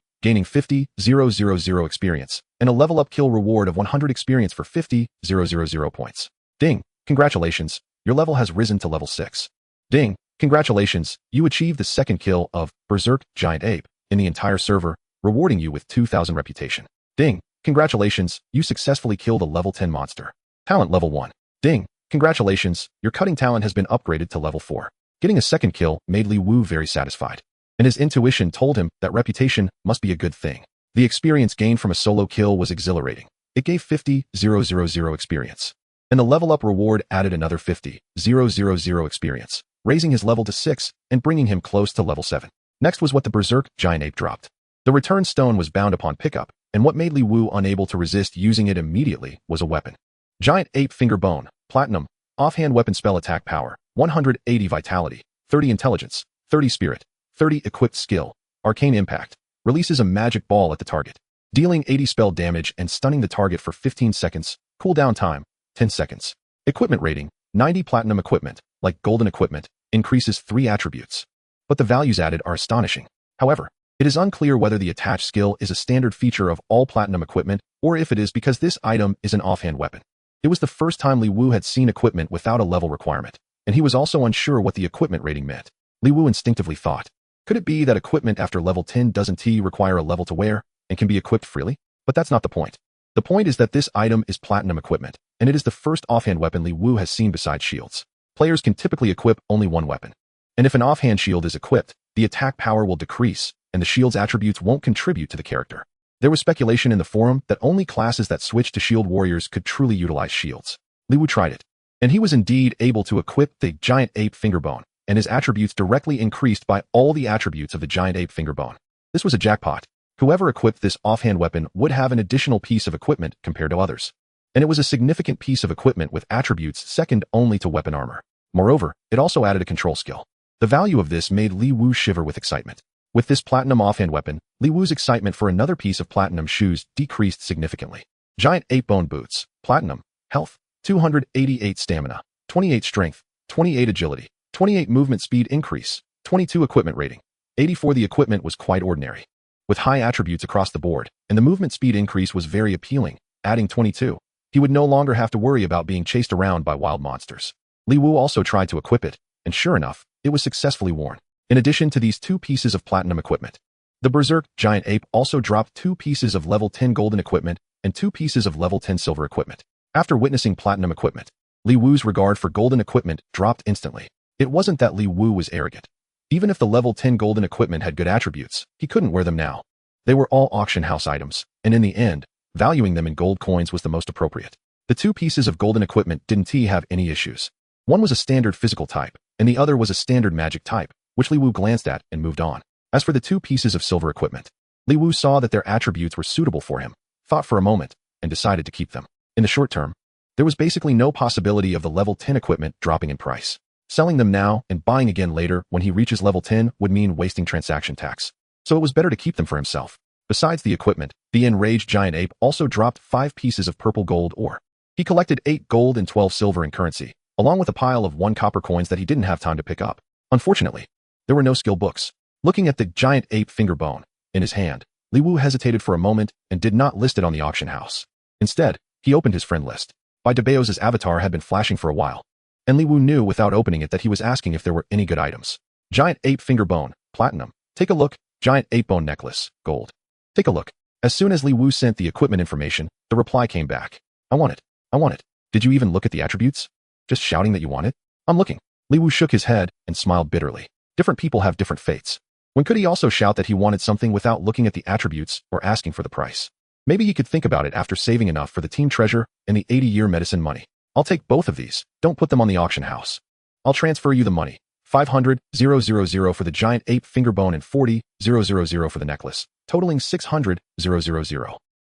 gaining 50,000 experience, and a level-up kill reward of 100 experience for 50,000 points. Ding, congratulations, your level has risen to level 6. Ding, congratulations, you achieved the second kill of berserk giant ape in the entire server, rewarding you with 2,000 reputation. Ding, congratulations, you successfully killed a level 10 monster. Talent level 1. Ding, congratulations, your cutting talent has been upgraded to level 4. Getting a second kill made Li Wu very satisfied, and his intuition told him that reputation must be a good thing. The experience gained from a solo kill was exhilarating. It gave 50,000 experience, and the level up reward added another 50,000 experience, raising his level to 6 and bringing him close to level 7. Next was what the berserk giant ape dropped. The return stone was bound upon pickup, and what made Li Wu unable to resist using it immediately was a weapon. Giant ape finger bone, platinum, offhand weapon spell attack power, 180 vitality, 30 intelligence, 30 spirit, 30 equipped skill, arcane impact, releases a magic ball at the target, dealing 80 spell damage and stunning the target for 15 seconds, cooldown time, 10 seconds. Equipment rating, 90 platinum equipment, like golden equipment, increases 3 attributes. But the values added are astonishing. However, it is unclear whether the attached skill is a standard feature of all platinum equipment or if it is because this item is an offhand weapon. It was the first time Li Wu had seen equipment without a level requirement, and he was also unsure what the equipment rating meant. Li Wu instinctively thought, could it be that equipment after level 10 doesn't require a level to wear and can be equipped freely? But that's not the point. The point is that this item is platinum equipment, and it is the first offhand weapon Li Wu has seen besides shields. Players can typically equip only one weapon. And if an offhand shield is equipped, the attack power will decrease, and the shield's attributes won't contribute to the character. There was speculation in the forum that only classes that switched to shield warriors could truly utilize shields. Li Wu tried it, and he was indeed able to equip the giant ape fingerbone, and his attributes directly increased by all the attributes of the giant ape fingerbone. This was a jackpot. Whoever equipped this offhand weapon would have an additional piece of equipment compared to others. And it was a significant piece of equipment with attributes second only to weapon armor. Moreover, it also added a control skill. The value of this made Li Wu shiver with excitement. With this platinum offhand weapon, Li Wu's excitement for another piece of platinum shoes decreased significantly. Giant ape bone boots, platinum, health, 288 stamina, 28 strength, 28 agility, 28 movement speed increase, 22 equipment rating, 84. The equipment was quite ordinary, with high attributes across the board, and the movement speed increase was very appealing, adding 22. He would no longer have to worry about being chased around by wild monsters. Li Wu also tried to equip it, and sure enough, it was successfully worn. In addition to these 2 pieces of platinum equipment, the Berserk Giant Ape also dropped 2 pieces of level 10 golden equipment and 2 pieces of level 10 silver equipment. After witnessing platinum equipment, Li Wu's regard for golden equipment dropped instantly. It wasn't that Li Wu was arrogant. Even if the level 10 golden equipment had good attributes, he couldn't wear them now. They were all auction house items, and in the end, valuing them in gold coins was the most appropriate. The 2 pieces of golden equipment didn't have any issues. One was a standard physical type, and the other was a standard magic type, which Li Wu glanced at and moved on. As for the 2 pieces of silver equipment, Li Wu saw that their attributes were suitable for him, thought for a moment, and decided to keep them. In the short term, there was basically no possibility of the level 10 equipment dropping in price. Selling them now and buying again later when he reaches level 10 would mean wasting transaction tax. So it was better to keep them for himself. Besides the equipment, the enraged giant ape also dropped 5 pieces of purple gold ore. He collected 8 gold and 12 silver in currency, along with a pile of 1 copper coins that he didn't have time to pick up. Unfortunately, there were no skill books. Looking at the giant ape finger bone in his hand, Li Wu hesitated for a moment and did not list it on the auction house. Instead, he opened his friend list. Baidebao's avatar had been flashing for a while, and Li Wu knew without opening it that he was asking if there were any good items. Giant ape finger bone, platinum. Take a look. Giant ape bone necklace, gold. Take a look. As soon as Li Wu sent the equipment information, the reply came back. I want it. I want it. Did you even look at the attributes? Just shouting that you want it? I'm looking. Li Wu shook his head and smiled bitterly. Different people have different fates. When could he also shout that he wanted something without looking at the attributes or asking for the price? Maybe he could think about it after saving enough for the team treasure and the 80-year medicine money. I'll take both of these. Don't put them on the auction house. I'll transfer you the money. 500,000 for the giant ape finger bone and 40,000 for the necklace, totaling 600,000.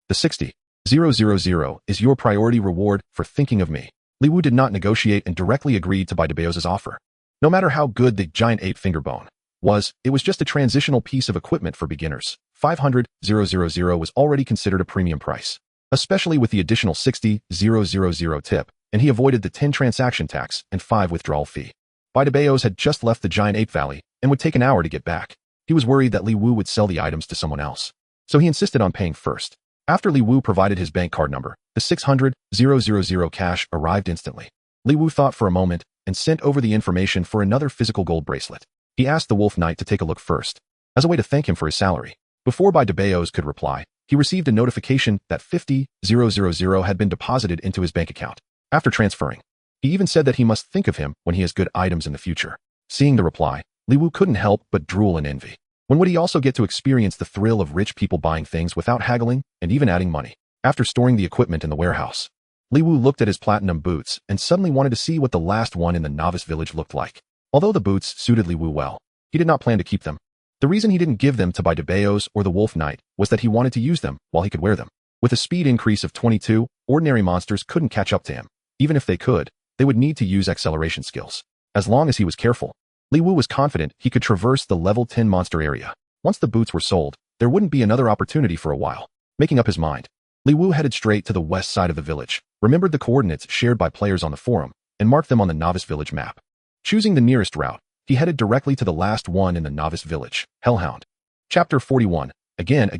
The 60,000 is your priority reward for thinking of me. Li Wu did not negotiate and directly agreed to Baidebao's offer. No matter how good the giant ape finger bone was, it was just a transitional piece of equipment for beginners. 500,000 was already considered a premium price, especially with the additional 60,000 tip, and he avoided the 10 transaction tax and 5 withdrawal fee. Baidebao's had just left the giant ape valley and would take an hour to get back. He was worried that Li Wu would sell the items to someone else, so he insisted on paying first. After Li Wu provided his bank card number, the 600,000 cash arrived instantly. Li Wu thought for a moment and sent over the information for another physical gold bracelet. He asked the Wolf Knight to take a look first, as a way to thank him for his salary. Before Baidebao's could reply, he received a notification that 50,000 had been deposited into his bank account. After transferring, he even said that he must think of him when he has good items in the future. Seeing the reply, Li Wu couldn't help but drool in envy. When would he also get to experience the thrill of rich people buying things without haggling and even adding money? After storing the equipment in the warehouse, Li Wu looked at his platinum boots and suddenly wanted to see what the last one in the novice village looked like. Although the boots suited Li Wu well, he did not plan to keep them. The reason he didn't give them to Baidebao's or the Wolf Knight was that he wanted to use them while he could wear them. With a speed increase of 22, ordinary monsters couldn't catch up to him. Even if they could, they would need to use acceleration skills. As long as he was careful, Li Wu was confident he could traverse the level 10 monster area. Once the boots were sold, there wouldn't be another opportunity for a while. Making up his mind, Li Wu headed straight to the west side of the village, remembered the coordinates shared by players on the forum, and marked them on the novice village map. Choosing the nearest route, he headed directly to the last one in the novice village, Hellhound. Chapter 41. Again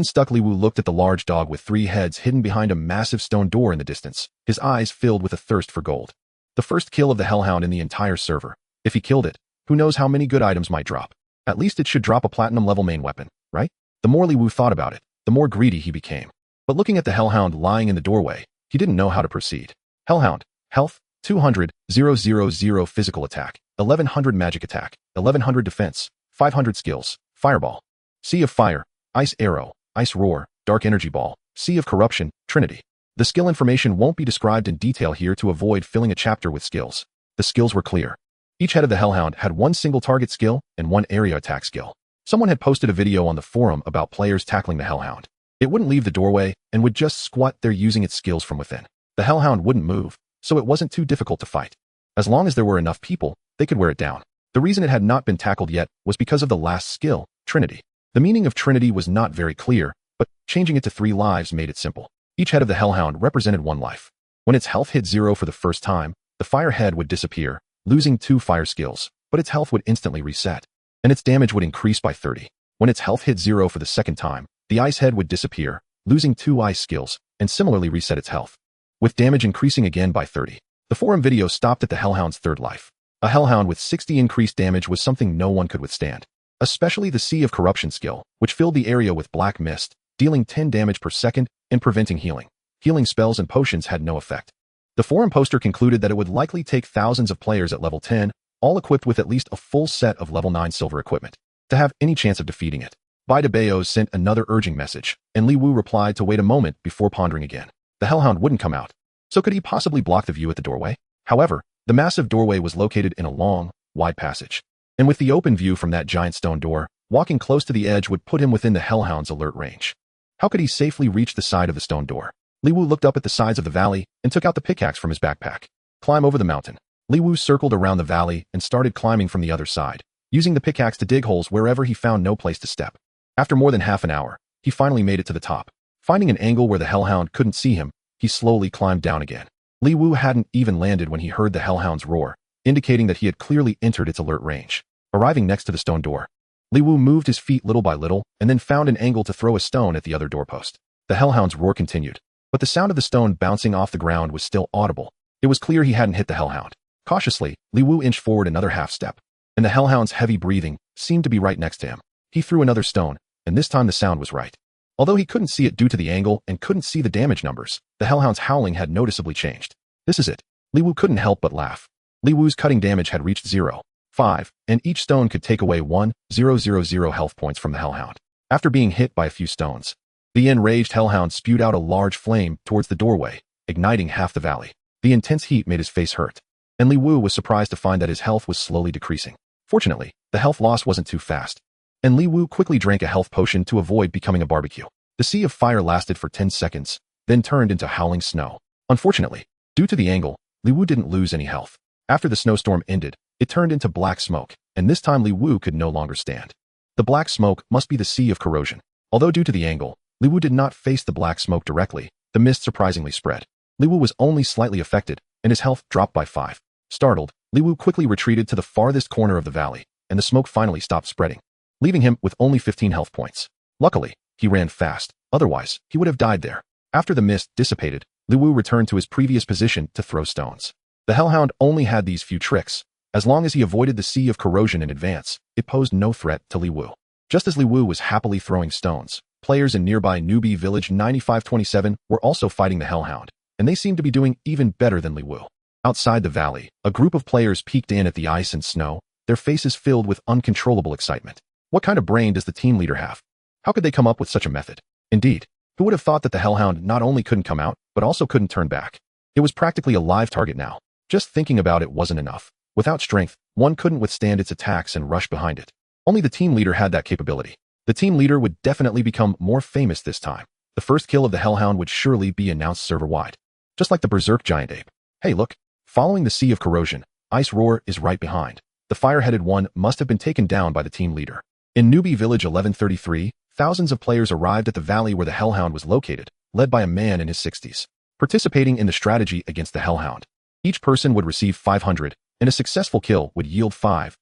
stuck. Li Wu looked at the large dog with 3 heads hidden behind a massive stone door in the distance, his eyes filled with a thirst for gold. The first kill of the Hellhound in the entire server. If he killed it, who knows how many good items might drop. At least it should drop a platinum level main weapon, right? The more Li Wu thought about it, the more greedy he became. But looking at the Hellhound lying in the doorway, he didn't know how to proceed. Hellhound, health, 200, 000 physical attack, 1100 magic attack, 1100 defense, 500 skills, fireball. Sea of Fire, Ice Arrow, Ice Roar, Dark Energy Ball, Sea of Corruption, Trinity. The skill information won't be described in detail here to avoid filling a chapter with skills. The skills were clear. Each head of the Hellhound had one single target skill and one area attack skill. Someone had posted a video on the forum about players tackling the Hellhound. It wouldn't leave the doorway and would just squat there using its skills from within. The Hellhound wouldn't move, so it wasn't too difficult to fight. As long as there were enough people, they could wear it down. The reason it had not been tackled yet was because of the last skill, Trinity. The meaning of Trinity was not very clear, but changing it to 3 lives made it simple. Each head of the Hellhound represented 1 life. When its health hit 0 for the first time, the fire head would disappear, losing 2 fire skills, but its health would instantly reset, and its damage would increase by 30. When its health hit 0 for the second time, the ice head would disappear, losing 2 ice skills, and similarly reset its health, with damage increasing again by 30. The forum video stopped at the Hellhound's 3rd life. A Hellhound with 60 increased damage was something no one could withstand, especially the Sea of Corruption skill, which filled the area with black mist, dealing 10 damage per second and preventing healing. Healing spells and potions had no effect. The forum poster concluded that it would likely take thousands of players at level 10, all equipped with at least a full set of level 9 silver equipment, to have any chance of defeating it. Bai de Bayos sent another urging message, and Li Wu replied to wait a moment before pondering again. The Hellhound wouldn't come out, so could he possibly block the view at the doorway? However, the massive doorway was located in a long, wide passage, and with the open view from that giant stone door, walking close to the edge would put him within the Hellhound's alert range. How could he safely reach the side of the stone door? Li Wu looked up at the sides of the valley and took out the pickaxe from his backpack. Climb over the mountain. Li Wu circled around the valley and started climbing from the other side, using the pickaxe to dig holes wherever he found no place to step. After more than half an hour, he finally made it to the top. Finding an angle where the Hellhound couldn't see him, he slowly climbed down again. Li Wu hadn't even landed when he heard the Hellhound's roar, indicating that he had clearly entered its alert range. Arriving next to the stone door, Li Wu moved his feet little by little and then found an angle to throw a stone at the other doorpost. The Hellhound's roar continued, but the sound of the stone bouncing off the ground was still audible. It was clear he hadn't hit the Hellhound. Cautiously, Li Wu inched forward another half step, and the Hellhound's heavy breathing seemed to be right next to him. He threw another stone, and this time the sound was right. Although he couldn't see it due to the angle and couldn't see the damage numbers, the Hellhound's howling had noticeably changed. This is it. Li Wu couldn't help but laugh. Li Wu's cutting damage had reached 0.5, and each stone could take away 1,000 health points from the Hellhound. After being hit by a few stones, the enraged Hellhound spewed out a large flame towards the doorway, igniting half the valley. The intense heat made his face hurt, and Li Wu was surprised to find that his health was slowly decreasing. Fortunately, the health loss wasn't too fast, and Li Wu quickly drank a health potion to avoid becoming a barbecue. The Sea of Fire lasted for 10 seconds, then turned into howling snow. Unfortunately, due to the angle, Li Wu didn't lose any health. After the snowstorm ended, it turned into black smoke, and this time Li Wu could no longer stand. The black smoke must be the Sea of Corrosion. Although due to the angle, Li Wu did not face the black smoke directly, the mist surprisingly spread. Li Wu was only slightly affected, and his health dropped by 5. Startled, Li Wu quickly retreated to the farthest corner of the valley, and the smoke finally stopped spreading, leaving him with only 15 health points. Luckily, he ran fast, otherwise, he would have died there. After the mist dissipated, Li Wu returned to his previous position to throw stones. The Hellhound only had these few tricks. As long as he avoided the Sea of Corrosion in advance, it posed no threat to Li Wu. Just as Li Wu was happily throwing stones, players in nearby newbie village 9527 were also fighting the Hellhound, and they seemed to be doing even better than Li Wu. Outside the valley, a group of players peeked in at the ice and snow, their faces filled with uncontrollable excitement. What kind of brain does the team leader have? How could they come up with such a method? Indeed, who would have thought that the Hellhound not only couldn't come out, but also couldn't turn back? It was practically a live target now. Just thinking about it wasn't enough. Without strength, one couldn't withstand its attacks and rush behind it. Only the team leader had that capability. The team leader would definitely become more famous this time. The first kill of the Hellhound would surely be announced server-wide. Just like the Berserk Giant Ape. Hey look, following the Sea of Corrosion, Ice Roar is right behind. The fire-headed one must have been taken down by the team leader. In Newbie Village 1133, thousands of players arrived at the valley where the Hellhound was located, led by a man in his 60s, participating in the strategy against the Hellhound. Each person would receive 500, and a successful kill would yield 5,000.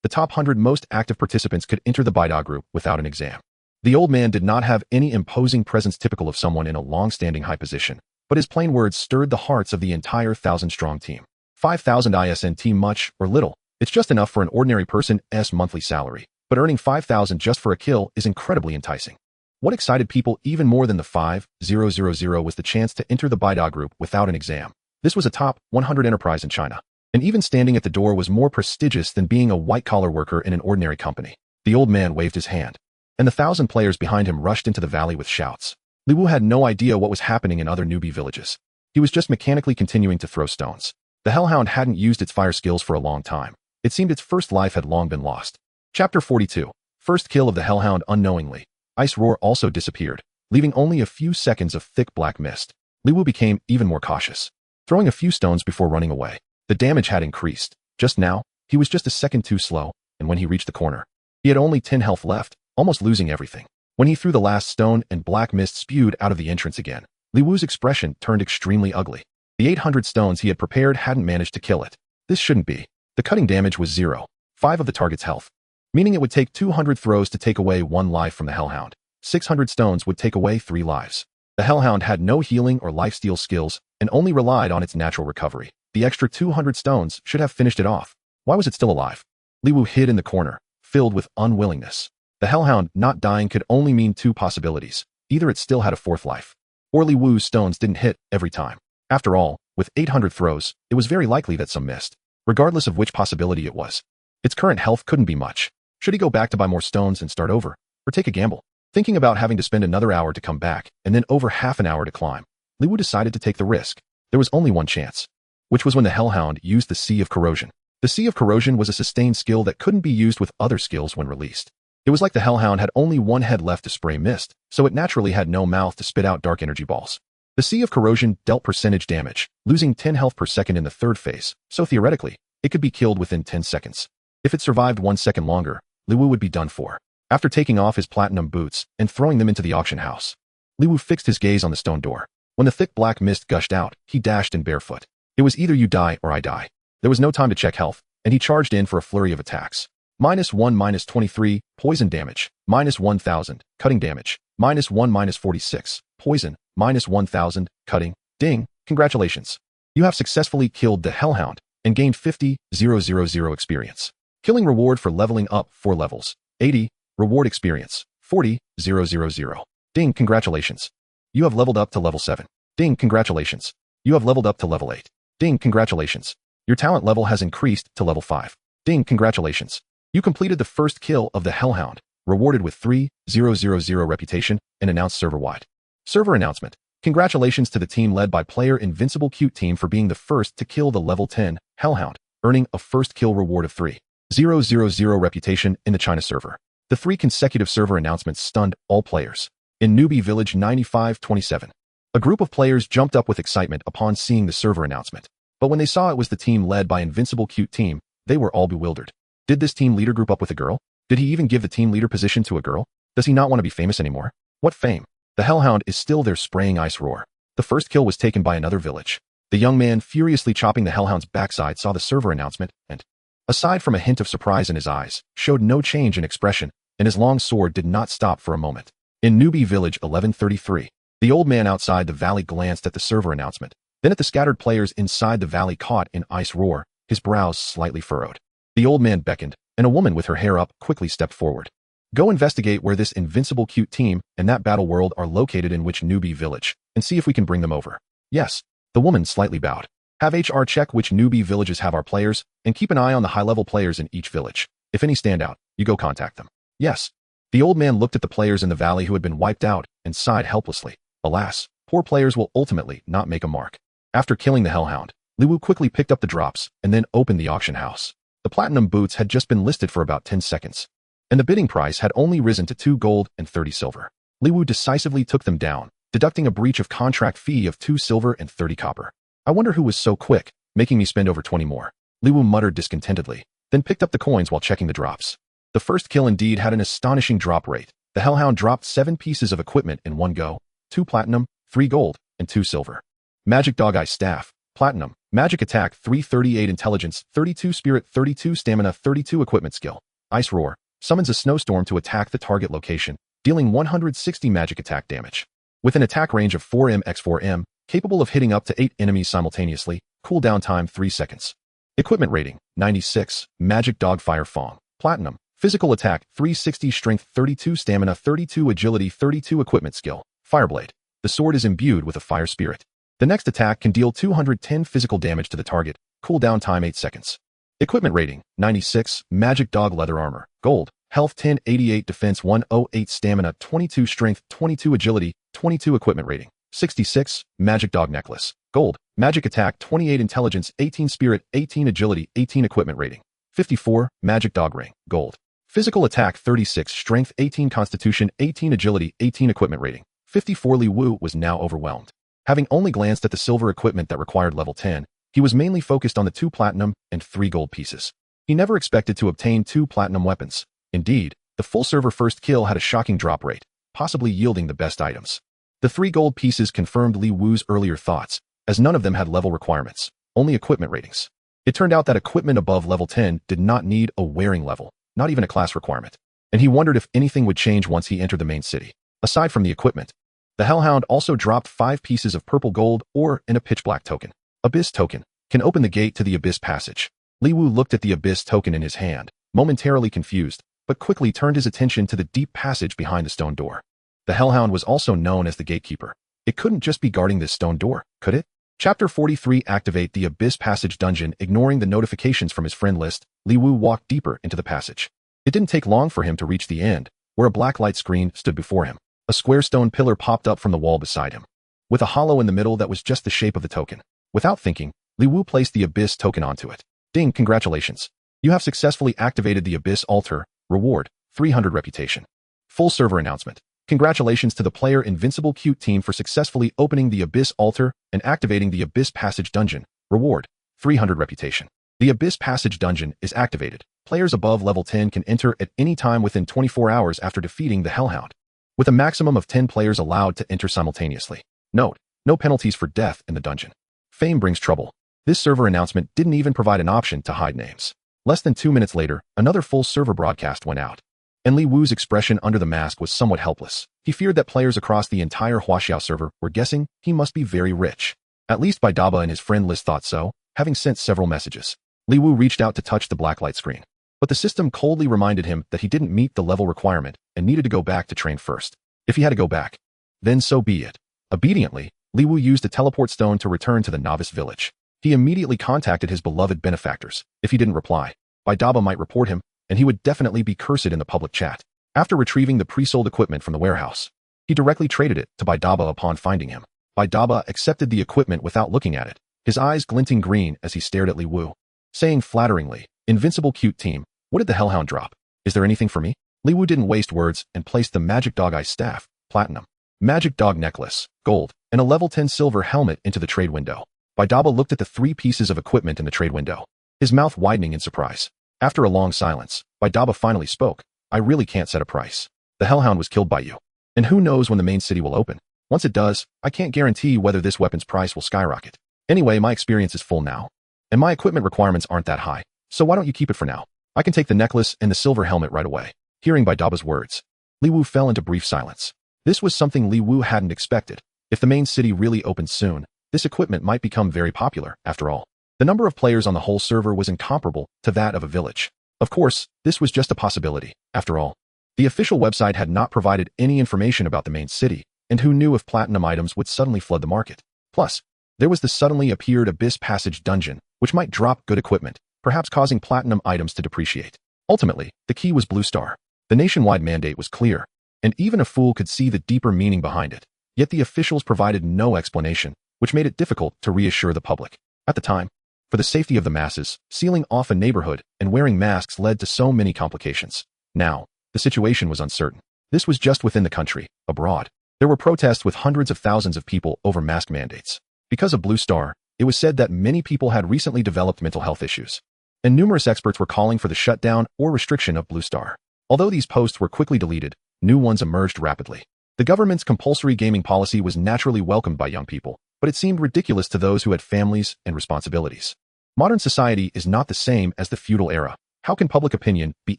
The top 100 most active participants could enter the Baida group without an exam. The old man did not have any imposing presence typical of someone in a long-standing high position, but his plain words stirred the hearts of the entire 1,000-strong team. 5,000 ISNT much or little, it's just enough for an ordinary person's monthly salary, but earning 5,000 just for a kill is incredibly enticing. What excited people even more than the 5,000 was the chance to enter the Baida group without an exam. This was a top 100 enterprise in China, and even standing at the door was more prestigious than being a white-collar worker in an ordinary company. The old man waved his hand, and the 1,000 players behind him rushed into the valley with shouts. Li Wu had no idea what was happening in other newbie villages. He was just mechanically continuing to throw stones. The Hellhound hadn't used its fire skills for a long time. It seemed its first life had long been lost. Chapter 42. First kill of the Hellhound unknowingly. Ice Roar also disappeared, leaving only a few seconds of thick black mist. Li Wu became even more cautious, throwing a few stones before running away. The damage had increased. Just now, he was just a second too slow, and when he reached the corner, he had only 10 health left, almost losing everything. When he threw the last stone and black mist spewed out of the entrance again, Li Wu's expression turned extremely ugly. The 800 stones he had prepared hadn't managed to kill it. This shouldn't be. The cutting damage was 0.5 of the target's health, meaning it would take 200 throws to take away 1 life from the Hellhound. 600 stones would take away 3 lives. The Hellhound had no healing or lifesteal skills and only relied on its natural recovery. The extra 200 stones should have finished it off. Why was it still alive? Li Wu hid in the corner, filled with unwillingness. The Hellhound not dying could only mean 2 possibilities. Either it still had a 4th life, or Li Wu's stones didn't hit every time. After all, with 800 throws, it was very likely that some missed. Regardless of which possibility it was, its current health couldn't be much. Should he go back to buy more stones and start over, or take a gamble? Thinking about having to spend another hour to come back, and then over half an hour to climb, Li Wu decided to take the risk. There was only one chance, which was when the Hellhound used the Sea of Corrosion. The Sea of Corrosion was a sustained skill that couldn't be used with other skills when released. It was like the Hellhound had only one head left to spray mist, so it naturally had no mouth to spit out dark energy balls. The Sea of Corrosion dealt percentage damage, losing 10 health per second in the 3rd phase, so theoretically, it could be killed within 10 seconds. If it survived 1 second longer, Li Wu would be done for. After taking off his platinum boots and throwing them into the auction house, Li Wu fixed his gaze on the stone door. When the thick black mist gushed out, he dashed in barefoot. It was either you die or I die. There was no time to check health, and he charged in for a flurry of attacks. -1 -23, poison damage, -1000, cutting damage, -1 -46, poison, -1000, cutting, ding, congratulations. You have successfully killed the Hellhound and gained 50,000 experience. Killing reward for leveling up 4 levels, 80, reward experience, 40,000. Ding, congratulations. You have leveled up to level 7. Ding, congratulations. You have leveled up to level 8. Ding, congratulations. Your talent level has increased to level 5. Ding, congratulations. You completed the first kill of the Hellhound, rewarded with 3,000 reputation and announced server-wide. Server announcement. Congratulations to the team led by player Invincible Cute Team for being the first to kill the level 10 Hellhound, earning a first kill reward of 3,000 reputation in the China server. The 3 consecutive server announcements stunned all players. In Newbie Village 9527, a group of players jumped up with excitement upon seeing the server announcement. But when they saw it was the team led by Invincible Cute Team, they were all bewildered. Did this team leader group up with a girl? Did he even give the team leader position to a girl? Does he not want to be famous anymore? What fame? The Hellhound is still there spraying Ice Roar. The first kill was taken by another village. The young man furiously chopping the Hellhound's backside saw the server announcement and, aside from a hint of surprise in his eyes, showed no change in expression, and his long sword did not stop for a moment. In Newbie Village 1133, the old man outside the valley glanced at the server announcement, then at the scattered players inside the valley caught in Ice Roar, his brows slightly furrowed. The old man beckoned, and a woman with her hair up quickly stepped forward. Go investigate where this Invincible Cute Team and that battle world are located in which Newbie Village, and see if we can bring them over. Yes. The woman slightly bowed. Have HR check which Newbie villages have our players, and keep an eye on the high-level players in each village. If any stand out, you go contact them. Yes. The old man looked at the players in the valley who had been wiped out and sighed helplessly. Alas, poor players will ultimately not make a mark. After killing the Hellhound, Li Wu quickly picked up the drops and then opened the auction house. The platinum boots had just been listed for about 10 seconds, and the bidding price had only risen to 2 gold and 30 silver. Li Wu decisively took them down, deducting a breach of contract fee of 2 silver and 30 copper. I wonder who was so quick, making me spend over 20 more. Li Wu muttered discontentedly, then picked up the coins while checking the drops. The first kill indeed had an astonishing drop rate. The Hellhound dropped 7 pieces of equipment in one go, 2 platinum, 3 gold, and 2 silver. Magic Dog Eye Staff, platinum, magic attack 338 intelligence, 32 spirit, 32 stamina, 32 equipment skill. Ice Roar, summons a snowstorm to attack the target location, dealing 160 magic attack damage. With an attack range of 4m x 4m, capable of hitting up to 8 enemies simultaneously, cooldown time 3 seconds. Equipment rating, 96, Magic Dog Fire Fong, platinum, Physical attack 360, strength 32, stamina 32, agility 32, equipment skill, Fireblade. The sword is imbued with a fire spirit. The next attack can deal 210 physical damage to the target, cooldown time 8 seconds. Equipment rating 96, Magic Dog leather armor, gold, health 10, 88, defense 108, stamina 22, strength 22, agility 22, equipment rating 66, Magic Dog necklace, gold, magic attack 28, intelligence 18, spirit 18, agility 18, equipment rating 54, Magic Dog ring, gold. Physical attack 36, strength 18, constitution 18, agility 18, equipment rating 54. Li Wu was now overwhelmed. Having only glanced at the silver equipment that required level 10, he was mainly focused on the 2 platinum and 3 gold pieces. He never expected to obtain 2 platinum weapons. Indeed, the full server first kill had a shocking drop rate, possibly yielding the best items. The 3 gold pieces confirmed Li Wu's earlier thoughts, as none of them had level requirements, only equipment ratings. It turned out that equipment above level 10 did not need a wearing level, not even a class requirement, and he wondered if anything would change once he entered the main city. Aside from the equipment, the Hellhound also dropped 5 pieces of purple gold ore and a pitch-black token. Abyss token can open the gate to the Abyss passage. Li Wu looked at the Abyss token in his hand, momentarily confused, but quickly turned his attention to the deep passage behind the stone door. The Hellhound was also known as the Gatekeeper. It couldn't just be guarding this stone door, could it? Chapter 43. Activate the Abyss Passage dungeon. Ignoring the notifications from his friend list, Li Wu walked deeper into the passage. It didn't take long for him to reach the end, where a black light screen stood before him. A square stone pillar popped up from the wall beside him, with a hollow in the middle that was just the shape of the token. Without thinking, Li Wu placed the Abyss token onto it. Ding, congratulations. You have successfully activated the Abyss altar. Reward, 300 reputation. Full server announcement. Congratulations to the player Invincible Cute team for successfully opening the Abyss altar and activating the Abyss Passage dungeon. Reward, 300 reputation. The Abyss Passage dungeon is activated. Players above level 10 can enter at any time within 24 hours after defeating the Hellhound, with a maximum of 10 players allowed to enter simultaneously. Note, no penalties for death in the dungeon. Fame brings trouble. This server announcement didn't even provide an option to hide names. Less than 2 minutes later, another full server broadcast went out, and Li Wu's expression under the mask was somewhat helpless. He feared that players across the entire Huaxiao server were guessing he must be very rich. At least Bai Daba and his friend list thought so, having sent several messages. Li Wu reached out to touch the blacklight screen, but the system coldly reminded him that he didn't meet the level requirement and needed to go back to train first. If he had to go back, then so be it. Obediently, Li Wu used a teleport stone to return to the novice village. He immediately contacted his beloved benefactors. If he didn't reply, Bai Daba might report him, and he would definitely be cursed in the public chat. After retrieving the pre-sold equipment from the warehouse, he directly traded it to Bai Daba upon finding him. Bai Daba accepted the equipment without looking at it, his eyes glinting green as he stared at Li Wu, saying flatteringly, Invincible Cute team, what did the Hellhound drop? Is there anything for me? Li Wu didn't waste words and placed the Magic Dog Eye Staff, Platinum, Magic Dog Necklace, Gold, and a level 10 silver helmet into the trade window. Bai Daba looked at the 3 pieces of equipment in the trade window, his mouth widening in surprise. After a long silence, Bai Daba finally spoke. I really can't set a price. The Hellhound was killed by you, and who knows when the main city will open. Once it does, I can't guarantee whether this weapon's price will skyrocket. Anyway, my experience is full now, and my equipment requirements aren't that high, so why don't you keep it for now? I can take the necklace and the silver helmet right away. Hearing Bai Daba's words, Li Wu fell into brief silence. This was something Li Wu hadn't expected. If the main city really opens soon, this equipment might become very popular, after all. The number of players on the whole server was incomparable to that of a village. Of course, this was just a possibility, after all. The official website had not provided any information about the main city, and who knew if platinum items would suddenly flood the market. Plus, there was the suddenly appeared Abyss Passage dungeon, which might drop good equipment, perhaps causing platinum items to depreciate. Ultimately, the key was Blue Star. The nationwide mandate was clear, and even a fool could see the deeper meaning behind it. Yet the officials provided no explanation, which made it difficult to reassure the public. At the time, for the safety of the masses, sealing off a neighborhood and wearing masks led to so many complications. Now, the situation was uncertain. This was just within the country. Abroad, there were protests with hundreds of thousands of people over mask mandates. Because of Blue Star, it was said that many people had recently developed mental health issues, and numerous experts were calling for the shutdown or restriction of Blue Star. Although these posts were quickly deleted, new ones emerged rapidly. The government's compulsory gaming policy was naturally welcomed by young people, but it seemed ridiculous to those who had families and responsibilities. Modern society is not the same as the feudal era. How can public opinion be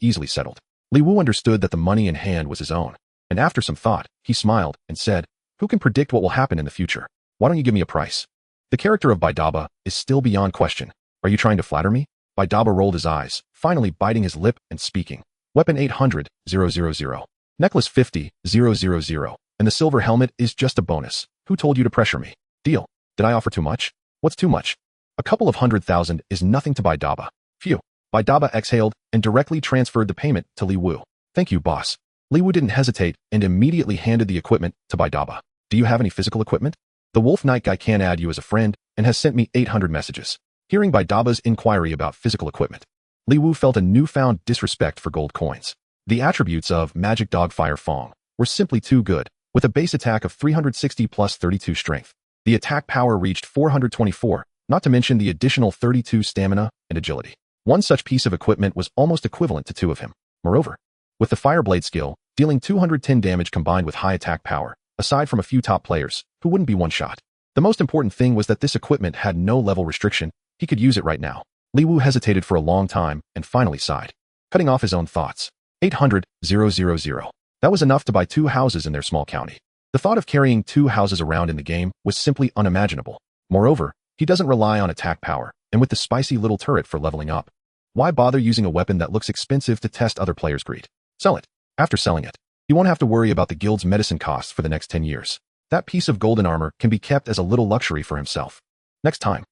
easily settled? Li Wu understood that the money in hand was his own, and after some thought, he smiled and said, who can predict what will happen in the future? Why don't you give me a price? The character of Bai Daba is still beyond question. Are you trying to flatter me? Bai Daba rolled his eyes, finally biting his lip and speaking. Weapon 800, 000. Necklace 50, 000. And the silver helmet is just a bonus. Who told you to pressure me? Deal. Did I offer too much? What's too much? A couple of 100,000 is nothing to Bai Daba. Phew. Bai Daba exhaled and directly transferred the payment to Li Wu. Thank you, boss. Li Wu didn't hesitate and immediately handed the equipment to Bai Daba. Do you have any physical equipment? The Wolf Knight guy can add you as a friend and has sent me 800 messages. Hearing Bai Daba's inquiry about physical equipment, Li Wu felt a newfound disrespect for gold coins. The attributes of Magic Dog Fire Fong were simply too good, with a base attack of 360 plus 32 strength. The attack power reached 424, not to mention the additional 32 stamina and agility. One such piece of equipment was almost equivalent to two of him. Moreover, with the Fireblade skill, dealing 210 damage combined with high attack power, aside from a few top players, who wouldn't be one-shot. The most important thing was that this equipment had no level restriction. He could use it right now. Li Wu hesitated for a long time and finally sighed, cutting off his own thoughts. 800, 000. That was enough to buy 2 houses in their small county. The thought of carrying 2 houses around in the game was simply unimaginable. Moreover, he doesn't rely on attack power, and with the spicy little turret for leveling up, why bother using a weapon that looks expensive to test other players' greed? Sell it. After selling it, he won't have to worry about the guild's medicine costs for the next 10 years. That piece of golden armor can be kept as a little luxury for himself. Next time,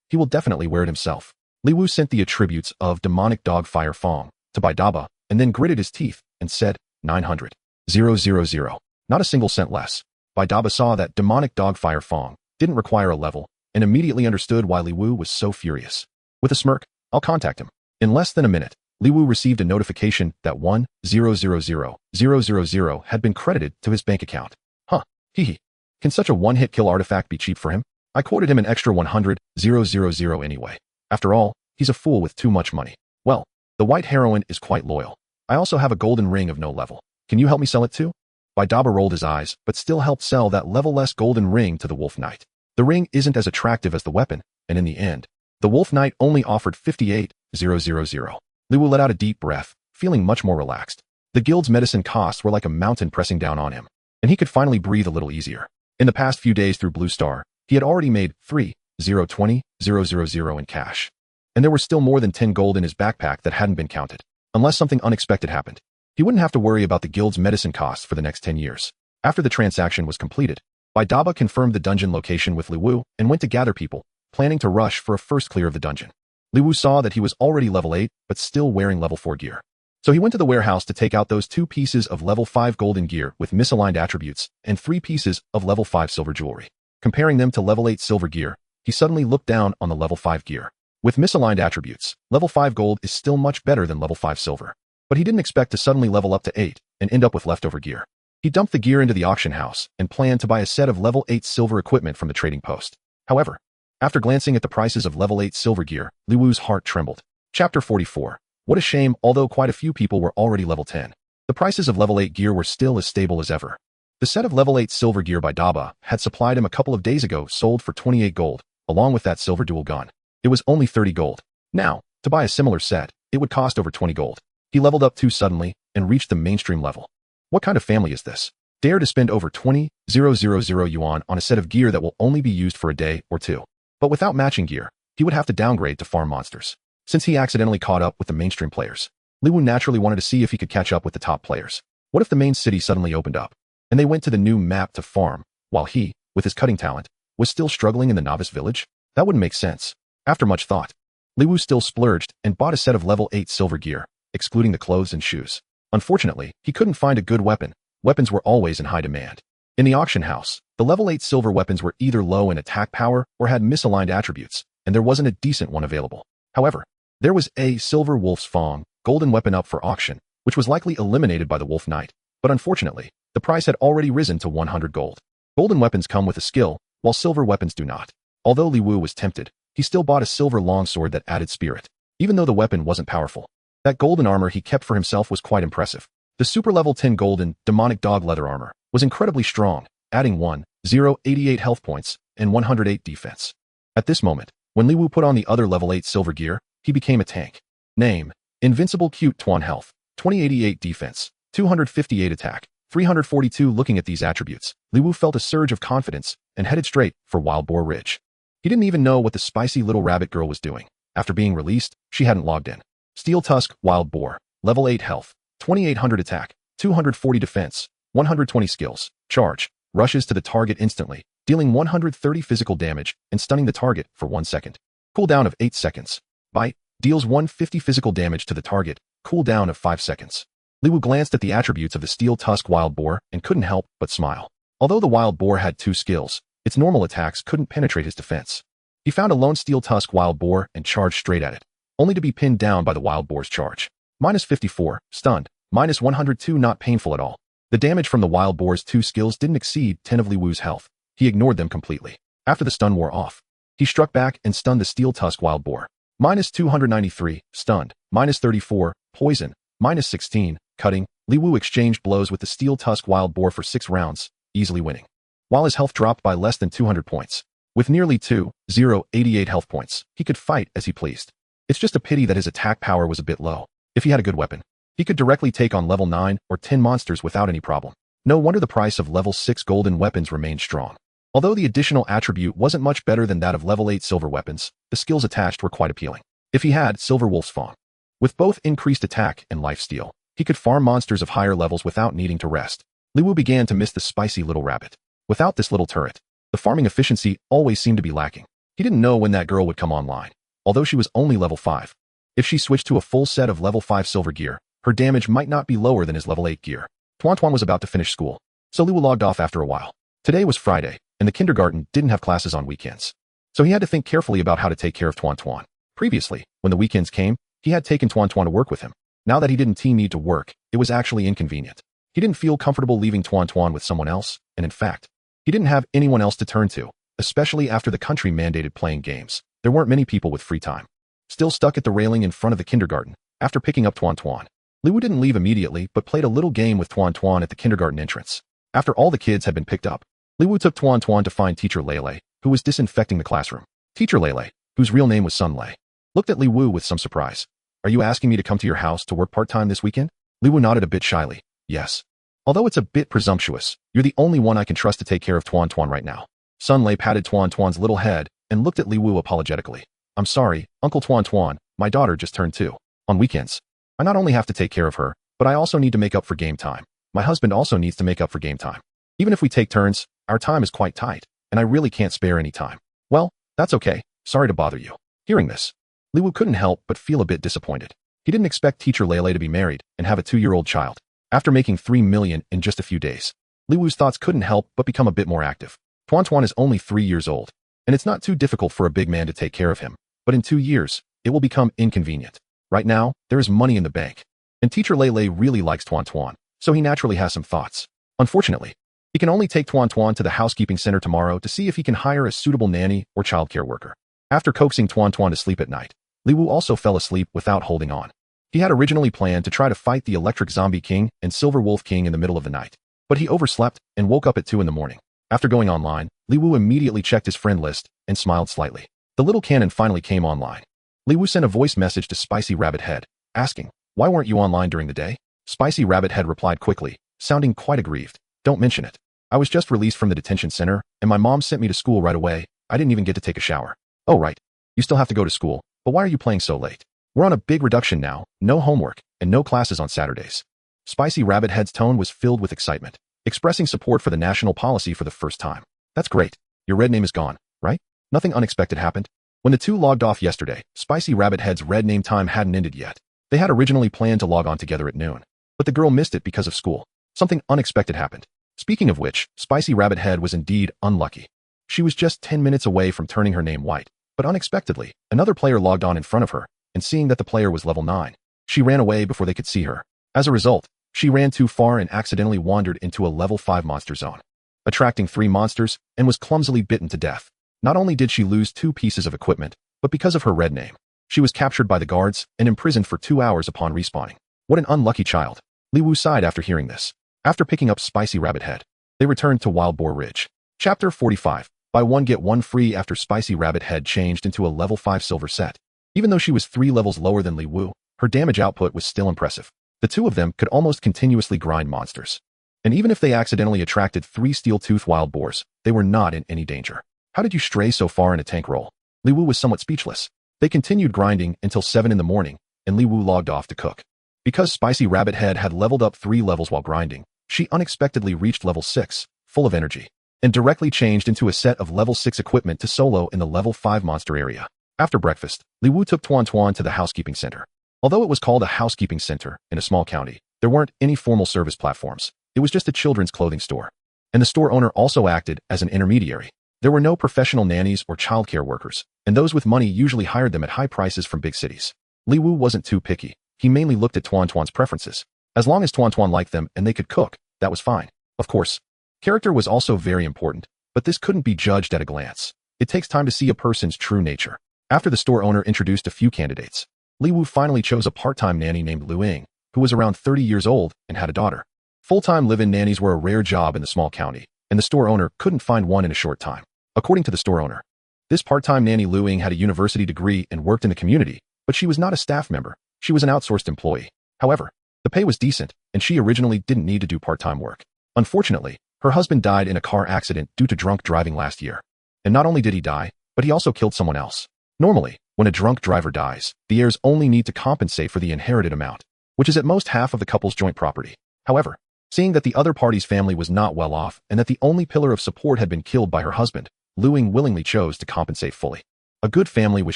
he will definitely wear it himself. Li Wu sent the attributes of Demonic Dog Fire Fong to Bai Daba and then gritted his teeth and said, 900, 000. Not a single cent less. Bai Daba saw that Demonic Dog Fire Fong didn't require a level and immediately understood why Li Wu was so furious. With a smirk, I'll contact him. In less than a minute, Li Wu received a notification that 1,000,000 had been credited to his bank account. Huh, hee. Can such a one-hit kill artifact be cheap for him? I quoted him an extra 100,000 anyway. After all, he's a fool with too much money. Well, the white heroine is quite loyal. I also have a golden ring of no level. Can you help me sell it too? Bai Daba rolled his eyes, but still helped sell that level-less golden ring to the Wolf Knight. The ring isn't as attractive as the weapon, and in the end, the Wolf Knight only offered 58,000. Li Wu let out a deep breath, feeling much more relaxed. The guild's medicine costs were like a mountain pressing down on him, and he could finally breathe a little easier. In the past few days through Blue Star, he had already made 3,020,000 in cash. And there were still more than 10 gold in his backpack that hadn't been counted. Unless something unexpected happened, he wouldn't have to worry about the guild's medicine costs for the next 10 years. After the transaction was completed, Bai Daba confirmed the dungeon location with Li Wu and went to gather people, planning to rush for a first clear of the dungeon. Li Wu saw that he was already level 8, but still wearing level 4 gear. So he went to the warehouse to take out those 2 pieces of level 5 golden gear with misaligned attributes and 3 pieces of level 5 silver jewelry. Comparing them to level 8 silver gear, he suddenly looked down on the level 5 gear. With misaligned attributes, level 5 gold is still much better than level 5 silver. But he didn't expect to suddenly level up to 8 and end up with leftover gear. He dumped the gear into the auction house and planned to buy a set of level 8 silver equipment from the trading post. However, after glancing at the prices of level 8 silver gear, Li Wu's heart trembled. Chapter 44. What a shame, although quite a few people were already level 10. The prices of level 8 gear were still as stable as ever. The set of level 8 silver gear Bai Daba had supplied him a couple of days ago sold for 28 gold, along with that silver dual gun. It was only 30 gold. Now, to buy a similar set, it would cost over 20 gold. He leveled up too suddenly and reached the mainstream level. What kind of family is this? Dare to spend over 20,000 yuan on a set of gear that will only be used for a day or two. But without matching gear, he would have to downgrade to farm monsters. Since he accidentally caught up with the mainstream players, Li Wu naturally wanted to see if he could catch up with the top players. What if the main city suddenly opened up, and they went to the new map to farm, while he, with his cutting talent, was still struggling in the novice village? That wouldn't make sense. After much thought, Li Wu still splurged and bought a set of level 8 silver gear, excluding the clothes and shoes. Unfortunately, he couldn't find a good weapon. Weapons were always in high demand. In the auction house, the level 8 silver weapons were either low in attack power or had misaligned attributes, and there wasn't a decent one available. However, there was a Silver Wolf's Fong golden weapon up for auction, which was likely eliminated by the Wolf Knight, but unfortunately, the price had already risen to 100 gold. Golden weapons come with a skill, while silver weapons do not. Although Li Wu was tempted, he still bought a silver longsword that added spirit, even though the weapon wasn't powerful. That golden armor he kept for himself was quite impressive. The super level 10 golden demonic dog leather armor was incredibly strong, adding 1,088 health points and 108 defense. At this moment, when Li Wu put on the other level 8 silver gear, he became a tank. Name: Invincible Cute Tuan Health, 2088 defense, 258 attack, 342. Looking at these attributes, Li Wu felt a surge of confidence and headed straight for Wild Boar Ridge. He didn't even know what the spicy little rabbit girl was doing. After being released, she hadn't logged in. Steel Tusk Wild Boar. level 8 health, 2800 attack, 240 defense, 120 skills, charge, rushes to the target instantly, dealing 130 physical damage and stunning the target for 1 second. Cooldown of 8 seconds. Bite, deals 150 physical damage to the target, cooldown of 5 seconds. Li Wu glanced at the attributes of the Steel Tusk Wild Boar and couldn't help but smile. Although the Wild Boar had 2 skills, its normal attacks couldn't penetrate his defense. He found a lone Steel Tusk Wild Boar and charged straight at it, only to be pinned down by the Wild Boar's charge. Minus 54, stunned. Minus 102, not painful at all. The damage from the Wild Boar's 2 skills didn't exceed 10 of Li Wu's health. He ignored them completely. After the stun wore off, he struck back and stunned the Steel Tusk Wild Boar. Minus 293, stunned. Minus 34, poison. Minus 16, cutting. Li Wu exchanged blows with the Steel Tusk Wild Boar for 6 rounds, easily winning. While his health dropped by less than 200 points. With nearly 88 health points, he could fight as he pleased. It's just a pity that his attack power was a bit low. If he had a good weapon, he could directly take on level 9 or 10 monsters without any problem. No wonder the price of level 6 golden weapons remained strong. Although the additional attribute wasn't much better than that of level 8 silver weapons, the skills attached were quite appealing. If he had Silver Wolf's Fawn, with both increased attack and lifesteal, he could farm monsters of higher levels without needing to rest. Li Wu began to miss the spicy little rabbit. Without this little turret, the farming efficiency always seemed to be lacking. He didn't know when that girl would come online, although she was only level 5. If she switched to a full set of level 5 silver gear, her damage might not be lower than his level 8 gear. Tuan Tuan was about to finish school, so Li Wu logged off after a while. Today was Friday, and the kindergarten didn't have classes on weekends. So he had to think carefully about how to take care of Tuan Tuan. Previously, when the weekends came, he had taken Tuan Tuan to work with him. Now that he didn't need to work, it was actually inconvenient. He didn't feel comfortable leaving Tuan Tuan with someone else, and in fact, he didn't have anyone else to turn to, especially after the country mandated playing games. There weren't many people with free time. Still stuck at the railing in front of the kindergarten, after picking up Tuan Tuan, Li Wu didn't leave immediately but played a little game with Tuan Tuan at the kindergarten entrance. After all the kids had been picked up, Li Wu took Tuan Tuan to find Teacher Lele, who was disinfecting the classroom. Teacher Lele, whose real name was Sun Lei, looked at Li Wu with some surprise. Are you asking me to come to your house to work part-time this weekend? Li Wu nodded a bit shyly. Yes. Although it's a bit presumptuous, you're the only one I can trust to take care of Tuan Tuan right now. Sun Lei patted Tuan Tuan's little head and looked at Li Wu apologetically. I'm sorry, Uncle Tuan Tuan, my daughter just turned 2. On weekends, I not only have to take care of her, but I also need to make up for game time. My husband also needs to make up for game time. Even if we take turns, our time is quite tight, and I really can't spare any time. Well, that's okay. Sorry to bother you. Hearing this, Li Wu couldn't help but feel a bit disappointed. He didn't expect Teacher Lele to be married and have a 2-year-old child. After making 3 million in just a few days, Li Wu's thoughts couldn't help but become a bit more active. Tuan Tuan is only 3 years old, and it's not too difficult for a big man to take care of him. But in 2 years, it will become inconvenient. Right now, there is money in the bank. And Teacher Lele really likes Tuan Tuan, so he naturally has some thoughts. Unfortunately, he can only take Tuan Tuan to the housekeeping center tomorrow to see if he can hire a suitable nanny or childcare worker. After coaxing Tuan Tuan to sleep at night, Li Wu also fell asleep without holding on. He had originally planned to try to fight the Electric Zombie King and Silver Wolf King in the middle of the night, but he overslept and woke up at 2 in the morning. After going online, Li Wu immediately checked his friend list and smiled slightly. The little cannon finally came online. Li Wu sent a voice message to Spicy Rabbit Head, asking, "Why weren't you online during the day?" Spicy Rabbit Head replied quickly, sounding quite aggrieved. "Don't mention it. I was just released from the detention center, and my mom sent me to school right away. I didn't even get to take a shower." "Oh right. You still have to go to school, but why are you playing so late? We're on a big reduction now, no homework, and no classes on Saturdays." Spicy Rabbit Head's tone was filled with excitement, expressing support for the national policy for the first time. "That's great. Your red name is gone, right? Nothing unexpected happened?" When the two logged off yesterday, Spicy Rabbit Head's red name time hadn't ended yet. They had originally planned to log on together at noon, but the girl missed it because of school. Something unexpected happened. Speaking of which, Spicy Rabbit Head was indeed unlucky. She was just 10 minutes away from turning her name white, but unexpectedly, another player logged on in front of her, and seeing that the player was level 9, she ran away before they could see her. As a result, she ran too far and accidentally wandered into a level 5 monster zone, attracting 3 monsters, and was clumsily bitten to death. Not only did she lose 2 pieces of equipment, but because of her red name, she was captured by the guards and imprisoned for 2 hours upon respawning. What an unlucky child. Li Wu sighed after hearing this. After picking up Spicy Rabbit Head, they returned to Wild Boar Ridge. Chapter 45. Buy one get one free. After Spicy Rabbit Head changed into a level 5 silver set. Even though she was 3 levels lower than Li Wu, her damage output was still impressive. The two of them could almost continuously grind monsters. And even if they accidentally attracted 3 steel-tooth wild boars, they were not in any danger. How did you stray so far in a tank roll? Li Wu was somewhat speechless. They continued grinding until 7 in the morning, and Li Wu logged off to cook. Because Spicy Rabbit Head had leveled up 3 levels while grinding, she unexpectedly reached level 6, full of energy, and directly changed into a set of level 6 equipment to solo in the level 5 monster area. After breakfast, Li Wu took Tuan Tuan to the housekeeping center. Although it was called a housekeeping center in a small county, there weren't any formal service platforms. It was just a children's clothing store. And the store owner also acted as an intermediary. There were no professional nannies or childcare workers, and those with money usually hired them at high prices from big cities. Li Wu wasn't too picky. He mainly looked at Tuan Tuan's preferences. As long as Tuan Tuan liked them and they could cook, that was fine. Of course, character was also very important, but this couldn't be judged at a glance. It takes time to see a person's true nature. After the store owner introduced a few candidates, Li Wu finally chose a part-time nanny named Lu Ying, who was around 30 years old and had a daughter. Full-time live-in nannies were a rare job in the small county, and the store owner couldn't find one in a short time. According to the store owner, this part-time nanny Lu Ying had a university degree and worked in the community, but she was not a staff member. She was an outsourced employee. However, the pay was decent, and she originally didn't need to do part-time work. Unfortunately, her husband died in a car accident due to drunk driving last year. And not only did he die, but he also killed someone else. Normally, when a drunk driver dies, the heirs only need to compensate for the inherited amount, which is at most half of the couple's joint property. However, seeing that the other party's family was not well off and that the only pillar of support had been killed by her husband, Lu Ying willingly chose to compensate fully. A good family was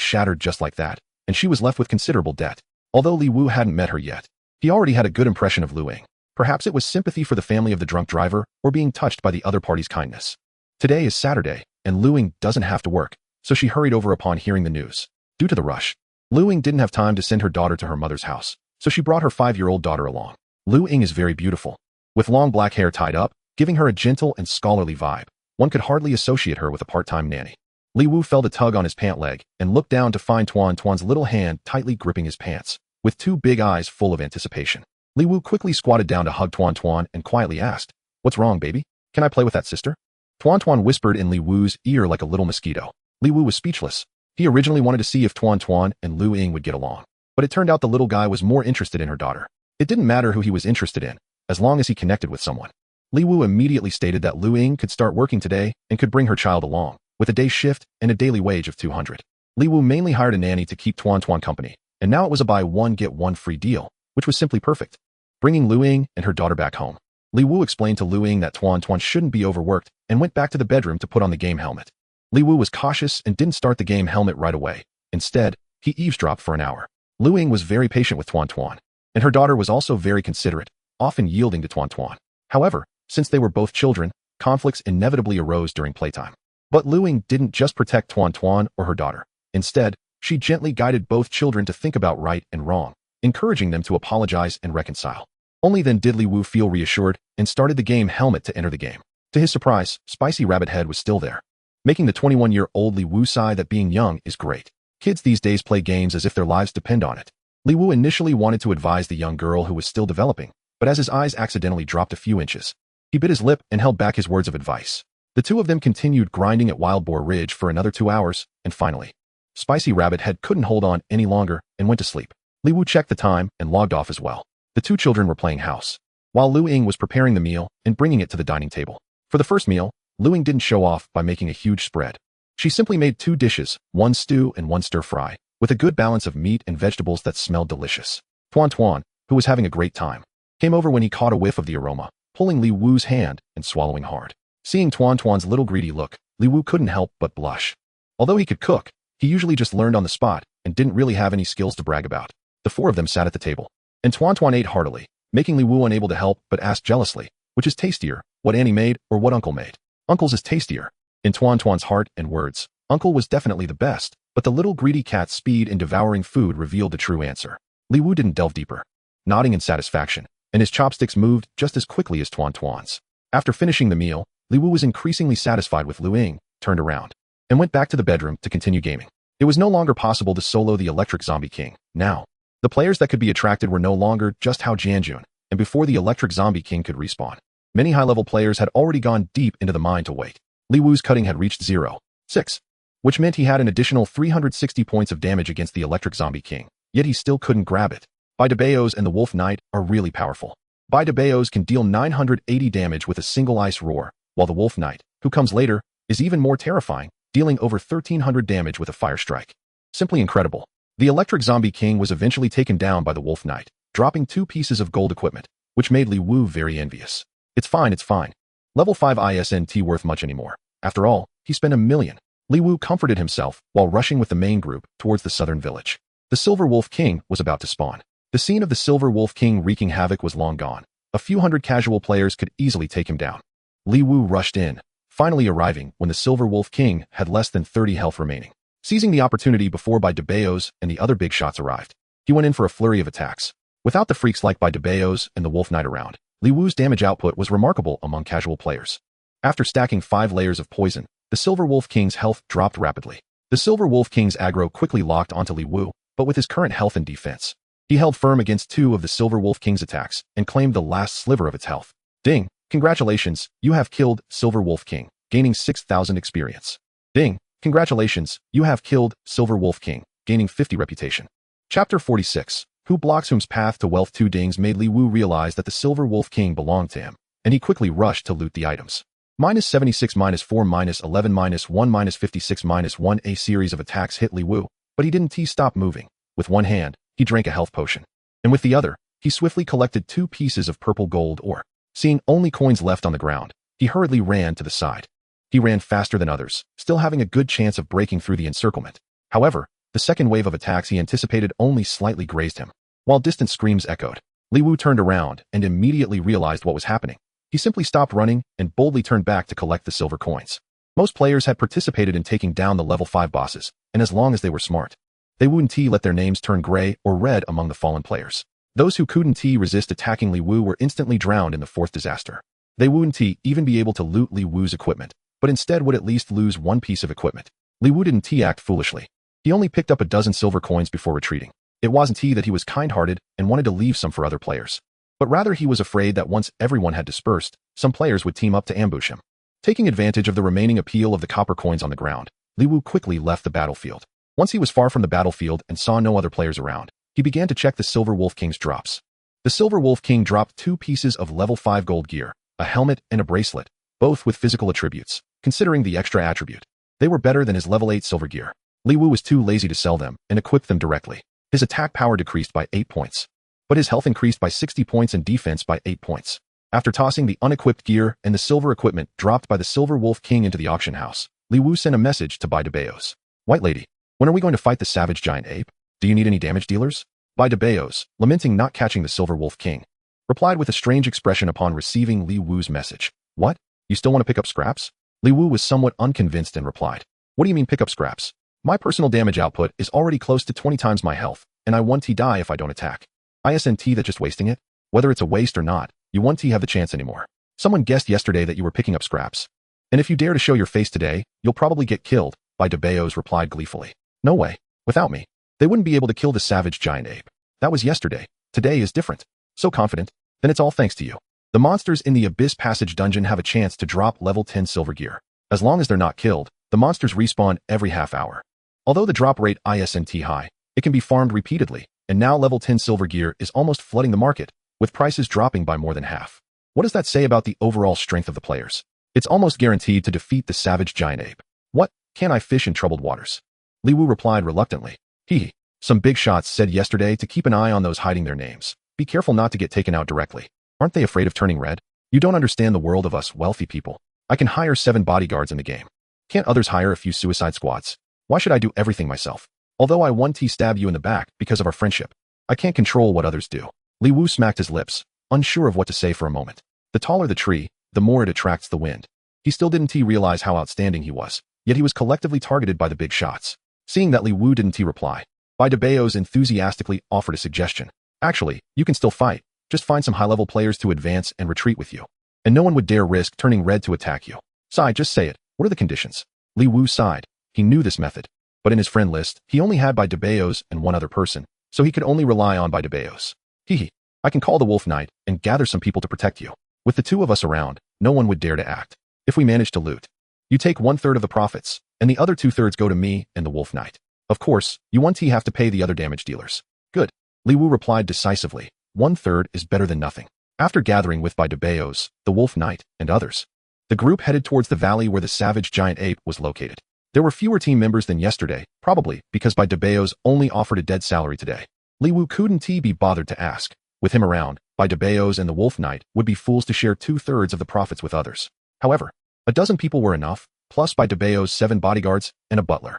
shattered just like that, and she was left with considerable debt. Although Li Wu hadn't met her yet, he already had a good impression of Lu Ying. Perhaps it was sympathy for the family of the drunk driver or being touched by the other party's kindness. Today is Saturday, and Lu Ying doesn't have to work, so she hurried over upon hearing the news. Due to the rush, Lu Ying didn't have time to send her daughter to her mother's house, so she brought her 5-year-old daughter along. Lu Ying is very beautiful, with long black hair tied up, giving her a gentle and scholarly vibe. One could hardly associate her with a part-time nanny. Li Wu felt a tug on his pant leg and looked down to find Tuan Tuan's little hand tightly gripping his pants, with 2 big eyes full of anticipation. Li Wu quickly squatted down to hug Tuan Tuan and quietly asked, "What's wrong, baby? Can I play with that sister?" Tuan Tuan whispered in Li Wu's ear like a little mosquito. Li Wu was speechless. He originally wanted to see if Tuan Tuan and Lu Ying would get along, but it turned out the little guy was more interested in her daughter. It didn't matter who he was interested in, as long as he connected with someone. Li Wu immediately stated that Lu Ying could start working today and could bring her child along, with a day shift and a daily wage of 200. Li Wu mainly hired a nanny to keep Tuan Tuan company, and now it was a buy one get one free deal, which was simply perfect. Bringing Lu Ying and her daughter back home, Li Wu explained to Lu Ying that Tuan Tuan shouldn't be overworked and went back to the bedroom to put on the game helmet. Li Wu was cautious and didn't start the game helmet right away. Instead, he eavesdropped for an hour. Lu Ying was very patient with Tuan Tuan, and her daughter was also very considerate, often yielding to Tuan Tuan. However, since they were both children, conflicts inevitably arose during playtime. But Lu Ying didn't just protect Tuan Tuan or her daughter. Instead, she gently guided both children to think about right and wrong, encouraging them to apologize and reconcile. Only then did Li Wu feel reassured and started the game helmet to enter the game. To his surprise, Spicy Rabbit Head was still there, making the 21-year-old Li Wu sigh that being young is great. Kids these days play games as if their lives depend on it. Li Wu initially wanted to advise the young girl who was still developing, but as his eyes accidentally dropped a few inches, he bit his lip and held back his words of advice. The two of them continued grinding at Wild Boar Ridge for another 2 hours, and finally, Spicy Rabbit Head couldn't hold on any longer and went to sleep. Li Wu checked the time and logged off as well. The 2 children were playing house, while Lu Ying was preparing the meal and bringing it to the dining table. For the first meal, Lu Ying didn't show off by making a huge spread. She simply made 2 dishes, 1 stew and 1 stir-fry, with a good balance of meat and vegetables that smelled delicious. Tuan Tuan, who was having a great time, came over when he caught a whiff of the aroma, pulling Li Wu's hand and swallowing hard. Seeing Tuan Tuan's little greedy look, Li Wu couldn't help but blush. Although he could cook, he usually just learned on the spot and didn't really have any skills to brag about. The 4 of them sat at the table, and Tuan Tuan ate heartily, making Li Wu unable to help but ask jealously, which is tastier, what Annie made or what Uncle made? Uncle's is tastier. In Tuan Tuan's heart and words, Uncle was definitely the best, but the little greedy cat's speed in devouring food revealed the true answer. Li Wu didn't delve deeper, nodding in satisfaction, and his chopsticks moved just as quickly as Tuan Tuan's. After finishing the meal, Li Wu was increasingly satisfied with Lu Ying, turned around, and went back to the bedroom to continue gaming. It was no longer possible to solo the Electric Zombie King. Now, the players that could be attracted were no longer just Hao Jianjun, and before the Electric Zombie King could respawn, many high-level players had already gone deep into the mine to wait. Li Wu's cutting had reached 0.6, which meant he had an additional 360 points of damage against the Electric Zombie King, yet he still couldn't grab it. Bai Debayos and the Wolf Knight are really powerful. Bai Debayos can deal 980 damage with a single ice roar, while the Wolf Knight, who comes later, is even more terrifying, dealing over 1300 damage with a fire strike. Simply incredible. The Electric Zombie King was eventually taken down by the Wolf Knight, dropping 2 pieces of gold equipment, which made Li Wu very envious. It's fine, it's fine. Level 5 isn't worth much anymore. After all, he spent $1 million. Li Wu comforted himself while rushing with the main group towards the southern village. The Silver Wolf King was about to spawn. The scene of the Silver Wolf King wreaking havoc was long gone. A few hundred casual players could easily take him down. Li Wu rushed in, finally arriving when the Silver Wolf King had less than 30 health remaining. Seizing the opportunity before Bai Debayos and the other big shots arrived, he went in for a flurry of attacks. Without the freaks like Bai Debayos and the Wolf Knight around, Li Wu's damage output was remarkable among casual players. After stacking 5 layers of poison, the Silver Wolf King's health dropped rapidly. The Silver Wolf King's aggro quickly locked onto Li Wu, but with his current health and defense, he held firm against 2 of the Silver Wolf King's attacks and claimed the last sliver of its health. Ding! Congratulations, you have killed Silver Wolf King, gaining 6,000 experience. Ding! Congratulations, you have killed Silver Wolf King, gaining 50 reputation. Chapter 46. Who blocks whom's path to wealth? 2 dings made Li Wu realize that the Silver Wolf King belonged to him, and he quickly rushed to loot the items. -76, -4, -11, -1, -56, -1. A series of attacks hit Li Wu, but he didn't stop moving. With one hand, he drank a health potion, and with the other, he swiftly collected 2 pieces of purple gold ore. Seeing only coins left on the ground, he hurriedly ran to the side. He ran faster than others, still having a good chance of breaking through the encirclement. However, the second wave of attacks he anticipated only slightly grazed him. While distant screams echoed, Li Wu turned around and immediately realized what was happening. He simply stopped running and boldly turned back to collect the silver coins. Most players had participated in taking down the level 5 bosses, and as long as they were smart, they wouldn't let their names turn gray or red among the fallen players. Those who couldn't resist attacking Li Wu were instantly drowned in the 4th disaster. They wouldn't even be able to loot Li Wu's equipment, but instead would at least lose 1 piece of equipment. Li Wu didn't act foolishly. He only picked up a dozen silver coins before retreating. It wasn't that he was kind-hearted and wanted to leave some for other players, but rather he was afraid that once everyone had dispersed, some players would team up to ambush him. Taking advantage of the remaining appeal of the copper coins on the ground, Li Wu quickly left the battlefield. Once he was far from the battlefield and saw no other players around, he began to check the Silver Wolf King's drops. The Silver Wolf King dropped 2 pieces of level 5 gold gear, a helmet and a bracelet, both with physical attributes. Considering the extra attribute, they were better than his level 8 silver gear. Li Wu was too lazy to sell them and equip them directly. His attack power decreased by 8 points, but his health increased by 60 points and defense by 8 points. After tossing the unequipped gear and the silver equipment dropped by the Silver Wolf King into the auction house, Li Wu sent a message to Bai Debayos. White lady, when are we going to fight the savage giant ape? Do you need any damage dealers? Bai Debayos, lamenting not catching the Silver Wolf King, replied with a strange expression upon receiving Li Wu's message. What? You still want to pick up scraps? Li Wu was somewhat unconvinced and replied. What do you mean pick up scraps? My personal damage output is already close to 20 times my health, and I won't die if I don't attack. Isn't that just wasting it? Whether it's a waste or not, you won't have the chance anymore. Someone guessed yesterday that you were picking up scraps. And if you dare to show your face today, you'll probably get killed, Bai Debayos replied gleefully. No way. Without me, they wouldn't be able to kill the savage giant ape. That was yesterday. Today is different. So confident. Then it's all thanks to you. The monsters in the Abyss Passage dungeon have a chance to drop level 10 silver gear. As long as they're not killed, the monsters respawn every half hour. Although the drop rate isn't high, it can be farmed repeatedly, and now level 10 silver gear is almost flooding the market, with prices dropping by more than half. What does that say about the overall strength of the players? It's almost guaranteed to defeat the savage giant ape. What? Can I fish in troubled waters? Li Wu replied reluctantly. Hee. Some big shots said yesterday to keep an eye on those hiding their names. Be careful not to get taken out directly. Aren't they afraid of turning red? You don't understand the world of us wealthy people. I can hire 7 bodyguards in the game. Can't others hire a few suicide squads? Why should I do everything myself? Although I won't stab you in the back because of our friendship, I can't control what others do. Li Wu smacked his lips, unsure of what to say for a moment. The taller the tree, the more it attracts the wind. He still didn't realize how outstanding he was, yet he was collectively targeted by the big shots. Seeing that Li Wu didn't reply, Bai Debayos enthusiastically offered a suggestion. Actually, you can still fight. Just find some high-level players to advance and retreat with you. And no one would dare risk turning red to attack you. Sigh, just say it. What are the conditions? Li Wu sighed. He knew this method, but in his friend list, he only had Bai Debayos and one other person, so he could only rely on Bai Debayos. Hee. I can call the Wolf Knight and gather some people to protect you. With the 2 of us around, no one would dare to act. If we manage to loot, you take 1/3 of the profits, and the other 2/3 go to me and the Wolf Knight. Of course, you won't have to pay the other damage dealers. Good. Li Wu replied decisively. 1/3 is better than nothing. After gathering with Bai Debayos, the Wolf Knight, and others, the group headed towards the valley where the savage giant ape was located. There were fewer team members than yesterday, probably because Bai Debayos only offered a dead salary today. Li Wu couldn't be bothered to ask, With him around, Baidabeos and the Wolf Knight would be fools to share 2/3 of the profits with others. However, a dozen people were enough, plus Baidabeos' 7 bodyguards and a butler.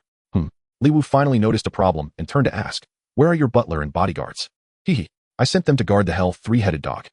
Li Wu finally noticed a problem and turned to ask, "Where are your butler and bodyguards?" "Hehe. I sent them to guard the hell 3-headed dog."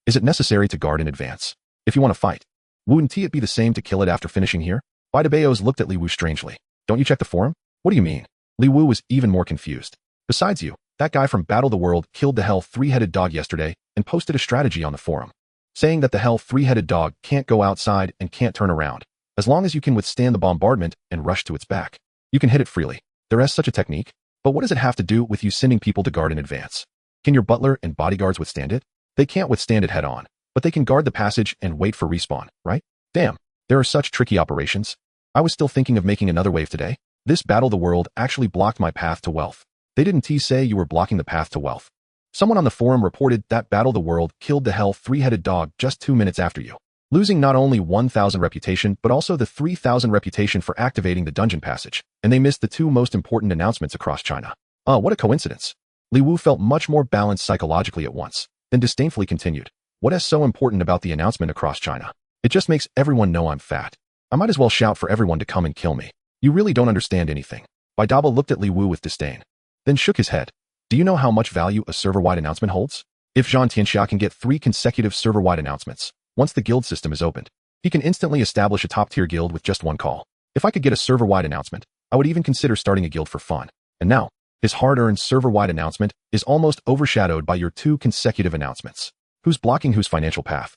Is it necessary to guard in advance? If you want to fight, wouldn't it be the same to kill it after finishing here? Baidabeos looked at Li Wu strangely. "Don't you check the forum?" "What do you mean?" Li Wu was even more confused. "Besides you, that guy from Battle the World killed the hell 3-headed dog yesterday and posted a strategy on the forum, saying that the hell 3-headed dog can't go outside and can't turn around. As long as you can withstand the bombardment and rush to its back, you can hit it freely. There is such a technique, but what does it have to do with you sending people to guard in advance? Can your butler and bodyguards withstand it? They can't withstand it head on, but they can guard the passage and wait for respawn, right? Damn, there are such tricky operations. I was still thinking of making another wave today. This Battle the World actually blocked my path to wealth. They didn't say you were blocking the path to wealth. Someone on the forum reported that Battle the World killed the hell 3-headed dog just 2 minutes after you, losing not only 1,000 reputation but also the 3,000 reputation for activating the dungeon passage, and they missed the 2 most important announcements across China. What a coincidence. Li Wu felt much more balanced psychologically at once, then disdainfully continued, "What is so important about the announcement across China? It just makes everyone know I'm fat. I might as well shout for everyone to come and kill me. You really don't understand anything." Baidaba looked at Li Wu with disdain, then shook his head. "Do you know how much value a server-wide announcement holds? If Zhang Tianxia can get 3 consecutive server-wide announcements, once the guild system is opened, he can instantly establish a top-tier guild with just 1 call. If I could get a server-wide announcement, I would even consider starting a guild for fun. And now, his hard-earned server-wide announcement is almost overshadowed by your 2 consecutive announcements. Who's blocking whose financial path?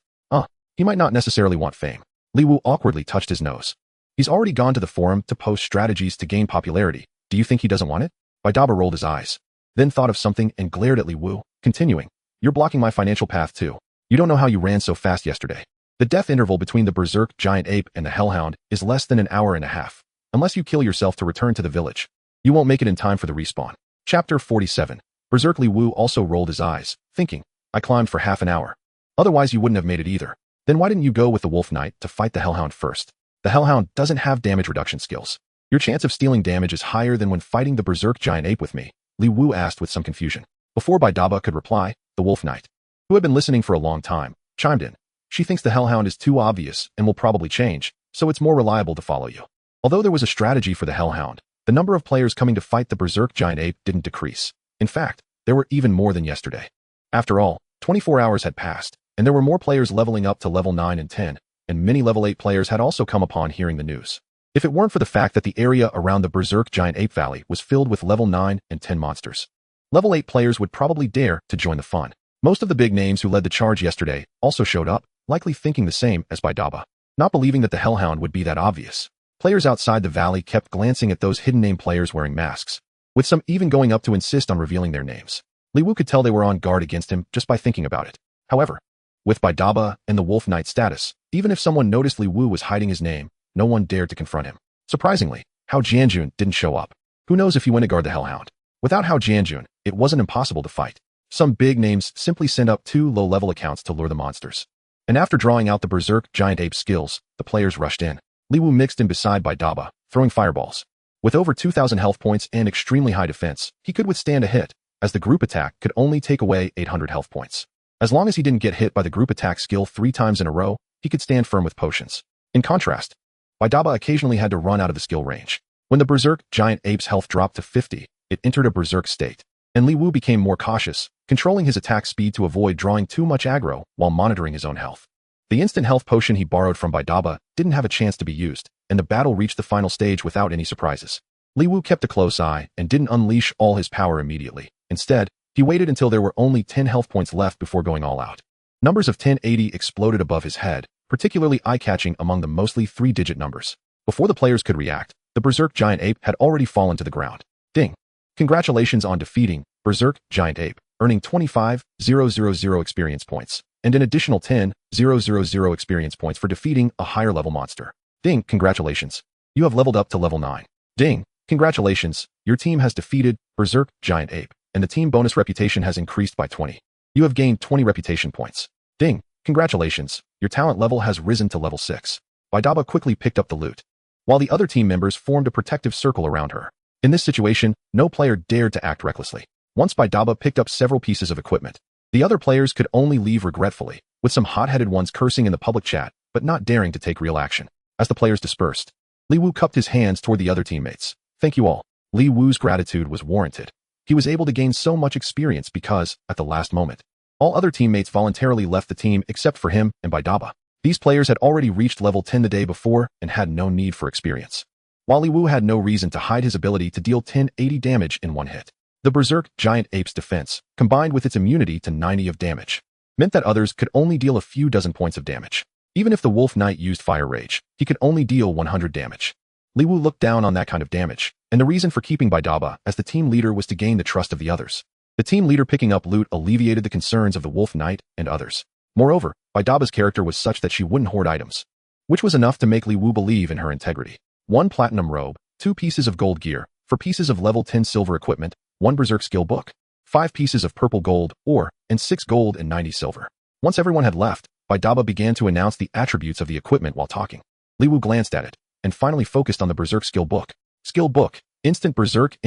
He might not necessarily want fame." Li Wu awkwardly touched his nose. "He's already gone to the forum to post strategies to gain popularity. Do you think he doesn't want it?" Baidaba rolled his eyes, then thought of something and glared at Li Wu, continuing, "You're blocking my financial path too. You don't know how you ran so fast yesterday. The death interval between the Berserk Giant Ape and the Hellhound is less than an hour and a half. Unless you kill yourself to return to the village, you won't make it in time for the respawn." Chapter 47. Berserk Li Wu also rolled his eyes, thinking, "I climbed for half an hour. Otherwise you wouldn't have made it either. Then why didn't you go with the Wolf Knight to fight the Hellhound first? The Hellhound doesn't have damage reduction skills. Your chance of stealing damage is higher than when fighting the Berserk Giant Ape with me," Li Wu asked with some confusion. Before Baidaba could reply, the Wolf Knight, who had been listening for a long time, chimed in. "She thinks the Hellhound is too obvious and will probably change, so it's more reliable to follow you." Although there was a strategy for the Hellhound, the number of players coming to fight the Berserk Giant Ape didn't decrease. In fact, there were even more than yesterday. After all, 24 hours had passed, and there were more players leveling up to level 9 and 10, and many level 8 players had also come upon hearing the news. If it weren't for the fact that the area around the Berserk Giant Ape Valley was filled with level 9 and 10 monsters, level 8 players would probably dare to join the fun. Most of the big names who led the charge yesterday also showed up, likely thinking the same as Baidaba, not believing that the Hellhound would be that obvious. Players outside the valley kept glancing at those hidden name players wearing masks, with some even going up to insist on revealing their names. Li Wu could tell they were on guard against him just by thinking about it. However, with Baidaba and the Wolf Knight status, even if someone noticed Li Wu was hiding his name, no one dared to confront him. Surprisingly, Hao Jianjun didn't show up. Who knows if he went to guard the Hellhound? Without Hao Jianjun, it wasn't impossible to fight. Some big names simply sent up 2 low-level accounts to lure the monsters. And after drawing out the Berserk Giant Ape skills, the players rushed in. Li Wu mixed in beside Baidaba, throwing fireballs. With over 2,000 health points and extremely high defense, he could withstand a hit, as the group attack could only take away 800 health points. As long as he didn't get hit by the group attack skill 3 times in a row, he could stand firm with potions. In contrast, Baidaba occasionally had to run out of the skill range. When the Berserk Giant Ape's health dropped to 50, it entered a berserk state, and Li Wu became more cautious, controlling his attack speed to avoid drawing too much aggro while monitoring his own health. The instant health potion he borrowed from Baidaba didn't have a chance to be used, and the battle reached the final stage without any surprises. Li Wu kept a close eye and didn't unleash all his power immediately. Instead, he waited until there were only 10 health points left before going all out. Numbers of 1080 exploded above his head, particularly eye-catching among the mostly 3-digit numbers. Before the players could react, the Berserk Giant Ape had already fallen to the ground. Ding! Congratulations on defeating Berserk Giant Ape, earning 25,000 experience points, and an additional 10,000 experience points for defeating a higher level monster. Ding! Congratulations! You have leveled up to level 9. Ding! Congratulations! Your team has defeated Berserk Giant Ape, and the team bonus reputation has increased by 20. You have gained 20 reputation points. Ding! Congratulations! Your talent level has risen to level 6. Baidaba quickly picked up the loot, while the other team members formed a protective circle around her. In this situation, no player dared to act recklessly. Once Baidaba picked up several pieces of equipment, The other players could only leave regretfully, with some hot-headed ones cursing in the public chat, but not daring to take real action. As the players dispersed, Li Wu cupped his hands toward the other teammates. Thank you all. Li Wu's gratitude was warranted. He was able to gain so much experience because, at the last moment, all other teammates voluntarily left the team except for him and Baidaba. These players had already reached level 10 the day before and had no need for experience. While Li Wu had no reason to hide his ability to deal 1080 damage in one hit. The Berserk Giant Ape's defense, combined with its immunity to 90 of damage, meant that others could only deal a few dozen points of damage. Even if the Wolf Knight used Fire Rage, he could only deal 100 damage. Li Wu looked down on that kind of damage, and the reason for keeping Baidaba as the team leader was to gain the trust of the others. The team leader picking up loot alleviated the concerns of the Wolf Knight and others. Moreover, Baidaba's character was such that she wouldn't hoard items, which was enough to make Li Wu believe in her integrity. 1 platinum robe, 2 pieces of gold gear, 4 pieces of level 10 silver equipment, 1 Berserk skill book, 5 pieces of purple gold ore, and 6 gold and 90 silver. Once everyone had left, Baidaba began to announce the attributes of the equipment while talking. Li Wu glanced at it, and finally focused on the Berserk skill book. Skill book, Instant Berserk,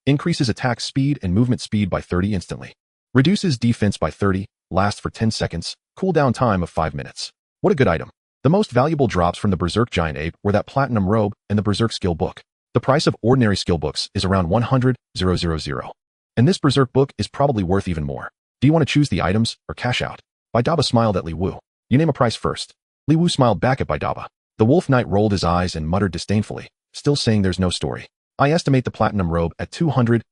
increases attack speed and movement speed by 30 instantly. Reduces defense by 30, lasts for 10 seconds, cooldown time of 5 minutes. What a good item. The most valuable drops from the Berserk Giant Ape were that platinum robe and the Berserk skill book. The price of ordinary skill books is around 100,000, and this Berserk book is probably worth even more. Do you want to choose the items or cash out? Baidaba smiled at Li Wu. You name a price first. Li Wu smiled back at Baidaba. The Wolf Knight rolled his eyes and muttered disdainfully, still saying there's no story. I estimate the platinum robe at 200,000.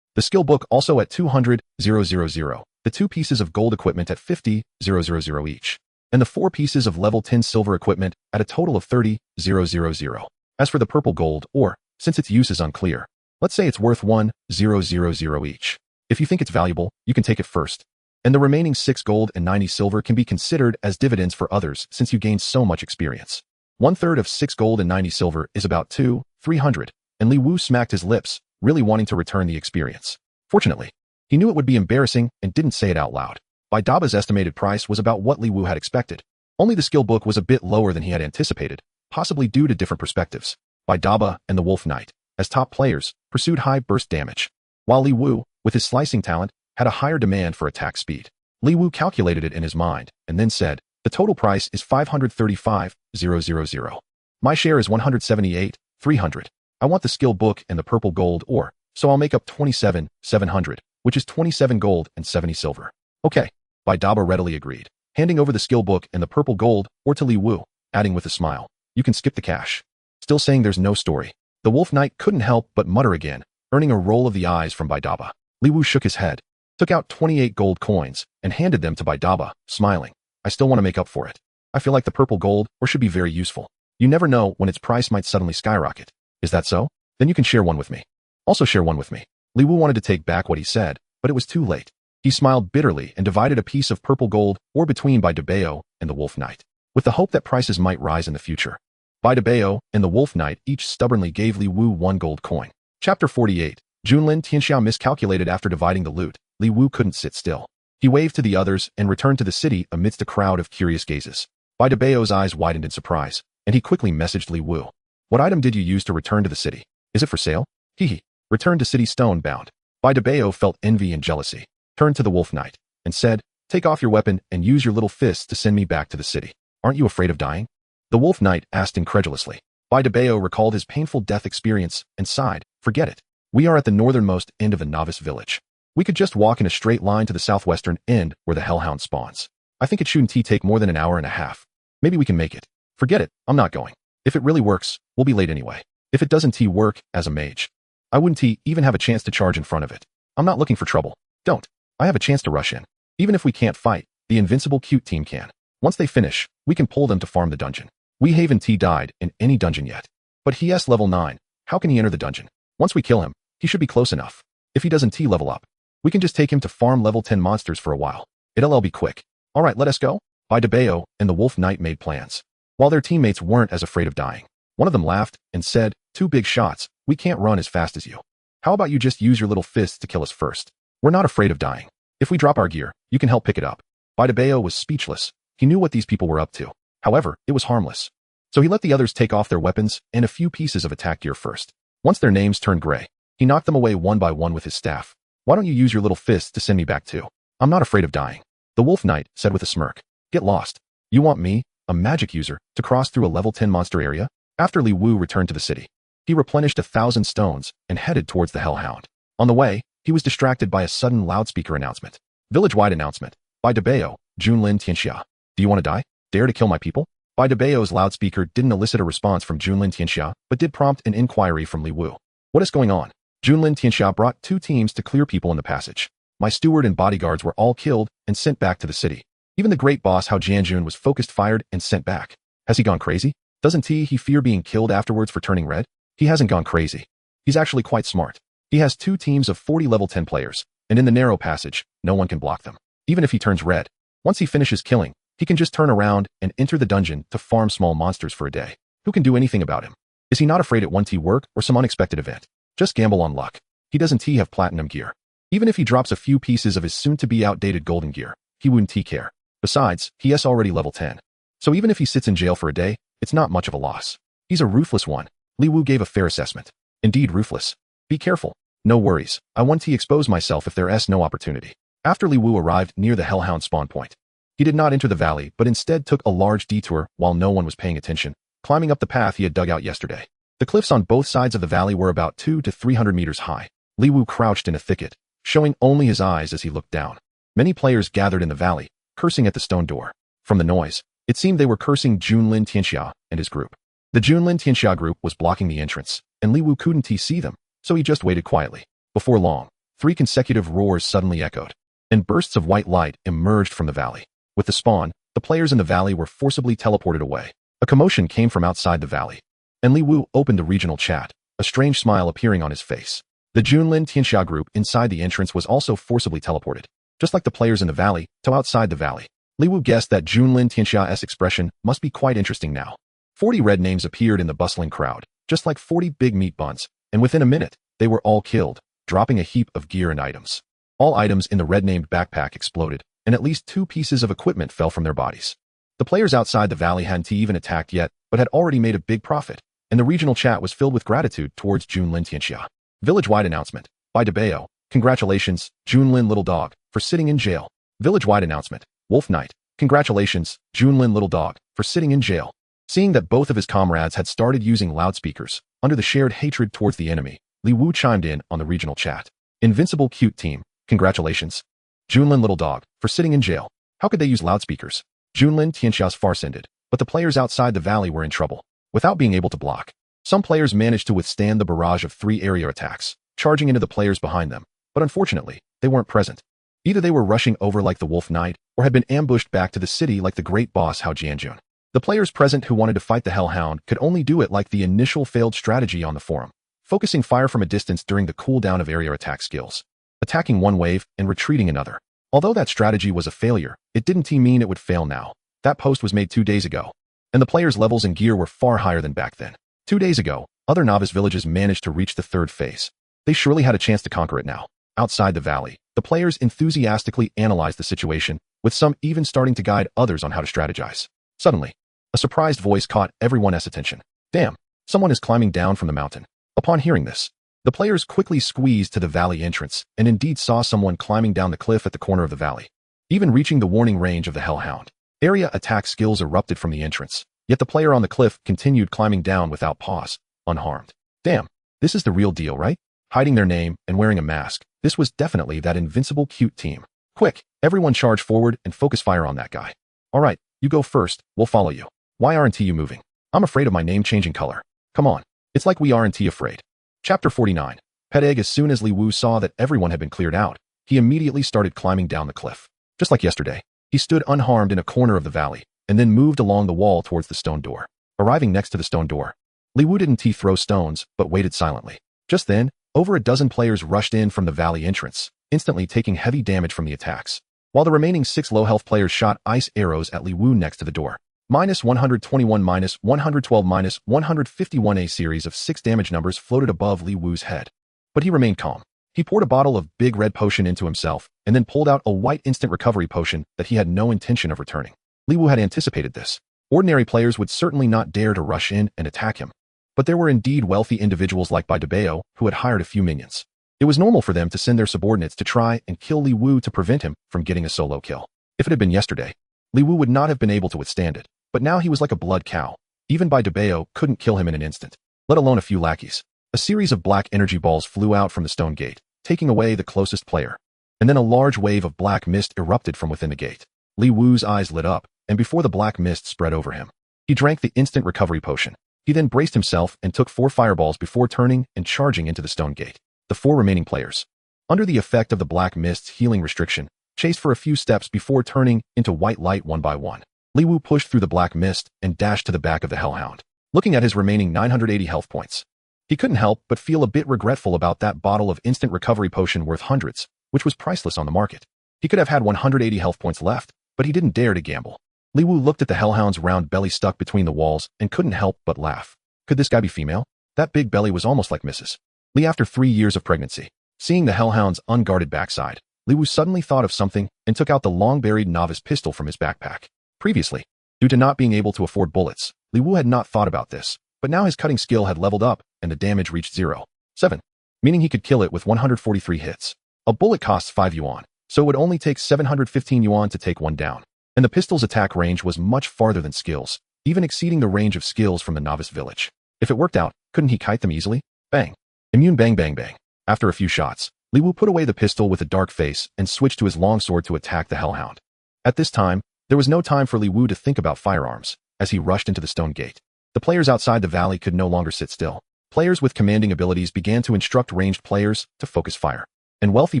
The skill book also at 200,000. The 2 pieces of gold equipment at 50,000 each. And the 4 pieces of level 10 silver equipment at a total of 30,000. As for the purple gold ore, since its use is unclear, let's say it's worth 1,000 each. If you think it's valuable, you can take it first. And the remaining 6 gold and 90 silver can be considered as dividends for others since you gained so much experience. 1/3 of 6 gold and 90 silver is about 300, and Li Wu smacked his lips, really wanting to return the experience. Fortunately, he knew it would be embarrassing and didn't say it out loud. Baidaba's estimated price was about what Li Wu had expected. Only the skill book was a bit lower than he had anticipated, possibly due to different perspectives. Baidaba and the Wolf Knight, as top players, pursued high burst damage, while Li Wu, with his slicing talent, had a higher demand for attack speed. Li Wu calculated it in his mind, and then said, the total price is 535,000. My share is 178,300. I want the skill book and the purple gold ore, so I'll make up 27,700, which is 27 gold and 70 silver. Okay. Baidaba readily agreed, handing over the skill book and the purple gold ore to Li Wu, adding with a smile, you can skip the cash. Still saying there's no story. The Wolf Knight couldn't help but mutter again, earning a roll of the eyes from Baidaba. Li Wu shook his head, took out 28 gold coins, and handed them to Baidaba, smiling. I still want to make up for it. I feel like the purple gold ore should be very useful. You never know when its price might suddenly skyrocket. Is that so? Then you can share one with me. Also share one with me. Li Wu wanted to take back what he said, but it was too late. He smiled bitterly and divided a piece of purple gold ore between Baidaba and the Wolf Knight, with the hope that prices might rise in the future. Baidaba and the Wolf Knight each stubbornly gave Li Wu 1 gold coin. Chapter 48. Junlin Tianxiao miscalculated after dividing the loot. Li Wu couldn't sit still. He waved to the others and returned to the city amidst a crowd of curious gazes. Baidabao's eyes widened in surprise, and he quickly messaged Li Wu. What item did you use to return to the city? Is it for sale? Hehe. Return to city stone bound. Baidabao felt envy and jealousy, turned to the Wolf Knight, and said, take off your weapon and use your little fists to send me back to the city. Aren't you afraid of dying? The Wolf Knight asked incredulously. Baidabao recalled his painful death experience and sighed, forget it. We are at the northernmost end of the novice village. We could just walk in a straight line to the southwestern end where the Hellhound spawns. I think it shouldn't take more than an hour and a half. Maybe we can make it. Forget it, I'm not going. If it really works, we'll be late anyway. If it doesn't work as a mage, I wouldn't even have a chance to charge in front of it. I'm not looking for trouble. Don't. I have a chance to rush in. Even if we can't fight, the invincible cute team can. Once they finish, we can pull them to farm the dungeon. We haven't died in any dungeon yet. But he's level 9. How can he enter the dungeon? Once we kill him, he should be close enough. If he doesn't level up, we can just take him to farm level 10 monsters for a while. It'll be quick. Alright, let us go. Baidabao and the Wolf Knight made plans. While their teammates weren't as afraid of dying, one of them laughed and said, 2 big shots, we can't run as fast as you. How about you just use your little fists to kill us first? We're not afraid of dying. If we drop our gear, you can help pick it up. Baidabao was speechless. He knew what these people were up to. However, it was harmless. So he let the others take off their weapons and a few pieces of attack gear first. Once their names turned gray, he knocked them away one by one with his staff. Why don't you use your little fists to send me back too? I'm not afraid of dying. The Wolf Knight said with a smirk. Get lost. You want me, a magic user, to cross through a level 10 monster area? After Li Wu returned to the city, he replenished 1,000 stones and headed towards the Hellhound. On the way, he was distracted by a sudden loudspeaker announcement. Village-wide announcement. By Dabeo, Junlin Tianxia. Do you want to die? Dare to kill my people? By Dabeo's loudspeaker didn't elicit a response from Junlin Tianxia, but did prompt an inquiry from Li Wu. What is going on? Junlin Tianxia brought 2 teams to clear people in the passage. My steward and bodyguards were all killed and sent back to the city. Even the great boss Hao Jianjun was focused fired and sent back. Has he gone crazy? Doesn't he fear being killed afterwards for turning red? He hasn't gone crazy. He's actually quite smart. He has 2 teams of 40 level 10 players, and in the narrow passage, no one can block them. Even if he turns red, once he finishes killing, he can just turn around and enter the dungeon to farm small monsters for a day. Who can do anything about him? Is he not afraid at 1T work or some unexpected event? Just gamble on luck. He doesn't have platinum gear. Even if he drops a few pieces of his soon-to-be outdated golden gear, he wouldn't care. Besides, he is already level 10. So even if he sits in jail for a day, it's not much of a loss. He's a ruthless one. Li Wu gave a fair assessment. Indeed ruthless. Be careful. No worries. I want to expose myself if there is no opportunity. After Li Wu arrived near the Hellhound spawn point, he did not enter the valley but instead took a large detour while no one was paying attention, climbing up the path he had dug out yesterday. The cliffs on both sides of the valley were about 200 to 300 meters high. Li Wu crouched in a thicket, showing only his eyes as he looked down. Many players gathered in the valley, cursing at the stone door. From the noise, it seemed they were cursing Junlin Tianxia and his group. The Junlin Tianxia group was blocking the entrance, and Li Wu couldn't see them, so he just waited quietly. Before long, 3 consecutive roars suddenly echoed, and bursts of white light emerged from the valley. With the spawn, the players in the valley were forcibly teleported away. A commotion came from outside the valley, and Li Wu opened the regional chat, a strange smile appearing on his face. The Junlin Tianxia group inside the entrance was also forcibly teleported, just like the players in the valley, to outside the valley. Li Wu guessed that Junlin Tianxia's expression must be quite interesting now. 40 red names appeared in the bustling crowd, just like 40 big meat buns, and within a minute, they were all killed, dropping a heap of gear and items. All items in the red-named backpack exploded, and at least 2 pieces of equipment fell from their bodies. The players outside the valley hadn't even attacked yet, but had already made a big profit, and the regional chat was filled with gratitude towards Junlin Tianxia. Village-wide announcement. By Dabeo. Congratulations, Junlin Little Dog, for sitting in jail. Village-wide announcement. Wolf Knight. Congratulations, Junlin Little Dog, for sitting in jail. Seeing that both of his comrades had started using loudspeakers, under the shared hatred towards the enemy, Li Wu chimed in on the regional chat. Invincible Cute Team. Congratulations, Junlin Little Dog, for sitting in jail. How could they use loudspeakers? Junlin Tianxia's farce ended, but the players outside the valley were in trouble. Without being able to block, some players managed to withstand the barrage of 3 area attacks, charging into the players behind them, but unfortunately, they weren't present. Either they were rushing over like the Wolf Knight, or had been ambushed back to the city like the great boss Hao Jianjun. The players present who wanted to fight the Hellhound could only do it like the initial failed strategy on the forum, focusing fire from a distance during the cooldown of area attack skills, attacking one wave and retreating another. Although that strategy was a failure, it didn't mean it would fail now. That post was made 2 days ago, and the players' levels and gear were far higher than back then. 2 days ago, other novice villages managed to reach the 3rd phase. They surely had a chance to conquer it now. Outside the valley, the players enthusiastically analyzed the situation, with some even starting to guide others on how to strategize. Suddenly, a surprised voice caught everyone's attention. Damn, someone is climbing down from the mountain. Upon hearing this, the players quickly squeezed to the valley entrance and indeed saw someone climbing down the cliff at the corner of the valley. Even reaching the warning range of the Hellhound, area attack skills erupted from the entrance, yet the player on the cliff continued climbing down without pause, unharmed. Damn, this is the real deal, right? Hiding their name and wearing a mask, this was definitely that invincible cute team. Quick, everyone charge forward and focus fire on that guy. Alright, you go first, we'll follow you. Why aren't you moving? I'm afraid of my name changing color. Come on, it's like we aren't afraid. Chapter 49. Pet Egg. As soon as Li Wu saw that everyone had been cleared out, he immediately started climbing down the cliff. Just like yesterday, he stood unharmed in a corner of the valley, and then moved along the wall towards the stone door. Arriving next to the stone door, Li Wu didn't throw stones, but waited silently. Just then, over a dozen players rushed in from the valley entrance, instantly taking heavy damage from the attacks, while the remaining 6 low-health players shot ice arrows at Li Wu next to the door. -121, -112, -151. A series of 6 damage numbers floated above Li Wu's head. But he remained calm. He poured a bottle of big red potion into himself, and then pulled out a white instant recovery potion that he had no intention of returning. Li Wu had anticipated this. Ordinary players would certainly not dare to rush in and attack him. But there were indeed wealthy individuals like Bai Dabeo who had hired a few minions. It was normal for them to send their subordinates to try and kill Li Wu to prevent him from getting a solo kill. If it had been yesterday, Li Wu would not have been able to withstand it, but now he was like a blood cow. Even Bai Debao couldn't kill him in an instant, let alone a few lackeys. A series of black energy balls flew out from the stone gate, taking away the closest player. And then a large wave of black mist erupted from within the gate. Li Wu's eyes lit up, and before the black mist spread over him, he drank the instant recovery potion. He then braced himself and took 4 fireballs before turning and charging into the stone gate. The 4 remaining players, under the effect of the black mist's healing restriction, chased for a few steps before turning into white light one by one. Li Wu pushed through the black mist and dashed to the back of the Hellhound. Looking at his remaining 980 health points, he couldn't help but feel a bit regretful about that bottle of instant recovery potion worth hundreds, which was priceless on the market. He could have had 180 health points left, but he didn't dare to gamble. Li Wu looked at the Hellhound's round belly stuck between the walls and couldn't help but laugh. Could this guy be female? That big belly was almost like Mrs. Li after 3 years of pregnancy. Seeing the Hellhound's unguarded backside, Li Wu suddenly thought of something and took out the long-buried novice pistol from his backpack. Previously, due to not being able to afford bullets, Li Wu had not thought about this, but now his cutting skill had leveled up and the damage reached 0.7, meaning he could kill it with 143 hits. A bullet costs 5 yuan, so it would only take 715 yuan to take one down. And the pistol's attack range was much farther than skills, even exceeding the range of skills from the novice village. If it worked out, couldn't he kite them easily? Bang. Immune bang bang bang. After a few shots, Li Wu put away the pistol with a dark face and switched to his longsword to attack the Hellhound. At this time, there was no time for Li Wu to think about firearms, as he rushed into the stone gate. The players outside the valley could no longer sit still. Players with commanding abilities began to instruct ranged players to focus fire, and wealthy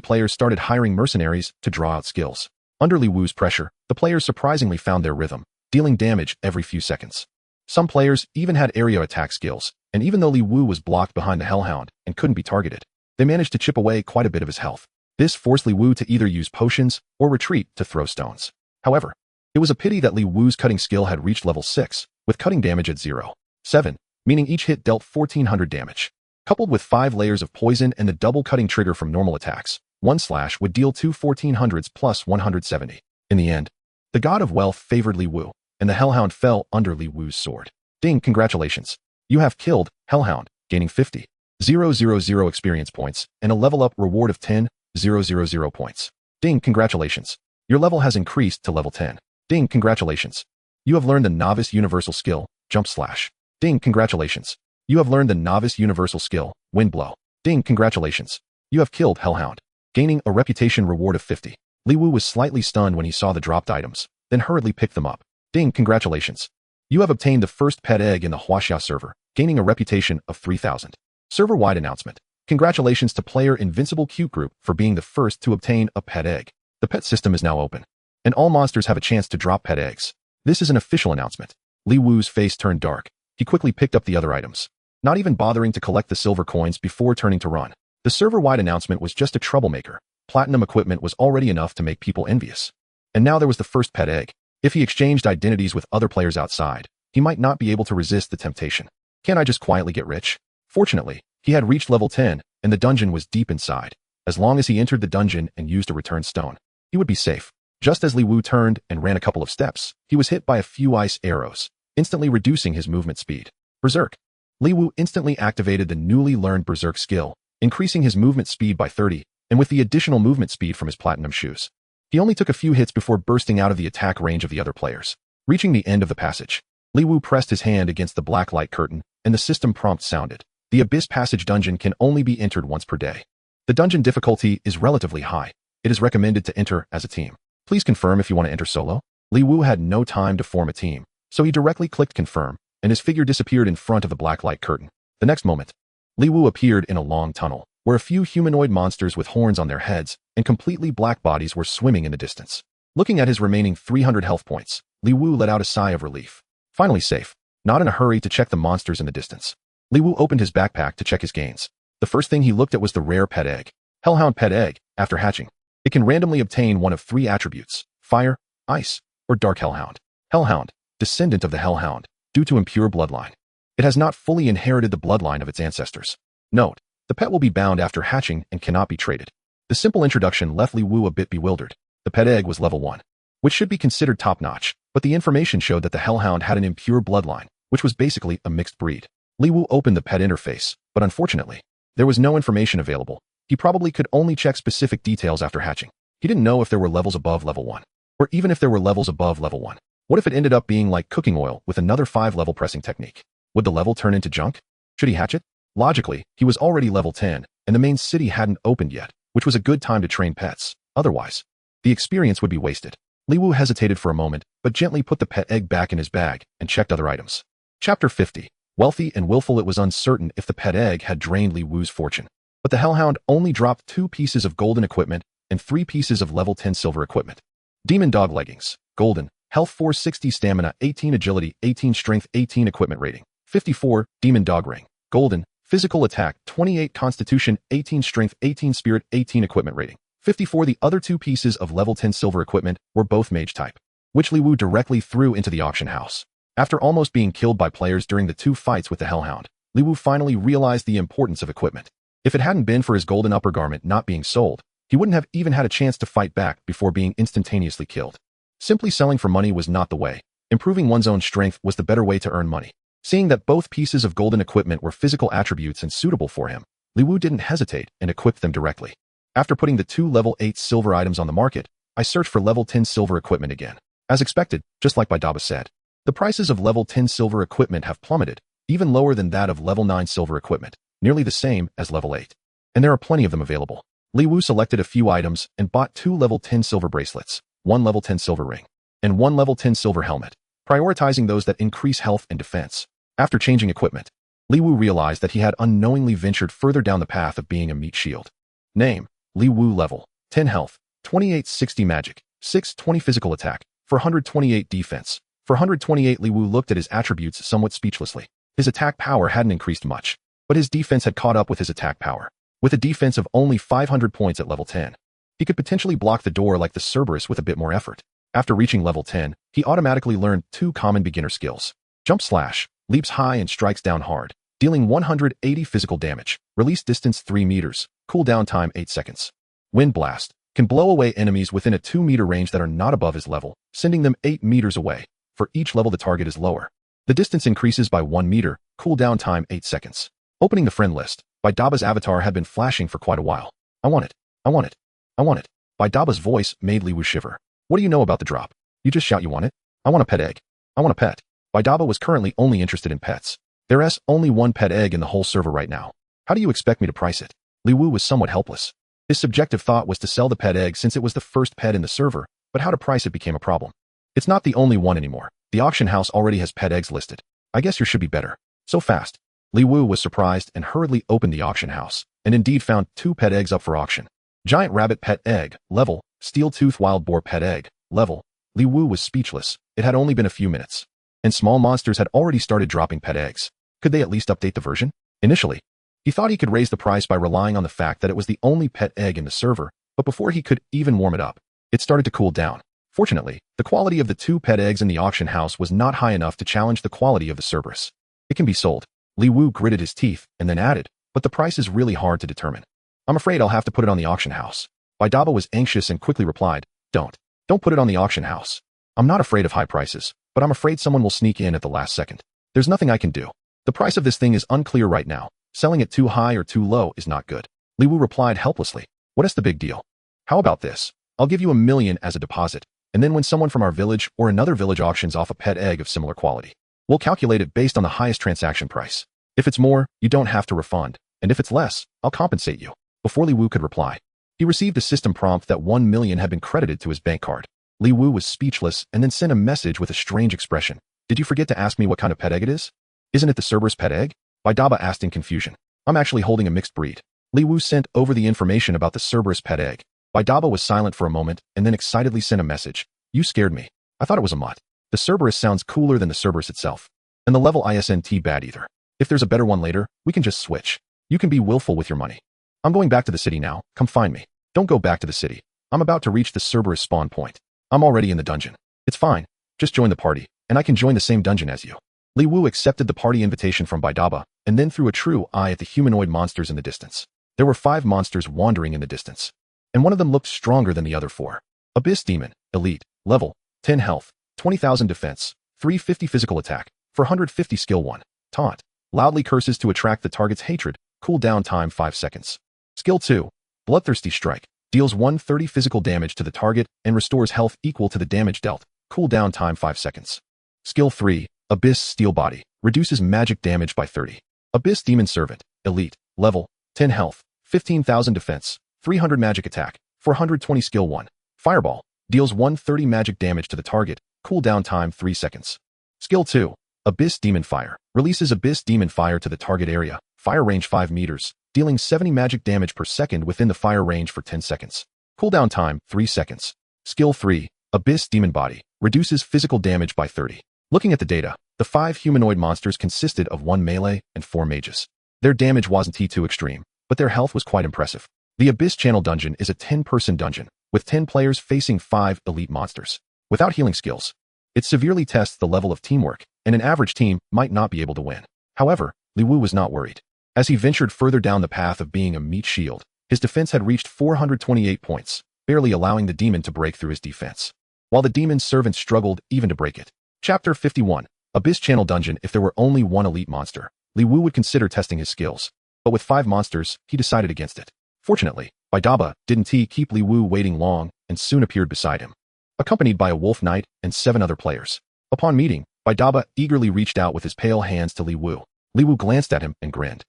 players started hiring mercenaries to draw out skills. Under Li Wu's pressure, the players surprisingly found their rhythm, dealing damage every few seconds. Some players even had area attack skills, and even though Li Wu was blocked behind the Hellhound and couldn't be targeted, they managed to chip away quite a bit of his health. This forced Li Wu to either use potions or retreat to throw stones. However, it was a pity that Li Wu's cutting skill had reached level 6, with cutting damage at 0.7, meaning each hit dealt 1400 damage. Coupled with 5 layers of poison and the double cutting trigger from normal attacks, one slash would deal 2 1400s plus 170. In the end, the god of wealth favored Li Wu, and the Hellhound fell under Li Wu's sword. Ding, congratulations. You have killed Hellhound, gaining 50,000 experience points and a level up reward of 10,000 points. Ding, congratulations. Your level has increased to level 10. Ding, congratulations. You have learned the novice universal skill, jump slash. Ding, congratulations. You have learned the novice universal skill, wind blow. Ding, congratulations. You have killed Hellhound, gaining a reputation reward of 50. Li Wu was slightly stunned when he saw the dropped items, then hurriedly picked them up. Ding, congratulations. You have obtained the first pet egg in the Huaxia server, gaining a reputation of 3000. Server-wide announcement. Congratulations to player Invincible Cute Group for being the first to obtain a pet egg. The pet system is now open, and all monsters have a chance to drop pet eggs. This is an official announcement. Li Wu's face turned dark. He quickly picked up the other items, not even bothering to collect the silver coins before turning to run. The server-wide announcement was just a troublemaker. Platinum equipment was already enough to make people envious. And now there was the first pet egg. If he exchanged identities with other players outside, he might not be able to resist the temptation. Can't I just quietly get rich? Fortunately, he had reached level 10, and the dungeon was deep inside. As long as he entered the dungeon and used a return stone, he would be safe. Just as Li Wu turned and ran a couple of steps, he was hit by a few ice arrows, instantly reducing his movement speed. Berserk. Li Wu instantly activated the newly learned Berserk skill, increasing his movement speed by 30, and with the additional movement speed from his platinum shoes. He only took a few hits before bursting out of the attack range of the other players. Reaching the end of the passage, Li Wu pressed his hand against the black light curtain, and the system prompt sounded. The Abyss Passage dungeon can only be entered once per day. The dungeon difficulty is relatively high. It is recommended to enter as a team. Please confirm if you want to enter solo. Li Wu had no time to form a team, so he directly clicked confirm, and his figure disappeared in front of the black light curtain. The next moment, Li Wu appeared in a long tunnel, where a few humanoid monsters with horns on their heads and completely black bodies were swimming in the distance. Looking at his remaining 300 health points, Li Wu let out a sigh of relief. Finally safe, not in a hurry to check the monsters in the distance. Li Wu opened his backpack to check his gains. The first thing he looked at was the rare pet egg. Hellhound pet egg. After hatching, it can randomly obtain one of 3 attributes: fire, ice, or dark Hellhound. Hellhound, descendant of the Hellhound, due to impure bloodline. It has not fully inherited the bloodline of its ancestors. Note, the pet will be bound after hatching and cannot be traded. The simple introduction left Li Wu a bit bewildered. The pet egg was level 1, which should be considered top-notch, but the information showed that the Hellhound had an impure bloodline, which was basically a mixed breed. Li Wu opened the pet interface, but unfortunately, there was no information available. He probably could only check specific details after hatching. He didn't know if there were levels above level 1. Or even if there were levels above level 1. What if it ended up being like cooking oil with another 5-level pressing technique? Would the level turn into junk? Should he hatch it? Logically, he was already level 10, and the main city hadn't opened yet, which was a good time to train pets. Otherwise, the experience would be wasted. Li Wu hesitated for a moment, but gently put the pet egg back in his bag and checked other items. Chapter 50. Wealthy and willful. It was uncertain if the pet egg had drained Li Wu's fortune. But the Hellhound only dropped 2 pieces of golden equipment and 3 pieces of level 10 silver equipment. Demon Dog Leggings, golden, health 460, stamina 18, agility 18, strength 18, equipment rating 54. Demon Dog Ring, golden, physical attack 28, constitution 18, strength 18, spirit 18, equipment rating 54. The other 2 pieces of level 10 silver equipment were both mage type, which Li Wu directly threw into the auction house. After almost being killed by players during the 2 fights with the Hellhound, Li Wu finally realized the importance of equipment. If it hadn't been for his golden upper garment not being sold, he wouldn't have even had a chance to fight back before being instantaneously killed. Simply selling for money was not the way. Improving one's own strength was the better way to earn money. Seeing that both pieces of golden equipment were physical attributes and suitable for him, Li Wu didn't hesitate and equipped them directly. After putting the 2 level 8 silver items on the market, I searched for level 10 silver equipment again. As expected, just like Baidaba said, the prices of level 10 silver equipment have plummeted, even lower than that of level 9 silver equipment, nearly the same as level 8. And there are plenty of them available. Li Wu selected a few items and bought 2 level 10 silver bracelets, 1 level 10 silver ring, and 1 level 10 silver helmet, prioritizing those that increase health and defense. After changing equipment, Li Wu realized that he had unknowingly ventured further down the path of being a meat shield. Name: Li Wu. Level 10 health, 2860 magic, 620 physical attack, 428 defense. 428. Li Wu looked at his attributes somewhat speechlessly. His attack power hadn't increased much, but his defense had caught up with his attack power. With a defense of only 500 points at level 10, he could potentially block the door like the Cerberus with a bit more effort. After reaching level 10, he automatically learned 2 common beginner skills. Jump Slash, leaps high and strikes down hard, dealing 180 physical damage. Release distance 3 meters, cooldown time 8 seconds. Wind Blast, can blow away enemies within a 2-meter range that are not above his level, sending them 8 meters away. For each level the target is lower, the distance increases by 1 meter, cooldown time 8 seconds. Opening the friend list, Baidaba's avatar had been flashing for quite a while. I want it. I want it. I want it. Baidaba's voice made Li Wu shiver. What do you know about the drop? You just shout you want it? I want a pet egg. I want a pet. Baidaba was currently only interested in pets. There's only 1 pet egg in the whole server right now. How do you expect me to price it? Li Wu was somewhat helpless. His subjective thought was to sell the pet egg since it was the first pet in the server, but how to price it became a problem. It's not the only one anymore. The auction house already has pet eggs listed. I guess yours should be better. So fast. Li Wu was surprised and hurriedly opened the auction house, and indeed found 2 pet eggs up for auction. Giant Rabbit Pet Egg, level, Steel Tooth Wild Boar Pet Egg, level. Li Wu was speechless. It had only been a few minutes, and small monsters had already started dropping pet eggs. Could they at least update the version? Initially, he thought he could raise the price by relying on the fact that it was the only pet egg in the server, but before he could even warm it up, it started to cool down. Fortunately, the quality of the 2 pet eggs in the auction house was not high enough to challenge the quality of the Cerberus. It can be sold. Li Wu gritted his teeth and then added, but the price is really hard to determine. I'm afraid I'll have to put it on the auction house. Baidaba was anxious and quickly replied, Don't put it on the auction house. I'm not afraid of high prices, but I'm afraid someone will sneak in at the last second. There's nothing I can do. The price of this thing is unclear right now. Selling it too high or too low is not good. Li Wu replied helplessly, What is the big deal? How about this? I'll give you $1 million as a deposit, and then when someone from our village or another village auctions off a pet egg of similar quality, we'll calculate it based on the highest transaction price. If it's more, you don't have to refund, and if it's less, I'll compensate you. Before Li Wu could reply, he received a system prompt that $1 million had been credited to his bank card. Li Wu was speechless and then sent a message with a strange expression. Did you forget to ask me what kind of pet egg it is? Isn't it the Cerberus pet egg? Baidaba asked in confusion. I'm actually holding a mixed breed. Li Wu sent over the information about the Cerberus pet egg. Baidaba was silent for a moment and then excitedly sent a message. You scared me. I thought it was a mutt. The Cerberus sounds cooler than the Cerberus itself. And the level isn't bad either. If there's a better one later, we can just switch. You can be willful with your money. I'm going back to the city now. Come find me. Don't go back to the city. I'm about to reach the Cerberus spawn point. I'm already in the dungeon. It's fine. Just join the party, and I can join the same dungeon as you. Li Wu accepted the party invitation from Baidaba, and then threw a true eye at the humanoid monsters in the distance. There were 5 monsters wandering in the distance, and one of them looked stronger than the other 4. Abyss Demon, Elite, level, 10 health, 20,000 defense, 350 physical attack, 450 skill 1. Taunt. Loudly curses to attract the target's hatred, cooldown time 5 seconds. Skill 2, Bloodthirsty Strike. Deals 130 physical damage to the target and restores health equal to the damage dealt. Cooldown time 5 seconds. Skill 3. Abyss Steel Body. Reduces magic damage by 30. Abyss Demon Servant. Elite. Level. 10 health. 15,000 defense. 300 magic attack. 420 skill 1. Fireball. Deals 130 magic damage to the target. Cooldown time 3 seconds. Skill 2. Abyss Demon Fire. Releases Abyss Demon Fire to the target area. Fire range 5 meters. Dealing 70 magic damage per second within the fire range for 10 seconds. Cooldown time 3 seconds. Skill 3. Abyss Demon Body. Reduces physical damage by 30. Looking at the data, the 5 humanoid monsters consisted of 1 melee and 4 mages. Their damage wasn't too extreme, but their health was quite impressive. The Abyss Channel Dungeon is a 10-person dungeon, with 10 players facing 5 elite monsters. Without healing skills, it severely tests the level of teamwork, and an average team might not be able to win. However, Li Wu was not worried. As he ventured further down the path of being a meat shield, his defense had reached 428 points, barely allowing the demon to break through his defense, while the demon's servant struggled even to break it. Chapter 51. Abyss Channel Dungeon. If there were only one elite monster, Li Wu would consider testing his skills, but with 5 monsters, he decided against it. Fortunately, Baidaba didn't keep Li Wu waiting long and soon appeared beside him, accompanied by a wolf knight and 7 other players. Upon meeting, Baidaba eagerly reached out with his pale hands to Li Wu. Li Wu glanced at him and grinned.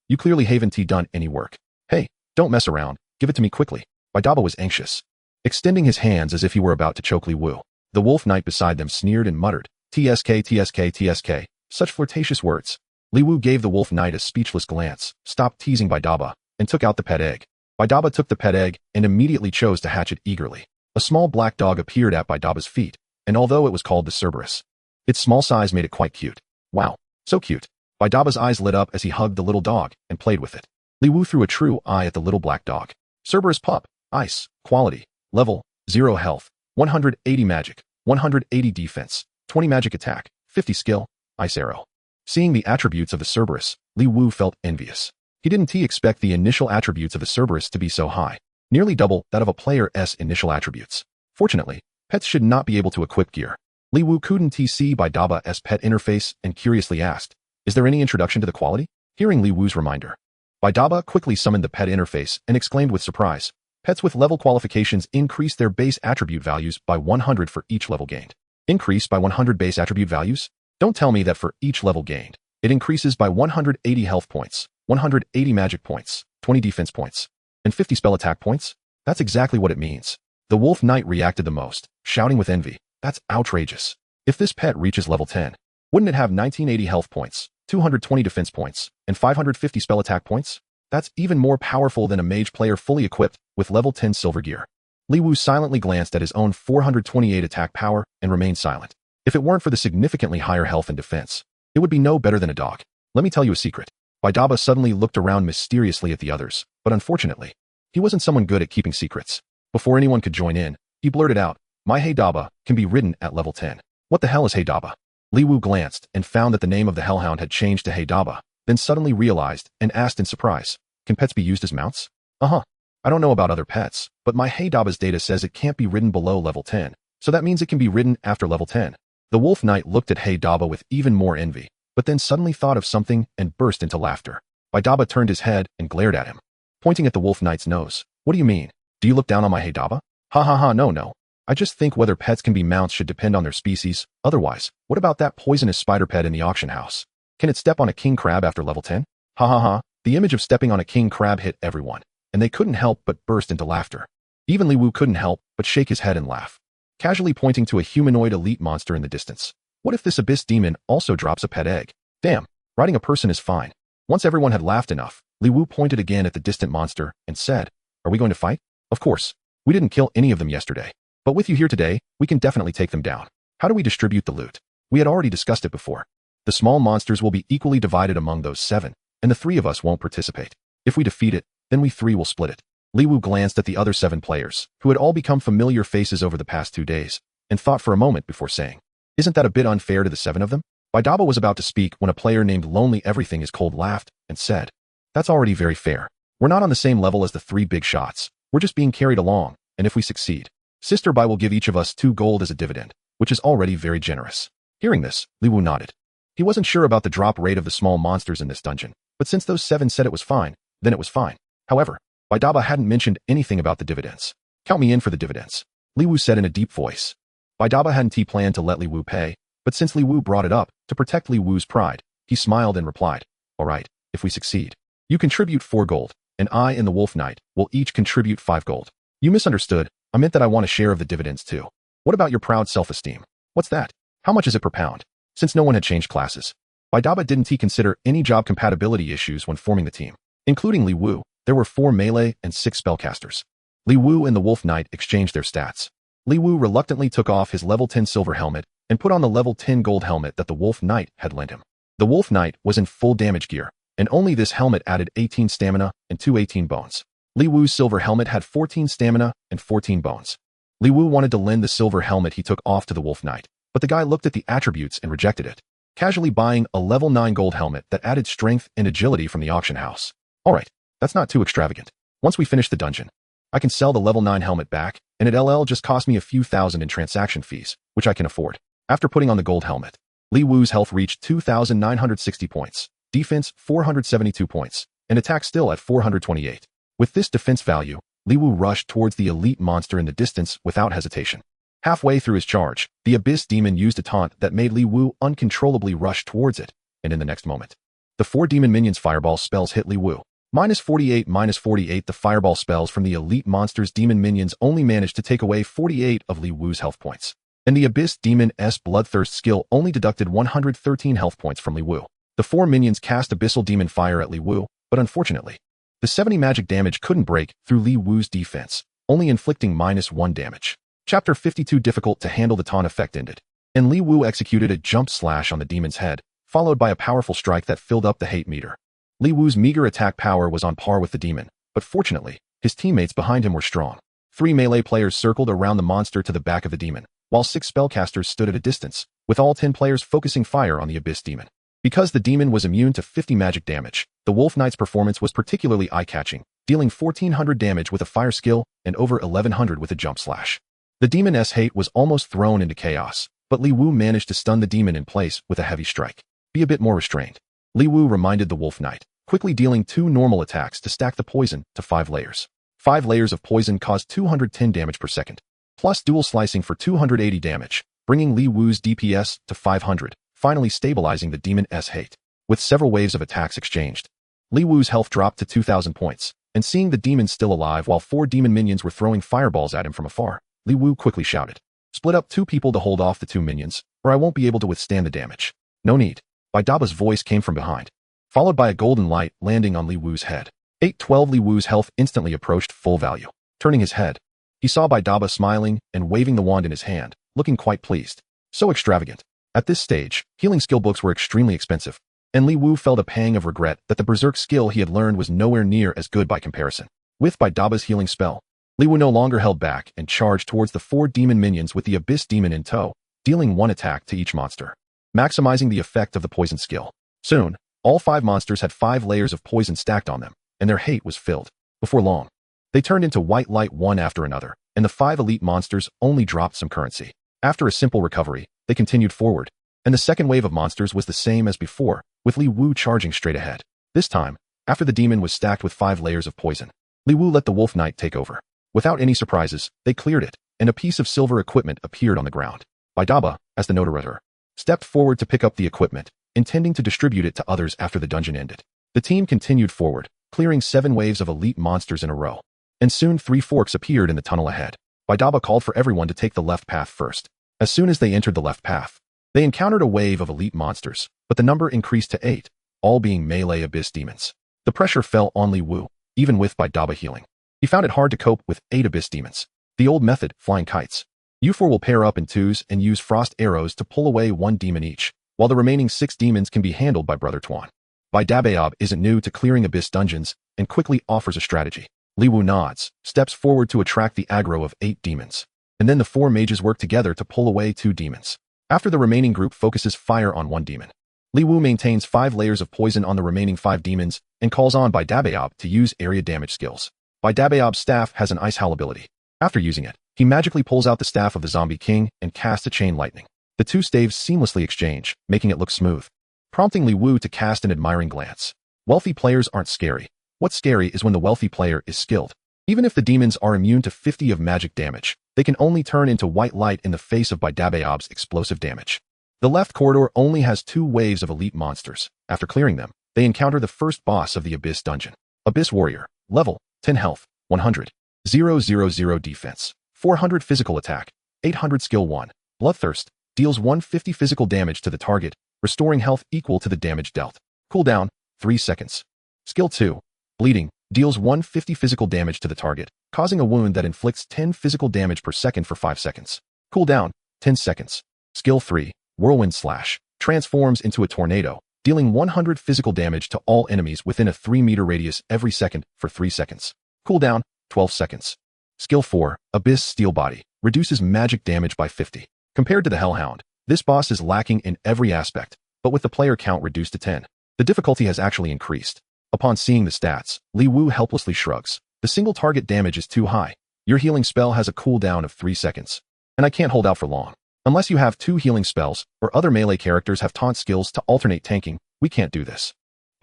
You clearly haven't done any work. Hey, don't mess around, give it to me quickly. Baidaba was anxious, extending his hands as if he were about to choke Li Wu. The wolf knight beside them sneered and muttered, TSK, TSK, TSK, such flirtatious words. Li Wu gave the wolf knight a speechless glance, stopped teasing Baidaba, and took out the pet egg. Baidaba took the pet egg and immediately chose to hatch it eagerly. A small black dog appeared at Baidaba's feet, and although it was called the Cerberus, its small size made it quite cute. Wow, so cute. Baidaba's eyes lit up as he hugged the little dog and played with it. Li Wu threw a true eye at the little black dog. Cerberus pup. Ice. Quality. Level. 0 health. 180 magic. 180 defense. 20 magic attack. 50 skill. Ice arrow. Seeing the attributes of the Cerberus, Li Wu felt envious. He didn't expect the initial attributes of the Cerberus to be so high, nearly double that of a player's initial attributes. Fortunately, pets should not be able to equip gear. Li Wu couldn't see Baidaba's pet interface and curiously asked, is there any introduction to the quality? Hearing Li Wu's reminder, Baidaba quickly summoned the pet interface and exclaimed with surprise, pets with level qualifications increase their base attribute values by 100 for each level gained. Increase by 100 base attribute values? Don't tell me that for each level gained, it increases by 180 health points, 180 magic points, 20 defense points, and 50 spell attack points? That's exactly what it means. The wolf knight reacted the most, shouting with envy, that's outrageous. If this pet reaches level 10, wouldn't it have 1980 health points, 220 defense points, and 550 spell attack points? That's even more powerful than a mage player fully equipped with level 10 silver gear. Li Wu silently glanced at his own 428 attack power and remained silent. If it weren't for the significantly higher health and defense, it would be no better than a dog. Let me tell you a secret. Baidaba suddenly looked around mysteriously at the others, but unfortunately, he wasn't someone good at keeping secrets. Before anyone could join in, he blurted out, my Heydaba can be ridden at level 10. What the hell is Heydaba? Li Wu glanced and found that the name of the hellhound had changed to Heydaba, then suddenly realized and asked in surprise, can pets be used as mounts? I don't know about other pets, but my Heydaba's data says it can't be ridden below level 10, so that means it can be ridden after level 10. The wolf knight looked at Heydaba with even more envy, but then suddenly thought of something and burst into laughter. Baidaba turned his head and glared at him, pointing at the wolf knight's nose. What do you mean? Do you look down on my Heydaba? No. I just think whether pets can be mounts should depend on their species. Otherwise, what about that poisonous spider pet in the auction house? Can it step on a king crab after level 10? The image of stepping on a king crab hit everyone, and they couldn't help but burst into laughter. Even Li Wu couldn't help but shake his head and laugh, casually pointing to a humanoid elite monster in the distance. What if this abyss demon also drops a pet egg? Damn, riding a person is fine. Once everyone had laughed enough, Li Wu pointed again at the distant monster and said, are we going to fight? Of course. We didn't kill any of them yesterday. But with you here today, we can definitely take them down. How do we distribute the loot? We had already discussed it before. The small monsters will be equally divided among those 7, and the 3 of us won't participate. If we defeat it, then we 3 will split it. Li Wu glanced at the other 7 players, who had all become familiar faces over the past 2 days, and thought for a moment before saying, isn't that a bit unfair to the 7 of them? Baidaba was about to speak when a player named Lonely Everything is Cold laughed and said, that's already very fair. We're not on the same level as the 3 big shots. We're just being carried along, and if we succeed, Sister Bai will give each of us 2 gold as a dividend, which is already very generous. Hearing this, Li Wu nodded. He wasn't sure about the drop rate of the small monsters in this dungeon, but since those 7 said it was fine, then it was fine. However, Baidaba hadn't mentioned anything about the dividends. Count me in for the dividends, Li Wu said in a deep voice. Baidaba hadn't planned to let Li Wu pay, but since Li Wu brought it up, to protect Li Wu's pride, he smiled and replied, all right, if we succeed. You contribute 4 gold, and I and the Wolf Knight will each contribute 5 gold. You misunderstood. I meant that I want a share of the dividends too. What about your proud self-esteem? What's that? How much is it per pound? Since no one had changed classes, Baidaba didn't consider any job compatibility issues when forming the team. Including Li Wu, there were 4 melee and 6 spellcasters. Li Wu and the Wolf Knight exchanged their stats. Li Wu reluctantly took off his level 10 silver helmet and put on the level 10 gold helmet that the Wolf Knight had lent him. The Wolf Knight was in full damage gear, and only this helmet added 18 stamina and 218 bones. Li Wu's silver helmet had 14 stamina and 14 bones. Li Wu wanted to lend the silver helmet he took off to the Wolf Knight, but the guy looked at the attributes and rejected it, casually buying a level 9 gold helmet that added strength and agility from the auction house. Alright, that's not too extravagant. Once we finish the dungeon, I can sell the level 9 helmet back, and it'll just cost me a few thousand in transaction fees, which I can afford. After putting on the gold helmet, Li Wu's health reached 2,960 points, defense 472 points, and attack still at 428. With this defense value, Li Wu rushed towards the elite monster in the distance without hesitation. Halfway through his charge, the Abyss Demon used a taunt that made Li Wu uncontrollably rush towards it, and in the next moment, the 4 demon minions' fireball spells hit Li Wu. -48, -48. The fireball spells from the elite monster's demon minions only managed to take away 48 of Li Wu's health points, and the Abyss Demon's Bloodthirst skill only deducted 113 health points from Li Wu. The 4 minions cast Abyssal Demon Fire at Li Wu, but unfortunately, the 70 magic damage couldn't break through Li Wu's defense, only inflicting -1 damage. Chapter 52 Difficult to handle. The taunt effect ended, and Li Wu executed a jump slash on the demon's head, followed by a powerful strike that filled up the hate meter. Li Wu's meager attack power was on par with the demon, but fortunately, his teammates behind him were strong. 3 melee players circled around the monster to the back of the demon, while 6 spellcasters stood at a distance, with all 10 players focusing fire on the Abyss Demon. Because the demon was immune to 50 magic damage, the Wolf Knight's performance was particularly eye-catching, dealing 1,400 damage with a fire skill and over 1,100 with a jump slash. The demon's hate was almost thrown into chaos, but Li Wu managed to stun the demon in place with a heavy strike. Be a bit more restrained, Li Wu reminded the Wolf Knight, quickly dealing 2 normal attacks to stack the poison to 5 layers. 5 layers of poison caused 210 damage per second, plus dual slicing for 280 damage, bringing Li Wu's DPS to 500, finally stabilizing the demon's hate. With several waves of attacks exchanged, Li Wu's health dropped to 2,000 points, and seeing the demon still alive while 4 demon minions were throwing fireballs at him from afar, Li Wu quickly shouted, "Split up 2 people to hold off the 2 minions, or I won't be able to withstand the damage." "No need." Baidaba's voice came from behind, followed by a golden light landing on Li Wu's head. 812. Li Wu's health instantly approached full value. Turning his head, he saw Baidaba smiling and waving the wand in his hand, looking quite pleased. So extravagant. At this stage, healing skill books were extremely expensive, and Li Wu felt a pang of regret that the berserk skill he had learned was nowhere near as good by comparison. With Baidaba's healing spell, Li Wu no longer held back and charged towards the 4 demon minions with the Abyss Demon in tow, dealing 1 attack to each monster, maximizing the effect of the poison skill. Soon, all 5 monsters had 5 layers of poison stacked on them, and their hate was filled. Before long, they turned into white light one after another, and the 5 elite monsters only dropped some currency. After a simple recovery, they continued forward, and the second wave of monsters was the same as before, with Li Wu charging straight ahead. This time, after the demon was stacked with 5 layers of poison, Li Wu let the Wolf Knight take over. Without any surprises, they cleared it, and a piece of silver equipment appeared on the ground. Baidaba, as the notator, stepped forward to pick up the equipment, intending to distribute it to others after the dungeon ended. The team continued forward, clearing 7 waves of elite monsters in a row, and soon 3 forks appeared in the tunnel ahead. Baidaba called for everyone to take the left path first. As soon as they entered the left path, they encountered a wave of elite monsters, but the number increased to 8, all being melee Abyss demons. The pressure fell on Li Wu, even with Baidaba healing. He found it hard to cope with 8 Abyss demons. The old method, flying kites. You 4 will pair up in 2s and use frost arrows to pull away 1 demon each, while the remaining 6 demons can be handled by Brother Tuan. Baidabaob isn't new to clearing Abyss dungeons and quickly offers a strategy. Li Wu nods, steps forward to attract the aggro of 8 demons, and then the 4 mages work together to pull away 2 demons. After the remaining group focuses fire on 1 demon, Li Wu maintains 5 layers of poison on the remaining 5 demons and calls on Baidabaob to use area damage skills. Baidabaob's staff has an Ice Howl ability. After using it, he magically pulls out the staff of the Zombie King and casts a Chain Lightning. The 2 staves seamlessly exchange, making it look smooth, prompting Li Wu to cast an admiring glance. Wealthy players aren't scary. What's scary is when the wealthy player is skilled. Even if the demons are immune to 50 of magic damage, they can only turn into white light in the face of Baidabeob's explosive damage. The left corridor only has 2 waves of elite monsters. After clearing them, they encounter the first boss of the Abyss dungeon. Abyss Warrior, level, 10 health, 100, 000 defense, 400 physical attack, 800 skill 1. Bloodthirst, deals 150 physical damage to the target, restoring health equal to the damage dealt. Cooldown, 3 seconds. Skill 2, Bleeding, deals 150 physical damage to the target, causing a wound that inflicts 10 physical damage per second for 5 seconds. Cooldown, 10 seconds. Skill 3, Whirlwind Slash, transforms into a tornado, dealing 100 physical damage to all enemies within a 3-meter radius every second for 3 seconds. Cooldown, 12 seconds. Skill 4, Abyss Steel Body, reduces magic damage by 50. Compared to the Hellhound, this boss is lacking in every aspect, but with the player count reduced to 10, the difficulty has actually increased. Upon seeing the stats, Li Wu helplessly shrugs. The single target damage is too high. Your healing spell has a cooldown of 3 seconds. And I can't hold out for long. Unless you have 2 healing spells, or other melee characters have taunt skills to alternate tanking, we can't do this.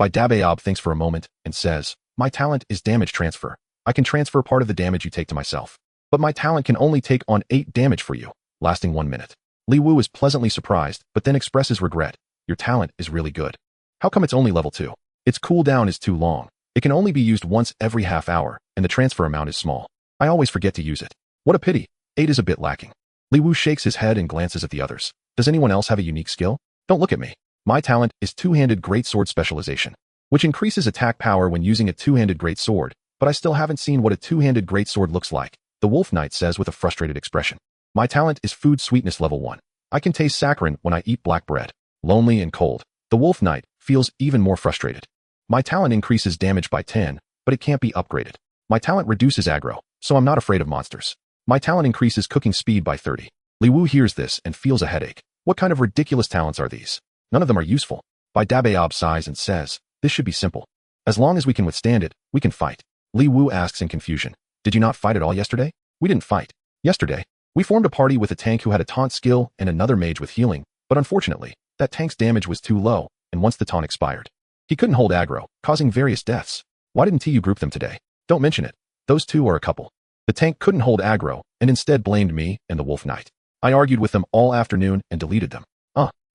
Baidabeob thinks for a moment, and says, my talent is damage transfer. I can transfer part of the damage you take to myself. But my talent can only take on 8 damage for you, lasting 1 minute. Li Wu is pleasantly surprised, but then expresses regret. Your talent is really good. How come it's only level 2? Its cooldown is too long. It can only be used once every half hour, and the transfer amount is small. I always forget to use it. What a pity. 8 is a bit lacking. Li Wu shakes his head and glances at the others. Does anyone else have a unique skill? Don't look at me. My talent is Two-Handed Greatsword Specialization, which increases attack power when using a two-handed greatsword, but I still haven't seen what a two-handed greatsword looks like, the Wolf Knight says with a frustrated expression. My talent is Food Sweetness level 1. I can taste saccharin when I eat black bread. Lonely and cold. The Wolf Knight feels even more frustrated. My talent increases damage by 10, but it can't be upgraded. My talent reduces aggro, so I'm not afraid of monsters. My talent increases cooking speed by 30. Li Wu hears this and feels a headache. What kind of ridiculous talents are these? None of them are useful. Baidabeob sighs and says, this should be simple. As long as we can withstand it, we can fight. Li Wu asks in confusion, did you not fight at all yesterday? We didn't fight. Yesterday, we formed a party with a tank who had a taunt skill and another mage with healing, but unfortunately, that tank's damage was too low, and once the taunt expired, he couldn't hold aggro, causing various deaths. Why didn't you group them today? Don't mention it. Those two are a couple. The tank couldn't hold aggro, and instead blamed me and the Wolf Knight. I argued with them all afternoon and deleted them.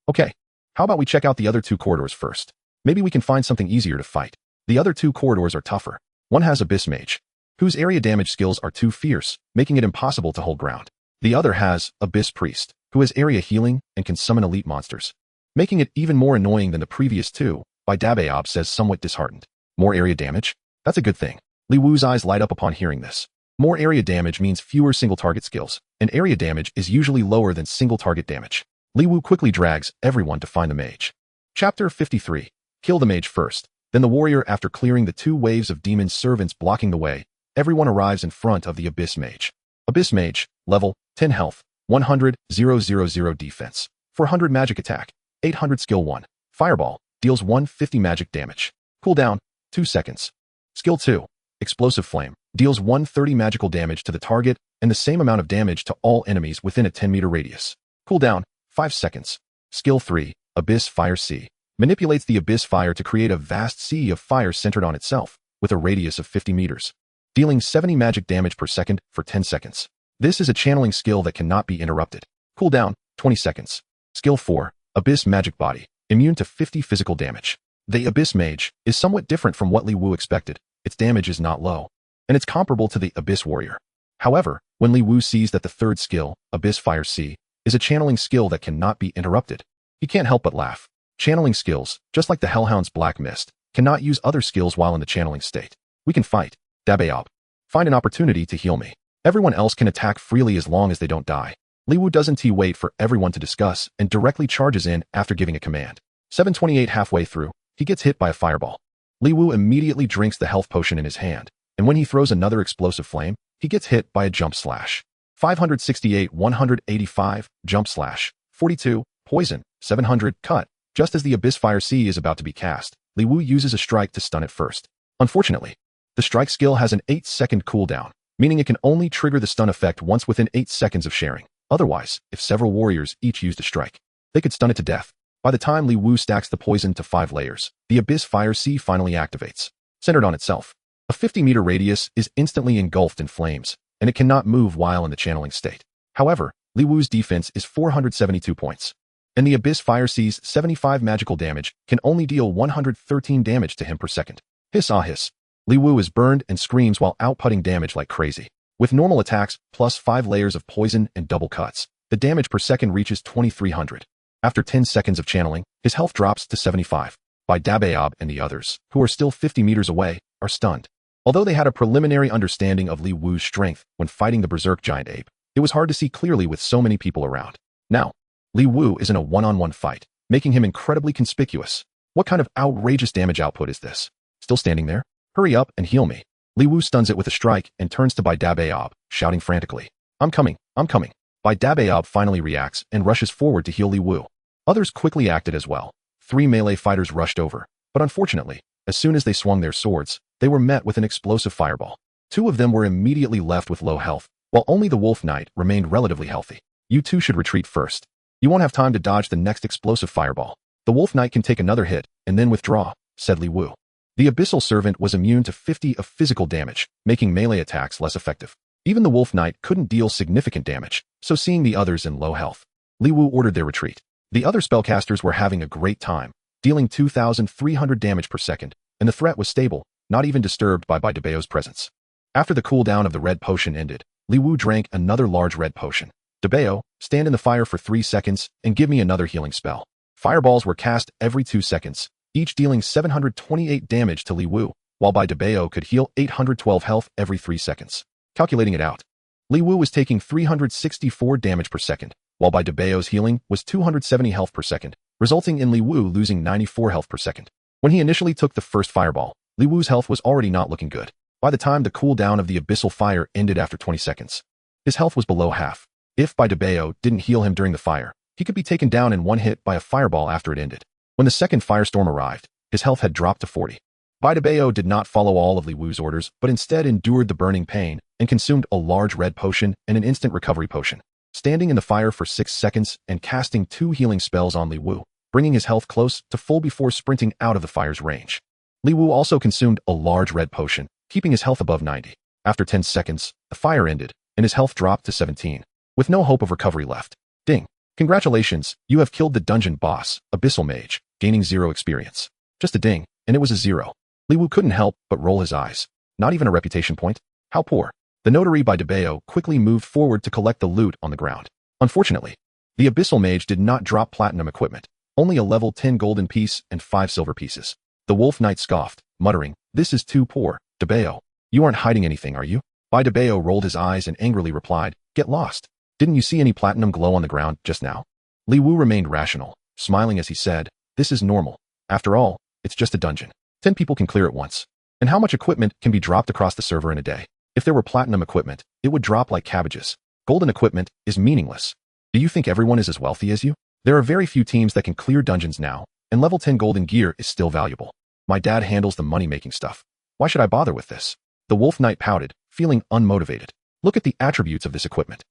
Okay. How about we check out the other 2 corridors first? Maybe we can find something easier to fight. The other 2 corridors are tougher. One has Abyss Mage, whose area damage skills are too fierce, making it impossible to hold ground. The other has Abyss Priest, who has area healing and can summon elite monsters, making it even more annoying than the previous 2. Baidabeob says somewhat disheartened. More area damage? That's a good thing. Li Wu's eyes light up upon hearing this. More area damage means fewer single target skills, and area damage is usually lower than single target damage. Li Wu quickly drags everyone to find the mage. Chapter 53. Kill the mage first. Then the warrior, after clearing the 2 waves of demon servants blocking the way, everyone arrives in front of the Abyss Mage. Abyss Mage, level, 10 health, 100, 000 defense, 400 magic attack, 800 skill 1. Fireball, deals 150 magic damage. Cooldown, 2 seconds. Skill 2, Explosive Flame, deals 130 magical damage to the target and the same amount of damage to all enemies within a 10-meter radius. Cooldown, 5 seconds. Skill 3, Abyss Fire Sea, manipulates the abyss fire to create a vast sea of fire centered on itself, with a radius of 50 meters, dealing 70 magic damage per second for 10 seconds. This is a channeling skill that cannot be interrupted. Cooldown, 20 seconds. Skill 4, Abyss Magic Body, immune to 50 physical damage. The Abyss Mage is somewhat different from what Li Wu expected. Its damage is not low, and it's comparable to the Abyss Warrior. However, when Li Wu sees that the 3rd skill, Abyss Fire Sea, is a channeling skill that cannot be interrupted, he can't help but laugh. Channeling skills, just like the Hellhound's Black Mist, cannot use other skills while in the channeling state. We can fight. Dabeob. Find an opportunity to heal me. Everyone else can attack freely as long as they don't die. Li Wu doesn't wait for everyone to discuss and directly charges in after giving a command. 728 halfway through, he gets hit by a fireball. Li Wu immediately drinks the health potion in his hand, and when he throws another explosive flame, he gets hit by a jump slash. 568 185, jump slash. 42, poison. 700, cut. Just as the Abyss Fire Sea is about to be cast, Li Wu uses a strike to stun it first. Unfortunately, the strike skill has an 8-second cooldown, meaning it can only trigger the stun effect once within 8 seconds of sharing. Otherwise, if several warriors each used a strike, they could stun it to death. By the time Li Wu stacks the poison to 5 layers, the Abyss Fire Sea finally activates. centered on itself. A 50-meter radius is instantly engulfed in flames, and it cannot move while in the channeling state. However, Li Wu's defense is 472 points, and the Abyss Fire sees 75 magical damage can only deal 113 damage to him per second. Hiss ah hiss. Li Wu is burned and screams while outputting damage like crazy. With normal attacks plus 5 layers of poison and double cuts, the damage per second reaches 2300. After 10 seconds of channeling, his health drops to 75. Bai Dabaob and the others, who are still 50 meters away, are stunned. Although they had a preliminary understanding of Li Wu's strength when fighting the Berserk Giant Ape, it was hard to see clearly with so many people around. Now, Li Wu is in a one-on-one fight, making him incredibly conspicuous. What kind of outrageous damage output is this? Still standing there? Hurry up and heal me. Li Wu stuns it with a strike and turns to Bai Dabaob, shouting frantically, I'm coming, I'm coming. Bai Dabaob finally reacts and rushes forward to heal Li Wu. Others quickly acted as well. 3 melee fighters rushed over, but unfortunately, as soon as they swung their swords, they were met with an explosive fireball. 2 of them were immediately left with low health, while only the Wolf Knight remained relatively healthy. You two should retreat first. You won't have time to dodge the next explosive fireball. The Wolf Knight can take another hit and then withdraw, said Li Wu. The Abyssal Servant was immune to 50 of physical damage, making melee attacks less effective. Even the Wolf Knight couldn't deal significant damage, so seeing the others in low health, Li Wu ordered their retreat. The other spellcasters were having a great time, dealing 2,300 damage per second, and the threat was stable, not even disturbed by Dabao's presence. After the cooldown of the red potion ended, Li Wu drank another large red potion. Dabao, stand in the fire for 3 seconds and give me another healing spell. Fireballs were cast every 2 seconds, each dealing 728 damage to Li Wu, while Dabao could heal 812 health every 3 seconds. Calculating it out, Li Wu was taking 364 damage per second, while Dabao's healing was 270 health per second, resulting in Li Wu losing 94 health per second. When he initially took the first fireball, Li Wu's health was already not looking good. By the time the cooldown of the Abyssal Fire ended after 20 seconds, his health was below half. If Dabao didn't heal him during the fire, he could be taken down in one hit by a fireball after it ended. When the second firestorm arrived, his health had dropped to 40. Dabao did not follow all of Li Wu's orders, but instead endured the burning pain and consumed a large red potion and an instant recovery potion, standing in the fire for 6 seconds and casting 2 healing spells on Li Wu, bringing his health close to full before sprinting out of the fire's range. Li Wu also consumed a large red potion, keeping his health above 90. After 10 seconds, the fire ended, and his health dropped to 17. With no hope of recovery left. Ding. Congratulations, you have killed the dungeon boss, Abyssal Mage, gaining 0 experience. Just a ding, and it was a 0. Li Wu couldn't help but roll his eyes. Not even a reputation point? How poor. The notary Dabao quickly moved forward to collect the loot on the ground. Unfortunately, the Abyssal Mage did not drop platinum equipment, only a level 10 golden piece and 5 silver pieces. The Wolf Knight scoffed, muttering, this is too poor. Dabao, you aren't hiding anything, are you? Dabao rolled his eyes and angrily replied, get lost. Didn't you see any platinum glow on the ground just now? Li Wu remained rational, smiling as he said, this is normal. After all, it's just a dungeon. 10 people can clear it once. And how much equipment can be dropped across the server in a day? If there were platinum equipment, it would drop like cabbages. Golden equipment is meaningless. Do you think everyone is as wealthy as you? There are very few teams that can clear dungeons now, and level 10 golden gear is still valuable. My dad handles the money-making stuff. Why should I bother with this? The Wolf Knight pouted, feeling unmotivated. Look at the attributes of this equipment.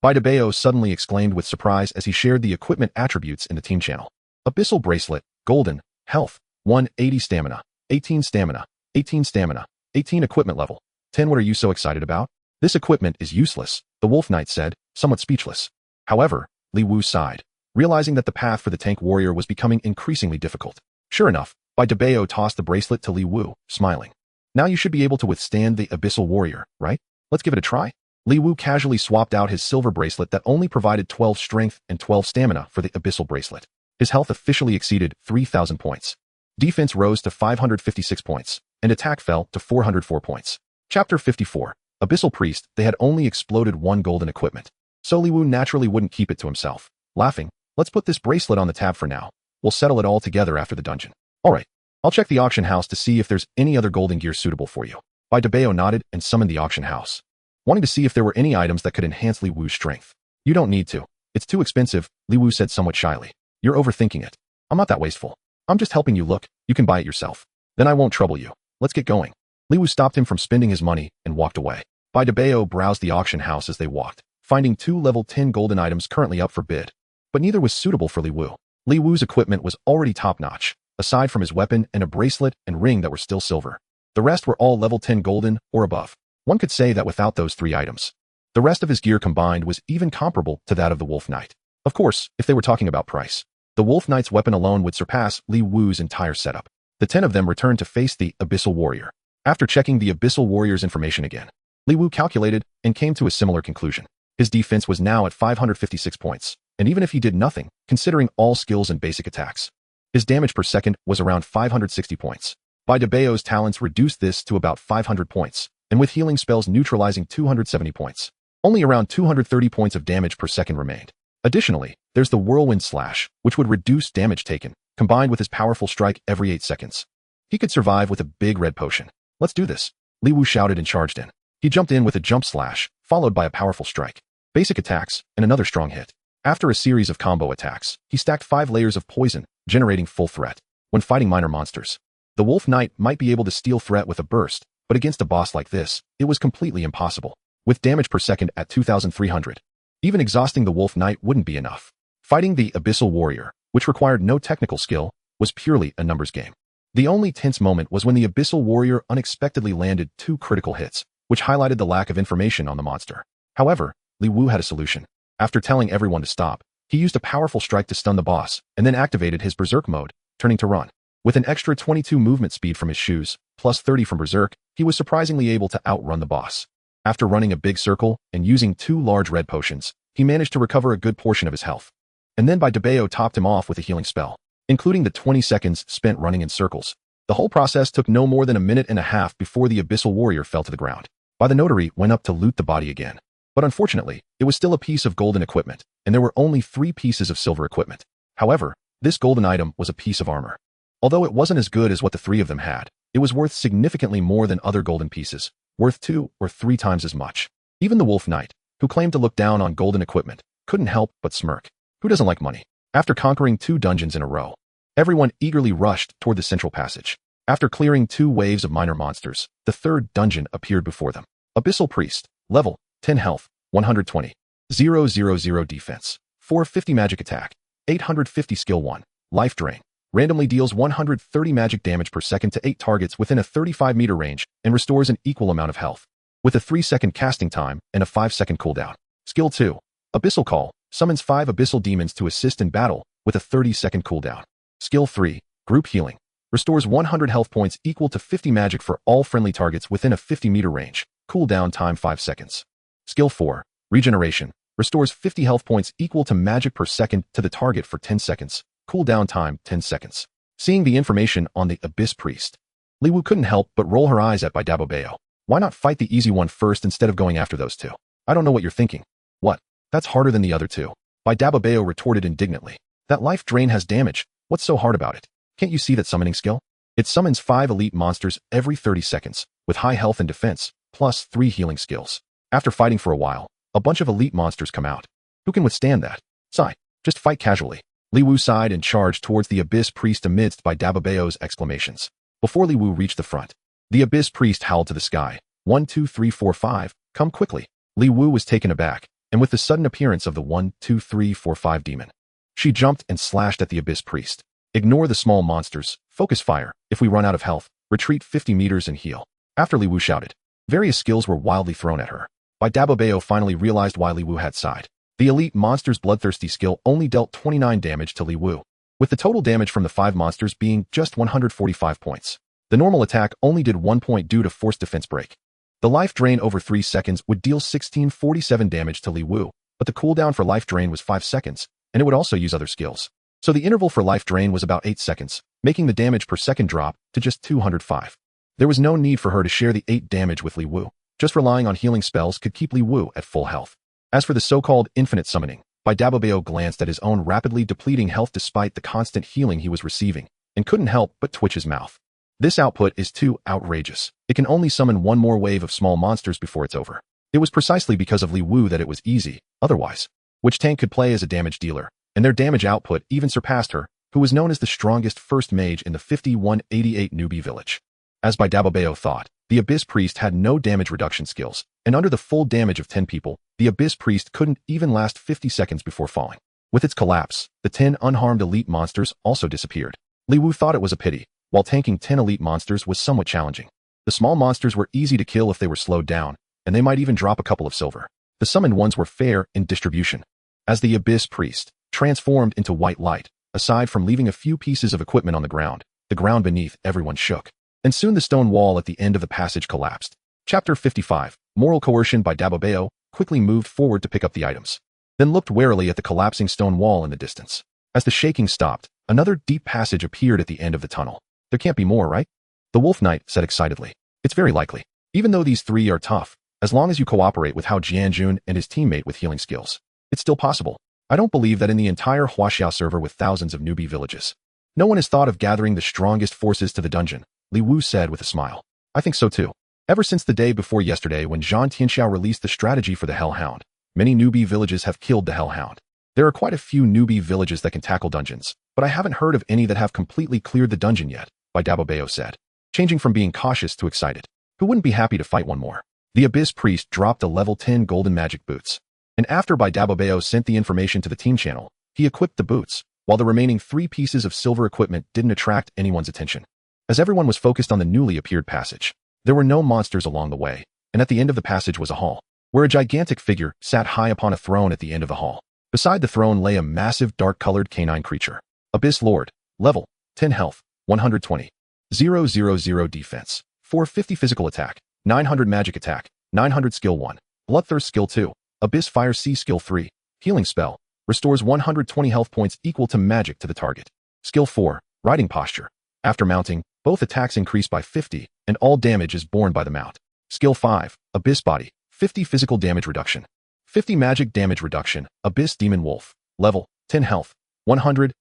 Dabao suddenly exclaimed with surprise as he shared the equipment attributes in the team channel. Abyssal Bracelet, Golden, Health, 180 Stamina, 18 Stamina, 18 Stamina, 18 Equipment Level, 10. What are you so excited about? This equipment is useless, the Wolf Knight said, somewhat speechless. However, Li Wu sighed, realizing that the path for the tank warrior was becoming increasingly difficult. Sure enough, Dabao tossed the bracelet to Li Wu, smiling. Now you should be able to withstand the Abyssal Warrior, right? Let's give it a try. Li Wu casually swapped out his silver bracelet that only provided 12 strength and 12 stamina for the Abyssal bracelet. His health officially exceeded 3,000 points. Defense rose to 556 points, and attack fell to 404 points. Chapter 54. Abyssal Priest. They had only exploded 1 golden equipment, so Li Wu naturally wouldn't keep it to himself. Laughing, let's put this bracelet on the tab for now. We'll settle it all together after the dungeon. Alright, I'll check the auction house to see if there's any other golden gear suitable for you. Dabao nodded and summoned the auction house, wanting to see if there were any items that could enhance Li Wu's strength. You don't need to. It's too expensive, Li Wu said somewhat shyly. You're overthinking it. I'm not that wasteful. I'm just helping you look. You can buy it yourself. Then I won't trouble you. Let's get going. Li Wu stopped him from spending his money and walked away. Dabao browsed the auction house as they walked, finding 2 level 10 golden items currently up for bid. But neither was suitable for Li Wu. Li Wu's equipment was already top-notch, aside from his weapon and a bracelet and ring that were still silver. The rest were all level 10 golden or above. One could say that without those 3 items, the rest of his gear combined was even comparable to that of the Wolf Knight. Of course, if they were talking about price, the Wolf Knight's weapon alone would surpass Li Wu's entire setup. The 10 of them returned to face the Abyssal Warrior. After checking the Abyssal Warrior's information again, Li Wu calculated and came to a similar conclusion. His defense was now at 556 points, and even if he did nothing, considering all skills and basic attacks, his damage per second was around 560 points. By Dabao's talents reduced this to about 500 points, and with healing spells neutralizing 270 points, only around 230 points of damage per second remained. Additionally, there's the Whirlwind Slash, which would reduce damage taken, combined with his powerful strike every 8 seconds. He could survive with a big red potion. Let's do this, Li Wu shouted and charged in. He jumped in with a jump slash, followed by a powerful strike, basic attacks, and another strong hit. After a series of combo attacks, he stacked 5 layers of poison, generating full threat. When fighting minor monsters, the Wolf Knight might be able to steal threat with a burst, but against a boss like this, it was completely impossible. With damage per second at 2,300, even exhausting the Wolf Knight wouldn't be enough. Fighting the Abyssal Warrior, which required no technical skill, was purely a numbers game. The only tense moment was when the Abyssal Warrior unexpectedly landed 2 critical hits, which highlighted the lack of information on the monster. However, Li Wu had a solution. After telling everyone to stop, he used a powerful strike to stun the boss, and then activated his Berserk mode, turning to run. With an extra 22 movement speed from his shoes, plus 30 from Berserk, he was surprisingly able to outrun the boss. After running a big circle and using 2 large red potions, he managed to recover a good portion of his health. And then Dabao topped him off with a healing spell, including the 20 seconds spent running in circles. The whole process took no more than a minute and a half before the Abyssal Warrior fell to the ground. The notary went up to loot the body again. But unfortunately, it was still a piece of golden equipment, and there were only 3 pieces of silver equipment. However, this golden item was a piece of armor. Although it wasn't as good as what the 3 of them had, it was worth significantly more than other golden pieces, worth 2 or 3 times as much. Even the Wolf Knight, who claimed to look down on golden equipment, couldn't help but smirk. Who doesn't like money? After conquering 2 dungeons in a row, everyone eagerly rushed toward the central passage. After clearing 2 waves of minor monsters, the 3rd dungeon appeared before them. Abyssal Priest, level 10 health, 120, 000 defense, 450 magic attack, 850 skill 1, life drain. Randomly deals 130 magic damage per second to 8 targets within a 35-meter range and restores an equal amount of health, with a 3-second casting time and a 5-second cooldown. Skill 2, Abyssal Call, summons 5 abyssal demons to assist in battle with a 30-second cooldown. Skill 3, Group Healing, restores 100 health points equal to 50 magic for all friendly targets within a 50-meter range, cooldown time 5 seconds. Skill 4, Regeneration, restores 50 health points equal to magic per second to the target for 10 seconds, cooldown time 10 seconds. Seeing the information on the Abyss Priest, Li Wu couldn't help but roll her eyes at Dabao. Why not fight the easy one first instead of going after those 2? I don't know what you're thinking. What? That's harder than the other 2. Dabao retorted indignantly. That life drain has damage. What's so hard about it? Can't you see that summoning skill? It summons 5 elite monsters every 30 seconds, with high health and defense, plus 3 healing skills. After fighting for a while, a bunch of elite monsters come out. Who can withstand that? Sigh, just fight casually. Li Wu sighed and charged towards the Abyss Priest amidst Dabao's exclamations. Before Li Wu reached the front, the Abyss Priest howled to the sky. 1, 2, 3, 4, 5, come quickly. Li Wu was taken aback, and with the sudden appearance of the 1, 2, 3, 4, 5 demon, she jumped and slashed at the Abyss Priest. Ignore the small monsters, focus fire. If we run out of health, retreat 50 meters and heal. After Li Wu shouted, various skills were wildly thrown at her. Dabao finally realized why Li Wu had sighed. The elite monster's bloodthirsty skill only dealt 29 damage to Li Wu, with the total damage from the 5 monsters being just 145 points. The normal attack only did 1 point due to forced defense break. The life drain over 3 seconds would deal 1647 damage to Li Wu, but the cooldown for life drain was 5 seconds, and it would also use other skills. So the interval for life drain was about 8 seconds, making the damage per second drop to just 205. There was no need for her to share the 8 damage with Li Wu. Just relying on healing spells could keep Li Wu at full health. As for the so-called infinite summoning, Dabao glanced at his own rapidly depleting health despite the constant healing he was receiving, and couldn't help but twitch his mouth. This output is too outrageous. It can only summon 1 more wave of small monsters before it's over. It was precisely because of Li Wu that it was easy, otherwise. Which tank could play as a damage dealer, and their damage output even surpassed her, who was known as the strongest first mage in the 5188 newbie village. As Dabao thought, the Abyss Priest had no damage reduction skills, and under the full damage of 10 people, the Abyss Priest couldn't even last 50 seconds before falling. With its collapse, the 10 unharmed elite monsters also disappeared. Li Wu thought it was a pity, while tanking 10 elite monsters was somewhat challenging. The small monsters were easy to kill if they were slowed down, and they might even drop a couple of silver. The summoned ones were fair in distribution. As the Abyss Priest transformed into white light, aside from leaving a few pieces of equipment on the ground beneath everyone shook. And soon the stone wall at the end of the passage collapsed. Chapter 55, Moral Coercion by Dabobeo, quickly moved forward to pick up the items, then looked warily at the collapsing stone wall in the distance. As the shaking stopped, another deep passage appeared at the end of the tunnel. There can't be more, right? The Wolf Knight said excitedly. It's very likely. Even though these three are tough, as long as you cooperate with Hao Jianjun and his teammate with healing skills, it's still possible. I don't believe that in the entire Huaxiao server with thousands of newbie villages, no one has thought of gathering the strongest forces to the dungeon, Li Wu said with a smile. I think so too. Ever since the day before yesterday when Zhang Tianxiao released the strategy for the Hellhound, many newbie villages have killed the Hellhound. There are quite a few newbie villages that can tackle dungeons, but I haven't heard of any that have completely cleared the dungeon yet, Dabobeo said, changing from being cautious to excited. Who wouldn't be happy to fight one more? The Abyss Priest dropped a level 10 golden magic boots. And after Dabobeo sent the information to the team channel, he equipped the boots, while the remaining 3 pieces of silver equipment didn't attract anyone's attention. As everyone was focused on the newly appeared passage, there were no monsters along the way, and at the end of the passage was a hall, where a gigantic figure sat high upon a throne at the end of the hall. Beside the throne lay a massive dark-colored canine creature. Abyss Lord, level, 10 health, 120. 000 defense, 450 physical attack, 900 magic attack, 900 skill 1, Bloodthirst skill 2, Abyss Fire Sea skill 3, healing spell, restores 120 health points equal to magic to the target. Skill 4, riding posture. After mounting, both attacks increase by 50, and all damage is borne by the mount. Skill 5, Abyss Body, 50 physical damage reduction, 50 magic damage reduction, Abyss Demon Wolf, level, 10 health, 100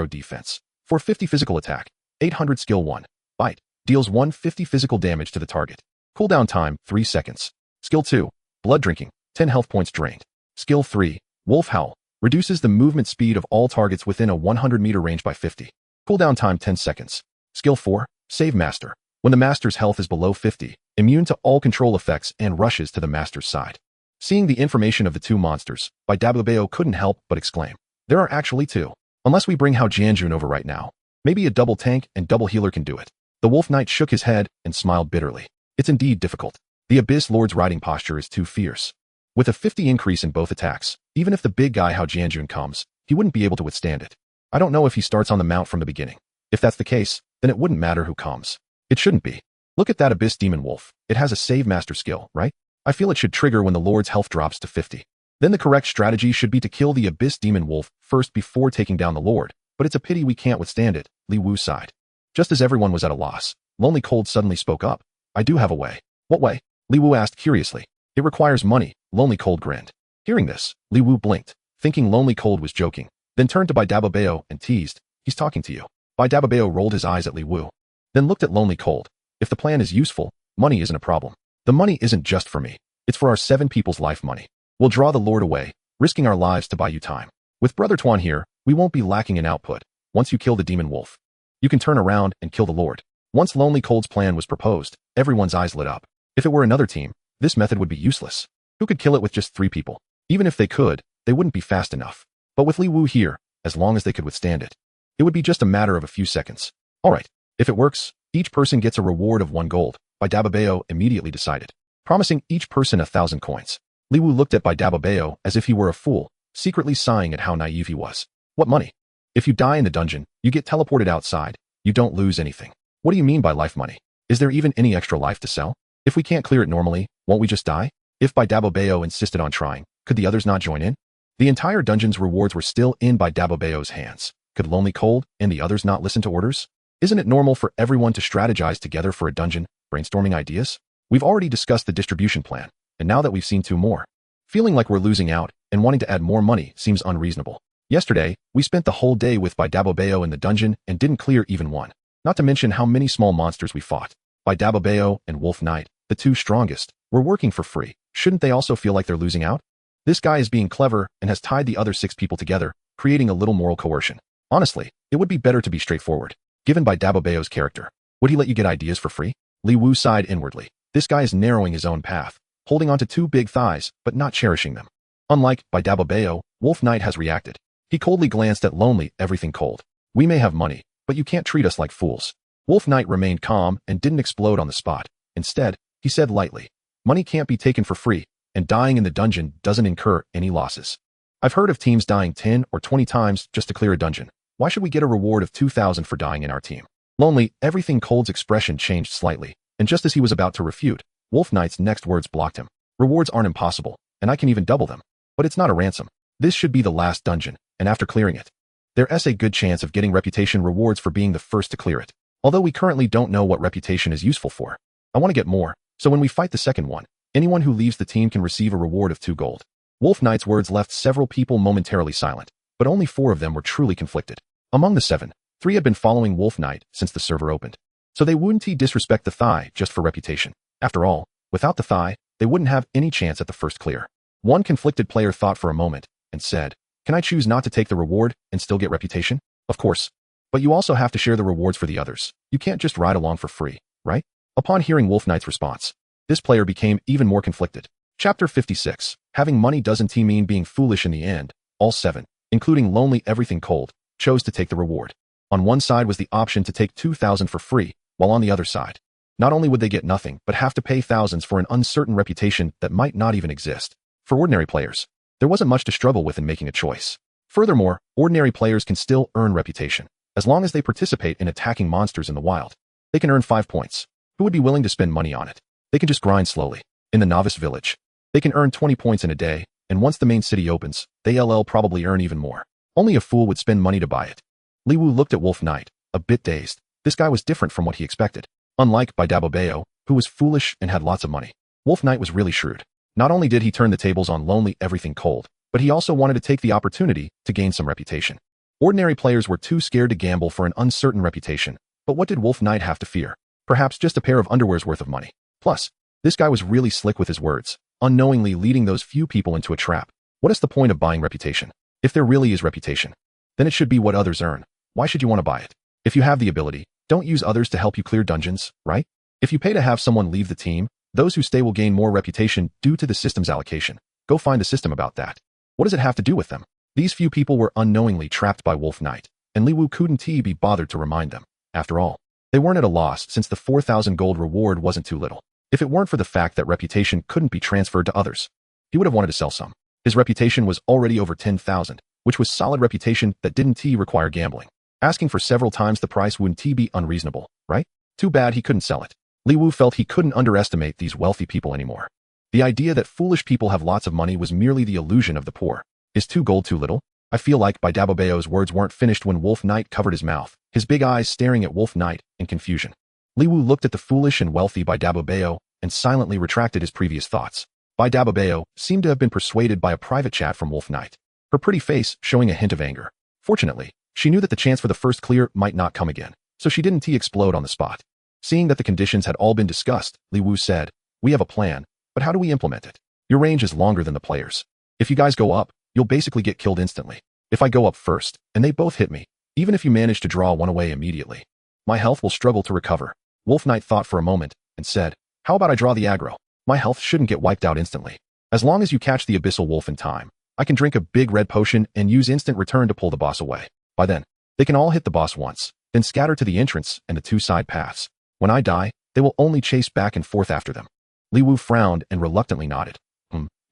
defense, 450 physical attack, 800 skill 1, bite, deals 150 physical damage to the target. Cooldown time, 3 seconds. Skill 2, blood drinking, 10 health points drained. Skill 3, Wolf Howl, reduces the movement speed of all targets within a 100-meter range by 50. Cooldown time 10 seconds. Skill 4, Save Master. When the Master's health is below 50, immune to all control effects and rushes to the Master's side. Seeing the information of the 2 monsters, Dabobeo couldn't help but exclaim. There are actually 2. Unless we bring Hao Jianjun over right now, maybe a double tank and double healer can do it. The Wolf Knight shook his head and smiled bitterly. It's indeed difficult. The Abyss Lord's riding posture is too fierce. With a 50 increase in both attacks, even if the big guy Hao Jianjun comes, he wouldn't be able to withstand it. I don't know if he starts on the mount from the beginning. If that's the case, then it wouldn't matter who comes. It shouldn't be. Look at that Abyss Demon Wolf. It has a Save Master skill, right? I feel it should trigger when the Lord's health drops to 50. Then the correct strategy should be to kill the Abyss Demon Wolf first before taking down the Lord, but it's a pity we can't withstand it, Li Wu sighed. Just as everyone was at a loss, Lonely Cold suddenly spoke up. I do have a way. What way? Li Wu asked curiously. It requires money, Lonely Cold grinned. Hearing this, Li Wu blinked, thinking Lonely Cold was joking, then turned to Dabobeo and teased, he's talking to you. Dabobeo rolled his eyes at Li Wu, then looked at Lonely Cold. If the plan is useful, money isn't a problem. The money isn't just for me. It's for our 7 people's life money. We'll draw the Lord away, risking our lives to buy you time. With Brother Tuan here, we won't be lacking in output. Once you kill the Demon Wolf, you can turn around and kill the Lord. Once Lonely Cold's plan was proposed, everyone's eyes lit up. If it were another team, this method would be useless. Who could kill it with just 3 people? Even if they could, they wouldn't be fast enough. But with Li Wu here, as long as they could withstand it, it would be just a matter of a few seconds. Alright, if it works, each person gets a reward of 1 gold, Dabobeo immediately decided, promising each person 1,000 coins. Li Wu looked at Dabobeo as if he were a fool, secretly sighing at how naive he was. What money? If you die in the dungeon, you get teleported outside. You don't lose anything. What do you mean by life money? Is there even any extra life to sell? If we can't clear it normally, won't we just die? If Dabobeo insisted on trying, could the others not join in? The entire dungeon's rewards were still in Dabobeo's hands. Could Lonely Cold and the others not listen to orders? Isn't it normal for everyone to strategize together for a dungeon, brainstorming ideas? We've already discussed the distribution plan, and now that we've seen 2 more, feeling like we're losing out and wanting to add more money seems unreasonable. Yesterday, we spent the whole day with Dabobeo in the dungeon and didn't clear even 1. Not to mention how many small monsters we fought. Dabobeo and Wolf Knight, the 2 strongest, were working for free. Shouldn't they also feel like they're losing out? This guy is being clever and has tied the other 6 people together, creating a little moral coercion. Honestly, it would be better to be straightforward. Given Dabobeo's character, would he let you get ideas for free? Li Wu sighed inwardly. This guy is narrowing his own path, holding onto 2 big thighs, but not cherishing them. Unlike Dabobeo, Wolf Knight has reacted. He coldly glanced at Lonely Everything Cold. We may have money, but you can't treat us like fools. Wolf Knight remained calm and didn't explode on the spot. Instead, he said lightly, "Money can't be taken for free, and dying in the dungeon doesn't incur any losses. I've heard of teams dying 10 or 20 times just to clear a dungeon. Why should we get a reward of 2,000 for dying in our team?" Lonely, Everything Cold's expression changed slightly, and just as he was about to refute, Wolf Knight's next words blocked him. "Rewards aren't impossible, and I can even double them. But it's not a ransom. This should be the last dungeon, and after clearing it, there's a good chance of getting reputation rewards for being the first to clear it. Although we currently don't know what reputation is useful for. I want to get more, so when we fight the second one, anyone who leaves the team can receive a reward of 2 gold." Wolf Knight's words left several people momentarily silent, but only 4 of them were truly conflicted. Among the 7, 3 had been following Wolf Knight since the server opened. So they wouldn't disrespect the Thigh just for reputation. After all, without the Thigh, they wouldn't have any chance at the first clear. One conflicted player thought for a moment and said, "Can I choose not to take the reward and still get reputation?" "Of course. But you also have to share the rewards for the others. You can't just ride along for free, right?" Upon hearing Wolf Knight's response, this player became even more conflicted. Chapter 56. Having money doesn't mean being foolish in the end. All 7, including Lonely Everything Cold, chose to take the reward. On one side was the option to take 2,000 for free, while on the other side, not only would they get nothing, but have to pay thousands for an uncertain reputation that might not even exist. For ordinary players, there wasn't much to struggle with in making a choice. Furthermore, ordinary players can still earn reputation, as long as they participate in attacking monsters in the wild. They can earn 5 points. Who would be willing to spend money on it? They can just grind slowly. In the novice village, they can earn 20 points in a day, and once the main city opens, they'll probably earn even more. Only a fool would spend money to buy it. Li Wu looked at Wolf Knight, a bit dazed. This guy was different from what he expected. Unlike Baidabobayo, who was foolish and had lots of money, Wolf Knight was really shrewd. Not only did he turn the tables on Lonely Everything Cold, but he also wanted to take the opportunity to gain some reputation. Ordinary players were too scared to gamble for an uncertain reputation, but what did Wolf Knight have to fear? Perhaps just a pair of underwear's worth of money. Plus, this guy was really slick with his words, unknowingly leading those few people into a trap. What is the point of buying reputation? If there really is reputation, then it should be what others earn. Why should you want to buy it? If you have the ability, don't use others to help you clear dungeons, right? If you pay to have someone leave the team, those who stay will gain more reputation due to the system's allocation. Go find a system about that. What does it have to do with them? These few people were unknowingly trapped by Wolf Knight, and Li Wu couldn't be bothered to remind them. After all, they weren't at a loss since the 4,000 gold reward wasn't too little. If it weren't for the fact that reputation couldn't be transferred to others, he would have wanted to sell some. His reputation was already over 10,000, which was solid reputation that didn't require gambling. Asking for several times the price wouldn't be unreasonable, right? Too bad he couldn't sell it. Li Wu felt he couldn't underestimate these wealthy people anymore. The idea that foolish people have lots of money was merely the illusion of the poor. Is 2 gold too little? I feel like Baidabobayo's words weren't finished when Wolf Knight covered his mouth, his big eyes staring at Wolf Knight in confusion. Li Wu looked at the foolish and wealthy Baidabobayo and silently retracted his previous thoughts. Baidabobayo seemed to have been persuaded by a private chat from Wolf Knight, her pretty face showing a hint of anger. Fortunately, she knew that the chance for the first clear might not come again, so she didn't explode on the spot. Seeing that the conditions had all been discussed, Li Wu said, "We have a plan, but how do we implement it? Your range is longer than the players. If you guys go up, you'll basically get killed instantly. If I go up first, and they both hit me, even if you manage to draw one away immediately, my health will struggle to recover." Wolf Knight thought for a moment and said, "How about I draw the aggro? My health shouldn't get wiped out instantly. As long as you catch the Abyssal Wolf in time, I can drink a big red potion and use instant return to pull the boss away. By then, they can all hit the boss once, then scatter to the entrance and the 2 side paths. When I die, they will only chase back and forth after them." Li Wu frowned and reluctantly nodded.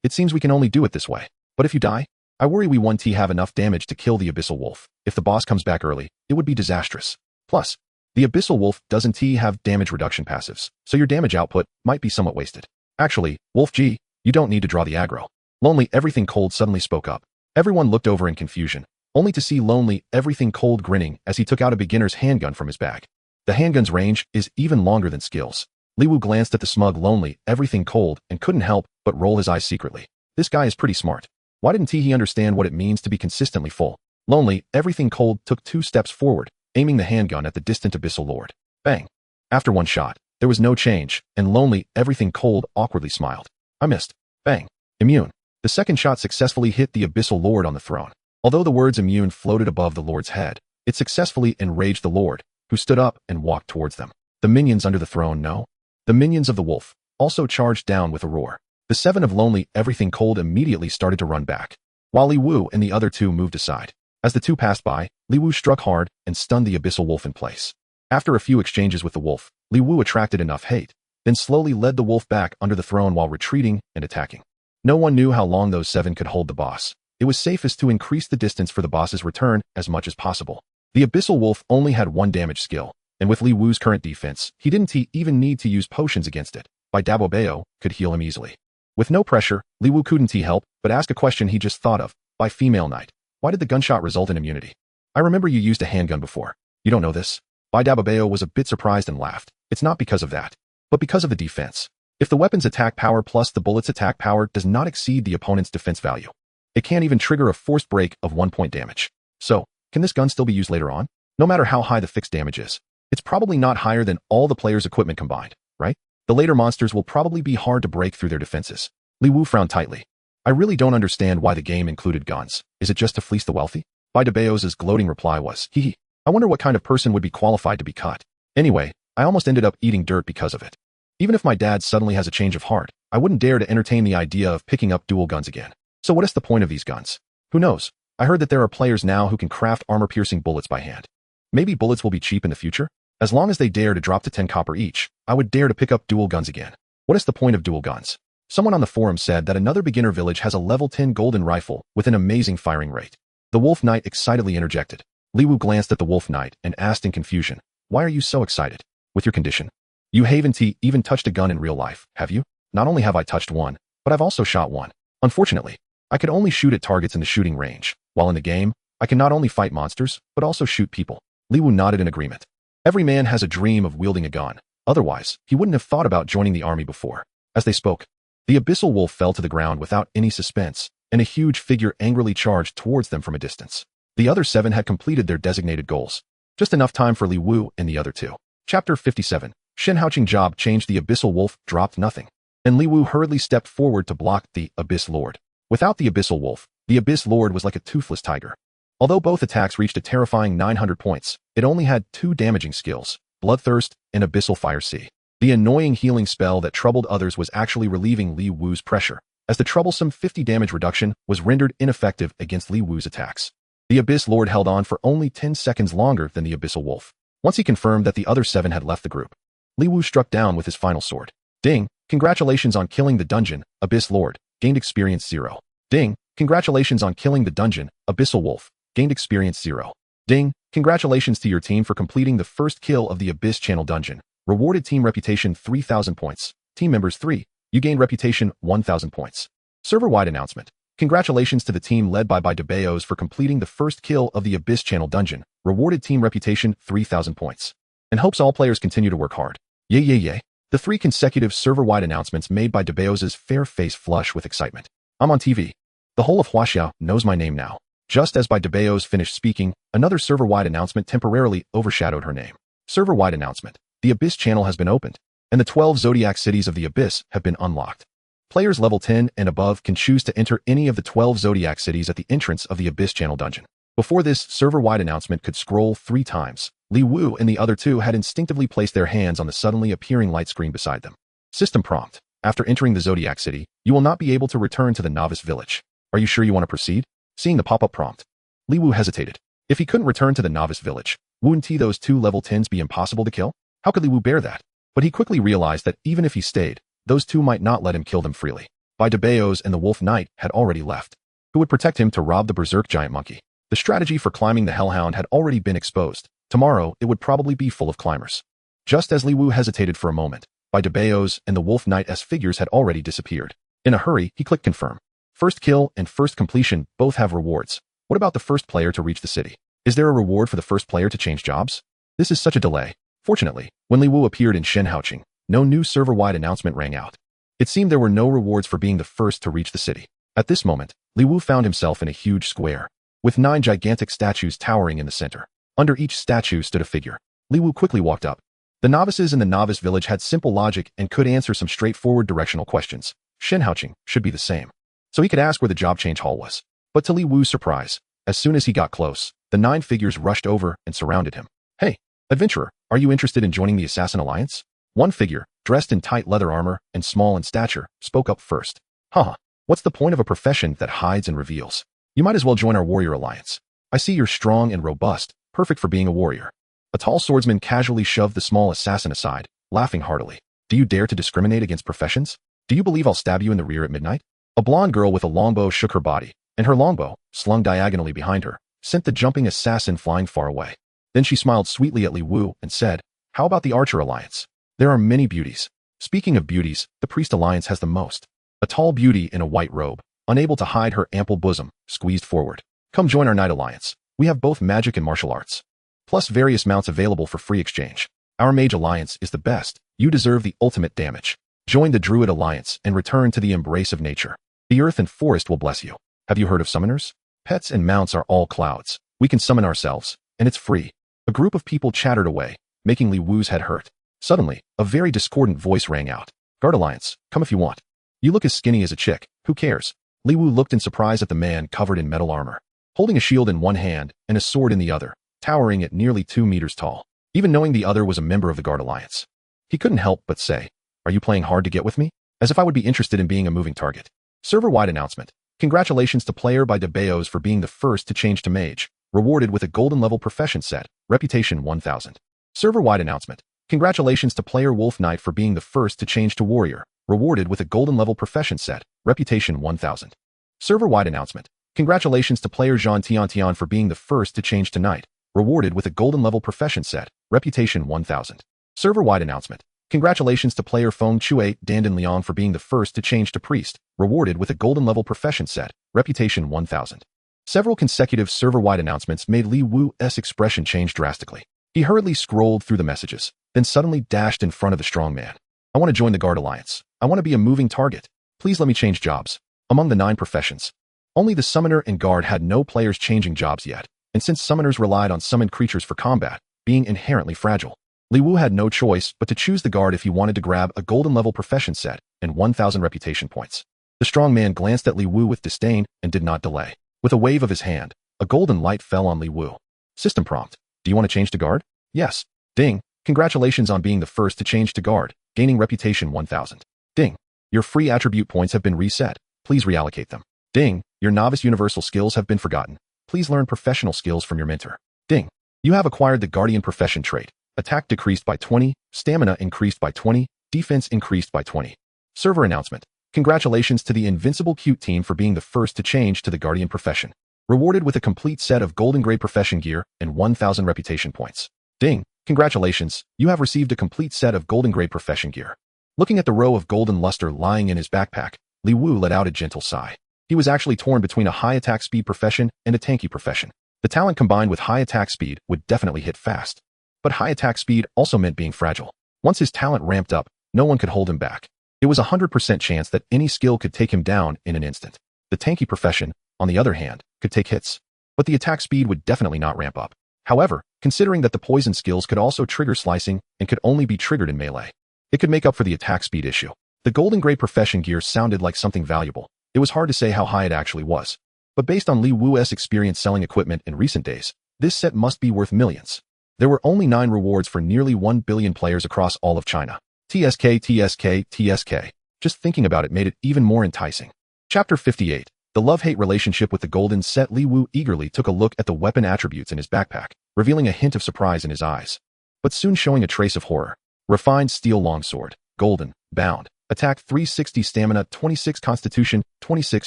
It seems we can only do it this way. But if you die, I worry we won't have enough damage to kill the Abyssal Wolf. If the boss comes back early, it would be disastrous. Plus, the Abyssal Wolf doesn't have damage reduction passives, so your damage output might be somewhat wasted. Actually, Wolf G, you don't need to draw the aggro. Lonely Everything Cold suddenly spoke up. Everyone looked over in confusion, only to see Lonely Everything Cold grinning as he took out a beginner's handgun from his bag. The handgun's range is even longer than skills. Li Wu glanced at the smug Lonely Everything Cold and couldn't help but roll his eyes secretly. This guy is pretty smart. Why didn't he understand what it means to be consistently full? Lonely Everything Cold took 2 steps forward, aiming the handgun at the distant Abyssal Lord. Bang! After one shot, there was no change, and Lonely Everything Cold awkwardly smiled. I missed. Bang! Immune. The second shot successfully hit the Abyssal Lord on the throne. Although the words immune floated above the Lord's head, it successfully enraged the Lord, who stood up and walked towards them. The minions under the throne, no? The minions of the wolf also charged down with a roar. The 7 of Lonely Everything Cold immediately started to run back, while Li Wu and the other 2 moved aside. As the 2 passed by, Li Wu struck hard and stunned the Abyssal Wolf in place. After a few exchanges with the wolf, Li Wu attracted enough hate, then slowly led the wolf back under the throne while retreating and attacking. No one knew how long those 7 could hold the boss. It was safest to increase the distance for the boss's return as much as possible. The Abyssal Wolf only had 1 damage skill, and with Li Wu's current defense, he didn't even need to use potions against it. By Dabobeo could heal him easily. With no pressure, Li Wu couldn't help but ask a question he just thought of. By Female Knight, why did the gunshot result in immunity? I remember you used a handgun before. You don't know this? By Dabobeo was a bit surprised and laughed. It's not because of that, but because of the defense. If the weapon's attack power plus the bullet's attack power does not exceed the opponent's defense value, it can't even trigger a forced break of 1 point damage. So, can this gun still be used later on? No matter how high the fixed damage is, it's probably not higher than all the player's equipment combined, right? The later monsters will probably be hard to break through their defenses. Li Wu frowned tightly. I really don't understand why the game included guns. Is it just to fleece the wealthy? By Dabeo's gloating reply was, hee. I wonder what kind of person would be qualified to be cut. Anyway, I almost ended up eating dirt because of it. Even if my dad suddenly has a change of heart, I wouldn't dare to entertain the idea of picking up dual guns again. So what is the point of these guns? Who knows? I heard that there are players now who can craft armor-piercing bullets by hand. Maybe bullets will be cheap in the future? As long as they dare to drop to 10 copper each, I would dare to pick up dual guns again. What is the point of dual guns? Someone on the forum said that another beginner village has a level 10 golden rifle with an amazing firing rate. The Wolf Knight excitedly interjected. Li Wu glanced at the Wolf Knight and asked in confusion, why are you so excited? With your condition? You haven't even touched a gun in real life, have you? Not only have I touched one, but I've also shot one. Unfortunately, I could only shoot at targets in the shooting range, while in the game, I can not only fight monsters, but also shoot people. Li Wu nodded in agreement. Every man has a dream of wielding a gun. Otherwise, he wouldn't have thought about joining the army before. As they spoke, the Abyssal Wolf fell to the ground without any suspense, and a huge figure angrily charged towards them from a distance. The other 7 had completed their designated goals. Just enough time for Li Wu and the other 2. Chapter 57. Shen Haoqing job changed. The Abyssal Wolf dropped nothing, and Li Wu hurriedly stepped forward to block the Abyss Lord. Without the Abyssal Wolf, the Abyss Lord was like a toothless tiger. Although both attacks reached a terrifying 900 points, it only had 2 damaging skills, Bloodthirst and Abyssal Fire Sea. The annoying healing spell that troubled others was actually relieving Li Wu's pressure, as the troublesome 50 damage reduction was rendered ineffective against Li Wu's attacks. The Abyss Lord held on for only 10 seconds longer than the Abyssal Wolf. Once he confirmed that the other 7 had left the group, Li Wu struck down with his final sword. Ding! Congratulations on killing the dungeon, Abyss Lord. Gained experience 0. Ding! Congratulations on killing the dungeon, Abyssal Wolf. Gained experience 0. Ding! Congratulations to your team for completing the first kill of the Abyss Channel dungeon. Rewarded team reputation 3,000 points. Team members 3. You gained reputation 1,000 points. Server-wide announcement. Congratulations to the team led by Dabeos for completing the first kill of the Abyss Channel dungeon. Rewarded team reputation 3,000 points. And hopes all players continue to work hard. Yay yay yay. The 3 consecutive server-wide announcements made by Dabeos' fair face flush with excitement. I'm on TV. The whole of Huaxiao knows my name now. Just as Dabeos finished speaking, another server-wide announcement temporarily overshadowed her name. Server-wide announcement. The Abyss Channel has been opened, and the 12 Zodiac cities of the Abyss have been unlocked. Players level 10 and above can choose to enter any of the 12 Zodiac cities at the entrance of the Abyss Channel dungeon. Before this server-wide announcement could scroll 3 times, Li Wu and the other 2 had instinctively placed their hands on the suddenly appearing light screen beside them. System prompt. After entering the Zodiac City, you will not be able to return to the Novice Village. Are you sure you want to proceed? Seeing the pop-up prompt, Li Wu hesitated. If he couldn't return to the Novice Village, wouldn't those 2 level 10s be impossible to kill? How could Li Wu bear that? But he quickly realized that even if he stayed, those 2 might not let him kill them freely. By Dabeos and the Wolf Knight had already left. Who would protect him to rob the Berserk Giant Monkey? The strategy for climbing the Hellhound had already been exposed. Tomorrow, it would probably be full of climbers. Just as Li Wu hesitated for a moment, By Dabeos and the Wolf Knight's figures had already disappeared. In a hurry, he clicked confirm. First kill and first completion both have rewards. What about the first player to reach the city? Is there a reward for the first player to change jobs? This is such a delay. Fortunately, when Li Wu appeared in Shen Haoqing, no new server-wide announcement rang out. It seemed there were no rewards for being the first to reach the city. At this moment, Li Wu found himself in a huge square, with 9 gigantic statues towering in the center. Under each statue stood a figure. Li Wu quickly walked up. The novices in the Novice Village had simple logic and could answer some straightforward directional questions. Shen Haoqing should be the same. So he could ask where the job change hall was. But to Li Wu's surprise, as soon as he got close, the 9 figures rushed over and surrounded him. Hey, adventurer, are you interested in joining the Assassin Alliance? One figure, dressed in tight leather armor and small in stature, spoke up first. Haha, what's the point of a profession that hides and reveals? You might as well join our warrior alliance. I see you're strong and robust, perfect for being a warrior. A tall swordsman casually shoved the small assassin aside, laughing heartily. Do you dare to discriminate against professions? Do you believe I'll stab you in the rear at midnight? A blonde girl with a longbow shook her body, and her longbow, slung diagonally behind her, sent the jumping assassin flying far away. Then she smiled sweetly at Li Wu and said, how about the Archer Alliance? There are many beauties. Speaking of beauties, the Priest Alliance has the most. A tall beauty in a white robe, unable to hide her ample bosom, squeezed forward. Come join our Knight Alliance. We have both magic and martial arts, plus various mounts available for free exchange. Our Mage Alliance is the best. You deserve the ultimate damage. Join the Druid Alliance and return to the embrace of nature. The earth and forest will bless you. Have you heard of summoners? Pets and mounts are all clouds. We can summon ourselves, and it's free. A group of people chattered away, making Li Wu's head hurt. Suddenly, a very discordant voice rang out. Guard Alliance, come if you want. You look as skinny as a chick. Who cares? Li Wu looked in surprise at the man covered in metal armor, holding a shield in one hand and a sword in the other, towering at nearly 2 meters tall. Even knowing the other was a member of the Guard Alliance, he couldn't help but say, are you playing hard to get with me? As if I would be interested in being a moving target. Server-wide announcement. Congratulations to player by DeBeos for being the first to change to Mage, rewarded with a golden level profession set, reputation 1000. Server-wide announcement. Congratulations to player Wolf Knight for being the first to change to Warrior, rewarded with a golden level profession set, reputation 1000. Server-wide announcement. Congratulations to player Jean Tian for being the first to change to Knight, rewarded with a golden level profession set, reputation 1000. Server-wide announcement. Congratulations to player Feng Chue Dandan Liang for being the first to change to Priest, rewarded with a golden level profession set, reputation 1000. Several consecutive server-wide announcements made Li Wu's expression change drastically. He hurriedly scrolled through the messages, then suddenly dashed in front of the strong man. I want to join the Guard Alliance. I want to be a moving target. Please let me change jobs. Among the 9 professions, only the Summoner and Guard had no players changing jobs yet, and since Summoners relied on summoned creatures for combat, being inherently fragile, Li Wu had no choice but to choose the Guard if he wanted to grab a golden level profession set and 1000 reputation points. The strong man glanced at Li Wu with disdain and did not delay. With a wave of his hand, a golden light fell on Li Wu. System prompt. Do you want to change to Guard? Yes. Ding. Congratulations on being the first to change to Guard, gaining reputation 1000. Ding. Your free attribute points have been reset. Please reallocate them. Ding. Your novice universal skills have been forgotten. Please learn professional skills from your mentor. Ding. You have acquired the Guardian profession trait. Attack decreased by 20, stamina increased by 20, defense increased by 20. Server announcement. Congratulations to the Invincible Cute team for being the first to change to the Guardian profession. Rewarded with a complete set of Golden Grade profession gear and 1000 reputation points. Ding. Congratulations, you have received a complete set of Golden Grade profession gear. Looking at the row of golden luster lying in his backpack, Li Wu let out a gentle sigh. He was actually torn between a high attack speed profession and a tanky profession. The talent combined with high attack speed would definitely hit fast. But high attack speed also meant being fragile. Once his talent ramped up, no one could hold him back. It was a 100% chance that any skill could take him down in an instant. The tanky profession, on the other hand, could take hits. But the attack speed would definitely not ramp up. However, considering that the poison skills could also trigger slicing and could only be triggered in melee, it could make up for the attack speed issue. The Golden Grade profession gear sounded like something valuable. It was hard to say how high it actually was. But based on Li Wu's experience selling equipment in recent days, this set must be worth millions. There were only 9 rewards for nearly 1 billion players across all of China. TSK. Just thinking about it made it even more enticing. Chapter 58. The love-hate relationship with the golden set. Li Wu eagerly took a look at the weapon attributes in his backpack, revealing a hint of surprise in his eyes, but soon showing a trace of horror. Refined steel longsword, golden, bound, attack 360, stamina 26, constitution 26,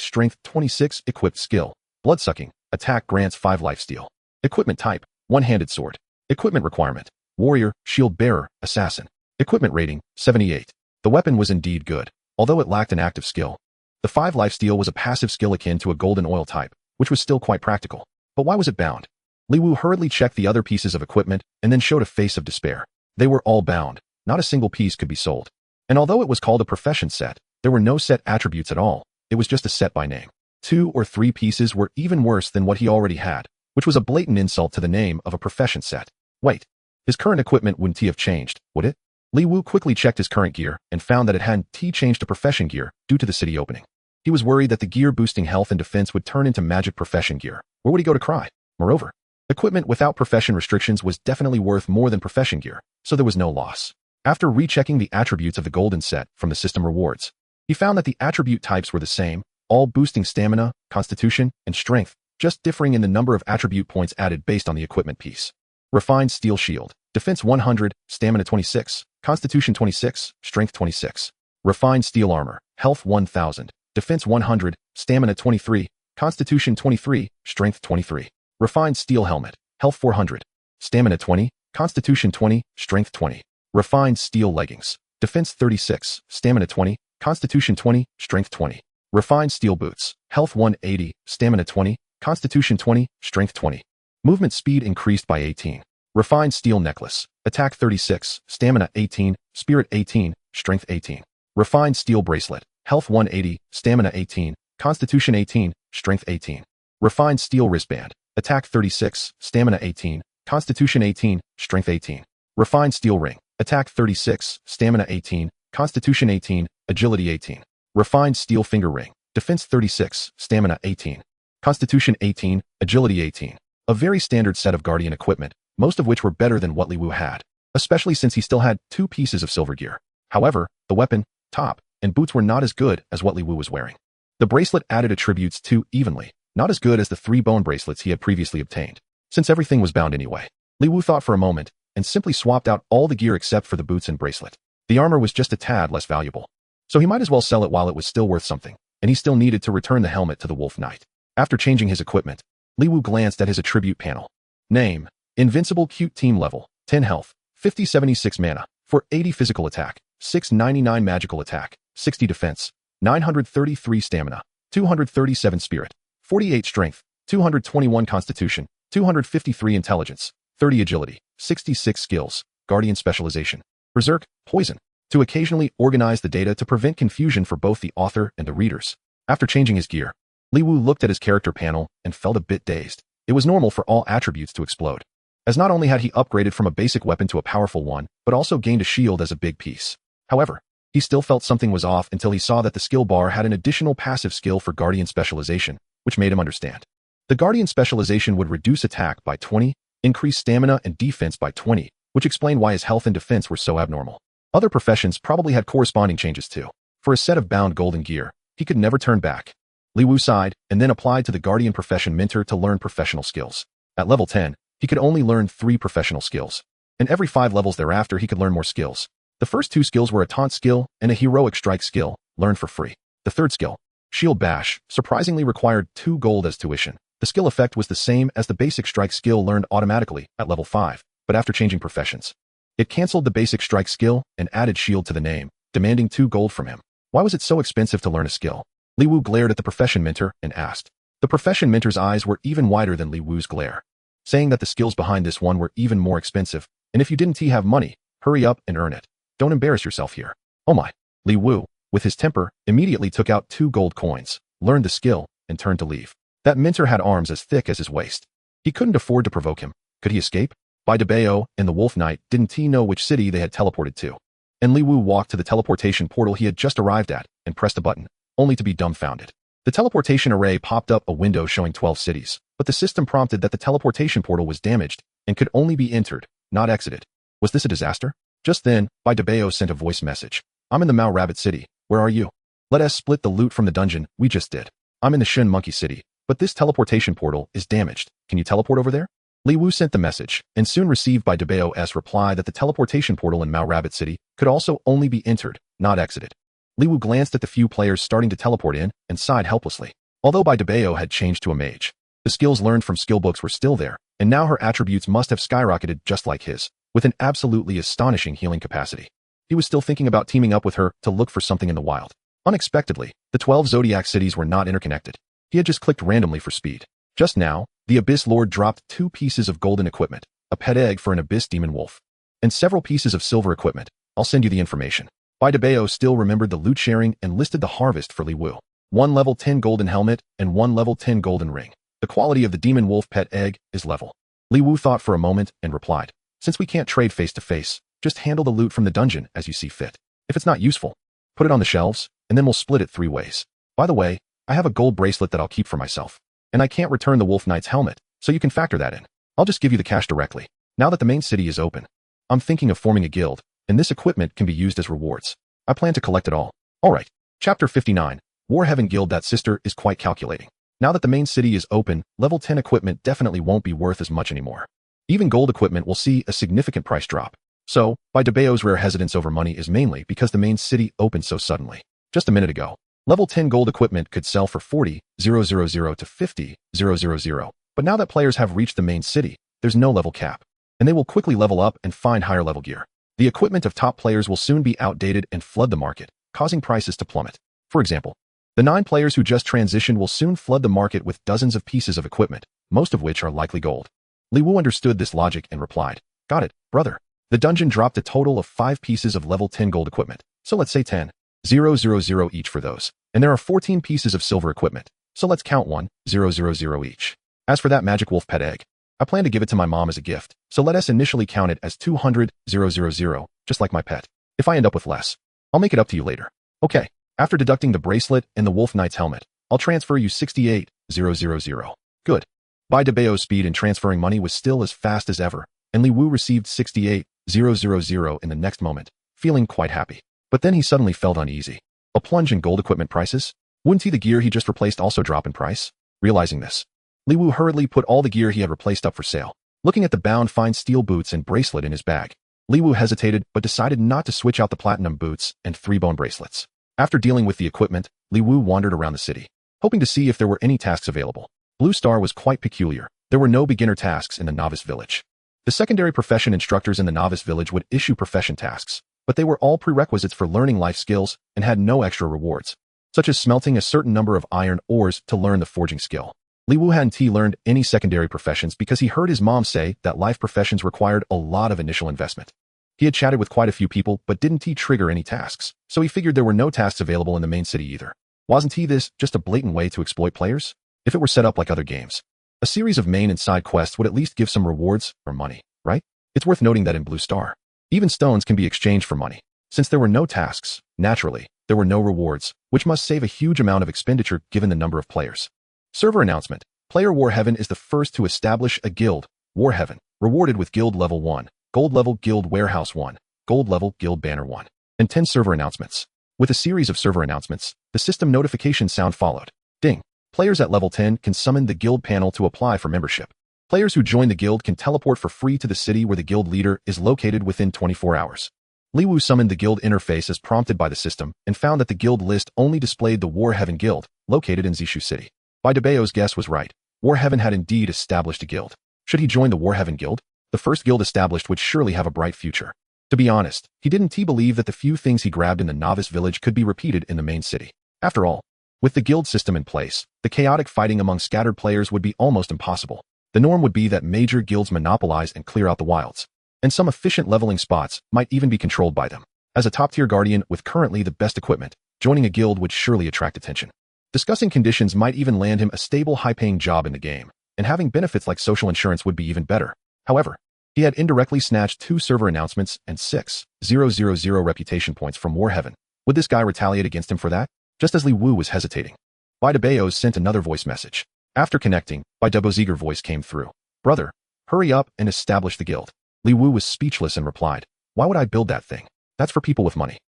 strength 26, equipped skill, bloodsucking, attack grants 5 lifesteal. Equipment type, one-handed sword. Equipment requirement, warrior, shield bearer, assassin. Equipment rating, 78. The weapon was indeed good, although it lacked an active skill. The 5 lifesteal was a passive skill akin to a golden oil type, which was still quite practical. But why was it bound? Li Wu hurriedly checked the other pieces of equipment and then showed a face of despair. They were all bound. Not a single piece could be sold. And although it was called a profession set, there were no set attributes at all. It was just a set by name. 2 or 3 pieces were even worse than what he already had, which was a blatant insult to the name of a profession set. Wait, his current equipment wouldn't have changed, would it? Li Wu quickly checked his current gear and found that it hadn't changed to profession gear due to the city opening. He was worried that the gear boosting health and defense would turn into magic profession gear. Where would he go to cry? Moreover, equipment without profession restrictions was definitely worth more than profession gear, so there was no loss. After rechecking the attributes of the golden set from the system rewards, he found that the attribute types were the same, all boosting stamina, constitution, and strength, just differing in the number of attribute points added based on the equipment piece. Refined steel shield. Defense 100, stamina 26, constitution 26, strength 26. Refined steel armor. Health 1000, defense 100, stamina 23, constitution 23, strength 23. Refined steel helmet. Health 400, stamina 20, constitution 20, strength 20. Refined steel leggings. Defense 36, stamina 20, constitution 20, strength 20. Refined steel boots. Health 180, stamina 20, constitution 20, strength 20. Movement speed increased by 18. Refined steel necklace. Attack 36, stamina 18, spirit 18, strength 18. Refined steel bracelet. Health 180, stamina 18, constitution 18, strength 18. Refined steel wristband. Attack 36, stamina 18, constitution 18, strength 18. Refined steel ring. Attack 36, stamina 18, constitution 18, agility 18. Refined steel finger ring. Defense 36, stamina 18, constitution 18, agility 18. A very standard set of Guardian equipment, most of which were better than what Li Wu had, especially since he still had 2 pieces of silver gear. However, the weapon, top, and boots were not as good as what Li Wu was wearing. The bracelet added attributes too evenly, not as good as the 3 bone bracelets he had previously obtained. Since everything was bound anyway, Li Wu thought for a moment and simply swapped out all the gear except for the boots and bracelet. The armor was just a tad less valuable, so he might as well sell it while it was still worth something, and he still needed to return the helmet to the Wolf Knight. After changing his equipment, Li Wu glanced at his attribute panel. Name: Invincible Cute Team Level, 10 health, 5076 mana, 480 physical attack, 699 magical attack, 60 defense, 933 stamina, 237 spirit, 48 strength, 221 constitution, 253 intelligence, 30 agility, 66 skills, guardian specialization, berserk, poison, to occasionally organize the data to prevent confusion for both the author and the readers. After changing his gear, Li Wu looked at his character panel and felt a bit dazed. It was normal for all attributes to explode, as not only had he upgraded from a basic weapon to a powerful one, but also gained a shield as a big piece. However, he still felt something was off until he saw that the skill bar had an additional passive skill for Guardian Specialization, which made him understand. The Guardian Specialization would reduce attack by 20, increase stamina and defense by 20, which explained why his health and defense were so abnormal. Other professions probably had corresponding changes too. For a set of bound golden gear, he could never turn back. Li Wu sighed and then applied to the Guardian Profession Mentor to learn professional skills. At level 10, he could only learn 3 professional skills, and every 5 levels thereafter he could learn more skills. The first 2 skills were a taunt skill and a heroic strike skill, learned for free. The third skill, Shield Bash, surprisingly required 2 gold as tuition. The skill effect was the same as the basic strike skill learned automatically at level 5, but after changing professions, it cancelled the basic strike skill and added shield to the name, demanding 2 gold from him. Why was it so expensive to learn a skill? Li Wu glared at the profession mentor and asked. The profession mentor's eyes were even wider than Li Wu's glare, saying that the skills behind this one were even more expensive, and if you didn't have money, hurry up and earn it. Don't embarrass yourself here. Oh my. Li Wu, with his temper, immediately took out 2 gold coins, learned the skill, and turned to leave. That mentor had arms as thick as his waist. He couldn't afford to provoke him. Could he escape? Bai Debao and the Wolf Knight didn't he know which city they had teleported to. And Li Wu walked to the teleportation portal he had just arrived at and pressed a button, only to be dumbfounded. The teleportation array popped up a window showing 12 cities, but the system prompted that the teleportation portal was damaged and could only be entered, not exited. Was this a disaster? Just then, Bai Debao sent a voice message. I'm in the Mao Rabbit City. Where are you? Let us split the loot from the dungeon we just did. I'm in the Shen Monkey City, but this teleportation portal is damaged. Can you teleport over there? Li Wu sent the message, and soon received Bai Debao's reply that the teleportation portal in Mao Rabbit City could also only be entered, not exited. Li Wu glanced at the few players starting to teleport in and sighed helplessly. Although Bai Debao had changed to a mage, the skills learned from skill books were still there, and now her attributes must have skyrocketed just like his, with an absolutely astonishing healing capacity. He was still thinking about teaming up with her to look for something in the wild. Unexpectedly, the 12 Zodiac cities were not interconnected. He had just clicked randomly for speed. Just now, the Abyss Lord dropped 2 pieces of golden equipment, a pet egg for an Abyss Demon Wolf, and several pieces of silver equipment. I'll send you the information. Bai Debao still remembered the loot sharing and listed the harvest for Li Wu. 1 level 10 golden helmet and 1 level 10 golden ring. The quality of the Demon Wolf pet egg is level. Li Wu thought for a moment and replied, since we can't trade face to face, just handle the loot from the dungeon as you see fit. If it's not useful, put it on the shelves, and then we'll split it 3 ways. By the way, I have a gold bracelet that I'll keep for myself, and I can't return the Wolf Knight's helmet, so you can factor that in. I'll just give you the cash directly. Now that the main city is open, I'm thinking of forming a guild, and this equipment can be used as rewards. I plan to collect it all. Alright. Chapter 59. Warheaven Guild. That sister is quite calculating. Now that the main city is open, level 10 equipment definitely won't be worth as much anymore. Even gold equipment will see a significant price drop. So, Bai Debao's rare hesitance over money is mainly because the main city opened so suddenly. Just a minute ago, level 10 gold equipment could sell for 40,000 to 50,000, but now that players have reached the main city, there's no level cap, and they will quickly level up and find higher level gear. The equipment of top players will soon be outdated and flood the market, causing prices to plummet. For example, the 9 players who just transitioned will soon flood the market with dozens of pieces of equipment, most of which are likely gold. Li Wu understood this logic and replied, "Got it, brother." The dungeon dropped a total of 5 pieces of level 10 gold equipment, so let's say 10,000 each for those. And there are 14 pieces of silver equipment, so let's count 1,000 each. As for that magic wolf pet egg, I plan to give it to my mom as a gift, so let us initially count it as 200,000, just like my pet. If I end up with less, I'll make it up to you later. Okay, after deducting the bracelet and the Wolf Knight's helmet, I'll transfer you 68,000. Good. Bai Debao's speed in transferring money was still as fast as ever, and Li Wu received 68,000 in the next moment, feeling quite happy. But then he suddenly felt uneasy. A plunge in gold equipment prices? Wouldn't the gear he just replaced also drop in price? Realizing this, Li Wu hurriedly put all the gear he had replaced up for sale. Looking at the bound fine steel boots and bracelet in his bag, Li Wu hesitated but decided not to switch out the platinum boots and 3 bone bracelets. After dealing with the equipment, Li Wu wandered around the city, hoping to see if there were any tasks available. Blue Star was quite peculiar. There were no beginner tasks in the novice village. The secondary profession instructors in the novice village would issue profession tasks, but they were all prerequisites for learning life skills and had no extra rewards, such as smelting a certain number of iron ores to learn the forging skill. Li Wu hadn't learned any secondary professions because he heard his mom say that life professions required a lot of initial investment. He had chatted with quite a few people but didn't trigger any tasks, so he figured there were no tasks available in the main city either. Wasn't this just a blatant way to exploit players? If it were set up like other games, a series of main and side quests would at least give some rewards or money, right? It's worth noting that in Blue Star, even stones can be exchanged for money. Since there were no tasks, naturally, there were no rewards, which must save a huge amount of expenditure given the number of players. Server announcement. Player Warheaven is the first to establish a guild, Warheaven, rewarded with Guild Level 1, Gold Level Guild Warehouse 1, Gold Level Guild Banner 1, and 10 server announcements. With a series of server announcements, the system notification sound followed. Ding. Players at level 10 can summon the guild panel to apply for membership. Players who join the guild can teleport for free to the city where the guild leader is located within 24 hours. Li Wu summoned the guild interface as prompted by the system and found that the guild list only displayed the Warheaven Guild, located in Zishu City. Bai Debao's guess was right. Warheaven had indeed established a guild. Should he join the Warheaven Guild? The first guild established would surely have a bright future. To be honest, he didn't believe that the few things he grabbed in the novice village could be repeated in the main city. After all, with the guild system in place, the chaotic fighting among scattered players would be almost impossible. The norm would be that major guilds monopolize and clear out the wilds, and some efficient leveling spots might even be controlled by them. As a top-tier guardian with currently the best equipment, joining a guild would surely attract attention. Discussing conditions might even land him a stable, high-paying job in the game, and having benefits like social insurance would be even better. However, he had indirectly snatched 2 server announcements and 6,000 reputation points from Warheaven. Would this guy retaliate against him for that? Just as Li Wu was hesitating, Bai Debao's sent another voice message. After connecting, Bai Debao's eager voice came through. "Brother, hurry up and establish the guild." Li Wu was speechless and replied, "Why would I build that thing? That's for people with money.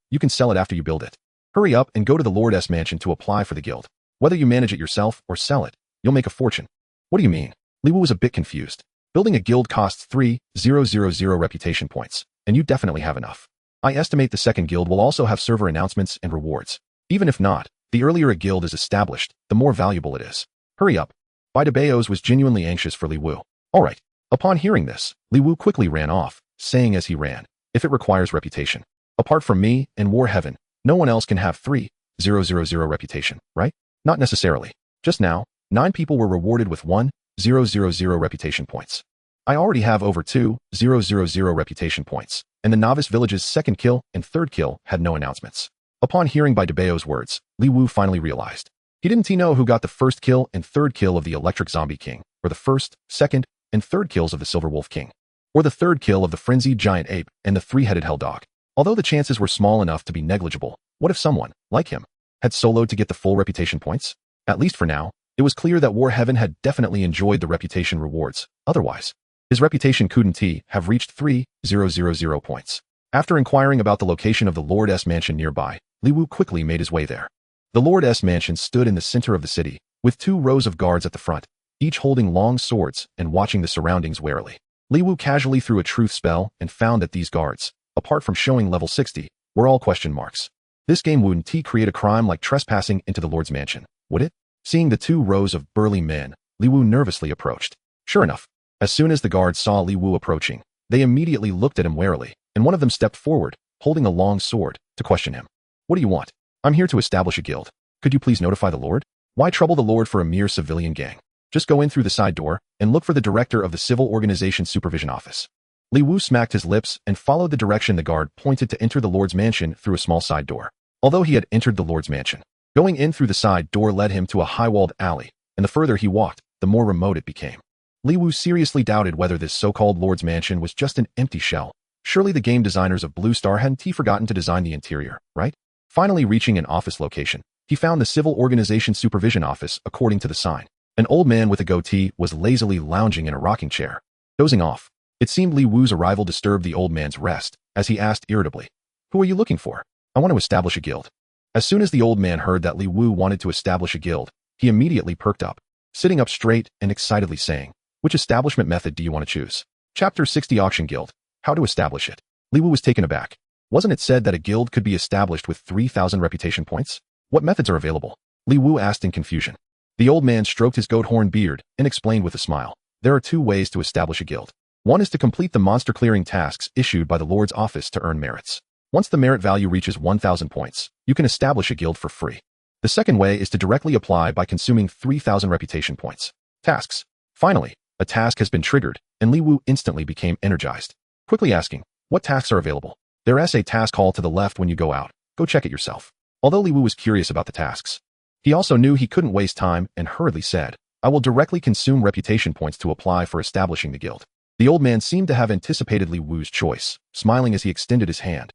You can sell it after you build it. Hurry up and go to the Lord's mansion to apply for the guild. Whether you manage it yourself or sell it, you'll make a fortune." "What do you mean?" Li Wu was a bit confused. "Building a guild costs 3,000 reputation points, and you definitely have enough. I estimate the second guild will also have server announcements and rewards. Even if not, the earlier a guild is established, the more valuable it is. Hurry up." Bai Debao's was genuinely anxious for Li Wu. All right. Upon hearing this, Li Wu quickly ran off, saying as he ran, "If it requires reputation. Apart from me and Warheaven, no one else can have 3,000 reputation, right? Not necessarily. Just now, 9 people were rewarded with 1,000 reputation points. I already have over 2,000 reputation points, and the novice village's second kill and third kill had no announcements." Upon hearing Bai Debao's words, Li Wu finally realized. He didn't know who got the first kill and third kill of the Electric Zombie King, or the first, second, and third kills of the Silver Wolf King, or the third kill of the Frenzied Giant Ape and the Three-Headed Hell Dog. Although the chances were small enough to be negligible, what if someone, like him, had soloed to get the full reputation points? At least for now, it was clear that Warheaven had definitely enjoyed the reputation rewards. Otherwise, his reputation couldn't have reached 3,000 points. After inquiring about the location of the Lord's mansion nearby, Li Wu quickly made his way there. The Lord's mansion stood in the center of the city, with 2 rows of guards at the front, each holding long swords and watching the surroundings warily. Li Wu casually threw a truth spell and found that these guards, apart from showing level 60, were all question marks. This game wouldn't create a crime like trespassing into the Lord's mansion, would it? Seeing the 2 rows of burly men, Li Wu nervously approached. Sure enough, as soon as the guards saw Li Wu approaching, they immediately looked at him warily, and one of them stepped forward, holding a long sword, to question him. What do you want? I'm here to establish a guild. Could you please notify the Lord? Why trouble the Lord for a mere civilian gang? Just go in through the side door and look for the director of the Civil Organization Supervision Office. Li Wu smacked his lips and followed the direction the guard pointed to enter the Lord's mansion through a small side door. Although he had entered the Lord's mansion, going in through the side door led him to a high-walled alley, and the further he walked, the more remote it became. Li Wu seriously doubted whether this so-called Lord's mansion was just an empty shell. Surely the game designers of Blue Star hadn't forgotten to design the interior, right? Finally reaching an office location, he found the Civil Organization Supervision Office according to the sign. An old man with a goatee was lazily lounging in a rocking chair, dozing off. It seemed Li Wu's arrival disturbed the old man's rest, as he asked irritably, "Who are you looking for?" "I want to establish a guild." As soon as the old man heard that Li Wu wanted to establish a guild, he immediately perked up, sitting up straight and excitedly saying, "Which establishment method do you want to choose?" Chapter 60 Auction Guild. How to establish it. Li Wu was taken aback. Wasn't it said that a guild could be established with 3,000 reputation points? What methods are available? Li Wu asked in confusion. The old man stroked his goat horn beard and explained with a smile. There are 2 ways to establish a guild. One is to complete the monster clearing tasks issued by the Lord's office to earn merits. Once the merit value reaches 1,000 points, you can establish a guild for free. The second way is to directly apply by consuming 3,000 reputation points. Tasks. Finally, a task has been triggered, and Li Wu instantly became energized, quickly asking, "What tasks are available?" There's a task hall to the left when you go out. Go check it yourself. Although Li Wu was curious about the tasks, he also knew he couldn't waste time and hurriedly said, "I will directly consume reputation points to apply for establishing the guild." The old man seemed to have anticipated Li Wu's choice, smiling as he extended his hand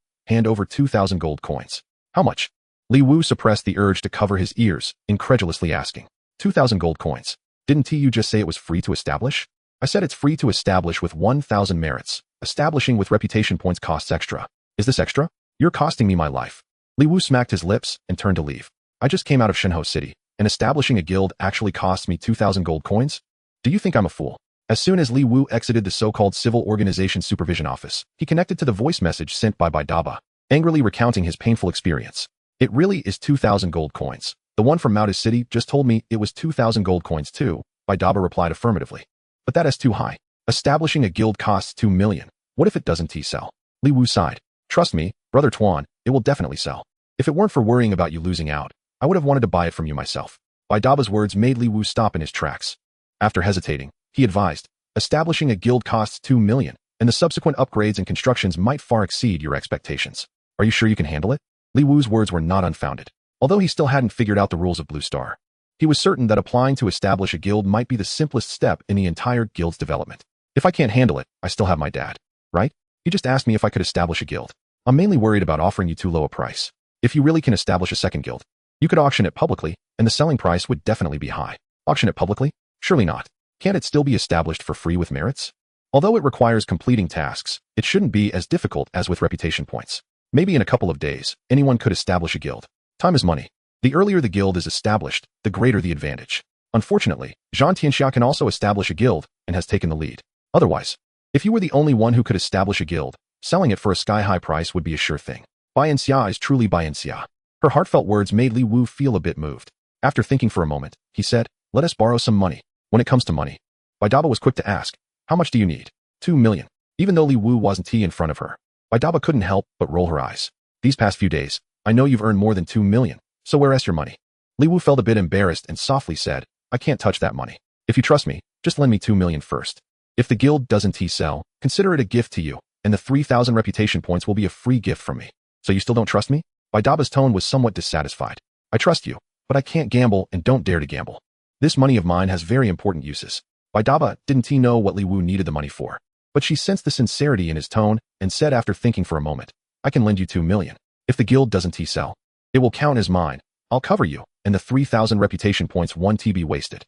over 2,000 gold coins. "How much?" Li Wu suppressed the urge to cover his ears, incredulously asking. 2,000 gold coins. Didn't you just say it was free to establish? I said it's free to establish with 1,000 merits. Establishing with reputation points costs extra. Is this extra? You're costing me my life. Li Wu smacked his lips and turned to leave. I just came out of Shenhou City, and establishing a guild actually costs me 2,000 gold coins? Do you think I'm a fool? As soon as Li Wu exited the so-called Civil Organization Supervision Office, he connected to the voice message sent by Daba, angrily recounting his painful experience. It really is 2,000 gold coins. The one from Moutis City just told me it was 2,000 gold coins too. Daba replied affirmatively. But that is too high. Establishing a guild costs 2 million. What if it doesn't sell? Li Wu sighed. Trust me, Brother Tuan, it will definitely sell. If it weren't for worrying about you losing out, I would have wanted to buy it from you myself. Daba's words made Li Wu stop in his tracks. After hesitating, he advised, establishing a guild costs 2 million, and the subsequent upgrades and constructions might far exceed your expectations. Are you sure you can handle it? Li Wu's words were not unfounded. Although he still hadn't figured out the rules of Blue Star, he was certain that applying to establish a guild might be the simplest step in the entire guild's development. If I can't handle it, I still have my dad, right? He just asked me if I could establish a guild. I'm mainly worried about offering you too low a price. If you really can establish a second guild, you could auction it publicly, and the selling price would definitely be high. Auction it publicly? Surely not. Can't it still be established for free with merits? Although it requires completing tasks, it shouldn't be as difficult as with reputation points. Maybe in a couple of days, anyone could establish a guild. Time is money. The earlier the guild is established, the greater the advantage. Unfortunately, Zhang Tianxia can also establish a guild and has taken the lead. Otherwise, if you were the only one who could establish a guild, selling it for a sky-high price would be a sure thing. Bai Xia is truly Bai Xia. Her heartfelt words made Li Wu feel a bit moved. After thinking for a moment, he said, "Let us borrow some money." When it comes to money, Daba was quick to ask, "How much do you need?" 2 million. Even though Li Wu wasn't in front of her, Daba couldn't help but roll her eyes. "These past few days, I know you've earned more than 2 million, so where's your money?" Li Wu felt a bit embarrassed and softly said, "I can't touch that money. If you trust me, just lend me 2 million first. If the guild doesn't sell, consider it a gift to you, and the 3,000 reputation points will be a free gift from me. So you still don't trust me?" Daba's tone was somewhat dissatisfied. "I trust you, but I can't gamble and don't dare to gamble. This money of mine has very important uses." Daba didn't know what Li Wu needed the money for, but she sensed the sincerity in his tone and said after thinking for a moment, "I can lend you 2 million. If the guild doesn't sell, it will count as mine. I'll cover you, and the 3,000 reputation points won't be wasted."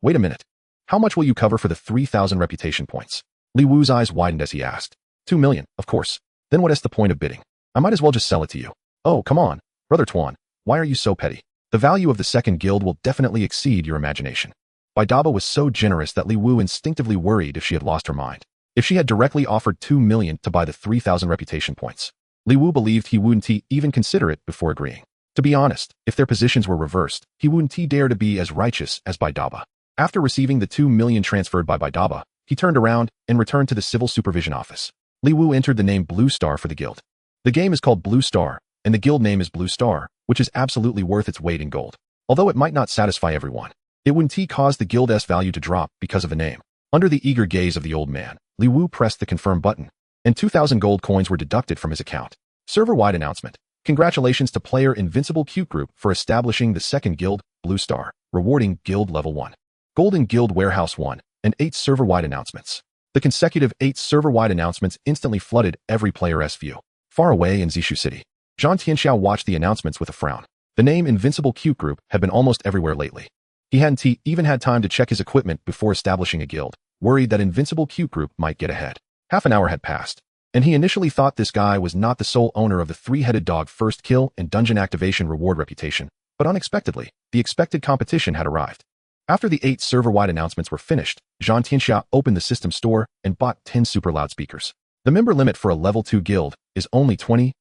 Wait a minute. How much will you cover for the 3,000 reputation points? Li Wu's eyes widened as he asked. 2 million, of course. Then what is the point of bidding? I might as well just sell it to you. Oh, come on, Brother Tuan, why are you so petty? The value of the second guild will definitely exceed your imagination. Baidaba was so generous that Li Wu instinctively worried if she had lost her mind. If she had directly offered 2 million to buy the 3,000 reputation points, Li Wu believed he wouldn't even consider it before agreeing. To be honest, if their positions were reversed, he wouldn't dare to be as righteous as Baidaba. After receiving the 2 million transferred by Baidaba, he turned around and returned to the civil supervision office. Li Wu entered the name Blue Star for the guild. The game is called Blue Star, and the guild name is Blue Star, which is absolutely worth its weight in gold. Although it might not satisfy everyone, it wouldn't cause the guild's value to drop because of a name. Under the eager gaze of the old man, Li Wu pressed the confirm button, and 2,000 gold coins were deducted from his account. Server-wide announcement. Congratulations to player Invincible Cute Group for establishing the second guild, Blue Star, rewarding guild level 1. Golden Guild Warehouse 1, and 8 server-wide announcements. The consecutive 8 server-wide announcements instantly flooded every player's view. Far away in Zishu City, Zhang Tianxiao watched the announcements with a frown. The name Invincible Cute Group had been almost everywhere lately. He hadn't even had time to check his equipment before establishing a guild, worried that Invincible Cute Group might get ahead. Half an hour had passed, and he initially thought this guy was not the sole owner of the 3-headed dog first kill and dungeon activation reward reputation, but unexpectedly, the expected competition had arrived. After the 8 server-wide announcements were finished, Zhang Tianxia opened the system store and bought 10 super loudspeakers. The member limit for a level 2 guild is only 20,000.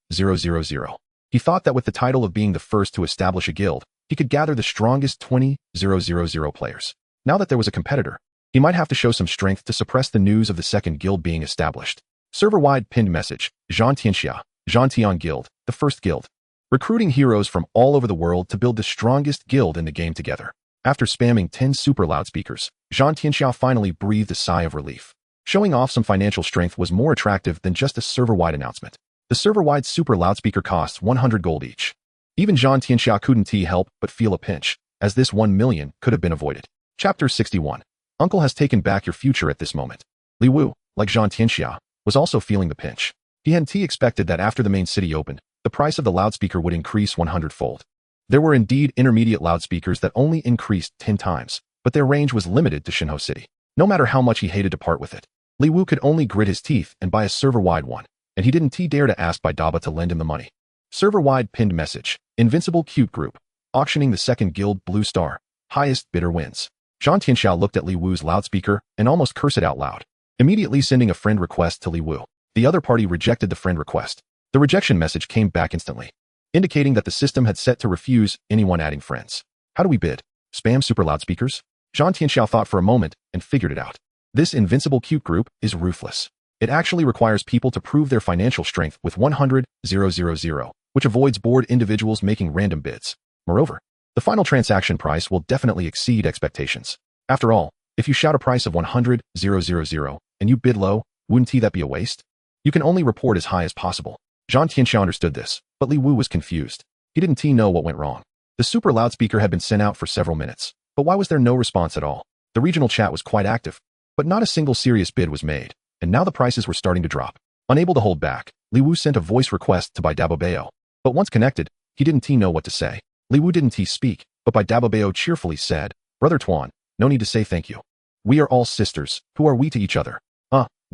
He thought that with the title of being the first to establish a guild, he could gather the strongest 20,000 players. Now that there was a competitor, he might have to show some strength to suppress the news of the second guild being established. Server-wide pinned message, Zhang Tianxia, Zhantian Guild, the first guild. Recruiting heroes from all over the world to build the strongest guild in the game together. After spamming 10 super loudspeakers, Zhang Tianxia finally breathed a sigh of relief. Showing off some financial strength was more attractive than just a server-wide announcement. The server-wide super loudspeaker costs 100 gold each. Even Zhang Tianxia couldn't help but feel a pinch, as this 1 million could have been avoided. Chapter 61. Uncle has taken back your future at this moment. Li Wu, like Zhang Tianxia, was also feeling the pinch. He hadn't expected that after the main city opened, the price of the loudspeaker would increase 100-fold. There were indeed intermediate loudspeakers that only increased 10 times, but their range was limited to Shinho City. No matter how much he hated to part with it, Li Wu could only grit his teeth and buy a server-wide one, and he didn't dare to ask Baidaba to lend him the money. Server-wide pinned message, Invincible Cute Group, auctioning the second guild Blue Star, highest bidder wins. Zhang Tianxiao looked at Li Wu's loudspeaker and almost cursed it out loud, immediately sending a friend request to Li Wu. The other party rejected the friend request. The rejection message came back instantly, indicating that the system had set to refuse anyone adding friends. How do we bid? Spam super loudspeakers? Zhang Tianxiao thought for a moment and figured it out. This Invincible Cute Group is ruthless. It actually requires people to prove their financial strength with 100,000, which avoids bored individuals making random bids. Moreover, the final transaction price will definitely exceed expectations. After all, if you shout a price of 100,000 and you bid low, wouldn't that be a waste? You can only report as high as possible. Zhang Tianxiao understood this, but Li Wu was confused. He didn't know what went wrong. The super loudspeaker had been sent out for several minutes, but why was there no response at all? The regional chat was quite active, but not a single serious bid was made, and now the prices were starting to drop. Unable to hold back, Li Wu sent a voice request to Baidaba Bayo, but once connected, he didn't know what to say. Li Wu didn't speak, but Baidaba Bayo cheerfully said, "Brother Tuan, no need to say thank you. We are all sisters, who are we to each other?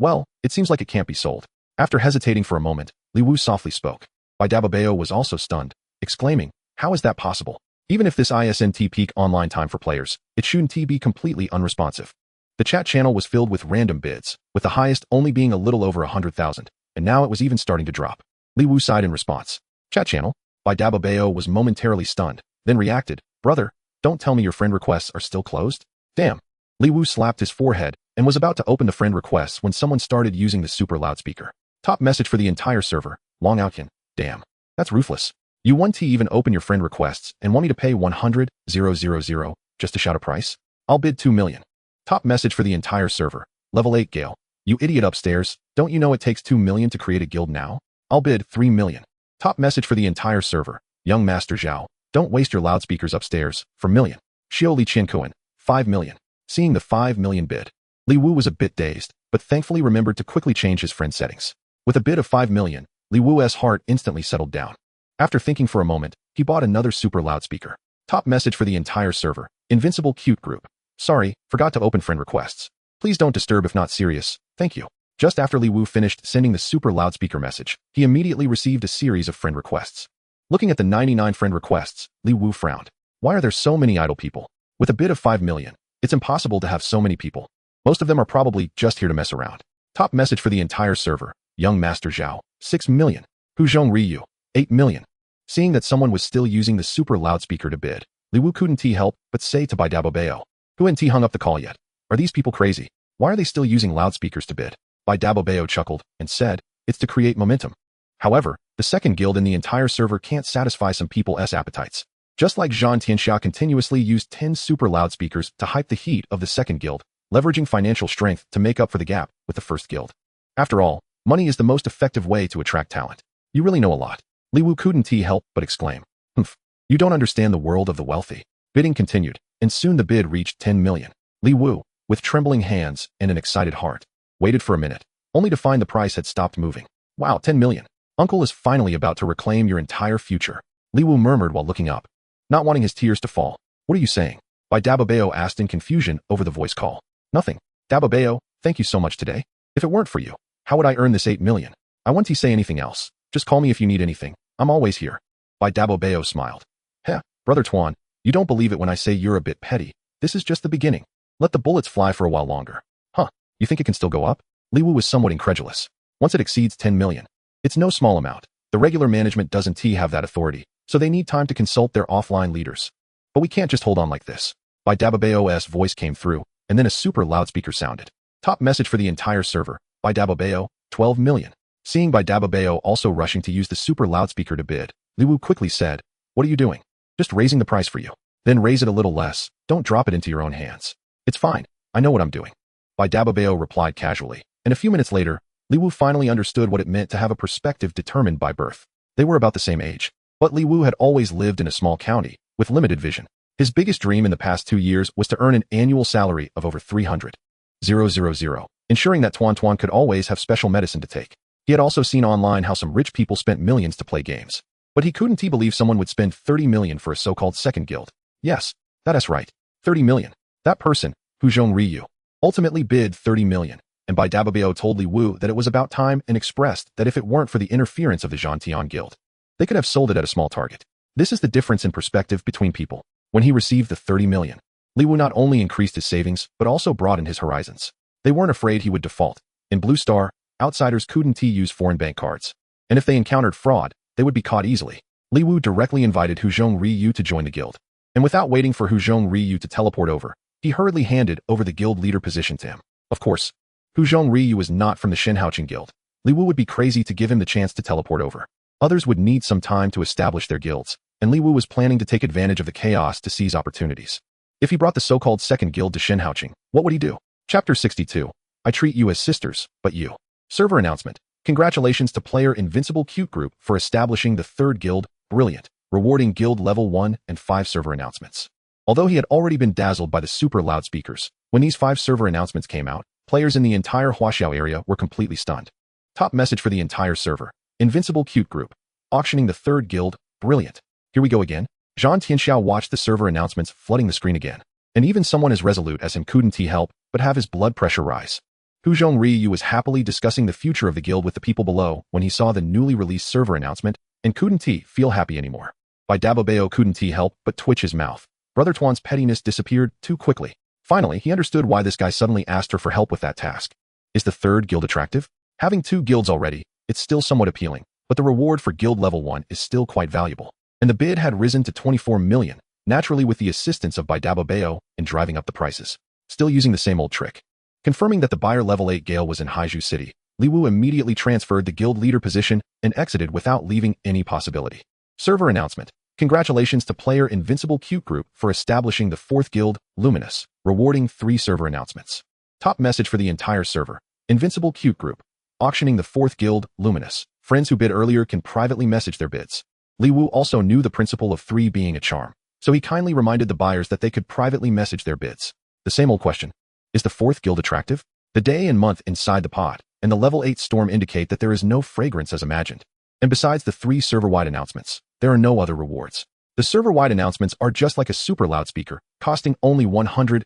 Well, it seems like it can't be sold." After hesitating for a moment, Li Wu softly spoke. Baidaba Bayo was also stunned, exclaiming, "How is that possible? Even if this isn't peak online time for players, it shouldn't be completely unresponsive." The chat channel was filled with random bids, with the highest only being a little over 100,000, and now it was even starting to drop. Li Wu sighed in response. Chat channel? Baidaba Bayo was momentarily stunned, then reacted, "Brother, don't tell me your friend requests are still closed?" Damn. Li Wu slapped his forehead and was about to open the friend requests when someone started using the super loudspeaker. Top message for the entire server, Long Outkin. Damn. That's ruthless. You want to even open your friend requests and want me to pay 100,000 just to shout a price? I'll bid 2 million. Top message for the entire server, Level 8 Gale. You idiot upstairs, don't you know it takes 2 million to create a guild now? I'll bid 3 million. Top message for the entire server, Young Master Zhao. Don't waste your loudspeakers upstairs, for million. Xioli Qiankuan, 5 million. Seeing the 5 million bid, Li Wu was a bit dazed, but thankfully remembered to quickly change his friend settings. With a bid of 5 million, Li Wu's heart instantly settled down. After thinking for a moment, he bought another super loudspeaker. Top message for the entire server, Invincible Cute Group. Sorry, forgot to open friend requests. Please don't disturb if not serious, thank you. Just after Li Wu finished sending the super loudspeaker message, he immediately received a series of friend requests. Looking at the 99 friend requests, Li Wu frowned. Why are there so many idle people? With a bid of 5 million, It's impossible to have so many people. Most of them are probably just here to mess around. Top message for the entire server. Young Master Zhao, 6 million. Huzhong Ryu, 8 million. Seeing that someone was still using the super loudspeaker to bid, Li Wu couldn't help but say to Bai Dabobeo, who hadn't hung up the call yet. Are these people crazy? Why are they still using loudspeakers to bid? Bai Dabobeo chuckled and said, it's to create momentum. However, the second guild in the entire server can't satisfy some people's appetites. Just like Zhang Tianxia continuously used 10 super loudspeakers to hype the heat of the second guild, leveraging financial strength to make up for the gap with the first guild. After all, money is the most effective way to attract talent. You really know a lot. Li Wu couldn't help but exclaim. Humph. You don't understand the world of the wealthy. Bidding continued, and soon the bid reached 10 million. Li Wu, with trembling hands and an excited heart, waited for a minute, only to find the price had stopped moving. Wow, 10 million. Uncle is finally about to reclaim your entire future. Li Wu murmured while looking up, not wanting his tears to fall. What are you saying? Bai Dabobeo asked in confusion over the voice call. Nothing. Dabobeo, thank you so much today. If it weren't for you, how would I earn this 8 million? I won't say anything else. Just call me if you need anything. I'm always here. Bai Dabobeo smiled. Heh, Brother Tuan, you don't believe it when I say you're a bit petty. This is just the beginning. Let the bullets fly for a while longer. Huh, you think it can still go up? Li Wu was somewhat incredulous. Once it exceeds 10 million, it's no small amount. The regular management doesn't have that authority, so they need time to consult their offline leaders. But we can't just hold on like this. Bai Dabobeo's voice came through, and then a super loudspeaker sounded. Top message for the entire server. Bai Dabobeo, 12 million. Seeing Bai Dabobeo also rushing to use the super loudspeaker to bid, Li Wu quickly said, what are you doing? Just raising the price for you. Then raise it a little less. Don't drop it into your own hands. It's fine. I know what I'm doing. Bai Dabobeo replied casually, and a few minutes later, Li Wu finally understood what it meant to have a perspective determined by birth. They were about the same age. But Li Wu had always lived in a small county, with limited vision. His biggest dream in the past 2 years was to earn an annual salary of over 300,000, ensuring that Tuan could always have special medicine to take. He had also seen online how some rich people spent millions to play games. But he couldn't believe someone would spend 30 million for a so-called second guild. Yes, that is right. 30 million. That person, Huzhong Ryu, ultimately bid 30 million. And Bai Dabobeo told Li Wu that it was about time and expressed that if it weren't for the interference of the Zhantian Guild, they could have sold it at a small target. This is the difference in perspective between people. When he received the 30 million, Li Wu not only increased his savings, but also broadened his horizons. They weren't afraid he would default. In Blue Star, outsiders couldn't use foreign bank cards. And if they encountered fraud, they would be caught easily. Li Wu directly invited Huzhong Ryu to join the guild. And without waiting for Huzhong Ryu to teleport over, he hurriedly handed over the guild leader position to him. Of course, Huzhong Ryu was not from the Shenhaochen Guild. Li Wu would be crazy to give him the chance to teleport over. Others would need some time to establish their guilds, and Li Wu was planning to take advantage of the chaos to seize opportunities. If he brought the so-called second guild to Shenhaochen, what would he do? Chapter 62. I treat you as sisters, but you. Server announcement. Congratulations to player Invincible Cute Group for establishing the third guild, Brilliant, rewarding guild level 1 and 5 server announcements. Although he had already been dazzled by the super loudspeakers, when these 5 server announcements came out, players in the entire Huaxiao area were completely stunned. Top message for the entire server. Invincible Cute Group. Auctioning the third guild, Brilliant. Here we go again. Zhang Tianxiao watched the server announcements flooding the screen again. And even someone as resolute as him couldn't help but have his blood pressure rise. Huzhong Ryu was happily discussing the future of the guild with the people below when he saw the newly released server announcement and couldn't feel happy anymore. Bai Dabobeo couldn't help but twitch his mouth. Brother Tuan's pettiness disappeared too quickly. Finally, he understood why this guy suddenly asked her for help with that task. Is the third guild attractive? Having 2 guilds already, it's still somewhat appealing, but the reward for guild level 1 is still quite valuable. And the bid had risen to 24 million, naturally with the assistance of Bai Dabobeo in driving up the prices. Still using the same old trick. Confirming that the buyer level 8 Gale was in Haizhu City, Li Wu immediately transferred the guild leader position and exited without leaving any possibility. Server announcement. Congratulations to player Invincible Cute Group for establishing the 4th guild, Luminous, rewarding 3 server announcements. Top message for the entire server. Invincible Cute Group. Auctioning the 4th guild, Luminous. Friends who bid earlier can privately message their bids. Li Wu also knew the principle of 3 being a charm, so he kindly reminded the buyers that they could privately message their bids. The same old question. Is the 4th guild attractive? The day and month inside the pot and the level 8 storm indicate that there is no fragrance as imagined. And besides the 3 server-wide announcements, there are no other rewards. The server-wide announcements are just like a super loudspeaker, costing only 100,000.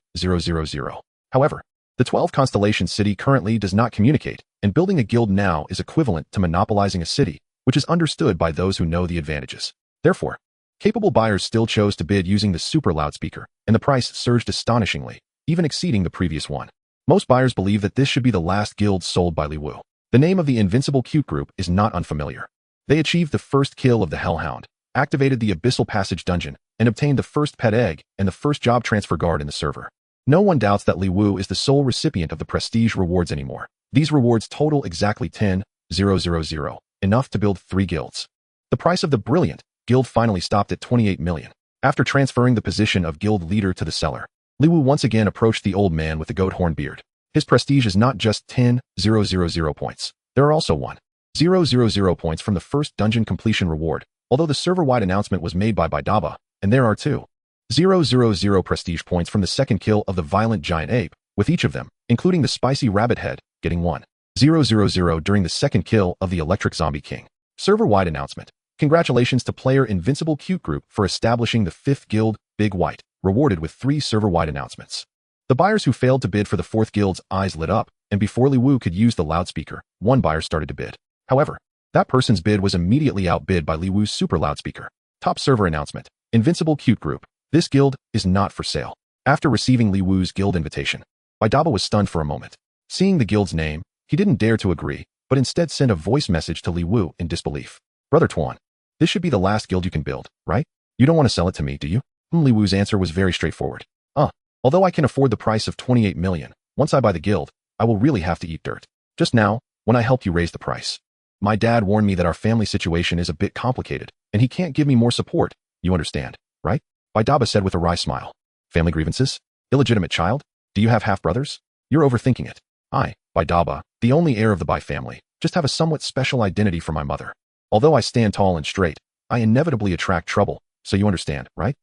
However, the 12 Constellation City currently does not communicate, and building a guild now is equivalent to monopolizing a city, which is understood by those who know the advantages. Therefore, capable buyers still chose to bid using the super loudspeaker, and the price surged astonishingly, even exceeding the previous one. Most buyers believe that this should be the last guild sold by Li Wu. The name of the Invincible Cute Group is not unfamiliar. They achieved the first kill of the Hellhound, activated the Abyssal Passage dungeon, and obtained the first pet egg and the first job transfer guard in the server. No one doubts that Li Wu is the sole recipient of the prestige rewards anymore. These rewards total exactly 10,000, enough to build 3 guilds. The price of the Brilliant Guild finally stopped at 28 million. After transferring the position of guild leader to the seller, Li Wu once again approached the old man with the goat horn beard. His prestige is not just 10,000 points. There are also 1,000 points from the first dungeon completion reward, although the server-wide announcement was made by Baidaba, and there are 2,000 prestige points from the second kill of the violent giant ape, with each of them, including the spicy rabbit head, getting 1,000 during the second kill of the electric zombie king. Server-wide announcement. Congratulations to player Invincible Cute Group for establishing the 5th guild, Big White, rewarded with 3 server-wide announcements. The buyers who failed to bid for the 4th guild's eyes lit up, and before Li Wu could use the loudspeaker, one buyer started to bid. However, that person's bid was immediately outbid by Li Wu's super loudspeaker. Top server announcement. Invincible Cute Group. This guild is not for sale. After receiving Li Wu's guild invitation, Baidaba was stunned for a moment. Seeing the guild's name, he didn't dare to agree, but instead sent a voice message to Li Wu in disbelief. Brother Tuan, this should be the last guild you can build, right? You don't want to sell it to me, do you? Li Wu's answer was very straightforward. Although I can afford the price of 28 million, once I buy the guild, I will really have to eat dirt. Just now, when I helped you raise the price, my dad warned me that our family situation is a bit complicated, and he can't give me more support. You understand, right? Baidaba said with a wry smile. Family grievances? Illegitimate child? Do you have half-brothers? You're overthinking it. I, Baidaba, the only heir of the Bai family, just have a somewhat special identity for my mother. Although I stand tall and straight, I inevitably attract trouble, so you understand, right?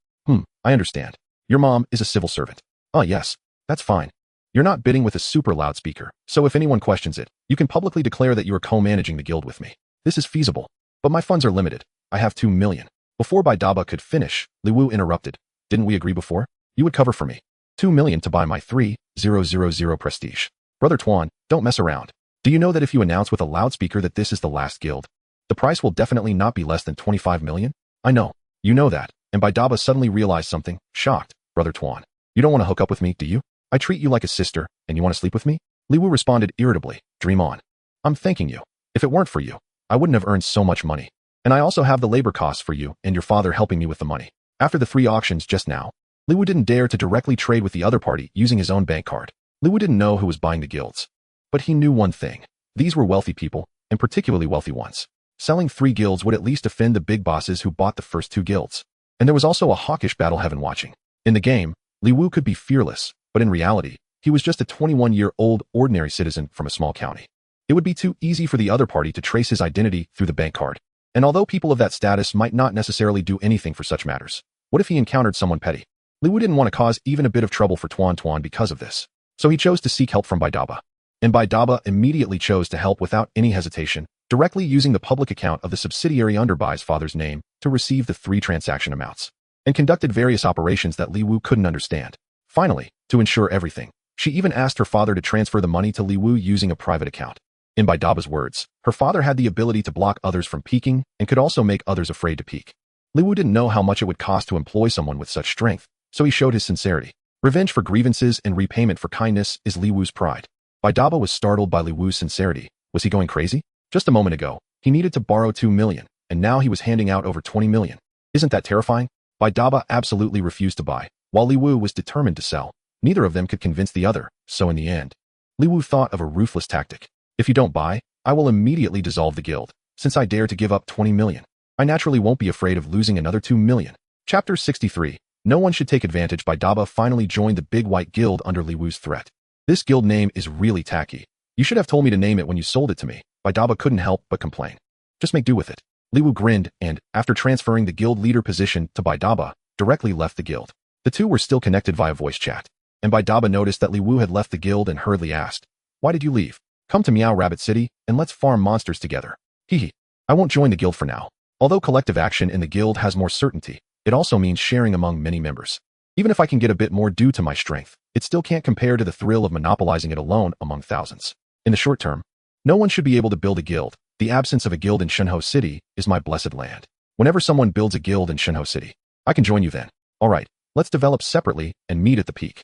I understand. Your mom is a civil servant. Yes, that's fine. You're not bidding with a super loudspeaker, so if anyone questions it, you can publicly declare that you are co-managing the guild with me. This is feasible, but my funds are limited. I have 2 million. Before Baidaba could finish, Li Wu interrupted. Didn't we agree before? You would cover for me 2 million to buy my 3,000 prestige. Brother Tuan, don't mess around. Do you know that if you announce with a loudspeaker that this is the last guild, the price will definitely not be less than 25 million? I know. You know that. And Baidaba suddenly realized something, shocked. Brother Tuan, you don't want to hook up with me, do you? I treat you like a sister, and you want to sleep with me? Li Wu responded irritably. Dream on. I'm thanking you. If it weren't for you, I wouldn't have earned so much money. And I also have the labor costs for you and your father helping me with the money. After the 3 auctions just now, Li Wu didn't dare to directly trade with the other party using his own bank card. Li Wu didn't know who was buying the guilds. But he knew one thing. These were wealthy people, and particularly wealthy ones. Selling 3 guilds would at least offend the big bosses who bought the first 2 guilds. And there was also a hawkish battle heaven watching. In the game, Li Wu could be fearless, but in reality, he was just a 21-year-old ordinary citizen from a small county. It would be too easy for the other party to trace his identity through the bank card. And although people of that status might not necessarily do anything for such matters, what if he encountered someone petty? Li Wu didn't want to cause even a bit of trouble for Tuan Tuan because of this. So he chose to seek help from Baidaba. And Baidaba immediately chose to help without any hesitation, directly using the public account of the subsidiary under Bai's father's name to receive the 3 transaction amounts, and conducted various operations that Li Wu couldn't understand. Finally, to ensure everything, she even asked her father to transfer the money to Li Wu using a private account. In Baidaba's words, her father had the ability to block others from peeking and could also make others afraid to peek. Li Wu didn't know how much it would cost to employ someone with such strength, so he showed his sincerity. Revenge for grievances and repayment for kindness is Li Wu's pride. Baidaba was startled by Li Wu's sincerity. Was he going crazy? Just a moment ago, he needed to borrow 2 million, and now he was handing out over 20 million. Isn't that terrifying? Baidaba absolutely refused to buy, while Li Wu was determined to sell. Neither of them could convince the other, so in the end, Li Wu thought of a ruthless tactic. If you don't buy, I will immediately dissolve the guild. Since I dare to give up 20 million, I naturally won't be afraid of losing another 2 million. Chapter 63. No one should take advantage. Baidaba finally joined the Big White Guild under Li Wu's threat. This guild name is really tacky. You should have told me to name it when you sold it to me. Baidaba couldn't help but complain. Just make do with it. Li Wu grinned and, after transferring the guild leader position to Baidaba, directly left the guild. The two were still connected via voice chat, and Baidaba noticed that Li Wu had left the guild and hurriedly asked, "Why did you leave? Come to Meow Rabbit City, and let's farm monsters together." Hehe. I won't join the guild for now. Although collective action in the guild has more certainty, it also means sharing among many members. Even if I can get a bit more due to my strength, it still can't compare to the thrill of monopolizing it alone among thousands. In the short term, no one should be able to build a guild. The absence of a guild in Shenhe City is my blessed land. Whenever someone builds a guild in Shenhe City, I can join you then. Alright, let's develop separately and meet at the peak.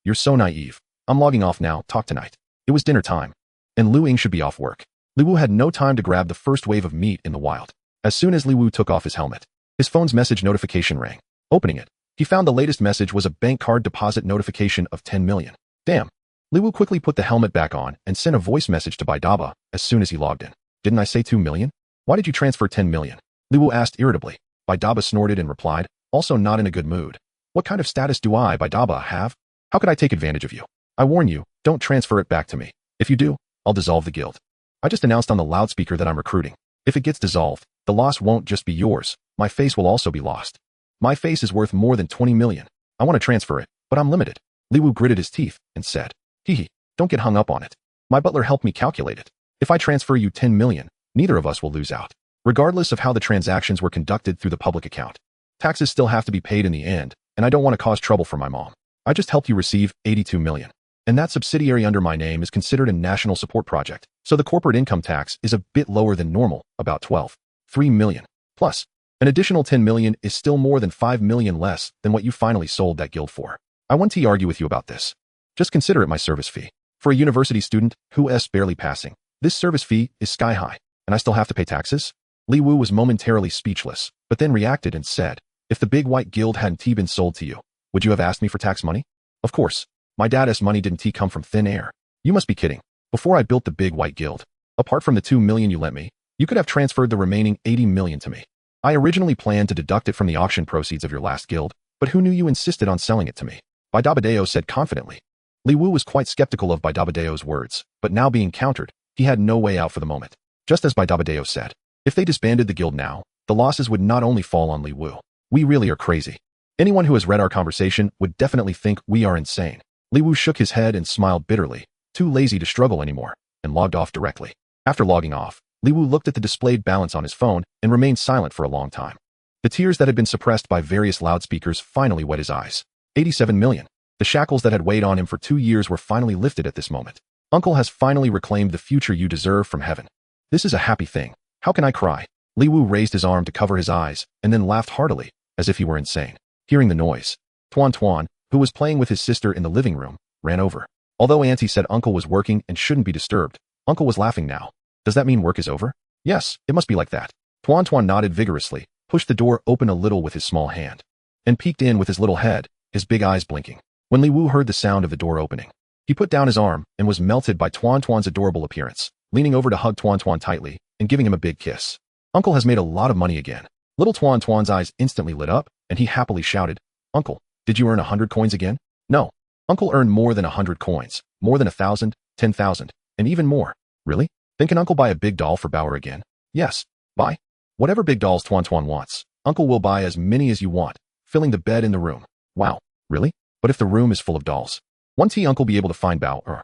You're so naive. I'm logging off now, talk tonight. It was dinner time. And Lu Ying should be off work. Li Wu had no time to grab the first wave of meat in the wild. As soon as Li Wu took off his helmet, his phone's message notification rang. Opening it, he found the latest message was a bank card deposit notification of 10 million. Damn. Li Wu quickly put the helmet back on and sent a voice message to Baidaba as soon as he logged in. Didn't I say 2 million? Why did you transfer 10 million? Li Wu asked irritably. Baidaba snorted and replied, also not in a good mood. What kind of status do I, Baidaba, have? How could I take advantage of you? I warn you, don't transfer it back to me. If you do, I'll dissolve the guild. I just announced on the loudspeaker that I'm recruiting. If it gets dissolved, the loss won't just be yours. My face will also be lost. My face is worth more than 20 million. I want to transfer it, but I'm limited. Li Wu gritted his teeth and said, Hee, don't get hung up on it. My butler helped me calculate it. If I transfer you 10 million, neither of us will lose out. Regardless of how the transactions were conducted through the public account. Taxes still have to be paid in the end, and I don't want to cause trouble for my mom. I just helped you receive 82 million. And that subsidiary under my name is considered a national support project, so the corporate income tax is a bit lower than normal, about 3 million. Plus, an additional 10 million is still more than 5 million less than what you finally sold that guild for. I want to argue with you about this. Just consider it my service fee. For a university student who's barely passing, this service fee is sky high, and I still have to pay taxes? Li Wu was momentarily speechless, but then reacted and said, if the big white guild hadn't been sold to you, would you have asked me for tax money? Of course. My dad's money didn't come from thin air. You must be kidding. Before I built the big white guild, apart from the 2 million you lent me, you could have transferred the remaining 80 million to me. I originally planned to deduct it from the auction proceeds of your last guild, but who knew you insisted on selling it to me? Baidabadeo said confidently. Li Wu was quite skeptical of Baidabadeo's words, but now being countered, he had no way out for the moment. Just as Baidabadeo said, if they disbanded the guild now, the losses would not only fall on Li Wu. We really are crazy. Anyone who has read our conversation would definitely think we are insane. Li Wu shook his head and smiled bitterly, too lazy to struggle anymore, and logged off directly. After logging off, Li Wu looked at the displayed balance on his phone and remained silent for a long time. The tears that had been suppressed by various loudspeakers finally wet his eyes. 87 million. The shackles that had weighed on him for 2 years were finally lifted at this moment. Uncle has finally reclaimed the future you deserve from heaven. This is a happy thing. How can I cry? Li Wu raised his arm to cover his eyes and then laughed heartily, as if he were insane. Hearing the noise, Tuan, who was playing with his sister in the living room, ran over. Although Auntie said Uncle was working and shouldn't be disturbed, Uncle was laughing now. Does that mean work is over? Yes, it must be like that. Tuan nodded vigorously, pushed the door open a little with his small hand, and peeked in with his little head, his big eyes blinking. When Li Wu heard the sound of the door opening, he put down his arm and was melted by Tuan's adorable appearance, leaning over to hug Tuan tightly and giving him a big kiss. Uncle has made a lot of money again. Little Tuan's eyes instantly lit up, and he happily shouted, Uncle, did you earn 100 coins again? No. Uncle earned more than 100 coins, more than 1,000, 10,000, and even more. Really? Then can Uncle buy a big doll for Bauer again? Yes. Buy. Whatever big dolls Tuan wants, Uncle will buy as many as you want, filling the bed in the room. Wow. Really? But if the room is full of dolls, won't Uncle be able to find Bauer?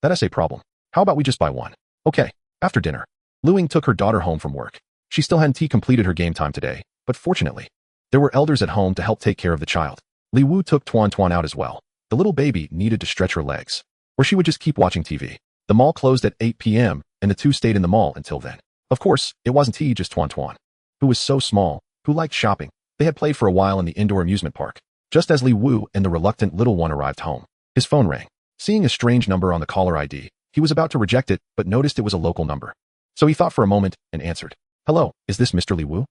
That's a problem. How about we just buy one? Okay. After dinner, Lu Ying took her daughter home from work. She still hadn't completed her game time today, but fortunately, there were elders at home to help take care of the child. Li Wu took Tuan out as well. The little baby needed to stretch her legs, or she would just keep watching TV. The mall closed at 8 p.m., and the two stayed in the mall until then. Of course, it wasn't just Tuan, who was so small, who liked shopping. They had played for a while in the indoor amusement park. Just as Li Wu and the reluctant little one arrived home, his phone rang. Seeing a strange number on the caller ID, he was about to reject it, but noticed it was a local number. So he thought for a moment and answered. Hello, is this Mr. Li Wu?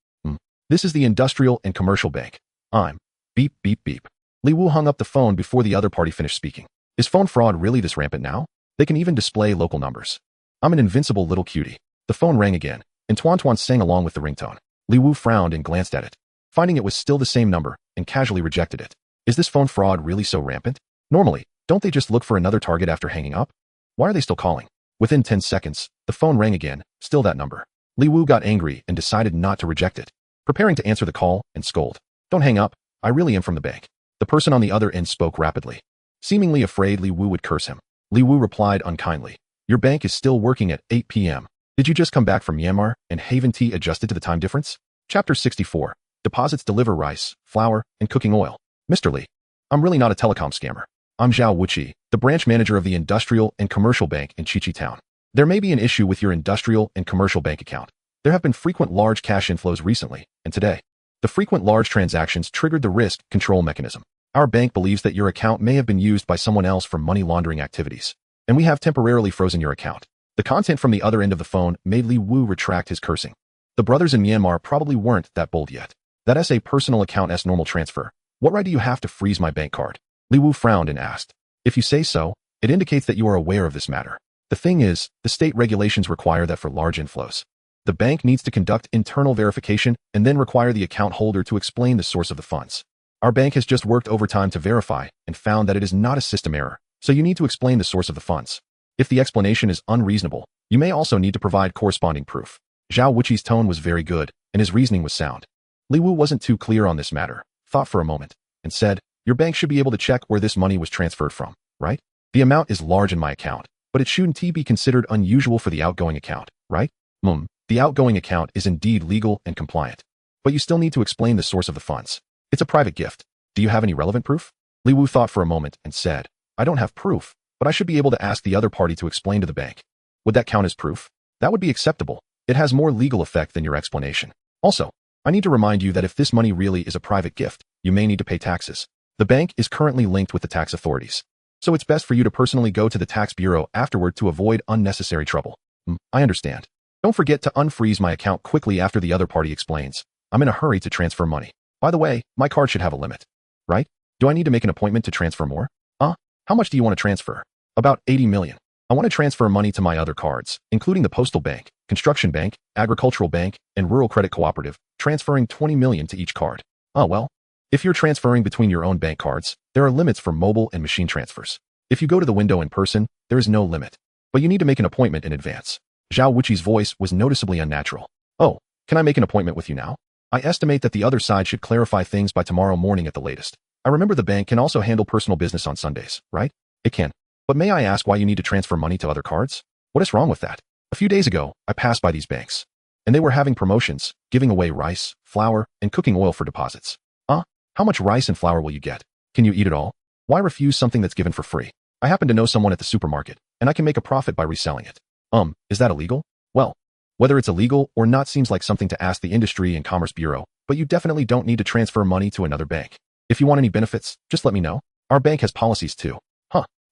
This is the Industrial and Commercial Bank. I'm. Beep, beep, beep. Li Wu hung up the phone before the other party finished speaking. Is phone fraud really this rampant now? They can even display local numbers. I'm an invincible little cutie. The phone rang again, and Tuan sang along with the ringtone. Li Wu frowned and glanced at it, finding it was still the same number, and casually rejected it. Is this phone fraud really so rampant? Normally, don't they just look for another target after hanging up? Why are they still calling? Within 10 seconds, the phone rang again, still that number. Li Wu got angry and decided not to reject it, preparing to answer the call and scold. Don't hang up, I really am from the bank. The person on the other end spoke rapidly, seemingly afraid Li Wu would curse him. Li Wu replied unkindly. Your bank is still working at 8 p.m. Did you just come back from Myanmar and haven't adjusted to the time difference? Chapter 64. Deposits deliver rice, flour, and cooking oil. Mr. Li. I'm really not a telecom scammer. I'm Zhao Wuqi, the branch manager of the Industrial and Commercial Bank in Chichi Town. There may be an issue with your Industrial and Commercial Bank account. There have been frequent large cash inflows recently, and today, the frequent large transactions triggered the risk control mechanism. Our bank believes that your account may have been used by someone else for money laundering activities, and we have temporarily frozen your account. The content from the other end of the phone made Li Wu retract his cursing. The brothers in Myanmar probably weren't that bold yet. That's a personal account as normal transfer. What right do you have to freeze my bank card? Li Wu frowned and asked. If you say so, it indicates that you are aware of this matter. The thing is, the state regulations require that for large inflows. The bank needs to conduct internal verification and then require the account holder to explain the source of the funds. Our bank has just worked overtime to verify and found that it is not a system error, so you need to explain the source of the funds. If the explanation is unreasonable, you may also need to provide corresponding proof. Zhao Wuqi's tone was very good, and his reasoning was sound. Li Wu wasn't too clear on this matter, thought for a moment, and said, your bank should be able to check where this money was transferred from, right? The amount is large in my account, but it shouldn't be considered unusual for the outgoing account, right? The outgoing account is indeed legal and compliant. But you still need to explain the source of the funds. It's a private gift. Do you have any relevant proof? Li Wu thought for a moment and said, I don't have proof, but I should be able to ask the other party to explain to the bank. Would that count as proof? That would be acceptable. It has more legal effect than your explanation. Also, I need to remind you that if this money really is a private gift, you may need to pay taxes. The bank is currently linked with the tax authorities. So it's best for you to personally go to the tax bureau afterward to avoid unnecessary trouble. I understand. Don't forget to unfreeze my account quickly after the other party explains. I'm in a hurry to transfer money. By the way, my card should have a limit. Right? Do I need to make an appointment to transfer more? How much do you want to transfer? About 80 million. I want to transfer money to my other cards, including the Postal Bank, Construction Bank, Agricultural Bank, and Rural Credit Cooperative, transferring 20 million to each card. Well, if you're transferring between your own bank cards, there are limits for mobile and machine transfers. If you go to the window in person, there is no limit. But you need to make an appointment in advance. Zhao Wuqi's voice was noticeably unnatural. Oh, can I make an appointment with you now? I estimate that the other side should clarify things by tomorrow morning at the latest. I remember the bank can also handle personal business on Sundays, right? It can. But may I ask why you need to transfer money to other cards? What is wrong with that? A few days ago, I passed by these banks, and they were having promotions, giving away rice, flour, and cooking oil for deposits. How much rice and flour will you get? Can you eat it all? Why refuse something that's given for free? I happen to know someone at the supermarket, and I can make a profit by reselling it. Is that illegal? Well, whether it's illegal or not seems like something to ask the Industry and Commerce Bureau, but you definitely don't need to transfer money to another bank. If you want any benefits, just let me know. Our bank has policies too.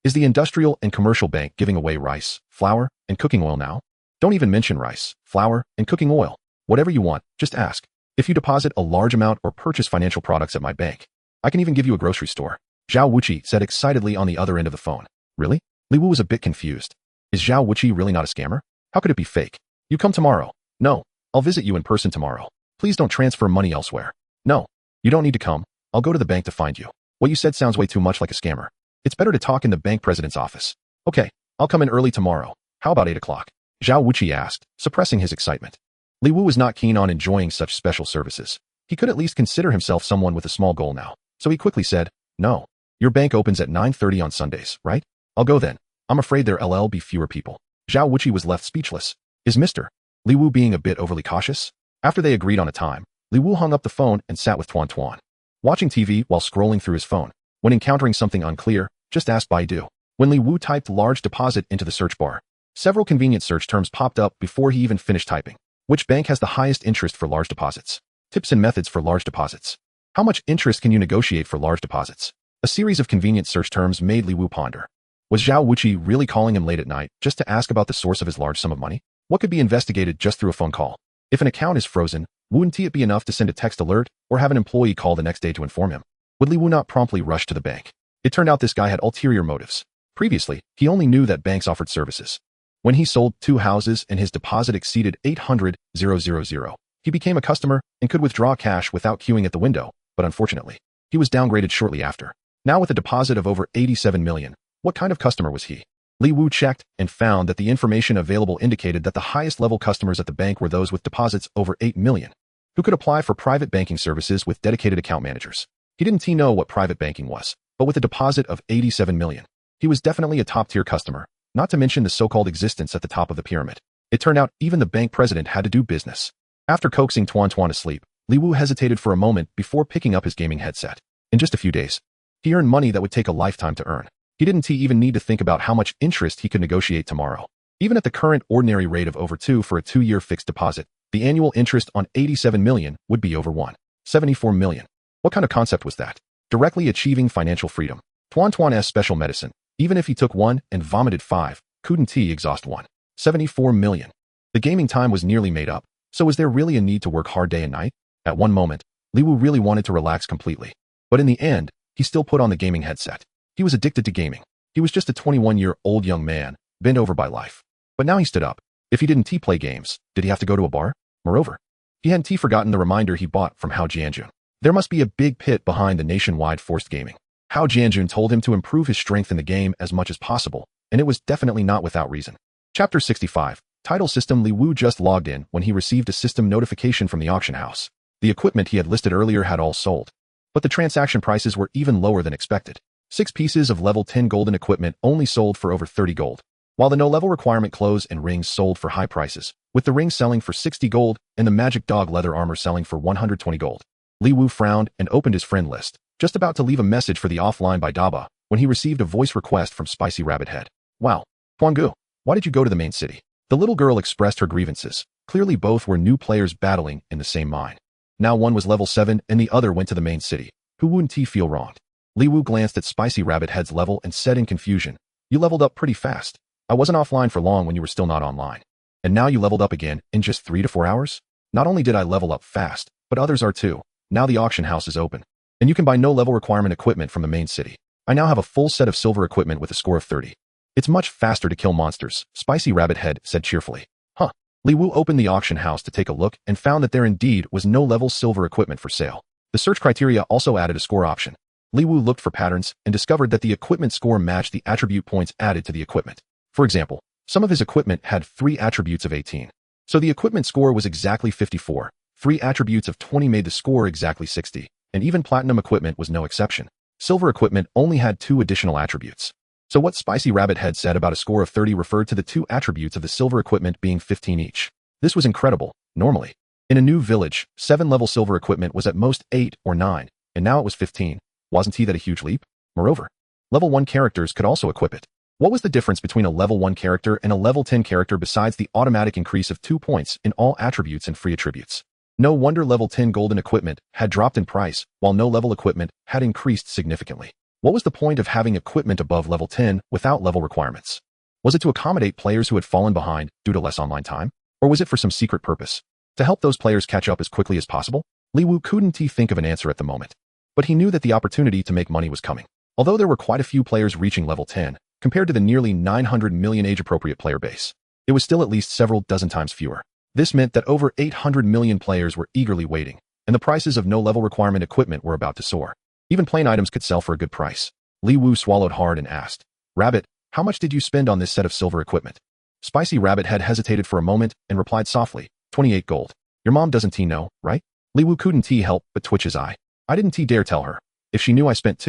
Is the Industrial and Commercial Bank giving away rice, flour, and cooking oil now? Don't even mention rice, flour, and cooking oil. Whatever you want, just ask. If you deposit a large amount or purchase financial products at my bank, I can even give you a grocery store. Zhao Wuqi said excitedly on the other end of the phone. Really? Li Wu was a bit confused. Is Zhao Wuqi really not a scammer? How could it be fake? You come tomorrow. No, I'll visit you in person tomorrow. Please don't transfer money elsewhere. No, you don't need to come. I'll go to the bank to find you. What you said sounds way too much like a scammer. It's better to talk in the bank president's office. Okay, I'll come in early tomorrow. How about 8 o'clock? Zhao Wuqi asked, suppressing his excitement. Li Wu was not keen on enjoying such special services. He could at least consider himself someone with a small goal now. So he quickly said, no. Your bank opens at 9:30 on Sundays, right? I'll go then. I'm afraid there'll be fewer people. Zhao Wuqi was left speechless. Is Mr. Li Wu being a bit overly cautious? After they agreed on a time, Li Wu hung up the phone and sat with Tuan Tuan, watching TV while scrolling through his phone. When encountering something unclear, just ask Baidu. When Li Wu typed large deposit into the search bar, several convenient search terms popped up before he even finished typing. Which bank has the highest interest for large deposits? Tips and methods for large deposits. How much interest can you negotiate for large deposits? A series of convenient search terms made Li Wu ponder. Was Zhao Wuqi really calling him late at night just to ask about the source of his large sum of money? What could be investigated just through a phone call? If an account is frozen, wouldn't it be enough to send a text alert or have an employee call the next day to inform him? Would Li Wu not promptly rush to the bank? It turned out this guy had ulterior motives. Previously, he only knew that banks offered services. When he sold 2 houses and his deposit exceeded 800,000, he became a customer and could withdraw cash without queuing at the window, but unfortunately, he was downgraded shortly after. Now with a deposit of over 87 million, what kind of customer was he? Li Wu checked and found that the information available indicated that the highest level customers at the bank were those with deposits over 8 million, who could apply for private banking services with dedicated account managers. He didn't know what private banking was, but with a deposit of 87 million, he was definitely a top-tier customer, not to mention the so-called existence at the top of the pyramid. It turned out even the bank president had to do business. After coaxing Tuan Tuan to sleep, Li Wu hesitated for a moment before picking up his gaming headset. In just a few days, he earned money that would take a lifetime to earn. He didn't even need to think about how much interest he could negotiate tomorrow. Even at the current ordinary rate of over 2 for a 2-year fixed deposit, the annual interest on 87 million would be over 174 million. What kind of concept was that? directly achieving financial freedom. Tuan Tuan's special medicine. Even if he took one and vomited 5, couldn't he exhaust one? 74 million. The gaming time was nearly made up, so was there really a need to work hard day and night? At one moment, Li Wu really wanted to relax completely. But in the end, he still put on the gaming headset. He was addicted to gaming. He was just a 21-year-old young man, bent over by life. But now he stood up. If he didn't play games, did he have to go to a bar? Moreover, he hadn't forgotten the reminder he bought from Hao Jianjun. There must be a big pit behind the nationwide forced gaming. Hao Jianjun told him to improve his strength in the game as much as possible, and it was definitely not without reason. Chapter 65. Title System. Li Wu just logged in when he received a system notification from the auction house. The equipment he had listed earlier had all sold, but the transaction prices were even lower than expected. 6 pieces of level 10 golden equipment only sold for over 30 gold, while the no-level requirement clothes and rings sold for high prices, with the rings selling for 60 gold and the magic dog leather armor selling for 120 gold. Li Wu frowned and opened his friend list, just about to leave a message for the offline by Daba, when he received a voice request from Spicy Rabbit Head. Wow, Huanggu, why did you go to the main city? The little girl expressed her grievances. Clearly both were new players battling in the same mine. Now one was level 7 and the other went to the main city. Who wouldn't he feel wronged? Li Wu glanced at Spicy Rabbit Head's level and said in confusion, "You leveled up pretty fast. I wasn't offline for long when you were still not online. And now you leveled up again in just 3 to 4 hours? Not only did I level up fast, but others are too. Now the auction house is open, and you can buy no-level requirement equipment from the main city. I now have a full set of silver equipment with a score of 30. It's much faster to kill monsters," Spicy Rabbit Head said cheerfully. Huh. Li Wu opened the auction house to take a look and found that there indeed was no-level silver equipment for sale. The search criteria also added a score option. Li Wu looked for patterns and discovered that the equipment score matched the attribute points added to the equipment. For example, some of his equipment had 3 attributes of 18. So the equipment score was exactly 54. 3 attributes of 20 made the score exactly 60, and even platinum equipment was no exception. Silver equipment only had 2 additional attributes. So what Spicy Rabbit Head said about a score of 30 referred to the 2 attributes of the silver equipment being 15 each. This was incredible. Normally, in a new village, 7-level silver equipment was at most 8 or 9, and now it was 15. Wasn't that a huge leap? Moreover, level 1 characters could also equip it. What was the difference between a level 1 character and a level 10 character besides the automatic increase of 2 points in all attributes and free attributes? No wonder level 10 golden equipment had dropped in price, while no-level equipment had increased significantly. What was the point of having equipment above level 10 without level requirements? Was it to accommodate players who had fallen behind due to less online time? Or was it for some secret purpose? To help those players catch up as quickly as possible? Li Wu couldn't think of an answer at the moment. But he knew that the opportunity to make money was coming. Although there were quite a few players reaching level 10, compared to the nearly 900 million age-appropriate player base, it was still at least several dozen times fewer. This meant that over 800 million players were eagerly waiting, and the prices of no-level requirement equipment were about to soar. Even plain items could sell for a good price. Li Wu swallowed hard and asked, "Rabbit, how much did you spend on this set of silver equipment?" Spicy Rabbit Head hesitated for a moment and replied softly, 28 gold. Your mom doesn't know, right? Li Wu couldn't help but twitch his eye. I didn't dare tell her. If she knew I spent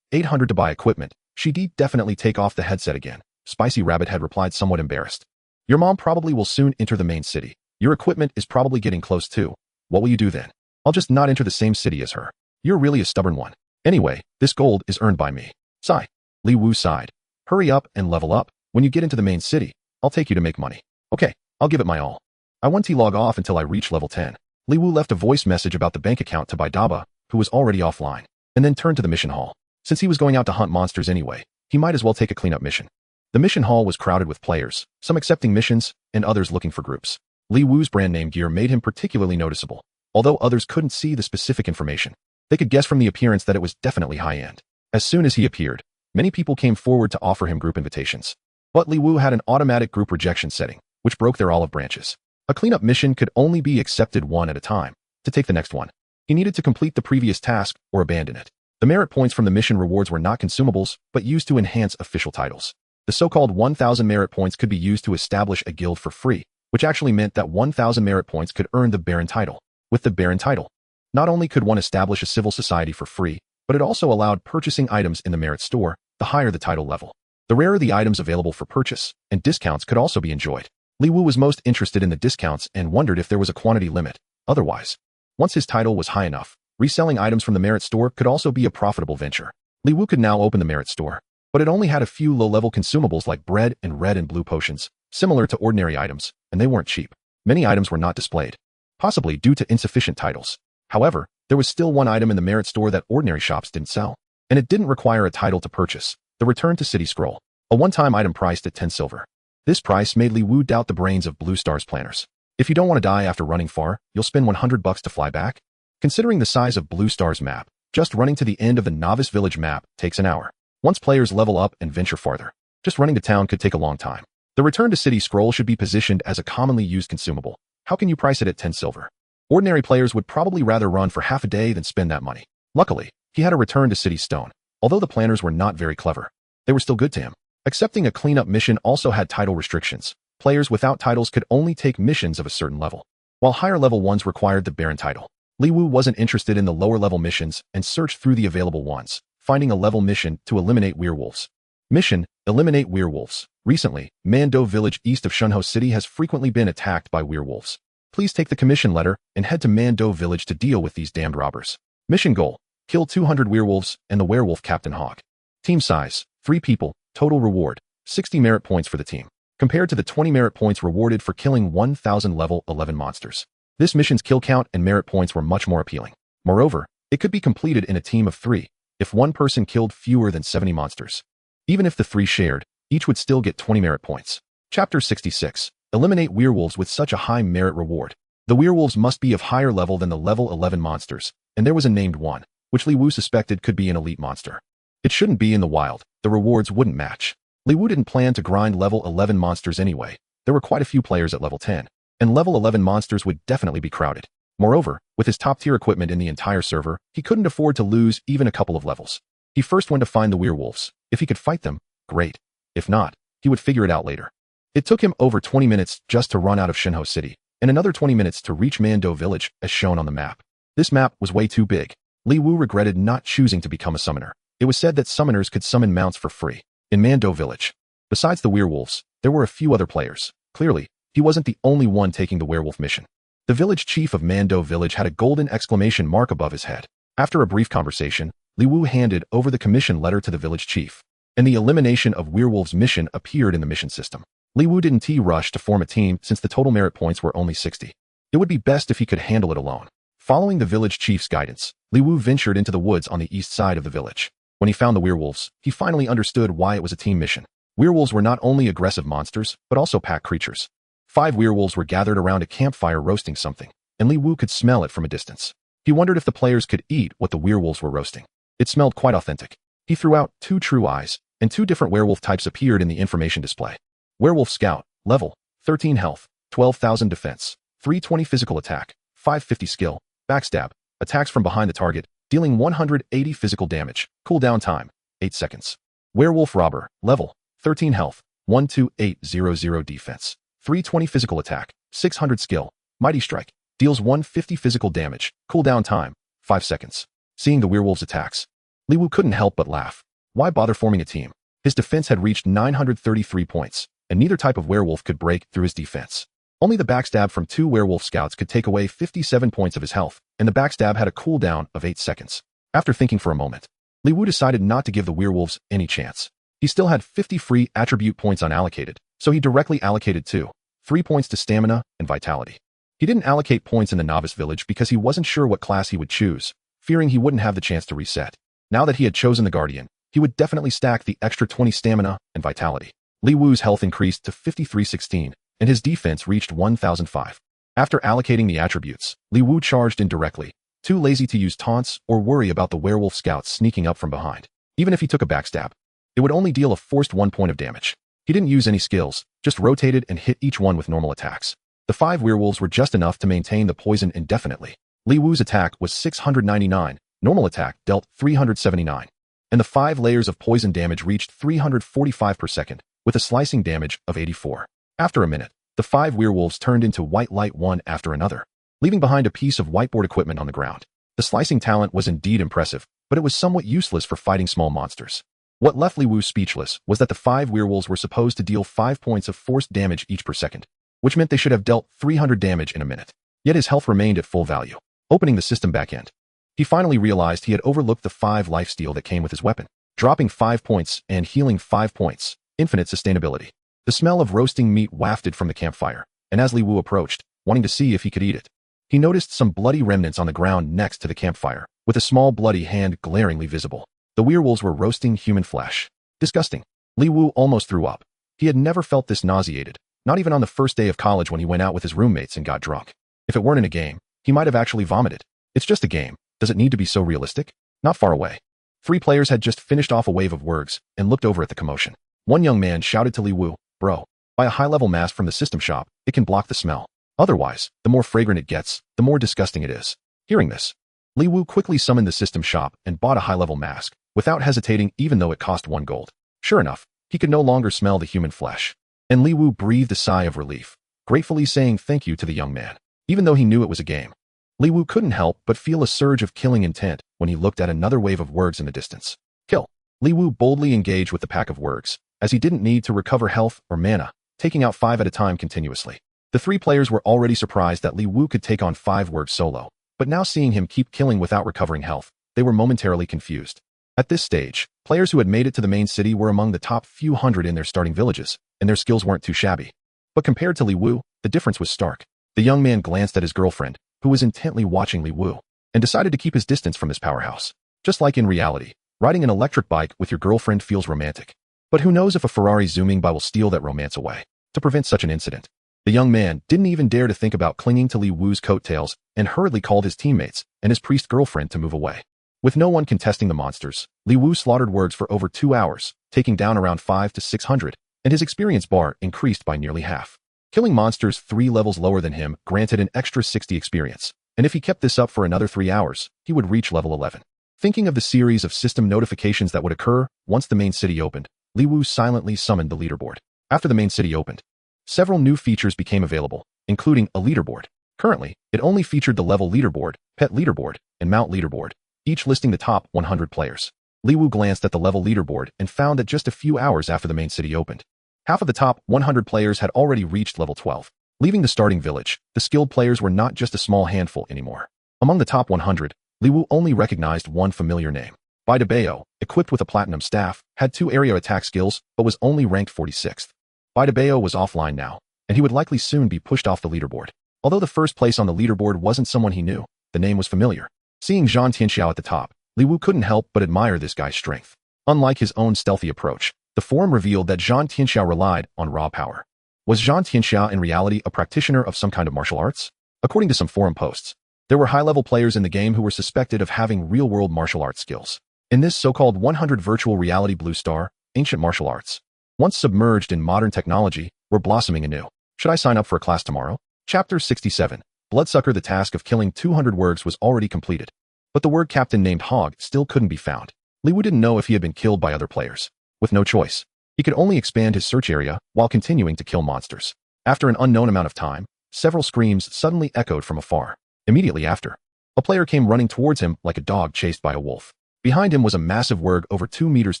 800 to buy equipment, she'd definitely take off the headset again. Spicy Rabbit Head replied somewhat embarrassed. Your mom probably will soon enter the main city. Your equipment is probably getting close too. What will you do then? I'll just not enter the same city as her. You're really a stubborn one. Anyway, this gold is earned by me. Sigh. Li Wu sighed. Hurry up and level up. When you get into the main city, I'll take you to make money. Okay, I'll give it my all. I won't log off until I reach level 10. Li Wu left a voice message about the bank account to Daba, who was already offline, and then turned to the mission hall. Since he was going out to hunt monsters anyway, he might as well take a cleanup mission. The mission hall was crowded with players, some accepting missions, and others looking for groups. Li Wu's brand name gear made him particularly noticeable, although others couldn't see the specific information. They could guess from the appearance that it was definitely high-end. As soon as he appeared, many people came forward to offer him group invitations. But Li Wu had an automatic group rejection setting, which broke their olive branches. A cleanup mission could only be accepted one at a time. To take the next one, he needed to complete the previous task or abandon it. The merit points from the mission rewards were not consumables, but used to enhance official titles. The so-called 1,000 merit points could be used to establish a guild for free, which actually meant that 1,000 merit points could earn the Baron title. With the Baron title, not only could one establish a civil society for free, but it also allowed purchasing items in the merit store, the higher the title level. The rarer the items available for purchase, and discounts could also be enjoyed. Li Wu was most interested in the discounts and wondered if there was a quantity limit. Otherwise, once his title was high enough, reselling items from the merit store could also be a profitable venture. Li Wu could now open the merit store, but it only had a few low-level consumables like bread and red and blue potions, similar to ordinary items, and they weren't cheap. Many items were not displayed, possibly due to insufficient titles. However, There was still one item in the merit store that ordinary shops didn't sell, and it didn't require a title to purchase: the Return to City Scroll, a one-time item priced at 10 silver. This price made Li Wu doubt the brains of Blue Star's planners. If you don't want to die after running far, you'll spend 100 bucks to fly back? Considering the size of Blue Star's map, just running to the end of the Novice Village map takes an hour. Once players level up and venture farther, just running to town could take a long time. The Return to City Scroll should be positioned as a commonly used consumable. How can you price it at 10 silver? Ordinary players would probably rather run for half a day than spend that money. Luckily, he had a Return to City Stone. Although the planners were not very clever, they were still good to him. Accepting a cleanup mission also had title restrictions. Players without titles could only take missions of a certain level, while higher level ones required the Baron title. Li Wu wasn't interested in the lower level missions and searched through the available ones, finding a level mission to eliminate werewolves. Mission: Eliminate werewolves. Recently, Mando Village east of Shunho City has frequently been attacked by werewolves. Please take the commission letter and head to Mando Village to deal with these damned robbers. Mission goal: kill 200 werewolves and the werewolf Captain Hawk. Team size: 3 people. Total reward: 60 merit points for the team, compared to the 20 merit points rewarded for killing 1,000 level 11 monsters. This mission's kill count and merit points were much more appealing. Moreover, it could be completed in a team of 3, if one person killed fewer than 70 monsters. Even if the 3 shared, each would still get 20 merit points. Chapter 66. Eliminate werewolves with such a high merit reward. The werewolves must be of higher level than the level 11 monsters, and there was a named one, which Li Wu suspected could be an elite monster. It shouldn't be in the wild. The rewards wouldn't match. Li Wu didn't plan to grind level 11 monsters anyway. There were quite a few players at level 10, and level 11 monsters would definitely be crowded. Moreover, with his top-tier equipment in the entire server, he couldn't afford to lose even a couple of levels. He first went to find the werewolves. If he could fight them, great. If not, he would figure it out later. It took him over 20 minutes just to run out of Shunho City, and another 20 minutes to reach Mando Village, as shown on the map. This map was way too big. Li Wu regretted not choosing to become a summoner. It was said that summoners could summon mounts for free in Mando Village. Besides the werewolves, there were a few other players. Clearly, he wasn't the only one taking the werewolf mission. The village chief of Mando Village had a golden exclamation mark above his head. After a brief conversation, Li Wu handed over the commission letter to the village chief, and the elimination of werewolves mission appeared in the mission system. Li Wu didn't rush to form a team since the total merit points were only 60. It would be best if he could handle it alone. Following the village chief's guidance, Li Wu ventured into the woods on the east side of the village. When he found the werewolves, he finally understood why it was a team mission. Werewolves were not only aggressive monsters, but also pack creatures. 5 werewolves were gathered around a campfire roasting something, and Li Wu could smell it from a distance. He wondered if the players could eat what the werewolves were roasting. It smelled quite authentic. He threw out 2 true eyes, and 2 different werewolf types appeared in the information display. Werewolf Scout, level, 13 health, 12,000 defense, 320 physical attack, 550 skill, backstab, attacks from behind the target, dealing 180 physical damage, cooldown time, 8 seconds. Werewolf Robber, level, 13 health, 12800 defense, 320 physical attack, 600 skill, mighty strike, deals 150 physical damage, cooldown time, 5 seconds. Seeing the werewolves' attacks, Li Wu couldn't help but laugh. Why bother forming a team? His defense had reached 933 points, and neither type of werewolf could break through his defense. Only the backstab from 2 werewolf scouts could take away 57 points of his health, and the backstab had a cooldown of 8 seconds. After thinking for a moment, Li Wu decided not to give the werewolves any chance. He still had 50 free attribute points unallocated, so he directly allocated 3 points to stamina and vitality. He didn't allocate points in the Novice Village because he wasn't sure what class he would choose, fearing he wouldn't have the chance to reset. Now that he had chosen the Guardian, he would definitely stack the extra 20 stamina and vitality. Li Wu's health increased to 5316, and his defense reached 1005. After allocating the attributes, Li Wu charged in directly, too lazy to use taunts or worry about the werewolf scouts sneaking up from behind. Even if he took a backstab, it would only deal a forced 1 point of damage. He didn't use any skills, just rotated and hit each one with normal attacks. The 5 werewolves were just enough to maintain the poison indefinitely. Li Wu's attack was 699, normal attack dealt 379, and the 5 layers of poison damage reached 345 per second, with a slicing damage of 84. After a minute, the 5 werewolves turned into white light one after another, leaving behind a piece of whiteboard equipment on the ground. The slicing talent was indeed impressive, but it was somewhat useless for fighting small monsters. What left Li Wu speechless was that the 5 werewolves were supposed to deal 5 points of forced damage each per second, which meant they should have dealt 300 damage in a minute. Yet his health remained at full value. Opening the system backend, he finally realized he had overlooked the 5 lifesteal that came with his weapon, dropping 5 points and healing 5 points, infinite sustainability. The smell of roasting meat wafted from the campfire, and as Li Wu approached, wanting to see if he could eat it, He noticed some bloody remnants on the ground next to the campfire, with a small bloody hand glaringly visible. The werewolves were roasting human flesh. Disgusting. Li Wu almost threw up. He had never felt this nauseated, not even on the first day of college when he went out with his roommates and got drunk. If it weren't in a game, he might have actually vomited. It's just a game. Does it need to be so realistic? Not far away. 3 players had just finished off a wave of worgs and looked over at the commotion. One young man shouted to Li Wu, "Bro, buy a high-level mask from the system shop. It can block the smell. Otherwise, the more fragrant it gets, the more disgusting it is." Hearing this, Li Wu quickly summoned the system shop and bought a high-level mask, without hesitating even though it cost 1 gold. Sure enough, he could no longer smell the human flesh. And Li Wu breathed a sigh of relief, gratefully saying thank you to the young man, even though he knew it was a game. Li Wu couldn't help but feel a surge of killing intent when he looked at another wave of worgs in the distance. Kill. Li Wu boldly engaged with the pack of worgs, as he didn't need to recover health or mana, taking out 5 at a time continuously. The 3 players were already surprised that Li Wu could take on 5 worgs solo, but now seeing him keep killing without recovering health, they were momentarily confused. At this stage, players who had made it to the main city were among the top few hundred in their starting villages, and their skills weren't too shabby. But compared to Li Wu, the difference was stark. The young man glanced at his girlfriend, who was intently watching Li Wu, and decided to keep his distance from this powerhouse. Just like in reality, riding an electric bike with your girlfriend feels romantic. But who knows if a Ferrari zooming by will steal that romance away? To prevent such an incident, the young man didn't even dare to think about clinging to Li Wu's coattails and hurriedly called his teammates and his priest girlfriend to move away. With no one contesting the monsters, Li Wu slaughtered worgs for over 2 hours, taking down around 500 to 600, and his experience bar increased by nearly half. Killing monsters 3 levels lower than him granted an extra 60 experience, and if he kept this up for another 3 hours, he would reach level 11. Thinking of the series of system notifications that would occur once the main city opened, Li Wu silently summoned the leaderboard. After the main city opened, several new features became available, including a leaderboard. Currently, it only featured the level leaderboard, pet leaderboard, and mount leaderboard, each listing the top 100 players. Li Wu glanced at the level leaderboard and found that just a few hours after the main city opened, half of the top 100 players had already reached level 12. Leaving the starting village, the skilled players were not just a small handful anymore. Among the top 100, Li Wu only recognized one familiar name. Bida Bayo, equipped with a platinum staff, had 2 area attack skills, but was only ranked 46th. Bida Bayo was offline now, and he would likely soon be pushed off the leaderboard. Although the first place on the leaderboard wasn't someone he knew, the name was familiar. Seeing Zhang Tianxiao at the top, Li Wu couldn't help but admire this guy's strength. Unlike his own stealthy approach, the forum revealed that Zhang Tianxiao relied on raw power. Was Zhang Tianxiao in reality a practitioner of some kind of martial arts? According to some forum posts, there were high-level players in the game who were suspected of having real-world martial arts skills. In this so-called 100 virtual reality Blue Star, ancient martial arts, once submerged in modern technology, were blossoming anew. Should I sign up for a class tomorrow? Chapter 67. Bloodsucker. The task of killing 200 worgs was already completed, but the worg captain named Hog still couldn't be found. Li Wu didn't know if he had been killed by other players. With no choice, he could only expand his search area while continuing to kill monsters. After an unknown amount of time, several screams suddenly echoed from afar. Immediately after, a player came running towards him like a dog chased by a wolf. Behind him was a massive worg over 2 meters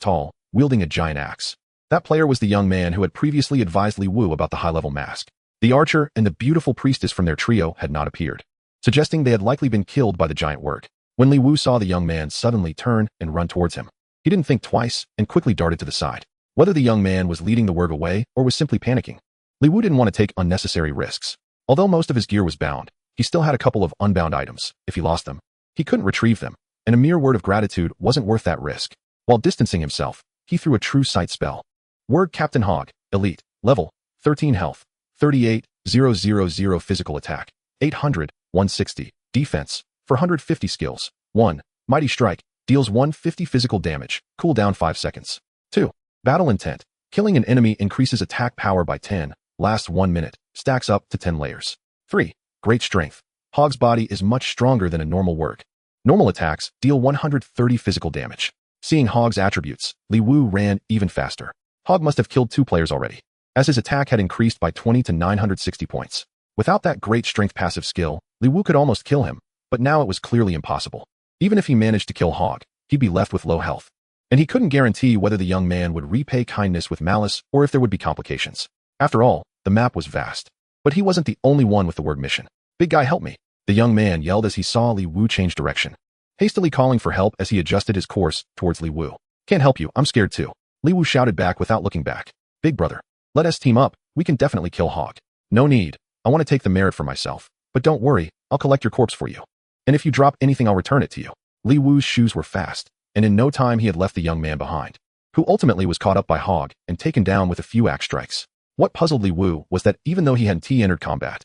tall, wielding a giant axe. That player was the young man who had previously advised Li Wu about the high-level mask. The archer and the beautiful priestess from their trio had not appeared, suggesting they had likely been killed by the giant worg. When Li Wu saw the young man suddenly turn and run towards him, he didn't think twice and quickly darted to the side. Whether the young man was leading the worg away or was simply panicking, Li Wu didn't want to take unnecessary risks. Although most of his gear was bound, he still had a couple of unbound items. If he lost them, he couldn't retrieve them, and a mere word of gratitude wasn't worth that risk. While distancing himself, he threw a true sight spell. Worg Captain Hog, Elite, level, 13 health, 38,000 physical attack, 800, 160, defense, 450 skills. 1. Mighty Strike, deals 150 physical damage, cooldown 5 seconds. 2. Battle Intent, killing an enemy increases attack power by 10, lasts 1 minute, stacks up to 10 layers. 3. Great Strength, Hog's body is much stronger than a normal worg. Normal attacks deal 130 physical damage. Seeing Hog's attributes, Li Wu ran even faster. Hog must have killed 2 players already, as his attack had increased by 20 to 960 points. Without that great strength passive skill, Li Wu could almost kill him, but now it was clearly impossible. Even if he managed to kill Hog, he'd be left with low health, and he couldn't guarantee whether the young man would repay kindness with malice or if there would be complications. After all, the map was vast. But he wasn't the only one with the worg mission. Big guy, help me, the young man yelled as he saw Li Wu change direction, hastily calling for help as he adjusted his course towards Li Wu. Can't help you, I'm scared too, Li Wu shouted back without looking back. Big brother, let us team up, we can definitely kill Hog. No need, I want to take the merit for myself. But don't worry, I'll collect your corpse for you. And if you drop anything, I'll return it to you. Li Wu's shoes were fast, and in no time he had left the young man behind, who ultimately was caught up by Hog and taken down with a few axe strikes. What puzzled Li Wu was that even though he hadn't entered combat,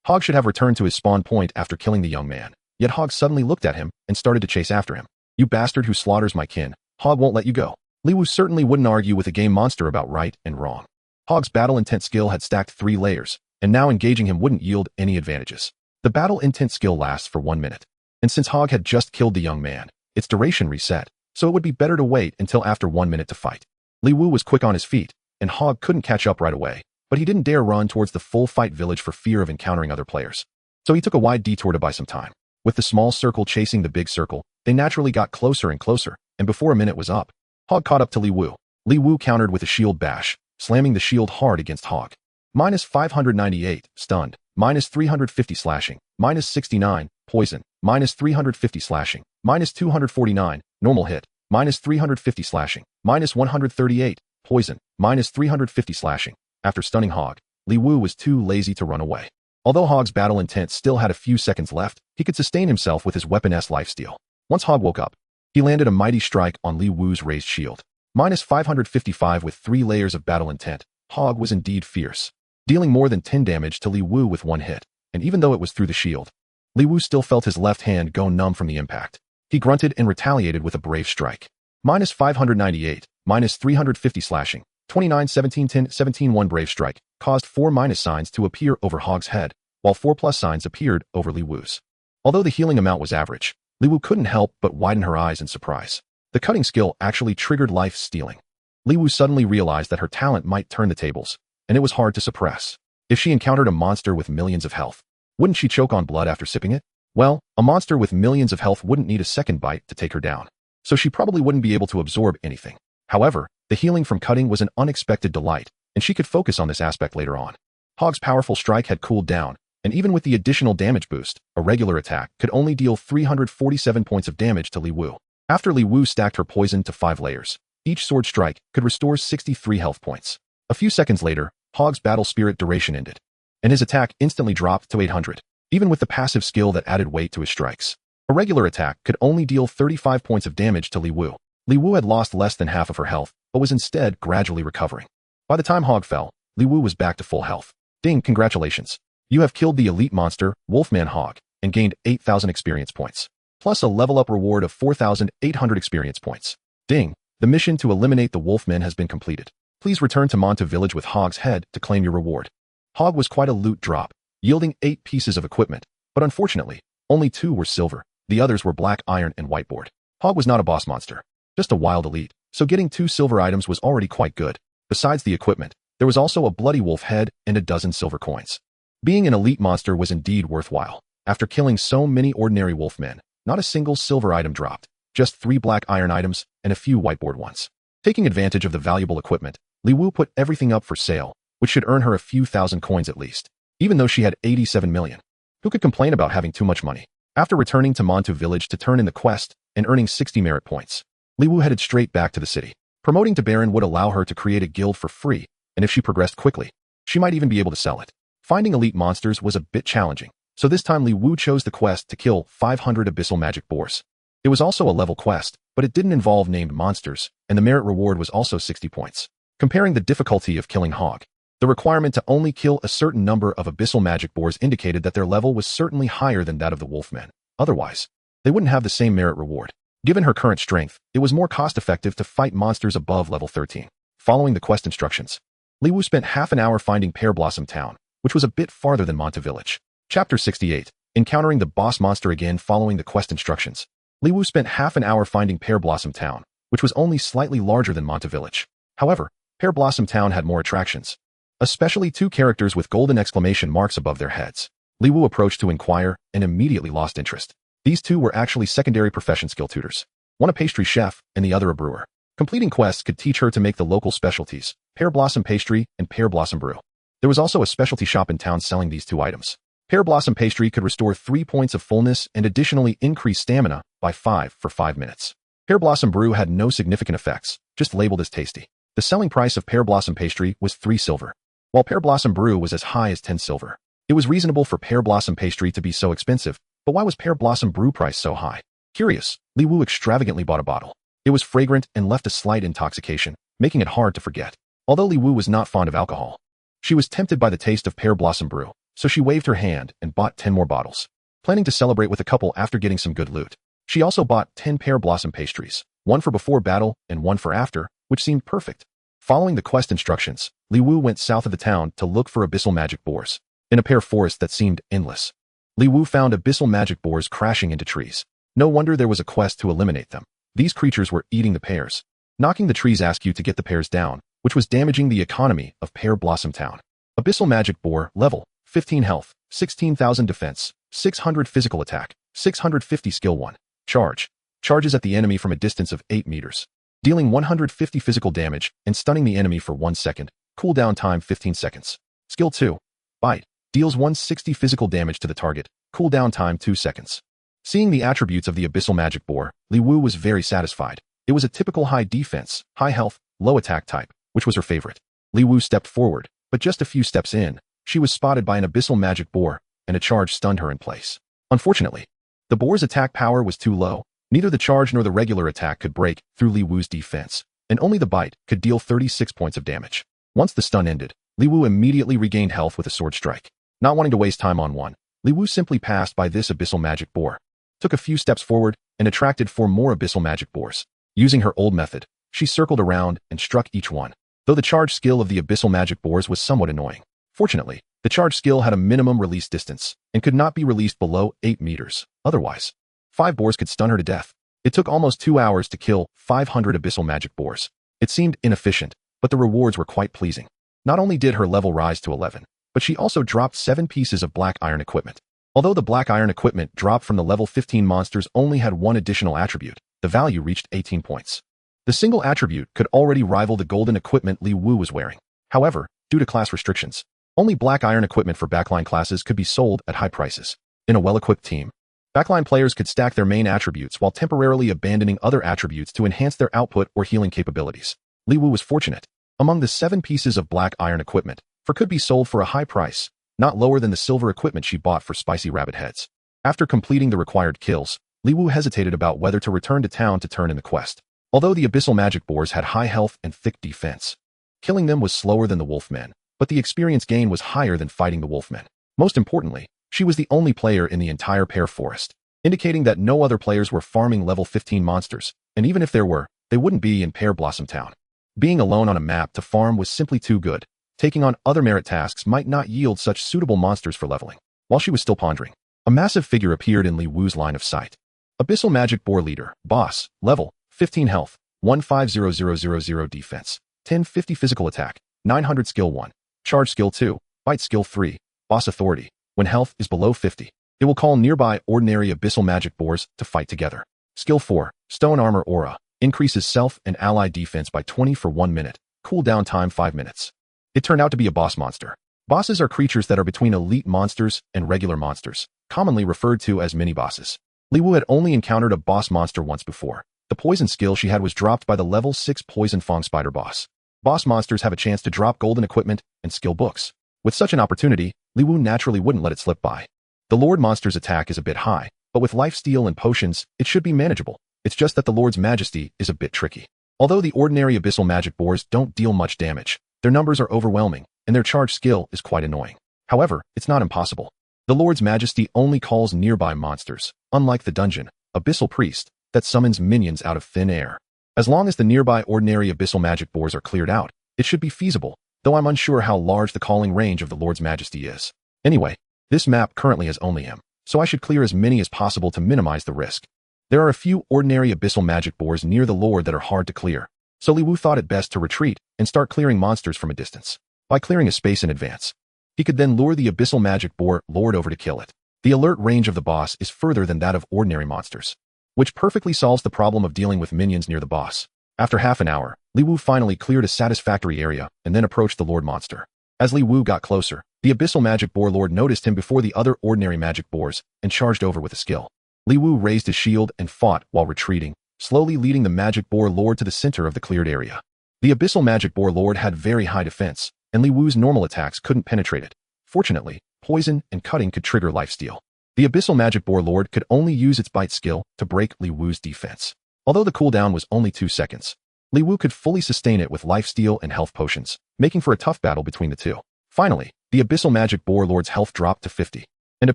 Hog should have returned to his spawn point after killing the young man. Yet Hog suddenly looked at him and started to chase after him. You bastard who slaughters my kin, Hog won't let you go. Li Wu certainly wouldn't argue with a game monster about right and wrong. Hog's battle intent skill had stacked 3 layers, and now engaging him wouldn't yield any advantages. The battle intent skill lasts for 1 minute, and since Hog had just killed the young man, its duration reset, so it would be better to wait until after 1 minute to fight. Li Wu was quick on his feet, and Hog couldn't catch up right away, but he didn't dare run towards the full fight village for fear of encountering other players. So he took a wide detour to buy some time. With the small circle chasing the big circle, they naturally got closer and closer, and before a minute was up, Hog caught up to Li Wu. Li Wu countered with a shield bash, slamming the shield hard against Hog. Minus 598, stunned. Minus 350 slashing. Minus 69, poison. Minus 350 slashing. Minus 249, normal hit. Minus 350 slashing. Minus 138, poison. Minus 350 slashing. After stunning Hog, Li Wu was too lazy to run away. Although Hog's battle intent still had a few seconds left, he could sustain himself with his weapon-S lifesteal. Once Hog woke up, he landed a mighty strike on Li Wu's raised shield. Minus 555 with 3 layers of battle intent, Hog was indeed fierce, dealing more than 10 damage to Li Wu with 1 hit, and even though it was through the shield, Li Wu still felt his left hand go numb from the impact. He grunted and retaliated with a brave strike. Minus 598, minus 350 slashing, 29, 17, 10, 17, 1 brave strike, caused 4 minus signs to appear over Hog's head, while 4 plus signs appeared over Li Wu's. Although the healing amount was average, Li Wu couldn't help but widen her eyes in surprise. The cutting skill actually triggered life stealing. Li Wu suddenly realized that her talent might turn the tables, and it was hard to suppress. If she encountered a monster with millions of health, wouldn't she choke on blood after sipping it? Well, a monster with millions of health wouldn't need a second bite to take her down, so she probably wouldn't be able to absorb anything. However, the healing from cutting was an unexpected delight, and she could focus on this aspect later on. Hog's powerful strike had cooled down, and even with the additional damage boost, a regular attack could only deal 347 points of damage to Li Wu. After Li Wu stacked her poison to 5 layers, each sword strike could restore 63 health points. A few seconds later, Hog's battle spirit duration ended, and his attack instantly dropped to 800, even with the passive skill that added weight to his strikes. A regular attack could only deal 35 points of damage to Li Wu. Li Wu had lost less than half of her health, but was instead gradually recovering. By the time Hog fell, Li Wu was back to full health. Ding, congratulations. You have killed the elite monster, Wolfman Hog, and gained 8,000 experience points, plus a level-up reward of 4,800 experience points. Ding, the mission to eliminate the Wolfmen has been completed. Please return to Monta Village with Hog's head to claim your reward. Hog was quite a loot drop, yielding 8 pieces of equipment, but unfortunately, only 2 were silver, the others were black iron and whiteboard. Hog was not a boss monster, just a wild elite, so getting 2 silver items was already quite good. Besides the equipment, there was also a bloody wolf head and a dozen silver coins. Being an elite monster was indeed worthwhile. After killing so many ordinary wolfmen, not a single silver item dropped, just 3 black iron items and a few whiteboard ones. Taking advantage of the valuable equipment, Li Wu put everything up for sale, which should earn her a few thousand coins at least, even though she had 87 million. Who could complain about having too much money? After returning to Montu Village to turn in the quest and earning 60 merit points, Li Wu headed straight back to the city. Promoting to Baron would allow her to create a guild for free, and if she progressed quickly, she might even be able to sell it. Finding elite monsters was a bit challenging, so this time Li Wu chose the quest to kill 500 abyssal magic boars. It was also a level quest, but it didn't involve named monsters, and the merit reward was also 60 points. Comparing the difficulty of killing Hog, the requirement to only kill a certain number of abyssal magic boars indicated that their level was certainly higher than that of the wolfmen. Otherwise, they wouldn't have the same merit reward. Given her current strength, it was more cost-effective to fight monsters above level 13. Following the quest instructions, Li Wu spent half an hour finding Pear Blossom Town, which was a bit farther than Monta Village. Chapter 68. Encountering the boss monster again following the quest instructions. Li Wu spent half an hour finding Pear Blossom Town, which was only slightly larger than Monta Village. However, Pear Blossom Town had more attractions, especially 2 characters with golden exclamation marks above their heads. Li Wu approached to inquire and immediately lost interest. These 2 were actually secondary profession skill tutors, one a pastry chef and the other a brewer. Completing quests could teach her to make the local specialties, Pear Blossom Pastry and Pear Blossom Brew. There was also a specialty shop in town selling these 2 items. Pear Blossom Pastry could restore 3 points of fullness and additionally increase stamina by 5 for 5 minutes. Pear Blossom Brew had no significant effects, just labeled as tasty. The selling price of Pear Blossom Pastry was 3 silver, while Pear Blossom Brew was as high as 10 silver. It was reasonable for pear blossom pastry to be so expensive, but why was pear blossom brew price so high? Curious, Li Wu extravagantly bought a bottle. It was fragrant and left a slight intoxication, making it hard to forget. Although Li Wu was not fond of alcohol, she was tempted by the taste of pear blossom brew, so she waved her hand and bought 10 more bottles, planning to celebrate with a couple after getting some good loot. She also bought 10 pear blossom pastries, one for before battle and one for after, which seemed perfect. Following the quest instructions, Li Wu went south of the town to look for abyssal magic boars. In a pear forest that seemed endless, Li Wu found abyssal magic boars crashing into trees. No wonder there was a quest to eliminate them. These creatures were eating the pears. Knocking the trees asked you to get the pears down, which was damaging the economy of Pear Blossom Town. Abyssal magic boar, level 15 health, 16,000 defense, 600 physical attack, 650 skill 1. Charge. Charges at the enemy from a distance of 8 meters, dealing 150 physical damage and stunning the enemy for 1 second. Cooldown time 15 seconds. Skill 2. Bite. Deals 160 physical damage to the target. Cooldown time 2 seconds. Seeing the attributes of the abyssal magic boar, Li Wu was very satisfied. It was a typical high defense, high health, low attack type, which was her favorite. Li Wu stepped forward, but just a few steps in, she was spotted by an abyssal magic boar, and a charge stunned her in place. Unfortunately, the boar's attack power was too low. Neither the charge nor the regular attack could break through Li Wu's defense, and only the bite could deal 36 points of damage. Once the stun ended, Li Wu immediately regained health with a sword strike. Not wanting to waste time on one, Li Wu simply passed by this abyssal magic boar, took a few steps forward, and attracted 4 more abyssal magic boars. Using her old method, she circled around and struck each one, though the charge skill of the abyssal magic boars was somewhat annoying. Fortunately, the charge skill had a minimum release distance and could not be released below 8 meters. Otherwise, 5 boars could stun her to death. It took almost 2 hours to kill 500 abyssal magic boars. It seemed inefficient, but the rewards were quite pleasing. Not only did her level rise to 11, but she also dropped 7 pieces of black iron equipment. Although the black iron equipment dropped from the level 15 monsters only had 1 additional attribute, the value reached 18 points. The single attribute could already rival the golden equipment Li Wu was wearing. However, due to class restrictions, only black iron equipment for backline classes could be sold at high prices. In a well-equipped team, backline players could stack their main attributes while temporarily abandoning other attributes to enhance their output or healing capabilities. Li Wu was fortunate. Among the 7 pieces of black iron equipment, could be sold for a high price, not lower than the silver equipment she bought for spicy rabbit heads. After completing the required kills, Li Wu hesitated about whether to return to town to turn in the quest. Although the abyssal magic boars had high health and thick defense, killing them was slower than the wolfmen, but the experience gain was higher than fighting the wolfmen. Most importantly, she was the only player in the entire pear forest, indicating that no other players were farming level 15 monsters, and even if there were, they wouldn't be in Pear Blossom Town. Being alone on a map to farm was simply too good. Taking on other merit tasks might not yield such suitable monsters for leveling. While she was still pondering, a massive figure appeared in Li Wu's line of sight. Abyssal Magic Boar Leader, Boss, Level, 15 Health, 150000 Defense, 1050 Physical Attack, 900 Skill 1, Charge Skill 2, Bite Skill 3, Boss Authority. When health is below 50, it will call nearby ordinary abyssal magic boars to fight together. Skill 4, Stone Armor Aura, increases self and ally defense by 20 for 1 minute, cooldown time 5 minutes. It turned out to be a boss monster. Bosses are creatures that are between elite monsters and regular monsters, commonly referred to as mini-bosses. Li Wu had only encountered a boss monster once before. The poison skill she had was dropped by the level 6 Poison Fong Spider boss. Boss monsters have a chance to drop golden equipment and skill books. With such an opportunity, Li Wu naturally wouldn't let it slip by. The Lord Monster's attack is a bit high, but with lifesteal and potions, it should be manageable. It's just that the Lord's Majesty is a bit tricky. Although the ordinary abyssal magic boars don't deal much damage, their numbers are overwhelming, and their charge skill is quite annoying. However, it's not impossible. The Lord's Majesty only calls nearby monsters, unlike the dungeon, Abyssal Priest, that summons minions out of thin air. As long as the nearby ordinary abyssal magic boars are cleared out, it should be feasible, though I'm unsure how large the calling range of the Lord's Majesty is. Anyway, this map currently has only him, so I should clear as many as possible to minimize the risk. There are a few ordinary abyssal magic boars near the Lord that are hard to clear, so Li Wu thought it best to retreat and start clearing monsters from a distance. By clearing a space in advance, he could then lure the abyssal magic boar Lord over to kill it. The alert range of the boss is further than that of ordinary monsters, which perfectly solves the problem of dealing with minions near the boss. After half an hour, Li Wu finally cleared a satisfactory area and then approached the Lord Monster. As Li Wu got closer, the abyssal magic boar Lord noticed him before the other ordinary magic boars and charged over with a skill. Li Wu raised his shield and fought while retreating, slowly leading the magic boar Lord to the center of the cleared area. The abyssal magic boar Lord had very high defense, and Li Wu's normal attacks couldn't penetrate it. Fortunately, poison, and cutting could trigger lifesteal. The Abyssal Magic Boar Lord could only use its bite skill to break Li Wu's defense. Although the cooldown was only 2 seconds, Li Wu could fully sustain it with lifesteal and health potions, making for a tough battle between the two. Finally, the Abyssal Magic Boar Lord's health dropped to 50, and a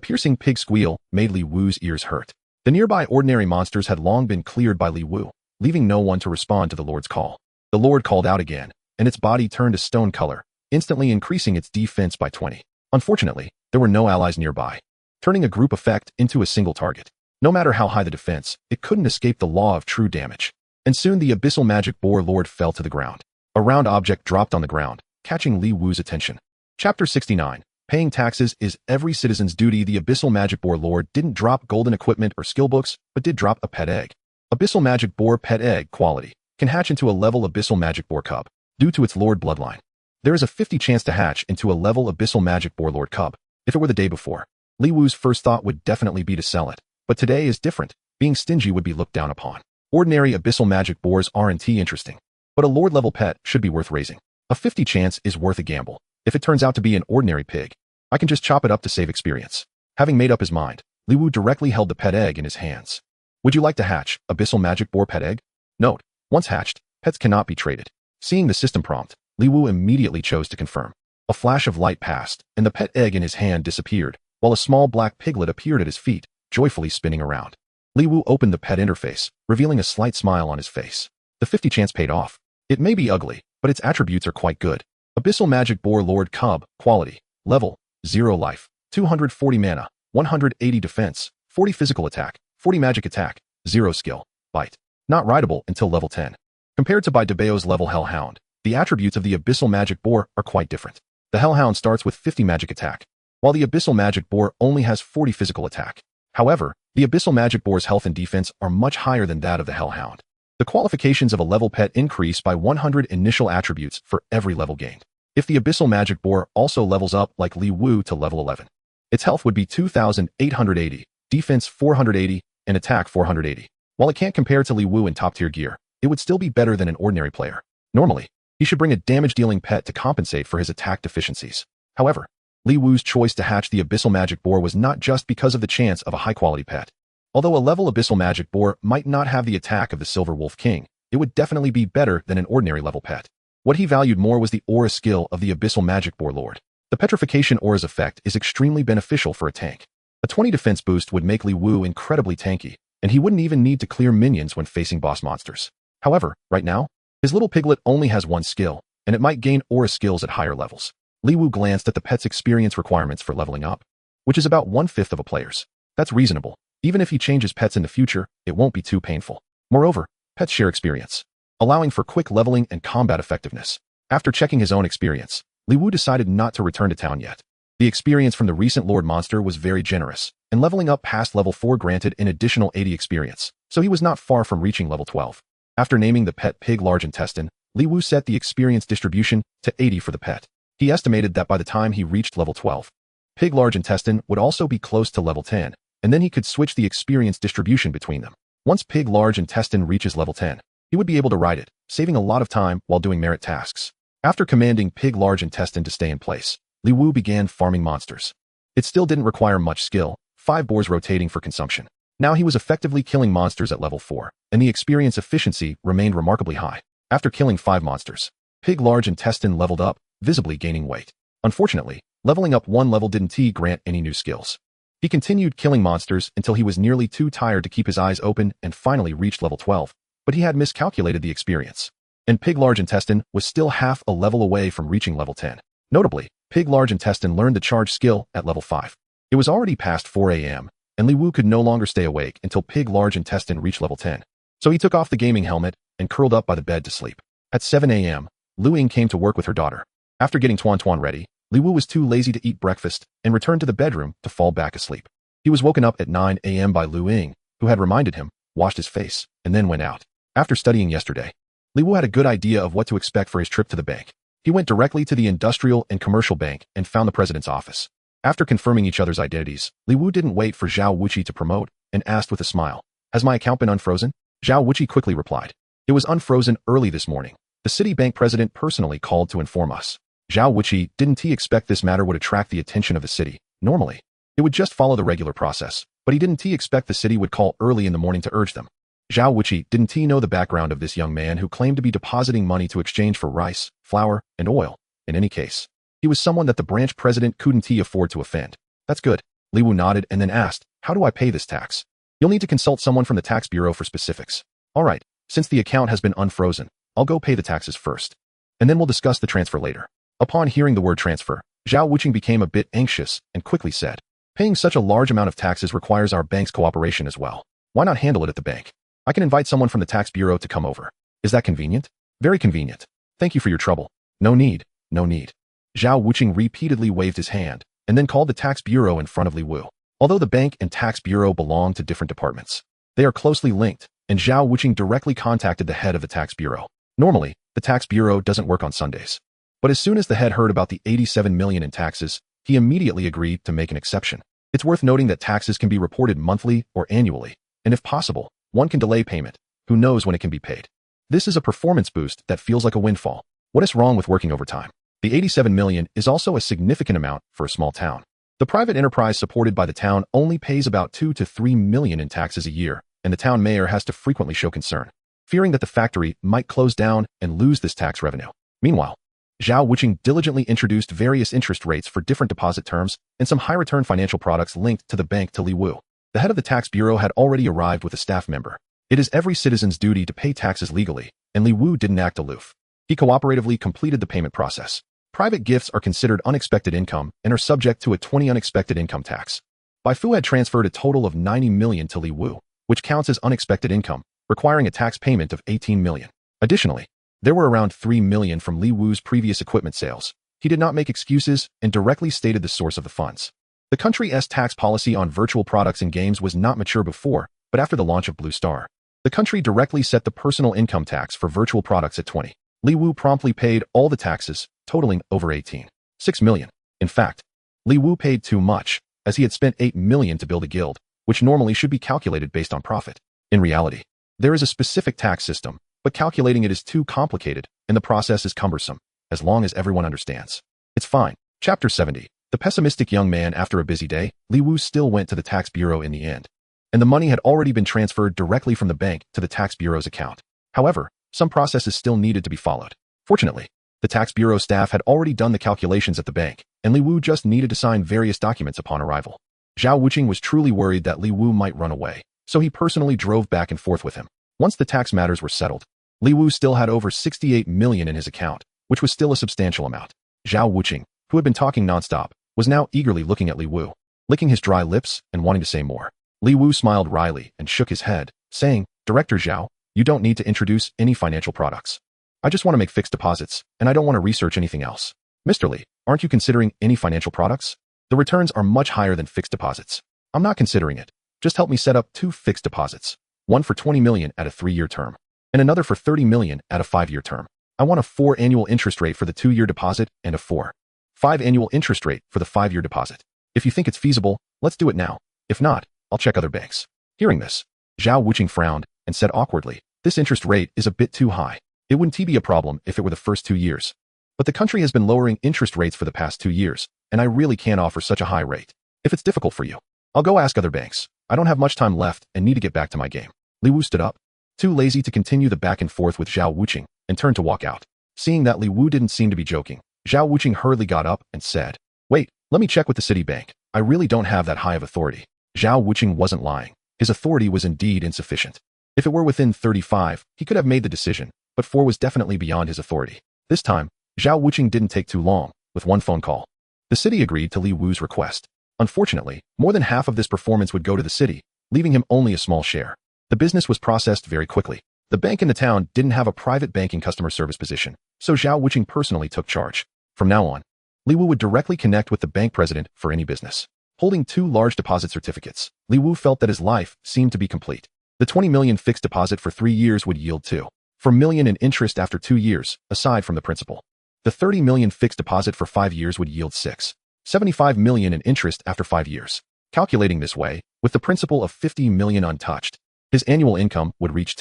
piercing pig squeal made Li Wu's ears hurt. The nearby ordinary monsters had long been cleared by Li Wu, leaving no one to respond to the Lord's call. The Lord called out again, and its body turned a stone color, instantly increasing its defense by 20. Unfortunately, there were no allies nearby, turning a group effect into a single target. No matter how high the defense, it couldn't escape the law of true damage. And soon the Abyssal Magic Boar Lord fell to the ground. A round object dropped on the ground, catching Li Wu's attention. Chapter 69. Paying taxes is every citizen's duty. The Abyssal Magic Boar Lord didn't drop golden equipment or skill books, but did drop a pet egg. Abyssal Magic Boar Pet Egg quality can hatch into a level Abyssal Magic Boar Cub, due to its Lord bloodline. There is a 50 chance to hatch into a level Abyssal Magic Boar Lord Cub. If it were the day before, Li Wu's first thought would definitely be to sell it. But today is different. Being stingy would be looked down upon. Ordinary Abyssal Magic Boars aren't interesting, but a Lord-level pet should be worth raising. A 50 chance is worth a gamble. If it turns out to be an ordinary pig, I can just chop it up to save experience. Having made up his mind, Li Wu directly held the pet egg in his hands. Would you like to hatch Abyssal Magic Boar Pet Egg? Note: once hatched, pets cannot be traded. Seeing the system prompt, Li Wu immediately chose to confirm. A flash of light passed, and the pet egg in his hand disappeared, while a small black piglet appeared at his feet, joyfully spinning around. Li Wu opened the pet interface, revealing a slight smile on his face. The 50 chance paid off. It may be ugly, but its attributes are quite good. Abyssal Magic Boar Lord Cub, quality, level, 0 life, 240 mana, 180 defense, 40 physical attack, 40 magic attack, 0 skill, bite. Not rideable until level 10. Compared to by DeBeo's level Hellhound, the attributes of the Abyssal Magic Boar are quite different. The Hellhound starts with 50 magic attack, while the Abyssal Magic Boar only has 40 physical attack. However, the Abyssal Magic Boar's health and defense are much higher than that of the Hellhound. The qualifications of a level pet increase by 100 initial attributes for every level gained. If the Abyssal Magic Boar also levels up like Li Wu to level 11, its health would be 2,880, defense 480, and attack 480. While it can't compare to Li Wu in top-tier gear, it would still be better than an ordinary player. Normally, he should bring a damage-dealing pet to compensate for his attack deficiencies. However, Li Wu's choice to hatch the Abyssal Magic Boar was not just because of the chance of a high-quality pet. Although a level Abyssal Magic Boar might not have the attack of the Silver Wolf King, it would definitely be better than an ordinary level pet. What he valued more was the aura skill of the Abyssal Magic Boar Lord. The Petrification Aura's effect is extremely beneficial for a tank. A 20 defense boost would make Li Wu incredibly tanky, and he wouldn't even need to clear minions when facing boss monsters. However, right now, his little piglet only has 1 skill, and it might gain aura skills at higher levels. Li Wu glanced at the pet's experience requirements for leveling up, which is about 1/5 of a player's. That's reasonable. Even if he changes pets in the future, it won't be too painful. Moreover, pets share experience, allowing for quick leveling and combat effectiveness. After checking his own experience, Li Wu decided not to return to town yet. The experience from the recent Lord Monster was very generous, and leveling up past level 4 granted an additional 80 experience, so he was not far from reaching level 12. After naming the pet Pig Large Intestine, Li Wu set the experience distribution to 80 for the pet. He estimated that by the time he reached level 12, Pig Large Intestine would also be close to level 10, and then he could switch the experience distribution between them. Once Pig Large Intestine reaches level 10, he would be able to ride it, saving a lot of time while doing merit tasks. After commanding Pig Large Intestine to stay in place, Li Wu began farming monsters. It still didn't require much skill, 5 boars rotating for consumption. Now he was effectively killing monsters at level 4, and the experience efficiency remained remarkably high. After killing 5 monsters, Pig Large Intestine leveled up, visibly gaining weight. Unfortunately, leveling up 1 level didn't grant any new skills. He continued killing monsters until he was nearly too tired to keep his eyes open and finally reached level 12, but he had miscalculated the experience, and Pig Large Intestine was still half a level away from reaching level 10. Notably, Pig Large Intestine learned the charge skill at level 5. It was already past 4 a.m., and Li Wu could no longer stay awake until Pig Large Intestine reached level 10. So he took off the gaming helmet and curled up by the bed to sleep. At 7 a.m., Lu Ying came to work with her daughter. After getting Tuan Tuan ready, Li Wu was too lazy to eat breakfast and returned to the bedroom to fall back asleep. He was woken up at 9 a.m. by Lu Ying, who had reminded him, washed his face, and then went out. After studying yesterday, Li Wu had a good idea of what to expect for his trip to the bank. He went directly to the Industrial and Commercial Bank and found the president's office. After confirming each other's identities, Li Wu didn't wait for Zhao Wuqi to promote and asked with a smile, "Has my account been unfrozen?" Zhao Wuqi quickly replied, "It was unfrozen early this morning. The Citibank president personally called to inform us." Zhao Wuqi didn't expect this matter would attract the attention of the city, Normally, it would just follow the regular process, but he didn't expect the city would call early in the morning to urge them. Zhao Wuqi didn't know the background of this young man who claimed to be depositing money to exchange for rice, flour, and oil. In any case, he was someone that the branch president couldn't afford to offend. That's good. Li Wu nodded and then asked, how do I pay this tax? You'll need to consult someone from the tax bureau for specifics. All right, since the account has been unfrozen, I'll go pay the taxes first. And then we'll discuss the transfer later. Upon hearing the word transfer, Zhao Wuqing became a bit anxious and quickly said, paying such a large amount of taxes requires our bank's cooperation as well. Why not handle it at the bank? I can invite someone from the tax bureau to come over. Is that convenient? Very convenient. Thank you for your trouble. No need, no need. Zhao Wuqing repeatedly waved his hand and then called the tax bureau in front of Li Wu. Although the bank and tax bureau belong to different departments, they are closely linked, and Zhao Wuqing directly contacted the head of the tax bureau. Normally, the tax bureau doesn't work on Sundays. But as soon as the head heard about the 87 million in taxes, he immediately agreed to make an exception. It's worth noting that taxes can be reported monthly or annually, and if possible, one can delay payment. Who knows when it can be paid? This is a performance boost that feels like a windfall. What is wrong with working overtime? The 87 million is also a significant amount for a small town. The private enterprise supported by the town only pays about 2 to 3 million in taxes a year, and the town mayor has to frequently show concern, fearing that the factory might close down and lose this tax revenue. Meanwhile, Zhao Wuqing diligently introduced various interest rates for different deposit terms and some high-return financial products linked to the bank to Li Wu. The head of the tax bureau had already arrived with a staff member. It is every citizen's duty to pay taxes legally, and Li Wu didn't act aloof. He cooperatively completed the payment process. Private gifts are considered unexpected income and are subject to a 20% unexpected income tax. Bai Fu had transferred a total of 90 million to Li Wu, which counts as unexpected income, requiring a tax payment of 18 million. Additionally, there were around 3 million from Li Wu's previous equipment sales. He did not make excuses and directly stated the source of the funds. The country's tax policy on virtual products and games was not mature before, but after the launch of Blue Star, the country directly set the personal income tax for virtual products at 20. Li Wu promptly paid all the taxes, totaling over 18.6 million. In fact, Li Wu paid too much, as he had spent 8 million to build a guild, which normally should be calculated based on profit. In reality, there is a specific tax system, but calculating it is too complicated, and the process is cumbersome, as long as everyone understands. It's fine. Chapter 70. The pessimistic young man. After a busy day, Li Wu still went to the tax bureau in the end, and the money had already been transferred directly from the bank to the tax bureau's account. However, some processes still needed to be followed. Fortunately, the tax bureau staff had already done the calculations at the bank, and Li Wu just needed to sign various documents upon arrival. Zhao Wuqing was truly worried that Li Wu might run away, so he personally drove back and forth with him. Once the tax matters were settled, Li Wu still had over 68 million in his account, which was still a substantial amount. Zhao Wuqing, who had been talking nonstop, was now eagerly looking at Li Wu, licking his dry lips and wanting to say more. Li Wu smiled wryly and shook his head, saying, Director Zhao, you don't need to introduce any financial products. I just want to make fixed deposits, and I don't want to research anything else. Mr. Li, aren't you considering any financial products? The returns are much higher than fixed deposits. I'm not considering it. Just help me set up 2 fixed deposits. One for 20 million at a 3-year term, and another for 30 million at a 5-year term. I want a 4 annual interest rate for the 2-year deposit and a 4.5 annual interest rate for the 5-year deposit. If you think it's feasible, let's do it now. If not, I'll check other banks. Hearing this, Zhao Wuqing frowned and said awkwardly, this interest rate is a bit too high. It wouldn't be a problem if it were the first 2 years. But the country has been lowering interest rates for the past 2 years, and I really can't offer such a high rate. If it's difficult for you, I'll go ask other banks. I don't have much time left and need to get back to my game. Li Wu stood up, too lazy to continue the back and forth with Zhao Wuqing, and turned to walk out. Seeing that Li Wu didn't seem to be joking, Zhao Wuqing hurriedly got up and said, wait, let me check with the city bank. I really don't have that high of authority. Zhao Wuqing wasn't lying. His authority was indeed insufficient. If it were within 35, he could have made the decision, but 4 was definitely beyond his authority. This time, Zhao Wuqing didn't take too long. With one phone call, the city agreed to Li Wu's request. Unfortunately, more than half of this performance would go to the city, leaving him only a small share. The business was processed very quickly. The bank in the town didn't have a private banking customer service position, so Zhao Wuqing personally took charge. From now on, Li Wu would directly connect with the bank president for any business. Holding 2 large deposit certificates, Li Wu felt that his life seemed to be complete. The 20 million fixed deposit for 3 years would yield 2.4 million in interest after 2 years, aside from the principal. The 30 million fixed deposit for 5 years would yield 6.75 million in interest after 5 years. Calculating this way, with the principal of 50 million untouched, his annual income would reach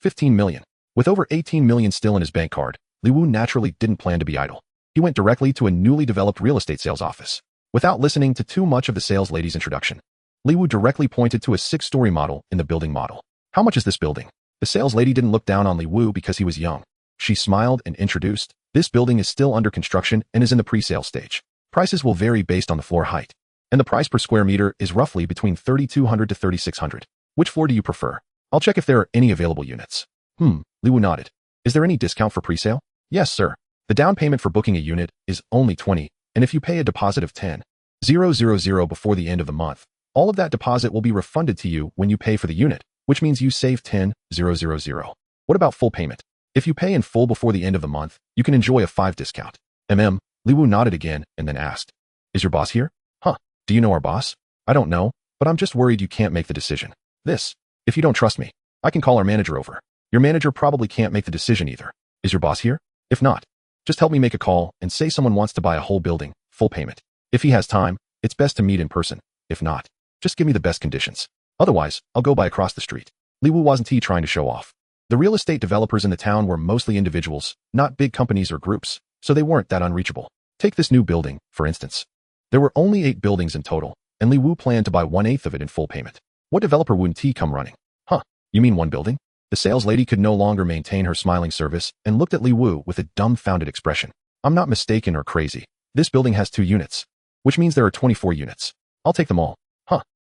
15 million. With over 18 million still in his bank card, Li Wu naturally didn't plan to be idle. He went directly to a newly developed real estate sales office. Without listening to too much of the sales lady's introduction, Li Wu directly pointed to a 6-story model in the building model. How much is this building? The sales lady didn't look down on Li Wu because he was young. She smiled and introduced, this building is still under construction and is in the pre-sale stage. Prices will vary based on the floor height, and the price per square meter is roughly between 3,200 to 3,600. Which floor do you prefer? I'll check if there are any available units. Li Wu nodded. Is there any discount for pre-sale? Yes, sir. The down payment for booking a unit is only 20, and if you pay a deposit of 10,000 before the end of the month, all of that deposit will be refunded to you when you pay for the unit, which means you save 10,000. What about full payment? If you pay in full before the end of the month, you can enjoy a 5 discount. Li Wu nodded again and then asked, is your boss here? Do you know our boss? I don't know, but I'm just worried you can't make the decision. If you don't trust me, I can call our manager over. Your manager probably can't make the decision either. Is your boss here? If not, just help me make a call and say someone wants to buy a whole building, full payment. If he has time, it's best to meet in person. If not, just give me the best conditions. Otherwise, I'll go by across the street. Li Wu wasn't trying to show off. The real estate developers in the town were mostly individuals, not big companies or groups, so they weren't that unreachable. Take this new building, for instance. There were only 8 buildings in total, and Li Wu planned to buy 1/8 of it in full payment. What developer wouldn't he come running? You mean one building? The sales lady could no longer maintain her smiling service and looked at Li Wu with a dumbfounded expression. I'm not mistaken or crazy. This building has 2 units, which means there are 24 units. I'll take them all.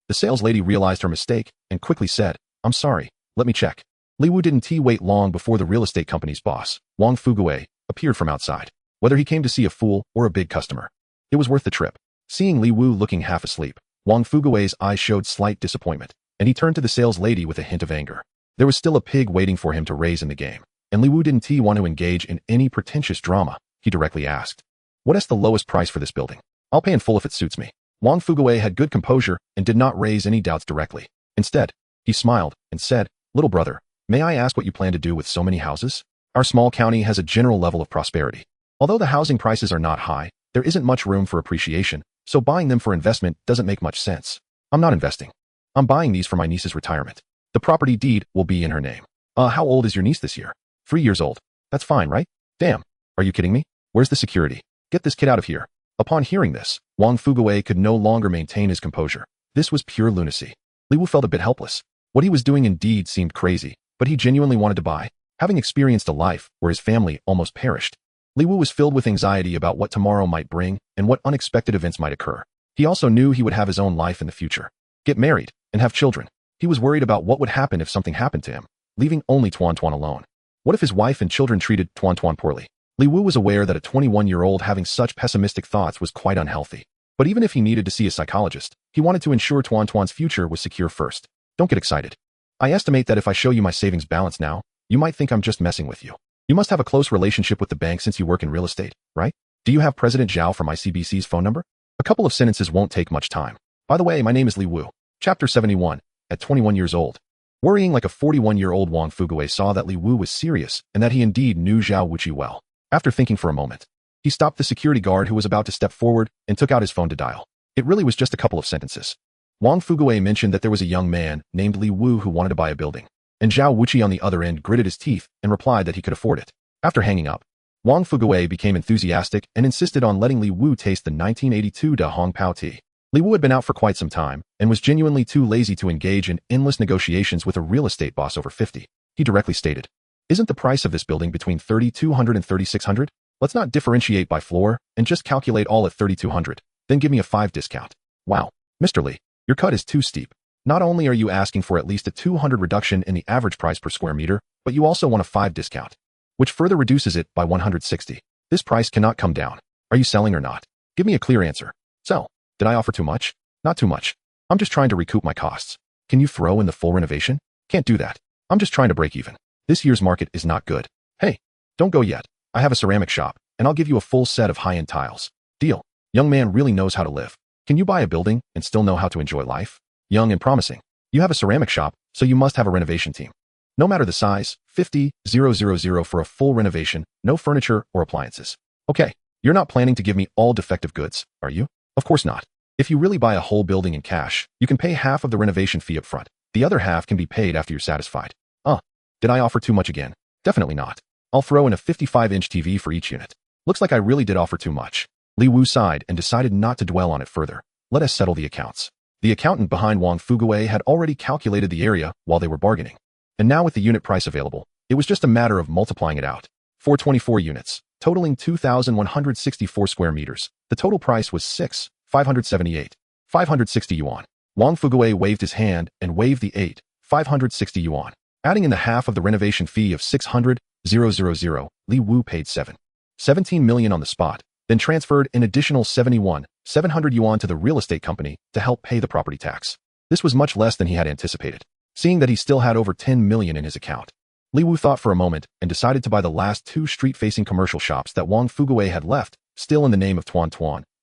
The sales lady realized her mistake and quickly said, I'm sorry, let me check. Li Wu didn't wait long before the real estate company's boss, Wang Fuguwei, appeared from outside. Whether he came to see a fool or a big customer, it was worth the trip. Seeing Li Wu looking half asleep, Wang Fuguwei's eyes showed slight disappointment, and he turned to the sales lady with a hint of anger. There was still a pig waiting for him to raise in the game, and Li Wu didn't want to engage in any pretentious drama. He directly asked, what is the lowest price for this building? I'll pay in full if it suits me. Wang Fuguwei had good composure and did not raise any doubts directly. Instead, he smiled and said, little brother, may I ask what you plan to do with so many houses? Our small county has a general level of prosperity. Although the housing prices are not high, there isn't much room for appreciation, so buying them for investment doesn't make much sense. I'm not investing. I'm buying these for my niece's retirement. The property deed will be in her name. How old is your niece this year? 3 years old. That's fine, right? Damn. Are you kidding me? Where's the security? Get this kid out of here. Upon hearing this, Wang Fuguwei could no longer maintain his composure. This was pure lunacy. Li Wu felt a bit helpless. What he was doing indeed seemed crazy, but he genuinely wanted to buy. Having experienced a life where his family almost perished, Li Wu was filled with anxiety about what tomorrow might bring and what unexpected events might occur. He also knew he would have his own life in the future, get married, and have children. He was worried about what would happen if something happened to him, leaving only Tuan Tuan alone. What if his wife and children treated Tuan Tuan poorly? Li Wu was aware that a 21-year-old having such pessimistic thoughts was quite unhealthy. But even if he needed to see a psychologist, he wanted to ensure Tuan Tuan's future was secure first. Don't get excited. I estimate that if I show you my savings balance now, you might think I'm just messing with you. You must have a close relationship with the bank since you work in real estate, right? Do you have President Zhao from ICBC's phone number? A couple of sentences won't take much time. By the way, my name is Li Wu. Chapter 71. At 21 years old. Worrying like a 41-year-old, Wang Fuguwei saw that Li Wu was serious and that he indeed knew Zhao Wuqi well. After thinking for a moment, he stopped the security guard who was about to step forward and took out his phone to dial. It really was just a couple of sentences. Wang Fuguwei mentioned that there was a young man named Li Wu who wanted to buy a building, and Zhao Wuqi on the other end gritted his teeth and replied that he could afford it. After hanging up, Wang Fuguwei became enthusiastic and insisted on letting Li Wu taste the 1982 Da Hong Pao tea. Li Wu had been out for quite some time and was genuinely too lazy to engage in endless negotiations with a real estate boss over 50. He directly stated, isn't the price of this building between 3,200 and 3,600? Let's not differentiate by floor and just calculate all at 3,200. Then give me a 5 discount. Wow, Mr. Li, your cut is too steep. Not only are you asking for at least a 200 reduction in the average price per square meter, but you also want a 5 discount, which further reduces it by 160. This price cannot come down. Are you selling or not? Give me a clear answer. Sell. Did I offer too much? Not too much. I'm just trying to recoup my costs. Can you throw in the full renovation? Can't do that. I'm just trying to break even. This year's market is not good. Hey, don't go yet. I have a ceramic shop, and I'll give you a full set of high-end tiles. Deal. Young man really knows how to live. Can you buy a building and still know how to enjoy life? Young and promising. You have a ceramic shop, so you must have a renovation team. No matter the size, 50,000 for a full renovation, no furniture or appliances. Okay, you're not planning to give me all defective goods, are you? Of course not. If you really buy a whole building in cash, you can pay half of the renovation fee up front. The other half can be paid after you're satisfied. Did I offer too much again? Definitely not. I'll throw in a 55-inch TV for each unit. Looks like I really did offer too much. Li Wu sighed and decided not to dwell on it further. Let us settle the accounts. The accountant behind Wang Fuguwei had already calculated the area while they were bargaining. And now with the unit price available, it was just a matter of multiplying it out. 424 units, totaling 2,164 square meters. The total price was 560 yuan. Wang Fuguwei waved his hand and waved the 560 yuan. Adding in the half of the renovation fee of 600,000, Li Wu paid 17 million on the spot, then transferred an additional 700 yuan to the real estate company to help pay the property tax. This was much less than he had anticipated, seeing that he still had over 10 million in his account. Li Wu thought for a moment and decided to buy the last 2 street-facing commercial shops that Wang Fuguwei had left, still in the name of Tuan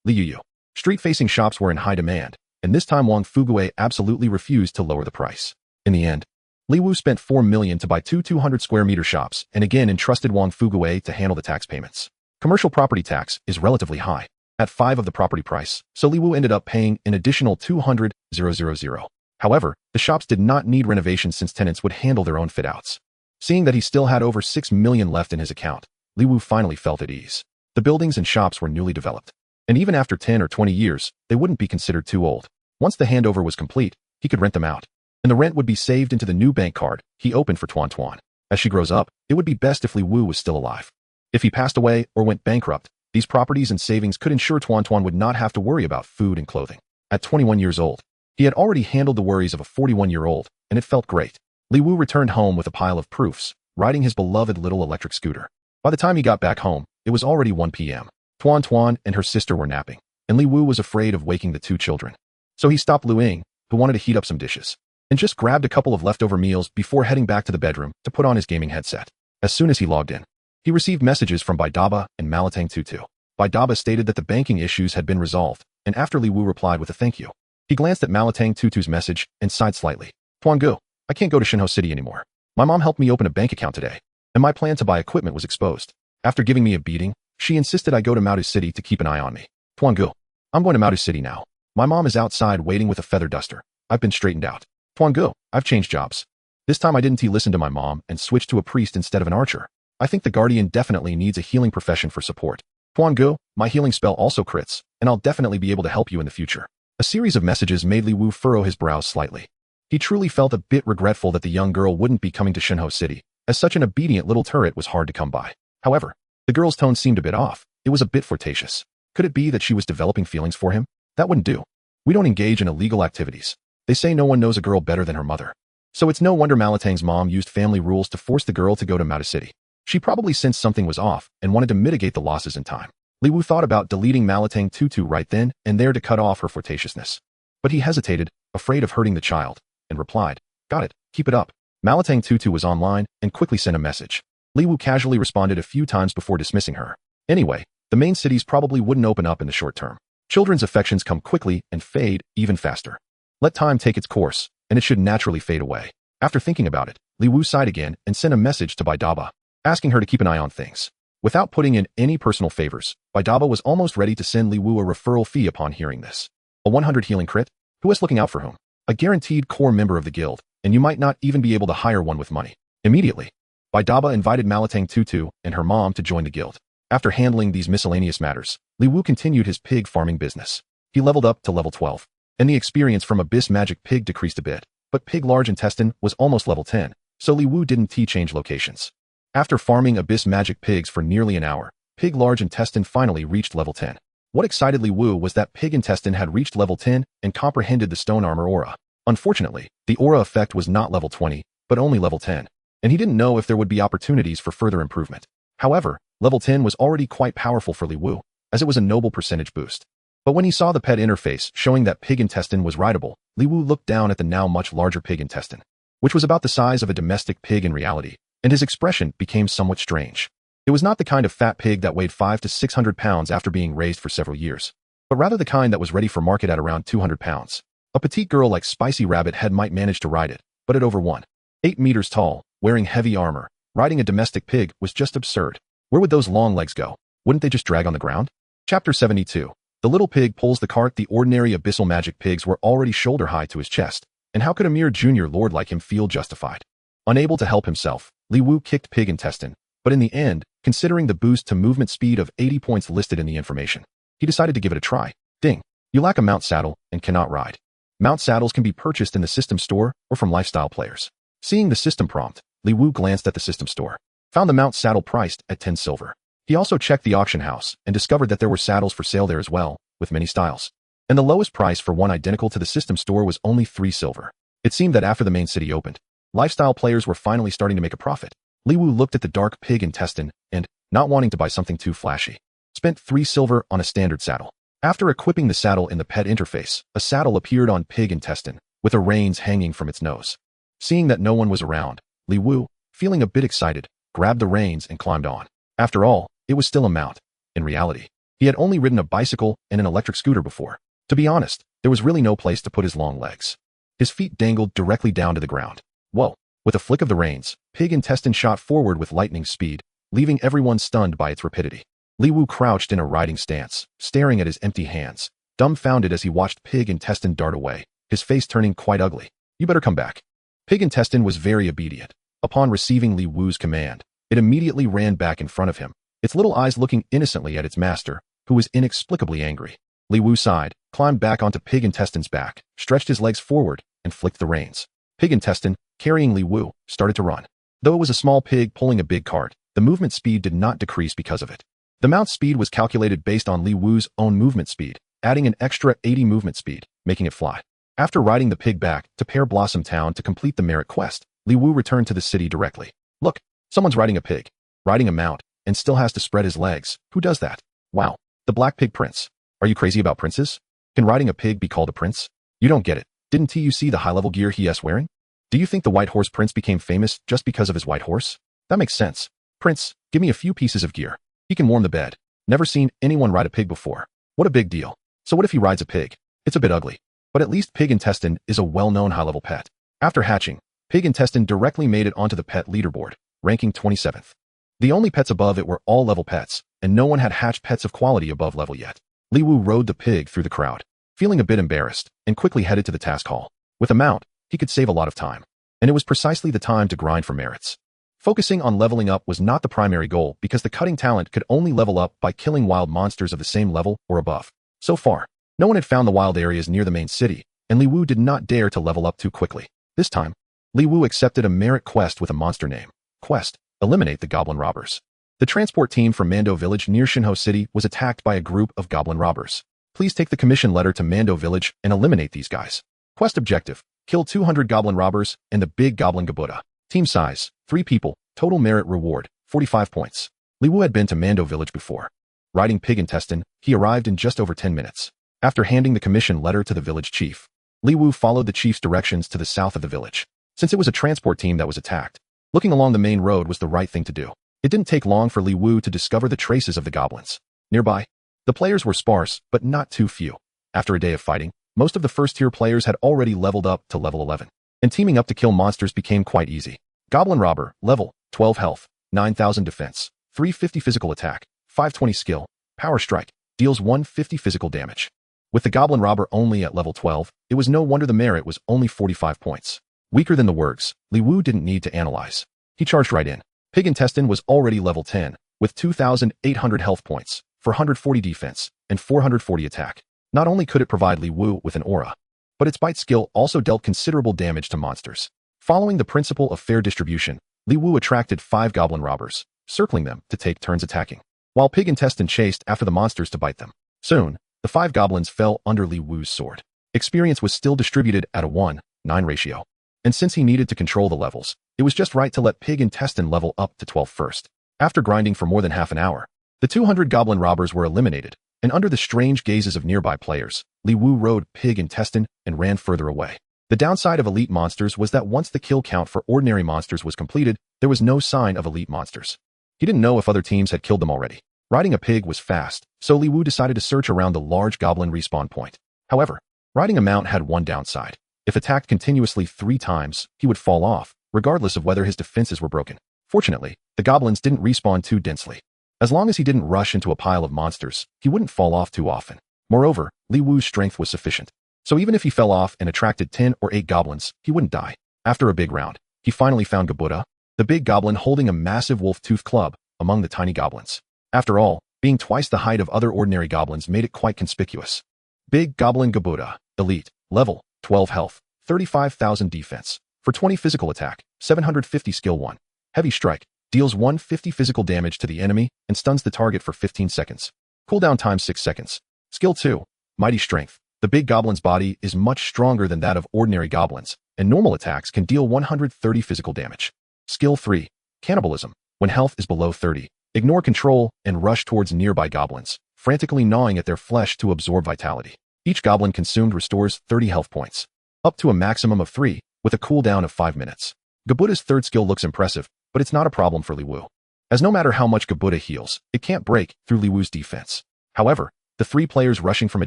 Liuyu. Street-facing shops were in high demand, and this time Wang Fuguwei absolutely refused to lower the price. In the end, Li Wu spent 4 million to buy 2 200-square-meter shops and again entrusted Wang Fuguwei to handle the tax payments. Commercial property tax is relatively high, at 5 of the property price, so Li Wu ended up paying an additional 200,000. However, the shops did not need renovation since tenants would handle their own fit-outs. Seeing that he still had over 6 million left in his account, Li Wu finally felt at ease. The buildings and shops were newly developed, and even after 10 or 20 years, they wouldn't be considered too old. Once the handover was complete, he could rent them out, and the rent would be saved into the new bank card he opened for Tuan. As she grows up, it would be best if Li Wu was still alive. If he passed away or went bankrupt, these properties and savings could ensure Tuan would not have to worry about food and clothing. At 21 years old, he had already handled the worries of a 41-year-old, and it felt great. Li Wu returned home with a pile of proofs, riding his beloved little electric scooter. By the time he got back home, it was already 1 p.m. Tuan and her sister were napping, and Li Wu was afraid of waking the 2 children. So he stopped Lu Ying, who wanted to heat up some dishes, and just grabbed a couple of leftover meals before heading back to the bedroom to put on his gaming headset. As soon as he logged in, he received messages from Baidaba and Malatang Tutu. Baidaba stated that the banking issues had been resolved, and after Li Wu replied with a thank you, he glanced at Malatang Tutu's message and sighed slightly. Tuan Gu, I can't go to Shinho City anymore. My mom helped me open a bank account today, and my plan to buy equipment was exposed. After giving me a beating, she insisted I go to Maodu City to keep an eye on me. Tuan Gu, I'm going to Maodu City now. My mom is outside waiting with a feather duster. I've been straightened out. Tuan Gu, I've changed jobs. This time I didn't listen to my mom and switched to a priest instead of an archer. I think the guardian definitely needs a healing profession for support. Tuan Gu, my healing spell also crits, and I'll definitely be able to help you in the future. A series of messages made Li Wu furrow his brows slightly. He truly felt a bit regretful that the young girl wouldn't be coming to Shinho City, as such an obedient little turret was hard to come by. However, the girl's tone seemed a bit off. It was a bit flirtatious. Could it be that she was developing feelings for him? That wouldn't do. We don't engage in illegal activities. They say no one knows a girl better than her mother. So it's no wonder Malatang's mom used family rules to force the girl to go to Maodu City. She probably sensed something was off and wanted to mitigate the losses in time. Li Wu thought about deleting Malatang Tutu right then and there to cut off her flirtatiousness. But he hesitated, afraid of hurting the child, and replied, Got it, keep it up. Malatang Tutu was online and quickly sent a message. Li Wu casually responded a few times before dismissing her. Anyway, the main cities probably wouldn't open up in the short term. Children's affections come quickly and fade even faster. Let time take its course, and it should naturally fade away. After thinking about it, Li Wu sighed again and sent a message to Baidaba, asking her to keep an eye on things. Without putting in any personal favors, Baidaba was almost ready to send Li Wu a referral fee upon hearing this. A 100 healing crit? Who is looking out for whom? A guaranteed core member of the guild, and you might not even be able to hire one with money. Immediately, Baidaba invited Malatang Tutu and her mom to join the guild. After handling these miscellaneous matters, Li Wu continued his pig farming business. He leveled up to level 12, and the experience from Abyss Magic Pig decreased a bit, but Pig Large Intestine was almost level 10, so Li Wu didn't change locations. After farming Abyss Magic Pigs for nearly an hour, Pig Large Intestine finally reached level 10. What excited Li Wu was that Pig Intestine had reached level 10 and comprehended the Stone Armor aura. Unfortunately, the aura effect was not level 20, but only level 10, and he didn't know if there would be opportunities for further improvement. However, level 10 was already quite powerful for Li Wu, as it was a noble percentage boost. But when he saw the pet interface showing that Pig Intestine was rideable, Li Wu looked down at the now much larger Pig Intestine, which was about the size of a domestic pig in reality, and his expression became somewhat strange. It was not the kind of fat pig that weighed 500 to 600 pounds after being raised for several years, but rather the kind that was ready for market at around 200 pounds. A petite girl like Spicy Rabbit had might manage to ride it, but at over 1.8 meters tall, wearing heavy armor, riding a domestic pig was just absurd. Where would those long legs go? Wouldn't they just drag on the ground? Chapter 72. The little pig pulls the cart. The ordinary abyssal magic pigs were already shoulder high to his chest, and how could a mere junior lord like him feel justified? Unable to help himself, Li Wu kicked Pig Intestine, but in the end, considering the boost to movement speed of 80 points listed in the information, he decided to give it a try. Ding. You lack a mount saddle and cannot ride. Mount saddles can be purchased in the system store or from lifestyle players. Seeing the system prompt, Li Wu glanced at the system store, found the mount saddle priced at 10 silver. He also checked the auction house and discovered that there were saddles for sale there as well, with many styles. And the lowest price for one identical to the system store was only 3 silver. It seemed that after the main city opened, lifestyle players were finally starting to make a profit. Li Wu looked at the dark pig intestine and, not wanting to buy something too flashy, spent 3 silver on a standard saddle. After equipping the saddle in the pet interface, a saddle appeared on pig intestine, with a reins hanging from its nose. Seeing that no one was around, Li Wu, feeling a bit excited, grabbed the reins and climbed on. After all, it was still a mount. In reality, he had only ridden a bicycle and an electric scooter before. To be honest, there was really no place to put his long legs. His feet dangled directly down to the ground. Whoa! With a flick of the reins, pig intestine shot forward with lightning speed, leaving everyone stunned by its rapidity. Li Wu crouched in a riding stance, staring at his empty hands, dumbfounded as he watched pig intestine dart away, his face turning quite ugly. You better come back. Pig intestine was very obedient. Upon receiving Li Wu's command, it immediately ran back in front of him, its little eyes looking innocently at its master, who was inexplicably angry. Li Wu sighed, climbed back onto pig intestine's back, stretched his legs forward, and flicked the reins. Pig intestine, carrying Li Wu, started to run. Though it was a small pig pulling a big cart, the movement speed did not decrease because of it. The mount speed was calculated based on Li Wu's own movement speed, adding an extra 80 movement speed, making it fly. After riding the pig back to Pear Blossom Town to complete the merit quest, Li Wu returned to the city directly. Look, someone's riding a pig, riding a mount, and still has to spread his legs. Who does that? Wow, the Black Pig Prince. Are you crazy about princes? Can riding a pig be called a prince? You don't get it. Didn't you see the high-level gear he is wearing? Do you think the White Horse Prince became famous just because of his white horse? That makes sense. Prince, give me a few pieces of gear. He can warm the bed. Never seen anyone ride a pig before. What a big deal. So what if he rides a pig? It's a bit ugly. But at least pig intestine is a well-known high-level pet. After hatching, pig intestine directly made it onto the pet leaderboard, ranking 27th. The only pets above it were all level pets, and no one had hatched pets of quality above level yet. Li Wu rode the pig through the crowd, feeling a bit embarrassed, and quickly headed to the task hall. With a mount, he could save a lot of time, and it was precisely the time to grind for merits. Focusing on leveling up was not the primary goal because the cutting talent could only level up by killing wild monsters of the same level or above. So far, no one had found the wild areas near the main city, and Li Wu did not dare to level up too quickly. This time, Li Wu accepted a merit quest with a monster name. Quest: Eliminate the Goblin Robbers. The transport team from Mando Village near Shinho City was attacked by a group of goblin robbers. Please take the commission letter to Mando Village and eliminate these guys. Quest objective: kill 200 goblin robbers and the big goblin Gabuda. Team size: 3 people. Total merit reward: 45 points. Li Wu had been to Mando Village before. Riding pig intestine, he arrived in just over 10 minutes. After handing the commission letter to the village chief, Li Wu followed the chief's directions to the south of the village. Since it was a transport team that was attacked, looking along the main road was the right thing to do. It didn't take long for Li Wu to discover the traces of the goblins. Nearby, the players were sparse, but not too few. After a day of fighting, most of the first-tier players had already leveled up to level 11, and teaming up to kill monsters became quite easy. Goblin Robber, level 12 health, 9,000 defense, 350 physical attack, 520 skill, power strike, deals 150 physical damage. With the Goblin Robber only at level 12, it was no wonder the merit was only 45 points. Weaker than the Wurgs, Li Wu didn't need to analyze. He charged right in. Pig Intestine was already level 10, with 2,800 health points, 440 defense, and 440 attack. Not only could it provide Li Wu with an aura, but its bite skill also dealt considerable damage to monsters. Following the principle of fair distribution, Li Wu attracted 5 goblin robbers, circling them to take turns attacking, while Pig Intestine chased after the monsters to bite them. Soon, the 5 goblins fell under Li Wu's sword. Experience was still distributed at a 1:9 ratio. And since he needed to control the levels, it was just right to let Pig Intestine level up to 12 first. After grinding for more than half an hour, the 200 goblin robbers were eliminated, and under the strange gazes of nearby players, Li Wu rode Pig Intestine and ran further away. The downside of elite monsters was that once the kill count for ordinary monsters was completed, there was no sign of elite monsters. He didn't know if other teams had killed them already. Riding a pig was fast, so Li Wu decided to search around the large goblin respawn point. However, riding a mount had one downside. If attacked continuously 3 times, he would fall off, regardless of whether his defenses were broken. Fortunately, the goblins didn't respawn too densely. As long as he didn't rush into a pile of monsters, he wouldn't fall off too often. Moreover, Li Wu's strength was sufficient. So even if he fell off and attracted 10 or 8 goblins, he wouldn't die. After a big round, he finally found Gabuda, the big goblin holding a massive wolf-tooth club, among the tiny goblins. After all, Being twice the height of other ordinary goblins made it quite conspicuous. Big Goblin Gabuda, Elite, Level, 12 Health, 35,000 Defense, for 20 Physical Attack, 750 Skill 1. Heavy Strike, deals 150 physical damage to the enemy and stuns the target for 15 seconds. Cooldown time 6 seconds. Skill 2, Mighty Strength. The big goblin's body is much stronger than that of ordinary goblins, and normal attacks can deal 130 physical damage. Skill 3, Cannibalism. When health is below 30, ignore control and rush towards nearby goblins, frantically gnawing at their flesh to absorb vitality. Each goblin consumed restores 30 health points, up to a maximum of 3, with a cooldown of 5 minutes. Gabuda's third skill looks impressive, but it's not a problem for Li Wu, as no matter how much Gabuda heals, it can't break through Li Wu's defense. However, the 3 players rushing from a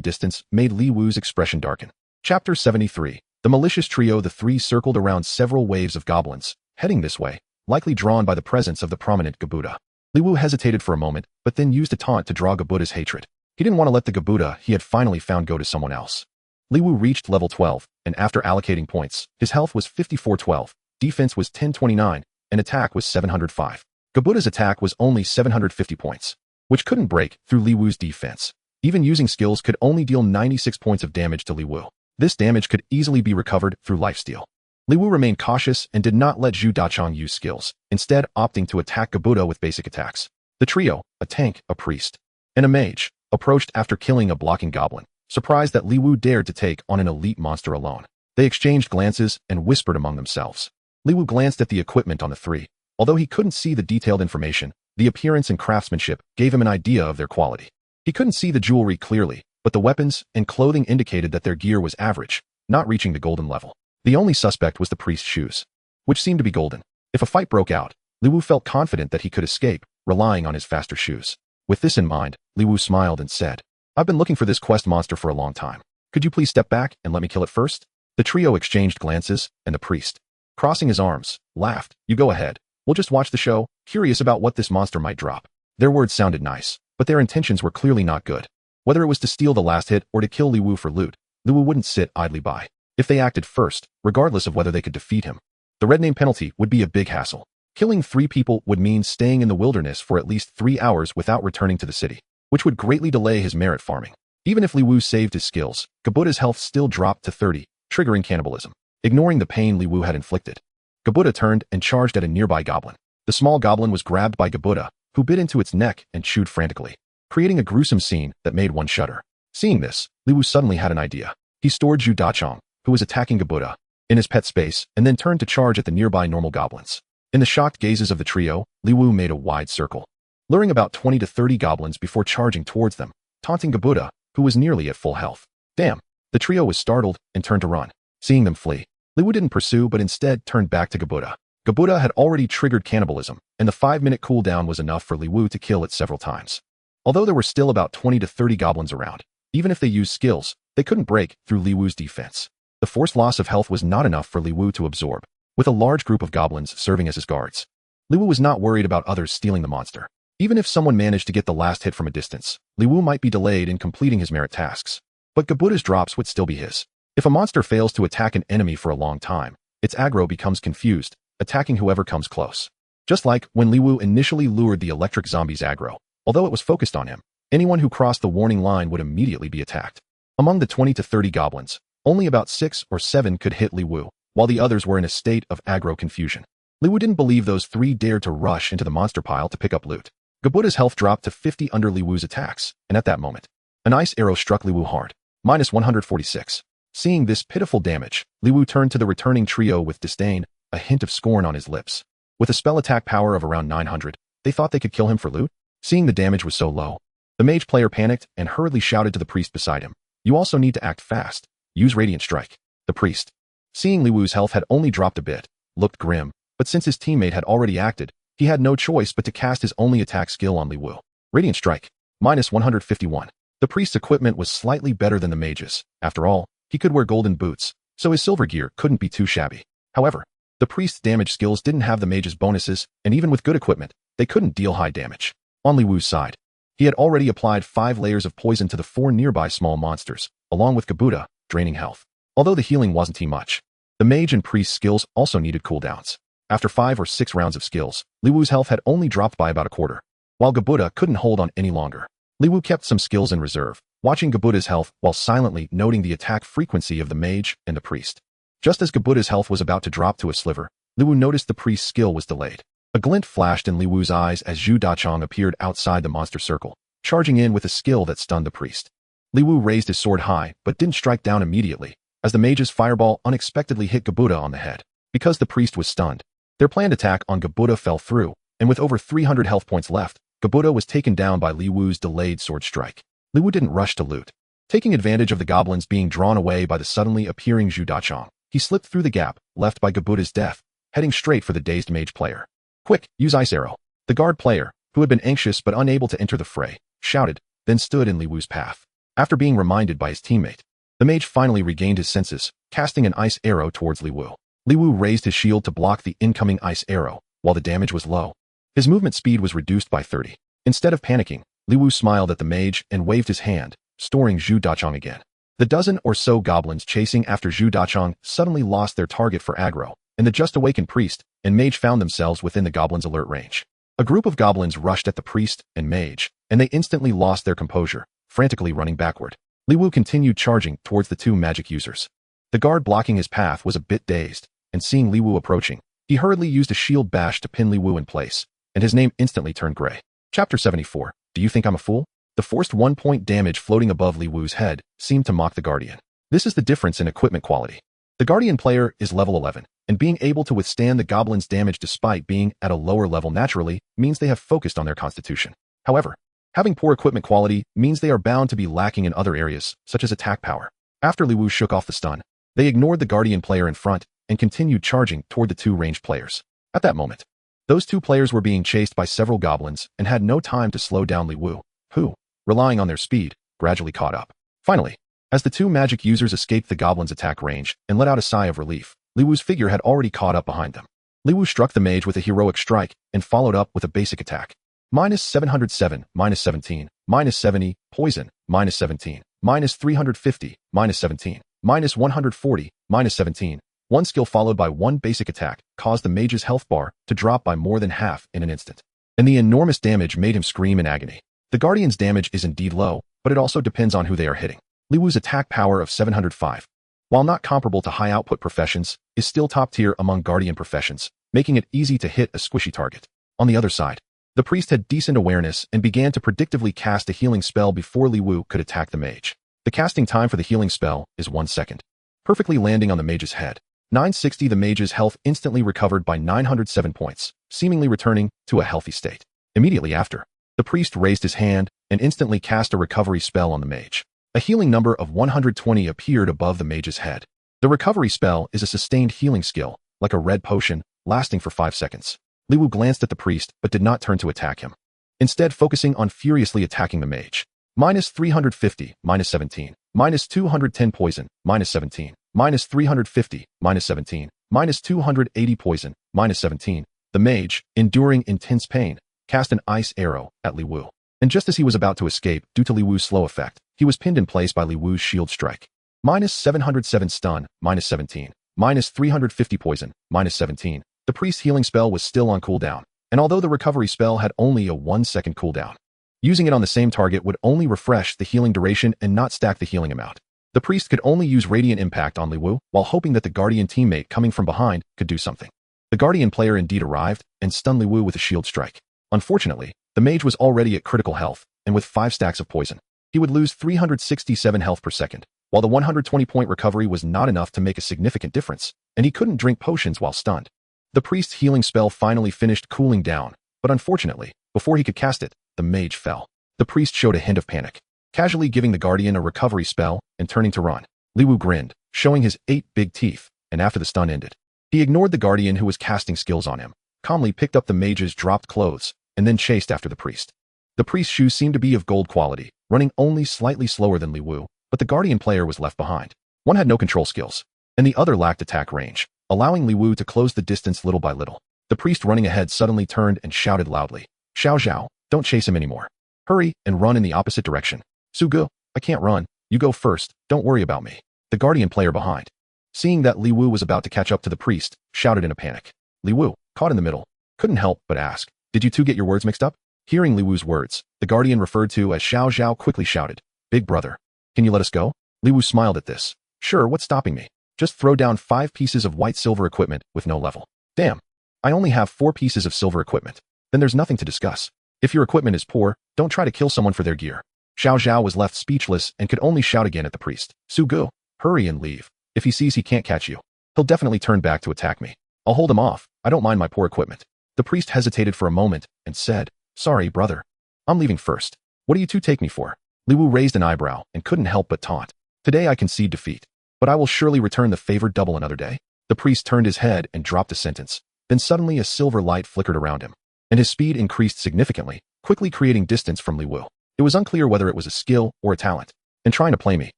distance made Li Wu's expression darken. Chapter 73. The malicious trio. The 3 circled around several waves of goblins, heading this way, likely drawn by the presence of the prominent Gabuda. Li Wu hesitated for a moment, but then used a taunt to draw Gabuda's hatred. He didn't want to let the Gabuda he had finally found go to someone else. Li Wu reached level 12, and after allocating points, his health was 5412, defense was 1029, and attack was 705. Gabuda's attack was only 750 points, which couldn't break through Li Wu's defense. Even using skills could only deal 96 points of damage to Li Wu. This damage could easily be recovered through lifesteal. Li Wu remained cautious and did not let Zhu Dachong use skills, instead opting to attack Gabuda with basic attacks. The trio, a tank, a priest, and a mage, approached after killing a blocking goblin, surprised that Li Wu dared to take on an elite monster alone. They exchanged glances and whispered among themselves. Li Wu glanced at the equipment on the 3. Although he couldn't see the detailed information, the appearance and craftsmanship gave him an idea of their quality. He couldn't see the jewelry clearly, but the weapons and clothing indicated that their gear was average, not reaching the golden level. The only suspect was the priest's shoes, which seemed to be golden. If a fight broke out, Li Wu felt confident that he could escape, relying on his faster shoes. With this in mind, Li Wu smiled and said, "I've been looking for this quest monster for a long time. Could you please step back and let me kill it first?" The trio exchanged glances, and the priest, crossing his arms, laughed. "You go ahead. We'll just watch the show, curious about what this monster might drop." Their words sounded nice, but their intentions were clearly not good. Whether it was to steal the last hit or to kill Li Wu for loot, Li Wu wouldn't sit idly by. If they acted first, regardless of whether they could defeat him, the red name penalty would be a big hassle. Killing 3 people would mean staying in the wilderness for at least 3 hours without returning to the city, which would greatly delay his merit farming. Even if Li Wu saved his skills, Gabuda's health still dropped to 30, triggering cannibalism. Ignoring the pain Li Wu had inflicted, Gabuda turned and charged at a nearby goblin. The small goblin was grabbed by Gabuda, who bit into its neck and chewed frantically, creating a gruesome scene that made one shudder. Seeing this, Li Wu suddenly had an idea. He stored Zhu Dachong, who was attacking Gabuda, in his pet space and then turned to charge at the nearby normal goblins. In the shocked gazes of the trio, Li Wu made a wide circle, luring about 20 to 30 goblins before charging towards them, taunting Gabuda, who was nearly at full health. Damn! The trio was startled and turned to run. Seeing them flee, Li Wu didn't pursue but instead turned back to Gabuda. Gabuda had already triggered cannibalism, and the 5-minute cooldown was enough for Li Wu to kill it several times. Although there were still about 20 to 30 goblins around, even if they used skills, they couldn't break through Li Wu's defense. The forced loss of health was not enough for Li Wu to absorb, with a large group of goblins serving as his guards. Li Wu was not worried about others stealing the monster. Even if someone managed to get the last hit from a distance, Li Wu might be delayed in completing his merit tasks. But Gabuda's drops would still be his. If a monster fails to attack an enemy for a long time, its aggro becomes confused, attacking whoever comes close. Just like when Li Wu initially lured the electric zombie's aggro, although it was focused on him, anyone who crossed the warning line would immediately be attacked. Among the 20 to 30 goblins, only about 6 or 7 could hit Li Wu, while the others were in a state of aggro confusion. Li Wu didn't believe those 3 dared to rush into the monster pile to pick up loot. Gabuda's health dropped to 50 under Li Wu's attacks, and at that moment, an ice arrow struck Li Wu hard, minus 146. Seeing this pitiful damage, Li Wu turned to the returning trio with disdain, a hint of scorn on his lips. With a spell attack power of around 900, they thought they could kill him for loot? Seeing the damage was so low, the mage player panicked and hurriedly shouted to the priest beside him, "You also need to act fast. Use Radiant Strike." The priest, seeing Li Wu's health had only dropped a bit, looked grim, but since his teammate had already acted, he had no choice but to cast his only attack skill on Li Wu. Radiant Strike, minus 151. The priest's equipment was slightly better than the mage's. After all, he could wear golden boots, so his silver gear couldn't be too shabby. However, the priest's damage skills didn't have the mage's bonuses, and even with good equipment, they couldn't deal high damage. On Li Wu's side, he had already applied 5 layers of poison to the 4 nearby small monsters, along with Gabuda, draining health. Although the healing wasn't too much, the mage and priest skills also needed cooldowns. After 5 or 6 rounds of skills, Li Wu's health had only dropped by about a quarter. while Gabuta couldn't hold on any longer. Li Wu kept some skills in reserve, watching Gabuta's health while silently noting the attack frequency of the mage and the priest. Just as Gabuta's health was about to drop to a sliver, Li Wu noticed the priest's skill was delayed. A glint flashed in Li Wu's eyes as Zhu Dachong appeared outside the monster circle, charging in with a skill that stunned the priest. Li Wu raised his sword high but didn't strike down immediately, as the mage's fireball unexpectedly hit Gabuta on the head. Because the priest was stunned, their planned attack on Gabuta fell through, and with over 300 health points left, Gabuta was taken down by Li Wu's delayed sword strike. Li Wu didn't rush to loot. Taking advantage of the goblins being drawn away by the suddenly appearing Zhu Dachong, he slipped through the gap left by Gabuta's death, heading straight for the dazed mage player. "Quick, use Ice Arrow." The guard player, who had been anxious but unable to enter the fray, shouted, then stood in Li Wu's path. After being reminded by his teammate, the mage finally regained his senses, casting an ice arrow towards Li Wu. Li Wu raised his shield to block the incoming ice arrow, while the damage was low. His movement speed was reduced by 30. Instead of panicking, Li Wu smiled at the mage and waved his hand, storing Zhu Dachong again. The dozen or so goblins chasing after Zhu Dachong suddenly lost their target for aggro, and the just-awakened priest and mage found themselves within the goblins' alert range. A group of goblins rushed at the priest and mage, and they instantly lost their composure, frantically running backward. Li Wu continued charging towards the two magic users. The guard blocking his path was a bit dazed, and seeing Li Wu approaching, he hurriedly used a shield bash to pin Li Wu in place, and his name instantly turned gray. Chapter 74. Do you think I'm a fool? The forced 1-point damage floating above Li Wu's head seemed to mock the Guardian. This is the difference in equipment quality. The Guardian player is level 11, and being able to withstand the goblin's damage despite being at a lower level naturally means they have focused on their constitution. However, having poor equipment quality means they are bound to be lacking in other areas, such as attack power. After Li Wu shook off the stun, they ignored the Guardian player in front and continued charging toward the two ranged players. At that moment, those two players were being chased by several goblins and had no time to slow down Li Wu, who, relying on their speed, gradually caught up. Finally, as the two magic users escaped the goblins' attack range and let out a sigh of relief, Li Wu's figure had already caught up behind them. Li Wu struck the mage with a heroic strike and followed up with a basic attack. -707, -17, -70, poison, -17, -350, -17, -140, -17. One skill followed by one basic attack caused the mage's health bar to drop by more than half in an instant, and the enormous damage made him scream in agony. The Guardian's damage is indeed low, but it also depends on who they are hitting. Li Wu's attack power of 705, while not comparable to high-output professions, is still top tier among Guardian professions, making it easy to hit a squishy target. On the other side, the priest had decent awareness and began to predictively cast a healing spell before Li Wu could attack the mage. The casting time for the healing spell is 1 second, perfectly landing on the mage's head. 960. The mage's health instantly recovered by 907 points, seemingly returning to a healthy state. Immediately after, the priest raised his hand and instantly cast a recovery spell on the mage. A healing number of 120 appeared above the mage's head. The recovery spell is a sustained healing skill, like a red potion, lasting for 5 seconds. Li Wu glanced at the priest but did not turn to attack him, instead focusing on furiously attacking the mage. -350, -17, -210 poison, -17, -350, -17, -280 poison, -17. The mage, enduring intense pain, cast an ice arrow at Li Wu. And just as he was about to escape due to Li Wu's slow effect, he was pinned in place by Li Wu's shield strike. -707 stun, -17, -350 poison, -17. The priest's healing spell was still on cooldown, and although the recovery spell had only a 1-second cooldown, using it on the same target would only refresh the healing duration and not stack the healing amount. The priest could only use Radiant Impact on Li Wu while hoping that the Guardian teammate coming from behind could do something. The Guardian player indeed arrived and stunned Li Wu with a shield strike. Unfortunately, the mage was already at critical health, and with 5 stacks of poison, he would lose 367 health per second, while the 120-point recovery was not enough to make a significant difference, and he couldn't drink potions while stunned. The priest's healing spell finally finished cooling down, but unfortunately, before he could cast it, the mage fell. The priest showed a hint of panic, casually giving the Guardian a recovery spell and turning to run. Li Wu grinned, showing his 8 big teeth, and after the stun ended, he ignored the Guardian who was casting skills on him, calmly picked up the mage's dropped clothes, and then chased after the priest. The priest's shoes seemed to be of gold quality, running only slightly slower than Li Wu, but the Guardian player was left behind. One had no control skills, and the other lacked attack range, allowing Li Wu to close the distance little by little. The priest running ahead suddenly turned and shouted loudly, "Xiao Zhao, don't chase him anymore. Hurry and run in the opposite direction. Su Gu, I can't run. You go first, don't worry about me." The Guardian player behind, seeing that Li Wu was about to catch up to the priest, shouted in a panic. Li Wu, caught in the middle, couldn't help but ask, "Did you two get your words mixed up?" Hearing Li Wu's words, the guardian referred to as Xiao Zhao quickly shouted, "Big brother, can you let us go?" Li Wu smiled at this. "Sure, what's stopping me? Just throw down 5 pieces of white silver equipment with no level." "Damn, I only have 4 pieces of silver equipment. Then there's nothing to discuss. If your equipment is poor, don't try to kill someone for their gear." Xiao Zhao was left speechless and could only shout again at the priest. "Su Gu, hurry and leave. If he sees he can't catch you, he'll definitely turn back to attack me. I'll hold him off. I don't mind my poor equipment." The priest hesitated for a moment and said, "Sorry, brother. I'm leaving first. What do you two take me for?" Li Wu raised an eyebrow and couldn't help but taunt. "Today I concede defeat, but I will surely return the favor double another day." The priest turned his head and dropped a sentence. Then suddenly a silver light flickered around him, and his speed increased significantly, quickly creating distance from Li Wu. It was unclear whether it was a skill or a talent. "And trying to play me?"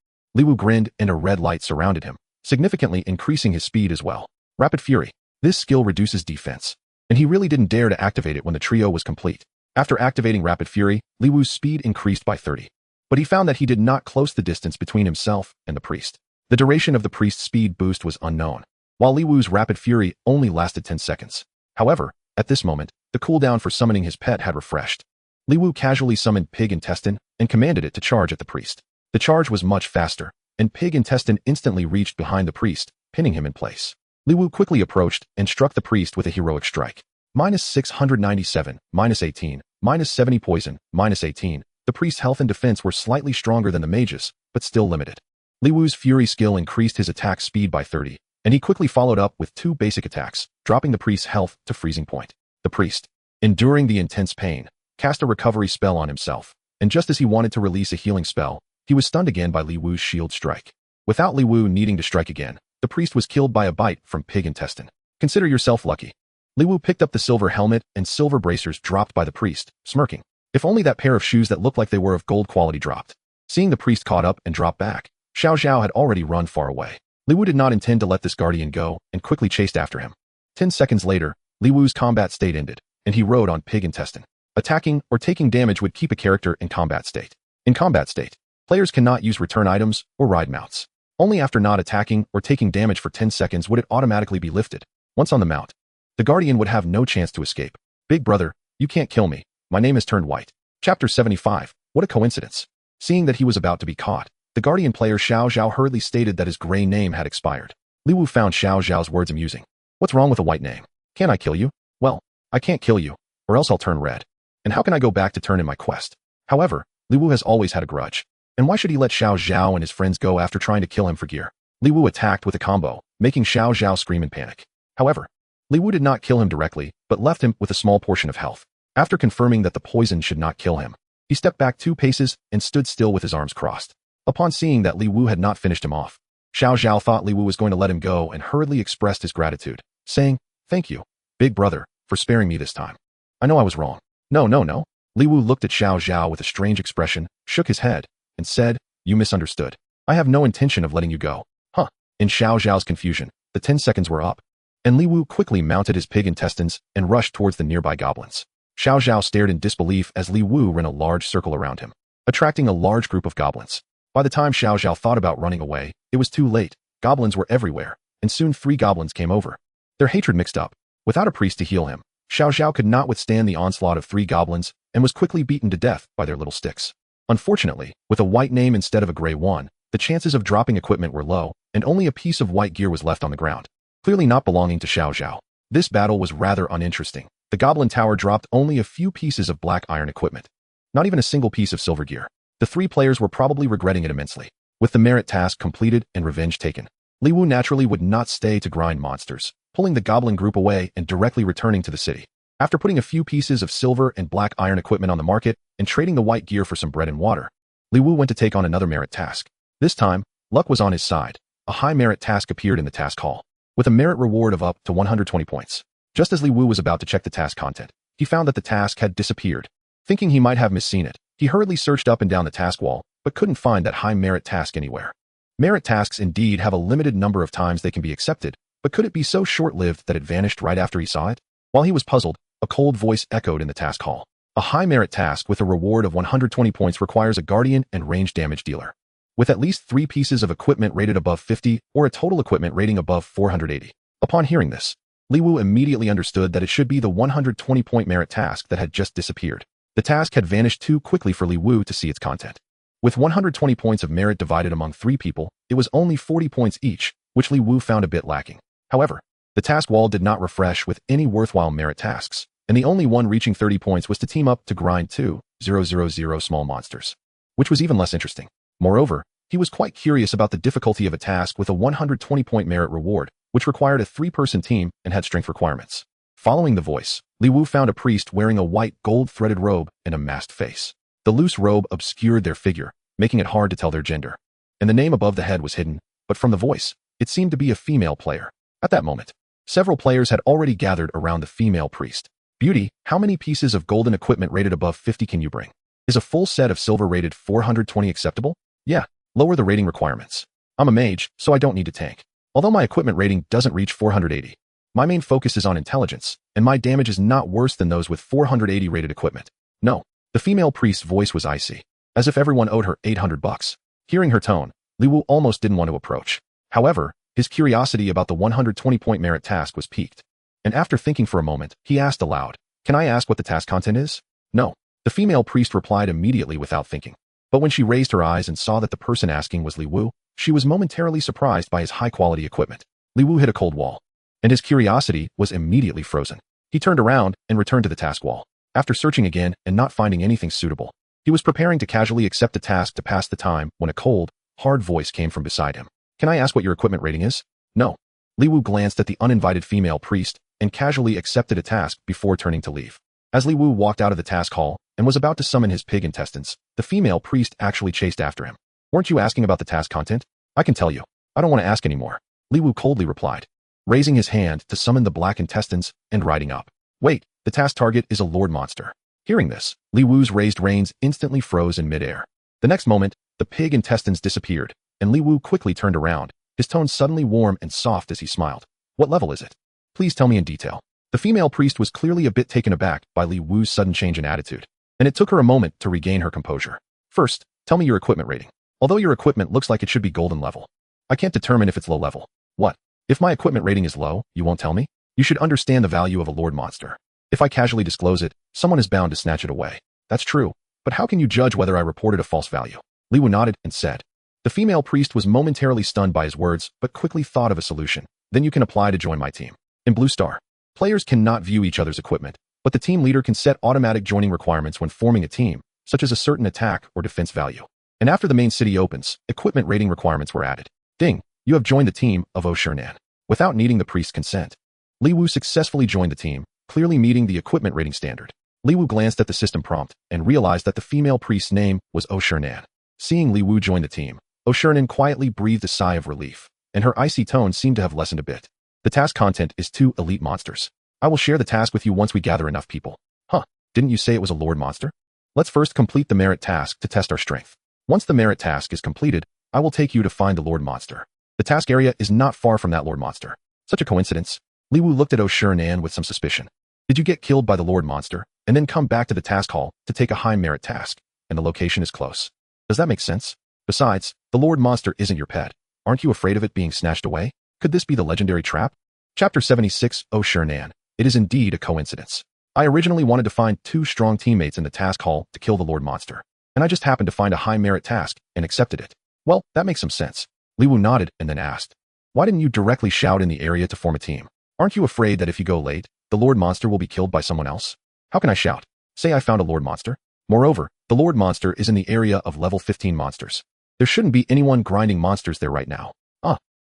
Li Wu grinned and a red light surrounded him, significantly increasing his speed as well. Rapid Fury. This skill reduces defense, and he really didn't dare to activate it when the trio was complete. After activating Rapid Fury, Li Wu's speed increased by 30. But he found that he did not close the distance between himself and the priest. The duration of the priest's speed boost was unknown, while Li Wu's Rapid Fury only lasted 10 seconds. However, at this moment, the cooldown for summoning his pet had refreshed. Li Wu casually summoned Pig Intestine and commanded it to charge at the priest. The charge was much faster, and Pig Intestine instantly reached behind the priest, pinning him in place. Li Wu quickly approached and struck the priest with a heroic strike. -697, -18, -70 poison, -18. The priest's health and defense were slightly stronger than the mage's, but still limited. Li Wu's Fury skill increased his attack speed by 30, and he quickly followed up with 2 basic attacks, dropping the priest's health to freezing point. The priest, enduring the intense pain, cast a recovery spell on himself, and just as he wanted to release a healing spell, he was stunned again by Li Wu's shield strike. Without Li Wu needing to strike again, the priest was killed by a bite from Pig Intestine. "Consider yourself lucky." Li Wu picked up the silver helmet and silver bracers dropped by the priest, smirking. If only that pair of shoes that looked like they were of gold quality dropped. Seeing the priest caught up and drop back, Xiao Zhao had already run far away. Li Wu did not intend to let this guardian go and quickly chased after him. 10 seconds later, Li Wu's combat state ended, and he rode on Pig Intestine. Attacking or taking damage would keep a character in combat state. In combat state, players cannot use return items or ride mounts. Only after not attacking or taking damage for 10 seconds would it automatically be lifted. Once on the mount, the guardian would have no chance to escape. "Big brother, you can't kill me. My name has turned white." Chapter 75. What a coincidence. Seeing that he was about to be caught, the guardian player Xiao Zhao hurriedly stated that his gray name had expired. Li Wu found Xiao Zhao's words amusing. "What's wrong with a white name? Can't I kill you?" "Well, I can't kill you, or else I'll turn red. And how can I go back to turn in my quest?" However, Li Wu has always had a grudge. And why should he let Xiao Zhao and his friends go after trying to kill him for gear? Li Wu attacked with a combo, making Xiao Zhao scream in panic. However, Li Wu did not kill him directly, but left him with a small portion of health. After confirming that the poison should not kill him, he stepped back 2 paces and stood still with his arms crossed. Upon seeing that Li Wu had not finished him off, Xiao Zhao thought Li Wu was going to let him go and hurriedly expressed his gratitude, saying, "Thank you, big brother, for sparing me this time. I know I was wrong." No. Li Wu looked at Xiao Zhao with a strange expression, shook his head, and said, "You misunderstood. I have no intention of letting you go." Huh. In Xiao Zhao's confusion, the 10 seconds were up, and Li Wu quickly mounted his pig intestines and rushed towards the nearby goblins. Xiao Zhao stared in disbelief as Li Wu ran a large circle around him, attracting a large group of goblins. By the time Xiao Zhao thought about running away, it was too late. Goblins were everywhere, and soon 3 goblins came over. Their hatred mixed up. Without a priest to heal him, Xiao Zhao could not withstand the onslaught of 3 goblins and was quickly beaten to death by their little sticks. Unfortunately, with a white name instead of a gray one, the chances of dropping equipment were low, and only a piece of white gear was left on the ground, clearly not belonging to Xiao Zhao. This battle was rather uninteresting. The goblin tower dropped only a few pieces of black iron equipment, not even a single piece of silver gear. The 3 players were probably regretting it immensely. With the merit task completed and revenge taken, Li Wu naturally would not stay to grind monsters, pulling the goblin group away and directly returning to the city. After putting a few pieces of silver and black iron equipment on the market and trading the white gear for some bread and water, Li Wu went to take on another merit task. This time, luck was on his side. A high merit task appeared in the task hall, with a merit reward of up to 120 points. Just as Li Wu was about to check the task content, he found that the task had disappeared. Thinking he might have misseen it, he hurriedly searched up and down the task wall, but couldn't find that high merit task anywhere. Merit tasks indeed have a limited number of times they can be accepted, but could it be so short-lived that it vanished right after he saw it? While he was puzzled, a cold voice echoed in the task hall. A high merit task with a reward of 120 points requires a guardian and range damage dealer, with at least 3 pieces of equipment rated above 50 or a total equipment rating above 480. Upon hearing this, Li Wu immediately understood that it should be the 120-point merit task that had just disappeared. The task had vanished too quickly for Li Wu to see its content. With 120 points of merit divided among 3 people, it was only 40 points each, which Li Wu found a bit lacking. However, the task wall did not refresh with any worthwhile merit tasks, and the only one reaching 30 points was to team up to grind 2,000 small monsters, which was even less interesting. Moreover, he was quite curious about the difficulty of a task with a 120-point merit reward, which required a 3-person team and had strength requirements. Following the voice, Li Wu found a priest wearing a white gold-threaded robe and a masked face. The loose robe obscured their figure, making it hard to tell their gender. And the name above the head was hidden, but from the voice, it seemed to be a female player. At that moment, several players had already gathered around the female priest. Beauty, how many pieces of golden equipment rated above 50 can you bring? Is a full set of silver rated 420 acceptable? Yeah, lower the rating requirements. I'm a mage, so I don't need to tank. Although my equipment rating doesn't reach 480. My main focus is on intelligence, and my damage is not worse than those with 480 rated equipment. No, the female priest's voice was icy, as if everyone owed her $800. Hearing her tone, Li Wu almost didn't want to approach. However, his curiosity about the 120-point merit task was piqued. And after thinking for a moment, he asked aloud, "Can I ask what the task content is?" "No." The female priest replied immediately without thinking. But when she raised her eyes and saw that the person asking was Li Wu, she was momentarily surprised by his high-quality equipment. Li Wu hit a cold wall, and his curiosity was immediately frozen. He turned around and returned to the task wall. After searching again and not finding anything suitable, he was preparing to casually accept the task to pass the time when a cold, hard voice came from beside him. "Can I ask what your equipment rating is?" "No." Li Wu glanced at the uninvited female priest and casually accepted a task before turning to leave. As Li Wu walked out of the task hall and was about to summon his pig intestines, the female priest actually chased after him. "Weren't you asking about the task content?" "I can tell you. I don't want to ask anymore," Li Wu coldly replied, raising his hand to summon the black intestines and riding up. "Wait, the task target is a lord monster." Hearing this, Li Wu's raised reins instantly froze in midair. The next moment, the pig intestines disappeared, and Li Wu quickly turned around, his tone suddenly warm and soft as he smiled. "What level is it? Please tell me in detail." The female priest was clearly a bit taken aback by Li Wu's sudden change in attitude, and it took her a moment to regain her composure. "First, tell me your equipment rating. Although your equipment looks like it should be golden level, I can't determine if it's low level." "What? If my equipment rating is low, you won't tell me? You should understand the value of a lord monster. If I casually disclose it, someone is bound to snatch it away." "That's true, but how can you judge whether I reported a false value?" Li Wu nodded and said. The female priest was momentarily stunned by his words, but quickly thought of a solution. "Then you can apply to join my team. In Blue Star, players cannot view each other's equipment, but the team leader can set automatic joining requirements when forming a team, such as a certain attack or defense value. And after the main city opens, equipment rating requirements were added. Ding, you have joined the team of Oshernan." Without needing the priest's consent, Li Wu successfully joined the team, clearly meeting the equipment rating standard. Li Wu glanced at the system prompt and realized that the female priest's name was Oshernan. Seeing Li Wu join the team, Oshernan quietly breathed a sigh of relief, and her icy tone seemed to have lessened a bit. "The task content is 2 elite monsters. I will share the task with you once we gather enough people." "Huh, didn't you say it was a lord monster?" "Let's first complete the merit task to test our strength. Once the merit task is completed, I will take you to find the lord monster. The task area is not far from that lord monster." Such a coincidence. Li Wu looked at Oshernan with some suspicion. "Did you get killed by the lord monster, and then come back to the task hall to take a high merit task, and the location is close? Does that make sense? Besides, the lord monster isn't your pet. Aren't you afraid of it being snatched away? Could this be the legendary trap?" Chapter 76, Oshernan. It is indeed a coincidence. I originally wanted to find 2 strong teammates in the task hall to kill the lord monster, and I just happened to find a high merit task and accepted it. "Well, that makes some sense." Li Wu nodded and then asked, "Why didn't you directly shout in the area to form a team? Aren't you afraid that if you go late, the lord monster will be killed by someone else?" "How can I shout? Say I found a lord monster. Moreover, the lord monster is in the area of level 15 monsters. There shouldn't be anyone grinding monsters there right now."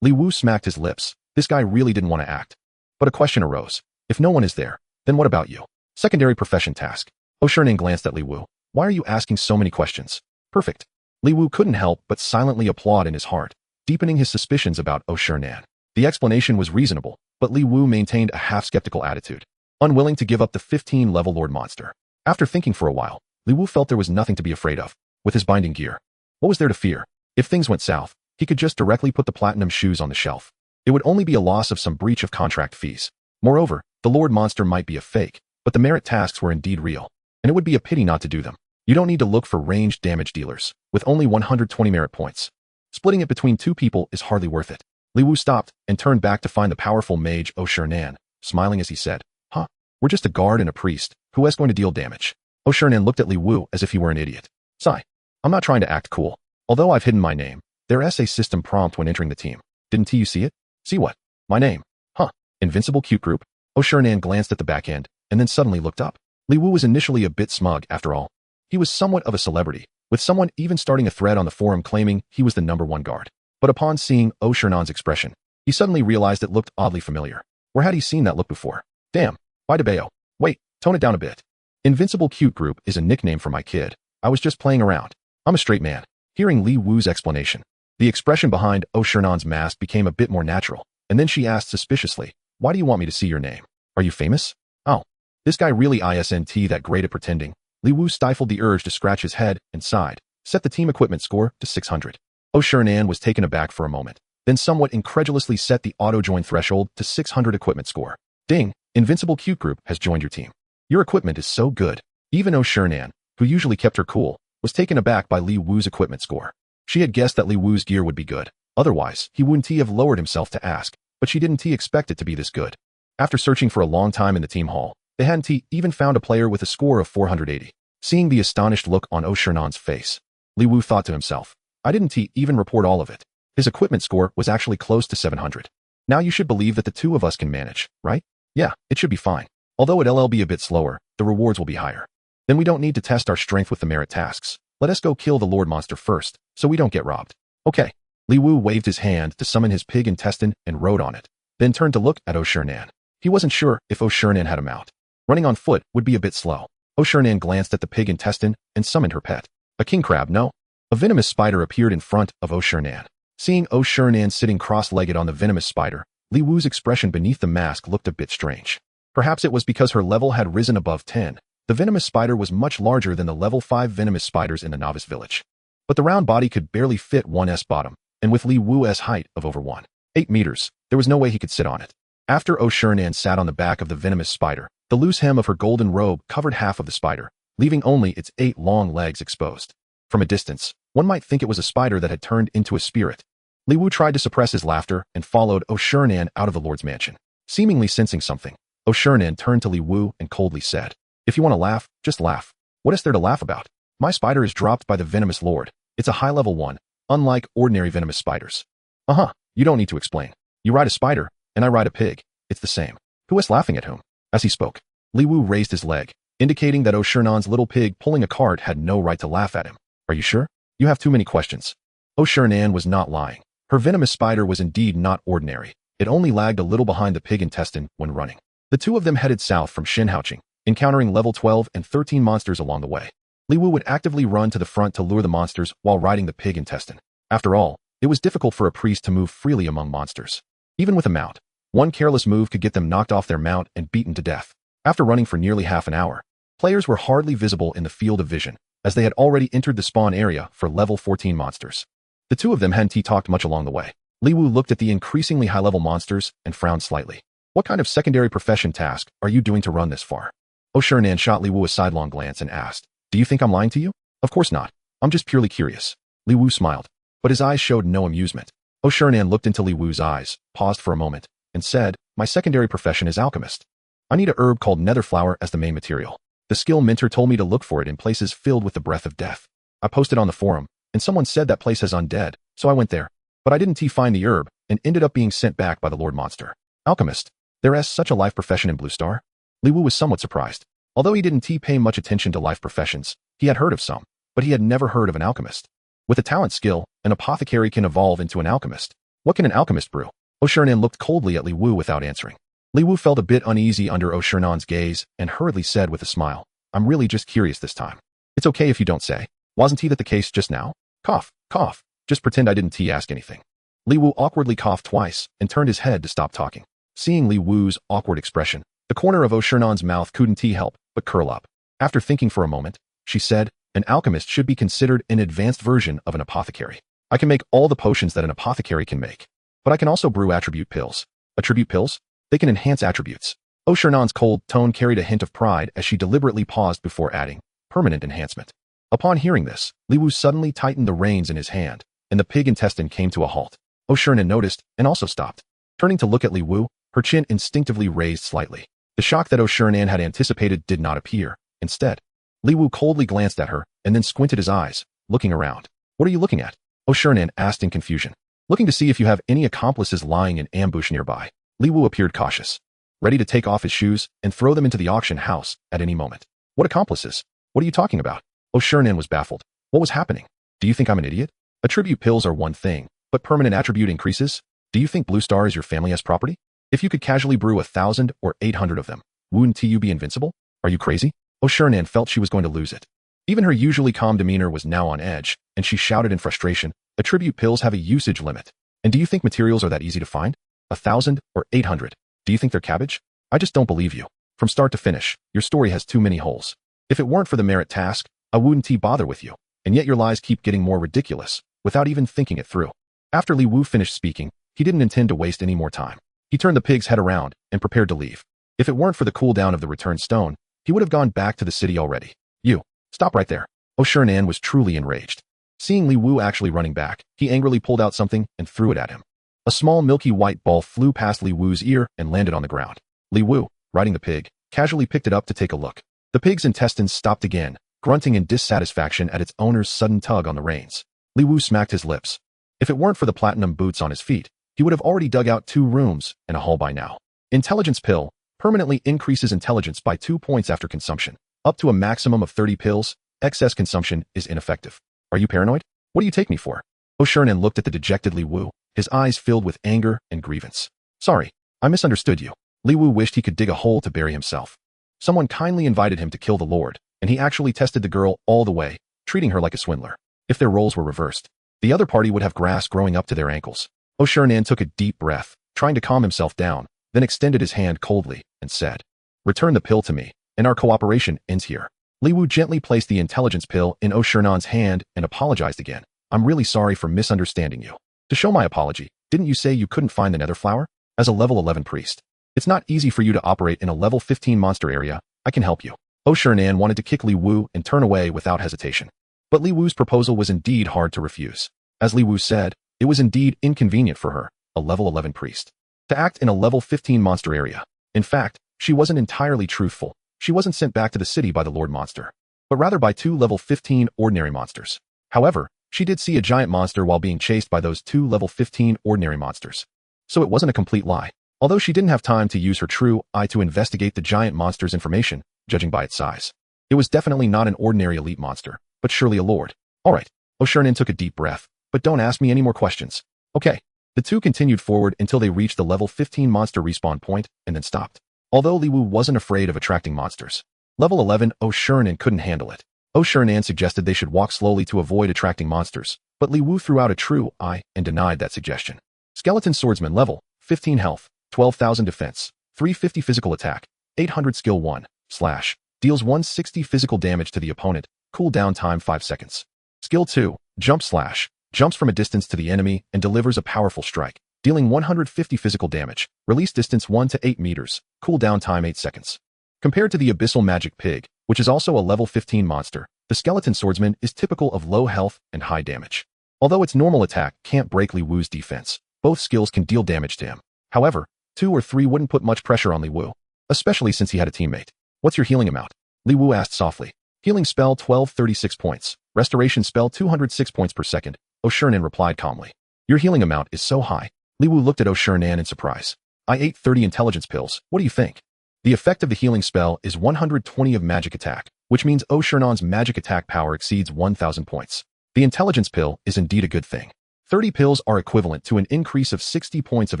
Li Wu smacked his lips. This guy really didn't want to act. But a question arose. If no one is there, then what about you? Secondary profession task. Oshernan glanced at Li Wu. "Why are you asking so many questions?" "Perfect." Li Wu couldn't help but silently applaud in his heart, deepening his suspicions about Oshernan. The explanation was reasonable, but Li Wu maintained a half-skeptical attitude, unwilling to give up the 15-level lord monster. After thinking for a while, Li Wu felt there was nothing to be afraid of. With his binding gear, what was there to fear? If things went south, he could just directly put the platinum shoes on the shelf. It would only be a loss of some breach of contract fees. Moreover, the lord monster might be a fake, but the merit tasks were indeed real, and it would be a pity not to do them. You don't need to look for ranged damage dealers, with only 120 merit points. Splitting it between 2 people is hardly worth it. Li Wu stopped and turned back to find the powerful mage Oshernan, smiling as he said, "Huh, we're just a guard and a priest. Who is going to deal damage?" Oshirnan looked at Li Wu as if he were an idiot. Sigh. I'm not trying to act cool. Although I've hidden my name, there's a system prompt when entering the team. Didn't you see it? See what? My name. Huh. Invincible Cute Group? Oshirnan glanced at the back end, and then suddenly looked up. Li Wu was initially a bit smug, after all. He was somewhat of a celebrity, with someone even starting a thread on the forum claiming he was the #1 guard. But upon seeing Oshirnan's expression, he suddenly realized it looked oddly familiar. Where had he seen that look before? Damn. Why DeBayo? Wait, tone it down a bit. Invincible Cute Group is a nickname for my kid. I was just playing around. I'm a straight man. Hearing Li Wu's explanation, the expression behind Oshirnan's mask became a bit more natural, and then she asked suspiciously, why do you want me to see your name? Are you famous? Oh. This guy really isn't that great at pretending. Li Wu stifled the urge to scratch his head and sighed, set the team equipment score to 600. Oshirnan was taken aback for a moment, then somewhat incredulously set the auto-join threshold to 600 equipment score. Ding, Invincible Cute Group has joined your team. Your equipment is so good. Even Oshirnan, who usually kept her cool, was taken aback by Li Wu's equipment score. She had guessed that Li Wu's gear would be good. Otherwise, he wouldn't have lowered himself to ask, but she didn't expect it to be this good. After searching for a long time in the team hall, they hadn't even found a player with a score of 480. Seeing the astonished look on Oshirnan's face, Li Wu thought to himself, I didn't even report all of it. His equipment score was actually close to 700. Now you should believe that the two of us can manage, right? Yeah, it should be fine. Although it'll be a bit slower, the rewards will be higher. Then we don't need to test our strength with the merit tasks. Let us go kill the Lord Monster first, so we don't get robbed. Okay. Li Wu waved his hand to summon his pig intestine and rode on it, then turned to look at Oshirnan. He wasn't sure if Oshirnan had a mount. Running on foot would be a bit slow. Oshirnan glanced at the pig intestine and summoned her pet. A king crab, no? A venomous spider appeared in front of Oshirnan. Seeing Oshirnan sitting cross-legged on the venomous spider, Li Wu's expression beneath the mask looked a bit strange. Perhaps it was because her level had risen above 10. The venomous spider was much larger than the level 5 venomous spiders in the novice village. But the round body could barely fit 1's bottom, and with Li Wu's height of over 1.8 meters, there was no way he could sit on it. After Oshirnan sat on the back of the venomous spider, the loose hem of her golden robe covered half of the spider, leaving only its 8 long legs exposed. From a distance, one might think it was a spider that had turned into a spirit. Li Wu tried to suppress his laughter and followed Oshirnan out of the Lord's mansion. Seemingly sensing something, Oshirnan turned to Li Wu and coldly said, if you want to laugh, just laugh. What is there to laugh about? My spider is dropped by the venomous lord. It's a high-level one, unlike ordinary venomous spiders. You don't need to explain. You ride a spider, and I ride a pig. It's the same. Who is laughing at whom? As he spoke, Li Wu raised his leg, indicating that Oshirnan's little pig pulling a cart had no right to laugh at him. Are you sure? You have too many questions. Oshirnan was not lying. Her venomous spider was indeed not ordinary. It only lagged a little behind the pig intestine when running. The two of them headed south from Shenhaoqing, encountering level 12 and 13 monsters along the way. Li Wu would actively run to the front to lure the monsters while riding the pig intestine. After all, it was difficult for a priest to move freely among monsters. Even with a mount, one careless move could get them knocked off their mount and beaten to death. After running for nearly half an hour, players were hardly visible in the field of vision, as they had already entered the spawn area for level 14 monsters. The two of them hadn't talked much along the way. Li Wu looked at the increasingly high-level monsters and frowned slightly. What kind of secondary profession task are you doing to run this far? Oshirnan shot Li Wu a sidelong glance and asked, do you think I'm lying to you? Of course not. I'm just purely curious. Li Wu smiled, but his eyes showed no amusement. Oshirnan looked into Li Wu's eyes, paused for a moment, and said, my secondary profession is alchemist. I need a herb called netherflower as the main material. The skill mentor told me to look for it in places filled with the breath of death. I posted on the forum, and someone said that place has undead, so I went there. But I didn't find the herb, and ended up being sent back by the Lord Monster. Alchemist. There is such a life profession in Blue Star? Li Wu was somewhat surprised. Although he didn't pay much attention to life professions, he had heard of some, but he had never heard of an alchemist. With a talent skill, an apothecary can evolve into an alchemist. What can an alchemist brew? Oshirnan looked coldly at Li Wu without answering. Li Wu felt a bit uneasy under Oshirnan's gaze and hurriedly said with a smile, I'm really just curious this time. It's okay if you don't say. Wasn't that the case just now? Cough, cough. Just pretend I didn't ask anything. Li Wu awkwardly coughed twice and turned his head to stop talking. Seeing Li Wu's awkward expression, the corner of Oshirnan's mouth couldn't help but curl up. After thinking for a moment, she said, an alchemist should be considered an advanced version of an apothecary. I can make all the potions that an apothecary can make. But I can also brew attribute pills. Attribute pills? They can enhance attributes. Oshirnan's cold tone carried a hint of pride as she deliberately paused before adding, permanent enhancement. Upon hearing this, Li Wu suddenly tightened the reins in his hand, and the pig intestine came to a halt. Oshirnan noticed and also stopped. Turning to look at Li Wu, her chin instinctively raised slightly. The shock that Oshirnan had anticipated did not appear. Instead, Li Wu coldly glanced at her and then squinted his eyes, looking around. What are you looking at? Shiran asked in confusion. Looking to see if you have any accomplices lying in ambush nearby. Li Wu appeared cautious, ready to take off his shoes and throw them into the auction house at any moment. What accomplices? What are you talking about? Shiran was baffled. What was happening? Do you think I'm an idiot? Attribute pills are one thing, but permanent attribute increases? Do you think Blue Star is your family's property? If you could casually brew 1,000 or 800 of them, wouldn't you be invincible? Are you crazy? Shiran felt she was going to lose it. Even her usually calm demeanor was now on edge, and she shouted in frustration, attribute pills have a usage limit. And do you think materials are that easy to find? 1,000 or 800? Do you think they're cabbage? I just don't believe you. From start to finish, your story has too many holes. If it weren't for the merit task, I wouldn't bother with you. And yet your lies keep getting more ridiculous, without even thinking it through. After Li Wu finished speaking, he didn't intend to waste any more time. He turned the pig's head around and prepared to leave. If it weren't for the cooldown of the returned stone, he would have gone back to the city already. You, stop right there. Shiran was truly enraged. Seeing Li Wu actually running back, he angrily pulled out something and threw it at him. A small milky white ball flew past Li Wu's ear and landed on the ground. Li Wu, riding the pig, casually picked it up to take a look. The pig's intestines stopped again, grunting in dissatisfaction at its owner's sudden tug on the reins. Li Wu smacked his lips. If it weren't for the platinum boots on his feet, he would have already dug out 2 rooms and a hall by now. Intelligence pill permanently increases intelligence by 2 points after consumption. Up to a maximum of 30 pills, excess consumption is ineffective. Are you paranoid? What do you take me for? Shiran looked at the dejected Li Wu, his eyes filled with anger and grievance. Sorry, I misunderstood you. Li Wu wished he could dig a hole to bury himself. Someone kindly invited him to kill the Lord, and he actually tested the girl all the way, treating her like a swindler. If their roles were reversed, the other party would have grass growing up to their ankles. Shiran took a deep breath, trying to calm himself down, then extended his hand coldly and said, return the pill to me, and our cooperation ends here. Li Wu gently placed the intelligence pill in Shiran's hand and apologized again. I'm really sorry for misunderstanding you. To show my apology, didn't you say you couldn't find the nether flower? As a level 11 priest, it's not easy for you to operate in a level 15 monster area. I can help you. Shiran wanted to kick Li Wu and turn away without hesitation. But Li Wu's proposal was indeed hard to refuse. As Li Wu said, it was indeed inconvenient for her, a level 11 priest, to act in a level 15 monster area. In fact, she wasn't entirely truthful. She wasn't sent back to the city by the Lord Monster, but rather by 2 level 15 ordinary monsters. However, she did see a giant monster while being chased by those 2 level 15 ordinary monsters. So it wasn't a complete lie. Although she didn't have time to use her true eye to investigate the giant monster's information, judging by its size. It was definitely not an ordinary elite monster, but surely a lord. Alright, Shiran took a deep breath, but don't ask me any more questions. Okay. The two continued forward until they reached the level 15 monster respawn point and then stopped. Although Li Wu wasn't afraid of attracting monsters, level 11 Shiran couldn't handle it. Shiran suggested they should walk slowly to avoid attracting monsters, but Li Wu threw out a true eye and denied that suggestion. Skeleton Swordsman level, 15 health, 12,000 defense, 350 physical attack, 800 skill 1, slash, deals 160 physical damage to the opponent, cooldown time 5 seconds. Skill 2, jump slash, jumps from a distance to the enemy and delivers a powerful strike, dealing 150 physical damage, release distance 1 to 8 meters, cooldown time 8 seconds. Compared to the Abyssal Magic Pig, which is also a level 15 monster, the Skeleton Swordsman is typical of low health and high damage. Although its normal attack can't break Li Wu's defense, both skills can deal damage to him. However, 2 or 3 wouldn't put much pressure on Li Wu, especially since he had a teammate. What's your healing amount? Li Wu asked softly. Healing spell 1236 points, restoration spell 206 points per second, Shiran replied calmly. Your healing amount is so high. Li Wu looked at Shiran in surprise. I ate 30 intelligence pills, what do you think? The effect of the healing spell is 120 of magic attack, which means Shiran's magic attack power exceeds 1,000 points. The intelligence pill is indeed a good thing. 30 pills are equivalent to an increase of 60 points of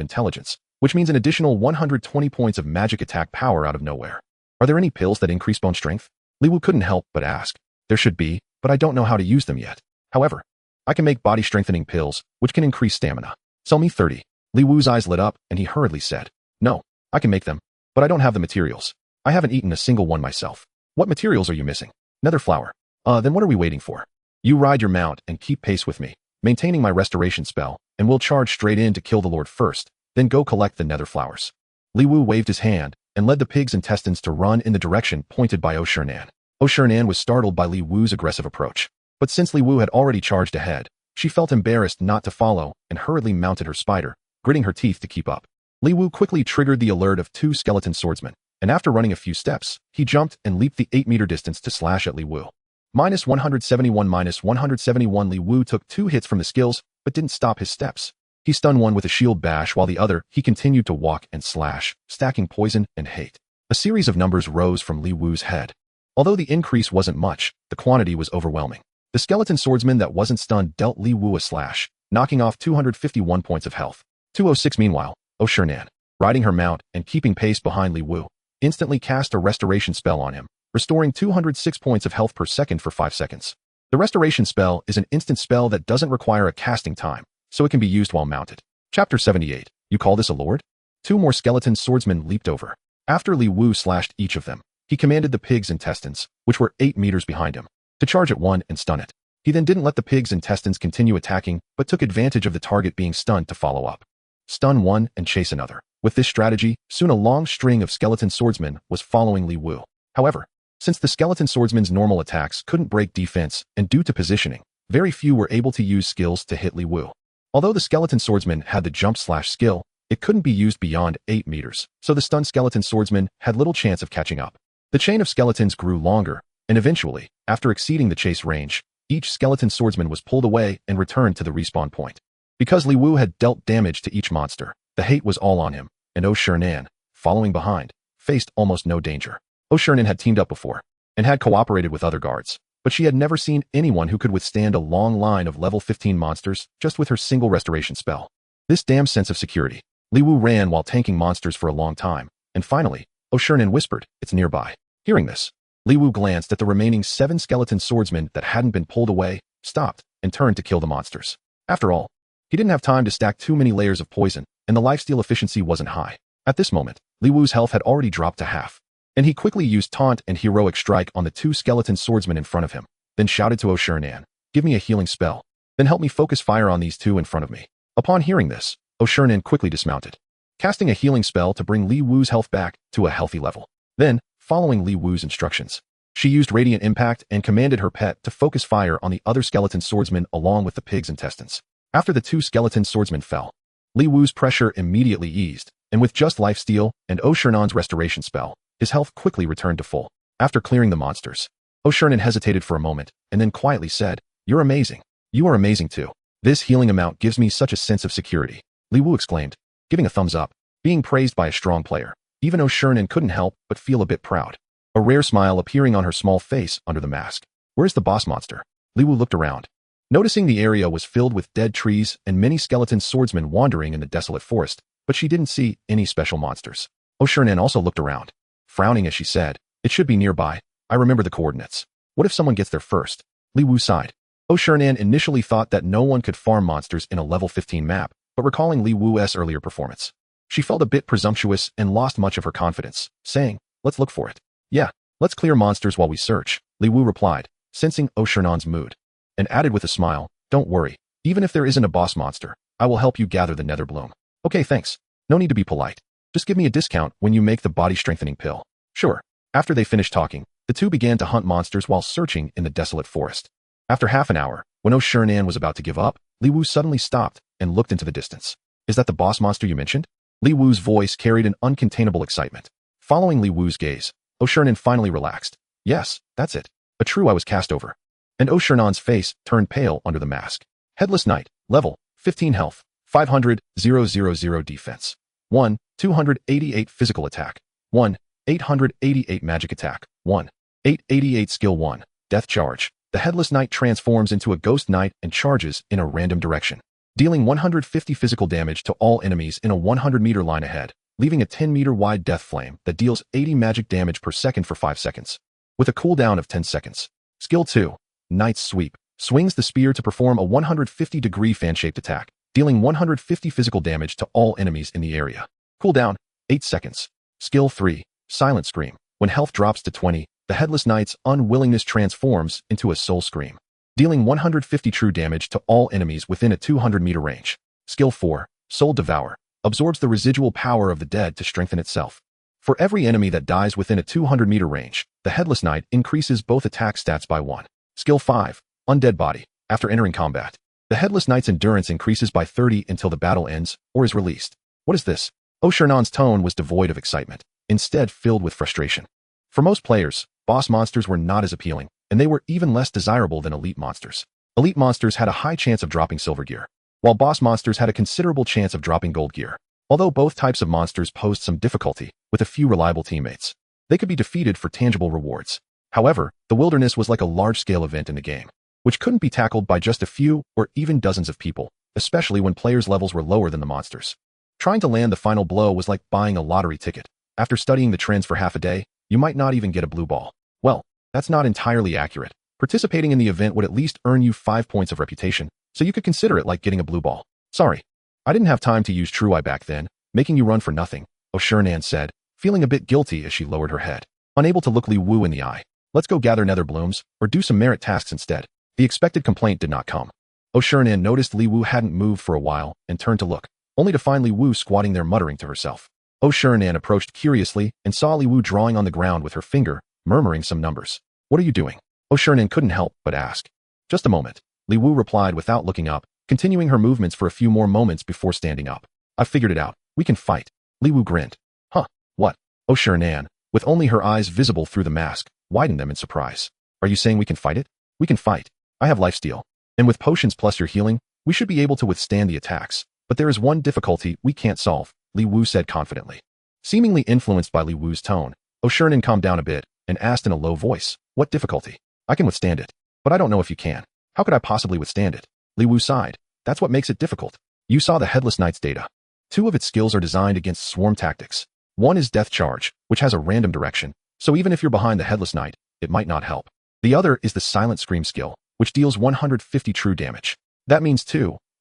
intelligence, which means an additional 120 points of magic attack power out of nowhere. Are there any pills that increase bone strength? Li Wu couldn't help but ask. There should be, but I don't know how to use them yet. However, I can make body strengthening pills, which can increase stamina. Sell me 30. Li Wu's eyes lit up and he hurriedly said, no, I can make them, but I don't have the materials. I haven't eaten a single one myself. What materials are you missing? Nether flower. Then what are we waiting for? You ride your mount and keep pace with me, maintaining my restoration spell, and we'll charge straight in to kill the Lord first, then go collect the nether flowers. Li Wu waved his hand and led the pig's intestines to run in the direction pointed by Shiran. Shiran was startled by Li Wu's aggressive approach, but since Li Wu had already charged ahead, she felt embarrassed not to follow and hurriedly mounted her spider, gritting her teeth to keep up. Li Wu quickly triggered the alert of 2 skeleton swordsmen, and after running a few steps, he jumped and leaped the 8-meter distance to slash at Li Wu. -171. Li Wu took 2 hits from the skills, but didn't stop his steps. He stunned one with a shield bash while the other he continued to walk and slash, stacking poison and hate. A series of numbers rose from Li Wu's head. Although the increase wasn't much, the quantity was overwhelming. The skeleton swordsman that wasn't stunned dealt Li Wu a slash, knocking off 251 points of health. 206. Meanwhile, Shinan, riding her mount and keeping pace behind Li Wu, instantly cast a restoration spell on him, restoring 206 points of health per second for 5 seconds. The restoration spell is an instant spell that doesn't require a casting time, so it can be used while mounted. Chapter 78. You call this a lord? 2 more skeleton swordsmen leaped over. After Li Wu slashed each of them, he commanded the pig's intestines, which were 8 meters behind him, to charge at one and stun it. He then didn't let the pig's intestines continue attacking, but took advantage of the target being stunned to follow up. Stun one and chase another. With this strategy, soon a long string of skeleton swordsmen was following Li Wu. However, since the skeleton swordsman's normal attacks couldn't break defense and due to positioning, very few were able to use skills to hit Li Wu. Although the skeleton swordsman had the jump slash skill, it couldn't be used beyond 8 meters, so the stunned skeleton swordsman had little chance of catching up. The chain of skeletons grew longer, and eventually, after exceeding the chase range, each skeleton swordsman was pulled away and returned to the respawn point. Because Li Wu had dealt damage to each monster, the hate was all on him, and Shinan, following behind, faced almost no danger. Shinan had teamed up before, and had cooperated with other guards, but she had never seen anyone who could withstand a long line of level 15 monsters just with her single restoration spell. This damn sense of security. Li Wu ran while tanking monsters for a long time, and finally, Shinan whispered, "It's nearby." Hearing this, Li Wu glanced at the remaining 7 skeleton swordsmen that hadn't been pulled away, stopped, and turned to kill the monsters. After all, he didn't have time to stack too many layers of poison, and the lifesteal efficiency wasn't high. At this moment, Li Wu's health had already dropped to half, and he quickly used taunt and heroic strike on the 2 skeleton swordsmen in front of him, then shouted to Shinan, "Give me a healing spell, then help me focus fire on these 2 in front of me." Upon hearing this, Shinan quickly dismounted, casting a healing spell to bring Li Wu's health back to a healthy level. Then, following Li Wu's instructions, she used Radiant Impact and commanded her pet to focus fire on the other skeleton swordsman along with the pig's intestines. After the 2 skeleton swordsmen fell, Li Wu's pressure immediately eased, and with just lifesteal and Shinan's restoration spell, his health quickly returned to full. After clearing the monsters, Shinan hesitated for a moment, and then quietly said, "You're amazing. You are amazing too. This healing amount gives me such a sense of security," Li Wu exclaimed, giving a thumbs up, being praised by a strong player. Even Shinan couldn't help but feel a bit proud, a rare smile appearing on her small face under the mask. "Where's the boss monster?" Li Wu looked around, noticing the area was filled with dead trees and many skeleton swordsmen wandering in the desolate forest, but she didn't see any special monsters. Shinan also looked around, frowning as she said, "It should be nearby. I remember the coordinates. What if someone gets there first?" Li Wu sighed. Shinan initially thought that no one could farm monsters in a level 15 map, but recalling Li Wu's earlier performance, she felt a bit presumptuous and lost much of her confidence, saying, "Let's look for it." "Yeah, let's clear monsters while we search," Li Wu replied, sensing Shinan's mood, and added with a smile, "Don't worry, even if there isn't a boss monster, I will help you gather the nether bloom." "Okay, thanks. No need to be polite. Just give me a discount when you make the body strengthening pill." "Sure." After they finished talking, the 2 began to hunt monsters while searching in the desolate forest. After half an hour, when Shinan was about to give up, Li Wu suddenly stopped and looked into the distance. "Is that the boss monster you mentioned?" Li Wu's voice carried an uncontainable excitement. Following Li Wu's gaze, Shinan finally relaxed. "Yes, that's it. A true I was cast over." And Shinan's face turned pale under the mask. Headless Knight, level 15 health, 500,000 defense, 1, 288 physical attack, 1, 888 magic attack, 1, 888 skill 1, death charge. The Headless Knight transforms into a ghost knight and charges in a random direction, dealing 150 physical damage to all enemies in a 100-meter line ahead, leaving a 10-meter wide death flame that deals 80 magic damage per second for 5 seconds, with a cooldown of 10 seconds. Skill 2, Knight's Sweep, swings the spear to perform a 150-degree fan-shaped attack, dealing 150 physical damage to all enemies in the area. Cooldown, 8 seconds. Skill 3, Silent Scream. When health drops to 20, the Headless Knight's unwillingness transforms into a soul scream, dealing 150 true damage to all enemies within a 200-meter range. Skill 4, Soul Devour, absorbs the residual power of the dead to strengthen itself. For every enemy that dies within a 200-meter range, the Headless Knight increases both attack stats by 1. Skill 5, Undead Body. After entering combat, the Headless Knight's endurance increases by 30 until the battle ends or is released. "What is this?" Shinan's tone was devoid of excitement. instead filled with frustration. For most players, boss monsters were not as appealing, and they were even less desirable than elite monsters. Elite monsters had a high chance of dropping silver gear, while boss monsters had a considerable chance of dropping gold gear. Although both types of monsters posed some difficulty, with a few reliable teammates, they could be defeated for tangible rewards. However, the wilderness was like a large-scale event in the game, which couldn't be tackled by just a few or even dozens of people, especially when players' levels were lower than the monsters. Trying to land the final blow was like buying a lottery ticket. After studying the trends for half a day, you might not even get a blue ball. Well, that's not entirely accurate. Participating in the event would at least earn you 5 points of reputation, so you could consider it like getting a blue ball. Sorry, I didn't have time to use True Eye back then, making you run for nothing, Oshirnan said, feeling a bit guilty as she lowered her head. Unable to look Li Wu in the eye. Let's go gather nether blooms, or do some merit tasks instead. The expected complaint did not come. Oshirnan noticed Li Wu hadn't moved for a while and turned to look, only to find Li Wu squatting there muttering to herself. Oshirnan approached curiously and saw Li Wu drawing on the ground with her finger, murmuring some numbers. What are you doing? Oshirnan couldn't help but ask. Just a moment, Li Wu replied without looking up, continuing her movements for a few more moments before standing up. I've figured it out. We can fight. Li Wu grinned. Huh, what? Oshirnan, with only her eyes visible through the mask, widened them in surprise. Are you saying we can fight it? We can fight. I have lifesteal. And with potions plus your healing, we should be able to withstand the attacks. But there is one difficulty we can't solve, Li Wu said confidently. Seemingly influenced by Li Wu's tone, Oshirnan calmed down a bit and asked in a low voice, what difficulty? I can withstand it. But I don't know if you can. How could I possibly withstand it? Li Wu sighed. That's what makes it difficult. You saw the Headless Knight's data. 2 of its skills are designed against swarm tactics. One is Death Charge, which has a random direction, so even if you're behind the Headless Knight, it might not help. The other is the Silent Scream skill, which deals 150 true damage. That means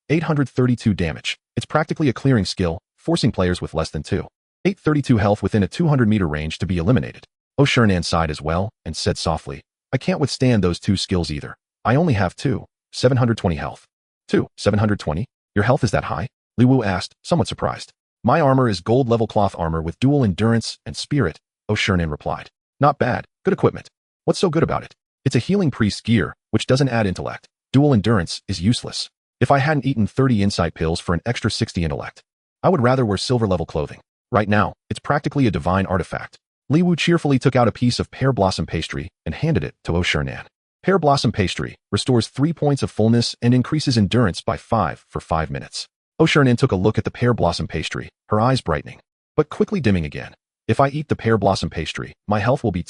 832 damage. It's practically a clearing skill, forcing players with less than 832 health within a 200-meter range to be eliminated. Oshirnan sighed as well and said softly, I can't withstand those 2 skills either. I only have 720 health. 720? Your health is that high? Li Wu asked, somewhat surprised. My armor is gold-level cloth armor with dual endurance and spirit, Oshirnan replied. Not bad. Good equipment. What's so good about it? It's a healing priest gear, which doesn't add intellect. Dual endurance is useless. If I hadn't eaten 30 insight pills for an extra 60 intellect, I would rather wear silver-level clothing. Right now, it's practically a divine artifact. Li Wu cheerfully took out a piece of pear blossom pastry and handed it to Oshirnan. Pear blossom pastry restores 3 points of fullness and increases endurance by 5 for 5 minutes. Oshirnan took a look at the pear blossom pastry, her eyes brightening, but quickly dimming again. If I eat the pear blossom pastry, my health will be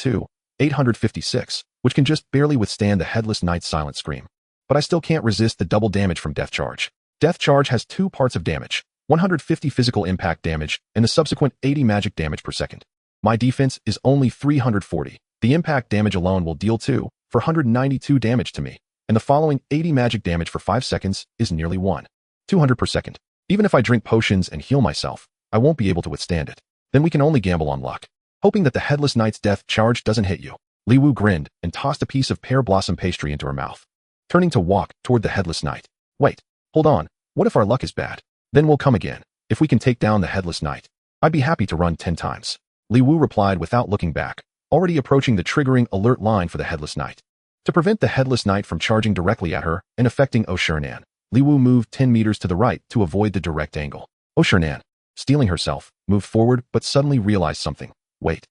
856, which can just barely withstand the Headless Knight's silent scream. But I still can't resist the double damage from Death Charge. Death Charge has 2 parts of damage, 150 physical impact damage and the subsequent 80 magic damage per second. My defense is only 340. The impact damage alone will deal 492 damage to me, and the following 80 magic damage for 5 seconds is nearly 200 per second. Even if I drink potions and heal myself, I won't be able to withstand it. Then we can only gamble on luck, hoping that the Headless Knight's Death Charge doesn't hit you. Li Wu grinned and tossed a piece of pear blossom pastry into her mouth, turning to walk toward the Headless Knight. Wait, hold on. What if our luck is bad? Then we'll come again. If we can take down the Headless Knight, I'd be happy to run 10 times. Li Wu replied without looking back, already approaching the triggering alert line for the Headless Knight. To prevent the Headless Knight from charging directly at her and affecting Oshirnan, Li Wu moved 10 meters to the right to avoid the direct angle. Oshirnan, steeling herself, moved forward but suddenly realized something. Wait,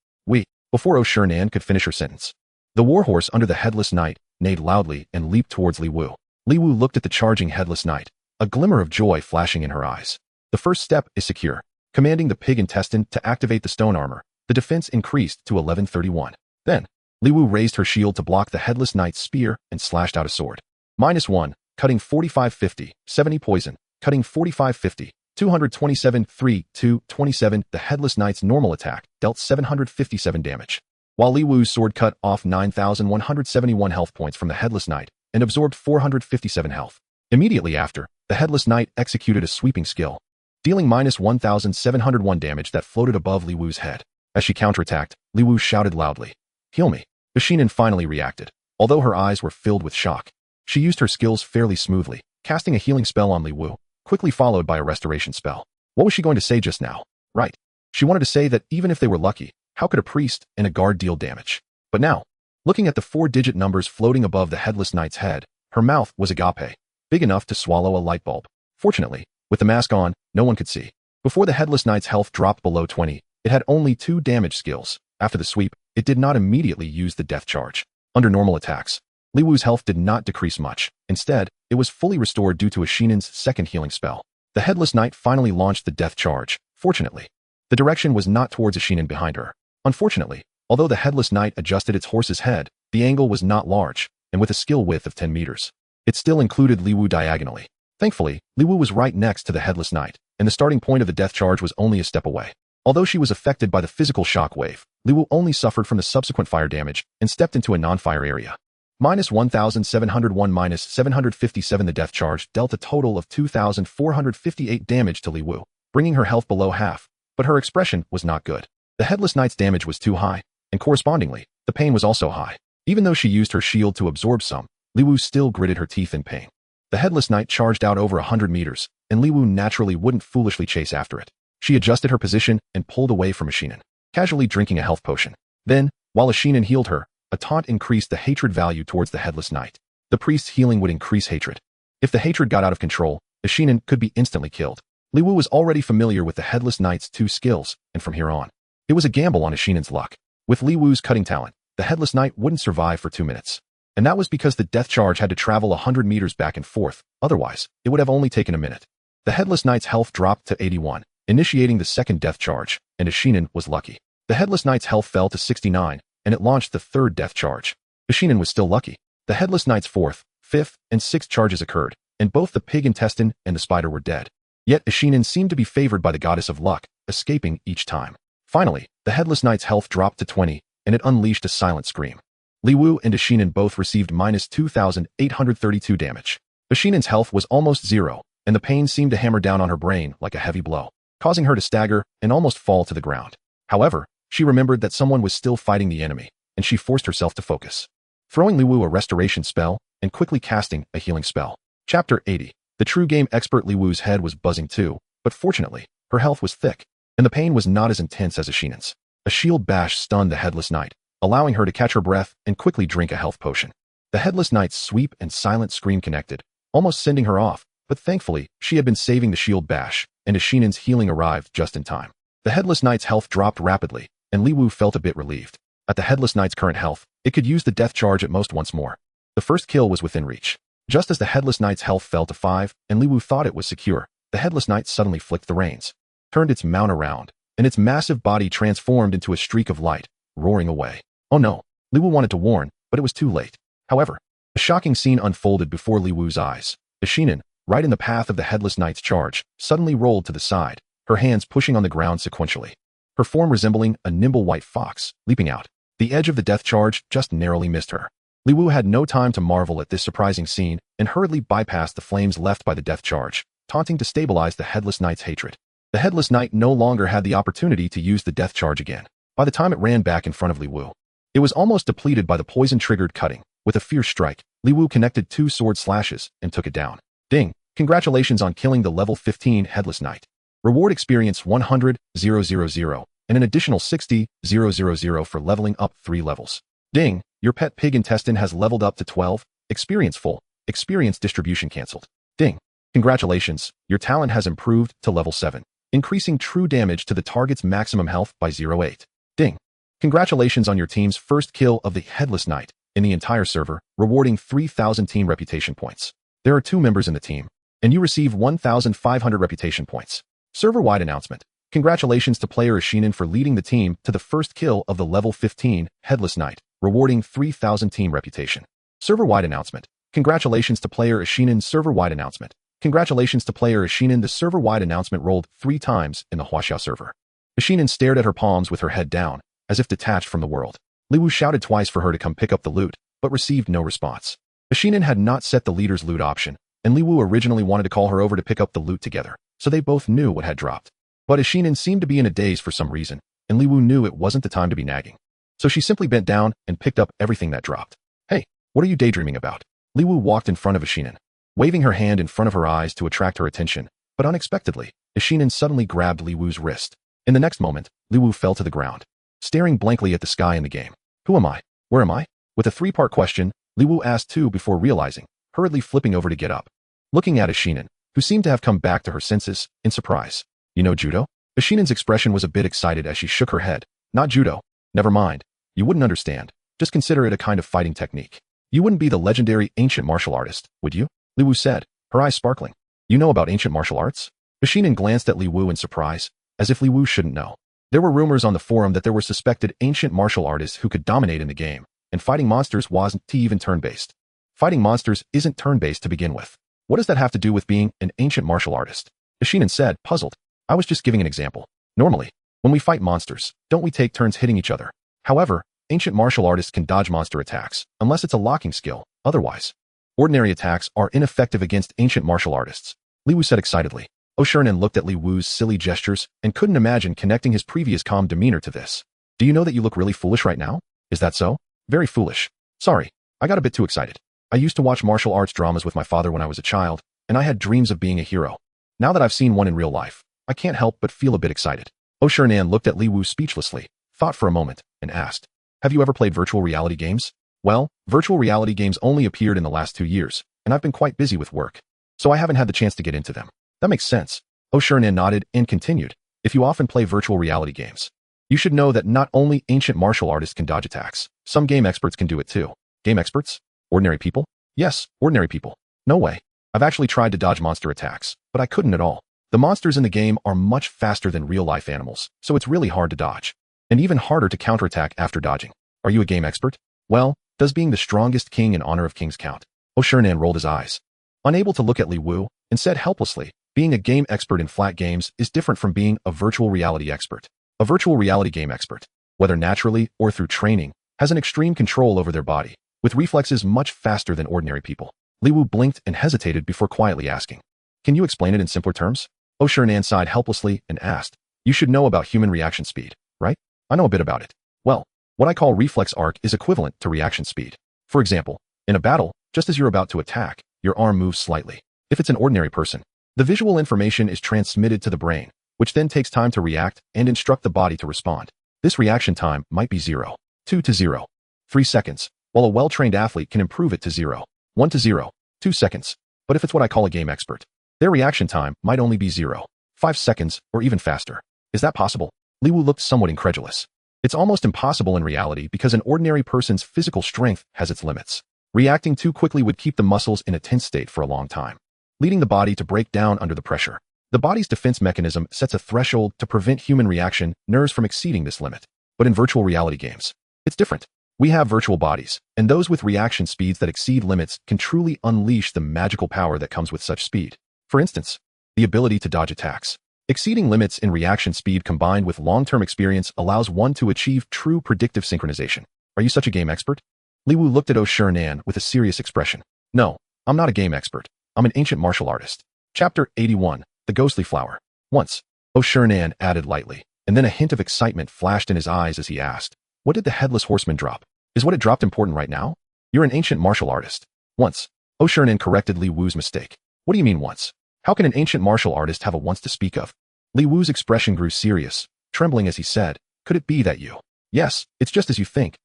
before Oshirnan could finish her sentence, the warhorse under the Headless Knight neighed loudly and leaped towards Li Wu. Li Wu looked at the charging Headless Knight, a glimmer of joy flashing in her eyes. The first step is secure. Commanding the pig intestine to activate the stone armor, the defense increased to 1131. Then, Li Wu raised her shield to block the Headless Knight's spear and slashed out a sword. -1, cutting 4550, 70 poison, cutting 4550, 227 3, 227. The Headless Knight's normal attack dealt 757 damage, while Li Wu's sword cut off 9,171 health points from the Headless Knight and absorbed 457 health. Immediately after, the Headless Knight executed a sweeping skill, dealing -1,701 damage that floated above Li Wu's head. As she counterattacked, Li Wu shouted loudly, "Heal me." Oshirnan finally reacted, although her eyes were filled with shock. She used her skills fairly smoothly, casting a healing spell on Li Wu, quickly followed by a restoration spell. What was she going to say just now? Right. She wanted to say that even if they were lucky, how could a priest and a guard deal damage? But now, looking at the 4-digit numbers floating above the Headless Knight's head, her mouth was agape, big enough to swallow a light bulb. Fortunately, with the mask on, no one could see. Before the Headless Knight's health dropped below 20, It had only 2 damage skills. After the sweep, it did not immediately use the death charge. Under normal attacks, Li Wu's health did not decrease much. Instead, it was fully restored due to Ashinen's second healing spell. The Headless Knight finally launched the death charge. Fortunately, the direction was not towards Ashinen behind her. Unfortunately, although the Headless Knight adjusted its horse's head, the angle was not large, and with a skill width of 10 meters. It still included Li Wu diagonally. Thankfully, Li Wu was right next to the Headless Knight, and the starting point of the death charge was only a step away. Although she was affected by the physical shock wave, Li Wu only suffered from the subsequent fire damage and stepped into a non-fire area. -1,701 -757. The death charge dealt a total of 2,458 damage to Li Wu, bringing her health below half, but her expression was not good. The Headless Knight's damage was too high, and correspondingly, the pain was also high. Even though she used her shield to absorb some, Li Wu still gritted her teeth in pain. The Headless Knight charged out over 100 meters, and Li Wu naturally wouldn't foolishly chase after it. She adjusted her position and pulled away from Ashinen, casually drinking a health potion. Then, while Ashinen healed her, a taunt increased the hatred value towards the Headless Knight. The priest's healing would increase hatred. If the hatred got out of control, Ashinen could be instantly killed. Li Wu was already familiar with the Headless Knight's 2 skills, and from here on, it was a gamble on Ashinen's luck. With Li Wu's cutting talent, the Headless Knight wouldn't survive for 2 minutes. And that was because the death charge had to travel 100 meters back and forth, otherwise, it would have only taken a minute. The Headless Knight's health dropped to 81, initiating the second death charge, and Ashinen was lucky. The Headless Knight's health fell to 69, and it launched the third death charge. Ashinen was still lucky. The Headless Knight's 4th, 5th, and 6th charges occurred, and both the pig intestine and the spider were dead. Yet Ashinen seemed to be favored by the goddess of luck, escaping each time. Finally, the Headless Knight's health dropped to 20, and it unleashed a silent scream. Li Wu and Ashinen both received -2,832 damage. Ashinen's health was almost 0, and the pain seemed to hammer down on her brain like a heavy blow, causing her to stagger and almost fall to the ground. However, she remembered that someone was still fighting the enemy, and she forced herself to focus. Throwing Li Wu a restoration spell and quickly casting a healing spell. Chapter 80. The true game expert Li Wu's head was buzzing too, but fortunately, her health was thick, and the pain was not as intense as Ashinen's. A shield bash stunned the Headless Knight, allowing her to catch her breath and quickly drink a health potion. The Headless Knight's sweep and silent scream connected, almost sending her off, but thankfully, she had been saving the shield bash, and Ashinen's healing arrived just in time. The Headless Knight's health dropped rapidly, and Li Wu felt a bit relieved. At the Headless Knight's current health, it could use the death charge at most once more. The first kill was within reach. Just as the Headless Knight's health fell to 5, and Li Wu thought it was secure, the Headless Knight suddenly flicked the reins, turned its mount around, and its massive body transformed into a streak of light, roaring away. Oh no, Li Wu wanted to warn, but it was too late. However, a shocking scene unfolded before Li Wu's eyes. Ashinen, right in the path of the Headless Knight's charge, suddenly rolled to the side, her hands pushing on the ground sequentially. Her form resembling a nimble white fox, leaping out. The edge of the death charge just narrowly missed her. Li Wu had no time to marvel at this surprising scene and hurriedly bypassed the flames left by the death charge, taunting to stabilize the Headless Knight's hatred. The Headless Knight no longer had the opportunity to use the death charge again. By the time it ran back in front of Li Wu, it was almost depleted by the poison-triggered cutting. With a fierce strike, Li Wu connected 2 sword slashes and took it down. Ding! Congratulations on killing the level 15 Headless Knight. Reward experience 100,000, and an additional 60,000 for leveling up 3 levels. Ding! Your pet pig intestine has leveled up to 12. Experience full. Experience distribution cancelled. Ding! Congratulations, your talent has improved to level 7, increasing true damage to the target's maximum health by 0.8. Ding! Congratulations on your team's first kill of the Headless Knight in the entire server, rewarding 3,000 team reputation points. There are 2 members in the team, and you receive 1,500 reputation points. Server-wide announcement. Congratulations to player Ashinen for leading the team to the first kill of the level 15 Headless Knight, rewarding 3,000 team reputation. Server-wide announcement. Congratulations to player Ashinen. Server-wide announcement. Congratulations to player Ashinen. The server-wide announcement rolled 3 times in the Huaxiao server. Ashinen stared at her palms with her head down, as if detached from the world. Li Wu shouted twice for her to come pick up the loot, but received no response. Ashinen had not set the leader's loot option, and Li Wu originally wanted to call her over to pick up the loot together, so they both knew what had dropped. But Ashinen seemed to be in a daze for some reason, and Li Wu knew it wasn't the time to be nagging. So she simply bent down and picked up everything that dropped. Hey, what are you daydreaming about? Li Wu walked in front of Ashinen, waving her hand in front of her eyes to attract her attention, but unexpectedly, Ashinen suddenly grabbed Li Wu's wrist. In the next moment, Li Wu fell to the ground, staring blankly at the sky in the game. Who am I? Where am I? With a 3-part question, Li Wu asked 2 before realizing, hurriedly flipping over to get up. Looking at Ashinen, who seemed to have come back to her senses, in surprise. You know judo? Ashinan's expression was a bit excited as she shook her head. Not judo. Never mind. You wouldn't understand. Just consider it a kind of fighting technique. You wouldn't be the legendary ancient martial artist, would you? Li Wu said, her eyes sparkling. You know about ancient martial arts? Ashinan glanced at Li Wu in surprise, as if Li Wu shouldn't know. There were rumors on the forum that there were suspected ancient martial artists who could dominate in the game, and fighting monsters wasn't even turn-based. Fighting monsters isn't turn-based to begin with. What does that have to do with being an ancient martial artist? Ashinan said, puzzled. I was just giving an example. Normally, when we fight monsters, don't we take turns hitting each other? However, ancient martial artists can dodge monster attacks, unless it's a locking skill. Otherwise, ordinary attacks are ineffective against ancient martial artists. Li Wu said excitedly. Oshirnan looked at Li Wu's silly gestures and couldn't imagine connecting his previous calm demeanor to this. Do you know that you look really foolish right now? Is that so? Very foolish. Sorry, I got a bit too excited. I used to watch martial arts dramas with my father when I was a child, and I had dreams of being a hero. Now that I've seen one in real life, I can't help but feel a bit excited. Oshirnan looked at Li Wu speechlessly, thought for a moment, and asked, have you ever played virtual reality games? Well, virtual reality games only appeared in the last 2 years, and I've been quite busy with work, so I haven't had the chance to get into them. That makes sense. Oshirnan nodded and continued, if you often play virtual reality games, you should know that not only ancient martial artists can dodge attacks, some game experts can do it too. Game experts? Ordinary people? Yes, ordinary people. No way. I've actually tried to dodge monster attacks, but I couldn't at all. The monsters in the game are much faster than real-life animals, so it's really hard to dodge. And even harder to counterattack after dodging. Are you a game expert? Well, does being the strongest king in honor of kings count? Oshirnan rolled his eyes, unable to look at Li Wu, and said helplessly, being a game expert in flat games is different from being a virtual reality expert. A virtual reality game expert, whether naturally or through training, has an extreme control over their body, with reflexes much faster than ordinary people. Li Wu blinked and hesitated before quietly asking, can you explain it in simpler terms? Oshirnan sighed helplessly and asked, you should know about human reaction speed, right? I know a bit about it. Well, what I call reflex arc is equivalent to reaction speed. For example, in a battle, just as you're about to attack, your arm moves slightly. If it's an ordinary person, the visual information is transmitted to the brain, which then takes time to react and instruct the body to respond. This reaction time might be 0, 2 to 0, 3 seconds, while a well-trained athlete can improve it to 0, 1 to 0, 2 seconds. But if it's what I call a game expert, their reaction time might only be 0, 5 seconds, or even faster. Is that possible? Li Wu looked somewhat incredulous. It's almost impossible in reality because an ordinary person's physical strength has its limits. Reacting too quickly would keep the muscles in a tense state for a long time, leading the body to break down under the pressure. The body's defense mechanism sets a threshold to prevent human reaction nerves from exceeding this limit. But in virtual reality games, it's different. We have virtual bodies, and those with reaction speeds that exceed limits can truly unleash the magical power that comes with such speed. For instance, the ability to dodge attacks. Exceeding limits in reaction speed combined with long-term experience allows one to achieve true predictive synchronization. Are you such a game expert? Li Wu looked at Oshirnan with a serious expression. No, I'm not a game expert. I'm an ancient martial artist. Chapter 81, The Ghostly Flower. Once, Oshirnan added lightly, and then a hint of excitement flashed in his eyes as he asked, what did the Headless Horseman drop? Is what it dropped important right now? You're an ancient martial artist. Once, Oshirnan corrected Li Wu's mistake. What do you mean once? How can an ancient martial artist have a once to speak of? Li Wu's expression grew serious, trembling as he said, could it be that you? Yes, it's just as you think,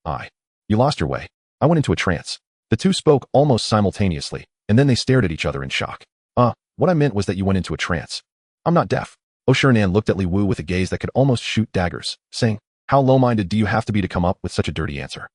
You lost your way. I went into a trance. The two spoke almost simultaneously, and then they stared at each other in shock. What I meant was that you went into a trance. I'm not deaf. Oshirnan looked at Li Wu with a gaze that could almost shoot daggers, saying, how low-minded do you have to be to come up with such a dirty answer?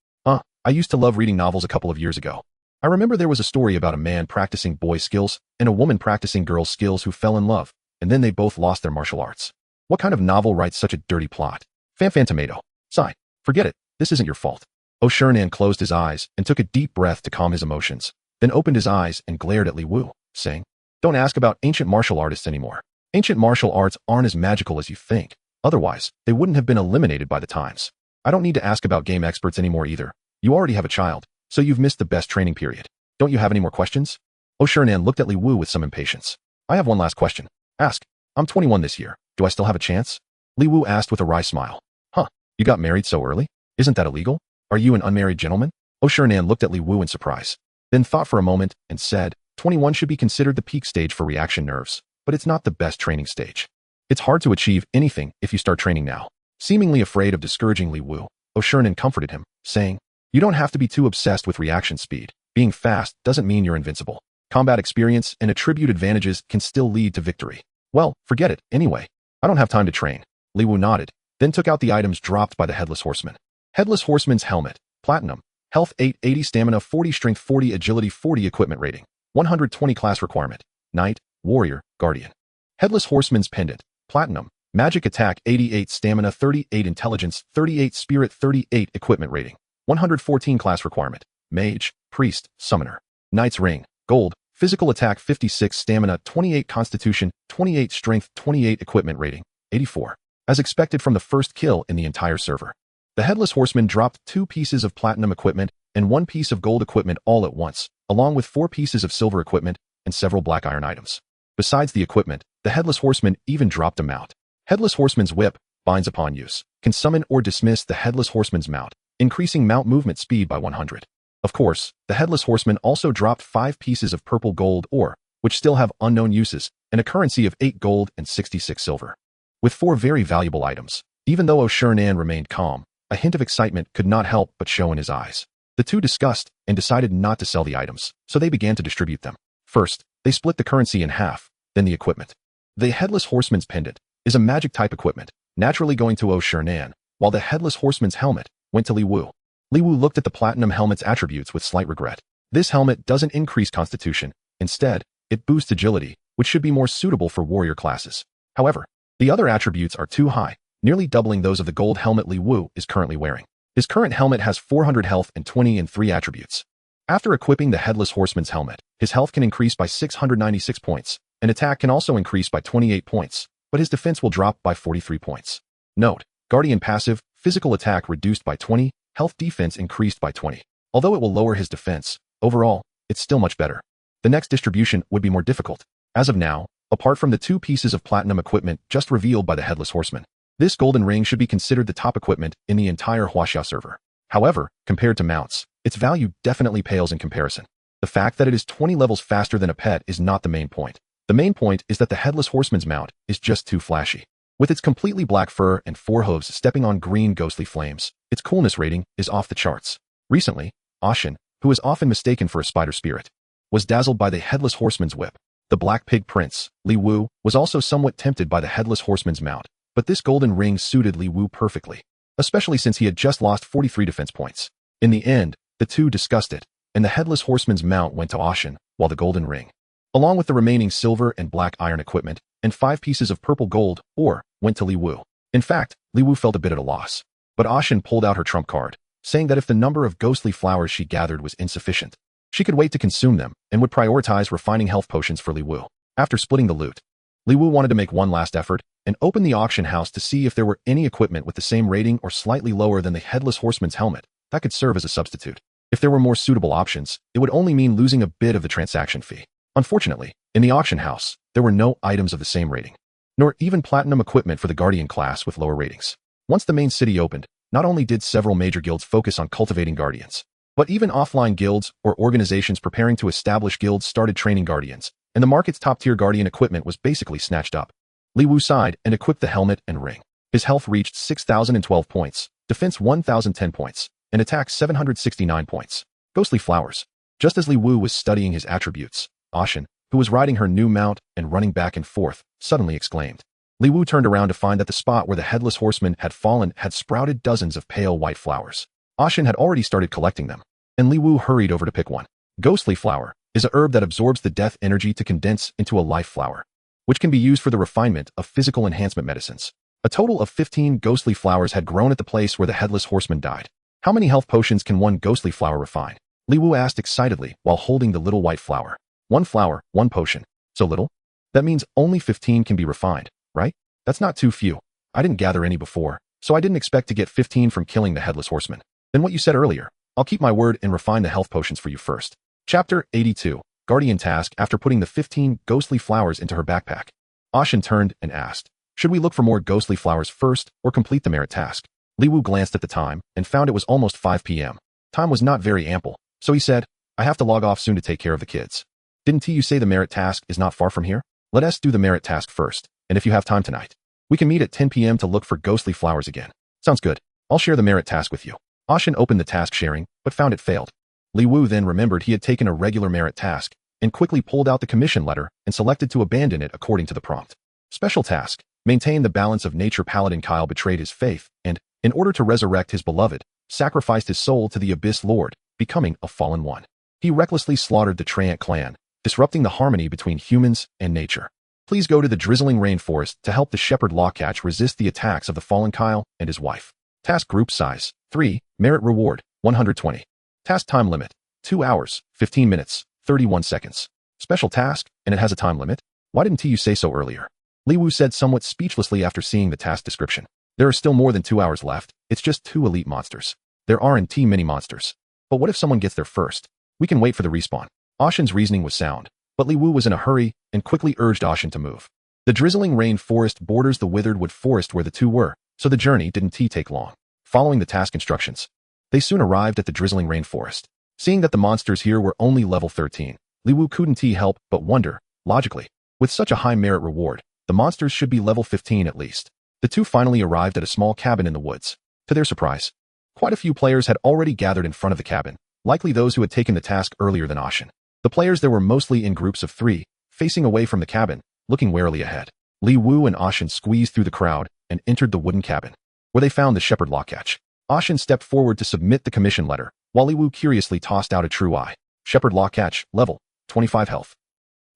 I used to love reading novels a couple of years ago. I remember there was a story about a man practicing boy skills and a woman practicing girl skills who fell in love, and then they both lost their martial arts. What kind of novel writes such a dirty plot? Fan tomato. Sigh. Forget it. This isn't your fault. Oshirnan closed his eyes and took a deep breath to calm his emotions, then opened his eyes and glared at Li Wu, saying, don't ask about ancient martial artists anymore. Ancient martial arts aren't as magical as you think. Otherwise, they wouldn't have been eliminated by the times. I don't need to ask about game experts anymore either. You already have a child, so you've missed the best training period. Don't you have any more questions? Oshirnan looked at Li Wu with some impatience. I have one last question. Ask. I'm 21 this year. Do I still have a chance? Li Wu asked with a wry smile. You got married so early? Isn't that illegal? Are you an unmarried gentleman? Oshirnan looked at Li Wu in surprise, then thought for a moment and said, 21 should be considered the peak stage for reaction nerves, but it's not the best training stage. It's hard to achieve anything if you start training now. Seemingly afraid of discouraging Li Wu, Oshirnan comforted him, saying, you don't have to be too obsessed with reaction speed. Being fast doesn't mean you're invincible. Combat experience and attribute advantages can still lead to victory. Well, forget it, anyway. I don't have time to train. Li Wu nodded, then took out the items dropped by the Headless Horseman. Headless Horseman's helmet, platinum, health 880, stamina 40, strength 40, agility 40, equipment rating 120, class requirement, knight, warrior, guardian. Headless Horseman's pendant, platinum, magic attack 88, stamina 38, intelligence 38, spirit 38, equipment rating 114, class requirement, mage, priest, summoner. Knight's ring, gold, physical attack 56, stamina 28, constitution 28, strength 28, equipment rating 84. As expected from the first kill in the entire server, the Headless Horseman dropped 2 pieces of platinum equipment and 1 piece of gold equipment all at once, along with 4 pieces of silver equipment and several black iron items. Besides the equipment, the Headless Horseman even dropped a mount. Headless Horseman's whip, binds upon use, can summon or dismiss the Headless Horseman's mount, increasing mount movement speed by 100. Of course, the Headless Horseman also dropped 5 pieces of purple gold ore, which still have unknown uses, and a currency of 8 gold and 66 silver. With 4 very valuable items, even though O'Shurnan remained calm, a hint of excitement could not help but show in his eyes. The two discussed and decided not to sell the items, so they began to distribute them. First, they split the currency in half, then the equipment. The Headless Horseman's pendant is a magic-type equipment, naturally going to O'Shurnan, while the Headless Horseman's helmet went to Li Wu. Li Wu looked at the platinum helmet's attributes with slight regret. This helmet doesn't increase constitution. Instead, it boosts agility, which should be more suitable for warrior classes. However, the other attributes are too high, nearly doubling those of the gold helmet Li Wu is currently wearing. His current helmet has 400 health and 23 attributes. After equipping the Headless Horseman's helmet, his health can increase by 696 points, and attack can also increase by 28 points, but his defense will drop by 43 points. Note, Guardian passive, physical attack reduced by 20, health defense increased by 20. Although it will lower his defense, overall, it's still much better. The next distribution would be more difficult. As of now, apart from the 2 pieces of platinum equipment just revealed by the Headless Horseman, this golden ring should be considered the top equipment in the entire Huaxia server. However, compared to mounts, its value definitely pales in comparison. The fact that it is 20 levels faster than a pet is not the main point. The main point is that the Headless Horseman's mount is just too flashy. With its completely black fur and 4 hooves stepping on green ghostly flames, its coolness rating is off the charts. Recently, Ashen, who is often mistaken for a spider spirit, was dazzled by the Headless Horseman's whip. The Black Pig Prince, Li Wu, was also somewhat tempted by the Headless Horseman's mount, but this golden ring suited Li Wu perfectly, especially since he had just lost 43 defense points. In the end, the two discussed it, and the Headless Horseman's mount went to Ashen, while the golden ring, along with the remaining silver and black iron equipment, and 5 pieces of purple gold ore, went to Li Wu. In fact, Li Wu felt a bit at a loss. But Ashen pulled out her trump card, saying that if the number of ghostly flowers she gathered was insufficient, she could wait to consume them and would prioritize refining health potions for Li Wu. After splitting the loot, Li Wu wanted to make one last effort and open the auction house to see if there were any equipment with the same rating or slightly lower than the Headless Horseman's helmet that could serve as a substitute. If there were more suitable options, it would only mean losing a bit of the transaction fee. Unfortunately, in the auction house, there were no items of the same rating, nor even platinum equipment for the Guardian class with lower ratings. Once the main city opened, not only did several major guilds focus on cultivating Guardians, but even offline guilds or organizations preparing to establish guilds started training Guardians, and the market's top-tier Guardian equipment was basically snatched up. Li Wu sighed and equipped the helmet and ring. His health reached 6,012 points, defense 1,010 points, and attack 769 points. Ghostly flowers. Just as Li Wu was studying his attributes, Ashen, who was riding her new mount and running back and forth, suddenly exclaimed. Li Wu turned around to find that the spot where the Headless Horseman had fallen had sprouted dozens of pale white flowers. Ashen had already started collecting them, and Li Wu hurried over to pick one. Ghostly flower is a herb that absorbs the death energy to condense into a life flower, which can be used for the refinement of physical enhancement medicines. A total of 15 ghostly flowers had grown at the place where the Headless Horseman died. How many health potions can one ghostly flower refine? Li Wu asked excitedly while holding the little white flower. 1 flower, 1 potion. So little? That means only 15 can be refined, right? That's not too few. I didn't gather any before, so I didn't expect to get 15 from killing the Headless Horseman. Then what you said earlier, I'll keep my word and refine the health potions for you first. Chapter 82. Guardian task. After putting the 15 ghostly flowers into her backpack, Ashen turned and asked, should we look for more ghostly flowers first or complete the merit task? Li Wu glanced at the time and found it was almost 5 p.m. Time was not very ample, so he said, I have to log off soon to take care of the kids. Didn't you say the merit task is not far from here? Let us do the merit task first, and if you have time tonight, we can meet at 10 p.m. to look for ghostly flowers again. Sounds good. I'll share the merit task with you. Ashen opened the task sharing, but found it failed. Li Wu then remembered he had taken a regular merit task and quickly pulled out the commission letter and selected to abandon it according to the prompt. Special task. maintain the balance of nature. Paladin Kyle betrayed his faith and, in order to resurrect his beloved, sacrificed his soul to the Abyss Lord, becoming a fallen one. He recklessly slaughtered the Treant clan, disrupting the harmony between humans and nature. Please go to the drizzling rainforest to help the Shepherd Lockcatch resist the attacks of the fallen Kyle and his wife. Task group size 3, merit reward 120. Task time limit 2 hours, 15 minutes, 31 seconds. Special task, and it has a time limit? Why didn't you say so earlier? Li Wu said somewhat speechlessly after seeing the task description. There are still more than 2 hours left. It's just 2 elite monsters. There aren't mini monsters. But what if someone gets there first? We can wait for the respawn. Ashen's reasoning was sound, but Li Wu was in a hurry and quickly urged Ashen to move. The drizzling rain forest borders the withered wood forest where the two were, so the journey didn't take long. Following the task instructions, they soon arrived at the drizzling rain forest. Seeing that the monsters here were only level 13, Li Wu couldn't help but wonder, logically, with such a high merit reward, the monsters should be level 15 at least. The two finally arrived at a small cabin in the woods. To their surprise, quite a few players had already gathered in front of the cabin, likely those who had taken the task earlier than Ashen. The players there were mostly in groups of 3, facing away from the cabin, looking warily ahead. Li Wu and Ashen squeezed through the crowd and entered the wooden cabin, where they found the Shepherd Lockcatch. Ashen stepped forward to submit the commission letter, while Li Wu curiously tossed out a true eye. Shepherd Lockcatch, level 25 health.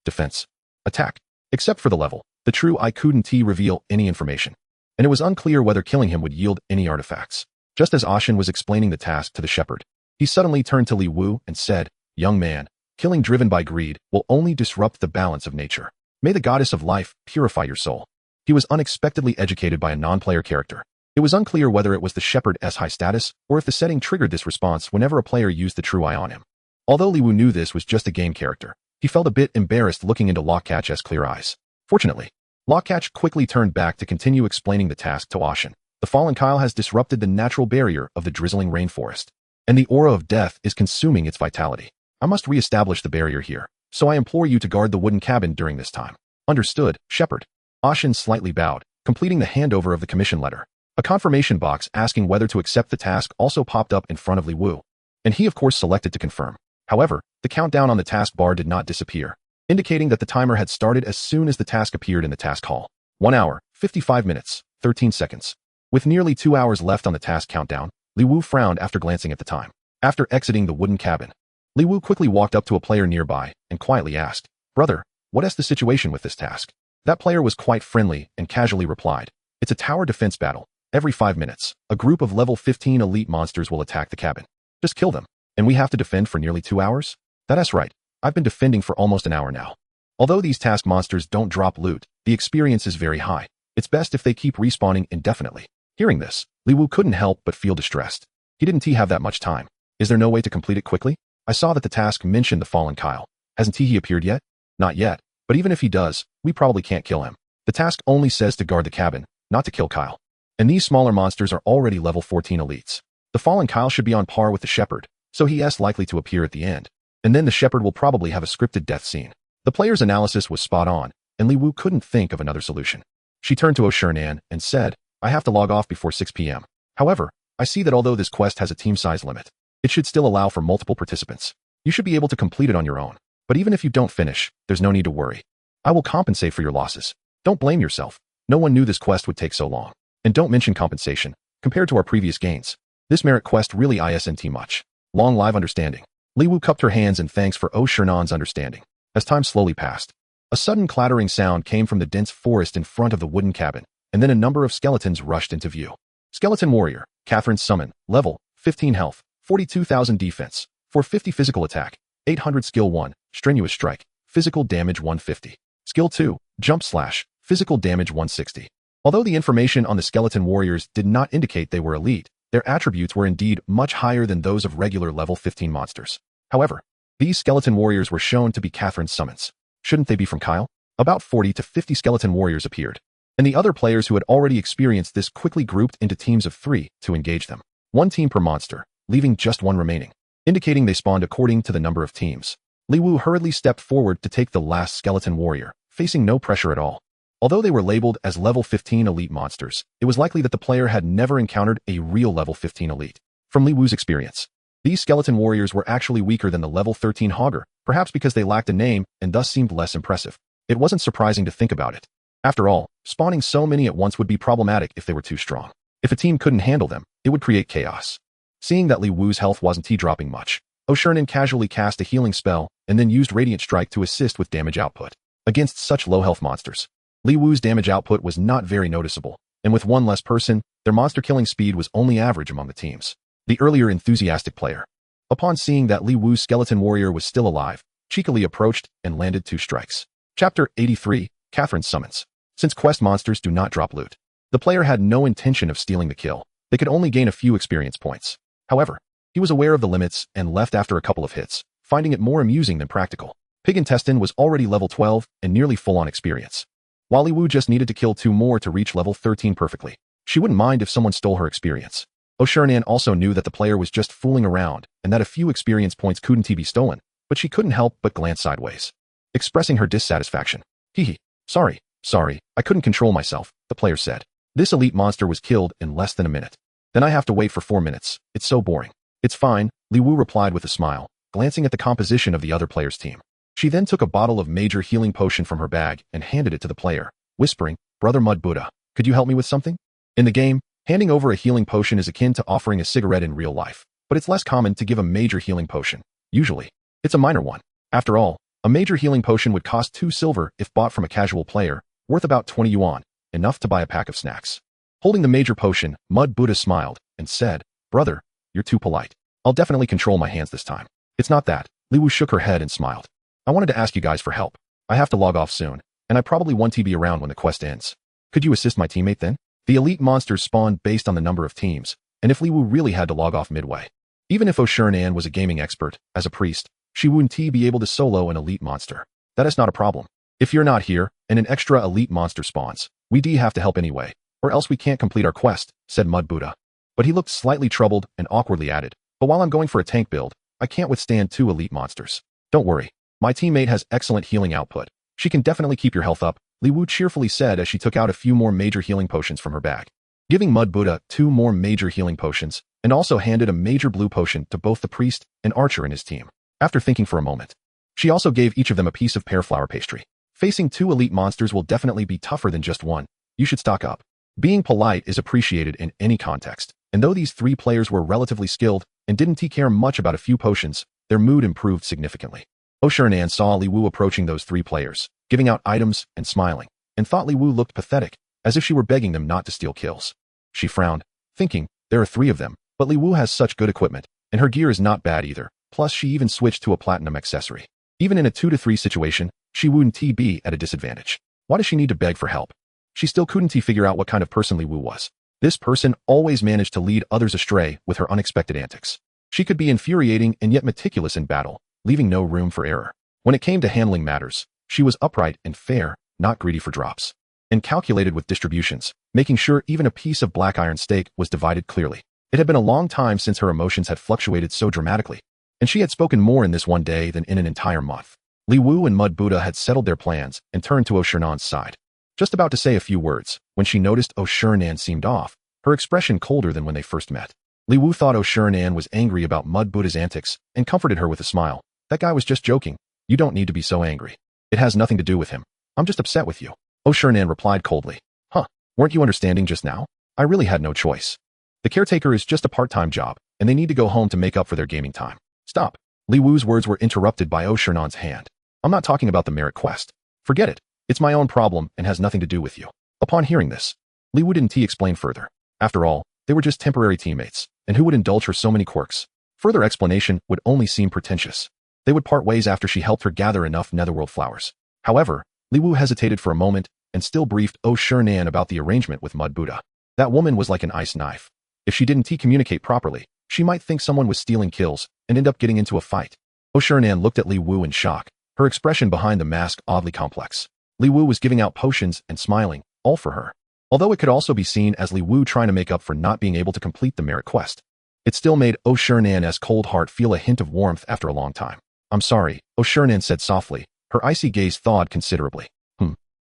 Defense. Attack. Except for the level, the true eye couldn't reveal any information, and it was unclear whether killing him would yield any artifacts. Just as Ashen was explaining the task to the shepherd, he suddenly turned to Li Wu and said, "Young man, killing driven by greed will only disrupt the balance of nature. May the goddess of life purify your soul." He was unexpectedly educated by a non-player character. It was unclear whether it was the shepherd's high status or if the setting triggered this response whenever a player used the true eye on him. Although Li Wu knew this was just a game character, he felt a bit embarrassed looking into Lockcatch's clear eyes. Fortunately, Lockcatch quickly turned back to continue explaining the task to Ashen. The fallen Kyle has disrupted the natural barrier of the drizzling rainforest, and the aura of death is consuming its vitality. I must re-establish the barrier here, so I implore you to guard the wooden cabin during this time. Understood, Shepherd. Ashen slightly bowed, completing the handover of the commission letter. A confirmation box asking whether to accept the task also popped up in front of Li Wu, and he of course selected to confirm. However, the countdown on the task bar did not disappear, indicating that the timer had started as soon as the task appeared in the task hall. 1 hour, 55 minutes, 13 seconds. With nearly 2 hours left on the task countdown, Li Wu frowned after glancing at the time. After exiting the wooden cabin, Li Wu quickly walked up to a player nearby and quietly asked, "Brother, what is the situation with this task?" That player was quite friendly and casually replied, "It's a tower defense battle. Every 5 minutes, a group of level 15 elite monsters will attack the cabin. Just kill them, and we have to defend for nearly 2 hours? That's right. I've been defending for almost an hour now. Although these task monsters don't drop loot, the experience is very high. It's best if they keep respawning indefinitely." Hearing this, Li Wu couldn't help but feel distressed. He didn't have that much time. Is there no way to complete it quickly? I saw that the task mentioned the fallen Kyle. Hasn't he appeared yet? Not yet, but even if he does, we probably can't kill him. The task only says to guard the cabin, not to kill Kyle. And these smaller monsters are already level 14 elites. The fallen Kyle should be on par with the shepherd, so he is likely to appear at the end. And then the shepherd will probably have a scripted death scene. The player's analysis was spot on, and Li Wu couldn't think of another solution. She turned to Oshernan and said, "I have to log off before 6 p.m. However, I see that although this quest has a team size limit, it should still allow for multiple participants. You should be able to complete it on your own. But even if you don't finish, there's no need to worry. I will compensate for your losses. Don't blame yourself. No one knew this quest would take so long. And don't mention compensation. Compared to our previous gains, this merit quest really isn't much. Long live understanding." Li Wu cupped her hands in thanks for Oshernan's understanding. As time slowly passed, a sudden clattering sound came from the dense forest in front of the wooden cabin, and then a number of skeletons rushed into view. Skeleton Warrior, Catherine Summon, level 15 health, 42,000 defense, 450 physical attack, 800 skill 1, strenuous strike, physical damage 150. Skill 2, jump slash, physical damage 160. Although the information on the skeleton warriors did not indicate they were elite, their attributes were indeed much higher than those of regular level 15 monsters. However, these skeleton warriors were shown to be Catherine Summons. Shouldn't they be from Kyle? About 40 to 50 skeleton warriors appeared, and the other players who had already experienced this quickly grouped into teams of 3 to engage them. 1 team per monster, leaving just 1 remaining, indicating they spawned according to the number of teams. Li Wu hurriedly stepped forward to take the last skeleton warrior, facing no pressure at all. Although they were labeled as level 15 elite monsters, it was likely that the player had never encountered a real level 15 elite. From Li Wu's experience, these skeleton warriors were actually weaker than the level 13 Hogger, perhaps because they lacked a name and thus seemed less impressive. It wasn't surprising to think about it. After all, Spawning so many at once would be problematic if they were too strong. If a team couldn't handle them, it would create chaos. Seeing that Li Wu's health wasn't dropping much, Oshirnan casually cast a healing spell and then used Radiant Strike to assist with damage output. Against such low health monsters, Li Wu's damage output was not very noticeable, and with one less person, their monster killing speed was only average among the teams. The earlier enthusiastic player, upon seeing that Li Wu's skeleton warrior was still alive, cheekily approached and landed 2 strikes. Chapter 83, Catherine's Summons. Since quest monsters do not drop loot, the player had no intention of stealing the kill. They could only gain a few experience points. However, he was aware of the limits and left after a couple of hits, finding it more amusing than practical. Pig Intestine was already level 12 and nearly full on experience, while Li Wu just needed to kill 2 more to reach level 13 perfectly. She wouldn't mind if someone stole her experience. Oshirnan also knew that the player was just fooling around and that a few experience points couldn't be stolen, but she couldn't help but glance sideways, expressing her dissatisfaction. Hee. Sorry, I couldn't control myself, the player said. This elite monster was killed in less than a minute. Then I have to wait for 4 minutes. It's so boring. It's fine, Li Wu replied with a smile, glancing at the composition of the other player's team. She then took a bottle of major healing potion from her bag and handed it to the player, whispering, Brother Mud Buddha, could you help me with something? In the game, handing over a healing potion is akin to offering a cigarette in real life, but it's less common to give a major healing potion. Usually, it's a minor one. After all, a major healing potion would cost 2 silver if bought from a casual player, worth about 20 yuan, enough to buy a pack of snacks. Holding the major potion, Mud Buddha smiled and said, Brother, you're too polite. I'll definitely control my hands this time. It's not that. Li Wu shook her head and smiled. I wanted to ask you guys for help. I have to log off soon, and I probably won't be around when the quest ends. Could you assist my teammate then? The elite monsters spawned based on the number of teams, and if Li Wu really had to log off midway. Even if Oshirnan was a gaming expert, as a priest, she wouldn't be able to solo an elite monster. That is not a problem. If you're not here, and an extra elite monster spawns, we have to help anyway, or else we can't complete our quest, said Mud Buddha. But he looked slightly troubled and awkwardly added, but while I'm going for a tank build, I can't withstand 2 elite monsters. Don't worry. My teammate has excellent healing output. She can definitely keep your health up, Li Wu cheerfully said as she took out a few more major healing potions from her bag, giving Mud Buddha 2 more major healing potions, and also handed a major blue potion to both the priest and archer in his team. After thinking for a moment, she also gave each of them a piece of pear flower pastry. Facing 2 elite monsters will definitely be tougher than just one. You should stock up. Being polite is appreciated in any context, and though these 3 players were relatively skilled and didn't care much about a few potions, their mood improved significantly. Oshirnan saw Li Wu approaching those 3 players, giving out items and smiling, and thought Li Wu looked pathetic, as if she were begging them not to steal kills. She frowned, thinking, there are 3 of them, but Li Wu has such good equipment, and her gear is not bad either, plus she even switched to a platinum accessory. Even in a 2-to-3 situation, she wouldn't be at a disadvantage. Why does she need to beg for help? She still couldn't figure out what kind of person Li Wu was. This person always managed to lead others astray with her unexpected antics. She could be infuriating and yet meticulous in battle, leaving no room for error. When it came to handling matters, she was upright and fair, not greedy for drops, and calculated with distributions, making sure even a piece of black iron steak was divided clearly. It had been a long time since her emotions had fluctuated so dramatically, and she had spoken more in this one day than in an entire month. Li Wu and Mud Buddha had settled their plans and turned to Oshirnan's side. Just about to say a few words, when she noticed Oshirnan seemed off, her expression colder than when they first met. Li Wu thought Oshirnan was angry about Mud Buddha's antics and comforted her with a smile. That guy was just joking. You don't need to be so angry. It has nothing to do with him. I'm just upset with you. Oshirnan replied coldly. Huh, weren't you understanding just now? I really had no choice. The caretaker is just a part-time job, and they need to go home to make up for their gaming time. Stop. Li Wu's words were interrupted by Oshirnan's hand. I'm not talking about the merit quest. Forget it. It's my own problem and has nothing to do with you. Upon hearing this, Li Wu didn't explain further. After all, they were just temporary teammates, and who would indulge her so many quirks? Further explanation would only seem pretentious. They would part ways after she helped her gather enough netherworld flowers. However, Li Wu hesitated for a moment and still briefed Oshirnan about the arrangement with Mud Buddha. That woman was like an ice knife. If she didn't communicate properly, she might think someone was stealing kills and end up getting into a fight. Oshirnan looked at Li Wu in shock, her expression behind the mask oddly complex. Li Wu was giving out potions and smiling, all for her. Although it could also be seen as Li Wu trying to make up for not being able to complete the merit quest, it still made Oshirnan's cold heart feel a hint of warmth after a long time. I'm sorry, Oshirnan said softly, her icy gaze thawed considerably.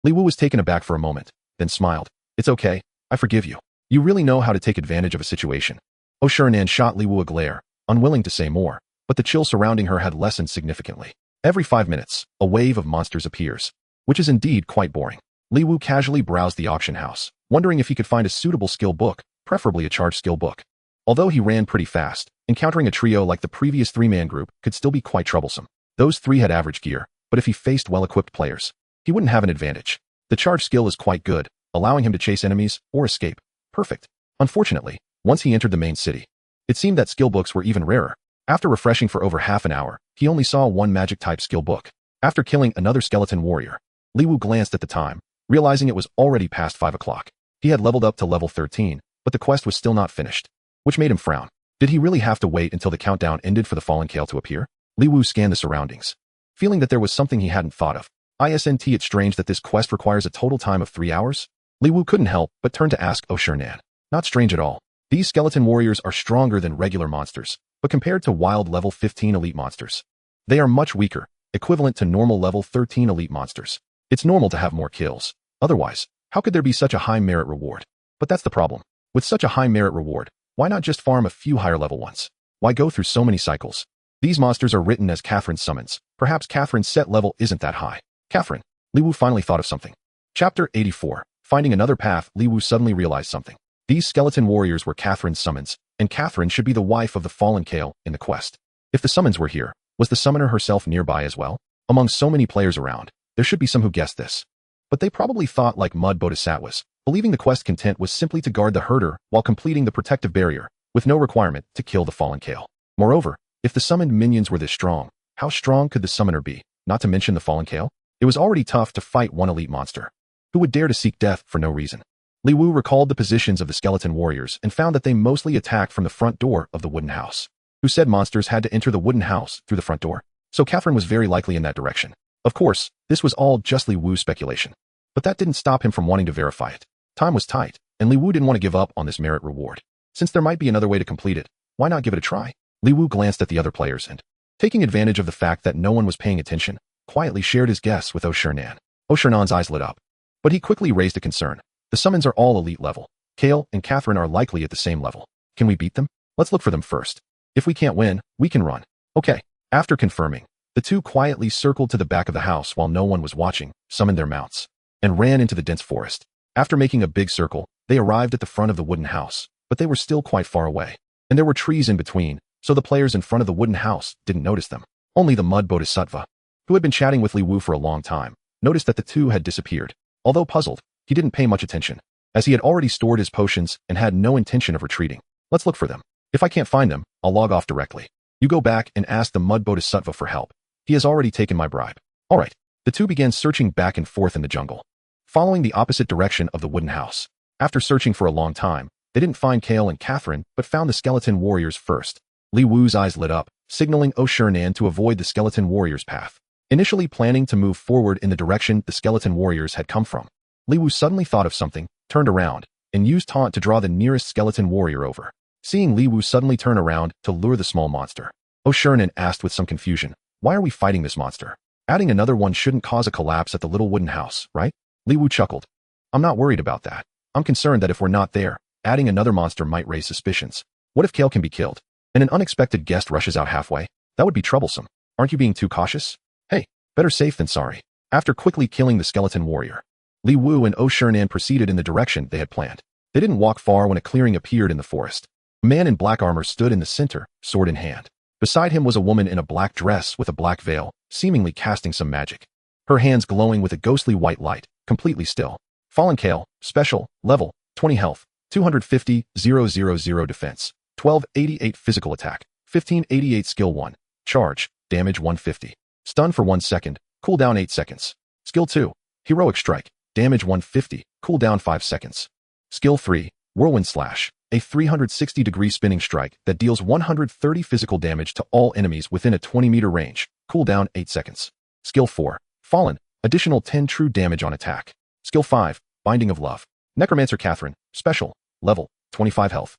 Li Wu was taken aback for a moment, then smiled. It's okay, I forgive you. You really know how to take advantage of a situation. Oshirnan shot Li Wu a glare, unwilling to say more, but the chill surrounding her had lessened significantly. Every 5 minutes, a wave of monsters appears, which is indeed quite boring. Li Wu casually browsed the auction house, wondering if he could find a suitable skill book, preferably a charged skill book. Although he ran pretty fast, encountering a trio like the previous three-man group could still be quite troublesome. Those three had average gear, but if he faced well-equipped players, he wouldn't have an advantage. The charge skill is quite good, allowing him to chase enemies or escape. Perfect. Unfortunately, once he entered the main city, it seemed that skill books were even rarer. After refreshing for over half an hour, he only saw one magic-type skill book. After killing another skeleton warrior, Li Wu glanced at the time, realizing it was already past 5 o'clock. He had leveled up to level 13, but the quest was still not finished, which made him frown. Did he really have to wait until the countdown ended for the fallen Kale to appear? Li Wu scanned the surroundings, feeling that there was something he hadn't thought of. It's strange that this quest requires a total time of 3 hours? Li Wu couldn't help but turn to ask Oshirnan. Not strange at all. These skeleton warriors are stronger than regular monsters, but compared to wild level 15 elite monsters, they are much weaker, equivalent to normal level 13 elite monsters. It's normal to have more kills. Otherwise, how could there be such a high merit reward? But that's the problem. With such a high merit reward, why not just farm a few higher level ones? Why go through so many cycles? These monsters are written as Catherine's summons. Perhaps Catherine's set level isn't that high. Catherine. Li Wu finally thought of something. Chapter 84. Finding another path, Li Wu suddenly realized something. These skeleton warriors were Catherine's summons, and Catherine should be the wife of the fallen Kale in the quest. If the summons were here, was the summoner herself nearby as well? Among so many players around, there should be some who guessed this. But they probably thought like Mud Bodhisattvas, believing the quest content was simply to guard the herder while completing the protective barrier, with no requirement to kill the fallen Kale. Moreover, if the summoned minions were this strong, how strong could the summoner be, not to mention the fallen Kale? It was already tough to fight one elite monster. Who would dare to seek death for no reason? Li Wu recalled the positions of the skeleton warriors and found that they mostly attacked from the front door of the wooden house. Who said monsters had to enter the wooden house through the front door? So Catherine was very likely in that direction. Of course, this was all just Li Wu's speculation. But that didn't stop him from wanting to verify it. Time was tight, and Li Wu didn't want to give up on this merit reward. Since there might be another way to complete it, why not give it a try? Li Wu glanced at the other players and, taking advantage of the fact that no one was paying attention, quietly shared his guess with Oshirnan. Oshirnan's eyes lit up. But he quickly raised a concern. The summons are all elite level. Kale and Catherine are likely at the same level. Can we beat them? Let's look for them first. If we can't win, we can run. Okay. After confirming, the two quietly circled to the back of the house while no one was watching, summoned their mounts, and ran into the dense forest. After making a big circle, they arrived at the front of the wooden house, but they were still quite far away. And there were trees in between, so the players in front of the wooden house didn't notice them. Only the Mud Bodhisattva, who had been chatting with Li Wu for a long time, noticed that the two had disappeared. Although puzzled, he didn't pay much attention, as he had already stored his potions and had no intention of retreating. Let's look for them. If I can't find them, I'll log off directly. You go back and ask the Mud Bodhisattva for help. He has already taken my bribe. All right. The two began searching back and forth in the jungle, following the opposite direction of the wooden house. After searching for a long time, they didn't find Kale and Catherine, but found the skeleton warriors first. Li Wu's eyes lit up, signaling Oshirnan to avoid the skeleton warriors' path. Initially planning to move forward in the direction the skeleton warriors had come from, Li Wu suddenly thought of something, turned around, and used taunt to draw the nearest skeleton warrior over. Seeing Li Wu suddenly turn around to lure the small monster, Oshirnan asked with some confusion, "Why are we fighting this monster? Adding another one shouldn't cause a collapse at the little wooden house, right?" Li Wu chuckled. "I'm not worried about that. I'm concerned that if we're not there, adding another monster might raise suspicions. What if Kale can be killed, and an unexpected guest rushes out halfway? That would be troublesome. Aren't you being too cautious? Hey, better safe than sorry." After quickly killing the skeleton warrior, Li Wu and Oshirnan proceeded in the direction they had planned. They didn't walk far when a clearing appeared in the forest. A man in black armor stood in the center, sword in hand. Beside him was a woman in a black dress with a black veil, seemingly casting some magic. Her hands glowing with a ghostly white light, completely still. Fallen Kale, special, level, 20 health, 250,000 defense, 1288 physical attack, 1588 skill 1, charge, damage 150. Stun for 1 second, cooldown 8 seconds. Skill 2, heroic strike, damage 150, cooldown 5 seconds. Skill 3, whirlwind slash, a 360-degree spinning strike that deals 130 physical damage to all enemies within a 20-meter range, cooldown 8 seconds. Skill 4, fallen, additional 10 true damage on attack. Skill 5, binding of love. Necromancer Catherine, special, level, 25 health.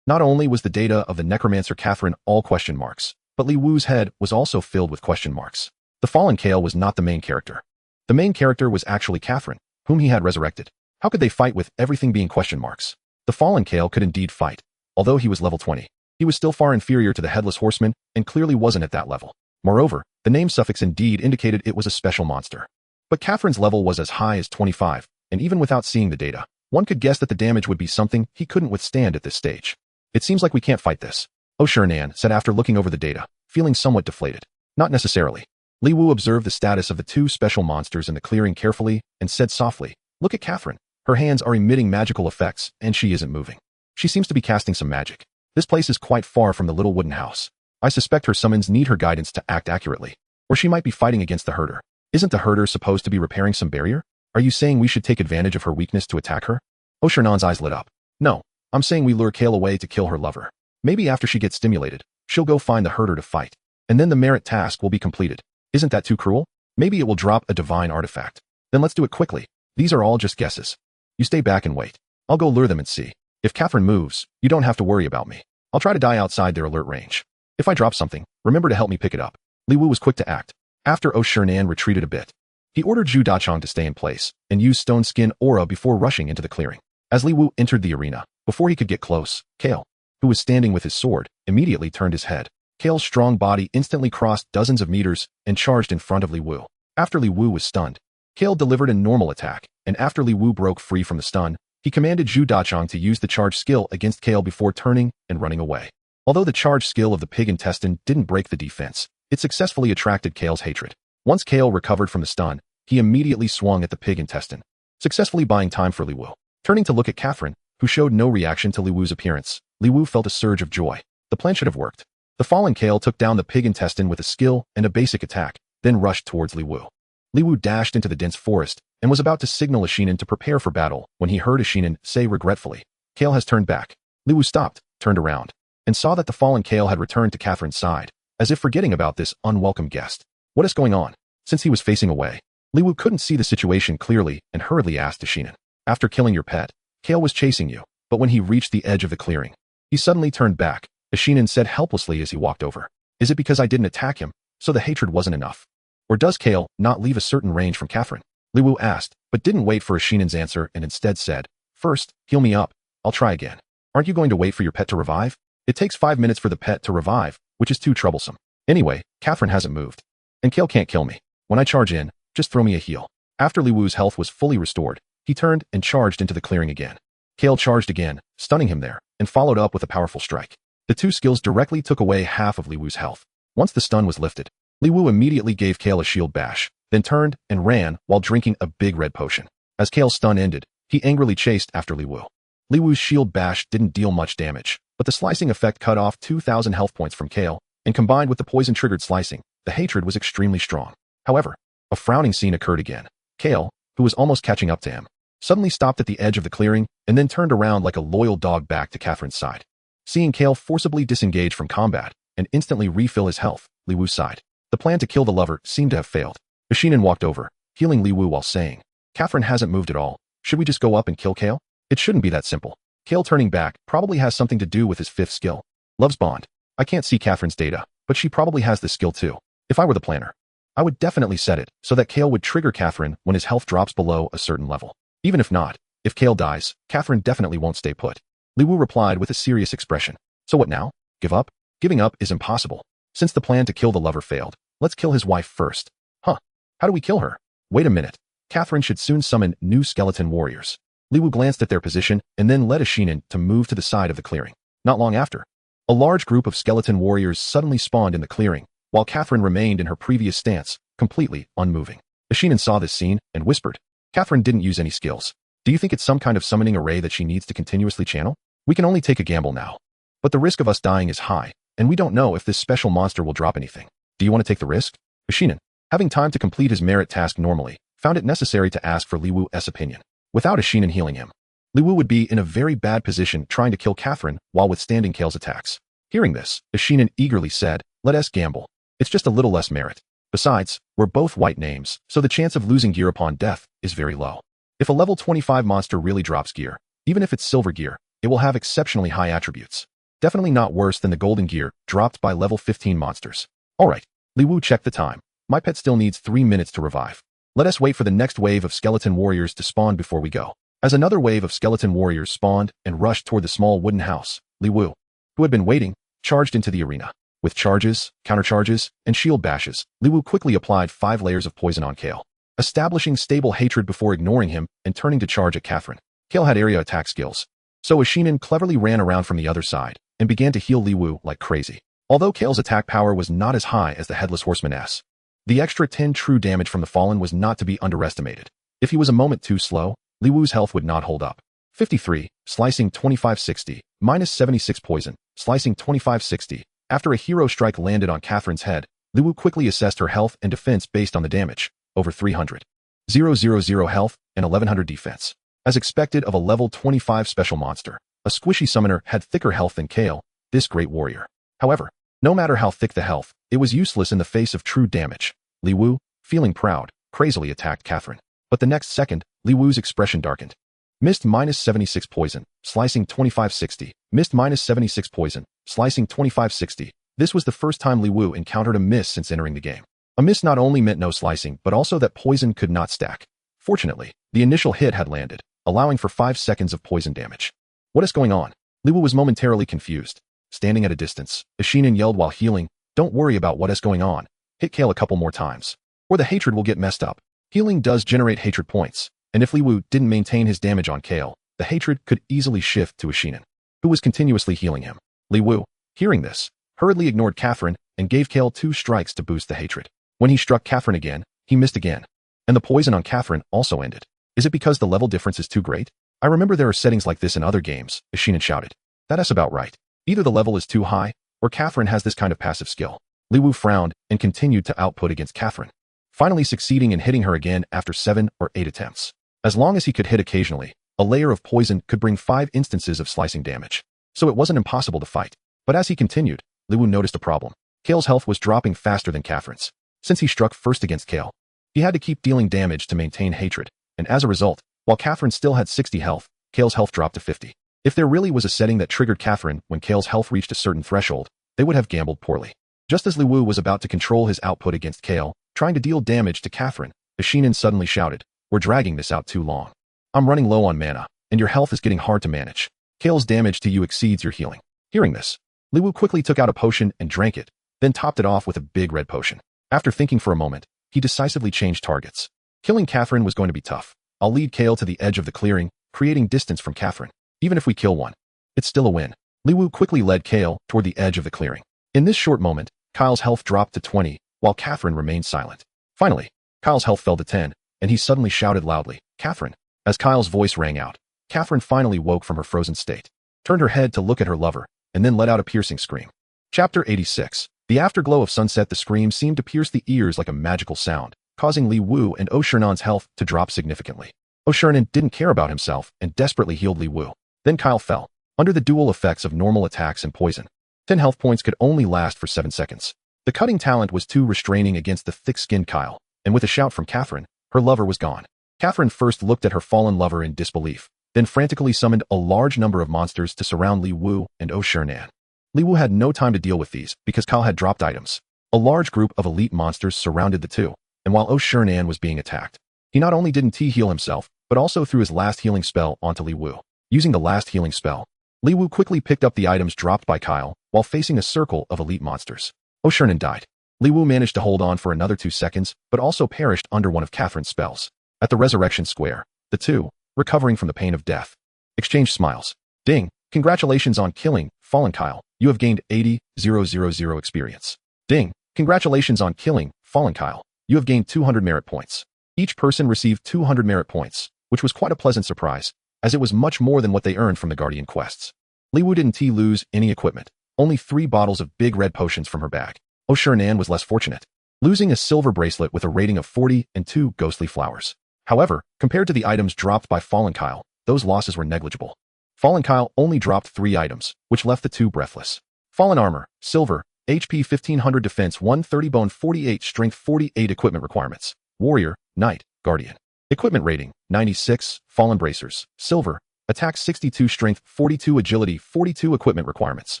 Not only was the data of the Necromancer Catherine all question marks, but Li Wu's head was also filled with question marks. The fallen Kale was not the main character. The main character was actually Catherine, whom he had resurrected. How could they fight with everything being question marks? The fallen Kale could indeed fight. Although he was level 20, he was still far inferior to the Headless Horseman and clearly wasn't at that level. Moreover, the name suffix indeed indicated it was a special monster. But Catherine's level was as high as 25, and even without seeing the data, one could guess that the damage would be something he couldn't withstand at this stage. It seems like we can't fight this, Oshirnan said after looking over the data, feeling somewhat deflated. Not necessarily. Li Wu observed the status of the two special monsters in the clearing carefully and said softly, "Look at Catherine. Her hands are emitting magical effects, and she isn't moving. She seems to be casting some magic. This place is quite far from the little wooden house. I suspect her summons need her guidance to act accurately. Or she might be fighting against the herder. Isn't the herder supposed to be repairing some barrier? Are you saying we should take advantage of her weakness to attack her?" Oshirnan's eyes lit up. "No, I'm saying we lure Kale away to kill her lover. Maybe after she gets stimulated, she'll go find the herder to fight. And then the merit task will be completed. Isn't that too cruel? Maybe it will drop a divine artifact. Then let's do it quickly. These are all just guesses. You stay back and wait. I'll go lure them and see. If Catherine moves, you don't have to worry about me. I'll try to die outside their alert range. If I drop something, remember to help me pick it up." Li Wu was quick to act. After Oshirnan retreated a bit, he ordered Zhu Dachang to stay in place and use Stone Skin Aura before rushing into the clearing. As Li Wu entered the arena, before he could get close, Kale, who was standing with his sword, immediately turned his head. Kale's strong body instantly crossed dozens of meters and charged in front of Li Wu. After Li Wu was stunned, Kale delivered a normal attack, and after Li Wu broke free from the stun, he commanded Zhu Dachang to use the charge skill against Kale before turning and running away. Although the charge skill of the pig intestine didn't break the defense, it successfully attracted Kale's hatred. Once Kale recovered from the stun, he immediately swung at the pig intestine, successfully buying time for Li Wu. Turning to look at Catherine, who showed no reaction to Li Wu's appearance, Li Wu felt a surge of joy. The plan should have worked. The fallen Kale took down the pig intestine with a skill and a basic attack, then rushed towards Li Wu. Li Wu dashed into the dense forest and was about to signal Ashinen to prepare for battle when he heard Ashinen say regretfully, "Kale has turned back." Li Wu stopped, turned around, and saw that the fallen Kale had returned to Catherine's side, as if forgetting about this unwelcome guest. What is going on? Since he was facing away, Li Wu couldn't see the situation clearly and hurriedly asked Ashinen, "After killing your pet, Kale was chasing you, but when he reached the edge of the clearing, he suddenly turned back," Ashinen said helplessly as he walked over. "Is it because I didn't attack him, so the hatred wasn't enough? Or does Kale not leave a certain range from Catherine?" Li Wu asked, but didn't wait for Ashinen's answer and instead said, "First, heal me up. I'll try again." "Aren't you going to wait for your pet to revive? It takes 5 minutes for the pet to revive, which is too troublesome. Anyway, Catherine hasn't moved. And Kale can't kill me. When I charge in, just throw me a heal." After Li Wu's health was fully restored, he turned and charged into the clearing again. Kale charged again, stunning him there, and followed up with a powerful strike. The two skills directly took away half of Li Wu's health. Once the stun was lifted, Li Wu immediately gave Kale a shield bash, then turned and ran while drinking a big red potion. As Kale's stun ended, he angrily chased after Li Wu. Li Wu's shield bash didn't deal much damage, but the slicing effect cut off 2,000 health points from Kale, and combined with the poison-triggered slicing, the hatred was extremely strong. However, a frowning scene occurred again. Kale, who was almost catching up to him, suddenly stopped at the edge of the clearing and then turned around like a loyal dog back to Catherine's side. Seeing Kale forcibly disengage from combat and instantly refill his health, Li Wu sighed. The plan to kill the lover seemed to have failed. Ashinen walked over, healing Li Wu while saying, "Catherine hasn't moved at all. Should we just go up and kill Kale? It shouldn't be that simple." Kale turning back probably has something to do with his fifth skill, Love's Bond. I can't see Catherine's data, but she probably has this skill too. If I were the planner, I would definitely set it so that Kale would trigger Catherine when his health drops below a certain level. Even if not, if Kale dies, Catherine definitely won't stay put. Li Wu replied with a serious expression. "So what now? Give up? Giving up is impossible. Since the plan to kill the lover failed, let's kill his wife first." "Huh? How do we kill her?" "Wait a minute. Catherine should soon summon new skeleton warriors." Li Wu glanced at their position and then led Ashinen to move to the side of the clearing. Not long after, a large group of skeleton warriors suddenly spawned in the clearing, while Catherine remained in her previous stance, completely unmoving. Ashinen saw this scene and whispered, "Catherine didn't use any skills. Do you think it's some kind of summoning array that she needs to continuously channel? We can only take a gamble now. But the risk of us dying is high, and we don't know if this special monster will drop anything. Do you want to take the risk?" Ashinen, having time to complete his merit task normally, found it necessary to ask for Li Wu's opinion. Without Ashinen healing him, Li Wu would be in a very bad position trying to kill Catherine while withstanding Kale's attacks. Hearing this, Ashinen eagerly said, "Let us gamble. It's just a little less merit. Besides, we're both white names, so the chance of losing gear upon death is very low. If a level 25 monster really drops gear, even if it's silver gear, it will have exceptionally high attributes. Definitely not worse than the golden gear dropped by level 15 monsters. Alright." Li Wu checked the time. "My pet still needs 3 minutes to revive. Let us wait for the next wave of skeleton warriors to spawn before we go." As another wave of skeleton warriors spawned and rushed toward the small wooden house, Li Wu, who had been waiting, charged into the arena. With charges, countercharges, and shield bashes, Li Wu quickly applied 5 layers of poison on Kale. establishing stable hatred before ignoring him and turning to charge at Catherine. Kale had area attack skills, so Ashinin cleverly ran around from the other side and began to heal Li Wu like crazy. Although Kale's attack power was not as high as the Headless Horseman S, the extra 10 true damage from the Fallen was not to be underestimated. If he was a moment too slow, Li Wu's health would not hold up. 53, slicing 2560, minus 76 poison, slicing 2560. After a hero strike landed on Catherine's head, Li Wu quickly assessed her health and defense based on the damage, over 300. 000 health and 1100 defense. As expected of a level 25 special monster, a squishy summoner had thicker health than Kale, this great warrior. However, no matter how thick the health, it was useless in the face of true damage. Li Wu, feeling proud, crazily attacked Catherine. But the next second, Li Wu's expression darkened. Missed minus 76 poison, slicing 2560. Missed minus 76 poison, slicing 2560. This was the first time Li Wu encountered a miss since entering the game. A miss not only meant no slicing, but also that poison could not stack. Fortunately, the initial hit had landed, allowing for 5 seconds of poison damage. What is going on? Li Wu was momentarily confused. Standing at a distance, Ashinin yelled while healing, "Don't worry about what is going on. Hit Kale a couple more times, or the hatred will get messed up." Healing does generate hatred points, and if Li Wu didn't maintain his damage on Kale, the hatred could easily shift to Ashinin, who was continuously healing him. Li Wu, hearing this, hurriedly ignored Catherine and gave Kale 2 strikes to boost the hatred. When he struck Catherine again, he missed again, and the poison on Catherine also ended. Is it because the level difference is too great? I remember there are settings like this in other games, Ashinin shouted. That's about right. Either the level is too high, or Catherine has this kind of passive skill. Li Wu frowned and continued to output against Catherine, finally succeeding in hitting her again after 7 or 8 attempts. As long as he could hit occasionally, a layer of poison could bring 5 instances of slicing damage, so it wasn't impossible to fight. But as he continued, Li Wu noticed a problem. Kale's health was dropping faster than Catherine's. Since he struck first against Kale, he had to keep dealing damage to maintain hatred, and as a result, while Catherine still had 60 health, Kale's health dropped to 50. If there really was a setting that triggered Catherine when Kale's health reached a certain threshold, they would have gambled poorly. Just as Li Wu was about to control his output against Kale, trying to deal damage to Catherine, Ashinin suddenly shouted, "We're dragging this out too long. I'm running low on mana, and your health is getting hard to manage. Kale's damage to you exceeds your healing." Hearing this, Li Wu quickly took out a potion and drank it, then topped it off with a big red potion. After thinking for a moment, he decisively changed targets. Killing Catherine was going to be tough. I'll lead Kale to the edge of the clearing, creating distance from Catherine. Even if we kill one, it's still a win. Li Wu quickly led Kale toward the edge of the clearing. In this short moment, Kyle's health dropped to 20, while Catherine remained silent. Finally, Kyle's health fell to 10, and he suddenly shouted loudly, "Catherine!" As Kyle's voice rang out, Catherine finally woke from her frozen state, turned her head to look at her lover, and then let out a piercing scream. Chapter 86. The afterglow of sunset. The scream seemed to pierce the ears like a magical sound, causing Li Wu and Oshernan's health to drop significantly. Oshernan didn't care about himself and desperately healed Li Wu. Then Kyle fell, under the dual effects of normal attacks and poison. 10 health points could only last for 7 seconds. The cutting talent was too restraining against the thick-skinned Kyle, and with a shout from Catherine, her lover was gone. Catherine first looked at her fallen lover in disbelief, then frantically summoned a large number of monsters to surround Li Wu and Oshernan. Li Wu had no time to deal with these because Kyle had dropped items. A large group of elite monsters surrounded the two, and while Oshernan was being attacked, he not only didn't T-heal himself, but also threw his last healing spell onto Li Wu. Using the last healing spell, Li Wu quickly picked up the items dropped by Kyle while facing a circle of elite monsters. Oshernan died. Li Wu managed to hold on for another 2 seconds, but also perished under one of Catherine's spells. At the Resurrection Square, the two, recovering from the pain of death, exchanged smiles. Ding! Congratulations on killing Fallen Kyle. You have gained 80,000 experience. Ding! Congratulations on killing Fallen Kyle. You have gained 200 merit points. Each person received 200 merit points, which was quite a pleasant surprise, as it was much more than what they earned from the Guardian quests. Li Wu didn't lose any equipment, only 3 bottles of big red potions from her bag. Oshernan was less fortunate, losing a silver bracelet with a rating of 40 and 2 ghostly flowers. However, compared to the items dropped by Fallen Kyle, those losses were negligible. Fallen Kyle only dropped 3 items, which left the two breathless. Fallen Armor, Silver, HP 1500 Defense 130 Bone 48 Strength 48 Equipment Requirements. Warrior, Knight, Guardian. Equipment Rating, 96, Fallen Bracers, Silver, Attack 62 Strength 42 Agility 42 Equipment Requirements.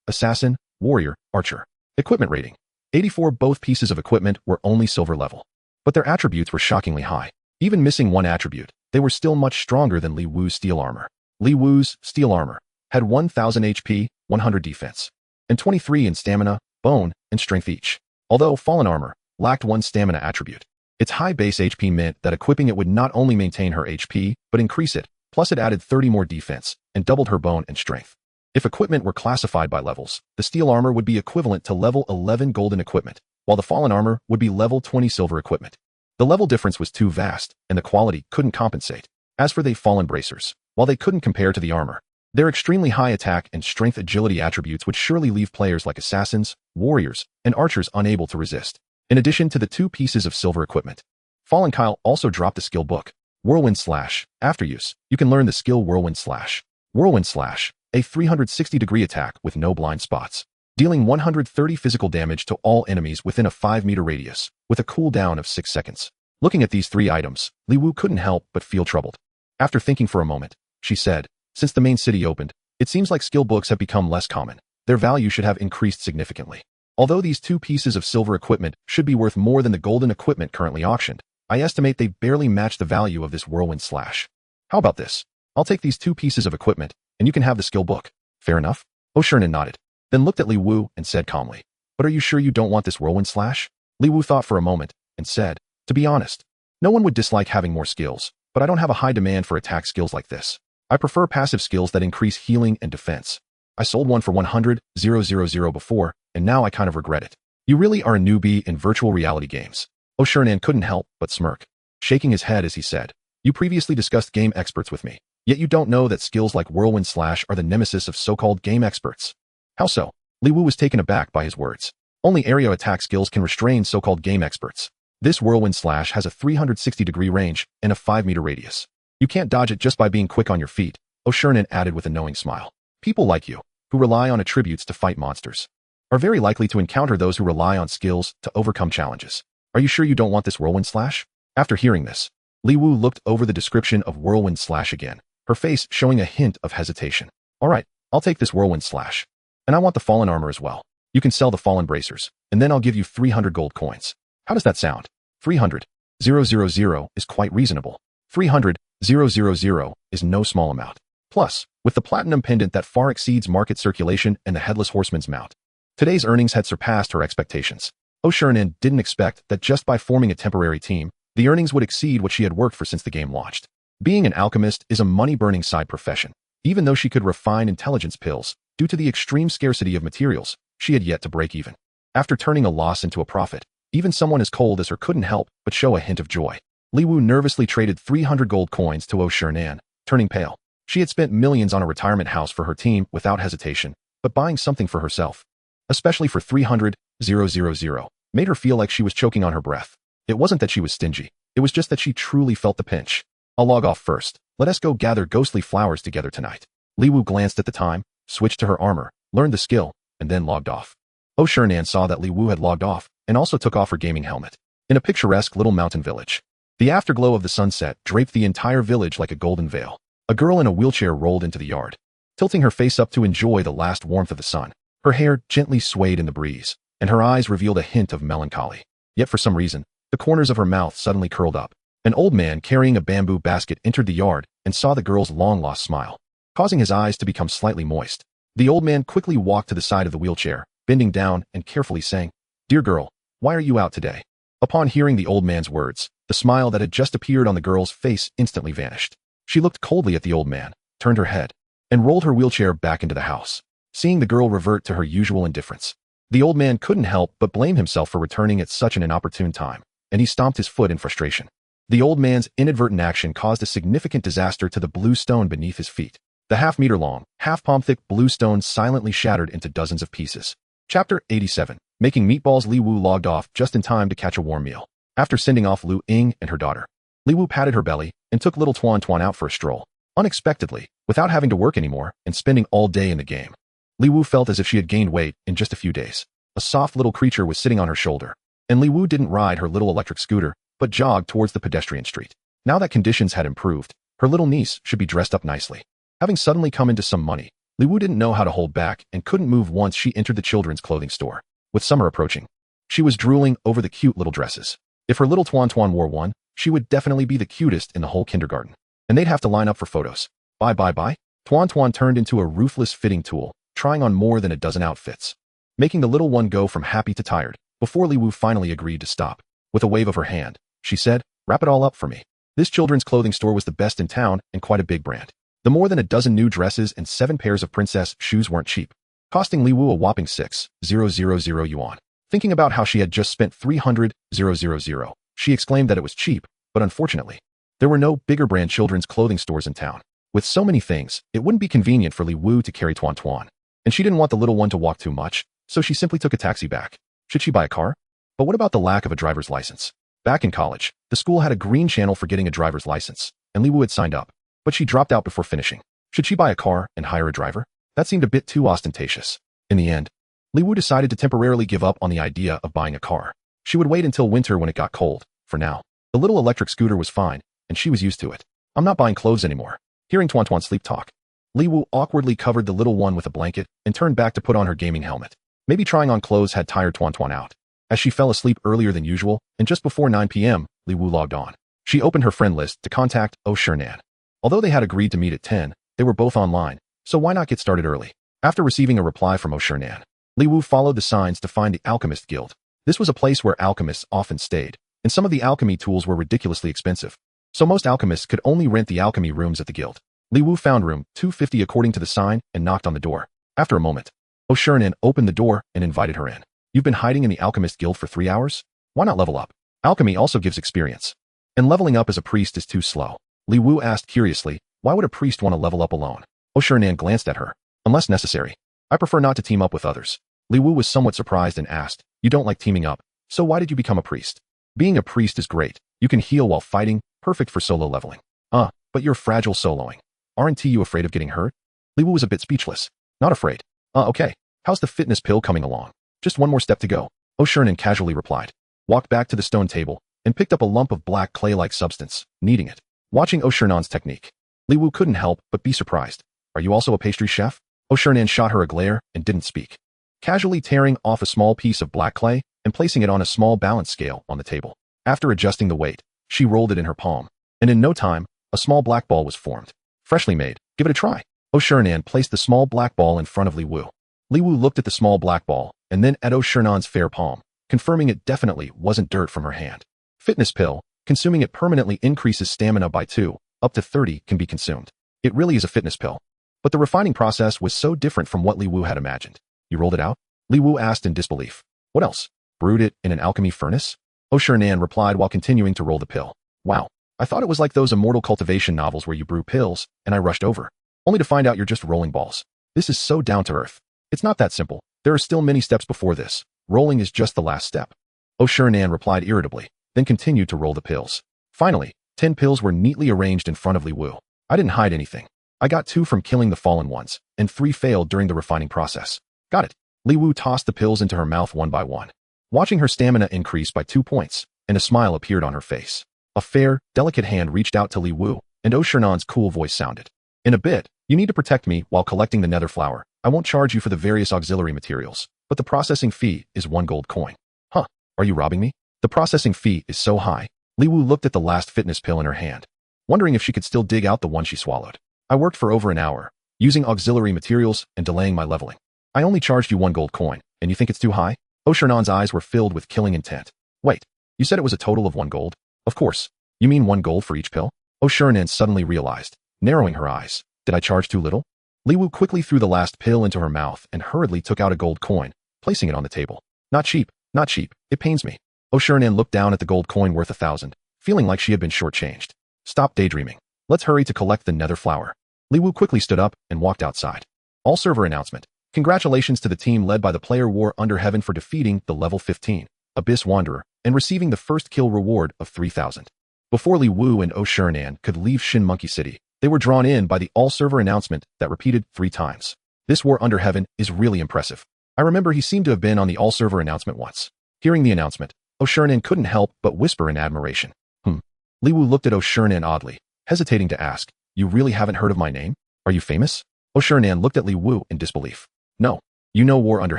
Assassin, Warrior, Archer. Equipment Rating, 84. Both pieces of equipment were only silver level, but their attributes were shockingly high. Even missing one attribute, they were still much stronger than Li Wu's Steel Armor. Li Wu's Steel Armor had 1000 HP, 100 defense, and 23 in Stamina, Bone, and Strength each. Although Fallen Armor lacked 1 stamina attribute, Its high base HP meant that equipping it would not only maintain her HP, but increase it, plus it added 30 more defense, and doubled her bone and strength. If equipment were classified by levels, the steel armor would be equivalent to level 11 golden equipment, while the fallen armor would be level 20 silver equipment. The level difference was too vast, and the quality couldn't compensate. As for the fallen bracers, while they couldn't compare to the armor, their extremely high attack and strength agility attributes would surely leave players like assassins, warriors, and archers unable to resist. In addition to the 2 pieces of silver equipment, Fallen Kyle also dropped the skill book, Whirlwind Slash. After use, you can learn the skill Whirlwind Slash. Whirlwind Slash, a 360-degree attack with no blind spots, dealing 130 physical damage to all enemies within a 5-meter radius, with a cooldown of 6 seconds. Looking at these 3 items, Li Wu couldn't help but feel troubled. After thinking for a moment, she said, since the main city opened, it seems like skill books have become less common. Their value should have increased significantly. Although these 2 pieces of silver equipment should be worth more than the golden equipment currently auctioned, I estimate they barely match the value of this Whirlwind Slash. How about this? I'll take these 2 pieces of equipment, and you can have the skill book. Fair enough? Oshirnan nodded, then looked at Li Wu and said calmly, but are you sure you don't want this Whirlwind Slash? Li Wu thought for a moment, and said, to be honest, no one would dislike having more skills, but I don't have a high demand for attack skills like this. I prefer passive skills that increase healing and defense. I sold one for 100,000 before, and now I kind of regret it. You really are a newbie in virtual reality games. Oshirnan couldn't help but smirk, shaking his head as he said, you previously discussed game experts with me, yet you don't know that skills like Whirlwind Slash are the nemesis of so-called game experts. How so? Li Wu was taken aback by his words. Only area attack skills can restrain so-called game experts. This Whirlwind Slash has a 360-degree range and a 5-meter radius. You can't dodge it just by being quick on your feet, Oshirnan added with a knowing smile. People like you, who rely on attributes to fight monsters, are very likely to encounter those who rely on skills to overcome challenges. Are you sure you don't want this Whirlwind Slash? After hearing this, Li Wu looked over the description of Whirlwind Slash again, her face showing a hint of hesitation. All right, I'll take this Whirlwind Slash. And I want the fallen armor as well. You can sell the fallen bracers, and then I'll give you 300 gold coins. How does that sound? 300,000 is quite reasonable. 300,000 is no small amount. Plus, with the platinum pendant that far exceeds market circulation and the headless horseman's mount, today's earnings had surpassed her expectations. Oshirnan didn't expect that just by forming a temporary team, the earnings would exceed what she had worked for since the game launched. Being an alchemist is a money-burning side profession. Even though she could refine intelligence pills, due to the extreme scarcity of materials, she had yet to break even. After turning a loss into a profit, even someone as cold as her couldn't help but show a hint of joy. Li Wu nervously traded 300 gold coins to Oshirnan, turning pale. She had spent millions on a retirement house for her team without hesitation, but buying something for herself, especially for 300,000, made her feel like she was choking on her breath. It wasn't that she was stingy, it was just that she truly felt the pinch. I'll log off first. Let us go gather ghostly flowers together tonight. Li Wu glanced at the time, switched to her armor, learned the skill, and then logged off. Oshirnan saw that Li Wu had logged off, and also took off her gaming helmet. In a picturesque little mountain village, the afterglow of the sunset draped the entire village like a golden veil. A girl in a wheelchair rolled into the yard, tilting her face up to enjoy the last warmth of the sun. Her hair gently swayed in the breeze, and her eyes revealed a hint of melancholy. Yet for some reason, the corners of her mouth suddenly curled up. An old man carrying a bamboo basket entered the yard and saw the girl's long-lost smile, causing his eyes to become slightly moist. The old man quickly walked to the side of the wheelchair, bending down and carefully saying, "Dear girl, why are you out today?" Upon hearing the old man's words, the smile that had just appeared on the girl's face instantly vanished. She looked coldly at the old man, turned her head, and rolled her wheelchair back into the house, seeing the girl revert to her usual indifference. The old man couldn't help but blame himself for returning at such an inopportune time, and he stomped his foot in frustration. The old man's inadvertent action caused a significant disaster to the blue stone beneath his feet. The half-meter-long, half-palm-thick blue stone silently shattered into dozens of pieces. Chapter 87. Making meatballs. Li Wu logged off just in time to catch a warm meal. After sending off Lu Ying and her daughter, Li Wu patted her belly and took little Tuan Tuan out for a stroll. Unexpectedly, without having to work anymore and spending all day in the game, Li Wu felt as if she had gained weight in just a few days. A soft little creature was sitting on her shoulder, and Li Wu didn't ride her little electric scooter, but jogged towards the pedestrian street. Now that conditions had improved, her little niece should be dressed up nicely. Having suddenly come into some money, Li Wu didn't know how to hold back and couldn't move once she entered the children's clothing store. With summer approaching, she was drooling over the cute little dresses. If her little Tuan Tuan wore one, she would definitely be the cutest in the whole kindergarten, and they'd have to line up for photos. Bye. Tuan Tuan turned into a ruthless fitting tool, trying on more than a dozen outfits, making the little one go from happy to tired, before Li Wu finally agreed to stop. With a wave of her hand, she said. Wrap it all up for me. This children's clothing store was the best in town and quite a big brand. The more than a dozen new dresses and 7 pairs of princess shoes weren't cheap, costing Li Wu a whopping 6,000 yuan. Thinking about how she had just spent 300,000, she exclaimed that it was cheap, but unfortunately, there were no bigger brand children's clothing stores in town. With so many things, it wouldn't be convenient for Li Wu to carry Tuan Tuan, and she didn't want the little one to walk too much, so she simply took a taxi back. Should she buy a car? But what about the lack of a driver's license? Back in college, the school had a green channel for getting a driver's license, and Li Wu had signed up, but she dropped out before finishing. Should she buy a car and hire a driver? That seemed a bit too ostentatious. In the end, Li Wu decided to temporarily give up on the idea of buying a car. She would wait until winter when it got cold. For now, the little electric scooter was fine, and she was used to it. I'm not buying clothes anymore. Hearing Tuan Tuan sleep talk, Li Wu awkwardly covered the little one with a blanket and turned back to put on her gaming helmet. Maybe trying on clothes had tired Tuan Tuan out. As she fell asleep earlier than usual, and just before 9 p.m., Li Wu logged on. She opened her friend list to contact Oh Shernan. Although they had agreed to meet at 10, they were both online, so why not get started early? After receiving a reply from Oh Shernan, Li Wu followed the signs to find the Alchemist Guild. This was a place where alchemists often stayed, and some of the alchemy tools were ridiculously expensive, so most alchemists could only rent the alchemy rooms at the guild. Li Wu found room 250 according to the sign and knocked on the door. After a moment, Oh Shernan opened the door and invited her in. You've been hiding in the Alchemist Guild for 3 hours? Why not level up? Alchemy also gives experience. And leveling up as a priest is too slow. Li Wu asked curiously, why would a priest want to level up alone? Oh Shernan glanced at her. Unless necessary. I prefer not to team up with others. Li Wu was somewhat surprised and asked, you don't like teaming up, so why did you become a priest? Being a priest is great. You can heal while fighting, perfect for solo leveling. But you're fragile soloing. Aren't you afraid of getting hurt? Li Wu was a bit speechless. Not afraid. Okay. How's the fitness pill coming along? Just one more step to go. Oh Shernan casually replied. Walked back to the stone table and picked up a lump of black clay-like substance, kneading it. Watching Oh Shernan's technique, Li Wu couldn't help but be surprised. Are you also a pastry chef? Oh Shernan shot her a glare and didn't speak. Casually tearing off a small piece of black clay and placing it on a small balance scale on the table. After adjusting the weight, she rolled it in her palm, and in no time, a small black ball was formed. Freshly made. Give it a try. Oh Shernan placed the small black ball in front of Li Wu. Li Wu looked at the small black ball and then at Oh Shernan's fair palm, confirming it definitely wasn't dirt from her hand. Fitness pill. Consuming it permanently increases stamina by 2, up to 30 can be consumed. It really is a fitness pill. But the refining process was so different from what Li Wu had imagined. You rolled it out? Li Wu asked in disbelief. What else? Brewed it in an alchemy furnace? Oh Shernan replied while continuing to roll the pill. Wow. I thought it was like those immortal cultivation novels where you brew pills, and I rushed over. Only to find out you're just rolling balls. This is so down to earth. It's not that simple. There are still many steps before this. Rolling is just the last step. Oh Shernan replied irritably, then continued to roll the pills. Finally, 10 pills were neatly arranged in front of Li Wu. I didn't hide anything. I got 2 from killing the fallen ones, and 3 failed during the refining process. Got it. Li Wu tossed the pills into her mouth one by one, watching her stamina increase by 2 points, and a smile appeared on her face. A fair, delicate hand reached out to Li Wu, and Oh Shernan's cool voice sounded. In a bit, you need to protect me while collecting the nether flower. I won't charge you for the various auxiliary materials, but the processing fee is 1 gold coin. Huh, are you robbing me? The processing fee is so high. Li Wu looked at the last fitness pill in her hand, wondering if she could still dig out the one she swallowed. I worked for over an hour, using auxiliary materials and delaying my leveling. I only charged you 1 gold coin, and you think it's too high? Oh Shernan's eyes were filled with killing intent. Wait, you said it was a total of 1 gold? Of course. You mean 1 gold for each pill? Oh Shernan suddenly realized, narrowing her eyes. Did I charge too little? Li Wu quickly threw the last pill into her mouth and hurriedly took out a gold coin, placing it on the table. Not cheap, not cheap. It pains me. Oh Shernan looked down at the gold coin worth 1,000, feeling like she had been shortchanged. Stop daydreaming. Let's hurry to collect the nether flower. Li Wu quickly stood up and walked outside. All server announcement. Congratulations to the team led by the player War Under Heaven for defeating the level 15 Abyss Wanderer and receiving the first kill reward of 3,000. Before Li Wu and Oh Shernan could leave Shin Monkey City, they were drawn in by the all-server announcement that repeated 3 times. This War Under Heaven is really impressive. I remember he seemed to have been on the all-server announcement once. Hearing the announcement, Oh Shernan couldn't help but whisper in admiration. Li Wu looked at Oh Shernan oddly, hesitating to ask, you really haven't heard of my name? Are you famous? Oh Shernan looked at Li Wu in disbelief. No, you know War Under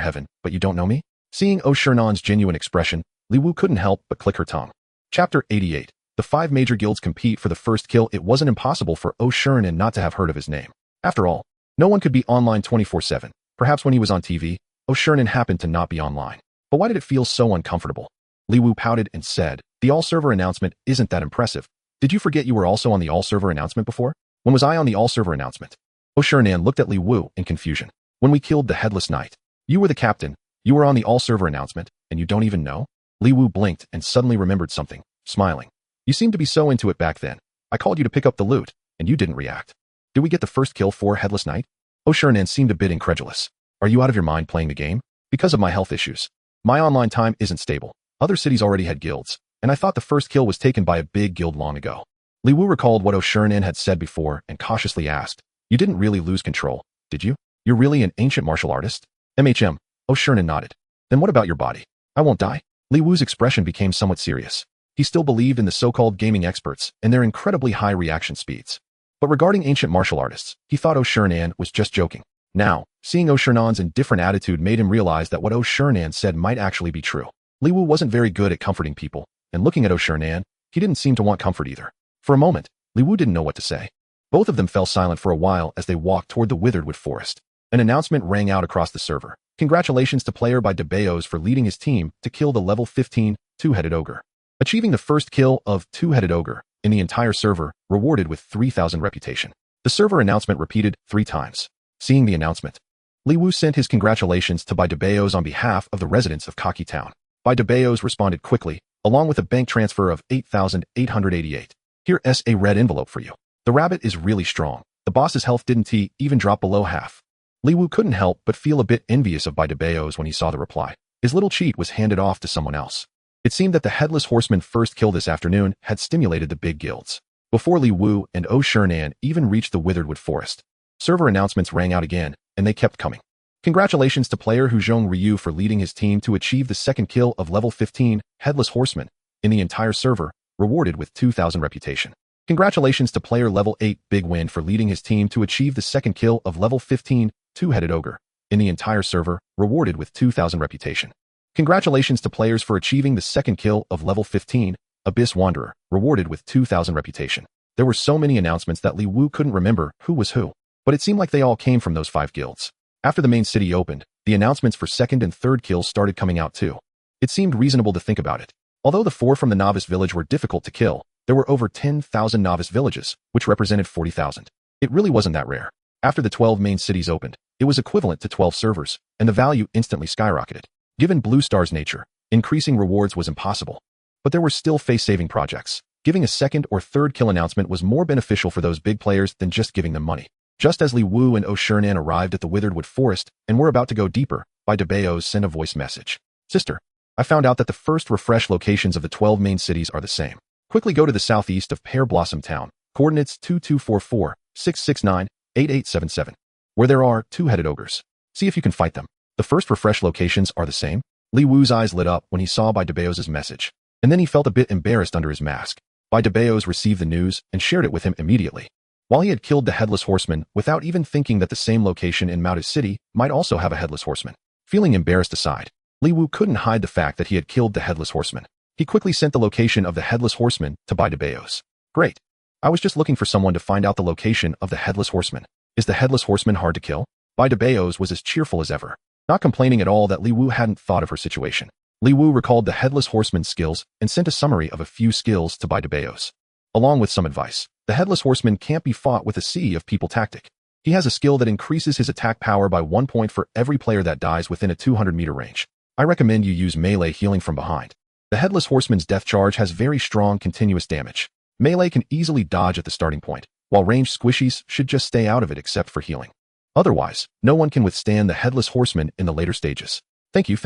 Heaven, but you don't know me? Seeing Oh Shernan's genuine expression, Li Wu couldn't help but click her tongue. Chapter 88. The 5 major guilds compete for the first kill. It wasn't impossible for Oh Shernan not to have heard of his name. After all, no one could be online 24/7. Perhaps when he was on TV, Oh Shernan happened to not be online. But why did it feel so uncomfortable? Li Wu pouted and said, The all-server announcement isn't that impressive. Did you forget you were also on the all-server announcement before? When was I on the all-server announcement? Oh Shernan looked at Li Wu in confusion. When we killed the Headless Knight. You were the captain. You were on the all-server announcement, and you don't even know? Li Wu blinked and suddenly remembered something, smiling. You seemed to be so into it back then. I called you to pick up the loot, and you didn't react. Did we get the first kill for Headless Knight? Oh Shernan seemed a bit incredulous. Are you out of your mind playing the game? Because of my health issues. My online time isn't stable. Other cities already had guilds, and I thought the first kill was taken by a big guild long ago. Li Wu recalled what Oh Shernan had said before and cautiously asked, you didn't really lose control, did you? You're really an ancient martial artist? MHM. Oh Shernan nodded. Then what about your body? I won't die. Li Wu's expression became somewhat serious. He still believed in the so-called gaming experts and their incredibly high reaction speeds. But regarding ancient martial artists, he thought Oh Shernan was just joking. Now, seeing Oh Shernan's indifferent attitude made him realize that what Oh Shernan said might actually be true. Li Wu wasn't very good at comforting people, and looking at Oh Shernan, he didn't seem to want comfort either. For a moment, Li Wu didn't know what to say. Both of them fell silent for a while as they walked toward the Witheredwood Forest. An announcement rang out across the server. Congratulations to player by DeBeos for leading his team to kill the level 15 two-headed ogre. Achieving the first kill of two-headed ogre in the entire server, rewarded with 3,000 reputation. The server announcement repeated 3 times. Seeing the announcement, Li Wu sent his congratulations to Bai DeBeos on behalf of the residents of Kaki Town. Bai DeBeos responded quickly, along with a bank transfer of 8,888. Here's a red envelope for you. The rabbit is really strong. The boss's health didn't even drop below half. Li Wu couldn't help but feel a bit envious of Bai DeBeos when he saw the reply. His little cheat was handed off to someone else. It seemed that the Headless Horseman first kill this afternoon had stimulated the big guilds. Before Li Wu and Oh Shernan even reached the Witheredwood Forest, server announcements rang out again, and they kept coming. Congratulations to player Huzhong Ryu for leading his team to achieve the second kill of level 15 Headless Horseman in the entire server, rewarded with 2,000 reputation. Congratulations to player level 8 Big Win for leading his team to achieve the second kill of level 15 Two-Headed Ogre in the entire server, rewarded with 2,000 reputation. Congratulations to players for achieving the second kill of level 15 Abyss Wanderer, rewarded with 2,000 reputation. There were so many announcements that Li Wu couldn't remember who was who, but it seemed like they all came from those 5 guilds. After the main city opened, the announcements for second and third kills started coming out too. It seemed reasonable to think about it. Although the 4 from the novice village were difficult to kill, there were over 10,000 novice villages, which represented 40,000. It really wasn't that rare. After the 12 main cities opened, it was equivalent to 12 servers, and the value instantly skyrocketed. Given Blue Star's nature, increasing rewards was impossible. But there were still face-saving projects. Giving a second or third kill announcement was more beneficial for those big players than just giving them money. Just as Li Wu and Oh Shernan arrived at the Witheredwood Forest and were about to go deeper, Bai DeBeos sent a voice message. Sister, I found out that the first refresh locations of the 12 main cities are the same. Quickly go to the southeast of Pear Blossom Town, coordinates 2244-669-8877, where there are two-headed ogres. See if you can fight them. The first refresh locations are the same. Li Wu's eyes lit up when he saw Bai DeBeos' message, and then he felt a bit embarrassed under his mask. Bai DeBeos received the news and shared it with him immediately. While he had killed the Headless Horseman without even thinking that the same location in Moutis City might also have a Headless Horseman. Feeling embarrassed aside, Li Wu couldn't hide the fact that he had killed the Headless Horseman. He quickly sent the location of the Headless Horseman to Bai DeBeos. Great. I was just looking for someone to find out the location of the Headless Horseman. Is the Headless Horseman hard to kill? Bai DeBeos was as cheerful as ever, not complaining at all that Li Wu hadn't thought of her situation. Li Wu recalled the Headless Horseman's skills and sent a summary of a few skills to Bai DeBeos, along with some advice. The Headless Horseman can't be fought with a sea of people tactic. He has a skill that increases his attack power by 1 point for every player that dies within a 200-meter range. I recommend you use melee healing from behind. The Headless Horseman's death charge has very strong continuous damage. Melee can easily dodge at the starting point, while ranged squishies should just stay out of it except for healing. Otherwise, no one can withstand the Headless Horseman in the later stages. Thank you.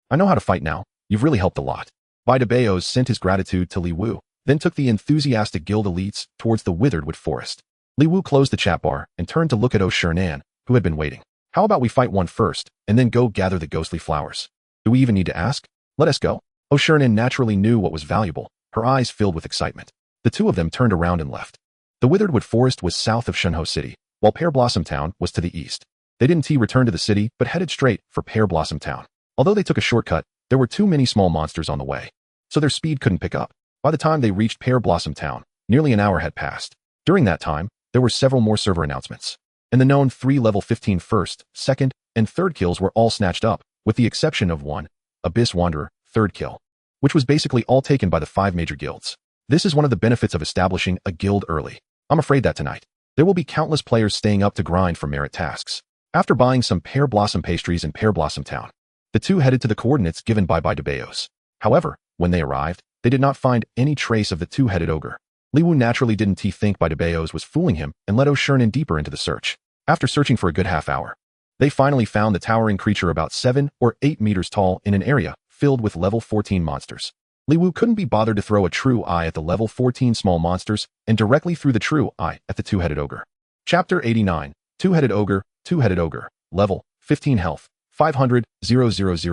I know how to fight now. You've really helped a lot. Bai DeBeos sent his gratitude to Li Wu, then took the enthusiastic guild elites towards the Witheredwood Forest. Li Wu closed the chat bar and turned to look at Oh Shernan, who had been waiting. How about we fight one first, and then go gather the ghostly flowers? Do we even need to ask? Let us go. Oh Shernan naturally knew what was valuable, her eyes filled with excitement. The two of them turned around and left. The Witheredwood Forest was south of Shunho City, while Pear Blossom Town was to the east. They didn't return to the city, but headed straight for Pear Blossom Town. Although they took a shortcut, there were too many small monsters on the way, so their speed couldn't pick up. By the time they reached Pear Blossom Town, nearly an hour had passed. During that time, there were several more server announcements, and the known 3 level 15 first, second, and third kills were all snatched up, with the exception of one, Abyss Wanderer, third kill. which was basically all taken by the 5 major guilds. This is one of the benefits of establishing a guild early. I'm afraid that tonight, there will be countless players staying up to grind for merit tasks. After buying some pear blossom pastries in Pear Blossom Town, the two headed to the coordinates given by DeBeos. However, when they arrived, they did not find any trace of the two-headed ogre. Li Wu naturally didn't think DeBeos was fooling him and led O'Shern in deeper into the search. After searching for a good half hour, they finally found the towering creature about 7 or 8 meters tall in an area filled with level 14 monsters. Li Wu couldn't be bothered to throw a true eye at the level 14 small monsters and directly threw the true eye at the two-headed ogre. Chapter 89, Two-Headed Ogre, level 15 health, 500, 000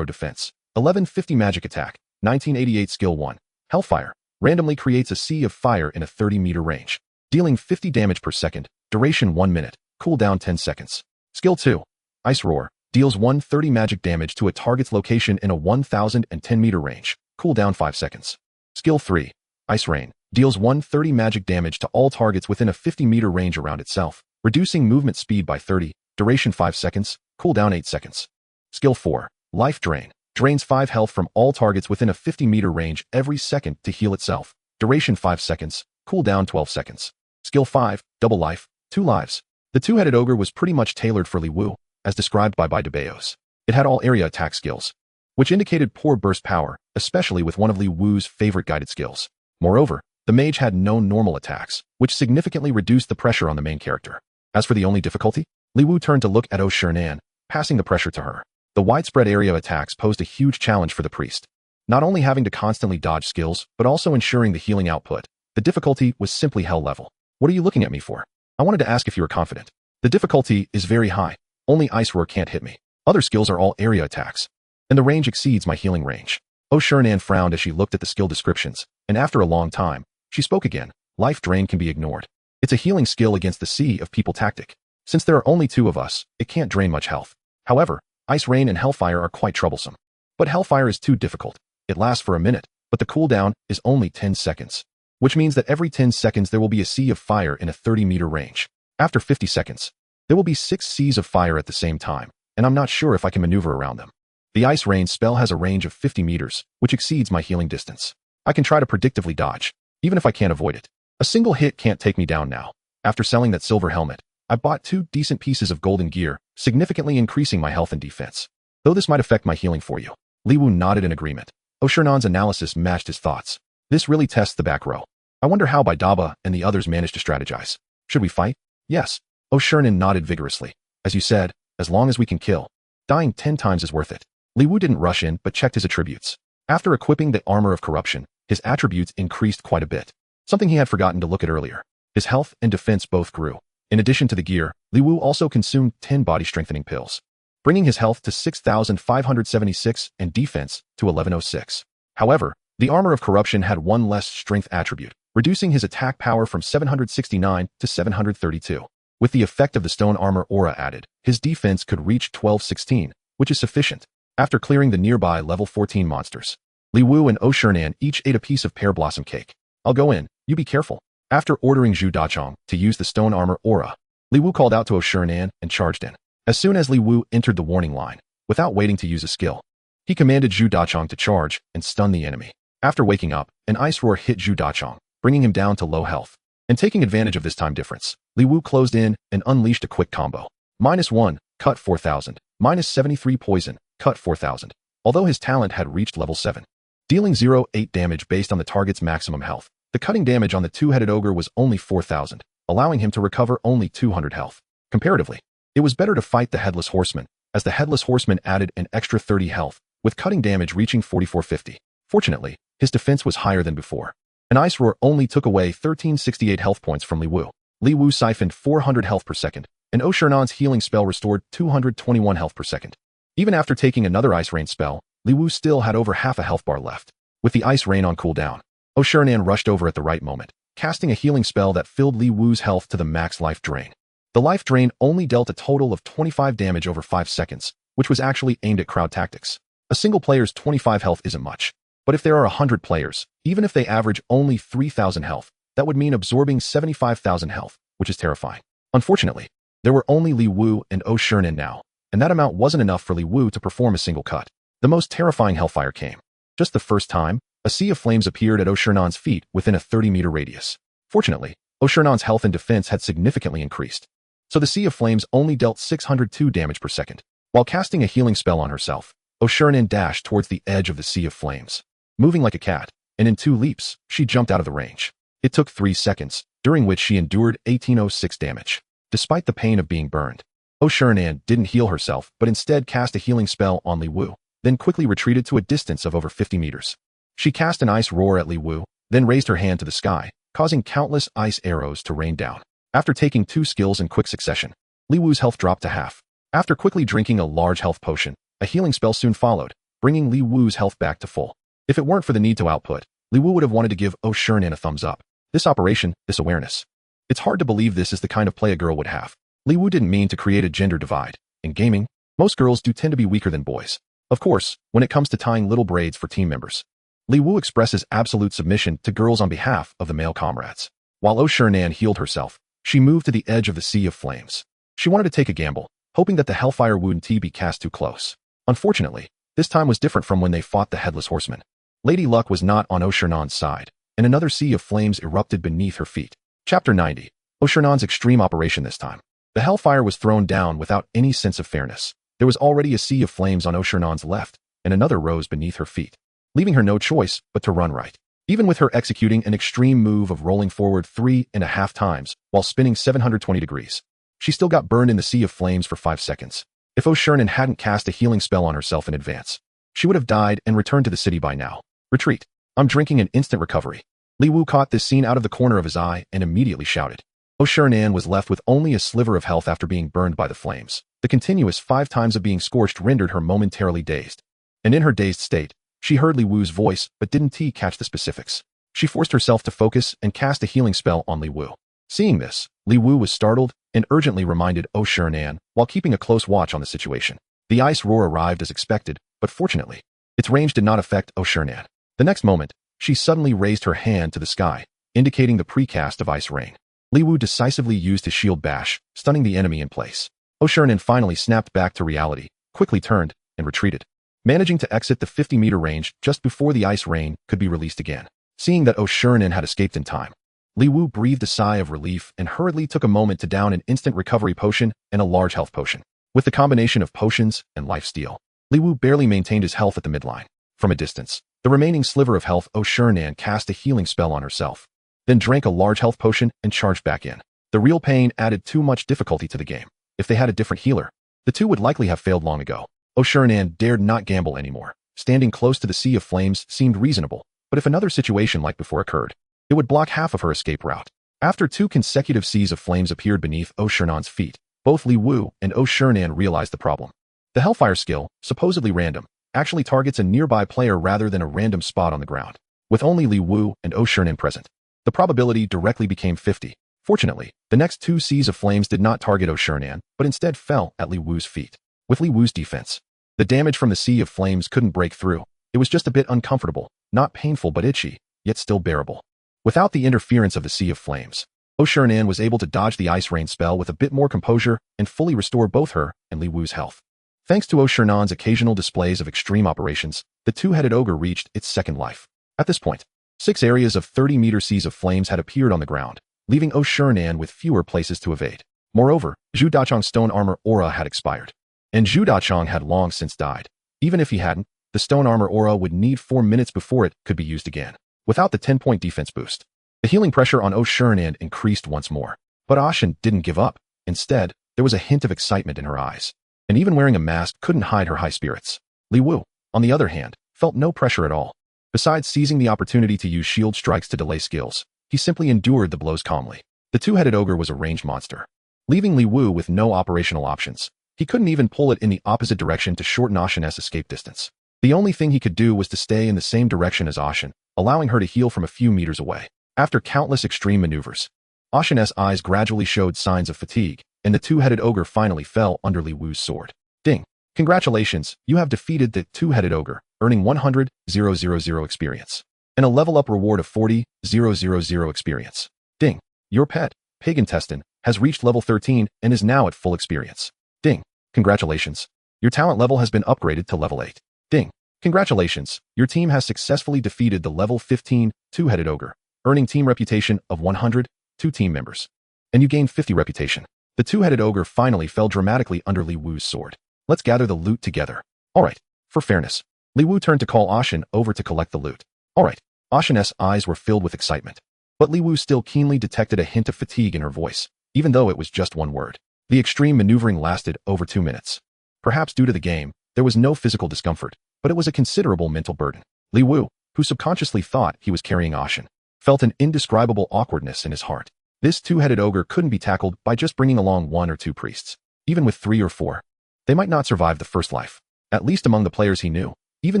defense, 1150 magic attack, 1988 skill 1, Hellfire, randomly creates a sea of fire in a 30-meter range, dealing 50 damage per second, duration 1 minute, cooldown 10 seconds. Skill 2, Ice Roar, deals 130 magic damage to a target's location in a 1010-meter range, cooldown 5 seconds. Skill 3, Ice Rain, deals 130 magic damage to all targets within a 50-meter range around itself, reducing movement speed by 30, duration 5 seconds, cooldown 8 seconds. Skill 4, Life Drain, drains 5 health from all targets within a 50-meter range every second to heal itself, duration 5 seconds, cooldown 12 seconds. Skill 5, Double Life, 2 lives. The two-headed ogre was pretty much tailored for Li Wu, as described by DeBeos. It had all area attack skills, which indicated poor burst power, especially with one of Li Wu's favorite guided skills. Moreover, the mage had no normal attacks, which significantly reduced the pressure on the main character. As for the only difficulty, Li Wu turned to look at O'Shern, passing the pressure to her. The widespread area attacks posed a huge challenge for the priest. Not only having to constantly dodge skills, but also ensuring the healing output. The difficulty was simply hell level. What are you looking at me for? I wanted to ask if you were confident. The difficulty is very high. Only Ice Roar can't hit me. Other skills are all area attacks, and the range exceeds my healing range. O'Shern frowned as she looked at the skill descriptions, and after a long time, she spoke again. Life Drain can be ignored. It's a healing skill against the sea of people tactic. Since there are only 2 of us, it can't drain much health. However, Ice Rain and Hellfire are quite troublesome. But Hellfire is too difficult. It lasts for a minute, but the cooldown is only 10 seconds, which means that every 10 seconds there will be a sea of fire in a 30-meter range. After 50 seconds, there will be 6 seas of fire at the same time, and I'm not sure if I can maneuver around them. The Ice Rain spell has a range of 50 meters, which exceeds my healing distance. I can try to predictively dodge, even if I can't avoid it. A single hit can't take me down now. After selling that silver helmet, I bought 2 decent pieces of golden gear, significantly increasing my health and defense. Though this might affect my healing for you. Li Wu nodded in agreement. O'Shern's analysis matched his thoughts. This really tests the back row. I wonder how Daba and the others managed to strategize. Should we fight? Yes. O'Shern nodded vigorously. As you said, as long as we can kill. Dying 10 times is worth it. Li Wu didn't rush in but checked his attributes. After equipping the armor of corruption, his attributes increased quite a bit. Something he had forgotten to look at earlier. His health and defense both grew. In addition to the gear, Li Wu also consumed 10 body strengthening pills, bringing his health to 6,576 and defense to 1106. However, the armor of corruption had one less strength attribute, reducing his attack power from 769 to 732. With the effect of the stone armor aura added, his defense could reach 1216, which is sufficient. After clearing the nearby level 14 monsters, Li Wu and O'Shern each ate a piece of pear blossom cake. I'll go in, you be careful. After ordering Zhu Dachong to use the stone armor aura, Li Wu called out to O'Shern and charged in. As soon as Li Wu entered the warning line, without waiting to use a skill, he commanded Zhu Dachong to charge and stun the enemy. After waking up, an ice roar hit Zhu Dachong, bringing him down to low health. And taking advantage of this time difference, Li Wu closed in and unleashed a quick combo. -1, cut 4,000. -73 poison, cut 4,000. Although his talent had reached level 7, dealing 0.8 damage based on the target's maximum health, the cutting damage on the two-headed ogre was only 4,000, allowing him to recover only 200 health. Comparatively, it was better to fight the Headless Horseman, as the Headless Horseman added an extra 30 health, with cutting damage reaching 4450. Fortunately, his defense was higher than before. An Ice Roar only took away 1368 health points from Li Wu. Li Wu siphoned 400 health per second, and O'Shern's healing spell restored 221 health per second. Even after taking another Ice Rain spell, Li Wu still had over half a health bar left. With the Ice Rain on cooldown, O'Shern rushed over at the right moment, casting a healing spell that filled Li Wu's health to the max life drain. The life drain only dealt a total of 25 damage over 5 seconds, which was actually aimed at crowd tactics. A single player's 25 health isn't much, but if there are 100 players, even if they average only 3,000 health, that would mean absorbing 75,000 health, which is terrifying. Unfortunately, there were only Li Wu and O'Shern now, and that amount wasn't enough for Li Wu to perform a single cut. The most terrifying hellfire came. Just the first time, A sea of flames appeared at Oshernon's feet within a 30-meter radius. Fortunately, Oshernon's health and defense had significantly increased, so the sea of flames only dealt 602 damage per second. While casting a healing spell on herself, Oshernan dashed towards the edge of the sea of flames. Moving like a cat, and in 2 leaps, she jumped out of the range. It took 3 seconds, during which she endured 1806 damage. Despite the pain of being burned, Oshernan didn't heal herself but instead cast a healing spell on Li Wu, then quickly retreated to a distance of over 50 meters. She cast an ice roar at Li Wu, then raised her hand to the sky, causing countless ice arrows to rain down. After taking 2 skills in quick succession, Li Wu's health dropped to half. After quickly drinking a large health potion, a healing spell soon followed, bringing Li Wu's health back to full. If it weren't for the need to output, Li Wu would have wanted to give Oshernan a thumbs up. This operation, this awareness. It's hard to believe this is the kind of play a girl would have. Li Wu didn't mean to create a gender divide. In gaming, most girls do tend to be weaker than boys. Of course, when it comes to tying little braids for team members, Li Wu expresses absolute submission to girls on behalf of the male comrades. While Oshernan healed herself, she moved to the edge of the sea of flames. She wanted to take a gamble, hoping that the Hellfire wouldn't be cast too close. Unfortunately, this time was different from when they fought the Headless Horseman. Lady Luck was not on Oshernon's side, and another sea of flames erupted beneath her feet. Chapter 90. Oshernon's extreme operation this time. The Hellfire was thrown down without any sense of fairness. There was already a sea of flames on Oshernon's left, and another rose beneath her feet, leaving her no choice but to run right. Even with her executing an extreme move of rolling forward 3.5 times while spinning 720 degrees, she still got burned in the sea of flames for 5 seconds. If Oshernan hadn't cast a healing spell on herself in advance, she would have died and returned to the city by now. Retreat. I'm drinking an instant recovery. Li Wu caught this scene out of the corner of his eye and immediately shouted. Oshernan was left with only a sliver of health after being burned by the flames. The continuous 5 times of being scorched rendered her momentarily dazed. And in her dazed state, she heard Li Wu's voice but didn't catch the specifics. She forced herself to focus and cast a healing spell on Li Wu. Seeing this, Li Wu was startled and urgently reminded Oshernan while keeping a close watch on the situation. The ice roar arrived as expected, but fortunately, its range did not affect Oshernan. The next moment, she suddenly raised her hand to the sky, indicating the precast of ice rain. Li Wu decisively used his shield bash, stunning the enemy in place. Oshernan finally snapped back to reality, quickly turned, and retreated, managing to exit the 50-meter range just before the ice rain could be released again. Seeing that Oshernan had escaped in time, Li Wu breathed a sigh of relief and hurriedly took a moment to down an instant recovery potion and a large health potion. With the combination of potions and life steal, Li Wu barely maintained his health at the midline. From a distance, the remaining sliver of health, Oshernan cast a healing spell on herself, then drank a large health potion and charged back in. The real pain added too much difficulty to the game. If they had a different healer, the two would likely have failed long ago. Oshernan dared not gamble anymore. Standing close to the sea of flames seemed reasonable, but if another situation like before occurred, it would block half of her escape route. After 2 consecutive seas of flames appeared beneath Oshernon's feet, both Li Wu and Oshernan realized the problem. The Hellfire skill, supposedly random, actually targets a nearby player rather than a random spot on the ground. With only Li Wu and Oshernan present, the probability directly became 50. Fortunately, the next 2 seas of flames did not target Oshernan, but instead fell at Li Wu's feet. With Li Wu's defense, the damage from the sea of flames couldn't break through. It was just a bit uncomfortable, not painful but itchy, yet still bearable. Without the interference of the sea of flames, Oshernan was able to dodge the ice rain spell with a bit more composure and fully restore both her and Li Wu's health. Thanks to Oshernan's occasional displays of extreme operations, the 2-headed ogre reached its second life. At this point, 6 areas of 30-meter seas of flames had appeared on the ground, leaving Oshernan with fewer places to evade. Moreover, Zhu Dachong's stone armor aura had expired, and Zhu Dachong had long since died. Even if he hadn't, the stone armor aura would need 4 minutes before it could be used again. Without the 10-point defense boost, the healing pressure on Oshernan increased once more. But Ashen didn't give up. Instead, there was a hint of excitement in her eyes, and even wearing a mask couldn't hide her high spirits. Li Wu, on the other hand, felt no pressure at all. Besides seizing the opportunity to use shield strikes to delay skills, he simply endured the blows calmly. The 2-headed ogre was a ranged monster, leaving Li Wu with no operational options. He couldn't even pull it in the opposite direction to shorten Ashen's escape distance. The only thing he could do was to stay in the same direction as Ashen, allowing her to heal from a few meters away. After countless extreme maneuvers, Ashen's eyes gradually showed signs of fatigue, and the 2-headed ogre finally fell under Li Wu's sword. Ding! Congratulations, you have defeated the 2-headed ogre, earning 100,000 experience, and a level-up reward of 40,000 experience. Ding! Your pet, Pig Intestine, has reached level 13 and is now at full experience. Ding! Congratulations. Your talent level has been upgraded to level 8. Ding! Congratulations, your team has successfully defeated the level 15 two-headed ogre, earning team reputation of 100, 2 team members. And you gained 50 reputation. The two-headed ogre finally fell dramatically under Li Wu's sword. Let's gather the loot together. Alright, for fairness. Li Wu turned to call Ashen over to collect the loot. Alright, Ashen's eyes were filled with excitement. But Li Wu still keenly detected a hint of fatigue in her voice, even though it was just one word. The extreme maneuvering lasted over 2 minutes. Perhaps due to the game, there was no physical discomfort, but it was a considerable mental burden. Li Wu, who subconsciously thought he was carrying Ashen, felt an indescribable awkwardness in his heart. This two-headed ogre couldn't be tackled by just bringing along 1 or 2 priests. Even with 3 or 4, they might not survive the first life. At least among the players he knew, even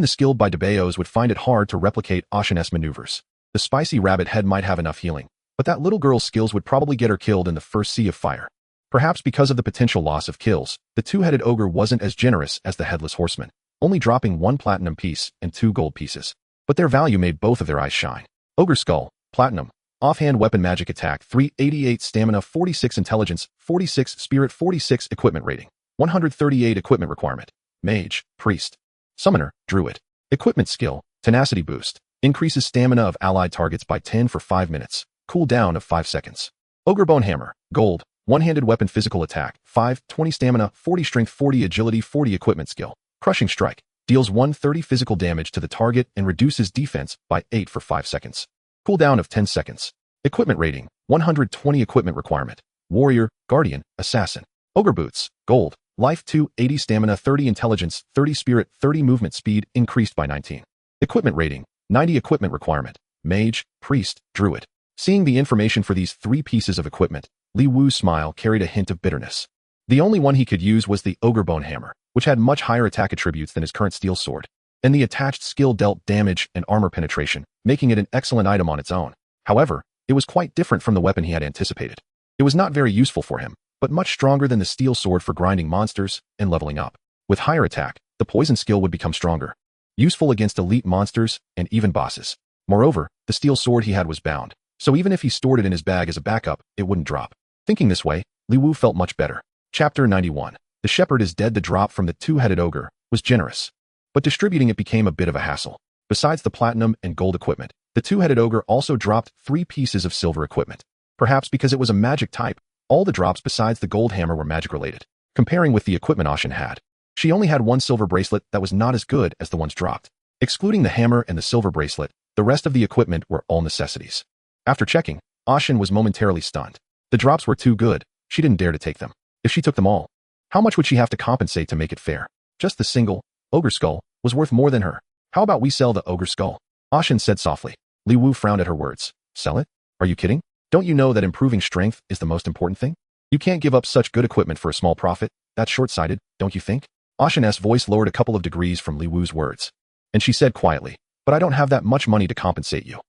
the skilled by Debayos would find it hard to replicate Ashen's maneuvers. The spicy rabbit head might have enough healing, but that little girl's skills would probably get her killed in the first sea of fire. Perhaps because of the potential loss of kills, the two-headed ogre wasn't as generous as the headless horseman, only dropping 1 platinum piece and 2 gold pieces. But their value made both of their eyes shine. Ogre Skull, platinum. Offhand weapon magic attack 388 stamina 46 intelligence 46 spirit 46 equipment rating 138 equipment requirement. Mage, priest, summoner, druid. Equipment skill, tenacity boost. Increases stamina of allied targets by 10 for 5 minutes. Cooldown of 5 seconds. Ogre Bone Hammer, gold. One-handed weapon physical attack 5, 20 stamina 40 strength 40 agility 40 equipment skill. Crushing strike. Deals 130 physical damage to the target and reduces defense by 8 for 5 seconds. Cooldown of 10 seconds. Equipment rating, 120 equipment requirement. Warrior, Guardian, Assassin. Ogre Boots, gold. Life 2, 80 stamina 30 intelligence 30 spirit 30 movement speed increased by 19. Equipment rating, 90 equipment requirement. Mage, priest, druid. Seeing the information for these 3 pieces of equipment, Li Wu's smile carried a hint of bitterness. The only one he could use was the Ogre Bone Hammer, which had much higher attack attributes than his current steel sword, and the attached skill dealt damage and armor penetration, making it an excellent item on its own. However, it was quite different from the weapon he had anticipated. It was not very useful for him, but much stronger than the steel sword for grinding monsters and leveling up. With higher attack, the poison skill would become stronger, useful against elite monsters and even bosses. Moreover, the steel sword he had was bound, so even if he stored it in his bag as a backup, it wouldn't drop. Thinking this way, Li Wu felt much better. Chapter 91. The shepherd is dead. The drop from the two-headed ogre was generous, but distributing it became a bit of a hassle. Besides the platinum and gold equipment, the two-headed ogre also dropped 3 pieces of silver equipment. Perhaps because it was a magic type, all the drops besides the gold hammer were magic-related. Comparing with the equipment Ashen had, she only had 1 silver bracelet that was not as good as the ones dropped. Excluding the hammer and the silver bracelet, the rest of the equipment were all necessities. After checking, Ashen was momentarily stunned. The drops were too good, she didn't dare to take them. If she took them all, how much would she have to compensate to make it fair? Just the single, Ogre Skull, was worth more than her. How about we sell the Ogre Skull? Ashen said softly. Li Wu frowned at her words. Sell it? Are you kidding? Don't you know that improving strength is the most important thing? You can't give up such good equipment for a small profit. That's short-sighted, don't you think? Ashen's voice lowered a couple of degrees from Li Wu's words, and she said quietly, but I don't have that much money to compensate you.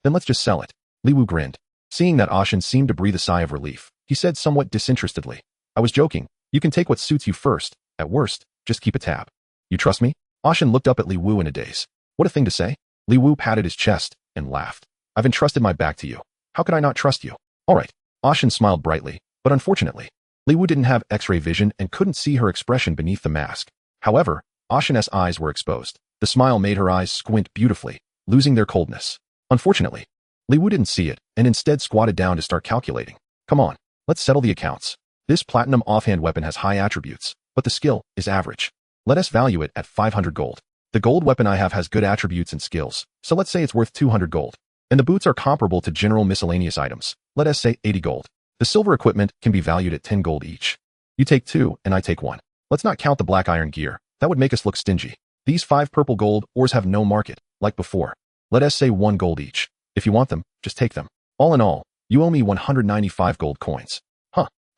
Then let's just sell it. Li Wu grinned. Seeing that Ashen seemed to breathe a sigh of relief, he said somewhat disinterestedly. I was joking. You can take what suits you first. At worst, just keep a tab. You trust me? Ashen looked up at Li Wu in a daze. What a thing to say. Li Wu patted his chest and laughed. I've entrusted my back to you. How could I not trust you? All right. Ashen smiled brightly, but unfortunately, Li Wu didn't have X-ray vision and couldn't see her expression beneath the mask. However, Ashen's eyes were exposed. The smile made her eyes squint beautifully, losing their coldness. Unfortunately, Li Wu didn't see it and instead squatted down to start calculating. Come on, let's settle the accounts. This platinum offhand weapon has high attributes, but the skill is average. Let us value it at 500 gold. The gold weapon I have has good attributes and skills, so let's say it's worth 200 gold. And the boots are comparable to general miscellaneous items. Let us say 80 gold. The silver equipment can be valued at 10 gold each. You take 2 and I take 1. Let's not count the black iron gear. That would make us look stingy. These 5 purple gold ores have no market, like before. Let us say 1 gold each. If you want them, just take them. All in all, you owe me 195 gold coins.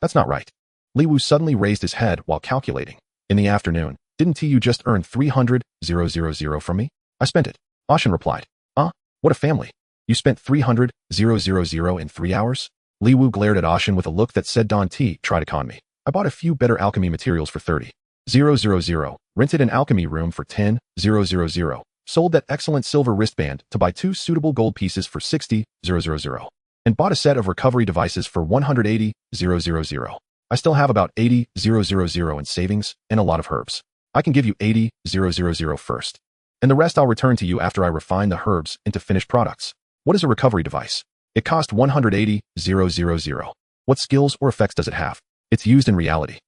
That's not right. Li Wu suddenly raised his head while calculating. In the afternoon, didn't you just earn 300,000 from me? I spent it. Ashen replied. What a family. You spent 300,000 in 3 hours? Li Wu glared at Ashen with a look that said, Don T, try to con me. I bought a few better alchemy materials for 30,000, rented an alchemy room for 10,000, sold that excellent silver wristband to buy 2 suitable gold pieces for 60,000, and bought a set of recovery devices for 180,000. I still have about 80,000 in savings and a lot of herbs. I can give you 80,000 first. and the rest I'll return to you after I refine the herbs into finished products. What is a recovery device? It cost 180,000. What skills or effects does it have? It's used in reality.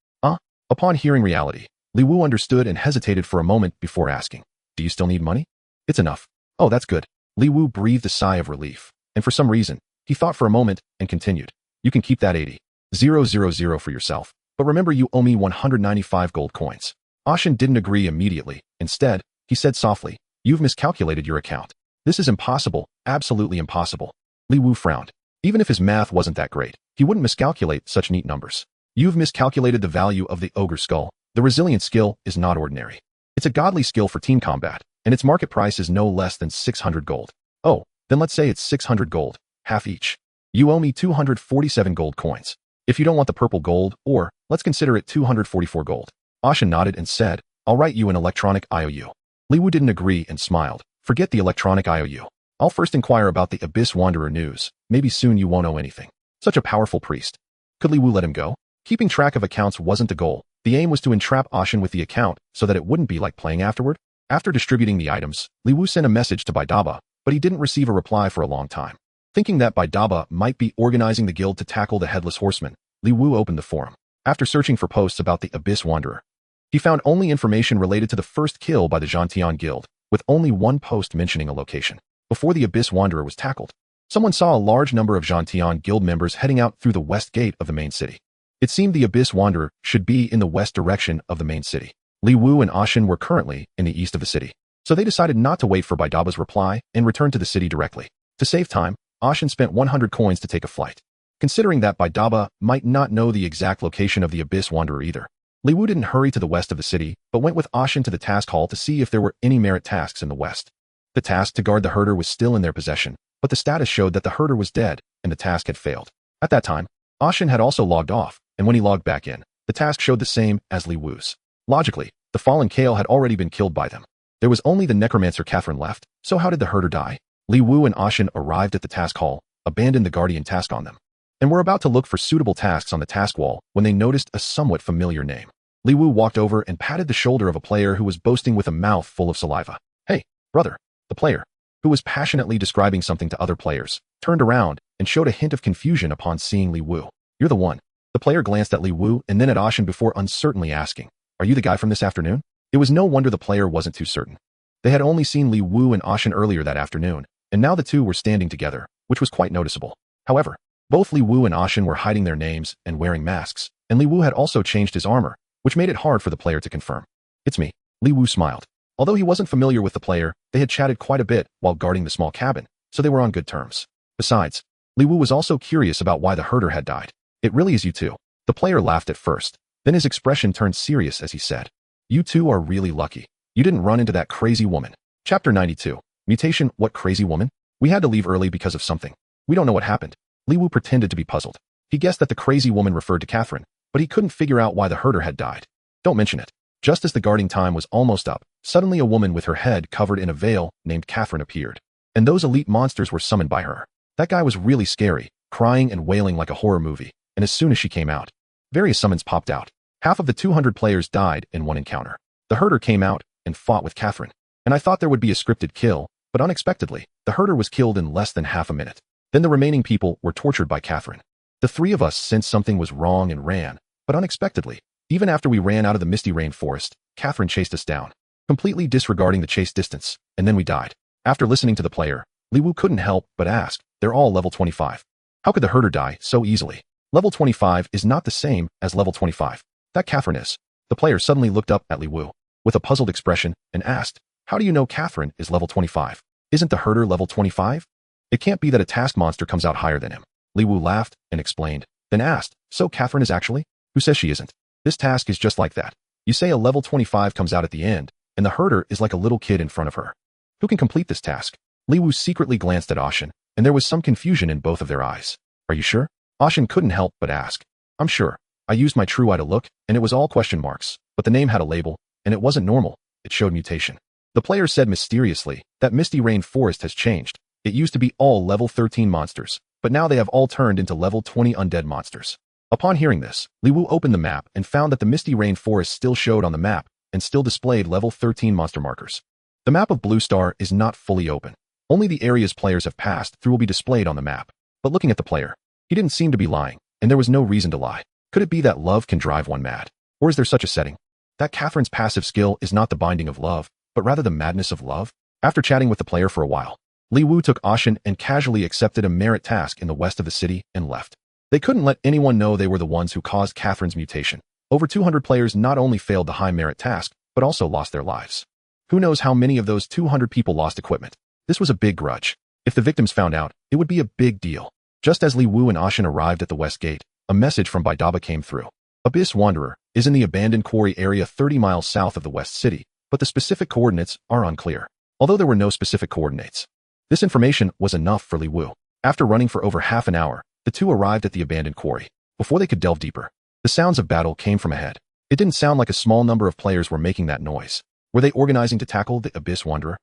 Upon hearing reality, Li Wu understood and hesitated for a moment before asking, do you still need money? It's enough. Oh, that's good. Li Wu breathed a sigh of relief, and for some reason, he thought for a moment and continued. You can keep that 80,000 for yourself, but remember you owe me 195 gold coins. Ashen didn't agree immediately. Instead, he said softly, you've miscalculated your account. This is impossible, absolutely impossible. Li Wu frowned. Even if his math wasn't that great, he wouldn't miscalculate such neat numbers. You've miscalculated the value of the ogre skull. The resilient skill is not ordinary. It's a godly skill for team combat, and its market price is no less than 600 gold. Oh, then let's say it's 600 gold, half each. You owe me 247 gold coins. If you don't want the purple gold, or, let's consider it 244 gold. Ashen nodded and said, I'll write you an electronic IOU. Li Wu didn't agree and smiled. Forget the electronic IOU. I'll first inquire about the Abyss Wanderer news. Maybe soon you won't owe anything. Such a powerful priest. Could Li Wu let him go? Keeping track of accounts wasn't the goal. The aim was to entrap Ashen with the account so that it wouldn't be like playing afterward. After distributing the items, Li Wu sent a message to Baidaba, but he didn't receive a reply for a long time. Thinking that Baidaba might be organizing the guild to tackle the Headless Horseman, Li Wu opened the forum. After searching for posts about the Abyss Wanderer, he found only information related to the first kill by the Zhantian Guild, with only one post mentioning a location. Before the Abyss Wanderer was tackled, someone saw a large number of Zhantian Guild members heading out through the west gate of the main city. It seemed the Abyss Wanderer should be in the west direction of the main city. Li Wu and Ashen were currently in the east of the city, so they decided not to wait for Baidaba's reply and returned to the city directly. To save time, Ashen spent 100 coins to take a flight. Considering that Baidaba might not know the exact location of the Abyss Wanderer either, Li Wu didn't hurry to the west of the city, but went with Ashen to the task hall to see if there were any merit tasks in the west. The task to guard the herder was still in their possession, but the status showed that the herder was dead and the task had failed. At that time, Ashen had also logged off, and when he logged back in, the task showed the same as Li Wu's. Logically, the fallen Kale had already been killed by them. There was only the necromancer Catherine left, so how did the herder die? Li Wu and Ashen arrived at the task hall, abandoned the guardian task on them, and were about to look for suitable tasks on the task wall when they noticed a somewhat familiar name. Li Wu walked over and patted the shoulder of a player who was boasting with a mouth full of saliva. Hey, brother. The player, who was passionately describing something to other players, turned around and showed a hint of confusion upon seeing Li Wu. You're the one. The player glanced at Li Wu and then at Ashen before uncertainly asking, are you the guy from this afternoon? It was no wonder the player wasn't too certain. They had only seen Li Wu and Ashen earlier that afternoon, and now the two were standing together, which was quite noticeable. However, both Li Wu and Ashen were hiding their names and wearing masks, and Li Wu had also changed his armor, which made it hard for the player to confirm. It's me. Li Wu smiled. Although he wasn't familiar with the player, they had chatted quite a bit while guarding the small cabin, so they were on good terms. Besides, Li Wu was also curious about why the herder had died. It really is you two. The player laughed at first, then his expression turned serious as he said, you two are really lucky. You didn't run into that crazy woman. Chapter 92. Mutation. What crazy woman? We had to leave early because of something. We don't know what happened. Li Wu pretended to be puzzled. He guessed that the crazy woman referred to Catherine, but he couldn't figure out why the herder had died. Don't mention it. Just as the guarding time was almost up, suddenly a woman with her head covered in a veil named Catherine appeared, and those elite monsters were summoned by her. That guy was really scary, crying and wailing like a horror movie, and as soon as she came out, various summons popped out. Half of the 200 players died in one encounter. The herder came out and fought with Catherine, and I thought there would be a scripted kill, but unexpectedly, the herder was killed in less than half a minute. Then the remaining people were tortured by Catherine. The three of us sensed something was wrong and ran, but unexpectedly, even after we ran out of the Misty Rain Forest, Catherine chased us down, completely disregarding the chase distance, and then we died. After listening to the player, Li Wu couldn't help but ask, they're all level 25. How could the herder die so easily? Level 25 is not the same as level 25. That Catherine is. The player suddenly looked up at Li Wu with a puzzled expression and asked, how do you know Catherine is level 25? Isn't the herder level 25? It can't be that a task monster comes out higher than him. Li Wu laughed and explained, then asked, so Catherine is actually? Who says she isn't? This task is just like that. You say a level 25 comes out at the end, and the herder is like a little kid in front of her. Who can complete this task? Li Wu secretly glanced at Ashen, and there was some confusion in both of their eyes. Are you sure? Ashen couldn't help but ask. I'm sure. I used my true eye to look, and it was all question marks, but the name had a label, and it wasn't normal. It showed mutation. The player said mysteriously that Misty Rain Forest has changed. It used to be all level 13 monsters, but now they have all turned into level 20 undead monsters. Upon hearing this, Li Wu opened the map and found that the Misty Rain Forest still showed on the map and still displayed level 13 monster markers. The map of Blue Star is not fully open. Only the areas players have passed through will be displayed on the map. But looking at the player, he didn't seem to be lying, and there was no reason to lie. Could it be that love can drive one mad? Or is there such a setting? That Catherine's passive skill is not the binding of love, but rather the madness of love? After chatting with the player for a while, Li Wu took Ashen and casually accepted a merit task in the west of the city and left. They couldn't let anyone know they were the ones who caused Catherine's mutation. Over 200 players not only failed the high merit task, but also lost their lives. Who knows how many of those 200 people lost equipment? This was a big grudge. If the victims found out, it would be a big deal. Just as Li Wu and Ashen arrived at the west gate, a message from Baidaba came through. Abyss Wanderer is in the abandoned quarry area 30 miles south of the west city, but the specific coordinates are unclear. Although there were no specific coordinates, this information was enough for Li Wu. After running for over half an hour, the two arrived at the abandoned quarry. Before they could delve deeper, the sounds of battle came from ahead. It didn't sound like a small number of players were making that noise. Were they organizing to tackle the Abyss Wanderer?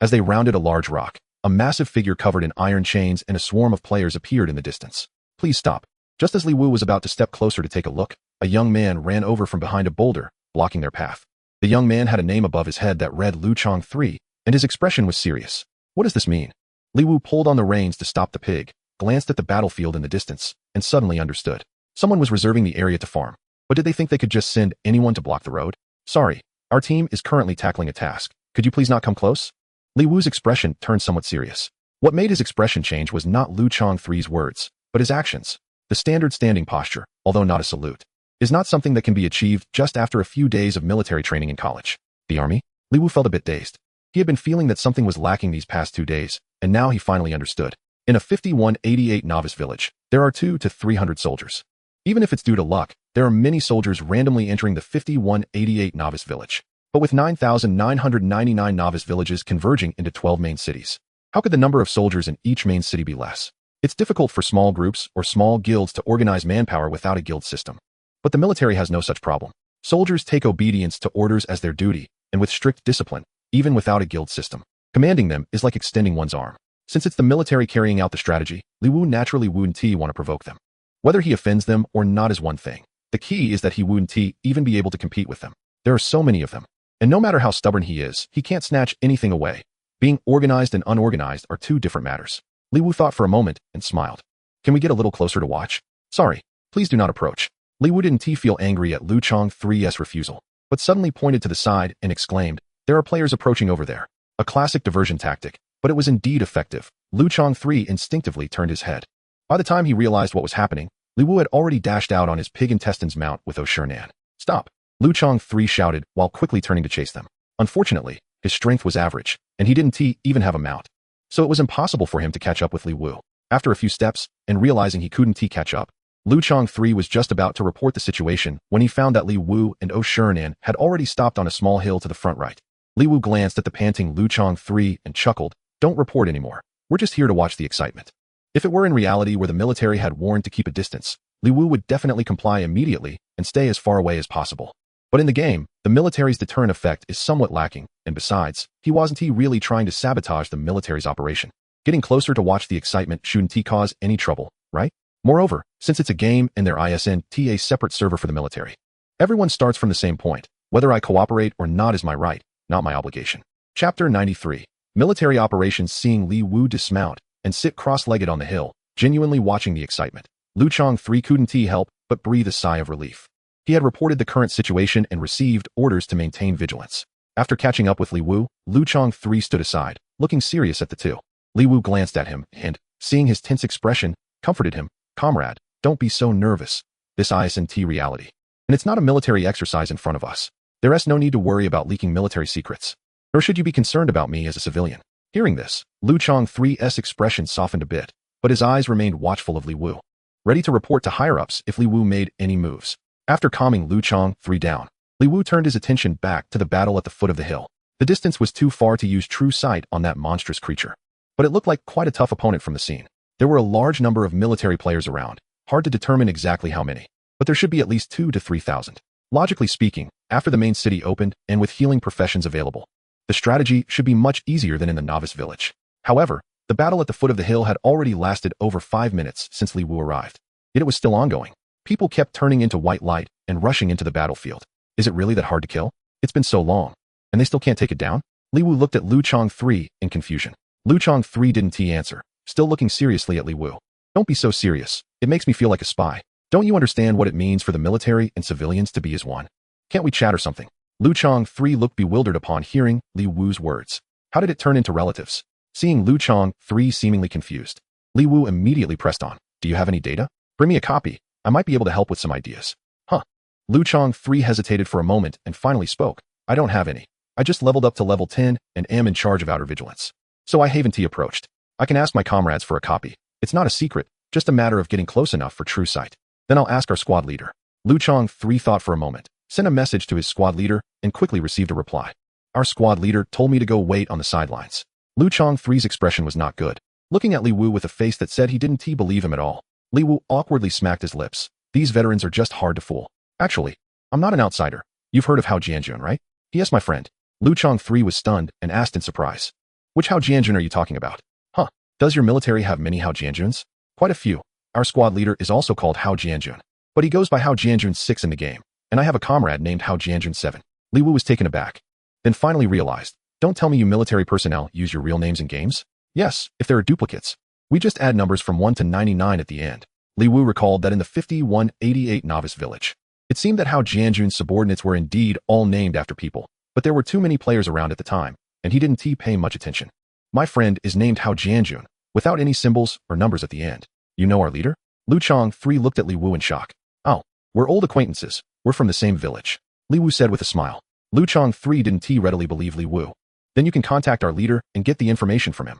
As they rounded a large rock, a massive figure covered in iron chains and a swarm of players appeared in the distance. Please stop. Just as Li Wu was about to step closer to take a look, a young man ran over from behind a boulder, blocking their path. The young man had a name above his head that read Lu Chong 3, and his expression was serious. What does this mean? Li Wu pulled on the reins to stop the pig, glanced at the battlefield in the distance, and suddenly understood. Someone was reserving the area to farm. But did they think they could just send anyone to block the road? Sorry, our team is currently tackling a task. Could you please not come close? Li Wu's expression turned somewhat serious. What made his expression change was not Lu Chong 3's words, but his actions. The standard standing posture, although not a salute, is not something that can be achieved just after a few days of military training in college. The army? Li Wu felt a bit dazed. He had been feeling that something was lacking these past 2 days, and now he finally understood. In a 5188 novice village, there are 200 to 300 soldiers. Even if it's due to luck, there are many soldiers randomly entering the 5188 novice village. But with 9,999 novice villages converging into 12 main cities, how could the number of soldiers in each main city be less? It's difficult for small groups or small guilds to organize manpower without a guild system. But the military has no such problem. Soldiers take obedience to orders as their duty, and with strict discipline, even without a guild system. Commanding them is like extending one's arm. Since it's the military carrying out the strategy, Li Wu naturally wouldn't want to provoke them. Whether he offends them or not is one thing. The key is that he wouldn't even be able to compete with them. There are so many of them. And no matter how stubborn he is, he can't snatch anything away. Being organized and unorganized are two different matters. Li Wu thought for a moment and smiled. Can we get a little closer to watch? Sorry, please do not approach. Li Wu didn't feel angry at Lu Chong 3's refusal, but suddenly pointed to the side and exclaimed, there are players approaching over there. A classic diversion tactic, but it was indeed effective. Lu Chong 3 instinctively turned his head. By the time he realized what was happening, Li Wu had already dashed out on his pig intestines mount with Oshernan. Stop! Lu Chong 3 shouted while quickly turning to chase them. Unfortunately, his strength was average, and he didn't even have a mount. So it was impossible for him to catch up with Li Wu. After a few steps, and realizing he couldn't catch up, Lu Chong 3 was just about to report the situation when he found that Li Wu and Oshernan had already stopped on a small hill to the front right. Li Wu glanced at the panting Lu Chong 3 and chuckled, don't report anymore. We're just here to watch the excitement. If it were in reality where the military had warned to keep a distance, Li Wu would definitely comply immediately and stay as far away as possible. But in the game, the military's deterrent effect is somewhat lacking, and besides, he wasn't really trying to sabotage the military's operation. Getting closer to watch the excitement shouldn't cause any trouble, right? Moreover, since it's a game and there isn't a separate server for the military, everyone starts from the same point. Whether I cooperate or not is my right, not my obligation. Chapter 93. Military operations. Seeing Li Wu dismount and sit cross-legged on the hill, genuinely watching the excitement, Lu Chong 3 couldn't help but breathe a sigh of relief. He had reported the current situation and received orders to maintain vigilance. After catching up with Li Wu, Lu Chong 3 stood aside, looking serious at the two. Li Wu glanced at him and, seeing his tense expression, comforted him. Comrade, don't be so nervous. This isn't reality. And it's not a military exercise in front of us. There is no need to worry about leaking military secrets. Nor should you be concerned about me as a civilian. Hearing this, Lu Chong 3's expression softened a bit, but his eyes remained watchful of Li Wu, ready to report to higher-ups if Li Wu made any moves. After calming Lu Chong 3 down, Li Wu turned his attention back to the battle at the foot of the hill. The distance was too far to use true sight on that monstrous creature, but it looked like quite a tough opponent from the scene. There were a large number of military players around, hard to determine exactly how many, but there should be at least 2,000 to 3,000. Logically speaking, after the main city opened and with healing professions available, the strategy should be much easier than in the novice village. However, the battle at the foot of the hill had already lasted over 5 minutes since Li Wu arrived. Yet it was still ongoing. People kept turning into white light and rushing into the battlefield. Is it really that hard to kill? It's been so long, and they still can't take it down? Li Wu looked at Lu Chong 3 in confusion. Lu Chong 3 didn't answer, still looking seriously at Li Wu. Don't be so serious. It makes me feel like a spy. Don't you understand what it means for the military and civilians to be as one? Can't we chat or something? Lu Chong 3 looked bewildered upon hearing Li Wu's words. How did it turn into relatives? Seeing Lu Chong 3 seemingly confused, Li Wu immediately pressed on. Do you have any data? Bring me a copy. I might be able to help with some ideas. Huh. Lu Chong 3 hesitated for a moment and finally spoke. I don't have any. I just leveled up to level 10 and am in charge of outer vigilance. So I Haven T approached. I can ask my comrades for a copy. It's not a secret, just a matter of getting close enough for true sight. Then I'll ask our squad leader. Lu Chong 3 thought for a moment, sent a message to his squad leader, and quickly received a reply. Our squad leader told me to go wait on the sidelines. Lu Chong 3's expression was not good, looking at Li Wu with a face that said he didn't believe him at all. Li Wu awkwardly smacked his lips. These veterans are just hard to fool. Actually, I'm not an outsider. You've heard of Hao Jianjun, right? Yes, my friend. Lu Chong 3 was stunned and asked in surprise. Which Hao Jianjun are you talking about? Huh. Does your military have many Hao Jianjuns? Quite a few. Our squad leader is also called Hao Jianjun, but he goes by Hao Jianjun 6 in the game, and I have a comrade named Hao Jianjun 7. Li Wu was taken aback, then finally realized. Don't tell me you military personnel use your real names in games? Yes, if there are duplicates. We just add numbers from 1 to 99 at the end. Li Wu recalled that in the 5188 Novice Village, it seemed that Hao Jianjun's subordinates were indeed all named after people, but there were too many players around at the time, and he didn't pay much attention. My friend is named Hao Jianjun, without any symbols or numbers at the end. You know our leader? Lu Chong 3 looked at Li Wu in shock. Oh, we're old acquaintances. We're from the same village. Li Wu said with a smile. Lu Chong 3 didn't readily believe Li Wu. Then you can contact our leader and get the information from him.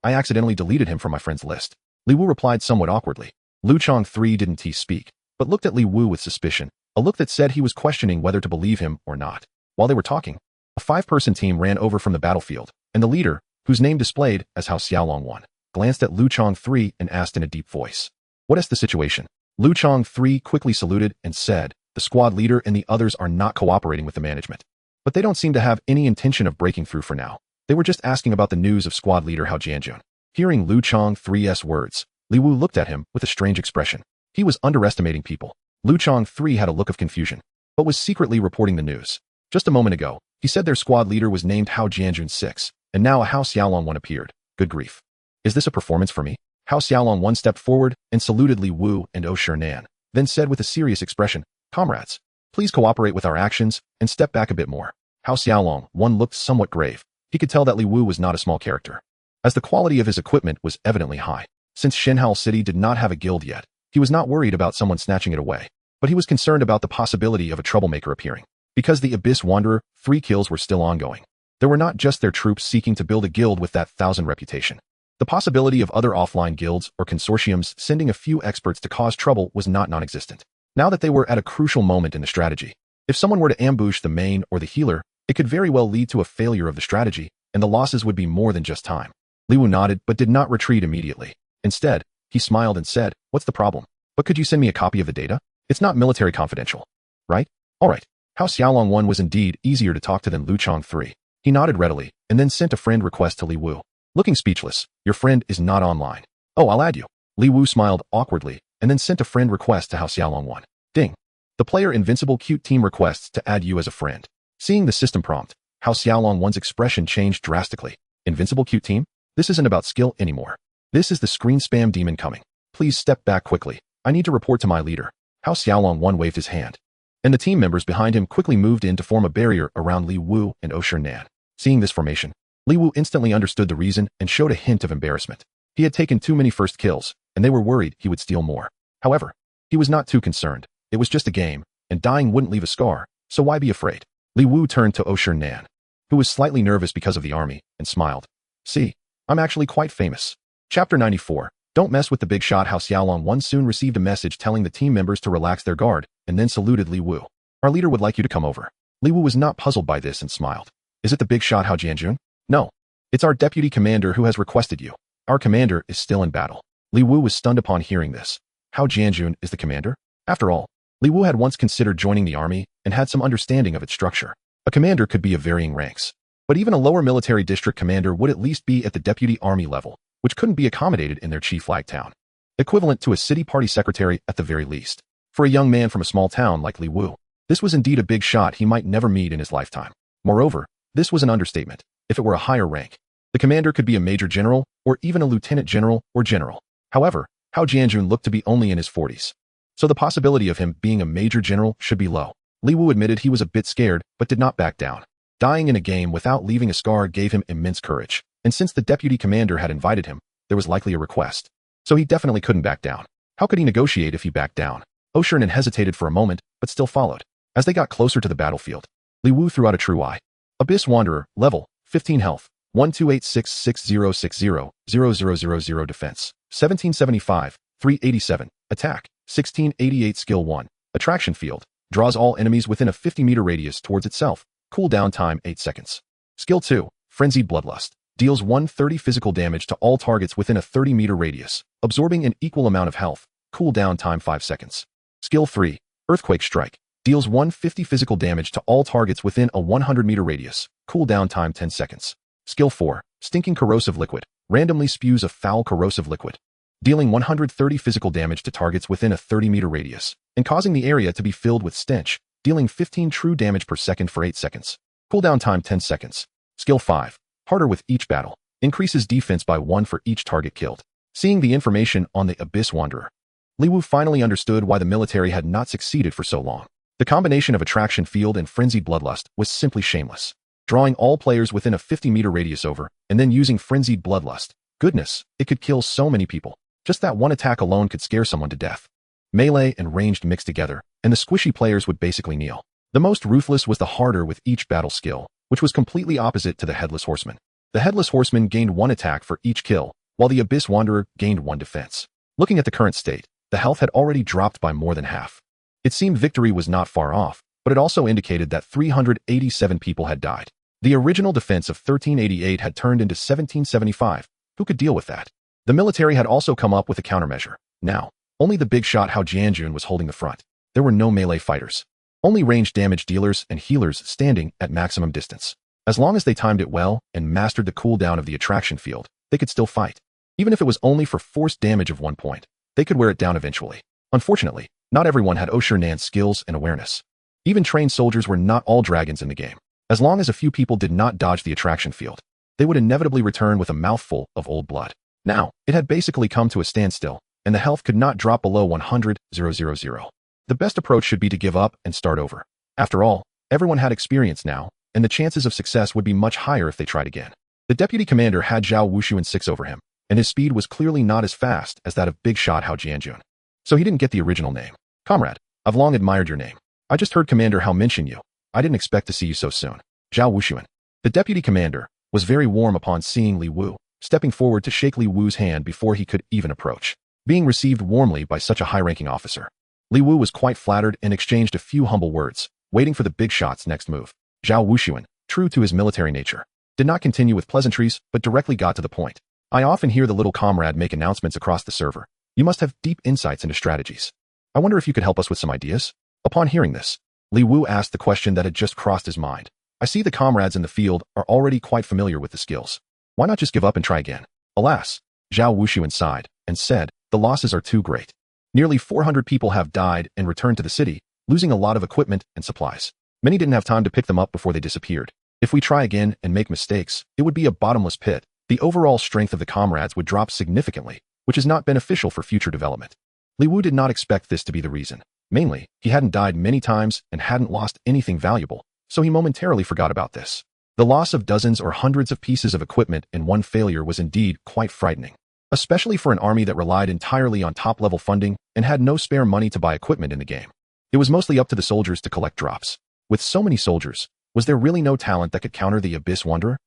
I accidentally deleted him from my friends list. Li Wu replied somewhat awkwardly. Lu Chong 3 didn't speak, but looked at Li Wu with suspicion, a look that said he was questioning whether to believe him or not. While they were talking, a 5-person team ran over from the battlefield, and the leader, whose name displayed as Hao Xiaolong 1, glanced at Lu Chong 3 and asked in a deep voice. What is the situation? Lu Chong 3 quickly saluted and said, the squad leader and the others are not cooperating with the management. But they don't seem to have any intention of breaking through for now. They were just asking about the news of squad leader Hao Jianjun. Hearing Lu Chong 3's words, Li Wu looked at him with a strange expression. He was underestimating people. Lu Chong 3 had a look of confusion, but was secretly reporting the news. Just a moment ago, he said their squad leader was named Hao Jianjun 6, and now a Hao Xiaolong 1 appeared. Good grief. Is this a performance for me? Hao Xiaolong 1 stepped forward and saluted Li Wu and Oh Shernan, then said with a serious expression, Comrades, please cooperate with our actions and step back a bit more. Hao Xiaolong 1 looked somewhat grave. He could tell that Li Wu was not a small character, as the quality of his equipment was evidently high. Since Shenhao City did not have a guild yet, he was not worried about someone snatching it away, but he was concerned about the possibility of a troublemaker appearing. Because the Abyss Wanderer 3 kills were still ongoing, there were not just their troops seeking to build a guild with that 1,000 reputation. The possibility of other offline guilds or consortiums sending a few experts to cause trouble was not non-existent. Now that they were at a crucial moment in the strategy, if someone were to ambush the main or the healer, it could very well lead to a failure of the strategy, and the losses would be more than just time. Li Wu nodded but did not retreat immediately. Instead, he smiled and said, What's the problem? But could you send me a copy of the data? It's not military confidential. Right? Alright. Hao Xiaolong 1 was indeed easier to talk to than Lu Chong 3. He nodded readily, and then sent a friend request to Li Wu. Looking speechless, your friend is not online. Oh, I'll add you. Li Wu smiled awkwardly, and then sent a friend request to Hao Xiaolong 1. Ding. The player Invincible Cute Team requests to add you as a friend. Seeing the system prompt, Hao Xiaolong 1's expression changed drastically. Invincible Cute Team? This isn't about skill anymore. This is the screen spam demon coming. Please step back quickly. I need to report to my leader. Hao Xiaolong 1 waved his hand, and the team members behind him quickly moved in to form a barrier around Li Wu and Oh Shernan. Seeing this formation, Li Wu instantly understood the reason and showed a hint of embarrassment. He had taken too many first kills, and they were worried he would steal more. However, he was not too concerned. It was just a game, and dying wouldn't leave a scar, so why be afraid? Li Wu turned to Oh Shernan, who was slightly nervous because of the army, and smiled. See, I'm actually quite famous. Chapter 94. Don't mess with the big shot. Hao Xiaolong 1 soon received a message telling the team members to relax their guard, and then saluted Li Wu. Our leader would like you to come over. Li Wu was not puzzled by this and smiled. Is it the big shot Hao Jianjun? No. It's our deputy commander who has requested you. Our commander is still in battle. Li Wu was stunned upon hearing this. Hao Jianjun is the commander? After all, Li Wu had once considered joining the army and had some understanding of its structure. A commander could be of varying ranks, but even a lower military district commander would at least be at the deputy army level, which couldn't be accommodated in their chief flag town. Equivalent to a city party secretary at the very least. For a young man from a small town like Li Wu, this was indeed a big shot he might never meet in his lifetime. Moreover, this was an understatement. if it were a higher rank. The commander could be a major general, or even a lieutenant general or general. However, Hao Jianjun looked to be only in his 40s. So the possibility of him being a major general should be low. Li Wu admitted he was a bit scared, but did not back down. Dying in a game without leaving a scar gave him immense courage, and since the deputy commander had invited him, there was likely a request. So he definitely couldn't back down. How could he negotiate if he backed down? Oshirnan hesitated for a moment, but still followed. As they got closer to the battlefield, Li Wu threw out a true eye. Abyss Wanderer, level, 15 health, 128660600000 defense, 1775, 387, attack, 1688 skill 1, attraction field, draws all enemies within a 50-meter radius towards itself, cooldown time 8 seconds. Skill 2, Frenzied Bloodlust, deals 130 physical damage to all targets within a 30-meter radius, absorbing an equal amount of health, cooldown time 5 seconds. Skill 3, Earthquake Strike, deals 150 physical damage to all targets within a 100-meter radius, cooldown time 10 seconds. Skill 4, Stinking Corrosive Liquid, randomly spews a foul corrosive liquid, dealing 130 physical damage to targets within a 30-meter radius, and causing the area to be filled with stench, dealing 15 true damage per second for 8 seconds. Cooldown time 10 seconds. Skill 5, Harder with each battle, increases defense by 1 for each target killed. Seeing the information on the Abyss Wanderer, Li Wu finally understood why the military had not succeeded for so long. The combination of Attraction Field and Frenzied Bloodlust was simply shameless. Drawing all players within a 50-meter radius over, and then using Frenzied Bloodlust. Goodness, it could kill so many people. Just that one attack alone could scare someone to death. Melee and ranged mixed together, and the squishy players would basically kneel. The most ruthless was the Harder with each battle skill, which was completely opposite to the Headless Horseman. The Headless Horseman gained 1 attack for each kill, while the Abyss Wanderer gained 1 defense. Looking at the current state, the health had already dropped by more than half. It seemed victory was not far off, but it also indicated that 387 people had died. The original defense of 1388 had turned into 1775. Who could deal with that? The military had also come up with a countermeasure. Now, only the big shot Hao Jianjun was holding the front. There were no melee fighters. Only ranged damage dealers and healers standing at maximum distance. As long as they timed it well and mastered the cooldown of the attraction field, they could still fight. Even if it was only for forced damage of 1 point, they could wear it down eventually. Unfortunately, not everyone had Oshirnan's skills and awareness. Even trained soldiers were not all dragons in the game. As long as a few people did not dodge the attraction field, they would inevitably return with a mouthful of old blood. Now, it had basically come to a standstill, and the health could not drop below 100,000. The best approach should be to give up and start over. After all, everyone had experience now, and the chances of success would be much higher if they tried again. The deputy commander had Zhao Wushuan 6 over him, and his speed was clearly not as fast as that of big shot Hao Jianjun. So he didn't get the original name. Comrade, I've long admired your name. I just heard Commander Hao mention you. I didn't expect to see you so soon. Zhao Wushuan. The deputy commander was very warm upon seeing Li Wu, stepping forward to shake Li Wu's hand before he could even approach. Being received warmly by such a high-ranking officer, Li Wu was quite flattered and exchanged a few humble words, waiting for the big shot's next move. Zhao Wushuan, true to his military nature, did not continue with pleasantries but directly got to the point. I often hear the little comrade make announcements across the server. You must have deep insights into strategies. I wonder if you could help us with some ideas? Upon hearing this, Li Wu asked the question that had just crossed his mind. I see the comrades in the field are already quite familiar with the skills. Why not just give up and try again? Alas, Zhao Wushuan sighed and said, the losses are too great. Nearly 400 people have died and returned to the city, losing a lot of equipment and supplies. Many didn't have time to pick them up before they disappeared. If we try again and make mistakes, it would be a bottomless pit. The overall strength of the comrades would drop significantly, which is not beneficial for future development. Li Wu did not expect this to be the reason. Mainly, he hadn't died many times and hadn't lost anything valuable, so he momentarily forgot about this. The loss of dozens or hundreds of pieces of equipment in one failure was indeed quite frightening, especially for an army that relied entirely on top-level funding and had no spare money to buy equipment in the game. It was mostly up to the soldiers to collect drops. With so many soldiers, was there really no talent that could counter the Abyss Wanderer?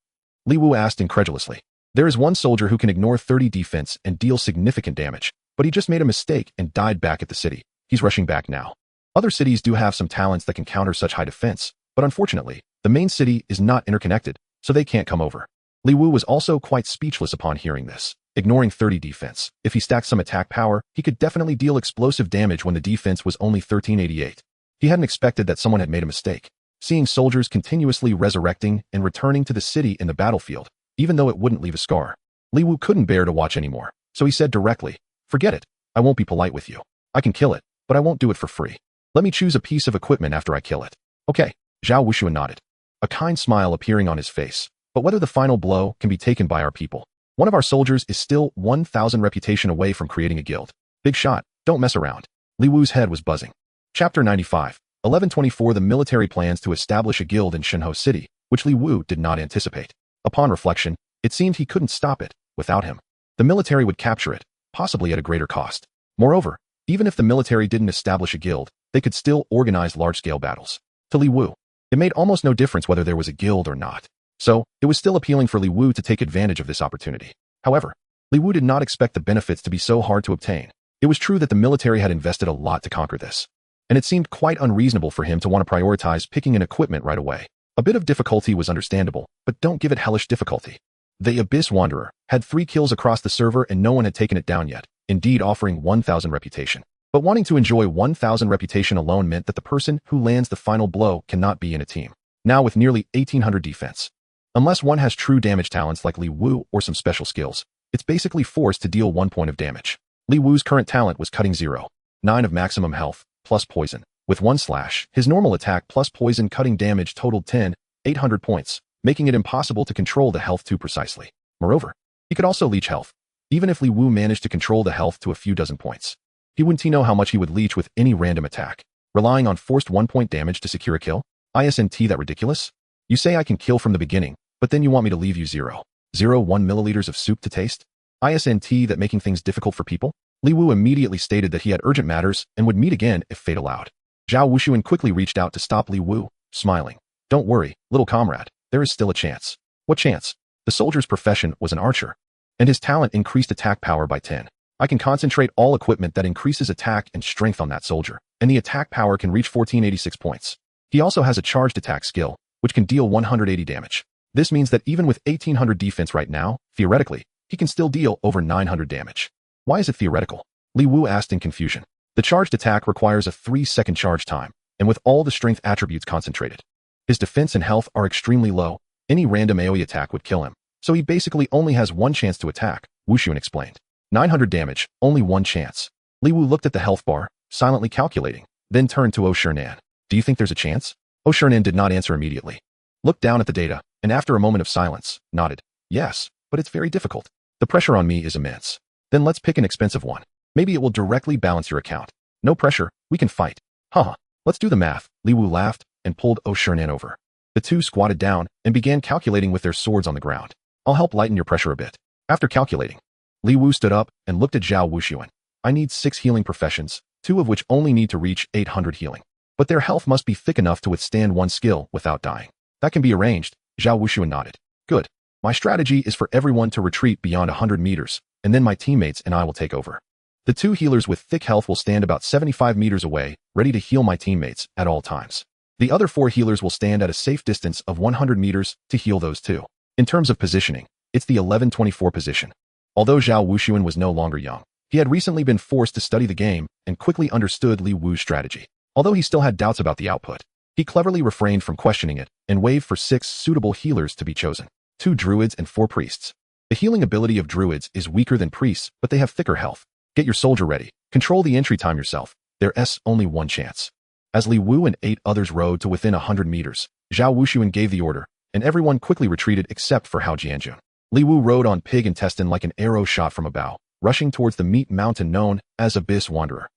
Li Wu asked incredulously. There is one soldier who can ignore 30 defense and deal significant damage, but he just made a mistake and died back at the city. He's rushing back now. Other cities do have some talents that can counter such high defense, but unfortunately, the main city is not interconnected, so they can't come over. Li Wu was also quite speechless upon hearing this. Ignoring 30 defense, if he stacked some attack power, he could definitely deal explosive damage when the defense was only 1388. He hadn't expected that someone had made a mistake. Seeing soldiers continuously resurrecting and returning to the city in the battlefield, even though it wouldn't leave a scar, Li Wu couldn't bear to watch anymore, so he said directly, forget it, I won't be polite with you. I can kill it, but I won't do it for free. Let me choose a piece of equipment after I kill it. Okay, Zhao Wushuan nodded. A kind smile appearing on his face, but whether the final blow can be taken by our people. One of our soldiers is still 1,000 reputation away from creating a guild. Big shot, don't mess around. Li Wu's head was buzzing. Chapter 95. 1124 The military plans to establish a guild in Shenhe City, which Li Wu did not anticipate. Upon reflection, it seemed he couldn't stop it without him. The military would capture it, possibly at a greater cost. Moreover, even if the military didn't establish a guild, they could still organize large-scale battles. To Li Wu, it made almost no difference whether there was a guild or not. So, it was still appealing for Li Wu to take advantage of this opportunity. However, Li Wu did not expect the benefits to be so hard to obtain. It was true that the military had invested a lot to conquer this, and it seemed quite unreasonable for him to want to prioritize picking an equipment right away. A bit of difficulty was understandable, but don't give it hellish difficulty. The Abyss Wanderer had 3 kills across the server and no one had taken it down yet, indeed offering 1,000 reputation. But wanting to enjoy 1,000 reputation alone meant that the person who lands the final blow cannot be in a team. Now with nearly 1,800 defense. Unless one has true damage talents like Li Wu or some special skills, it's basically forced to deal 1 point of damage. Li Wu's current talent was cutting 0. 9 of maximum health, plus poison. With 1 slash, his normal attack plus poison cutting damage totaled 800 points, making it impossible to control the health too precisely. Moreover, he could also leech health. Even if Li Wu managed to control the health to a few dozen points, he wouldn't know how much he would leech with any random attack. Relying on forced 1-point damage to secure a kill? Isn't that ridiculous? You say I can kill from the beginning, but then you want me to leave you 0.01 milliliters of soup to taste? Isn't that making things difficult for people? Li Wu immediately stated that he had urgent matters and would meet again if fate allowed. Zhao Wuxuan quickly reached out to stop Li Wu, smiling. Don't worry, little comrade, there is still a chance. What chance? The soldier's profession was an archer, and his talent increased attack power by 10. I can concentrate all equipment that increases attack and strength on that soldier, and the attack power can reach 1486 points. He also has a charged attack skill, which can deal 180 damage. This means that even with 1,800 defense right now, theoretically, he can still deal over 900 damage. Why is it theoretical? Li Wu asked in confusion. The charged attack requires a 3-second charge time, and with all the strength attributes concentrated. His defense and health are extremely low. Any random AoE attack would kill him, so he basically only has 1 chance to attack, Wuxuan explained. 900 damage, only 1 chance. Li Wu looked at the health bar, silently calculating, then turned to Oshernan. Do you think there's a chance? Oshernan did not answer immediately. Looked down at the data, and after a moment of silence, nodded. Yes, but it's very difficult. The pressure on me is immense. Then let's pick an expensive one. Maybe it will directly balance your account. No pressure, we can fight. Haha, let's do the math. Li Wu laughed and pulled Oshernan over. The two squatted down and began calculating with their swords on the ground. I'll help lighten your pressure a bit. After calculating, Li Wu stood up and looked at Zhao Wuxuan. I need 6 healing professions, 2 of which only need to reach 800 healing. But their health must be thick enough to withstand 1 skill without dying. That can be arranged, Zhao Wuxuan nodded. Good. My strategy is for everyone to retreat beyond 100 meters, and then my teammates and I will take over. The 2 healers with thick health will stand about 75 meters away, ready to heal my teammates at all times. The other 4 healers will stand at a safe distance of 100 meters to heal those 2. In terms of positioning, it's the 1124 position. Although Zhao Wuxuan was no longer young, he had recently been forced to study the game and quickly understood Li Wu's strategy. Although he still had doubts about the output, he cleverly refrained from questioning it and waved for 6 suitable healers to be chosen. 2 druids and 4 priests. The healing ability of druids is weaker than priests, but they have thicker health. Get your soldier ready. Control the entry time yourself. There's only 1 chance. As Li Wu and 8 others rode to within 100 meters, Zhao Wuxuan gave the order, and everyone quickly retreated except for Hao Jianjun. Li Wu rode on pig intestine like an arrow shot from a bow, rushing towards the meat mountain known as Abyss Wanderer.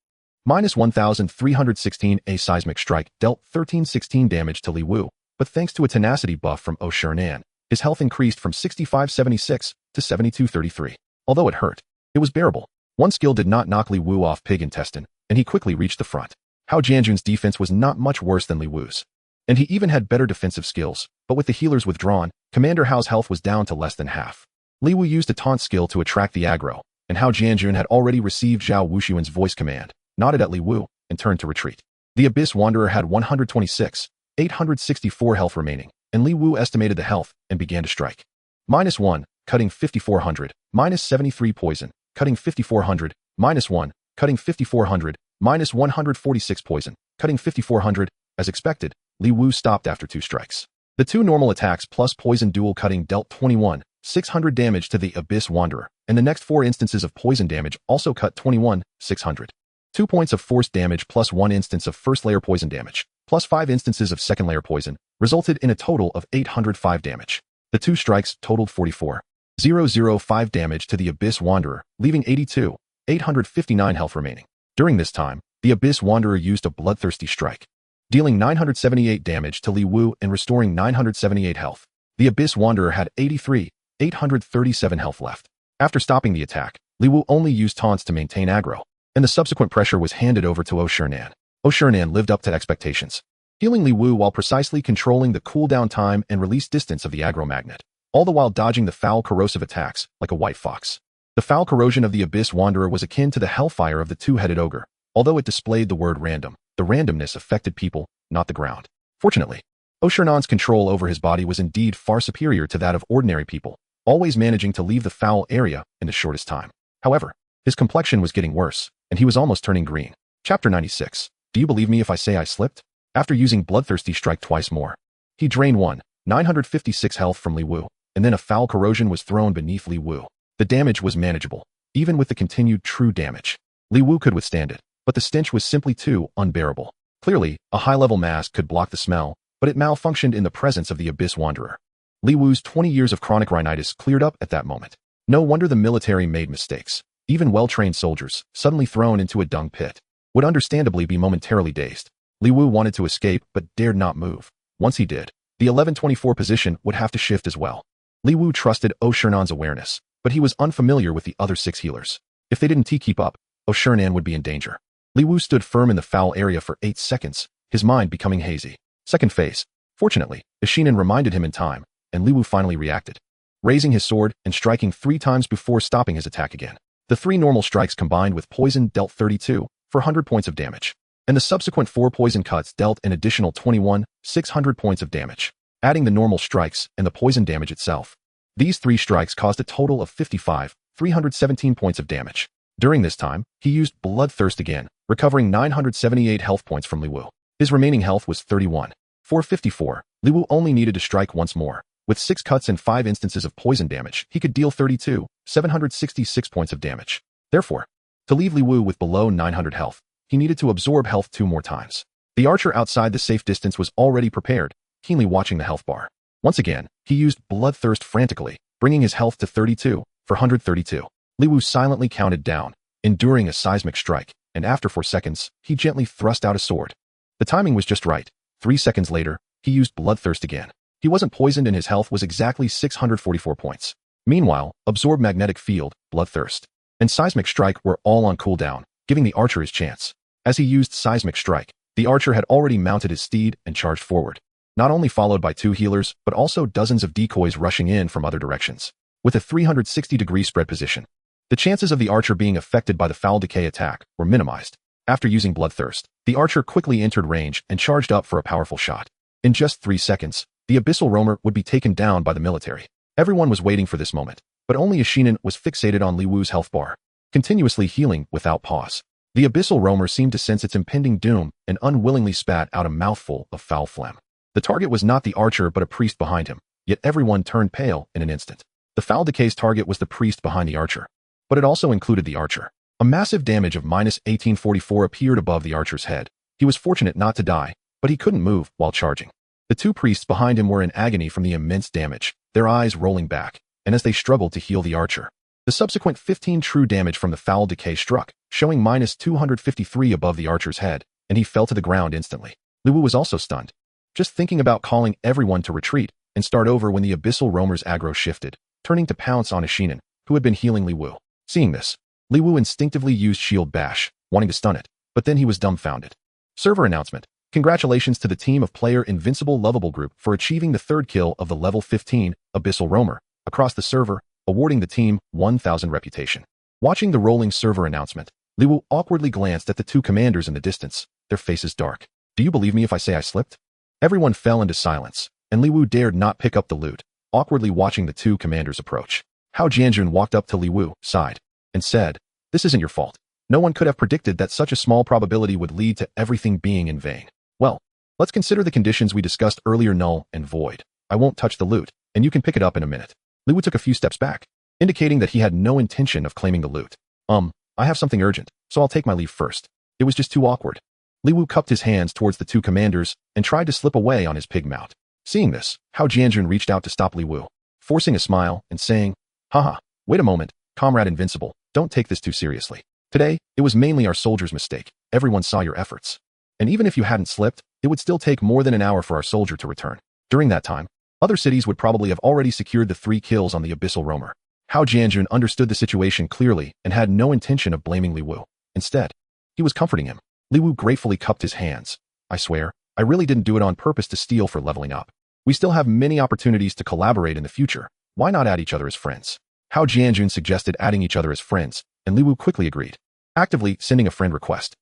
Minus 1,316 A seismic strike dealt 1316 damage to Li Wu, but thanks to a tenacity buff from Oshernan, his health increased from 6576 to 7233. Although it hurt, it was bearable. 1 skill did not knock Li Wu off pig intestine, and he quickly reached the front. Hao Jianjun's defense was not much worse than Li Wu's, and he even had better defensive skills, but with the healers withdrawn, Commander Hao's health was down to less than half. Li Wu used a taunt skill to attract the aggro, and Hao Jianjun had already received Zhao Wuxuan's voice command, nodded at Li Wu, and turned to retreat. The Abyss Wanderer had 126,864 health remaining, and Li Wu estimated the health and began to strike. -1, cutting 5,400, -73 poison, cutting 5,400, -1, cutting 5,400, -146 poison, cutting 5,400. As expected, Li Wu stopped after 2 strikes. The 2 normal attacks plus poison dual cutting dealt 21,600 damage to the Abyss Wanderer, and the next 4 instances of poison damage also cut 21,600. 2 points of force damage plus 1 instance of first layer poison damage, plus 5 instances of second layer poison, resulted in a total of 805 damage. The two strikes totaled 44,005 damage to the Abyss Wanderer, leaving 82,859 health remaining. During this time, the Abyss Wanderer used a bloodthirsty strike, dealing 978 damage to Li Wu and restoring 978 health. The Abyss Wanderer had 83,837 health left. After stopping the attack, Li Wu only used taunts to maintain aggro, and the subsequent pressure was handed over to Oshirnan. Oshirnan lived up to expectations, healing Li Wu while precisely controlling the cooldown time and release distance of the aggro magnet, all the while dodging the foul corrosive attacks like a white fox. The foul corrosion of the Abyss Wanderer was akin to the hellfire of the two-headed ogre. Although it displayed the word random, the randomness affected people, not the ground. Fortunately, Oshirnan's control over his body was indeed far superior to that of ordinary people, always managing to leave the foul area in the shortest time. However, his complexion was getting worse, and he was almost turning green. Chapter 96. Do you believe me if I say I slipped? After using Bloodthirsty Strike twice more, he drained 956 health from Li Wu, and then a foul corrosion was thrown beneath Li Wu. The damage was manageable, even with the continued true damage. Li Wu could withstand it, but the stench was simply too unbearable. Clearly, a high-level mask could block the smell, but it malfunctioned in the presence of the Abyss Wanderer. Li Wu's 20 years of chronic rhinitis cleared up at that moment. No wonder the military made mistakes. Even well-trained soldiers, suddenly thrown into a dung pit, would understandably be momentarily dazed. Li Wu wanted to escape but dared not move. Once he did, the 1124 position would have to shift as well. Li Wu trusted Oshirnan's awareness, but he was unfamiliar with the other 6 healers. If they didn't keep up, Oshirnan would be in danger. Li Wu stood firm in the foul area for 8 seconds, his mind becoming hazy. Second phase. Fortunately, Ishinan reminded him in time, and Li Wu finally reacted, raising his sword and striking 3 times before stopping his attack again. The 3 normal strikes combined with poison dealt 32 for 100 points of damage, and the subsequent 4 poison cuts dealt an additional 21,600 points of damage, adding the normal strikes and the poison damage itself. These 3 strikes caused a total of 55,317 points of damage. During this time, he used Bloodthirst again, recovering 978 health points from Li Wu. His remaining health was 31,454. Li Wu only needed to strike once more. With 6 cuts and 5 instances of poison damage, he could deal 32,766 points of damage. Therefore, to leave Li Wu with below 900 health, he needed to absorb health 2 more times. The archer outside the safe distance was already prepared, keenly watching the health bar. Once again, he used Bloodthirst frantically, bringing his health to 32 for 132. Li Wu silently counted down, enduring a seismic strike, and after 4 seconds, he gently thrust out a sword. The timing was just right. 3 seconds later, he used Bloodthirst again. He wasn't poisoned and his health was exactly 644 points. Meanwhile, Absorb Magnetic Field, Bloodthirst, and Seismic Strike were all on cooldown, giving the archer his chance. As he used Seismic Strike, the archer had already mounted his steed and charged forward, not only followed by 2 healers, but also dozens of decoys rushing in from other directions. With a 360-degree spread position, the chances of the archer being affected by the Foul Decay attack were minimized. After using Bloodthirst, the archer quickly entered range and charged up for a powerful shot. In just 3 seconds, the Abyssal Roamer would be taken down by the military. Everyone was waiting for this moment, but only Ishinan was fixated on Li Wu's health bar, continuously healing without pause. The Abyssal Roamer seemed to sense its impending doom and unwillingly spat out a mouthful of foul phlegm. The target was not the archer but a priest behind him, yet everyone turned pale in an instant. The Foul Decay's target was the priest behind the archer, but it also included the archer. A massive damage of -1844 appeared above the archer's head. He was fortunate not to die, but he couldn't move while charging. The 2 priests behind him were in agony from the immense damage, their eyes rolling back, and as they struggled to heal the archer. The subsequent 15 true damage from the Foul Decay struck, showing -253 above the archer's head, and he fell to the ground instantly. Li Wu was also stunned, just thinking about calling everyone to retreat and start over when the Abyssal Roamer's aggro shifted, turning to pounce on Ishinan, who had been healing Li Wu. Seeing this, Li Wu instinctively used Shield Bash, wanting to stun it, but then he was dumbfounded. Server announcement. Congratulations to the team of Player Invincible Lovable Group for achieving the 3rd kill of the level 15 Abyssal Roamer across the server, awarding the team 1000 reputation. Watching the rolling server announcement, Li Wu awkwardly glanced at the 2 commanders in the distance, their faces dark. Do you believe me if I say I slipped? Everyone fell into silence, and Li Wu dared not pick up the loot, awkwardly watching the 2 commanders approach. Hao Jianjun walked up to Li Wu, sighed, and said, "This isn't your fault. No one could have predicted that such a small probability would lead to everything being in vain. Well, let's consider the conditions we discussed earlier null and void. I won't touch the loot, and you can pick it up in a minute." Li Wu took a few steps back, indicating that he had no intention of claiming the loot. I have something urgent, so I'll take my leave first. It was just too awkward." Li Wu cupped his hands towards the 2 commanders and tried to slip away on his pig mount. Seeing this, Hao Jianjun reached out to stop Li Wu. forcing a smile and saying, "Haha, wait a moment, Comrade Invincible, don't take this too seriously. Today, it was mainly our soldiers' mistake. Everyone saw your efforts. And even if you hadn't slipped, it would still take more than an hour for our soldier to return. During that time, other cities would probably have already secured the 3 kills on the Abyssal Roamer." Hao Jianjun understood the situation clearly and had no intention of blaming Li Wu. Instead, he was comforting him. Li Wu gratefully cupped his hands. "I swear, I really didn't do it on purpose to steal for leveling up. We still have many opportunities to collaborate in the future. Why not add each other as friends?" Hao Jianjun suggested adding each other as friends, and Li Wu quickly agreed, actively sending a friend request.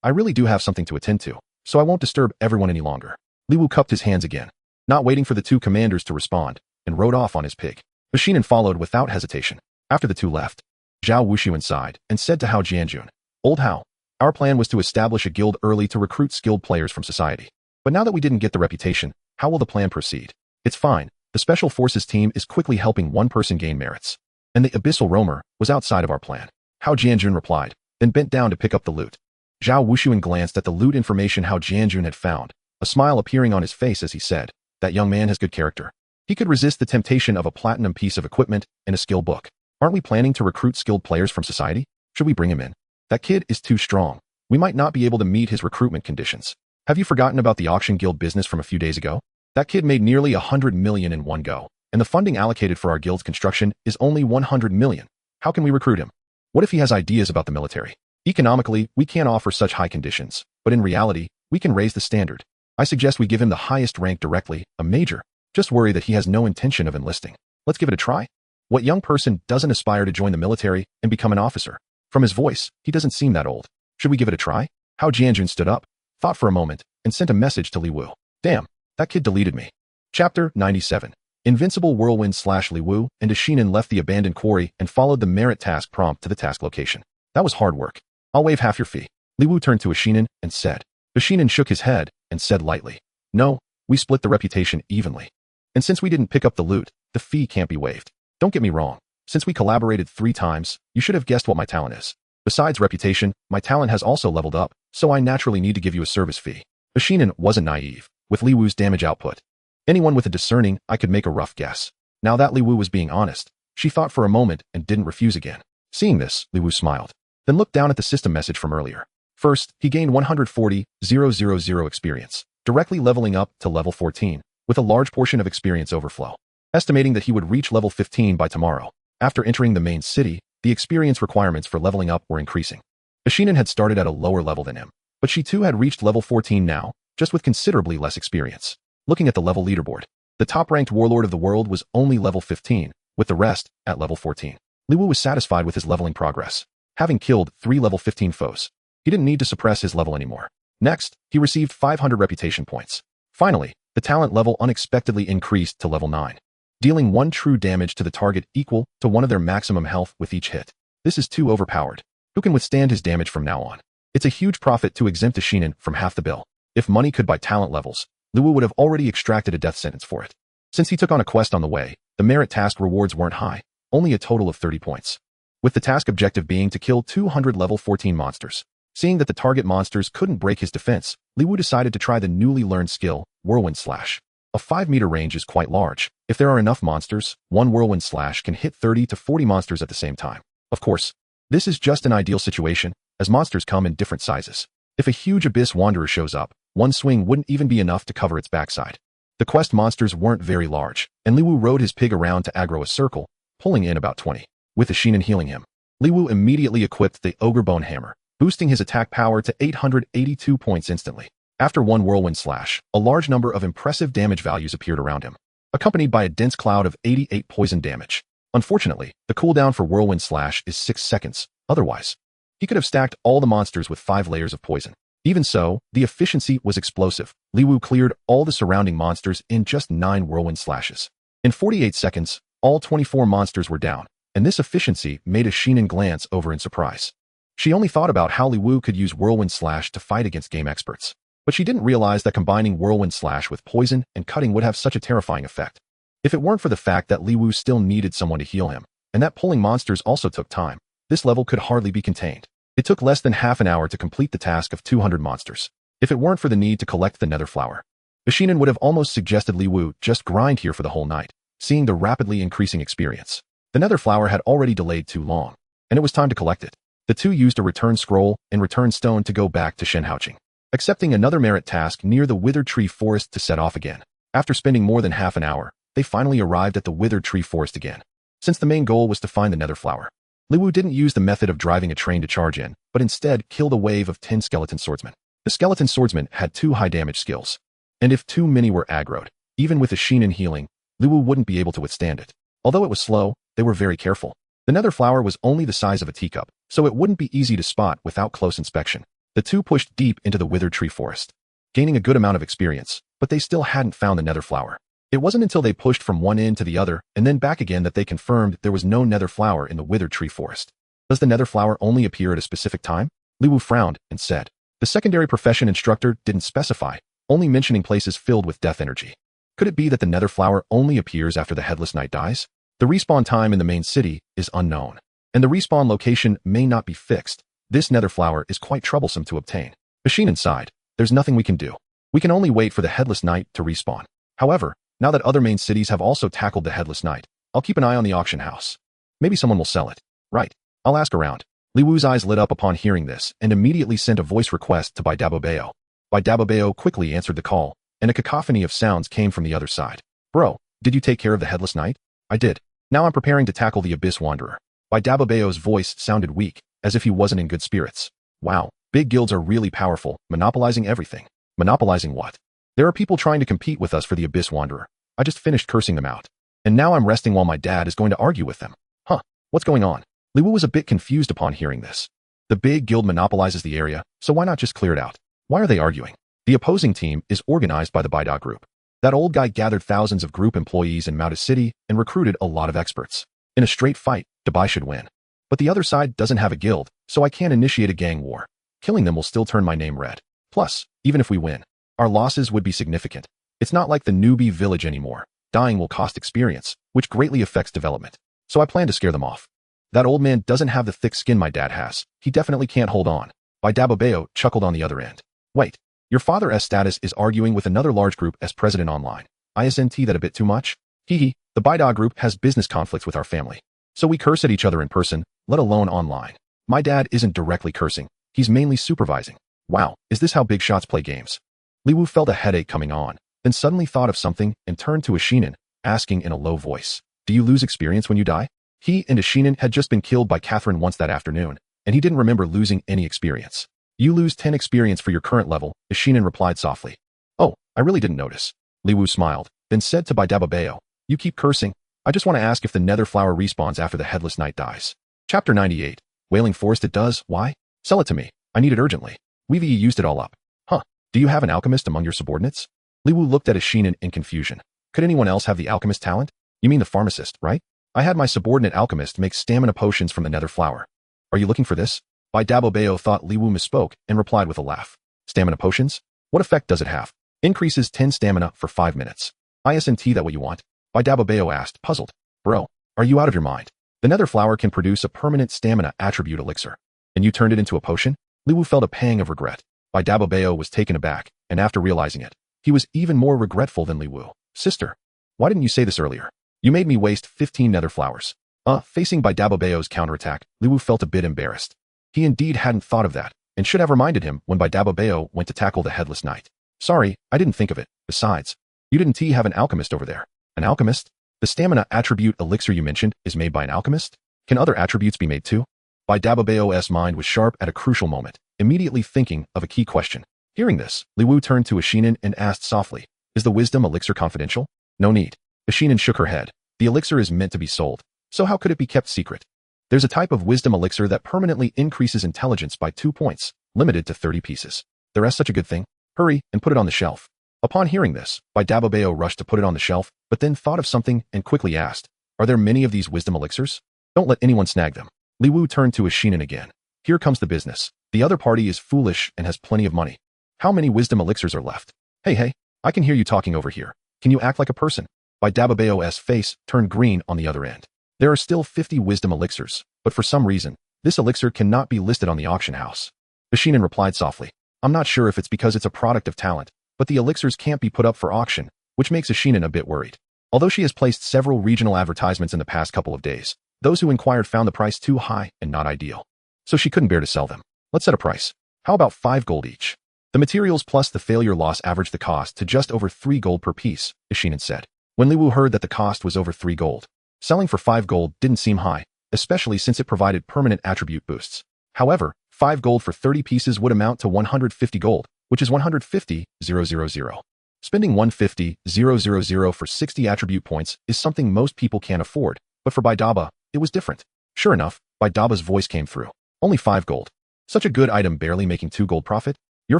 I really do have something to attend to, so I won't disturb everyone any longer." Li Wu cupped his hands again, not waiting for the 2 commanders to respond, and rode off on his pig. Bashinin followed without hesitation. After the 2 left, Zhao Wuxian sighed and said to Hao Jianjun, "Old Hao, our plan was to establish a guild early to recruit skilled players from society. But now that we didn't get the reputation, how will the plan proceed? It's fine. The Special Forces team is quickly helping one person gain merits. And the Abyssal Roamer was outside of our plan." Hao Jianjun replied, then bent down to pick up the loot. Zhao Wuxian glanced at the loot information Hao Jianjun had found, a smile appearing on his face as he said, "That young man has good character. He could resist the temptation of a platinum piece of equipment and a skill book. Aren't we planning to recruit skilled players from society? Should we bring him in? That kid is too strong. We might not be able to meet his recruitment conditions. Have you forgotten about the auction guild business from a few days ago? That kid made nearly 100 million in one go, and the funding allocated for our guild's construction is only 100 million. How can we recruit him? What if he has ideas about the military? Economically, we can't offer such high conditions, but in reality, we can raise the standard. I suggest we give him the highest rank directly, a major. Just worry that he has no intention of enlisting. Let's give it a try." What young person doesn't aspire to join the military and become an officer? From his voice, he doesn't seem that old. Should we give it a try? Hao Jianjun stood up, thought for a moment, and sent a message to Li Wu. "Damn, that kid deleted me." Chapter 97. Invincible Whirlwind / Li Wu and Ashinin left the abandoned quarry and followed the merit task prompt to the task location. "That was hard work. I'll waive half your fee." Li Wu turned to Ashinin and said. Ashinin shook his head and said lightly, "No, we split the reputation evenly. And since we didn't pick up the loot, the fee can't be waived. Don't get me wrong. Since we collaborated 3 times, you should have guessed what my talent is. Besides reputation, my talent has also leveled up, so I naturally need to give you a service fee." Ashinin wasn't naive. With Li Wu's damage output, anyone with a discerning eye could make a rough guess. Now that Li Wu was being honest, she thought for a moment and didn't refuse again. Seeing this, Li Wu smiled, then looked down at the system message from earlier. First, he gained 140,000 experience, directly leveling up to level 14. With a large portion of experience overflow, estimating that he would reach level 15 by tomorrow. After entering the main city, the experience requirements for leveling up were increasing. Ashinin had started at a lower level than him, but she too had reached level 14 now, just with considerably less experience. Looking at the level leaderboard, the top-ranked warlord of the world was only level 15, with the rest at level 14. Li Wu was satisfied with his leveling progress. Having killed 3 level 15 foes, he didn't need to suppress his level anymore. Next, he received 500 reputation points. Finally, the talent level unexpectedly increased to level 9, dealing 1 true damage to the target equal to 1 of their maximum health with each hit. This is too overpowered. Who can withstand his damage from now on? It's a huge profit to exempt Ashinin from half the bill. If money could buy talent levels, Li Wu would have already extracted a death sentence for it. Since he took on a quest on the way, the merit task rewards weren't high, only a total of 30 points. With the task objective being to kill 200 level 14 monsters. Seeing that the target monsters couldn't break his defense, Li Wu decided to try the newly learned skill, Whirlwind Slash. A 5-meter range is quite large. If there are enough monsters, one Whirlwind Slash can hit 30 to 40 monsters at the same time. Of course, this is just an ideal situation, as monsters come in different sizes. If a huge Abyss Wanderer shows up, one swing wouldn't even be enough to cover its backside. The quest monsters weren't very large, and Li Wu rode his pig around to aggro a circle, pulling in about 20. With Ashinin healing him, Li Wu immediately equipped the Ogre Bone Hammer, boosting his attack power to 882 points instantly. After one Whirlwind Slash, a large number of impressive damage values appeared around him, accompanied by a dense cloud of 88 poison damage. Unfortunately, the cooldown for Whirlwind Slash is 6 seconds. Otherwise, he could have stacked all the monsters with 5 layers of poison. Even so, the efficiency was explosive. Li Wu cleared all the surrounding monsters in just 9 Whirlwind Slashes. In 48 seconds, all 24 monsters were down, and this efficiency made Ashinin glance over in surprise. She only thought about how Li Wu could use Whirlwind Slash to fight against game experts. But she didn't realize that combining Whirlwind Slash with poison and cutting would have such a terrifying effect. If it weren't for the fact that Li Wu still needed someone to heal him, and that pulling monsters also took time, this level could hardly be contained. It took less than half an hour to complete the task of 200 monsters. If it weren't for the need to collect the Nether Flower, Ashinin would have almost suggested Li Wu just grind here for the whole night. seeing the rapidly increasing experience. The nether flower had already delayed too long, and it was time to collect it. The two used a return scroll and return stone to go back to Shenhaoqing, accepting another merit task near the withered tree forest to set off again. After spending more than half an hour, they finally arrived at the withered tree forest again. Since the main goal was to find the nether flower, Liwu didn't use the method of driving a train to charge in, but instead killed a wave of 10 skeleton swordsmen. The skeleton swordsmen had 2 high damage skills, and if too many were aggroed, even with the Shinin healing, Liwu wouldn't be able to withstand it. Although it was slow, they were very careful. The nether flower was only the size of a teacup, so it wouldn't be easy to spot without close inspection. The two pushed deep into the withered tree forest, gaining a good amount of experience, but they still hadn't found the nether flower. It wasn't until they pushed from one end to the other and then back again that they confirmed there was no nether flower in the withered tree forest. Does the nether flower only appear at a specific time? Liwu frowned and said. The secondary profession instructor didn't specify, only mentioning places filled with death energy. Could it be that the nether flower only appears after the Headless Knight dies? The respawn time in the main city is unknown, and the respawn location may not be fixed. This nether flower is quite troublesome to obtain. Machine inside, there's nothing we can do. We can only wait for the Headless Knight to respawn. However, now that other main cities have also tackled the Headless Knight, I'll keep an eye on the auction house. Maybe someone will sell it. Right. I'll ask around. Liwu's eyes lit up upon hearing this and immediately sent a voice request to Baidabobeo. Baidabobeo quickly answered the call, and a cacophony of sounds came from the other side. Bro, did you take care of the Headless Knight? I did. Now I'm preparing to tackle the Abyss Wanderer. Baidabobeo's voice sounded weak, as if he wasn't in good spirits. Wow, big guilds are really powerful, monopolizing everything. Monopolizing what? There are people trying to compete with us for the Abyss Wanderer. I just finished cursing them out. And now I'm resting while my dad is going to argue with them. Huh, what's going on? Liwu was a bit confused upon hearing this. The big guild monopolizes the area, so why not just clear it out? Why are they arguing? The opposing team is organized by the Baida group. That old guy gathered thousands of group employees in Mouta City and recruited a lot of experts. In a straight fight, Dubai should win. But the other side doesn't have a guild, so I can't initiate a gang war. Killing them will still turn my name red. Plus, even if we win, our losses would be significant. It's not like the newbie village anymore. Dying will cost experience, which greatly affects development. So I plan to scare them off. That old man doesn't have the thick skin my dad has. He definitely can't hold on. Baidabobeo chuckled on the other end. Wait, your father's status is arguing with another large group as president online. Isn't that a bit too much? Hehe, the Baida group has business conflicts with our family. So we curse at each other in person, let alone online. My dad isn't directly cursing. He's mainly supervising. Wow, is this how big shots play games? Liwu felt a headache coming on, then suddenly thought of something and turned to Ashinin, asking in a low voice. Do you lose experience when you die? He and Ashinin had just been killed by Catherine once that afternoon, and he didn't remember losing any experience. You lose 10 experience for your current level, Ashinin replied softly. Oh, I really didn't notice. Liwu smiled, then said to Baidabobeo, you keep cursing. I just want to ask if the nether flower respawns after the Headless Knight dies. Chapter 98. Wailing Forest it does, why? Sell it to me. I need it urgently. We've used it all up. Huh, do you have an alchemist among your subordinates? Liwu looked at Ashinin in confusion. Could anyone else have the alchemist talent? You mean the pharmacist, right? I had my subordinate alchemist make stamina potions from the nether flower. Are you looking for this? Baidabobeo thought Liwu misspoke and replied with a laugh. Stamina potions? What effect does it have? Increases 10 stamina for 5 minutes. Isn't that what you want? Baidabobeo asked, puzzled. Bro, are you out of your mind? The nether flower can produce a permanent stamina attribute elixir. And you turned it into a potion? Liwu felt a pang of regret. Baidabobeo was taken aback, and after realizing it, he was even more regretful than Liwu. Sister, why didn't you say this earlier? You made me waste 15 nether flowers. Facing Baidabobeo's counterattack, Liwu felt a bit embarrassed. He indeed hadn't thought of that, and should have reminded him when Baidabobeo went to tackle the Headless Knight. Sorry, I didn't think of it. Besides, you didn't have an alchemist over there. An alchemist? The stamina attribute elixir you mentioned is made by an alchemist? Can other attributes be made too? Baidabobeo's mind was sharp at a crucial moment, immediately thinking of a key question. Hearing this, Liwu turned to Ashinin and asked softly, is the wisdom elixir confidential? No need. Ashinin shook her head. The elixir is meant to be sold, so how could it be kept secret? There's a type of wisdom elixir that permanently increases intelligence by 2 points, limited to 30 pieces. There is such a good thing. Hurry and put it on the shelf. Upon hearing this, Baidabobeo rushed to put it on the shelf, but then thought of something and quickly asked, are there many of these wisdom elixirs? Don't let anyone snag them. Liwu turned to Ashinin again. Here comes the business. The other party is foolish and has plenty of money. How many wisdom elixirs are left? Hey, I can hear you talking over here. Can you act like a person? Baidabobeo's face turned green on the other end. There are still 50 wisdom elixirs, but for some reason, this elixir cannot be listed on the auction house. Ashinin replied softly. I'm not sure if it's because it's a product of talent, but the elixirs can't be put up for auction, which makes Ashinin a bit worried. Although she has placed several regional advertisements in the past couple of days, those who inquired found the price too high and not ideal. So she couldn't bear to sell them. Let's set a price. How about 5 gold each? The materials plus the failure loss averaged the cost to just over 3 gold per piece, Ishinan said. When Liwu heard that the cost was over 3 gold, selling for 5 gold didn't seem high, especially since it provided permanent attribute boosts. However, 5 gold for 30 pieces would amount to 150 gold, which is 150,000. Spending 150,000 for 60 attribute points is something most people can't afford, but for Baidaba, it was different. Sure enough, Baidaba's voice came through. Only 5 gold. Such a good item barely making 2 gold profit? Your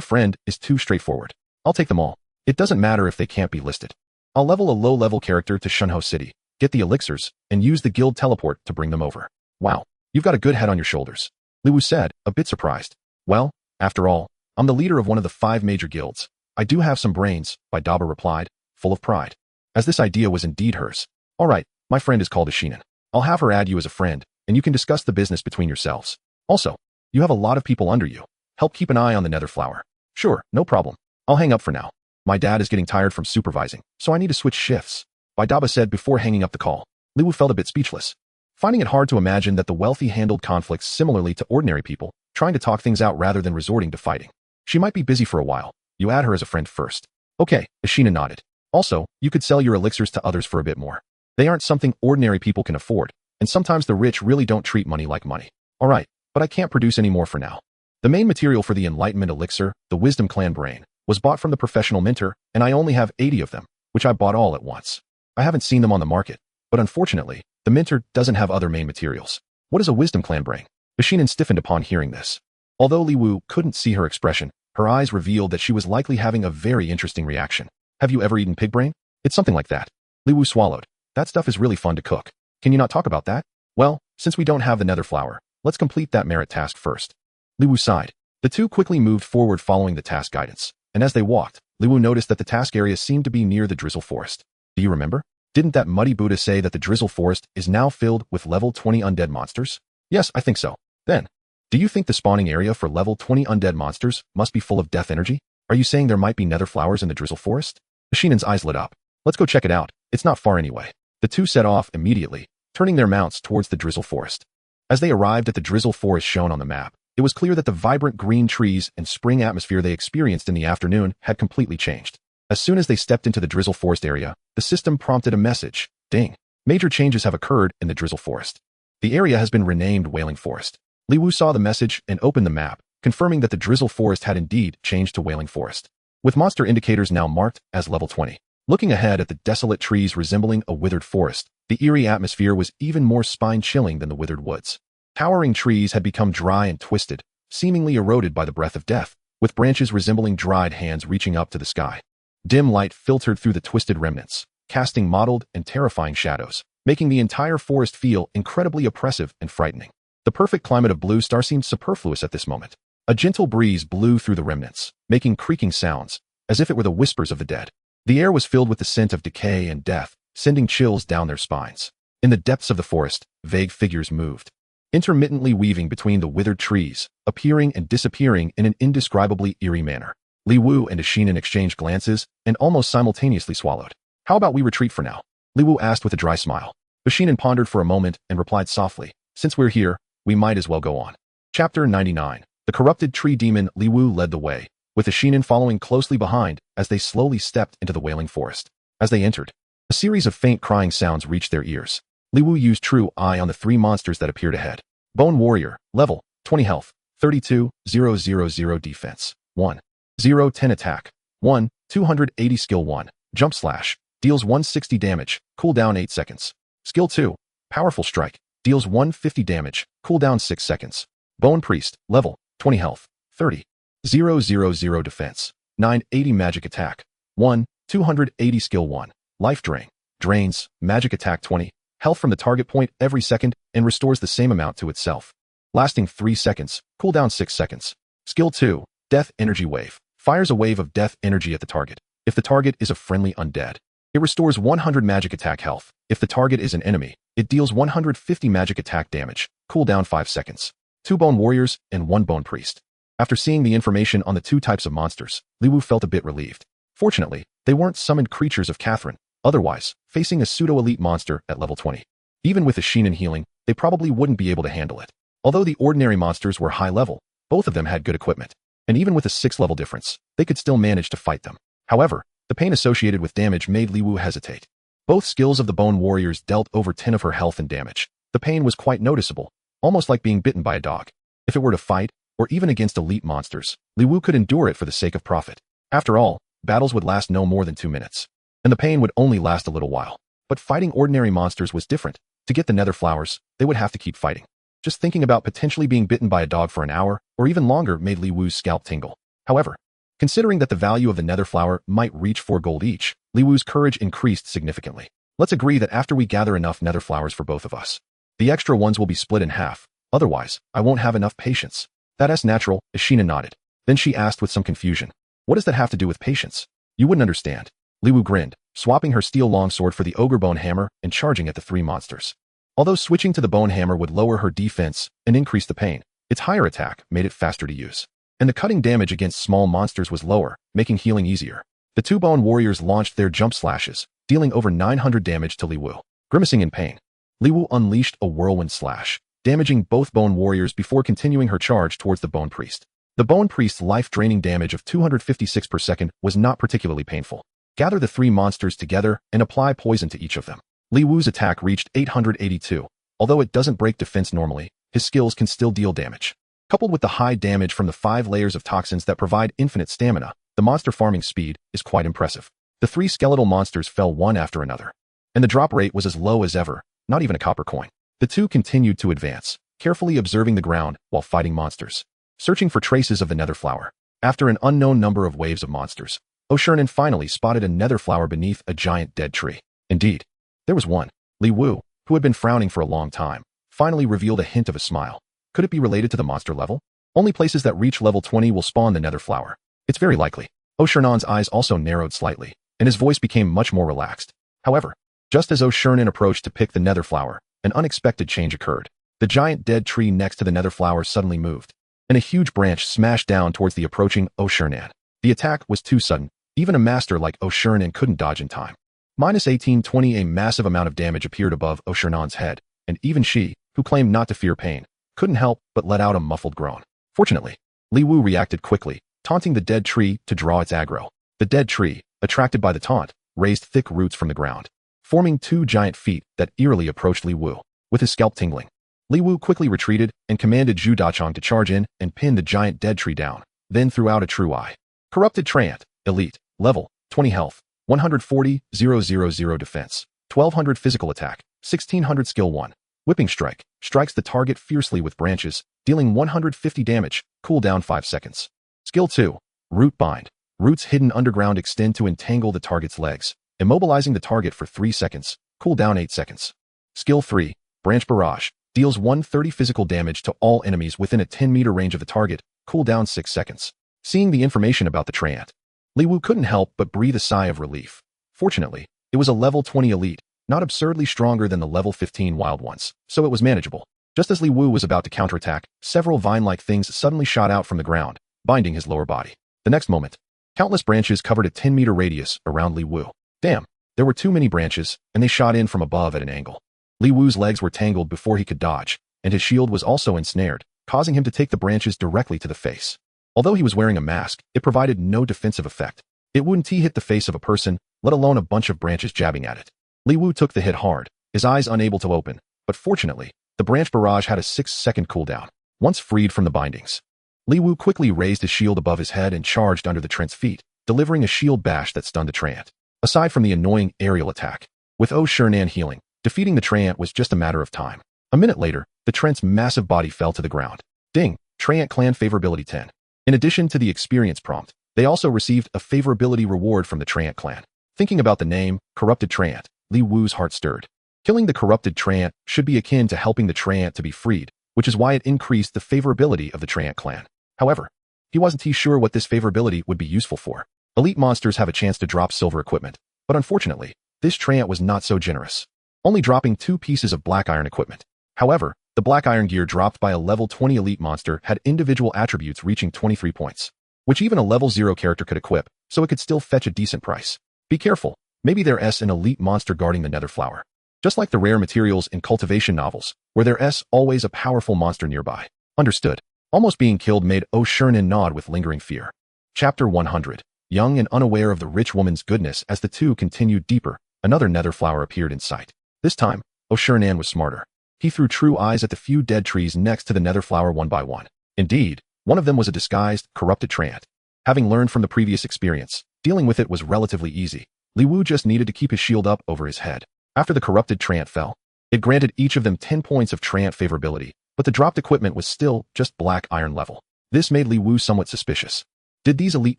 friend is too straightforward. I'll take them all. It doesn't matter if they can't be listed. I'll level a low-level character to Shunho City, get the elixirs, and use the guild teleport to bring them over. Wow, you've got a good head on your shoulders, Liwu said, a bit surprised. Well, after all, I'm the leader of one of the 5 major guilds. I do have some brains, Baidaba replied, full of pride. As this idea was indeed hers. All right, my friend is called Ishinan. I'll have her add you as a friend, and you can discuss the business between yourselves. Also, you have a lot of people under you. Help keep an eye on the nether flower. Sure, no problem. I'll hang up for now. My dad is getting tired from supervising, so I need to switch shifts, Baidaba said before hanging up the call. Liwu felt a bit speechless, finding it hard to imagine that the wealthy handled conflicts similarly to ordinary people, trying to talk things out rather than resorting to fighting. She might be busy for a while. You add her as a friend first. Okay, Ishina nodded. Also, you could sell your elixirs to others for a bit more. They aren't something ordinary people can afford, and sometimes the rich really don't treat money like money. All right, but I can't produce any more for now. The main material for the Enlightenment Elixir, the Wisdom Clan Brain, was bought from the professional minter, and I only have 80 of them, which I bought all at once. I haven't seen them on the market, but unfortunately, the minter doesn't have other main materials. What is a Wisdom Clan Brain? Ishinan stiffened upon hearing this. Although Liwu couldn't see her expression, her eyes revealed that she was likely having a very interesting reaction. Have you ever eaten pig brain? It's something like that. Liwu swallowed. That stuff is really fun to cook. Can you not talk about that? Well, since we don't have the nether flower, let's complete that merit task first. Liwu sighed. The two quickly moved forward following the task guidance, and as they walked, Liwu noticed that the task area seemed to be near the Drizzle Forest. Do you remember? Didn't that muddy Buddha say that the Drizzle Forest is now filled with level 20 undead monsters? Yes, I think so. Then, do you think the spawning area for level 20 undead monsters must be full of death energy? Are you saying there might be nether flowers in the Drizzle Forest? Ishinan's eyes lit up. Let's go check it out. It's not far anyway. The two set off immediately, turning their mounts towards the Drizzle Forest. As they arrived at the Drizzle Forest shown on the map, it was clear that the vibrant green trees and spring atmosphere they experienced in the afternoon had completely changed. As soon as they stepped into the Drizzle Forest area, the system prompted a message. Ding. Major changes have occurred in the Drizzle Forest. The area has been renamed Wailing Forest. Liwu saw the message and opened the map, confirming that the Drizzle Forest had indeed changed to Wailing Forest, with monster indicators now marked as level 20. Looking ahead at the desolate trees resembling a withered forest, the eerie atmosphere was even more spine-chilling than the withered woods. Towering trees had become dry and twisted, seemingly eroded by the breath of death, with branches resembling dried hands reaching up to the sky. Dim light filtered through the twisted remnants, casting mottled and terrifying shadows, making the entire forest feel incredibly oppressive and frightening. The perfect climate of Blue Star seemed superfluous at this moment. A gentle breeze blew through the remnants, making creaking sounds, as if it were the whispers of the dead. The air was filled with the scent of decay and death, sending chills down their spines. In the depths of the forest, vague figures moved, intermittently weaving between the withered trees, appearing and disappearing in an indescribably eerie manner. Liwu and Ishinan exchanged glances and almost simultaneously swallowed. How about we retreat for now? Liwu asked with a dry smile. Ishinan pondered for a moment and replied softly, since we're here, we might as well go on. Chapter 99. The corrupted tree demon Liwu led the way, with Ishinan following closely behind as they slowly stepped into the Wailing Forest. As they entered, a series of faint crying sounds reached their ears. Liwu used True Eye on the 3 monsters that appeared ahead. Bone Warrior, level, 20 health, 32,000 defense, 1,010 attack, 1,280 skill 1, Jump Slash, deals 160 damage, cooldown 8 seconds. Skill 2, Powerful Strike, deals 150 damage, cooldown 6 seconds. Bone Priest, level, 20 health, 30,000 defense, 980 magic attack, 1,280 skill 1, Life Drain, drains, magic attack 20, health from the target point every second and restores the same amount to itself. Lasting 3 seconds, cooldown 6 seconds. Skill 2, Death Energy Wave, fires a wave of death energy at the target. If the target is a friendly undead, it restores 100 magic attack health. If the target is an enemy, it deals 150 magic attack damage, cooldown 5 seconds. 2 Bone Warriors and 1 Bone Priest. After seeing the information on the 2 types of monsters, Liwu felt a bit relieved. Fortunately, they weren't summoned creatures of Catherine, Otherwise, facing a pseudo-elite monster at level 20. Even with the Shinin healing, they probably wouldn't be able to handle it. Although the ordinary monsters were high level, both of them had good equipment. And even with a 6-level difference, they could still manage to fight them. However, the pain associated with damage made Li Wu hesitate. Both skills of the Bone Warriors dealt over 10 of her health and damage. The pain was quite noticeable, almost like being bitten by a dog. If it were to fight, or even against elite monsters, Li Wu could endure it for the sake of profit. After all, battles would last no more than 2 minutes. And the pain would only last a little while. But fighting ordinary monsters was different. To get the nether flowers, they would have to keep fighting. Just thinking about potentially being bitten by a dog for an hour, or even longer, made Li Wu's scalp tingle. However, considering that the value of the nether flower might reach 4 gold each, Li Wu's courage increased significantly. Let's agree that after we gather enough nether flowers for both of us, the extra ones will be split in half. Otherwise, I won't have enough patience. That's natural, Ashina nodded. Then she asked with some confusion, what does that have to do with patience? You wouldn't understand. Li Wu grinned, swapping her steel longsword for the ogre bone hammer and charging at the 3 monsters. Although switching to the bone hammer would lower her defense and increase the pain, its higher attack made it faster to use. And the cutting damage against small monsters was lower, making healing easier. The 2 bone warriors launched their jump slashes, dealing over 900 damage to Li Wu. Grimacing in pain, Li Wu unleashed a whirlwind slash, damaging both bone warriors before continuing her charge towards the bone priest. The bone priest's life-draining damage of 256 per second was not particularly painful. Gather the 3 monsters together and apply poison to each of them. Li Wu's attack reached 882. Although it doesn't break defense normally, his skills can still deal damage. Coupled with the high damage from the 5 layers of toxins that provide infinite stamina, the monster farming speed is quite impressive. The 3 skeletal monsters fell one after another. And the drop rate was as low as ever, not even a copper coin. The 2 continued to advance, carefully observing the ground while fighting monsters, searching for traces of the nether flower. After an unknown number of waves of monsters, Oshurnan finally spotted a nether flower beneath a giant dead tree. Indeed, there was one. Li Wu, who had been frowning for a long time, finally revealed a hint of a smile. Could it be related to the monster level? Only places that reach level 20 will spawn the nether flower. It's very likely. Oshurnan's eyes also narrowed slightly, and his voice became much more relaxed. However, just as Oshurnan approached to pick the nether flower, an unexpected change occurred. The giant dead tree next to the nether flower suddenly moved, and a huge branch smashed down towards the approaching Oshurnan. The attack was too sudden. Even a master like Oshurnan couldn't dodge in time. Minus 1820, a massive amount of damage appeared above Oshurnan's head, and even she, who claimed not to fear pain, couldn't help but let out a muffled groan. Fortunately, Li Wu reacted quickly, taunting the dead tree to draw its aggro. The dead tree, attracted by the taunt, raised thick roots from the ground, forming 2 giant feet that eerily approached Li Wu, with his scalp tingling. Li Wu quickly retreated and commanded Zhu Dachong to charge in and pin the giant dead tree down, then threw out a true eye. Corrupted Treant, Elite, Level, 20 health, 140,000 defense, 1200 physical attack, 1600 skill 1. Whipping Strike, strikes the target fiercely with branches, dealing 150 damage, cooldown 5 seconds. Skill 2, Root Bind. Roots hidden underground extend to entangle the target's legs, immobilizing the target for 3 seconds, cooldown 8 seconds. Skill 3, Branch Barrage, deals 130 physical damage to all enemies within a 10-meter range of the target, cooldown 6 seconds. Seeing the information about the Treant, Li Wu couldn't help but breathe a sigh of relief. Fortunately, it was a level 20 elite, not absurdly stronger than the level 15 wild ones, so it was manageable. Just as Li Wu was about to counterattack, several vine-like things suddenly shot out from the ground, binding his lower body. The next moment, countless branches covered a 10-meter radius around Li Wu. Damn, there were too many branches, and they shot in from above at an angle. Li Wu's legs were tangled before he could dodge, and his shield was also ensnared, causing him to take the branches directly to the face. Although he was wearing a mask, it provided no defensive effect. It wouldn't hit the face of a person, let alone a bunch of branches jabbing at it. Li Wu took the hit hard, his eyes unable to open, but fortunately, the branch barrage had a 6-second cooldown. Once freed from the bindings, Li Wu quickly raised his shield above his head and charged under the Treant's feet, delivering a shield bash that stunned the Treant. Aside from the annoying aerial attack, with Oshurnan healing, defeating the Treant was just a matter of time. A minute later, the Treant's massive body fell to the ground. Ding! Treant Clan Favorability 10. In addition to the experience prompt, they also received a favorability reward from the Treant clan. Thinking about the name, Corrupted Treant, Li Wu's heart stirred. Killing the corrupted Treant should be akin to helping the Treant to be freed, which is why it increased the favorability of the Treant clan. However, he wasn't sure what this favorability would be useful for. Elite monsters have a chance to drop silver equipment, but unfortunately, this Treant was not so generous, only dropping 2 pieces of black iron equipment. However, the black iron gear dropped by a level 20 elite monster had individual attributes reaching 23 points, which even a level 0 character could equip, so it could still fetch a decent price. Be careful, Maybe there's an elite monster guarding the nether flower. Just like the rare materials in cultivation novels, where there's always a powerful monster nearby. Understood. Almost being killed made O'Sherinan nod with lingering fear. Chapter 100. Young and unaware of the rich woman's goodness as the two continued deeper, another nether flower appeared in sight. This time, O'Sherinan was smarter. He threw true eyes at the few dead trees next to the nether flower one by one. Indeed, one of them was a disguised, corrupted treant. Having learned from the previous experience, dealing with it was relatively easy. Li Wu just needed to keep his shield up over his head. After the corrupted treant fell, it granted each of them 10 points of treant favorability, but the dropped equipment was still just black iron level. This made Li Wu somewhat suspicious. Did these elite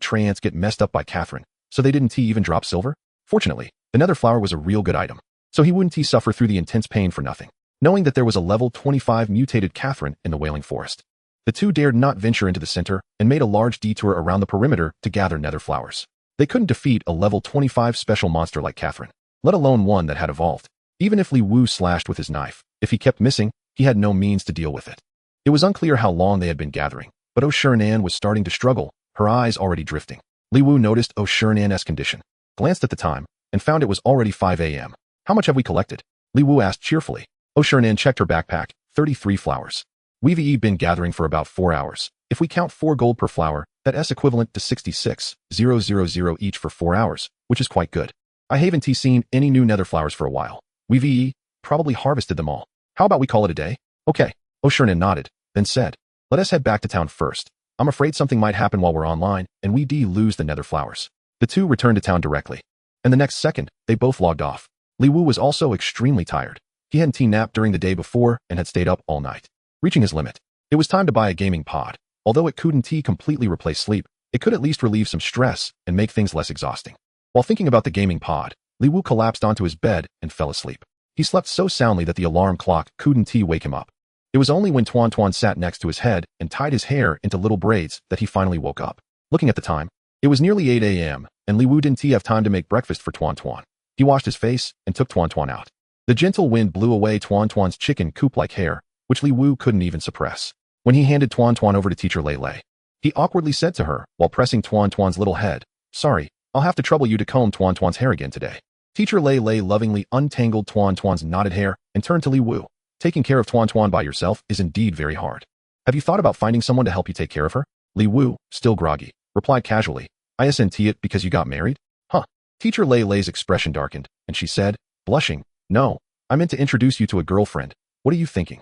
treants get messed up by Catherine, so they didn't even drop silver? Fortunately, the nether flower was a real good item, so he wouldn't suffer through the intense pain for nothing. Knowing that there was a level 25 mutated Catherine in the Wailing Forest, the two dared not venture into the center and made a large detour around the perimeter to gather nether flowers. They couldn't defeat a level 25 special monster like Catherine, let alone one that had evolved. Even if Li Wu slashed with his knife, if he kept missing, he had no means to deal with it. It was unclear how long they had been gathering, but O'Sherinan was starting to struggle, her eyes already drifting. Li Wu noticed O'Sherinan's condition, glanced at the time, and found it was already 5 a.m. How much have we collected? Li Wu asked cheerfully. O'Sherinan checked her backpack. 33 flowers. We've been gathering for about 4 hours. If we count 4 gold per flower, that's equivalent to 66,000 each for 4 hours, which is quite good. I haven't seen any new nether flowers for a while. We've probably harvested them all. How about we call it a day? Okay. O'Sherinan nodded, then said, let us head back to town first. I'm afraid something might happen while we're online, and we lose the nether flowers. The two returned to town directly. And the next second, they both logged off. Li Wu was also extremely tired. He hadn't napped during the day before and had stayed up all night. Reaching his limit, it was time to buy a gaming pod. Although it couldn't completely replace sleep, it could at least relieve some stress and make things less exhausting. While thinking about the gaming pod, Li Wu collapsed onto his bed and fell asleep. He slept so soundly that the alarm clock couldn't wake him up. It was only when Tuan Tuan sat next to his head and tied his hair into little braids that he finally woke up. Looking at the time, it was nearly 8 a.m., and Li Wu didn't have time to make breakfast for Tuan Tuan. He washed his face and took Tuan Tuan out. The gentle wind blew away Tuan Tuan's chicken coop-like hair, which Li Wu couldn't even suppress. When he handed Tuan Tuan over to Teacher Lei Lei, he awkwardly said to her while pressing Tuan Tuan's little head, sorry, I'll have to trouble you to comb Tuan Tuan's hair again today. Teacher Lei Lei lovingly untangled Tuan Tuan's knotted hair and turned to Li Wu. Taking care of Tuan Tuan by yourself is indeed very hard. Have you thought about finding someone to help you take care of her? Li Wu, still groggy, replied casually, isn't it because you got married? Huh. Teacher Lei Lei's expression darkened, and she said, blushing, no, I meant to introduce you to a girlfriend. What are you thinking?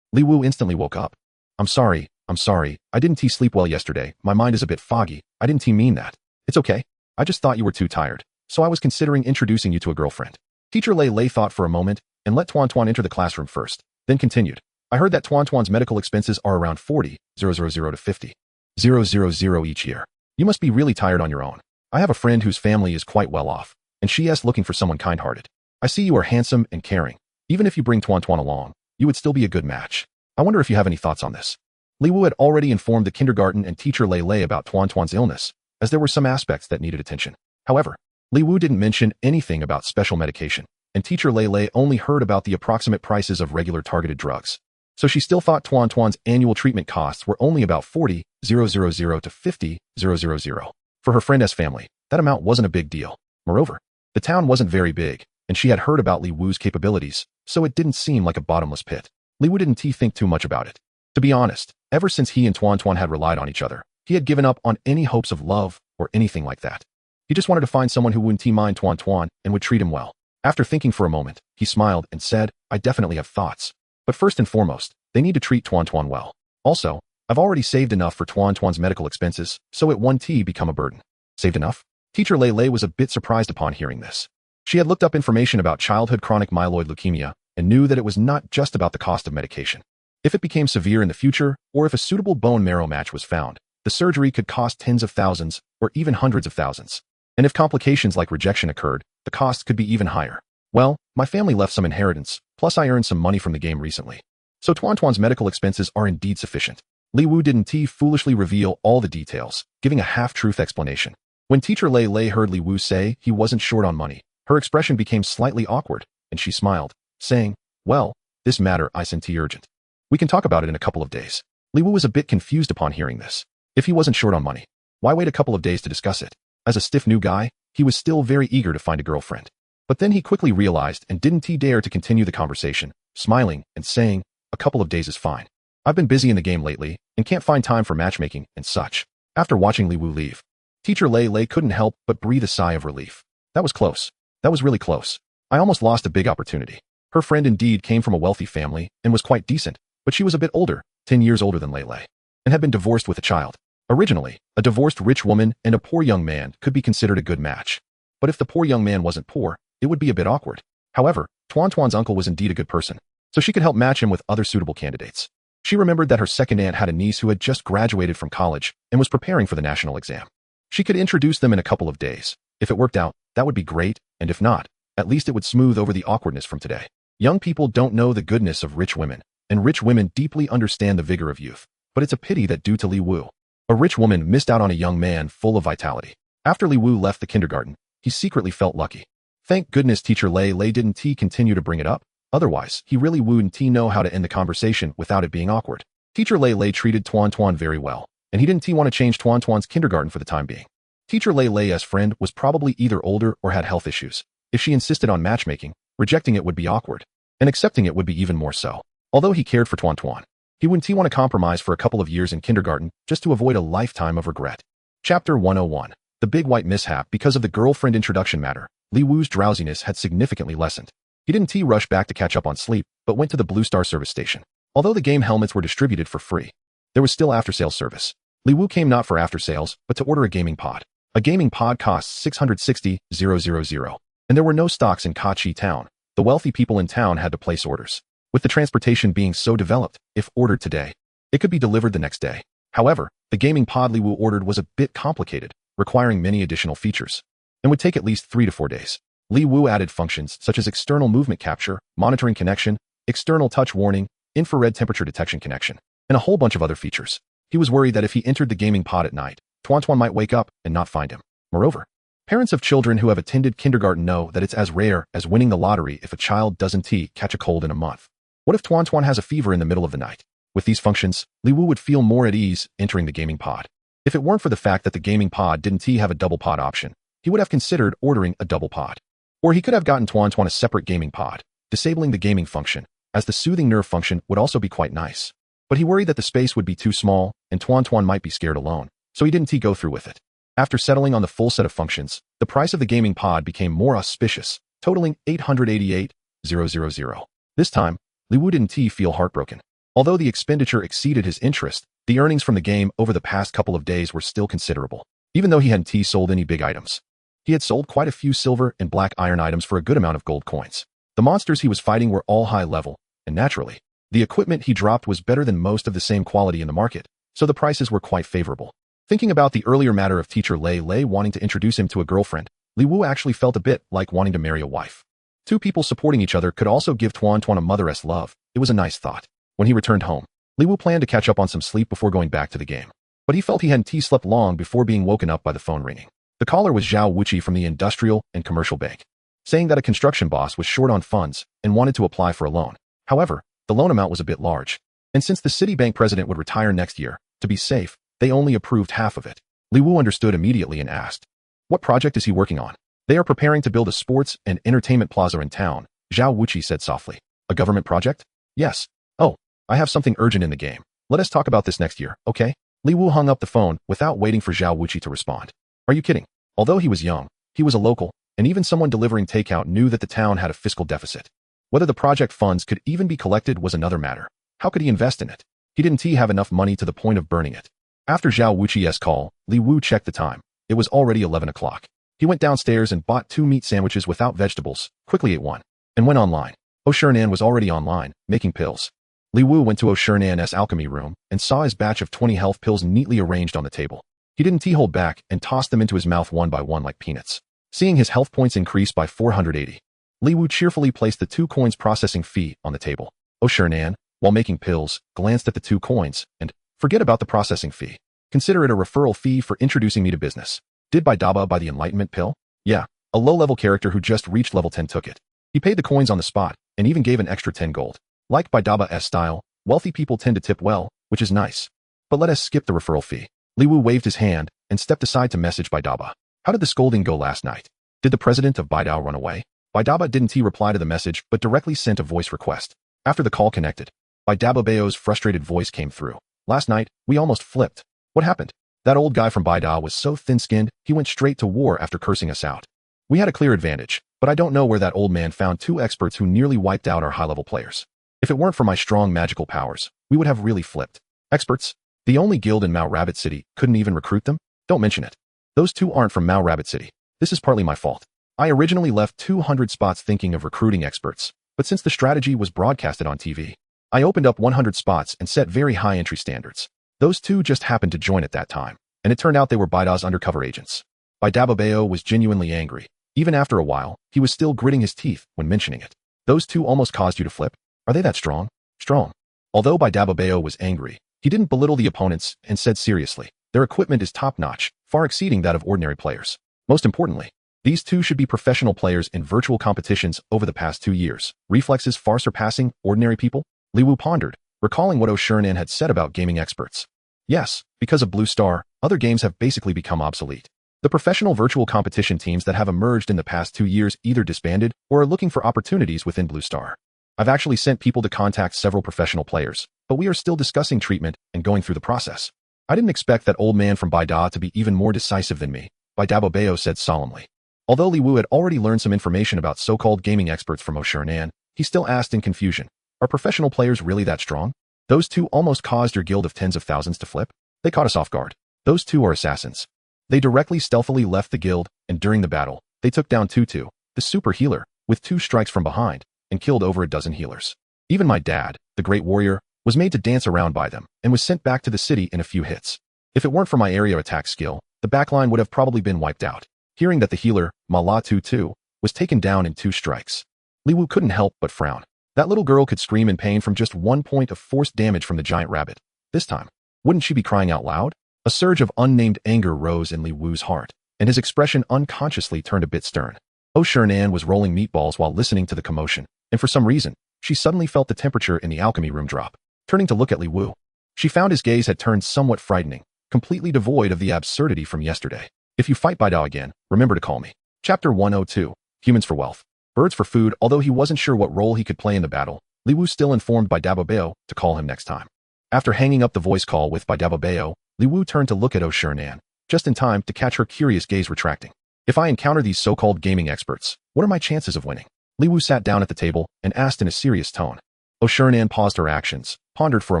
Li Wu instantly woke up. I'm sorry, I didn't sleep well yesterday. My mind is a bit foggy. I didn't mean that. It's okay. I just thought you were too tired. So I was considering introducing you to a girlfriend. Teacher Lei Lei thought for a moment and let Tuan Tuan enter the classroom first, then continued. I heard that Tuan Tuan's medical expenses are around 40,000 to 50,000 each year. You must be really tired on your own. I have a friend whose family is quite well off, and she is looking for someone kind-hearted. I see you are handsome and caring. Even if you bring Tuan Tuan along, you would still be a good match. I wonder if you have any thoughts on this. Li Wu had already informed the kindergarten and Teacher Lei Lei about Tuan Tuan's illness, as there were some aspects that needed attention. However, Li Wu didn't mention anything about special medication, and Teacher Lei Lei only heard about the approximate prices of regular targeted drugs. So she still thought Tuan Tuan's annual treatment costs were only about 40,000 to 50,000. For her friend's family, that amount wasn't a big deal. Moreover, the town wasn't very big, and she had heard about Li Wu's capabilities, so it didn't seem like a bottomless pit. Li Wu didn't think too much about it. To be honest, ever since he and Tuan Tuan had relied on each other, he had given up on any hopes of love or anything like that. He just wanted to find someone who wouldn't mind Tuan Tuan and would treat him well. After thinking for a moment, he smiled and said, I definitely have thoughts. But first and foremost, they need to treat Tuan Tuan well. Also, I've already saved enough for Tuan Tuan's medical expenses, so it won't become a burden. Saved enough? Teacher Lei Lei was a bit surprised upon hearing this. She had looked up information about childhood chronic myeloid leukemia and knew that it was not just about the cost of medication. If it became severe in the future, or if a suitable bone marrow match was found, the surgery could cost tens of thousands or even hundreds of thousands. And if complications like rejection occurred, the costs could be even higher. Well, my family left some inheritance, plus I earned some money from the game recently. So Tuan Tuan's medical expenses are indeed sufficient. Li Wu didn't foolishly reveal all the details, giving a half-truth explanation. When Teacher Lei Lei heard Li Wu say he wasn't short on money, her expression became slightly awkward, and she smiled, saying, well, this matter isn't urgent. We can talk about it in a couple of days. Li Wu was a bit confused upon hearing this. If he wasn't short on money, why wait a couple of days to discuss it? As a stiff new guy, he was still very eager to find a girlfriend. But then he quickly realized and didn't dare to continue the conversation, smiling and saying, "A couple of days is fine. I've been busy in the game lately and can't find time for matchmaking and such." After watching Li Wu leave, Teacher Lei Lei couldn't help but breathe a sigh of relief. That was close. That was really close. I almost lost a big opportunity. Her friend indeed came from a wealthy family and was quite decent, but she was a bit older, 10 years older than Lei Lei, and had been divorced with a child. Originally, a divorced rich woman and a poor young man could be considered a good match. But if the poor young man wasn't poor, it would be a bit awkward. However, Tuan Tuan's uncle was indeed a good person, so she could help match him with other suitable candidates. She remembered that her second aunt had a niece who had just graduated from college and was preparing for the national exam. She could introduce them in a couple of days. If it worked out, that would be great, and if not, at least it would smooth over the awkwardness from today. Young people don't know the goodness of rich women, and rich women deeply understand the vigor of youth. But it's a pity that due to Li Wu, a rich woman missed out on a young man full of vitality. After Li Wu left the kindergarten, he secretly felt lucky. Thank goodness Teacher Lei Lei didn't continue to bring it up. Otherwise, he really wouldn't know how to end the conversation without it being awkward. Teacher Lei Lei treated Tuan Tuan very well, and he didn't want to change Tuan Tuan's kindergarten for the time being. Teacher Lei Lei's friend was probably either older or had health issues. If she insisted on matchmaking, rejecting it would be awkward, and accepting it would be even more so. Although he cared for Tuan Tuan, he wouldn't want to compromise for a couple of years in kindergarten just to avoid a lifetime of regret. Chapter 101. The Big White Mishap. Because of the girlfriend introduction matter, Li Wu's drowsiness had significantly lessened. He didn't rush back to catch up on sleep, but went to the Blue Star service station. Although the game helmets were distributed for free, there was still after-sales service. Li Wu came not for after-sales, but to order a gaming pod. A gaming pod costs 660,000, and there were no stocks in Kachi town. The wealthy people in town had to place orders. With the transportation being so developed, if ordered today, it could be delivered the next day. However, the gaming pod Li Wu ordered was a bit complicated, requiring many additional features, and would take at least 3 to 4 days. Li Wu added functions such as external movement capture, monitoring connection, external touch warning, infrared temperature detection connection, and a whole bunch of other features. He was worried that if he entered the gaming pod at night, Tuan Tuan might wake up and not find him. Moreover, parents of children who have attended kindergarten know that it's as rare as winning the lottery if a child doesn't catch a cold in a month. What if Tuan Tuan has a fever in the middle of the night? With these functions, Li Wu would feel more at ease entering the gaming pod. If it weren't for the fact that the gaming pod didn't have a double pod option, he would have considered ordering a double pod. Or he could have gotten Tuan Tuan a separate gaming pod, disabling the gaming function, as the soothing nerve function would also be quite nice. But he worried that the space would be too small, and Tuan Tuan might be scared alone, so he didn't go through with it. After settling on the full set of functions, the price of the gaming pod became more auspicious, totaling 888,000. This time, Li Wu didn't feel heartbroken. Although the expenditure exceeded his interest, the earnings from the game over the past couple of days were still considerable. Even though he hadn't sold any big items, he had sold quite a few silver and black iron items for a good amount of gold coins. The monsters he was fighting were all high level, and naturally, the equipment he dropped was better than most of the same quality in the market, so the prices were quite favorable. Thinking about the earlier matter of Teacher Lei Lei wanting to introduce him to a girlfriend, Li Wu actually felt a bit like wanting to marry a wife. Two people supporting each other could also give Tuan Tuan a mother's love. It was a nice thought. When he returned home, Li Wu planned to catch up on some sleep before going back to the game. But he felt he hadn't slept long before being woken up by the phone ringing. The caller was Zhao Wuqi from the Industrial and Commercial Bank, saying that a construction boss was short on funds and wanted to apply for a loan. However, the loan amount was a bit large, and since the Citibank president would retire next year, to be safe, they only approved half of it. Li Wu understood immediately and asked, "What project is he working on?" "They are preparing to build a sports and entertainment plaza in town," Zhao Wuqi said softly. "A government project?" "Yes." "Oh, I have something urgent in the game. Let us talk about this next year, okay?" Li Wu hung up the phone without waiting for Zhao Wuqi to respond. Are you kidding? Although he was young, he was a local, and even someone delivering takeout knew that the town had a fiscal deficit. Whether the project funds could even be collected was another matter. How could he invest in it? He didn't have enough money to the point of burning it. After Zhao Wuqi's call, Li Wu checked the time. It was already 11 o'clock. He went downstairs and bought 2 meat sandwiches without vegetables, quickly ate one, and went online. O'Shernan was already online, making pills. Li Wu went to O'Shernan's alchemy room and saw his batch of 20 health pills neatly arranged on the table. He didn't hold back and tossed them into his mouth one by one like peanuts. Seeing his health points increase by 480, Li Wu cheerfully placed the 2 coins processing fee on the table. O'Shernan, while making pills, glanced at the 2 coins and, "Forget about the processing fee. Consider it a referral fee for introducing me to business." Did Bai Daba buy the enlightenment pill? Yeah, a low-level character who just reached level 10 took it. He paid the coins on the spot and even gave an extra 10 gold. Like Bai Daba's style, wealthy people tend to tip well, which is nice. But let us skip the referral fee. Li Wu waved his hand and stepped aside to message Bai Daba. How did the scolding go last night? Did the president of Baidao run away? Baidaba didn't he reply to the message, but directly sent a voice request. After the call connected, Baidaba Bayo's frustrated voice came through. Last night, we almost flipped. What happened? That old guy from Baidao was so thin-skinned, he went straight to war after cursing us out. We had a clear advantage, but I don't know where that old man found 2 experts who nearly wiped out our high-level players. If it weren't for my strong magical powers, we would have really flipped. Experts? The only guild in Mao Rabbit City couldn't even recruit them? Don't mention it. Those 2 aren't from Mao Rabbit City. This is partly my fault. I originally left 200 spots thinking of recruiting experts, but since the strategy was broadcasted on TV, I opened up 100 spots and set very high entry standards. Those 2 just happened to join at that time, and it turned out they were Baida's undercover agents. Baidaba Bayo was genuinely angry. Even after a while, he was still gritting his teeth when mentioning it. Those 2 almost caused you to flip? Are they that strong? Strong. Although Baidaba Bayo was angry, he didn't belittle the opponents and said seriously, their equipment is top-notch, far exceeding that of ordinary players. Most importantly, these 2 should be professional players in virtual competitions over the past 2 years, reflexes far surpassing ordinary people. Li Wu pondered, recalling what Oshirinan had said about gaming experts. Yes, because of Blue Star, other games have basically become obsolete. The professional virtual competition teams that have emerged in the past 2 years either disbanded or are looking for opportunities within Blue Star. I've actually sent people to contact several professional players, but we are still discussing treatment and going through the process. I didn't expect that old man from Baida to be even more decisive than me, Baidaba Bayo said solemnly. Although Li Wu had already learned some information about so-called gaming experts from Oshirinan, he still asked in confusion, are professional players really that strong? Those 2 almost caused your guild of tens of thousands to flip? They caught us off guard. Those 2 are assassins. They directly stealthily left the guild, and during the battle, they took down Tutu, the super healer, with 2 strikes from behind, and killed over a dozen healers. Even my dad, the great warrior, was made to dance around by them, and was sent back to the city in a few hits. If it weren't for my area attack skill, the backline would have probably been wiped out. Hearing that the healer, Mala Tutu, was taken down in 2 strikes, Li Wu couldn't help but frown. That little girl could scream in pain from just 1 point of forced damage from the giant rabbit. This time, wouldn't she be crying out loud? A surge of unnamed anger rose in Li Wu's heart, and his expression unconsciously turned a bit stern. Oshirinan was rolling meatballs while listening to the commotion, and for some reason, she suddenly felt the temperature in the alchemy room drop. Turning to look at Li Wu, she found his gaze had turned somewhat frightening, completely devoid of the absurdity from yesterday. If you fight Baidao again, remember to call me. Chapter 102, Humans for Wealth. Birds for food. Although he wasn't sure what role he could play in the battle, Li Wu still informed Baidaba Bayo to call him next time. After hanging up the voice call with Baidaba Bayo, Li Wu turned to look at Oshirinan, just in time to catch her curious gaze retracting. If I encounter these so-called gaming experts, what are my chances of winning? Li Wu sat down at the table and asked in a serious tone. Oshirinan paused her actions, pondered for a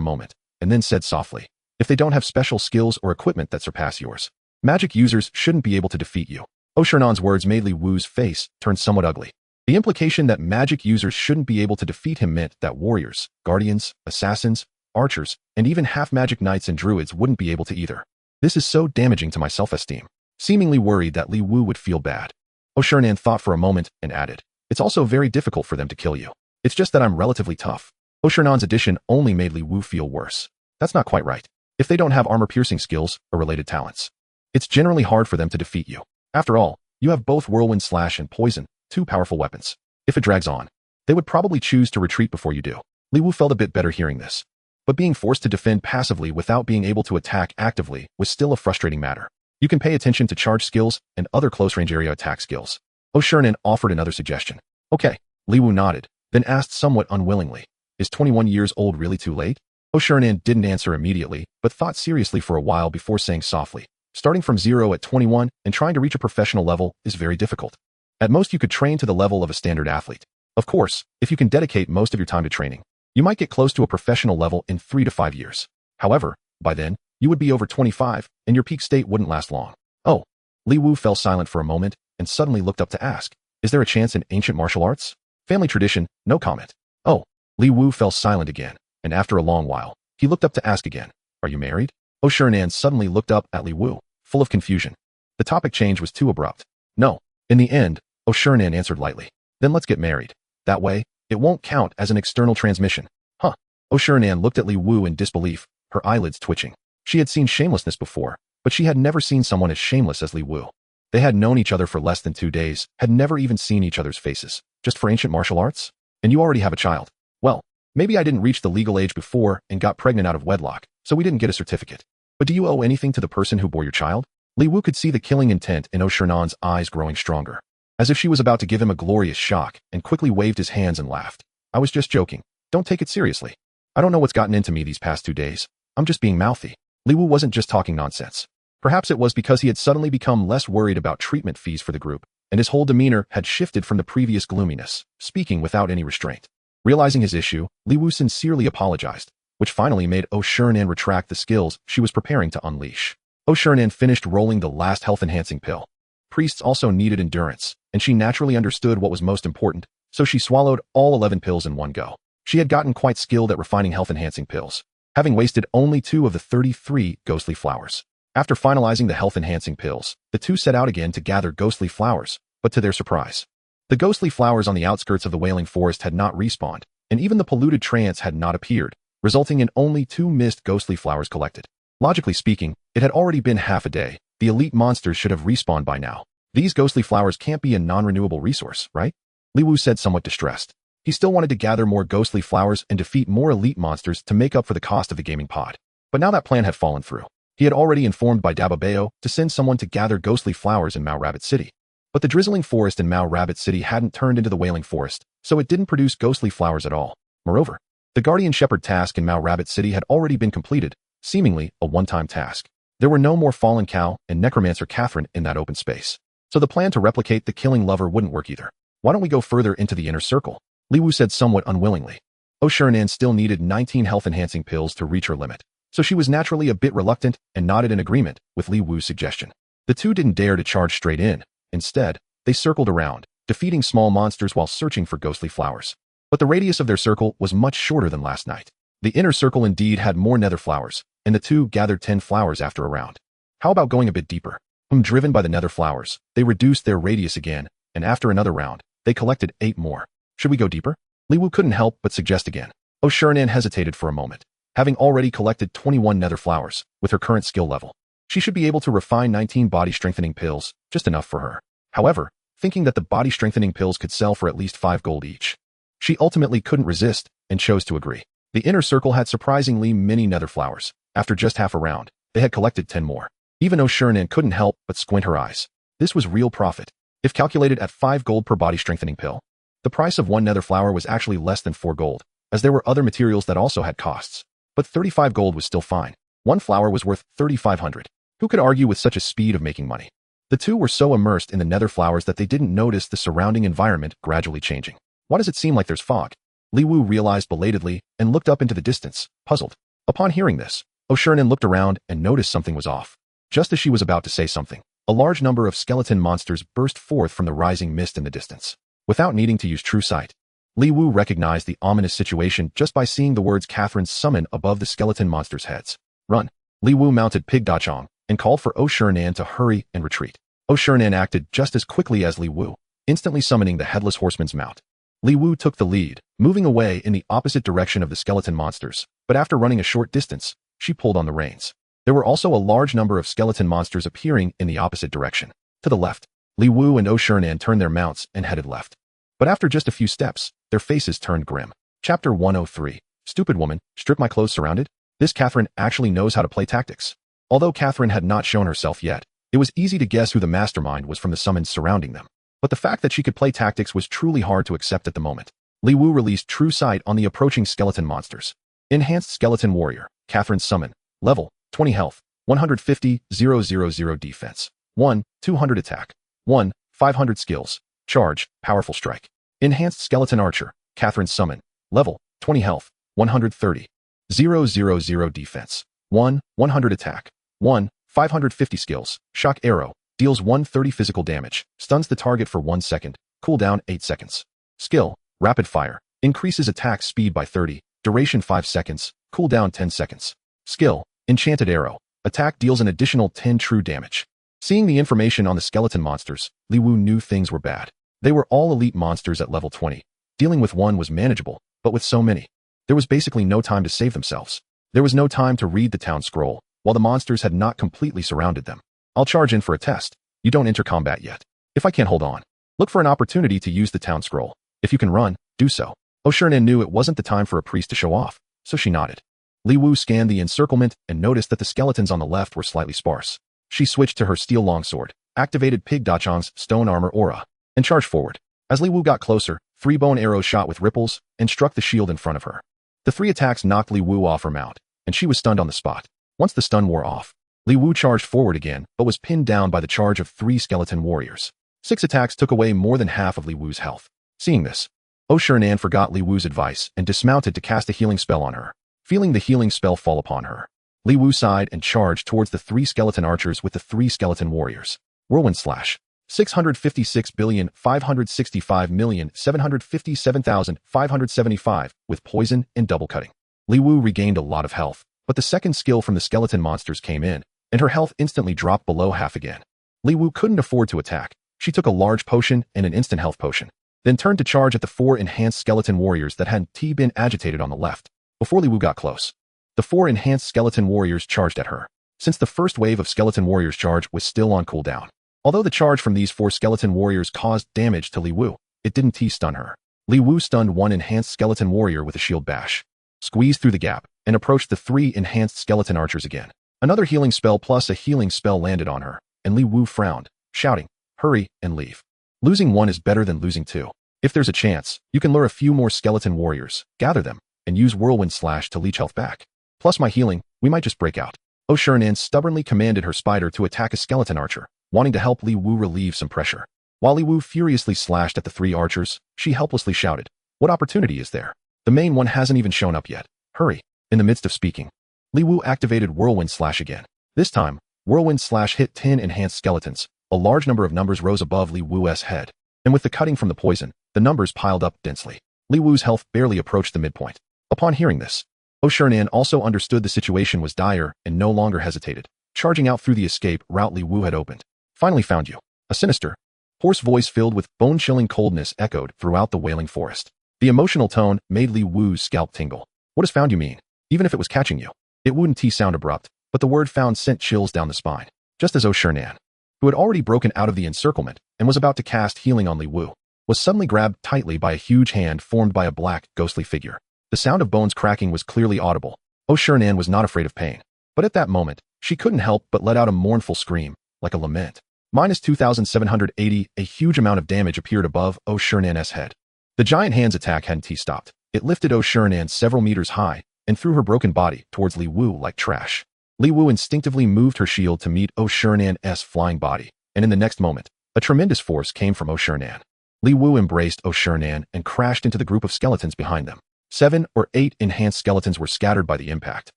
moment, and then said softly, if they don't have special skills or equipment that surpass yours, magic users shouldn't be able to defeat you. Oshirinan's words made Li Wu's face turn somewhat ugly. The implication that magic users shouldn't be able to defeat him meant that warriors, guardians, assassins, archers, and even half-magic knights and druids wouldn't be able to either. This is so damaging to my self-esteem. Seemingly worried that Li Wu would feel bad, Oshirinan thought for a moment and added, it's also very difficult for them to kill you. It's just that I'm relatively tough. Oshirinan's addition only made Li Wu feel worse. That's not quite right. If they don't have armor-piercing skills or related talents, it's generally hard for them to defeat you. After all, you have both Whirlwind Slash and Poison, 2 powerful weapons. If it drags on, they would probably choose to retreat before you do. Li Wu felt a bit better hearing this. But being forced to defend passively without being able to attack actively was still a frustrating matter. You can pay attention to charge skills and other close-range area attack skills. Oshirinan offered another suggestion. Okay, Li Wu nodded, then asked somewhat unwillingly, is 21 years old really too late? Oshirinan didn't answer immediately, but thought seriously for a while before saying softly, starting from 0 at 21 and trying to reach a professional level is very difficult. At most you could train to the level of a standard athlete. Of course, if you can dedicate most of your time to training, you might get close to a professional level in 3 to 5 years. However, by then, you would be over 25, and your peak state wouldn't last long. Oh. Li Wu fell silent for a moment, and suddenly looked up to ask, is there a chance in ancient martial arts? Family tradition, no comment. Oh. Li Wu fell silent again, and after a long while, he looked up to ask again, are you married? Oshirinan suddenly looked up at Li Wu, full of confusion. The topic change was too abrupt. No. In the end, Oshirinan answered lightly. Then let's get married. That way, it won't count as an external transmission. Huh. Oshirinan looked at Li Wu in disbelief, her eyelids twitching. She had seen shamelessness before, but she had never seen someone as shameless as Li Wu. They had known each other for less than 2 days, had never even seen each other's faces. Just for ancient martial arts? And you already have a child. Well, maybe I didn't reach the legal age before and got pregnant out of wedlock, so we didn't get a certificate. But do you owe anything to the person who bore your child? Li Wu could see the killing intent in Oshernan's eyes growing stronger, as if she was about to give him a glorious shock, and quickly waved his hands and laughed. I was just joking. Don't take it seriously. I don't know what's gotten into me these past 2 days. I'm just being mouthy. Li Wu wasn't just talking nonsense. Perhaps it was because he had suddenly become less worried about treatment fees for the group, and his whole demeanor had shifted from the previous gloominess, speaking without any restraint. Realizing his issue, Li Wu sincerely apologized, which finally made Oshirnan retract the skills she was preparing to unleash. Oshirnan finished rolling the last health-enhancing pill. Priests also needed endurance, and she naturally understood what was most important, so she swallowed all 11 pills in one go. She had gotten quite skilled at refining health-enhancing pills, having wasted only 2 of the 33 ghostly flowers. After finalizing the health-enhancing pills, the two set out again to gather ghostly flowers, but to their surprise, the ghostly flowers on the outskirts of the Wailing Forest had not respawned, and even the polluted trance had not appeared, resulting in only 2 missed ghostly flowers collected. Logically speaking, it had already been half a day. The elite monsters should have respawned by now. These ghostly flowers can't be a non-renewable resource, right? Li Wu said, somewhat distressed. He still wanted to gather more ghostly flowers and defeat more elite monsters to make up for the cost of the gaming pod. But now that plan had fallen through. He had already informed by Dababeo to send someone to gather ghostly flowers in Mao Rabbit City. But the drizzling forest in Mao Rabbit City hadn't turned into the Wailing Forest, so it didn't produce ghostly flowers at all. Moreover, the Guardian Shepherd task in Mao Rabbit City had already been completed, seemingly a one-time task. There were no more Fallen Cow and Necromancer Catherine in that open space. So the plan to replicate the Killing Lover wouldn't work either. Why don't we go further into the inner circle? Li Wu said somewhat unwillingly. Oshirnan still needed 19 health-enhancing pills to reach her limit, so she was naturally a bit reluctant and nodded in agreement with Li Wu's suggestion. The two didn't dare to charge straight in. Instead, they circled around, defeating small monsters while searching for ghostly flowers. But the radius of their circle was much shorter than last night. The inner circle indeed had more nether flowers, and the two gathered 10 flowers after a round. How about going a bit deeper? Driven by the nether flowers, they reduced their radius again, and after another round, they collected 8 more. Should we go deeper? Li Wu couldn't help but suggest again. Oshirnan hesitated for a moment. Having already collected 21 nether flowers, with her current skill level, she should be able to refine 19 body-strengthening pills, just enough for her. However, thinking that the body-strengthening pills could sell for at least 5 gold each, she ultimately couldn't resist and chose to agree. The inner circle had surprisingly many nether flowers. After just half a round, they had collected 10 more. Even Oshirnan couldn't help but squint her eyes. This was real profit. If calculated at 5 gold per body-strengthening pill, the price of 1 nether flower was actually less than 4 gold, as there were other materials that also had costs. But 35 gold was still fine. 1 flower was worth 3,500. Who could argue with such a speed of making money? The two were so immersed in the nether flowers that they didn't notice the surrounding environment gradually changing. Why does it seem like there's fog? Li Wu realized belatedly and looked up into the distance, puzzled. Upon hearing this, Oshirnan looked around and noticed something was off. Just as she was about to say something, a large number of skeleton monsters burst forth from the rising mist in the distance. Without needing to use true sight, Li Wu recognized the ominous situation just by seeing the words Catherine's summon above the skeleton monsters' heads. Run! Li Wu mounted Pig Dachong and called for Oshirnan to hurry and retreat. Oshirnan acted just as quickly as Li Wu, instantly summoning the Headless Horseman's mount. Li Wu took the lead, moving away in the opposite direction of the skeleton monsters, but after running a short distance, she pulled on the reins. There were also a large number of skeleton monsters appearing in the opposite direction. To the left, Li Wu and Oshirnan turned their mounts and headed left. But after just a few steps, their faces turned grim. Chapter 103. Stupid woman, strip my clothes surrounded? This Catherine actually knows how to play tactics. Although Catherine had not shown herself yet, it was easy to guess who the mastermind was from the summons surrounding them. But the fact that she could play tactics was truly hard to accept at the moment. Li Wu released True Sight on the approaching skeleton monsters. Enhanced Skeleton Warrior, Catherine's summon, level, 20 health, 150, 000 defense, 1, 200 attack, 1, 500 skills, charge, powerful strike. Enhanced Skeleton Archer, Catherine's summon, level, 20 health, 130, 000 defense, 1, 100 attack, 1, 550 skills, shock arrow, deals 130 physical damage, stuns the target for 1 second, cooldown 8 seconds. Skill, rapid fire, increases attack speed by 30, duration 5 seconds, cooldown 10 seconds. Skill, enchanted arrow, attack deals an additional 10 true damage. Seeing the information on the skeleton monsters, Li Wu knew things were bad. They were all elite monsters at level 20. Dealing with one was manageable, but with so many, there was basically no time to save themselves. There was no time to read the town scroll, while the monsters had not completely surrounded them. I'll charge in for a test. You don't enter combat yet. If I can't hold on, look for an opportunity to use the town scroll. If you can run, do so. Oshirnan knew it wasn't the time for a priest to show off, so she nodded. Li Wu scanned the encirclement and noticed that the skeletons on the left were slightly sparse. She switched to her steel longsword, activated Pig Dachang's stone armor aura, and charged forward. As Li Wu got closer, 3 bone arrows shot with ripples and struck the shield in front of her. The 3 attacks knocked Li Wu off her mount, and she was stunned on the spot. Once the stun wore off, Li Wu charged forward again but was pinned down by the charge of 3 skeleton warriors. 6 attacks took away more than half of Li Wu's health. Seeing this, O Shiran forgot Li Wu's advice and dismounted to cast a healing spell on her. Feeling the healing spell fall upon her, Li Wu sighed and charged towards the 3 skeleton archers with the 3 skeleton warriors. Whirlwind Slash. 656,565,757,575 with poison and double cutting. Li Wu regained a lot of health, but the second skill from the skeleton monsters came in, and her health instantly dropped below half again. Li Wu couldn't afford to attack. She took a large potion and an instant health potion, then turned to charge at the 4 enhanced skeleton warriors that had been agitated on the left. Before Li Wu got close, the 4 enhanced skeleton warriors charged at her. Since the first wave of skeleton warriors charge was still on cooldown, although the charge from these 4 skeleton warriors caused damage to Li Wu, it didn't stun her. Li Wu stunned 1 enhanced skeleton warrior with a shield bash, squeezed through the gap, and approached the 3 enhanced skeleton archers again. Another healing spell plus a healing spell landed on her, and Li Wu frowned, shouting, "Hurry and leave. Losing 1 is better than losing 2. If there's a chance, you can lure a few more skeleton warriors, gather them, and use Whirlwind Slash to leech health back. Plus my healing, we might just break out." O Shiran stubbornly commanded her spider to attack a skeleton archer, wanting to help Li Wu relieve some pressure. While Li Wu furiously slashed at the 3 archers, she helplessly shouted, "What opportunity is there? The main one hasn't even shown up yet. Hurry." In the midst of speaking, Li Wu activated Whirlwind Slash again. This time, Whirlwind Slash hit 10 enhanced skeletons. A large number of numbers rose above Li Wu's head, and with the cutting from the poison, the numbers piled up densely. Li Wu's health barely approached the midpoint. Upon hearing this, O Shiran also understood the situation was dire and no longer hesitated, charging out through the escape route Li Wu had opened. "Finally found you." A sinister, hoarse voice filled with bone-chilling coldness echoed throughout the wailing forest. The emotional tone made Li Wu's scalp tingle. "What does found you mean? Even if it was catching you?" It wouldn't sound abrupt, but the word found sent chills down the spine. Just as O Shiran, who had already broken out of the encirclement and was about to cast healing on Li Wu, was suddenly grabbed tightly by a huge hand formed by a black, ghostly figure. The sound of bones cracking was clearly audible. O Shiran was not afraid of pain, but at that moment, she couldn't help but let out a mournful scream, like a lament. Minus 2,780, a huge amount of damage appeared above O Shiran's head. The giant hand's attack hadn't stopped. It lifted O Shiran several meters high and threw her broken body towards Li Wu like trash. Li Wu instinctively moved her shield to meet O Shiran's flying body, and in the next moment, a tremendous force came from O Shiran. Li Wu embraced O Shiran and crashed into the group of skeletons behind them. 7 or 8 enhanced skeletons were scattered by the impact,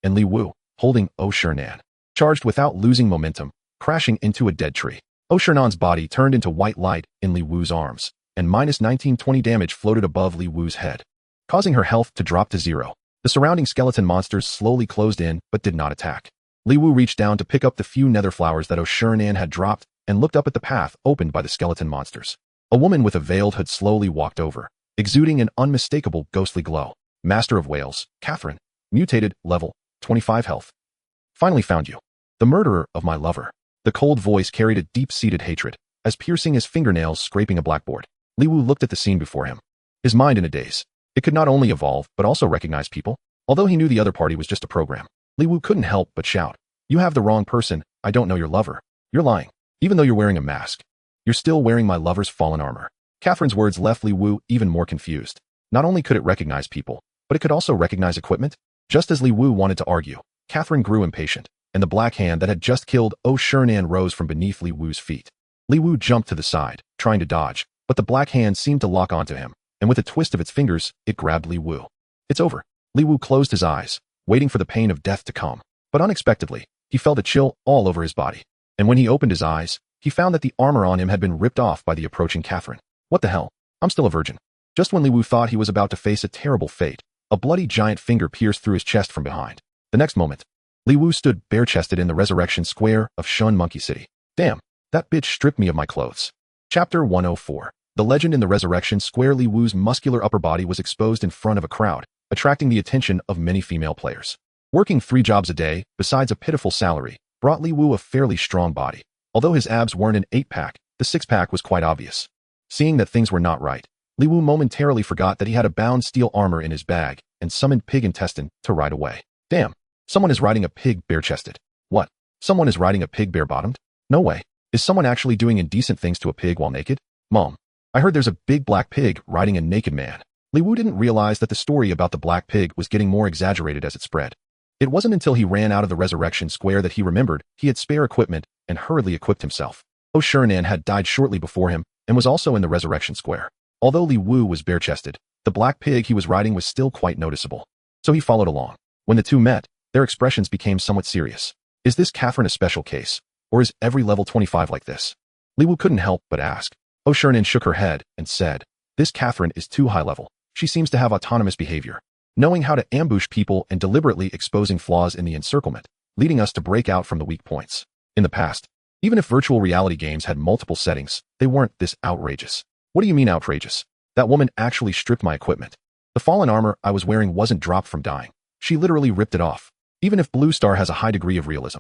and Li Wu, holding O Shiran, charged without losing momentum, crashing into a dead tree. O Shiran's body turned into white light in Li Wu's arms, and minus 1920 damage floated above Li Wu's head, causing her health to drop to 0. The surrounding skeleton monsters slowly closed in but did not attack. Li Wu reached down to pick up the few nether flowers that O Shiran had dropped and looked up at the path opened by the skeleton monsters. A woman with a veiled hood slowly walked over, exuding an unmistakable ghostly glow. "Master of Whales, Catherine. Mutated, level 25 health. Finally found you. The murderer of my lover." The cold voice carried a deep-seated hatred, as piercing as fingernails scraping a blackboard. Li Wu looked at the scene before him, his mind in a daze. It could not only evolve, but also recognize people. Although he knew the other party was just a program, Li Wu couldn't help but shout, "You have the wrong person. I don't know your lover. You're lying. Even though you're wearing a mask, you're still wearing my lover's fallen armor." Catherine's words left Li Wu even more confused. Not only could it recognize people, but it could also recognize equipment. Just as Li Wu wanted to argue, Catherine grew impatient, and the black hand that had just killed O Shiran rose from beneath Li Wu's feet. Li Wu jumped to the side, trying to dodge, but the black hand seemed to lock onto him, and with a twist of its fingers, it grabbed Li Wu. "It's over." Li Wu closed his eyes, waiting for the pain of death to come, but unexpectedly, he felt a chill all over his body. And when he opened his eyes, he found that the armor on him had been ripped off by the approaching Catherine. "What the hell? I'm still a virgin." Just when Li Wu thought he was about to face a terrible fate, a bloody giant finger pierced through his chest from behind. The next moment, Li Wu stood bare-chested in the resurrection square of Shun Monkey City. "Damn, that bitch stripped me of my clothes." Chapter 104. The legend in the resurrection square. Li Wu's muscular upper body was exposed in front of a crowd, attracting the attention of many female players. Working 3 jobs a day, besides a pitiful salary, brought Li Wu a fairly strong body. Although his abs weren't an 8-pack, the 6-pack was quite obvious. Seeing that things were not right, Li Wu momentarily forgot that he had a bound steel armor in his bag and summoned Pig Intestine to ride away. "Damn, someone is riding a pig bare-chested." "What? Someone is riding a pig bare-bottomed? No way. Is someone actually doing indecent things to a pig while naked? Mom, I heard there's a big black pig riding a naked man. Li Wu didn't realize that the story about the black pig was getting more exaggerated as it spread. It wasn't until he ran out of the resurrection square that he remembered he had spare equipment and hurriedly equipped himself. Oshurinan had died shortly before him and was also in the resurrection square. Although Li Wu was bare-chested, the black pig he was riding was still quite noticeable. So he followed along. When the two met, their expressions became somewhat serious. Is this Catherine a special case? Or is every level 25 like this? Li Wu couldn't help but ask. Oshurinan shook her head and said, this Catherine is too high level. She seems to have autonomous behavior, knowing how to ambush people and deliberately exposing flaws in the encirclement, leading us to break out from the weak points. In the past, even if virtual reality games had multiple settings, they weren't this outrageous. What do you mean outrageous? That woman actually stripped my equipment. The fallen armor I was wearing wasn't dropped from dying. She literally ripped it off. Even if Blue Star has a high degree of realism,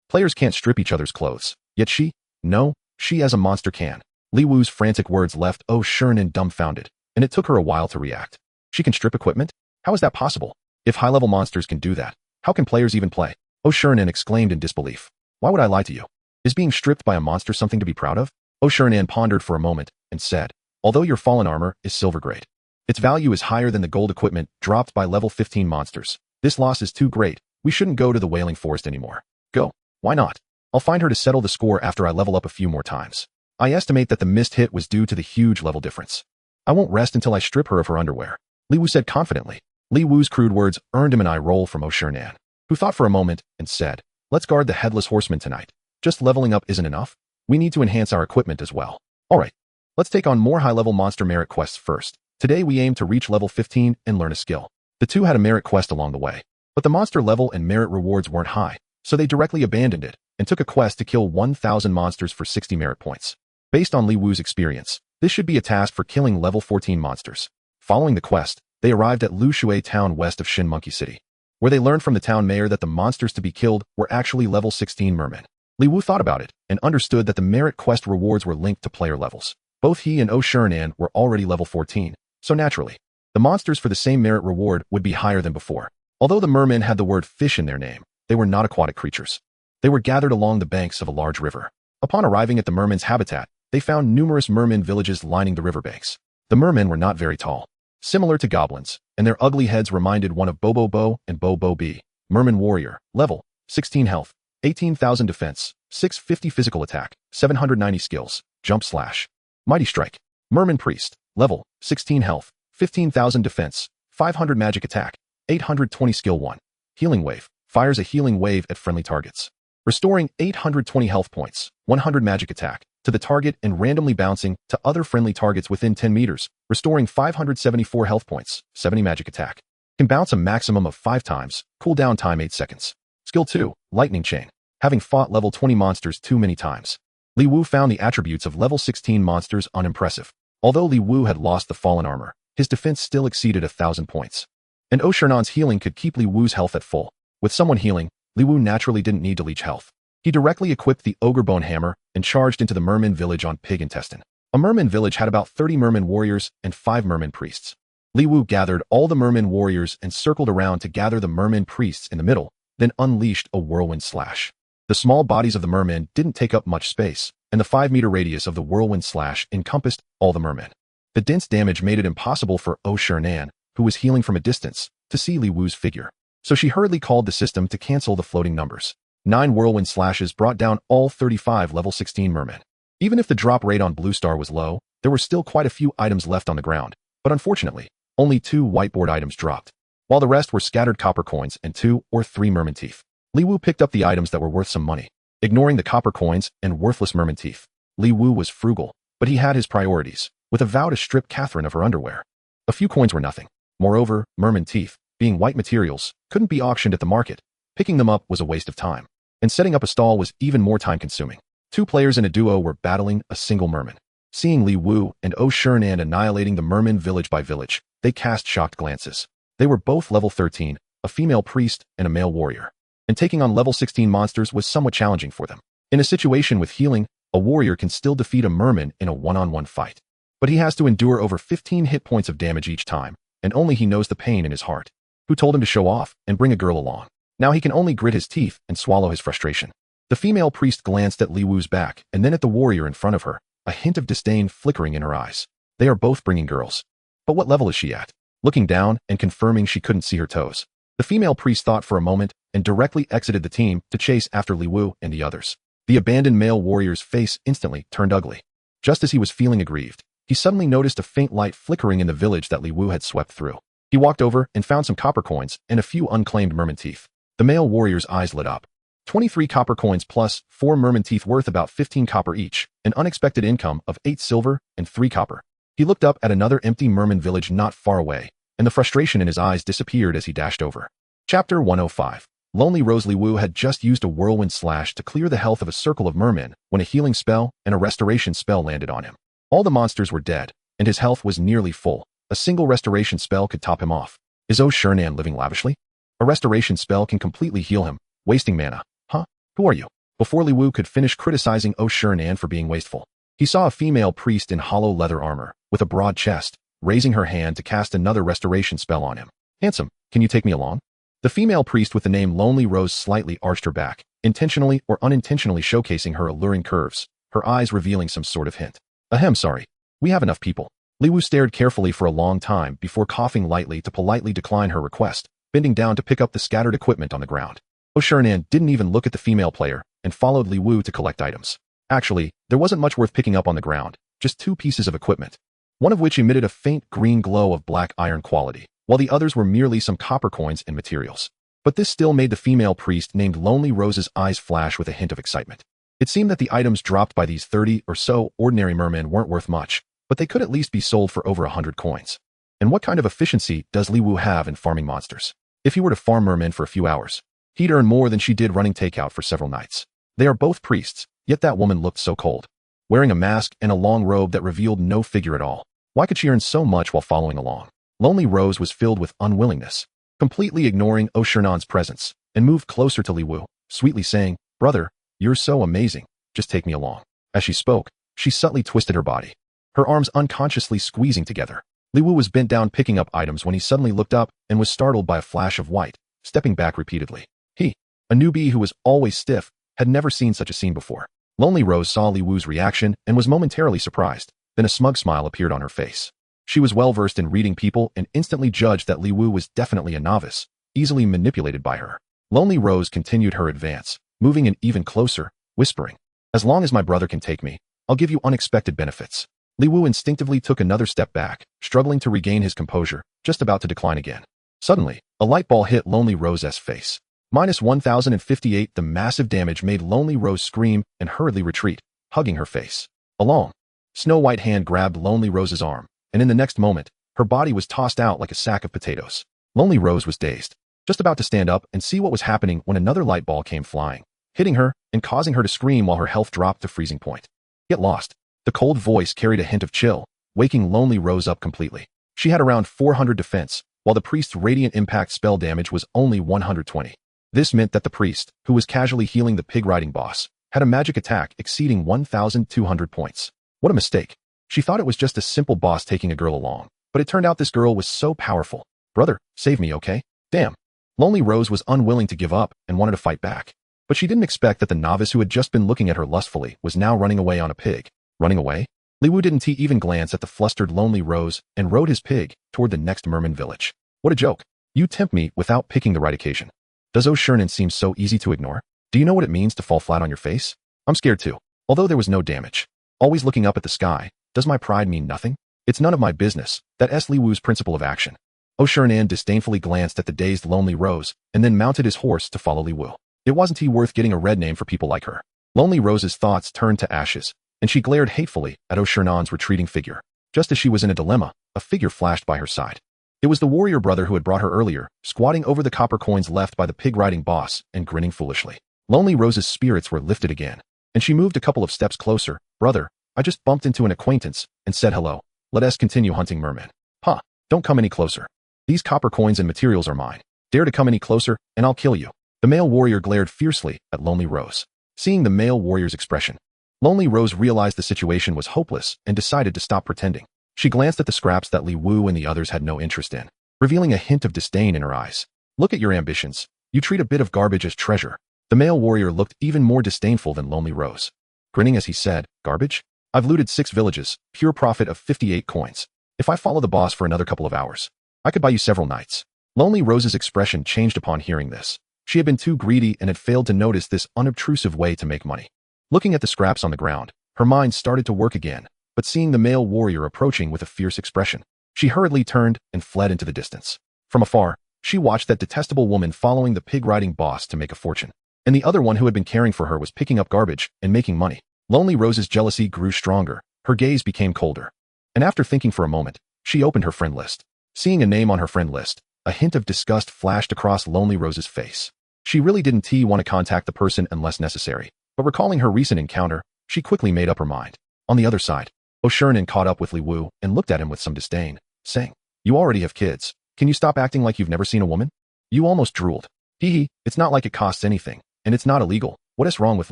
players can't strip each other's clothes. Yet she? No, she as a monster can. Li Wu's frantic words left Oshurinan dumbfounded, and it took her a while to react. She can strip equipment? How is that possible? If high-level monsters can do that, how can players even play? Oshurinan exclaimed in disbelief. Why would I lie to you? Is being stripped by a monster something to be proud of? Oshurinan pondered for a moment and said, although your fallen armor is silver grade, its value is higher than the gold equipment dropped by level 15 monsters. This loss is too great. We shouldn't go to the Wailing Forest anymore. Go. Why not? I'll find her to settle the score after I level up a few more times. I estimate that the missed hit was due to the huge level difference. I won't rest until I strip her of her underwear, Li Wu said confidently. Li Wu's crude words earned him an eye roll from Oshurinan, who thought for a moment and said, let's guard the Headless Horseman tonight. Just leveling up isn't enough. We need to enhance our equipment as well. Alright, let's take on more high-level monster merit quests first. Today we aim to reach level 15 and learn a skill. The two had a merit quest along the way, but the monster level and merit rewards weren't high, so they directly abandoned it and took a quest to kill 1,000 monsters for 60 merit points. Based on Li Wu's experience, this should be a task for killing level 14 monsters. Following the quest, they arrived at Lu Shui town west of Shin Monkey City, where they learned from the town mayor that the monsters to be killed were actually level 16 mermen. Li Wu thought about it and understood that the merit quest rewards were linked to player levels. Both he and Oshurinan were already level 14, so naturally, the monsters for the same merit reward would be higher than before. Although the mermen had the word fish in their name, they were not aquatic creatures. They were gathered along the banks of a large river. Upon arriving at the mermen's habitat, they found numerous merman villages lining the riverbanks. The mermen were not very tall, similar to goblins, and their ugly heads reminded one of Bobo Bo and Bobo B. Merman warrior, level 16 health, 18,000 defense, 650 physical attack, 790 skills, jump slash. Mighty strike. Merman priest, level 16 health, 15,000 defense, 500 magic attack, 820 skill 1. Healing wave, fires a healing wave at friendly targets, restoring 820 health points, 100 magic attack, to the target and randomly bouncing to other friendly targets within 10 meters, restoring 574 health points, 70 magic attack. Can bounce a maximum of 5 times, cooldown time 8 seconds. Skill 2, lightning chain. Having fought level 20 monsters too many times, Li Wu found the attributes of level 16 monsters unimpressive. Although Li Wu had lost the fallen armor, his defense still exceeded 1,000 points. And Oshurinan's healing could keep Li Wu's health at full. With someone healing, Li Wu naturally didn't need to leech health. He directly equipped the Ogre Bone Hammer and charged into the merman village on pig intestine. A merman village had about 30 merman warriors and 5 merman priests. Li Wu gathered all the merman warriors and circled around to gather the merman priests in the middle, then unleashed a whirlwind slash. The small bodies of the mermen didn't take up much space, and the 5-meter radius of the whirlwind slash encompassed all the mermen. The dense damage made it impossible for Oshurinan, who was healing from a distance, to see Li Wu's figure. So she hurriedly called the system to cancel the floating numbers. 9 whirlwind slashes brought down all 35 level 16 mermen. Even if the drop rate on Blue Star was low, there were still quite a few items left on the ground, but unfortunately, only 2 whiteboard items dropped, while the rest were scattered copper coins and 2 or 3 merman teeth. Li Wu picked up the items that were worth some money, ignoring the copper coins and worthless merman teeth. Li Wu was frugal, but he had his priorities, with a vow to strip Catherine of her underwear. A few coins were nothing. Moreover, merman teeth, being white materials, couldn't be auctioned at the market. Picking them up was a waste of time, and setting up a stall was even more time-consuming. 2 players in a duo were battling a single merman. Seeing Li Wu and Oshurinan annihilating the merman village by village, they cast shocked glances. They were both level 13, a female priest and a male warrior, and taking on level 16 monsters was somewhat challenging for them. In a situation with healing, a warrior can still defeat a merman in a one-on-one fight, but he has to endure over 15 hit points of damage each time, and only he knows the pain in his heart. Who told him to show off and bring a girl along? Now he can only grit his teeth and swallow his frustration. The female priest glanced at Li Wu's back and then at the warrior in front of her, a hint of disdain flickering in her eyes. They are both bringing girls. But what level is she at? Looking down and confirming she couldn't see her toes. The female priest thought for a moment and directly exited the team to chase after Li Wu and the others. The abandoned male warrior's face instantly turned ugly. Just as he was feeling aggrieved, he suddenly noticed a faint light flickering in the village that Li Wu had swept through. He walked over and found some copper coins and a few unclaimed merman teeth. The male warrior's eyes lit up. 23 copper coins plus 4 merman teeth worth about 15 copper each, an unexpected income of 8 silver and 3 copper. He looked up at another empty merman village not far away, and the frustration in his eyes disappeared as he dashed over. Chapter 105. Lonely Rose. Li Wu had just used a whirlwind slash to clear the health of a circle of mermen when a healing spell and a restoration spell landed on him. All the monsters were dead, and his health was nearly full. A single restoration spell could top him off. Is Shiran living lavishly? A restoration spell can completely heal him, wasting mana. Huh? Who are you? Before Li Wu could finish criticizing Shiran for being wasteful, he saw a female priest in hollow leather armor, with a broad chest, raising her hand to cast another restoration spell on him. Handsome, can you take me along? The female priest with the name Lonely Rose slightly arched her back, intentionally or unintentionally showcasing her alluring curves, her eyes revealing some sort of hint. Ahem, sorry. We have enough people. Li Wu stared carefully for a long time before coughing lightly to politely decline her request, bending down to pick up the scattered equipment on the ground. Shiran didn't even look at the female player and followed Li Wu to collect items. Actually, there wasn't much worth picking up on the ground, just 2 pieces of equipment, one of which emitted a faint green glow of black iron quality, while the others were merely some copper coins and materials. But this still made the female priest named Lonely Rose's eyes flash with a hint of excitement. It seemed that the items dropped by these 30 or so ordinary mermen weren't worth much, but they could at least be sold for over 100 coins. And what kind of efficiency does Li Wu have in farming monsters? If he were to farm mermen for a few hours, he'd earn more than she did running takeout for several nights. They are both priests, yet that woman looked so cold. Wearing a mask and a long robe that revealed no figure at all. Why could she earn so much while following along? Lonely Rose was filled with unwillingness, completely ignoring Shiran's presence, and moved closer to Li Wu, sweetly saying, "Brother, you're so amazing, just take me along." As she spoke, she subtly twisted her body, her arms unconsciously squeezing together. Li Wu was bent down picking up items when he suddenly looked up and was startled by a flash of white, stepping back repeatedly. He, a newbie who was always stiff, had never seen such a scene before. Lonely Rose saw Li Wu's reaction and was momentarily surprised, then a smug smile appeared on her face. She was well versed in reading people and instantly judged that Li Wu was definitely a novice, easily manipulated by her. Lonely Rose continued her advance, moving in even closer, whispering, "As long as my brother can take me, I'll give you unexpected benefits." Li Wu instinctively took another step back, struggling to regain his composure, just about to decline again. Suddenly, a light ball hit Lonely Rose's face. Minus 1058. The massive damage made Lonely Rose scream and hurriedly retreat, hugging her face. A long, snow-white hand grabbed Lonely Rose's arm, and in the next moment, her body was tossed out like a sack of potatoes. Lonely Rose was dazed, just about to stand up and see what was happening when another light ball came flying, hitting her and causing her to scream while her health dropped to freezing point. Get lost. The cold voice carried a hint of chill, waking Lonely Rose up completely. She had around 400 defense, while the priest's radiant impact spell damage was only 120. This meant that the priest, who was casually healing the pig-riding boss, had a magic attack exceeding 1,200 points. What a mistake. She thought it was just a simple boss taking a girl along, but it turned out this girl was so powerful. "Brother, save me, okay?" Damn. Lonely Rose was unwilling to give up and wanted to fight back. But she didn't expect that the novice who had just been looking at her lustfully was now running away on a pig. Running away? Li Wu didn't even glance at the flustered Lonely Rose and rode his pig toward the next merman village. What a joke. You tempt me without picking the right occasion. Does Shiran seem so easy to ignore? Do you know what it means to fall flat on your face? I'm scared too. Although there was no damage. Always looking up at the sky, does my pride mean nothing? It's none of my business. That's Li Wu's principle of action. Shiran disdainfully glanced at the dazed Lonely Rose and then mounted his horse to follow Li Wu. It wasn't he worth getting a red name for people like her. Lonely Rose's thoughts turned to ashes, and she glared hatefully at Shiran's retreating figure. Just as she was in a dilemma, a figure flashed by her side. It was the warrior brother who had brought her earlier, squatting over the copper coins left by the pig-riding boss and grinning foolishly. Lonely Rose's spirits were lifted again, and she moved a couple of steps closer. "Brother, I just bumped into an acquaintance and said hello. Let us continue hunting mermen." "Huh, don't come any closer. These copper coins and materials are mine. Dare to come any closer, and I'll kill you." The male warrior glared fiercely at Lonely Rose. Seeing the male warrior's expression, Lonely Rose realized the situation was hopeless and decided to stop pretending. She glanced at the scraps that Li Wu and the others had no interest in, revealing a hint of disdain in her eyes. "Look at your ambitions. You treat a bit of garbage as treasure. The male warrior looked even more disdainful than Lonely Rose. Grinning as he said, "Garbage? I've looted 6 villages, pure profit of 58 coins. If I follow the boss for another couple of hours, I could buy you several nights." Lonely Rose's expression changed upon hearing this. She had been too greedy and had failed to notice this unobtrusive way to make money. Looking at the scraps on the ground, her mind started to work again, but seeing the male warrior approaching with a fierce expression, she hurriedly turned and fled into the distance. From afar, she watched that detestable woman following the pig-riding boss to make a fortune, and the other one who had been caring for her was picking up garbage and making money. Lonely Rose's jealousy grew stronger, her gaze became colder, and after thinking for a moment, she opened her friend list. Seeing a name on her friend list, a hint of disgust flashed across Lonely Rose's face. She really didn't want to contact the person unless necessary, but recalling her recent encounter, she quickly made up her mind. On the other side, O'Shernan caught up with Li Wu and looked at him with some disdain, saying, "You already have kids. Can you stop acting like you've never seen a woman?" You almost drooled. Hee, it's not like it costs anything, and it's not illegal. What is wrong with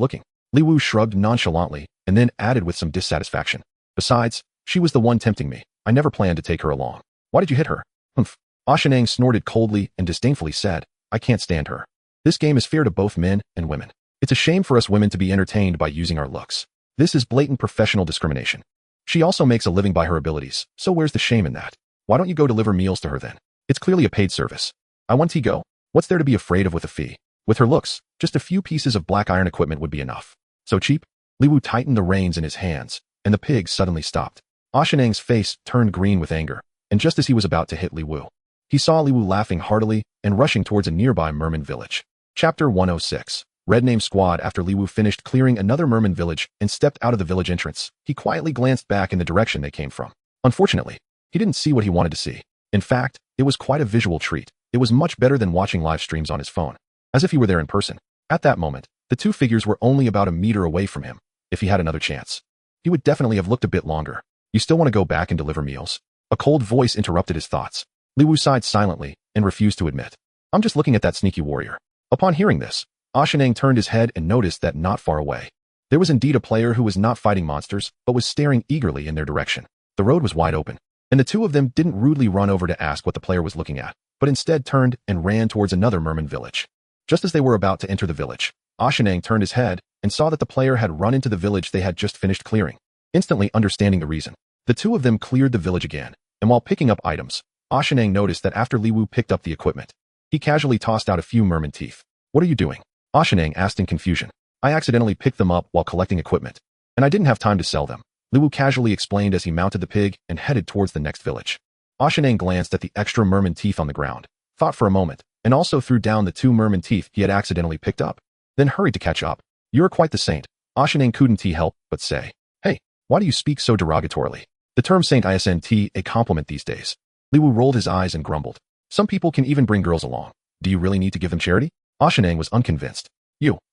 looking? Li Wu shrugged nonchalantly and then added with some dissatisfaction. Besides, she was the one tempting me. I never planned to take her along. Why did you hit her? Humph. Ashanang snorted coldly and disdainfully said, "I can't stand her. This game is fair to both men and women. It's a shame for us women to be entertained by using our looks. This is blatant professional discrimination. She also makes a living by her abilities, so where's the shame in that? Why don't you go deliver meals to her then? It's clearly a paid service. I want to go. What's there to be afraid of with a fee? With her looks, just a few pieces of black iron equipment would be enough. So cheap?" Li Wu tightened the reins in his hands, and the pig suddenly stopped. Ashanang's face turned green with anger, and just as he was about to hit Li Wu, he saw Li Wu laughing heartily and rushing towards a nearby merman village. Chapter 106. Red Name Squad. After Li Wu finished clearing another merman village and stepped out of the village entrance, he quietly glanced back in the direction they came from. Unfortunately, he didn't see what he wanted to see. In fact, it was quite a visual treat. It was much better than watching live streams on his phone, as if he were there in person. At that moment, the two figures were only about a meter away from him. If he had another chance, he would definitely have looked a bit longer. "You still want to go back and deliver meals?" A cold voice interrupted his thoughts. Li Wu sighed silently and refused to admit. "I'm just looking at that sneaky warrior." Upon hearing this, Ashanang turned his head and noticed that not far away, there was indeed a player who was not fighting monsters, but was staring eagerly in their direction. The road was wide open, and the two of them didn't rudely run over to ask what the player was looking at, but instead turned and ran towards another merman village. Just as they were about to enter the village, Ashanang turned his head and saw that the player had run into the village they had just finished clearing. Instantly understanding the reason, the two of them cleared the village again, and while picking up items, Ashanang noticed that after Li Wu picked up the equipment, he casually tossed out a few merman teeth. "What are you doing?" Ashanang asked in confusion. "I accidentally picked them up while collecting equipment, and I didn't have time to sell them," Li Wu casually explained as he mounted the pig and headed towards the next village. Ashanang glanced at the extra merman teeth on the ground, thought for a moment, and also threw down the 2 merman teeth he had accidentally picked up, then hurried to catch up. "You're quite the saint." Ashanang couldn't help but say. "Hey, why do you speak so derogatorily? The term saint isn't a compliment these days." Li Wu rolled his eyes and grumbled. "Some people can even bring girls along. Do you really need to give them charity?" Ashanang was unconvinced.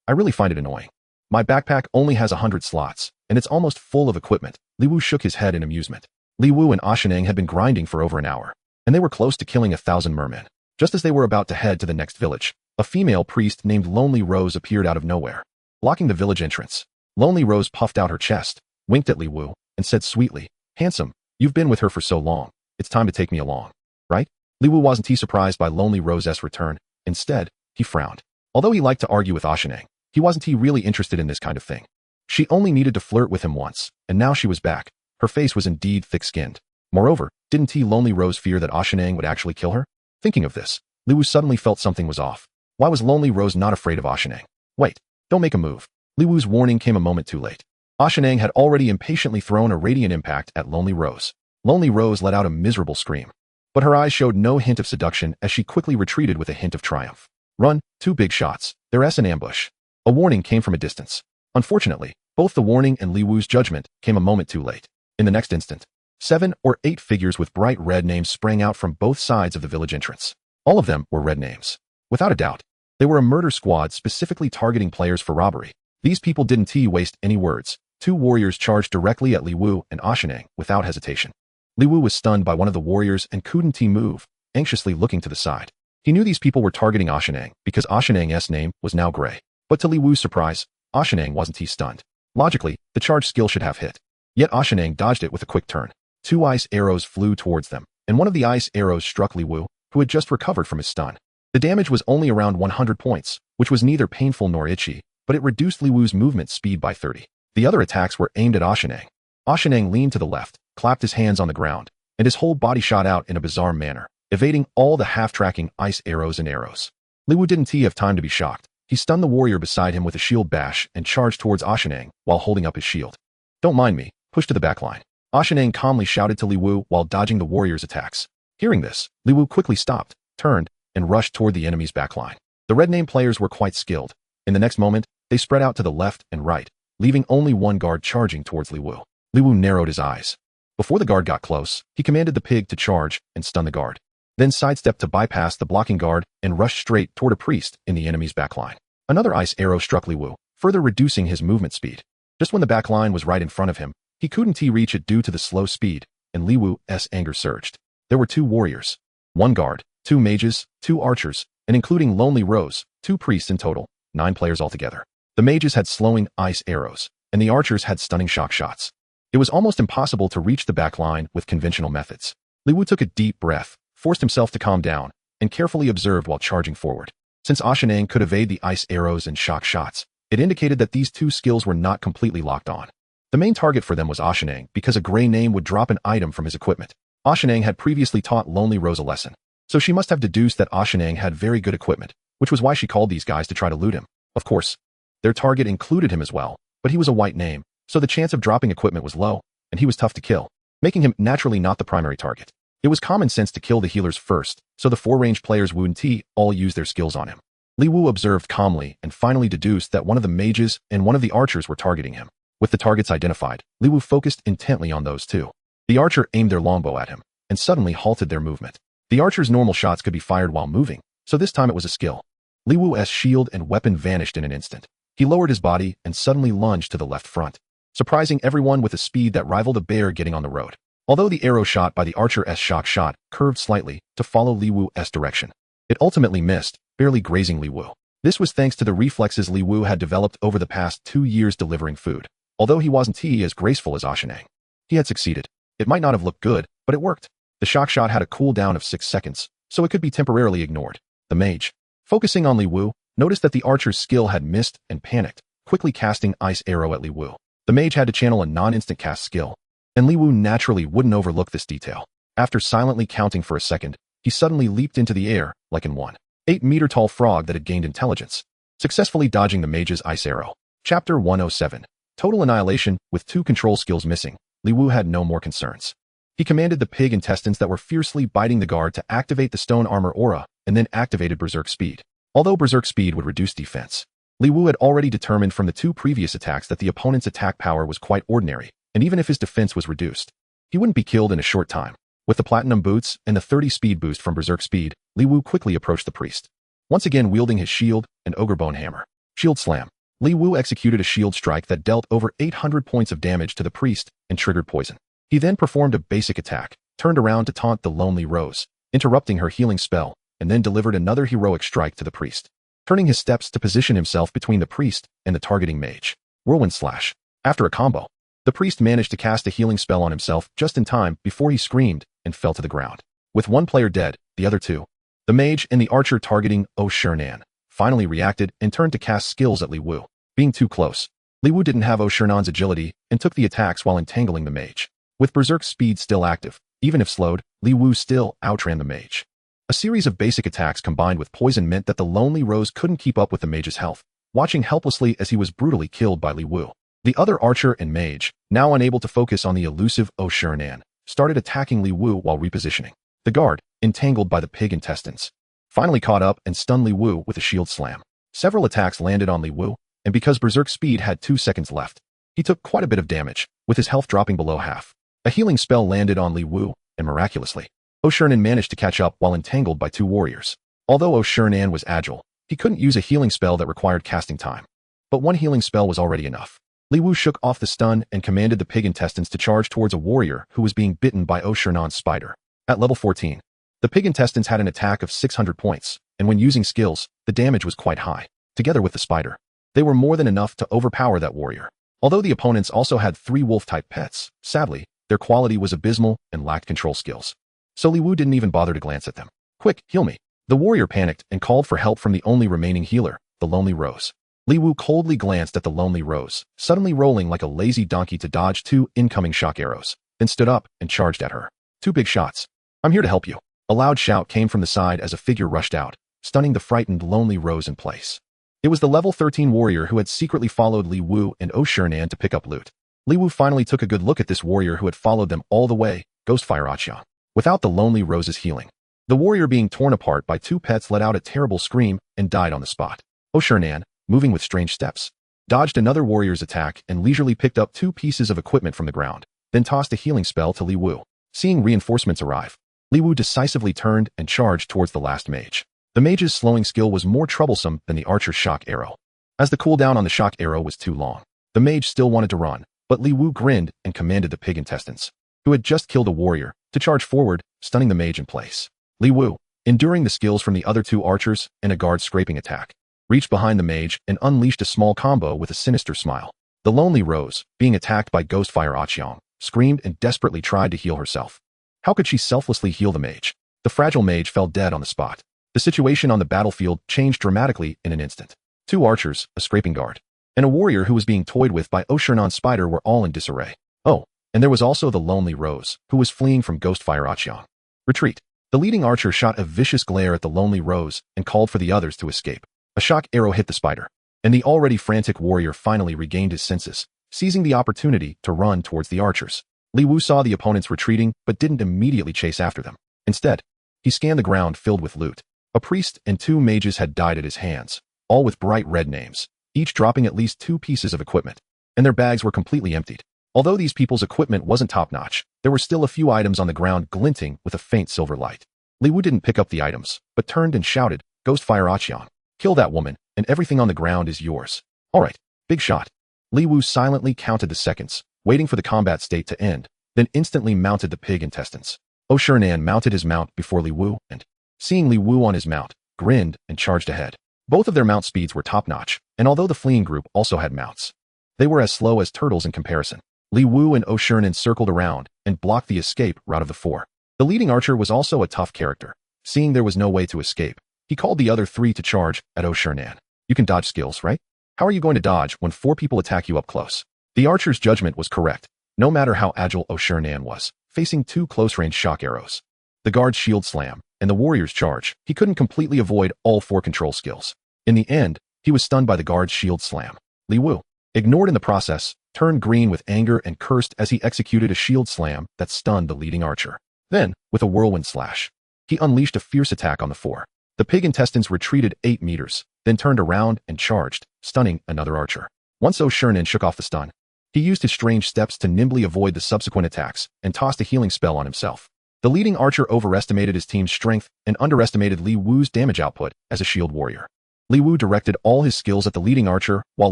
I really find it annoying. My backpack only has 100 slots, and it's almost full of equipment." Li Wu shook his head in amusement. Li Wu and Ashanang had been grinding for over an hour, and they were close to killing 1,000 mermen. Just as they were about to head to the next village, a female priest named Lonely Rose appeared out of nowhere, blocking the village entrance. Lonely Rose puffed out her chest, winked at Li Wu, and said sweetly, "Handsome, you've been with her for so long. It's time to take me along, right?" Li Wu wasn't surprised by Lonely Rose's return. Instead, he frowned. Although he liked to argue with Ashanang, he wasn't really interested in this kind of thing. She only needed to flirt with him once, and now she was back. Her face was indeed thick-skinned. Moreover, didn't Lonely Rose fear that Ashanang would actually kill her? Thinking of this, Li Wu suddenly felt something was off. Why was Lonely Rose not afraid of Ashanang? "Wait, don't make a move." Li Wu's warning came a moment too late. Ashanang had already impatiently thrown a radiant impact at Lonely Rose. Lonely Rose let out a miserable scream, but her eyes showed no hint of seduction as she quickly retreated with a hint of triumph. "Run, 2 big shots. There's an ambush." A warning came from a distance. Unfortunately, both the warning and Li Wu's judgment came a moment too late. In the next instant, 7 or 8 figures with bright red names sprang out from both sides of the village entrance. All of them were red names. Without a doubt, they were a murder squad specifically targeting players for robbery. These people didn't waste any words. 2 warriors charged directly at Li Wu and Ashanang without hesitation. Li Wu was stunned by one of the warriors and couldn't move, anxiously looking to the side. He knew these people were targeting Ashanang because Ashanang's name was now gray. But to Li Wu's surprise, Ashanang wasn't stunned. Logically, the charge skill should have hit. Yet Ashanang dodged it with a quick turn. 2 ice arrows flew towards them, and one of the ice arrows struck Li Wu, who had just recovered from his stun. The damage was only around 100 points, which was neither painful nor itchy, but it reduced Li Wu's movement speed by 30. The other attacks were aimed at Ashenang. Ashenang leaned to the left, clapped his hands on the ground, and his whole body shot out in a bizarre manner, evading all the half-tracking ice arrows and arrows. Li Wu didn't have time to be shocked. He stunned the warrior beside him with a shield bash and charged towards Ashenang while holding up his shield. "Don't mind me, push to the back line." Ashenang calmly shouted to Li Wu while dodging the warrior's attacks. Hearing this, Li Wu quickly stopped, turned, and rushed toward the enemy's backline. The red name players were quite skilled. In the next moment, they spread out to the left and right, leaving only one guard charging towards Li Wu. Li Wu narrowed his eyes. Before the guard got close, he commanded the pig to charge and stun the guard, then sidestepped to bypass the blocking guard and rushed straight toward a priest in the enemy's backline. Another ice arrow struck Li Wu, further reducing his movement speed. Just when the backline was right in front of him, he couldn't reach it due to the slow speed, and Li Wu's anger surged. There were 2 warriors, 1 guard, 2 mages, 2 archers, and including Lonely Rose, 2 priests in total, 9 players altogether. The mages had slowing ice arrows, and the archers had stunning shock shots. It was almost impossible to reach the backline with conventional methods. Li Wu took a deep breath, forced himself to calm down, and carefully observed while charging forward. Since Ashenang could evade the ice arrows and shock shots, it indicated that these 2 skills were not completely locked on. The main target for them was Ashenang because a gray name would drop an item from his equipment. Ashenang had previously taught Lonely Rose a lesson, so she must have deduced that Ashenang had very good equipment, which was why she called these guys to try to loot him. Of course, their target included him as well, but he was a white name, so the chance of dropping equipment was low, and he was tough to kill, making him naturally not the primary target. It was common sense to kill the healers first, so the 4 ranged players Wu and Ti all used their skills on him. Li Wu observed calmly and finally deduced that one of the mages and one of the archers were targeting him. With the targets identified, Li Wu focused intently on those 2. The archer aimed their longbow at him, and suddenly halted their movement. The archer's normal shots could be fired while moving, so this time it was a skill. Li Wu's shield and weapon vanished in an instant. He lowered his body and suddenly lunged to the left front, surprising everyone with a speed that rivaled a bear getting on the road. Although the arrow shot by the archer's shock shot curved slightly to follow Li Wu's direction, it ultimately missed, barely grazing Li Wu. This was thanks to the reflexes Li Wu had developed over the past 2 years delivering food. Although he wasn't as graceful as Ashenang, he had succeeded. It might not have looked good, but it worked. The shock shot had a cooldown of 6 seconds, so it could be temporarily ignored. The mage, focusing on Li Wu, noticed that the archer's skill had missed and panicked, quickly casting ice arrow at Li Wu. The mage had to channel a non-instant cast skill, and Li Wu naturally wouldn't overlook this detail. After silently counting for a second, he suddenly leaped into the air, like in one 8-meter-tall frog that had gained intelligence, successfully dodging the mage's ice arrow. Chapter 107. Total annihilation. With 2 control skills missing, Li Wu had no more concerns. He commanded the pig intestines that were fiercely biting the guard to activate the stone armor aura, and then activated Berserk Speed. Although Berserk Speed would reduce defense, Li Wu had already determined from the 2 previous attacks that the opponent's attack power was quite ordinary, and even if his defense was reduced, he wouldn't be killed in a short time. With the platinum boots and the 30 speed boost from Berserk Speed, Li Wu quickly approached the priest, once again wielding his shield and ogre bone hammer. Shield slam. Li Wu executed a shield strike that dealt over 800 points of damage to the priest and triggered poison. He then performed a basic attack, turned around to taunt the Lonely Rose, interrupting her healing spell, and then delivered another heroic strike to the priest, turning his steps to position himself between the priest and the targeting mage. Whirlwind Slash. After a combo, the priest managed to cast a healing spell on himself just in time before he screamed and fell to the ground. With 1 player dead, the other 2, the mage and the archer targeting Oshirnan, finally reacted and turned to cast skills at Li Wu. Being too close, Li Wu didn't have Oshirnan's agility and took the attacks while entangling the mage. With Berserk Speed still active, even if slowed, Li Wu still outran the mage. A series of basic attacks combined with poison meant that the Lonely Rose couldn't keep up with the mage's health, watching helplessly as he was brutally killed by Li Wu. The other archer and mage, now unable to focus on the elusive Oshirnan, started attacking Li Wu while repositioning. The guard, entangled by the pig intestines, finally caught up and stunned Li Wu with a shield slam. Several attacks landed on Li Wu, and because Berserk Speed had 2 seconds left, he took quite a bit of damage, with his health dropping below half. A healing spell landed on Li Wu, and miraculously, Oshirnan managed to catch up while entangled by 2 warriors. Although Oshirnan was agile, he couldn't use a healing spell that required casting time. But 1 healing spell was already enough. Li Wu shook off the stun and commanded the pig intestines to charge towards a warrior who was being bitten by Oshirnan's spider. At level 14, the pig intestines had an attack of 600 points, and when using skills, the damage was quite high. Together with the spider, they were more than enough to overpower that warrior. Although the opponents also had 3 wolf-type pets, sadly, their quality was abysmal and lacked control skills. So Li Wu didn't even bother to glance at them. "Quick, heal me." The warrior panicked and called for help from the only remaining healer, the Lonely Rose. Li Wu coldly glanced at the Lonely Rose, suddenly rolling like a lazy donkey to dodge 2 incoming shock arrows, then stood up and charged at her. 2 big shots. I'm here to help you. A loud shout came from the side as a figure rushed out, stunning the frightened Lonely Rose in place. It was the level 13 warrior who had secretly followed Li Wu and Oh Shiran to pick up loot. Li Wu finally took a good look at this warrior who had followed them all the way, Ghostfire Aqiang. Without the Lonely Rose's healing, the warrior being torn apart by 2 pets let out a terrible scream and died on the spot. Oh Shiran, moving with strange steps, dodged another warrior's attack and leisurely picked up 2 pieces of equipment from the ground, then tossed a healing spell to Li Wu. Seeing reinforcements arrive, Li Wu decisively turned and charged towards the last mage. The mage's slowing skill was more troublesome than the archer's shock arrow, as the cooldown on the shock arrow was too long. The mage still wanted to run, but Li Wu grinned and commanded the pig intestines, who had just killed a warrior, to charge forward, stunning the mage in place. Li Wu, enduring the skills from the other 2 archers and a guard scraping attack, reached behind the mage and unleashed a small combo with a sinister smile. The Lonely Rose, being attacked by Ghostfire Aqiang, screamed and desperately tried to heal herself. How could she selflessly heal the mage? The fragile mage fell dead on the spot. The situation on the battlefield changed dramatically in an instant. 2 archers, a scraping guard, and a warrior who was being toyed with by Oh Shirnan's spider were all in disarray. Oh, and there was also the Lonely Rose, who was fleeing from Ghostfire Aqiang. Retreat. The leading archer shot a vicious glare at the Lonely Rose and called for the others to escape. A shock arrow hit the spider, and the already frantic warrior finally regained his senses, seizing the opportunity to run towards the archers. Li Wu saw the opponents retreating but didn't immediately chase after them. Instead, he scanned the ground filled with loot. A priest and 2 mages had died at his hands, all with bright red names, each dropping at least 2 pieces of equipment, and their bags were completely emptied. Although these people's equipment wasn't top-notch, there were still a few items on the ground glinting with a faint silver light. Li Wu didn't pick up the items, but turned and shouted, Ghostfire Aqiang, kill that woman, and everything on the ground is yours. All right, big shot. Li Wu silently counted the seconds, waiting for the combat state to end, then instantly mounted the pig intestines. Oh Shiran mounted his mount before Li Wu and, seeing Li Wu on his mount, grinned and charged ahead. Both of their mount speeds were top-notch, and although the fleeing group also had mounts, they were as slow as turtles in comparison. Li Wu and Oh Shiran circled around and blocked the escape route of the 4. The leading archer was also a tough character. Seeing there was no way to escape, he called the other 3 to charge at Oh Shiran. You can dodge skills, right? How are you going to dodge when 4 people attack you up close? The archer's judgment was correct, no matter how agile Oh Shiran was, facing 2 close-range shock arrows, the guard's shield slam, and the warrior's charge. He couldn't completely avoid all 4 control skills. In the end, he was stunned by the guard's shield slam. Li Wu, ignored in the process, turned green with anger and cursed as he executed a shield slam that stunned the leading archer. Then, with a whirlwind slash, he unleashed a fierce attack on the 4. The pig intestines retreated 8 meters, then turned around and charged, stunning another archer. Once Oh Shiran shook off the stun, he used his strange steps to nimbly avoid the subsequent attacks and tossed a healing spell on himself. The leading archer overestimated his team's strength and underestimated Li Wu's damage output as a shield warrior. Li Wu directed all his skills at the leading archer while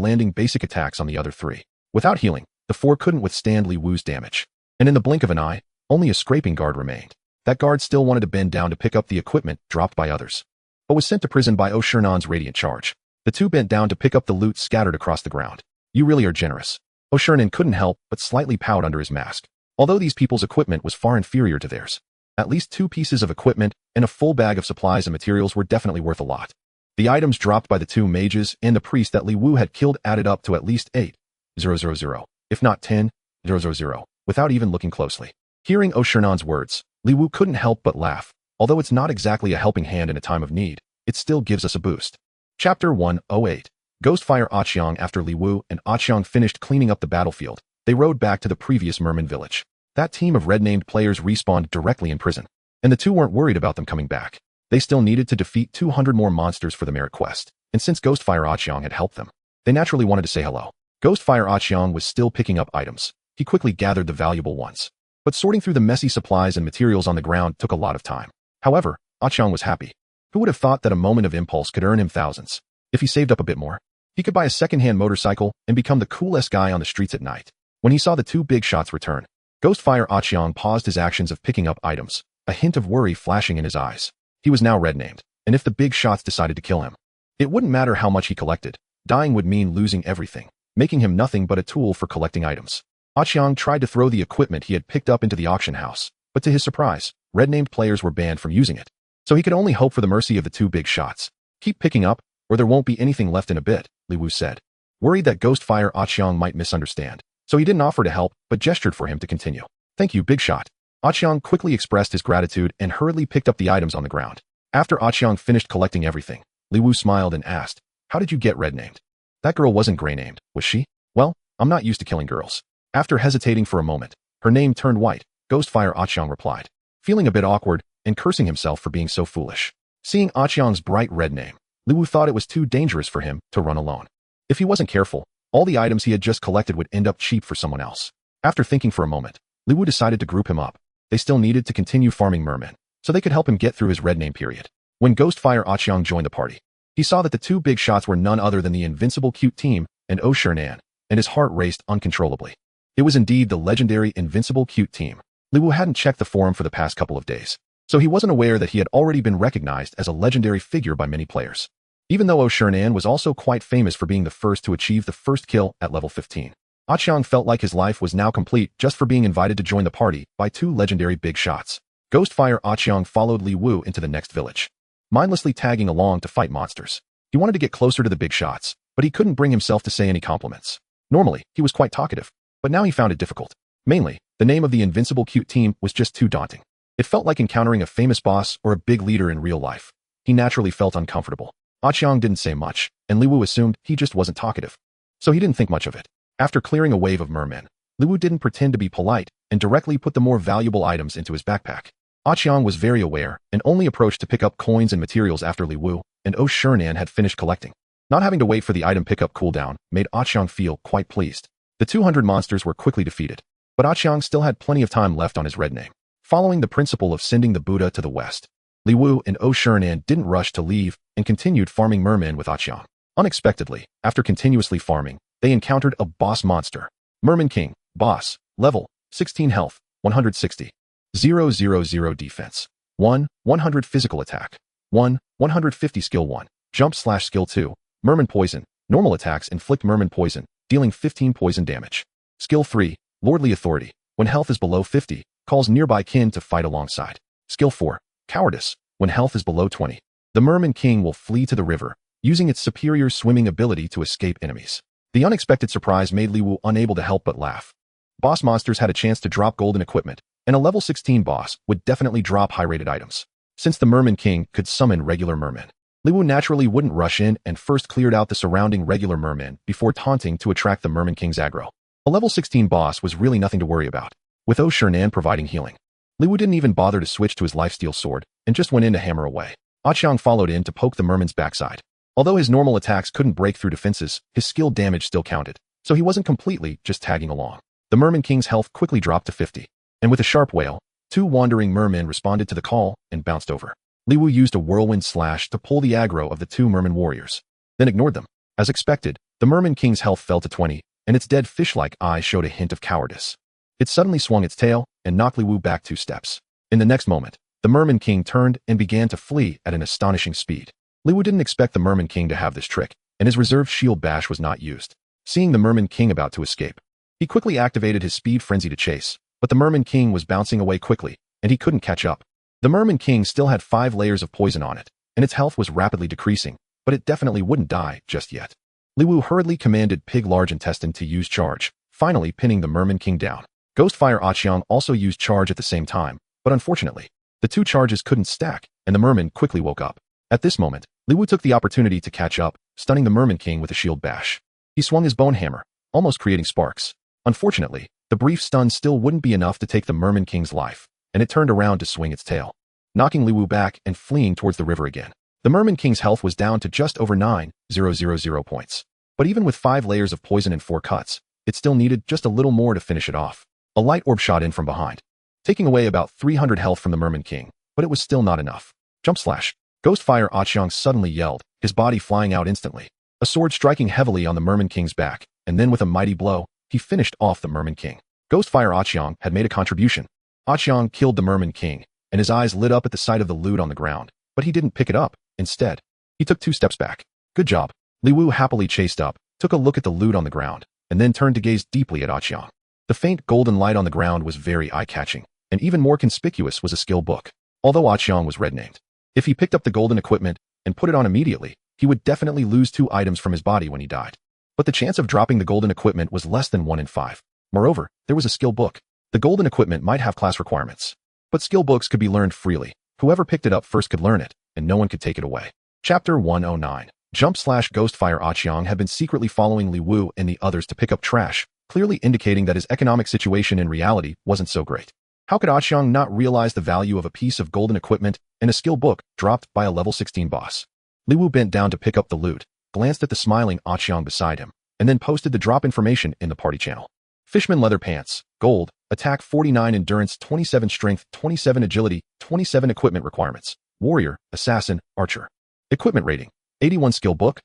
landing basic attacks on the other 3. Without healing, the 4 couldn't withstand Li Wu's damage, and in the blink of an eye, only a scraping guard remained. That guard still wanted to bend down to pick up the equipment dropped by others, but was sent to prison by Oh Shirnan's radiant charge. The 2 bent down to pick up the loot scattered across the ground. You really are generous. Oh Shirnan couldn't help but slightly pout under his mask. Although these people's equipment was far inferior to theirs, at least 2 pieces of equipment and a full bag of supplies and materials were definitely worth a lot. The items dropped by the 2 mages and the priest that Li Wu had killed added up to at least 8,000, if not 10,000, without even looking closely. Hearing Oh Shirnan's words, Li Wu couldn't help but laugh. Although it's not exactly a helping hand in a time of need, it still gives us a boost. Chapter 108. Ghostfire Aqiang. After Li Wu and Aqiang finished cleaning up the battlefield, they rode back to the previous merman village. That team of red-named players respawned directly in prison, and the 2 weren't worried about them coming back. They still needed to defeat 200 more monsters for the merit quest, and since Ghostfire Aqiang had helped them, they naturally wanted to say hello. Ghostfire Aqiang was still picking up items. He quickly gathered the valuable ones, but sorting through the messy supplies and materials on the ground took a lot of time. However, Aqiang was happy. Who would have thought that a moment of impulse could earn him thousands? If he saved up a bit more, he could buy a second-hand motorcycle and become the coolest guy on the streets at night. When he saw the 2 big shots return, Ghostfire Aqiang paused his actions of picking up items, a hint of worry flashing in his eyes. He was now red-named, and if the big shots decided to kill him, it wouldn't matter how much he collected. Dying would mean losing everything, making him nothing but a tool for collecting items. Aqiang tried to throw the equipment he had picked up into the auction house, but to his surprise, red-named players were banned from using it. So he could only hope for the mercy of the 2 big shots. Keep picking up, or there won't be anything left in a bit, Li Wu said. Worried that Ghostfire Aqiang might misunderstand, so he didn't offer to help but gestured for him to continue. Thank you, Big Shot. Aqiang quickly expressed his gratitude and hurriedly picked up the items on the ground. After Aqiang finished collecting everything, Li Wu smiled and asked, how did you get red named? That girl wasn't gray named, was she? Well, I'm not used to killing girls. After hesitating for a moment, her name turned white, Ghostfire Aqiang replied, feeling a bit awkward and cursing himself for being so foolish. Seeing Aqiang's bright red name, Li Wu thought it was too dangerous for him to run alone. If he wasn't careful, all the items he had just collected would end up cheap for someone else. After thinking for a moment, Li Wu decided to group him up. They still needed to continue farming mermen, so they could help him get through his red name period. When Ghostfire Aqiang joined the party, he saw that the two big shots were none other than the Invincible Cute Team and Oh Shernan, and his heart raced uncontrollably. It was indeed the legendary Invincible Cute Team. Li Wu hadn't checked the forum for the past couple of days, so he wasn't aware that he had already been recognized as a legendary figure by many players. Even though Oh Shernan was also quite famous for being the first to achieve the first kill at level 15. Aqiang felt like his life was now complete just for being invited to join the party by two legendary big shots. Ghostfire Aqiang followed Li Wu into the next village, mindlessly tagging along to fight monsters. He wanted to get closer to the big shots, but he couldn't bring himself to say any compliments. Normally, he was quite talkative, but now he found it difficult. Mainly, the name of the Invincible Cute Team was just too daunting. It felt like encountering a famous boss or a big leader in real life. He naturally felt uncomfortable. Aqiang didn't say much, and Li Wu assumed he just wasn't talkative. So he didn't think much of it. After clearing a wave of mermen, Li Wu didn't pretend to be polite and directly put the more valuable items into his backpack. Aqiang was very aware and only approached to pick up coins and materials after Li Wu and Oh Shernan had finished collecting. Not having to wait for the item pickup cooldown made Aqiang feel quite pleased. The 200 monsters were quickly defeated, but Aqiang still had plenty of time left on his red name. Following the principle of sending the Buddha to the west, Li Wu and Oh Shernan didn't rush to leave and continued farming mermen with Aqiang. Unexpectedly, after continuously farming, they encountered a boss monster. Merman King, boss, level, 16 health, 160. 000 defense. 100 physical attack. 150 skill 1. Jump/skill 2. Merman poison. Normal attacks inflict merman poison, dealing 15 poison damage. Skill 3. Lordly authority. When health is below 50, calls nearby kin to fight alongside. Skill 4. Cowardice. When health is below 20, the Merman King will flee to the river, using its superior swimming ability to escape enemies. The unexpected surprise made Li Wu unable to help but laugh. Boss monsters had a chance to drop golden equipment, and a level 16 boss would definitely drop high-rated items. Since the Merman King could summon regular mermen, Li Wu naturally wouldn't rush in and first cleared out the surrounding regular mermen before taunting to attract the Merman King's aggro. A level 16 boss was really nothing to worry about, with Oh Shernan providing healing. Li Wu didn't even bother to switch to his lifesteal sword and just went in to hammer away. Aqiang followed in to poke the merman's backside. Although his normal attacks couldn't break through defenses, his skill damage still counted, so he wasn't completely just tagging along. The Merman King's health quickly dropped to 50, and with a sharp wail, two wandering mermen responded to the call and bounced over. Li Wu used a whirlwind slash to pull the aggro of the two merman warriors, then ignored them. As expected, the Merman King's health fell to 20, and its dead fish-like eyes showed a hint of cowardice. It suddenly swung its tail and knocked Li Wu back 2 steps. In the next moment, the Merman King turned and began to flee at an astonishing speed. Li Wu didn't expect the Merman King to have this trick, and his reserved shield bash was not used. Seeing the Merman King about to escape, he quickly activated his speed frenzy to chase, but the Merman King was bouncing away quickly, and he couldn't catch up. The Merman King still had 5 layers of poison on it, and its health was rapidly decreasing, but it definitely wouldn't die just yet. Li Wu hurriedly commanded Pig Large Intestine to use charge, finally pinning the Merman King down. Ghostfire Aqiang also used charge at the same time, but unfortunately, the 2 charges couldn't stack, and the merman quickly woke up. At this moment, Li Wu took the opportunity to catch up, stunning the Merman King with a shield bash. He swung his bone hammer, almost creating sparks. Unfortunately, the brief stun still wouldn't be enough to take the Merman King's life, and it turned around to swing its tail, knocking Li Wu back and fleeing towards the river again. The Merman King's health was down to just over 9,000 points. But even with 5 layers of poison and 4 cuts, it still needed just a little more to finish it off. A light orb shot in from behind, taking away about 300 health from the Merman King, but it was still not enough. Jump slash. Ghostfire Aqiang suddenly yelled, his body flying out instantly, a sword striking heavily on the Merman King's back, and then with a mighty blow, he finished off the Merman King. Ghostfire Aqiang had made a contribution. Aqiang killed the Merman King, and his eyes lit up at the sight of the loot on the ground, but he didn't pick it up. Instead, he took 2 steps back. Good job. Li Wu happily chased up, took a look at the loot on the ground, and then turned to gaze deeply at Aqiang. The faint golden light on the ground was very eye-catching, and even more conspicuous was a skill book. Although Aqiang was red-named, if he picked up the golden equipment and put it on immediately, he would definitely lose 2 items from his body when he died. But the chance of dropping the golden equipment was less than 1 in 5. Moreover, there was a skill book. The golden equipment might have class requirements, but skill books could be learned freely. Whoever picked it up first could learn it, and no one could take it away. Chapter 109. Ghostfire Ah-Chong had been secretly following Li Wu and the others to pick up trash, clearly indicating that his economic situation in reality wasn't so great. How could Ah-Chong not realize the value of a piece of golden equipment and a skill book dropped by a level 16 boss? Li Wu bent down to pick up the loot, glanced at the smiling Ah-Chong beside him, and then posted the drop information in the party channel. Fishman leather pants, gold, attack 49 endurance 27 strength 27 agility 27 equipment requirements, warrior, assassin, archer. Equipment rating, 81 skill book,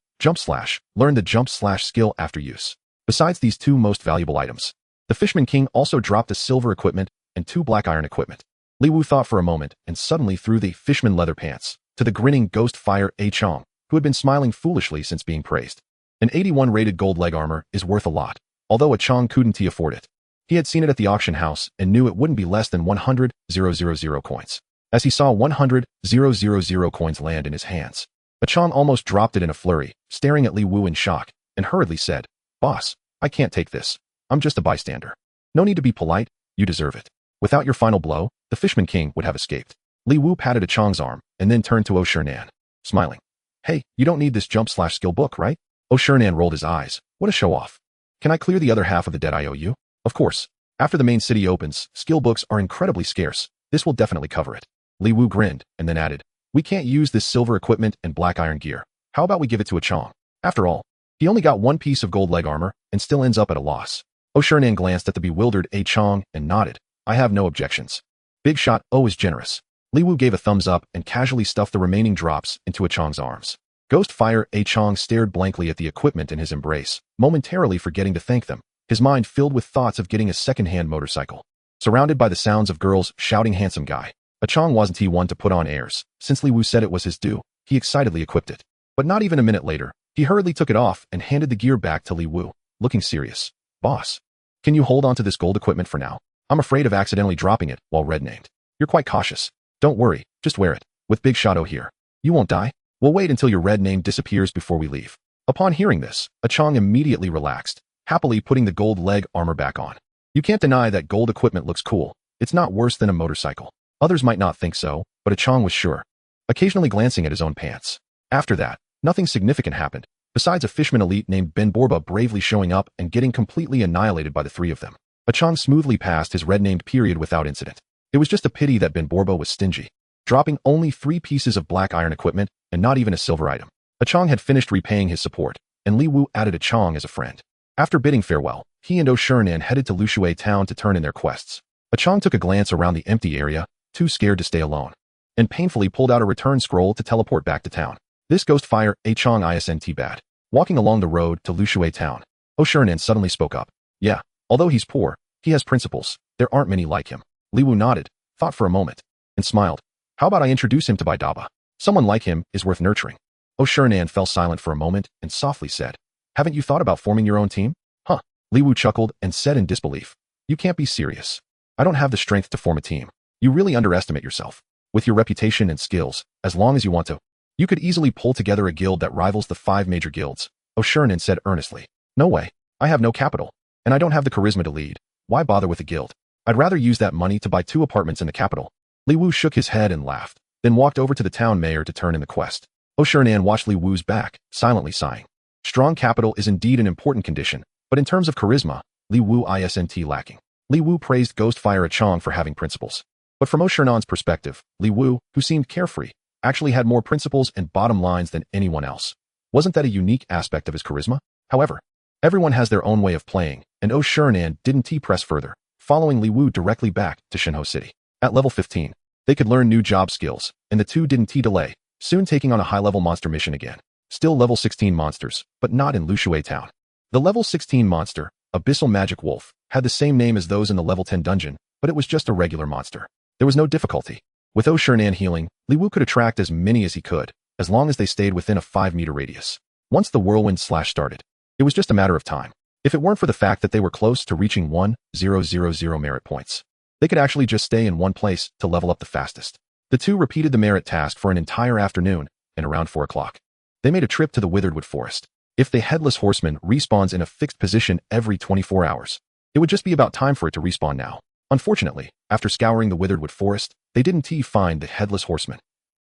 learn the skill after use. Besides these 2 most valuable items, the Fishman King also dropped a silver equipment and 2 black iron equipment. Li Wu thought for a moment and suddenly threw the Fishman leather pants to the grinning Ghostfire Ah-Chong, who had been smiling foolishly since being praised. An 81 rated gold leg armor is worth a lot, although Ah-Chong couldn't afford it. He had seen it at the auction house and knew it wouldn't be less than 100,000 coins. As he saw 100,000 coins land in his hands, Ah-Chong almost dropped it in a flurry, staring at Li Wu in shock, and hurriedly said, "Boss, I can't take this. I'm just a bystander. No need to be polite, you deserve it." Without your final blow, the Fishman King would have escaped. Li Wu patted Ah-Chong's arm and then turned to O'Shernan, smiling. "Hey, you don't need this skill book, right?" O'Shernan rolled his eyes. "What a show-off. Can I clear the other half of the debt I owe you?" "Of course. After the main city opens, skill books are incredibly scarce. This will definitely cover it." Li Wu grinned and then added, "We can't use this silver equipment and black iron gear. How about we give it to Ah-Chong? After all, he only got 1 piece of gold leg armor and still ends up at a loss." O'Shernan glanced at the bewildered Ah-Chong and nodded. "I have no objections. Big Shot O is generous." Li Wu gave a thumbs up and casually stuffed the remaining drops into Ah-Chong's arms. Ghostfire Ah-Chong stared blankly at the equipment in his embrace, momentarily forgetting to thank them, his mind filled with thoughts of getting a second-hand motorcycle. Surrounded by the sounds of girls shouting "handsome guy," Ah-Chong wasn't he one to put on airs. Since Li Wu said it was his due, he excitedly equipped it. But not even a minute later, he hurriedly took it off and handed the gear back to Li Wu, looking serious. "Boss, can you hold on to this gold equipment for now? I'm afraid of accidentally dropping it while red-named. You're quite cautious. Don't worry, just wear it. With Big Shot O here, you won't die. We'll wait until your red name disappears before we leave." Upon hearing this, Ah-Chong immediately relaxed, happily putting the gold leg armor back on. You can't deny that gold equipment looks cool. It's not worse than a motorcycle. Others might not think so, but Ah-Chong was sure, occasionally glancing at his own pants. After that, nothing significant happened, besides a fishman elite named Ben Borba bravely showing up and getting completely annihilated by the 3 of them. Ah-Chong smoothly passed his red-named period without incident. It was just a pity that Ben Borba was stingy, dropping only 3 pieces of black iron equipment and not even a silver item. Ah-Chong had finished repaying his support, and Li Wu added Ah-Chong as a friend. After bidding farewell, he and O'Shernan headed to Lushui town to turn in their quests. Ah-Chong took a glance around the empty area, too scared to stay alone, and painfully pulled out a return scroll to teleport back to town. This Ghostfire Ah-Chong isn't bad. Walking along the road to Lushui town, O'Shernan suddenly spoke up. "Yeah, although he's poor, he has principles. There aren't many like him." Li Wu nodded, thought for a moment, and smiled. "How about I introduce him to Bai Daba? Someone like him is worth nurturing." O'Shernan fell silent for a moment and softly said, "Haven't you thought about forming your own team?" "Huh." Li Wu chuckled and said in disbelief, "You can't be serious. I don't have the strength to form a team. You really underestimate yourself. With your reputation and skills, as long as you want to, you could easily pull together a guild that rivals the 5 major guilds." O'Shernan said earnestly, "No way. I have no capital, and I don't have the charisma to lead. Why bother with a guild? I'd rather use that money to buy 2 apartments in the capital." Li Wu shook his head and laughed, then walked over to the town mayor to turn in the quest. O'Shernan watched Li Wu's back, silently sighing. Strong capital is indeed an important condition, but in terms of charisma, Li Wu isn't lacking. Li Wu praised Ghostfire Ah-Chong for having principles. But from O'Shernan's perspective, Li Wu, who seemed carefree, actually had more principles and bottom lines than anyone else. Wasn't that a unique aspect of his charisma? However, everyone has their own way of playing, and O'Shernan didn't press further, following Li Wu directly back to Shinho City. At level 15, they could learn new job skills, and the 2 didn't delay, soon taking on a high-level monster mission again. Still level 16 monsters, but not in Lushui town. The level 16 monster, Abyssal Magic Wolf, had the same name as those in the level 10 dungeon, but it was just a regular monster. There was no difficulty. With O'Shernan healing, Li Wu could attract as many as he could, as long as they stayed within a 5-meter radius. Once the whirlwind slash started, it was just a matter of time. If it weren't for the fact that they were close to reaching 1,000 merit points, they could actually just stay in one place to level up the fastest. The 2 repeated the merit task for an entire afternoon, and around 4 o'clock, They made a trip to the Witheredwood Forest. If the Headless Horseman respawns in a fixed position every 24 hours, it would just be about time for it to respawn now. Unfortunately, after scouring the Witheredwood Forest, they didn't find the Headless Horseman.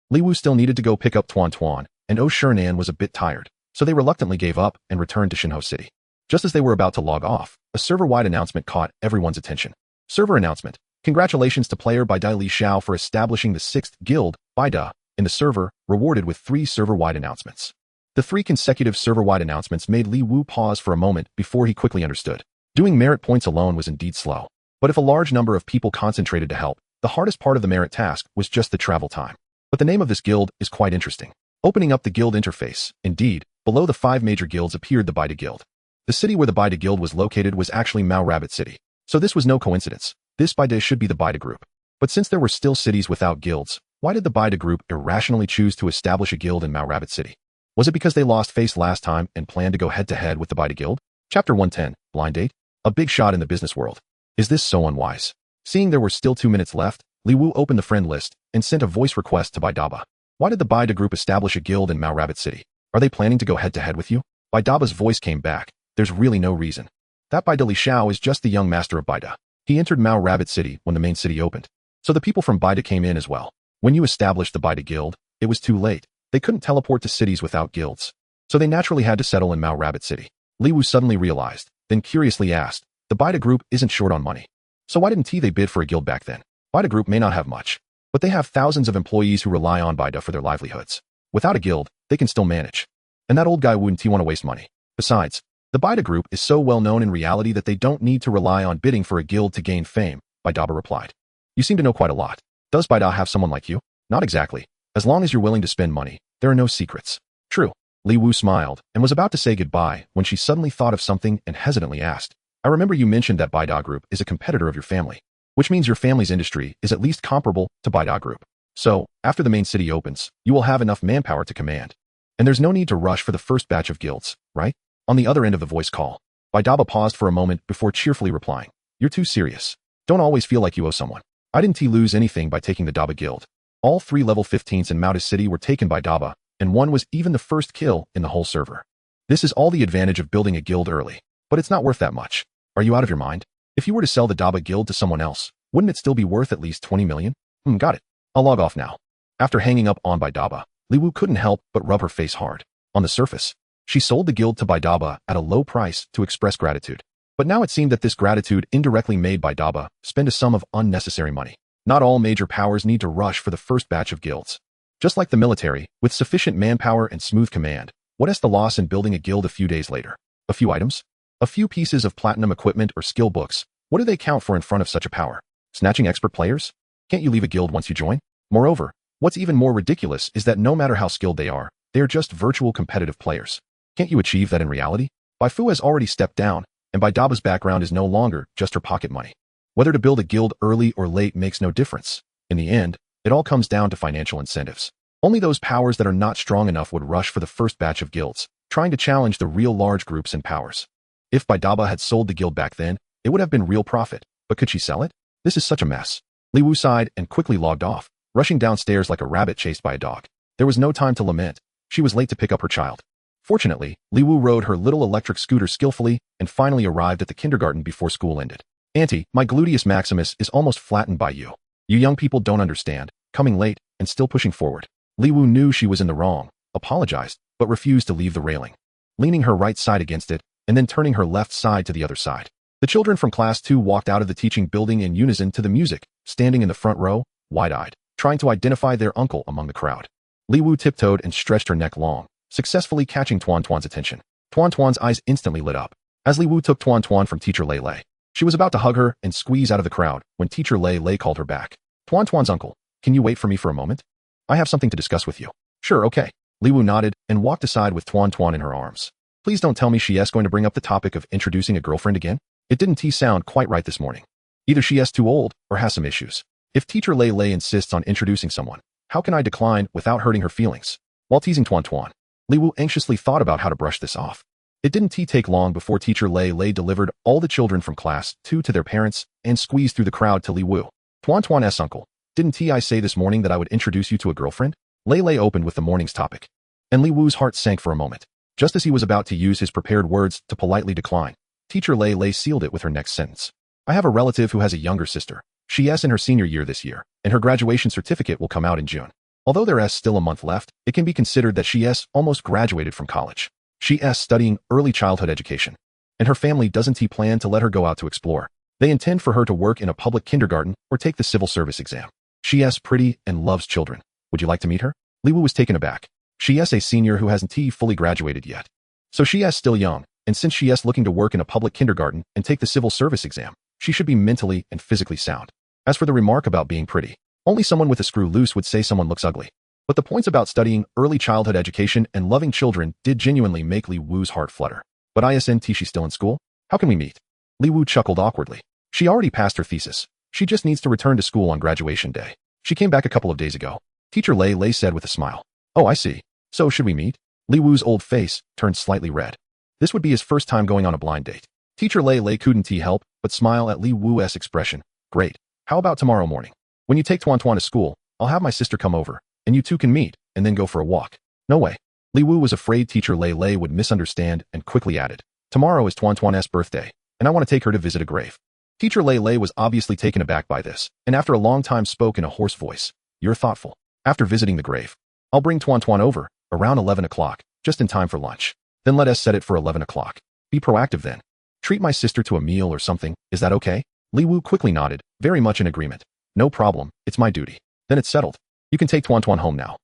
Li Wu still needed to go pick up Tuan Tuan, and Oh Shernan was a bit tired, so they reluctantly gave up and returned to Shinho City. Just as they were about to log off, a server-wide announcement caught everyone's attention. Server announcement. Congratulations to player Baida Li Xiao for establishing the 6th guild, Baida, in the server, rewarded with 3 server-wide announcements. The 3 consecutive server-wide announcements made Li Wu pause for a moment before he quickly understood. Doing merit points alone was indeed slow. But if a large number of people concentrated to help, the hardest part of the merit task was just the travel time. But the name of this guild is quite interesting. Opening up the guild interface, indeed, below the 5 major guilds appeared the Baida Guild. The city where the Baida Guild was located was actually Mao Rabbit City. So this was no coincidence. This Baida should be the Baida Group. But since there were still cities without guilds, why did the Baida Group irrationally choose to establish a guild in Mao Rabbit City? Was it because they lost face last time and planned to go head-to-head with the Baida Guild? Chapter 110, Blind Date? A big shot in the business world. Is this so unwise? Seeing there were still 2 minutes left, Li Wu opened the friend list and sent a voice request to Baidaba. Why did the Baida Group establish a guild in Mao Rabbit City? Are they planning to go head-to-head with you? Baidaba's voice came back. There's really no reason. That Baida Li Xiao is just the young master of Baida. He entered Mao Rabbit City when the main city opened. So the people from Baida came in as well. When you established the Baida Guild, it was too late. They couldn't teleport to cities without guilds. So they naturally had to settle in Mao Rabbit City. Li Wu suddenly realized, then curiously asked, the Baida Group isn't short on money. So why didn't they bid for a guild back then? Baida Group may not have much, but they have thousands of employees who rely on Baida for their livelihoods. Without a guild, they can still manage. And that old guy wouldn't want to waste money. Besides, the Baida Group is so well known in reality that they don't need to rely on bidding for a guild to gain fame, Baidaba replied. You seem to know quite a lot. Does Baida have someone like you? Not exactly. As long as you're willing to spend money, there are no secrets. True. Li Wu smiled and was about to say goodbye when she suddenly thought of something and hesitantly asked, I remember you mentioned that Baida Group is a competitor of your family, which means your family's industry is at least comparable to Baida Group. So, after the main city opens, you will have enough manpower to command. And there's no need to rush for the first batch of guilds, right? On the other end of the voice call, Baidaba paused for a moment before cheerfully replying, You're too serious. Don't always feel like you owe someone. I didn't lose anything by taking the Daba Guild. All 3 level 15s in Maoda City were taken by Daba, and one was even the first kill in the whole server. This is all the advantage of building a guild early, but it's not worth that much. Are you out of your mind? If you were to sell the Daba Guild to someone else, wouldn't it still be worth at least 20 million? Got it. I'll log off now. After hanging up on Baidaba, Li Wu couldn't help but rub her face hard. On the surface, she sold the guild to Baidaba at a low price to express gratitude. But now it seemed that this gratitude indirectly made Baidaba spend a sum of unnecessary money. Not all major powers need to rush for the first batch of guilds. Just like the military, with sufficient manpower and smooth command, what is the loss in building a guild a few days later? A few items? A few pieces of platinum equipment or skill books? What do they count for in front of such a power? Snatching expert players? Can't you leave a guild once you join? Moreover, what's even more ridiculous is that no matter how skilled they are just virtual competitive players. Can't you achieve that in reality? Bai Fu has already stepped down, and Baidaba's background is no longer just her pocket money. Whether to build a guild early or late makes no difference. In the end, it all comes down to financial incentives. Only those powers that are not strong enough would rush for the first batch of guilds, trying to challenge the real large groups and powers. If Baidaba had sold the guild back then, it would have been real profit, but could she sell it? This is such a mess. Li Wu sighed and quickly logged off, rushing downstairs like a rabbit chased by a dog. There was no time to lament. She was late to pick up her child. Fortunately, Li Wu rode her little electric scooter skillfully and finally arrived at the kindergarten before school ended. Auntie, my gluteus maximus is almost flattened by you. You young people don't understand, coming late and still pushing forward. Li Wu knew she was in the wrong, apologized, but refused to leave the railing. Leaning her right side against it, and then turning her left side to the other side. The children from class 2 walked out of the teaching building in unison to the music, standing in the front row, wide-eyed, trying to identify their uncle among the crowd. Li Wu tiptoed and stretched her neck long, successfully catching Tuan Tuan's attention. Tuan Tuan's eyes instantly lit up. As Li Wu took Tuan Tuan from Teacher Lei Lei, she was about to hug her and squeeze out of the crowd when Teacher Lei Lei called her back. Tuan Tuan's uncle, can you wait for me for a moment? I have something to discuss with you. Sure, okay. Li Wu nodded and walked aside with Tuan Tuan in her arms. Please don't tell me she is going to bring up the topic of introducing a girlfriend again. It didn't sound quite right this morning. Either she is too old or has some issues. If Teacher Lei Lei insists on introducing someone, how can I decline without hurting her feelings? While teasing Tuan Tuan, Li Wu anxiously thought about how to brush this off. It didn't take long before Teacher Lei Lei delivered all the children from class 2 to their parents and squeezed through the crowd to Li Wu. Tuan Tuan's uncle, didn't I say this morning that I would introduce you to a girlfriend? Lei Lei opened with the morning's topic. And Li Wu's heart sank for a moment. Just as he was about to use his prepared words to politely decline, Teacher Lei Lei sealed it with her next sentence. I have a relative who has a younger sister. She's in her senior year this year, and her graduation certificate will come out in June. Although there's still a month left, it can be considered that she's almost graduated from college. She's studying early childhood education, and her family doesn't plan to let her go out to explore. They intend for her to work in a public kindergarten or take the civil service exam. She's pretty and loves children. Would you like to meet her? Li Wu was taken aback. She's a senior who hasn't fully graduated yet. So she's still young, and since she's looking to work in a public kindergarten and take the civil service exam, she should be mentally and physically sound. As for the remark about being pretty, only someone with a screw loose would say someone looks ugly. But the points about studying early childhood education and loving children did genuinely make Li Wu's heart flutter. But isn't she still in school? How can we meet? Li Wu chuckled awkwardly. She already passed her thesis. She just needs to return to school on graduation day. She came back a couple of days ago. Teacher Lei Lei said with a smile. Oh, I see. So should we meet? Li Wu's old face turned slightly red. This would be his first time going on a blind date. Teacher Lei Lei couldn't help but smile at Li Wu's expression. Great. How about tomorrow morning? When you take Tuan Tuan to school, I'll have my sister come over, and you two can meet, and then go for a walk. No way. Li Wu was afraid Teacher Lei Lei would misunderstand and quickly added. Tomorrow is Tuan Tuan's birthday, and I want to take her to visit a grave. Teacher Lei Lei was obviously taken aback by this, and after a long time spoke in a hoarse voice. You're thoughtful. After visiting the grave, I'll bring Tuan Tuan over, around 11 o'clock, just in time for lunch. Then let us set it for 11 o'clock. Be proactive then. Treat my sister to a meal or something, is that okay? Li Wu quickly nodded, very much in agreement. No problem, it's my duty. Then it's settled. You can take Tuan Tuan home now.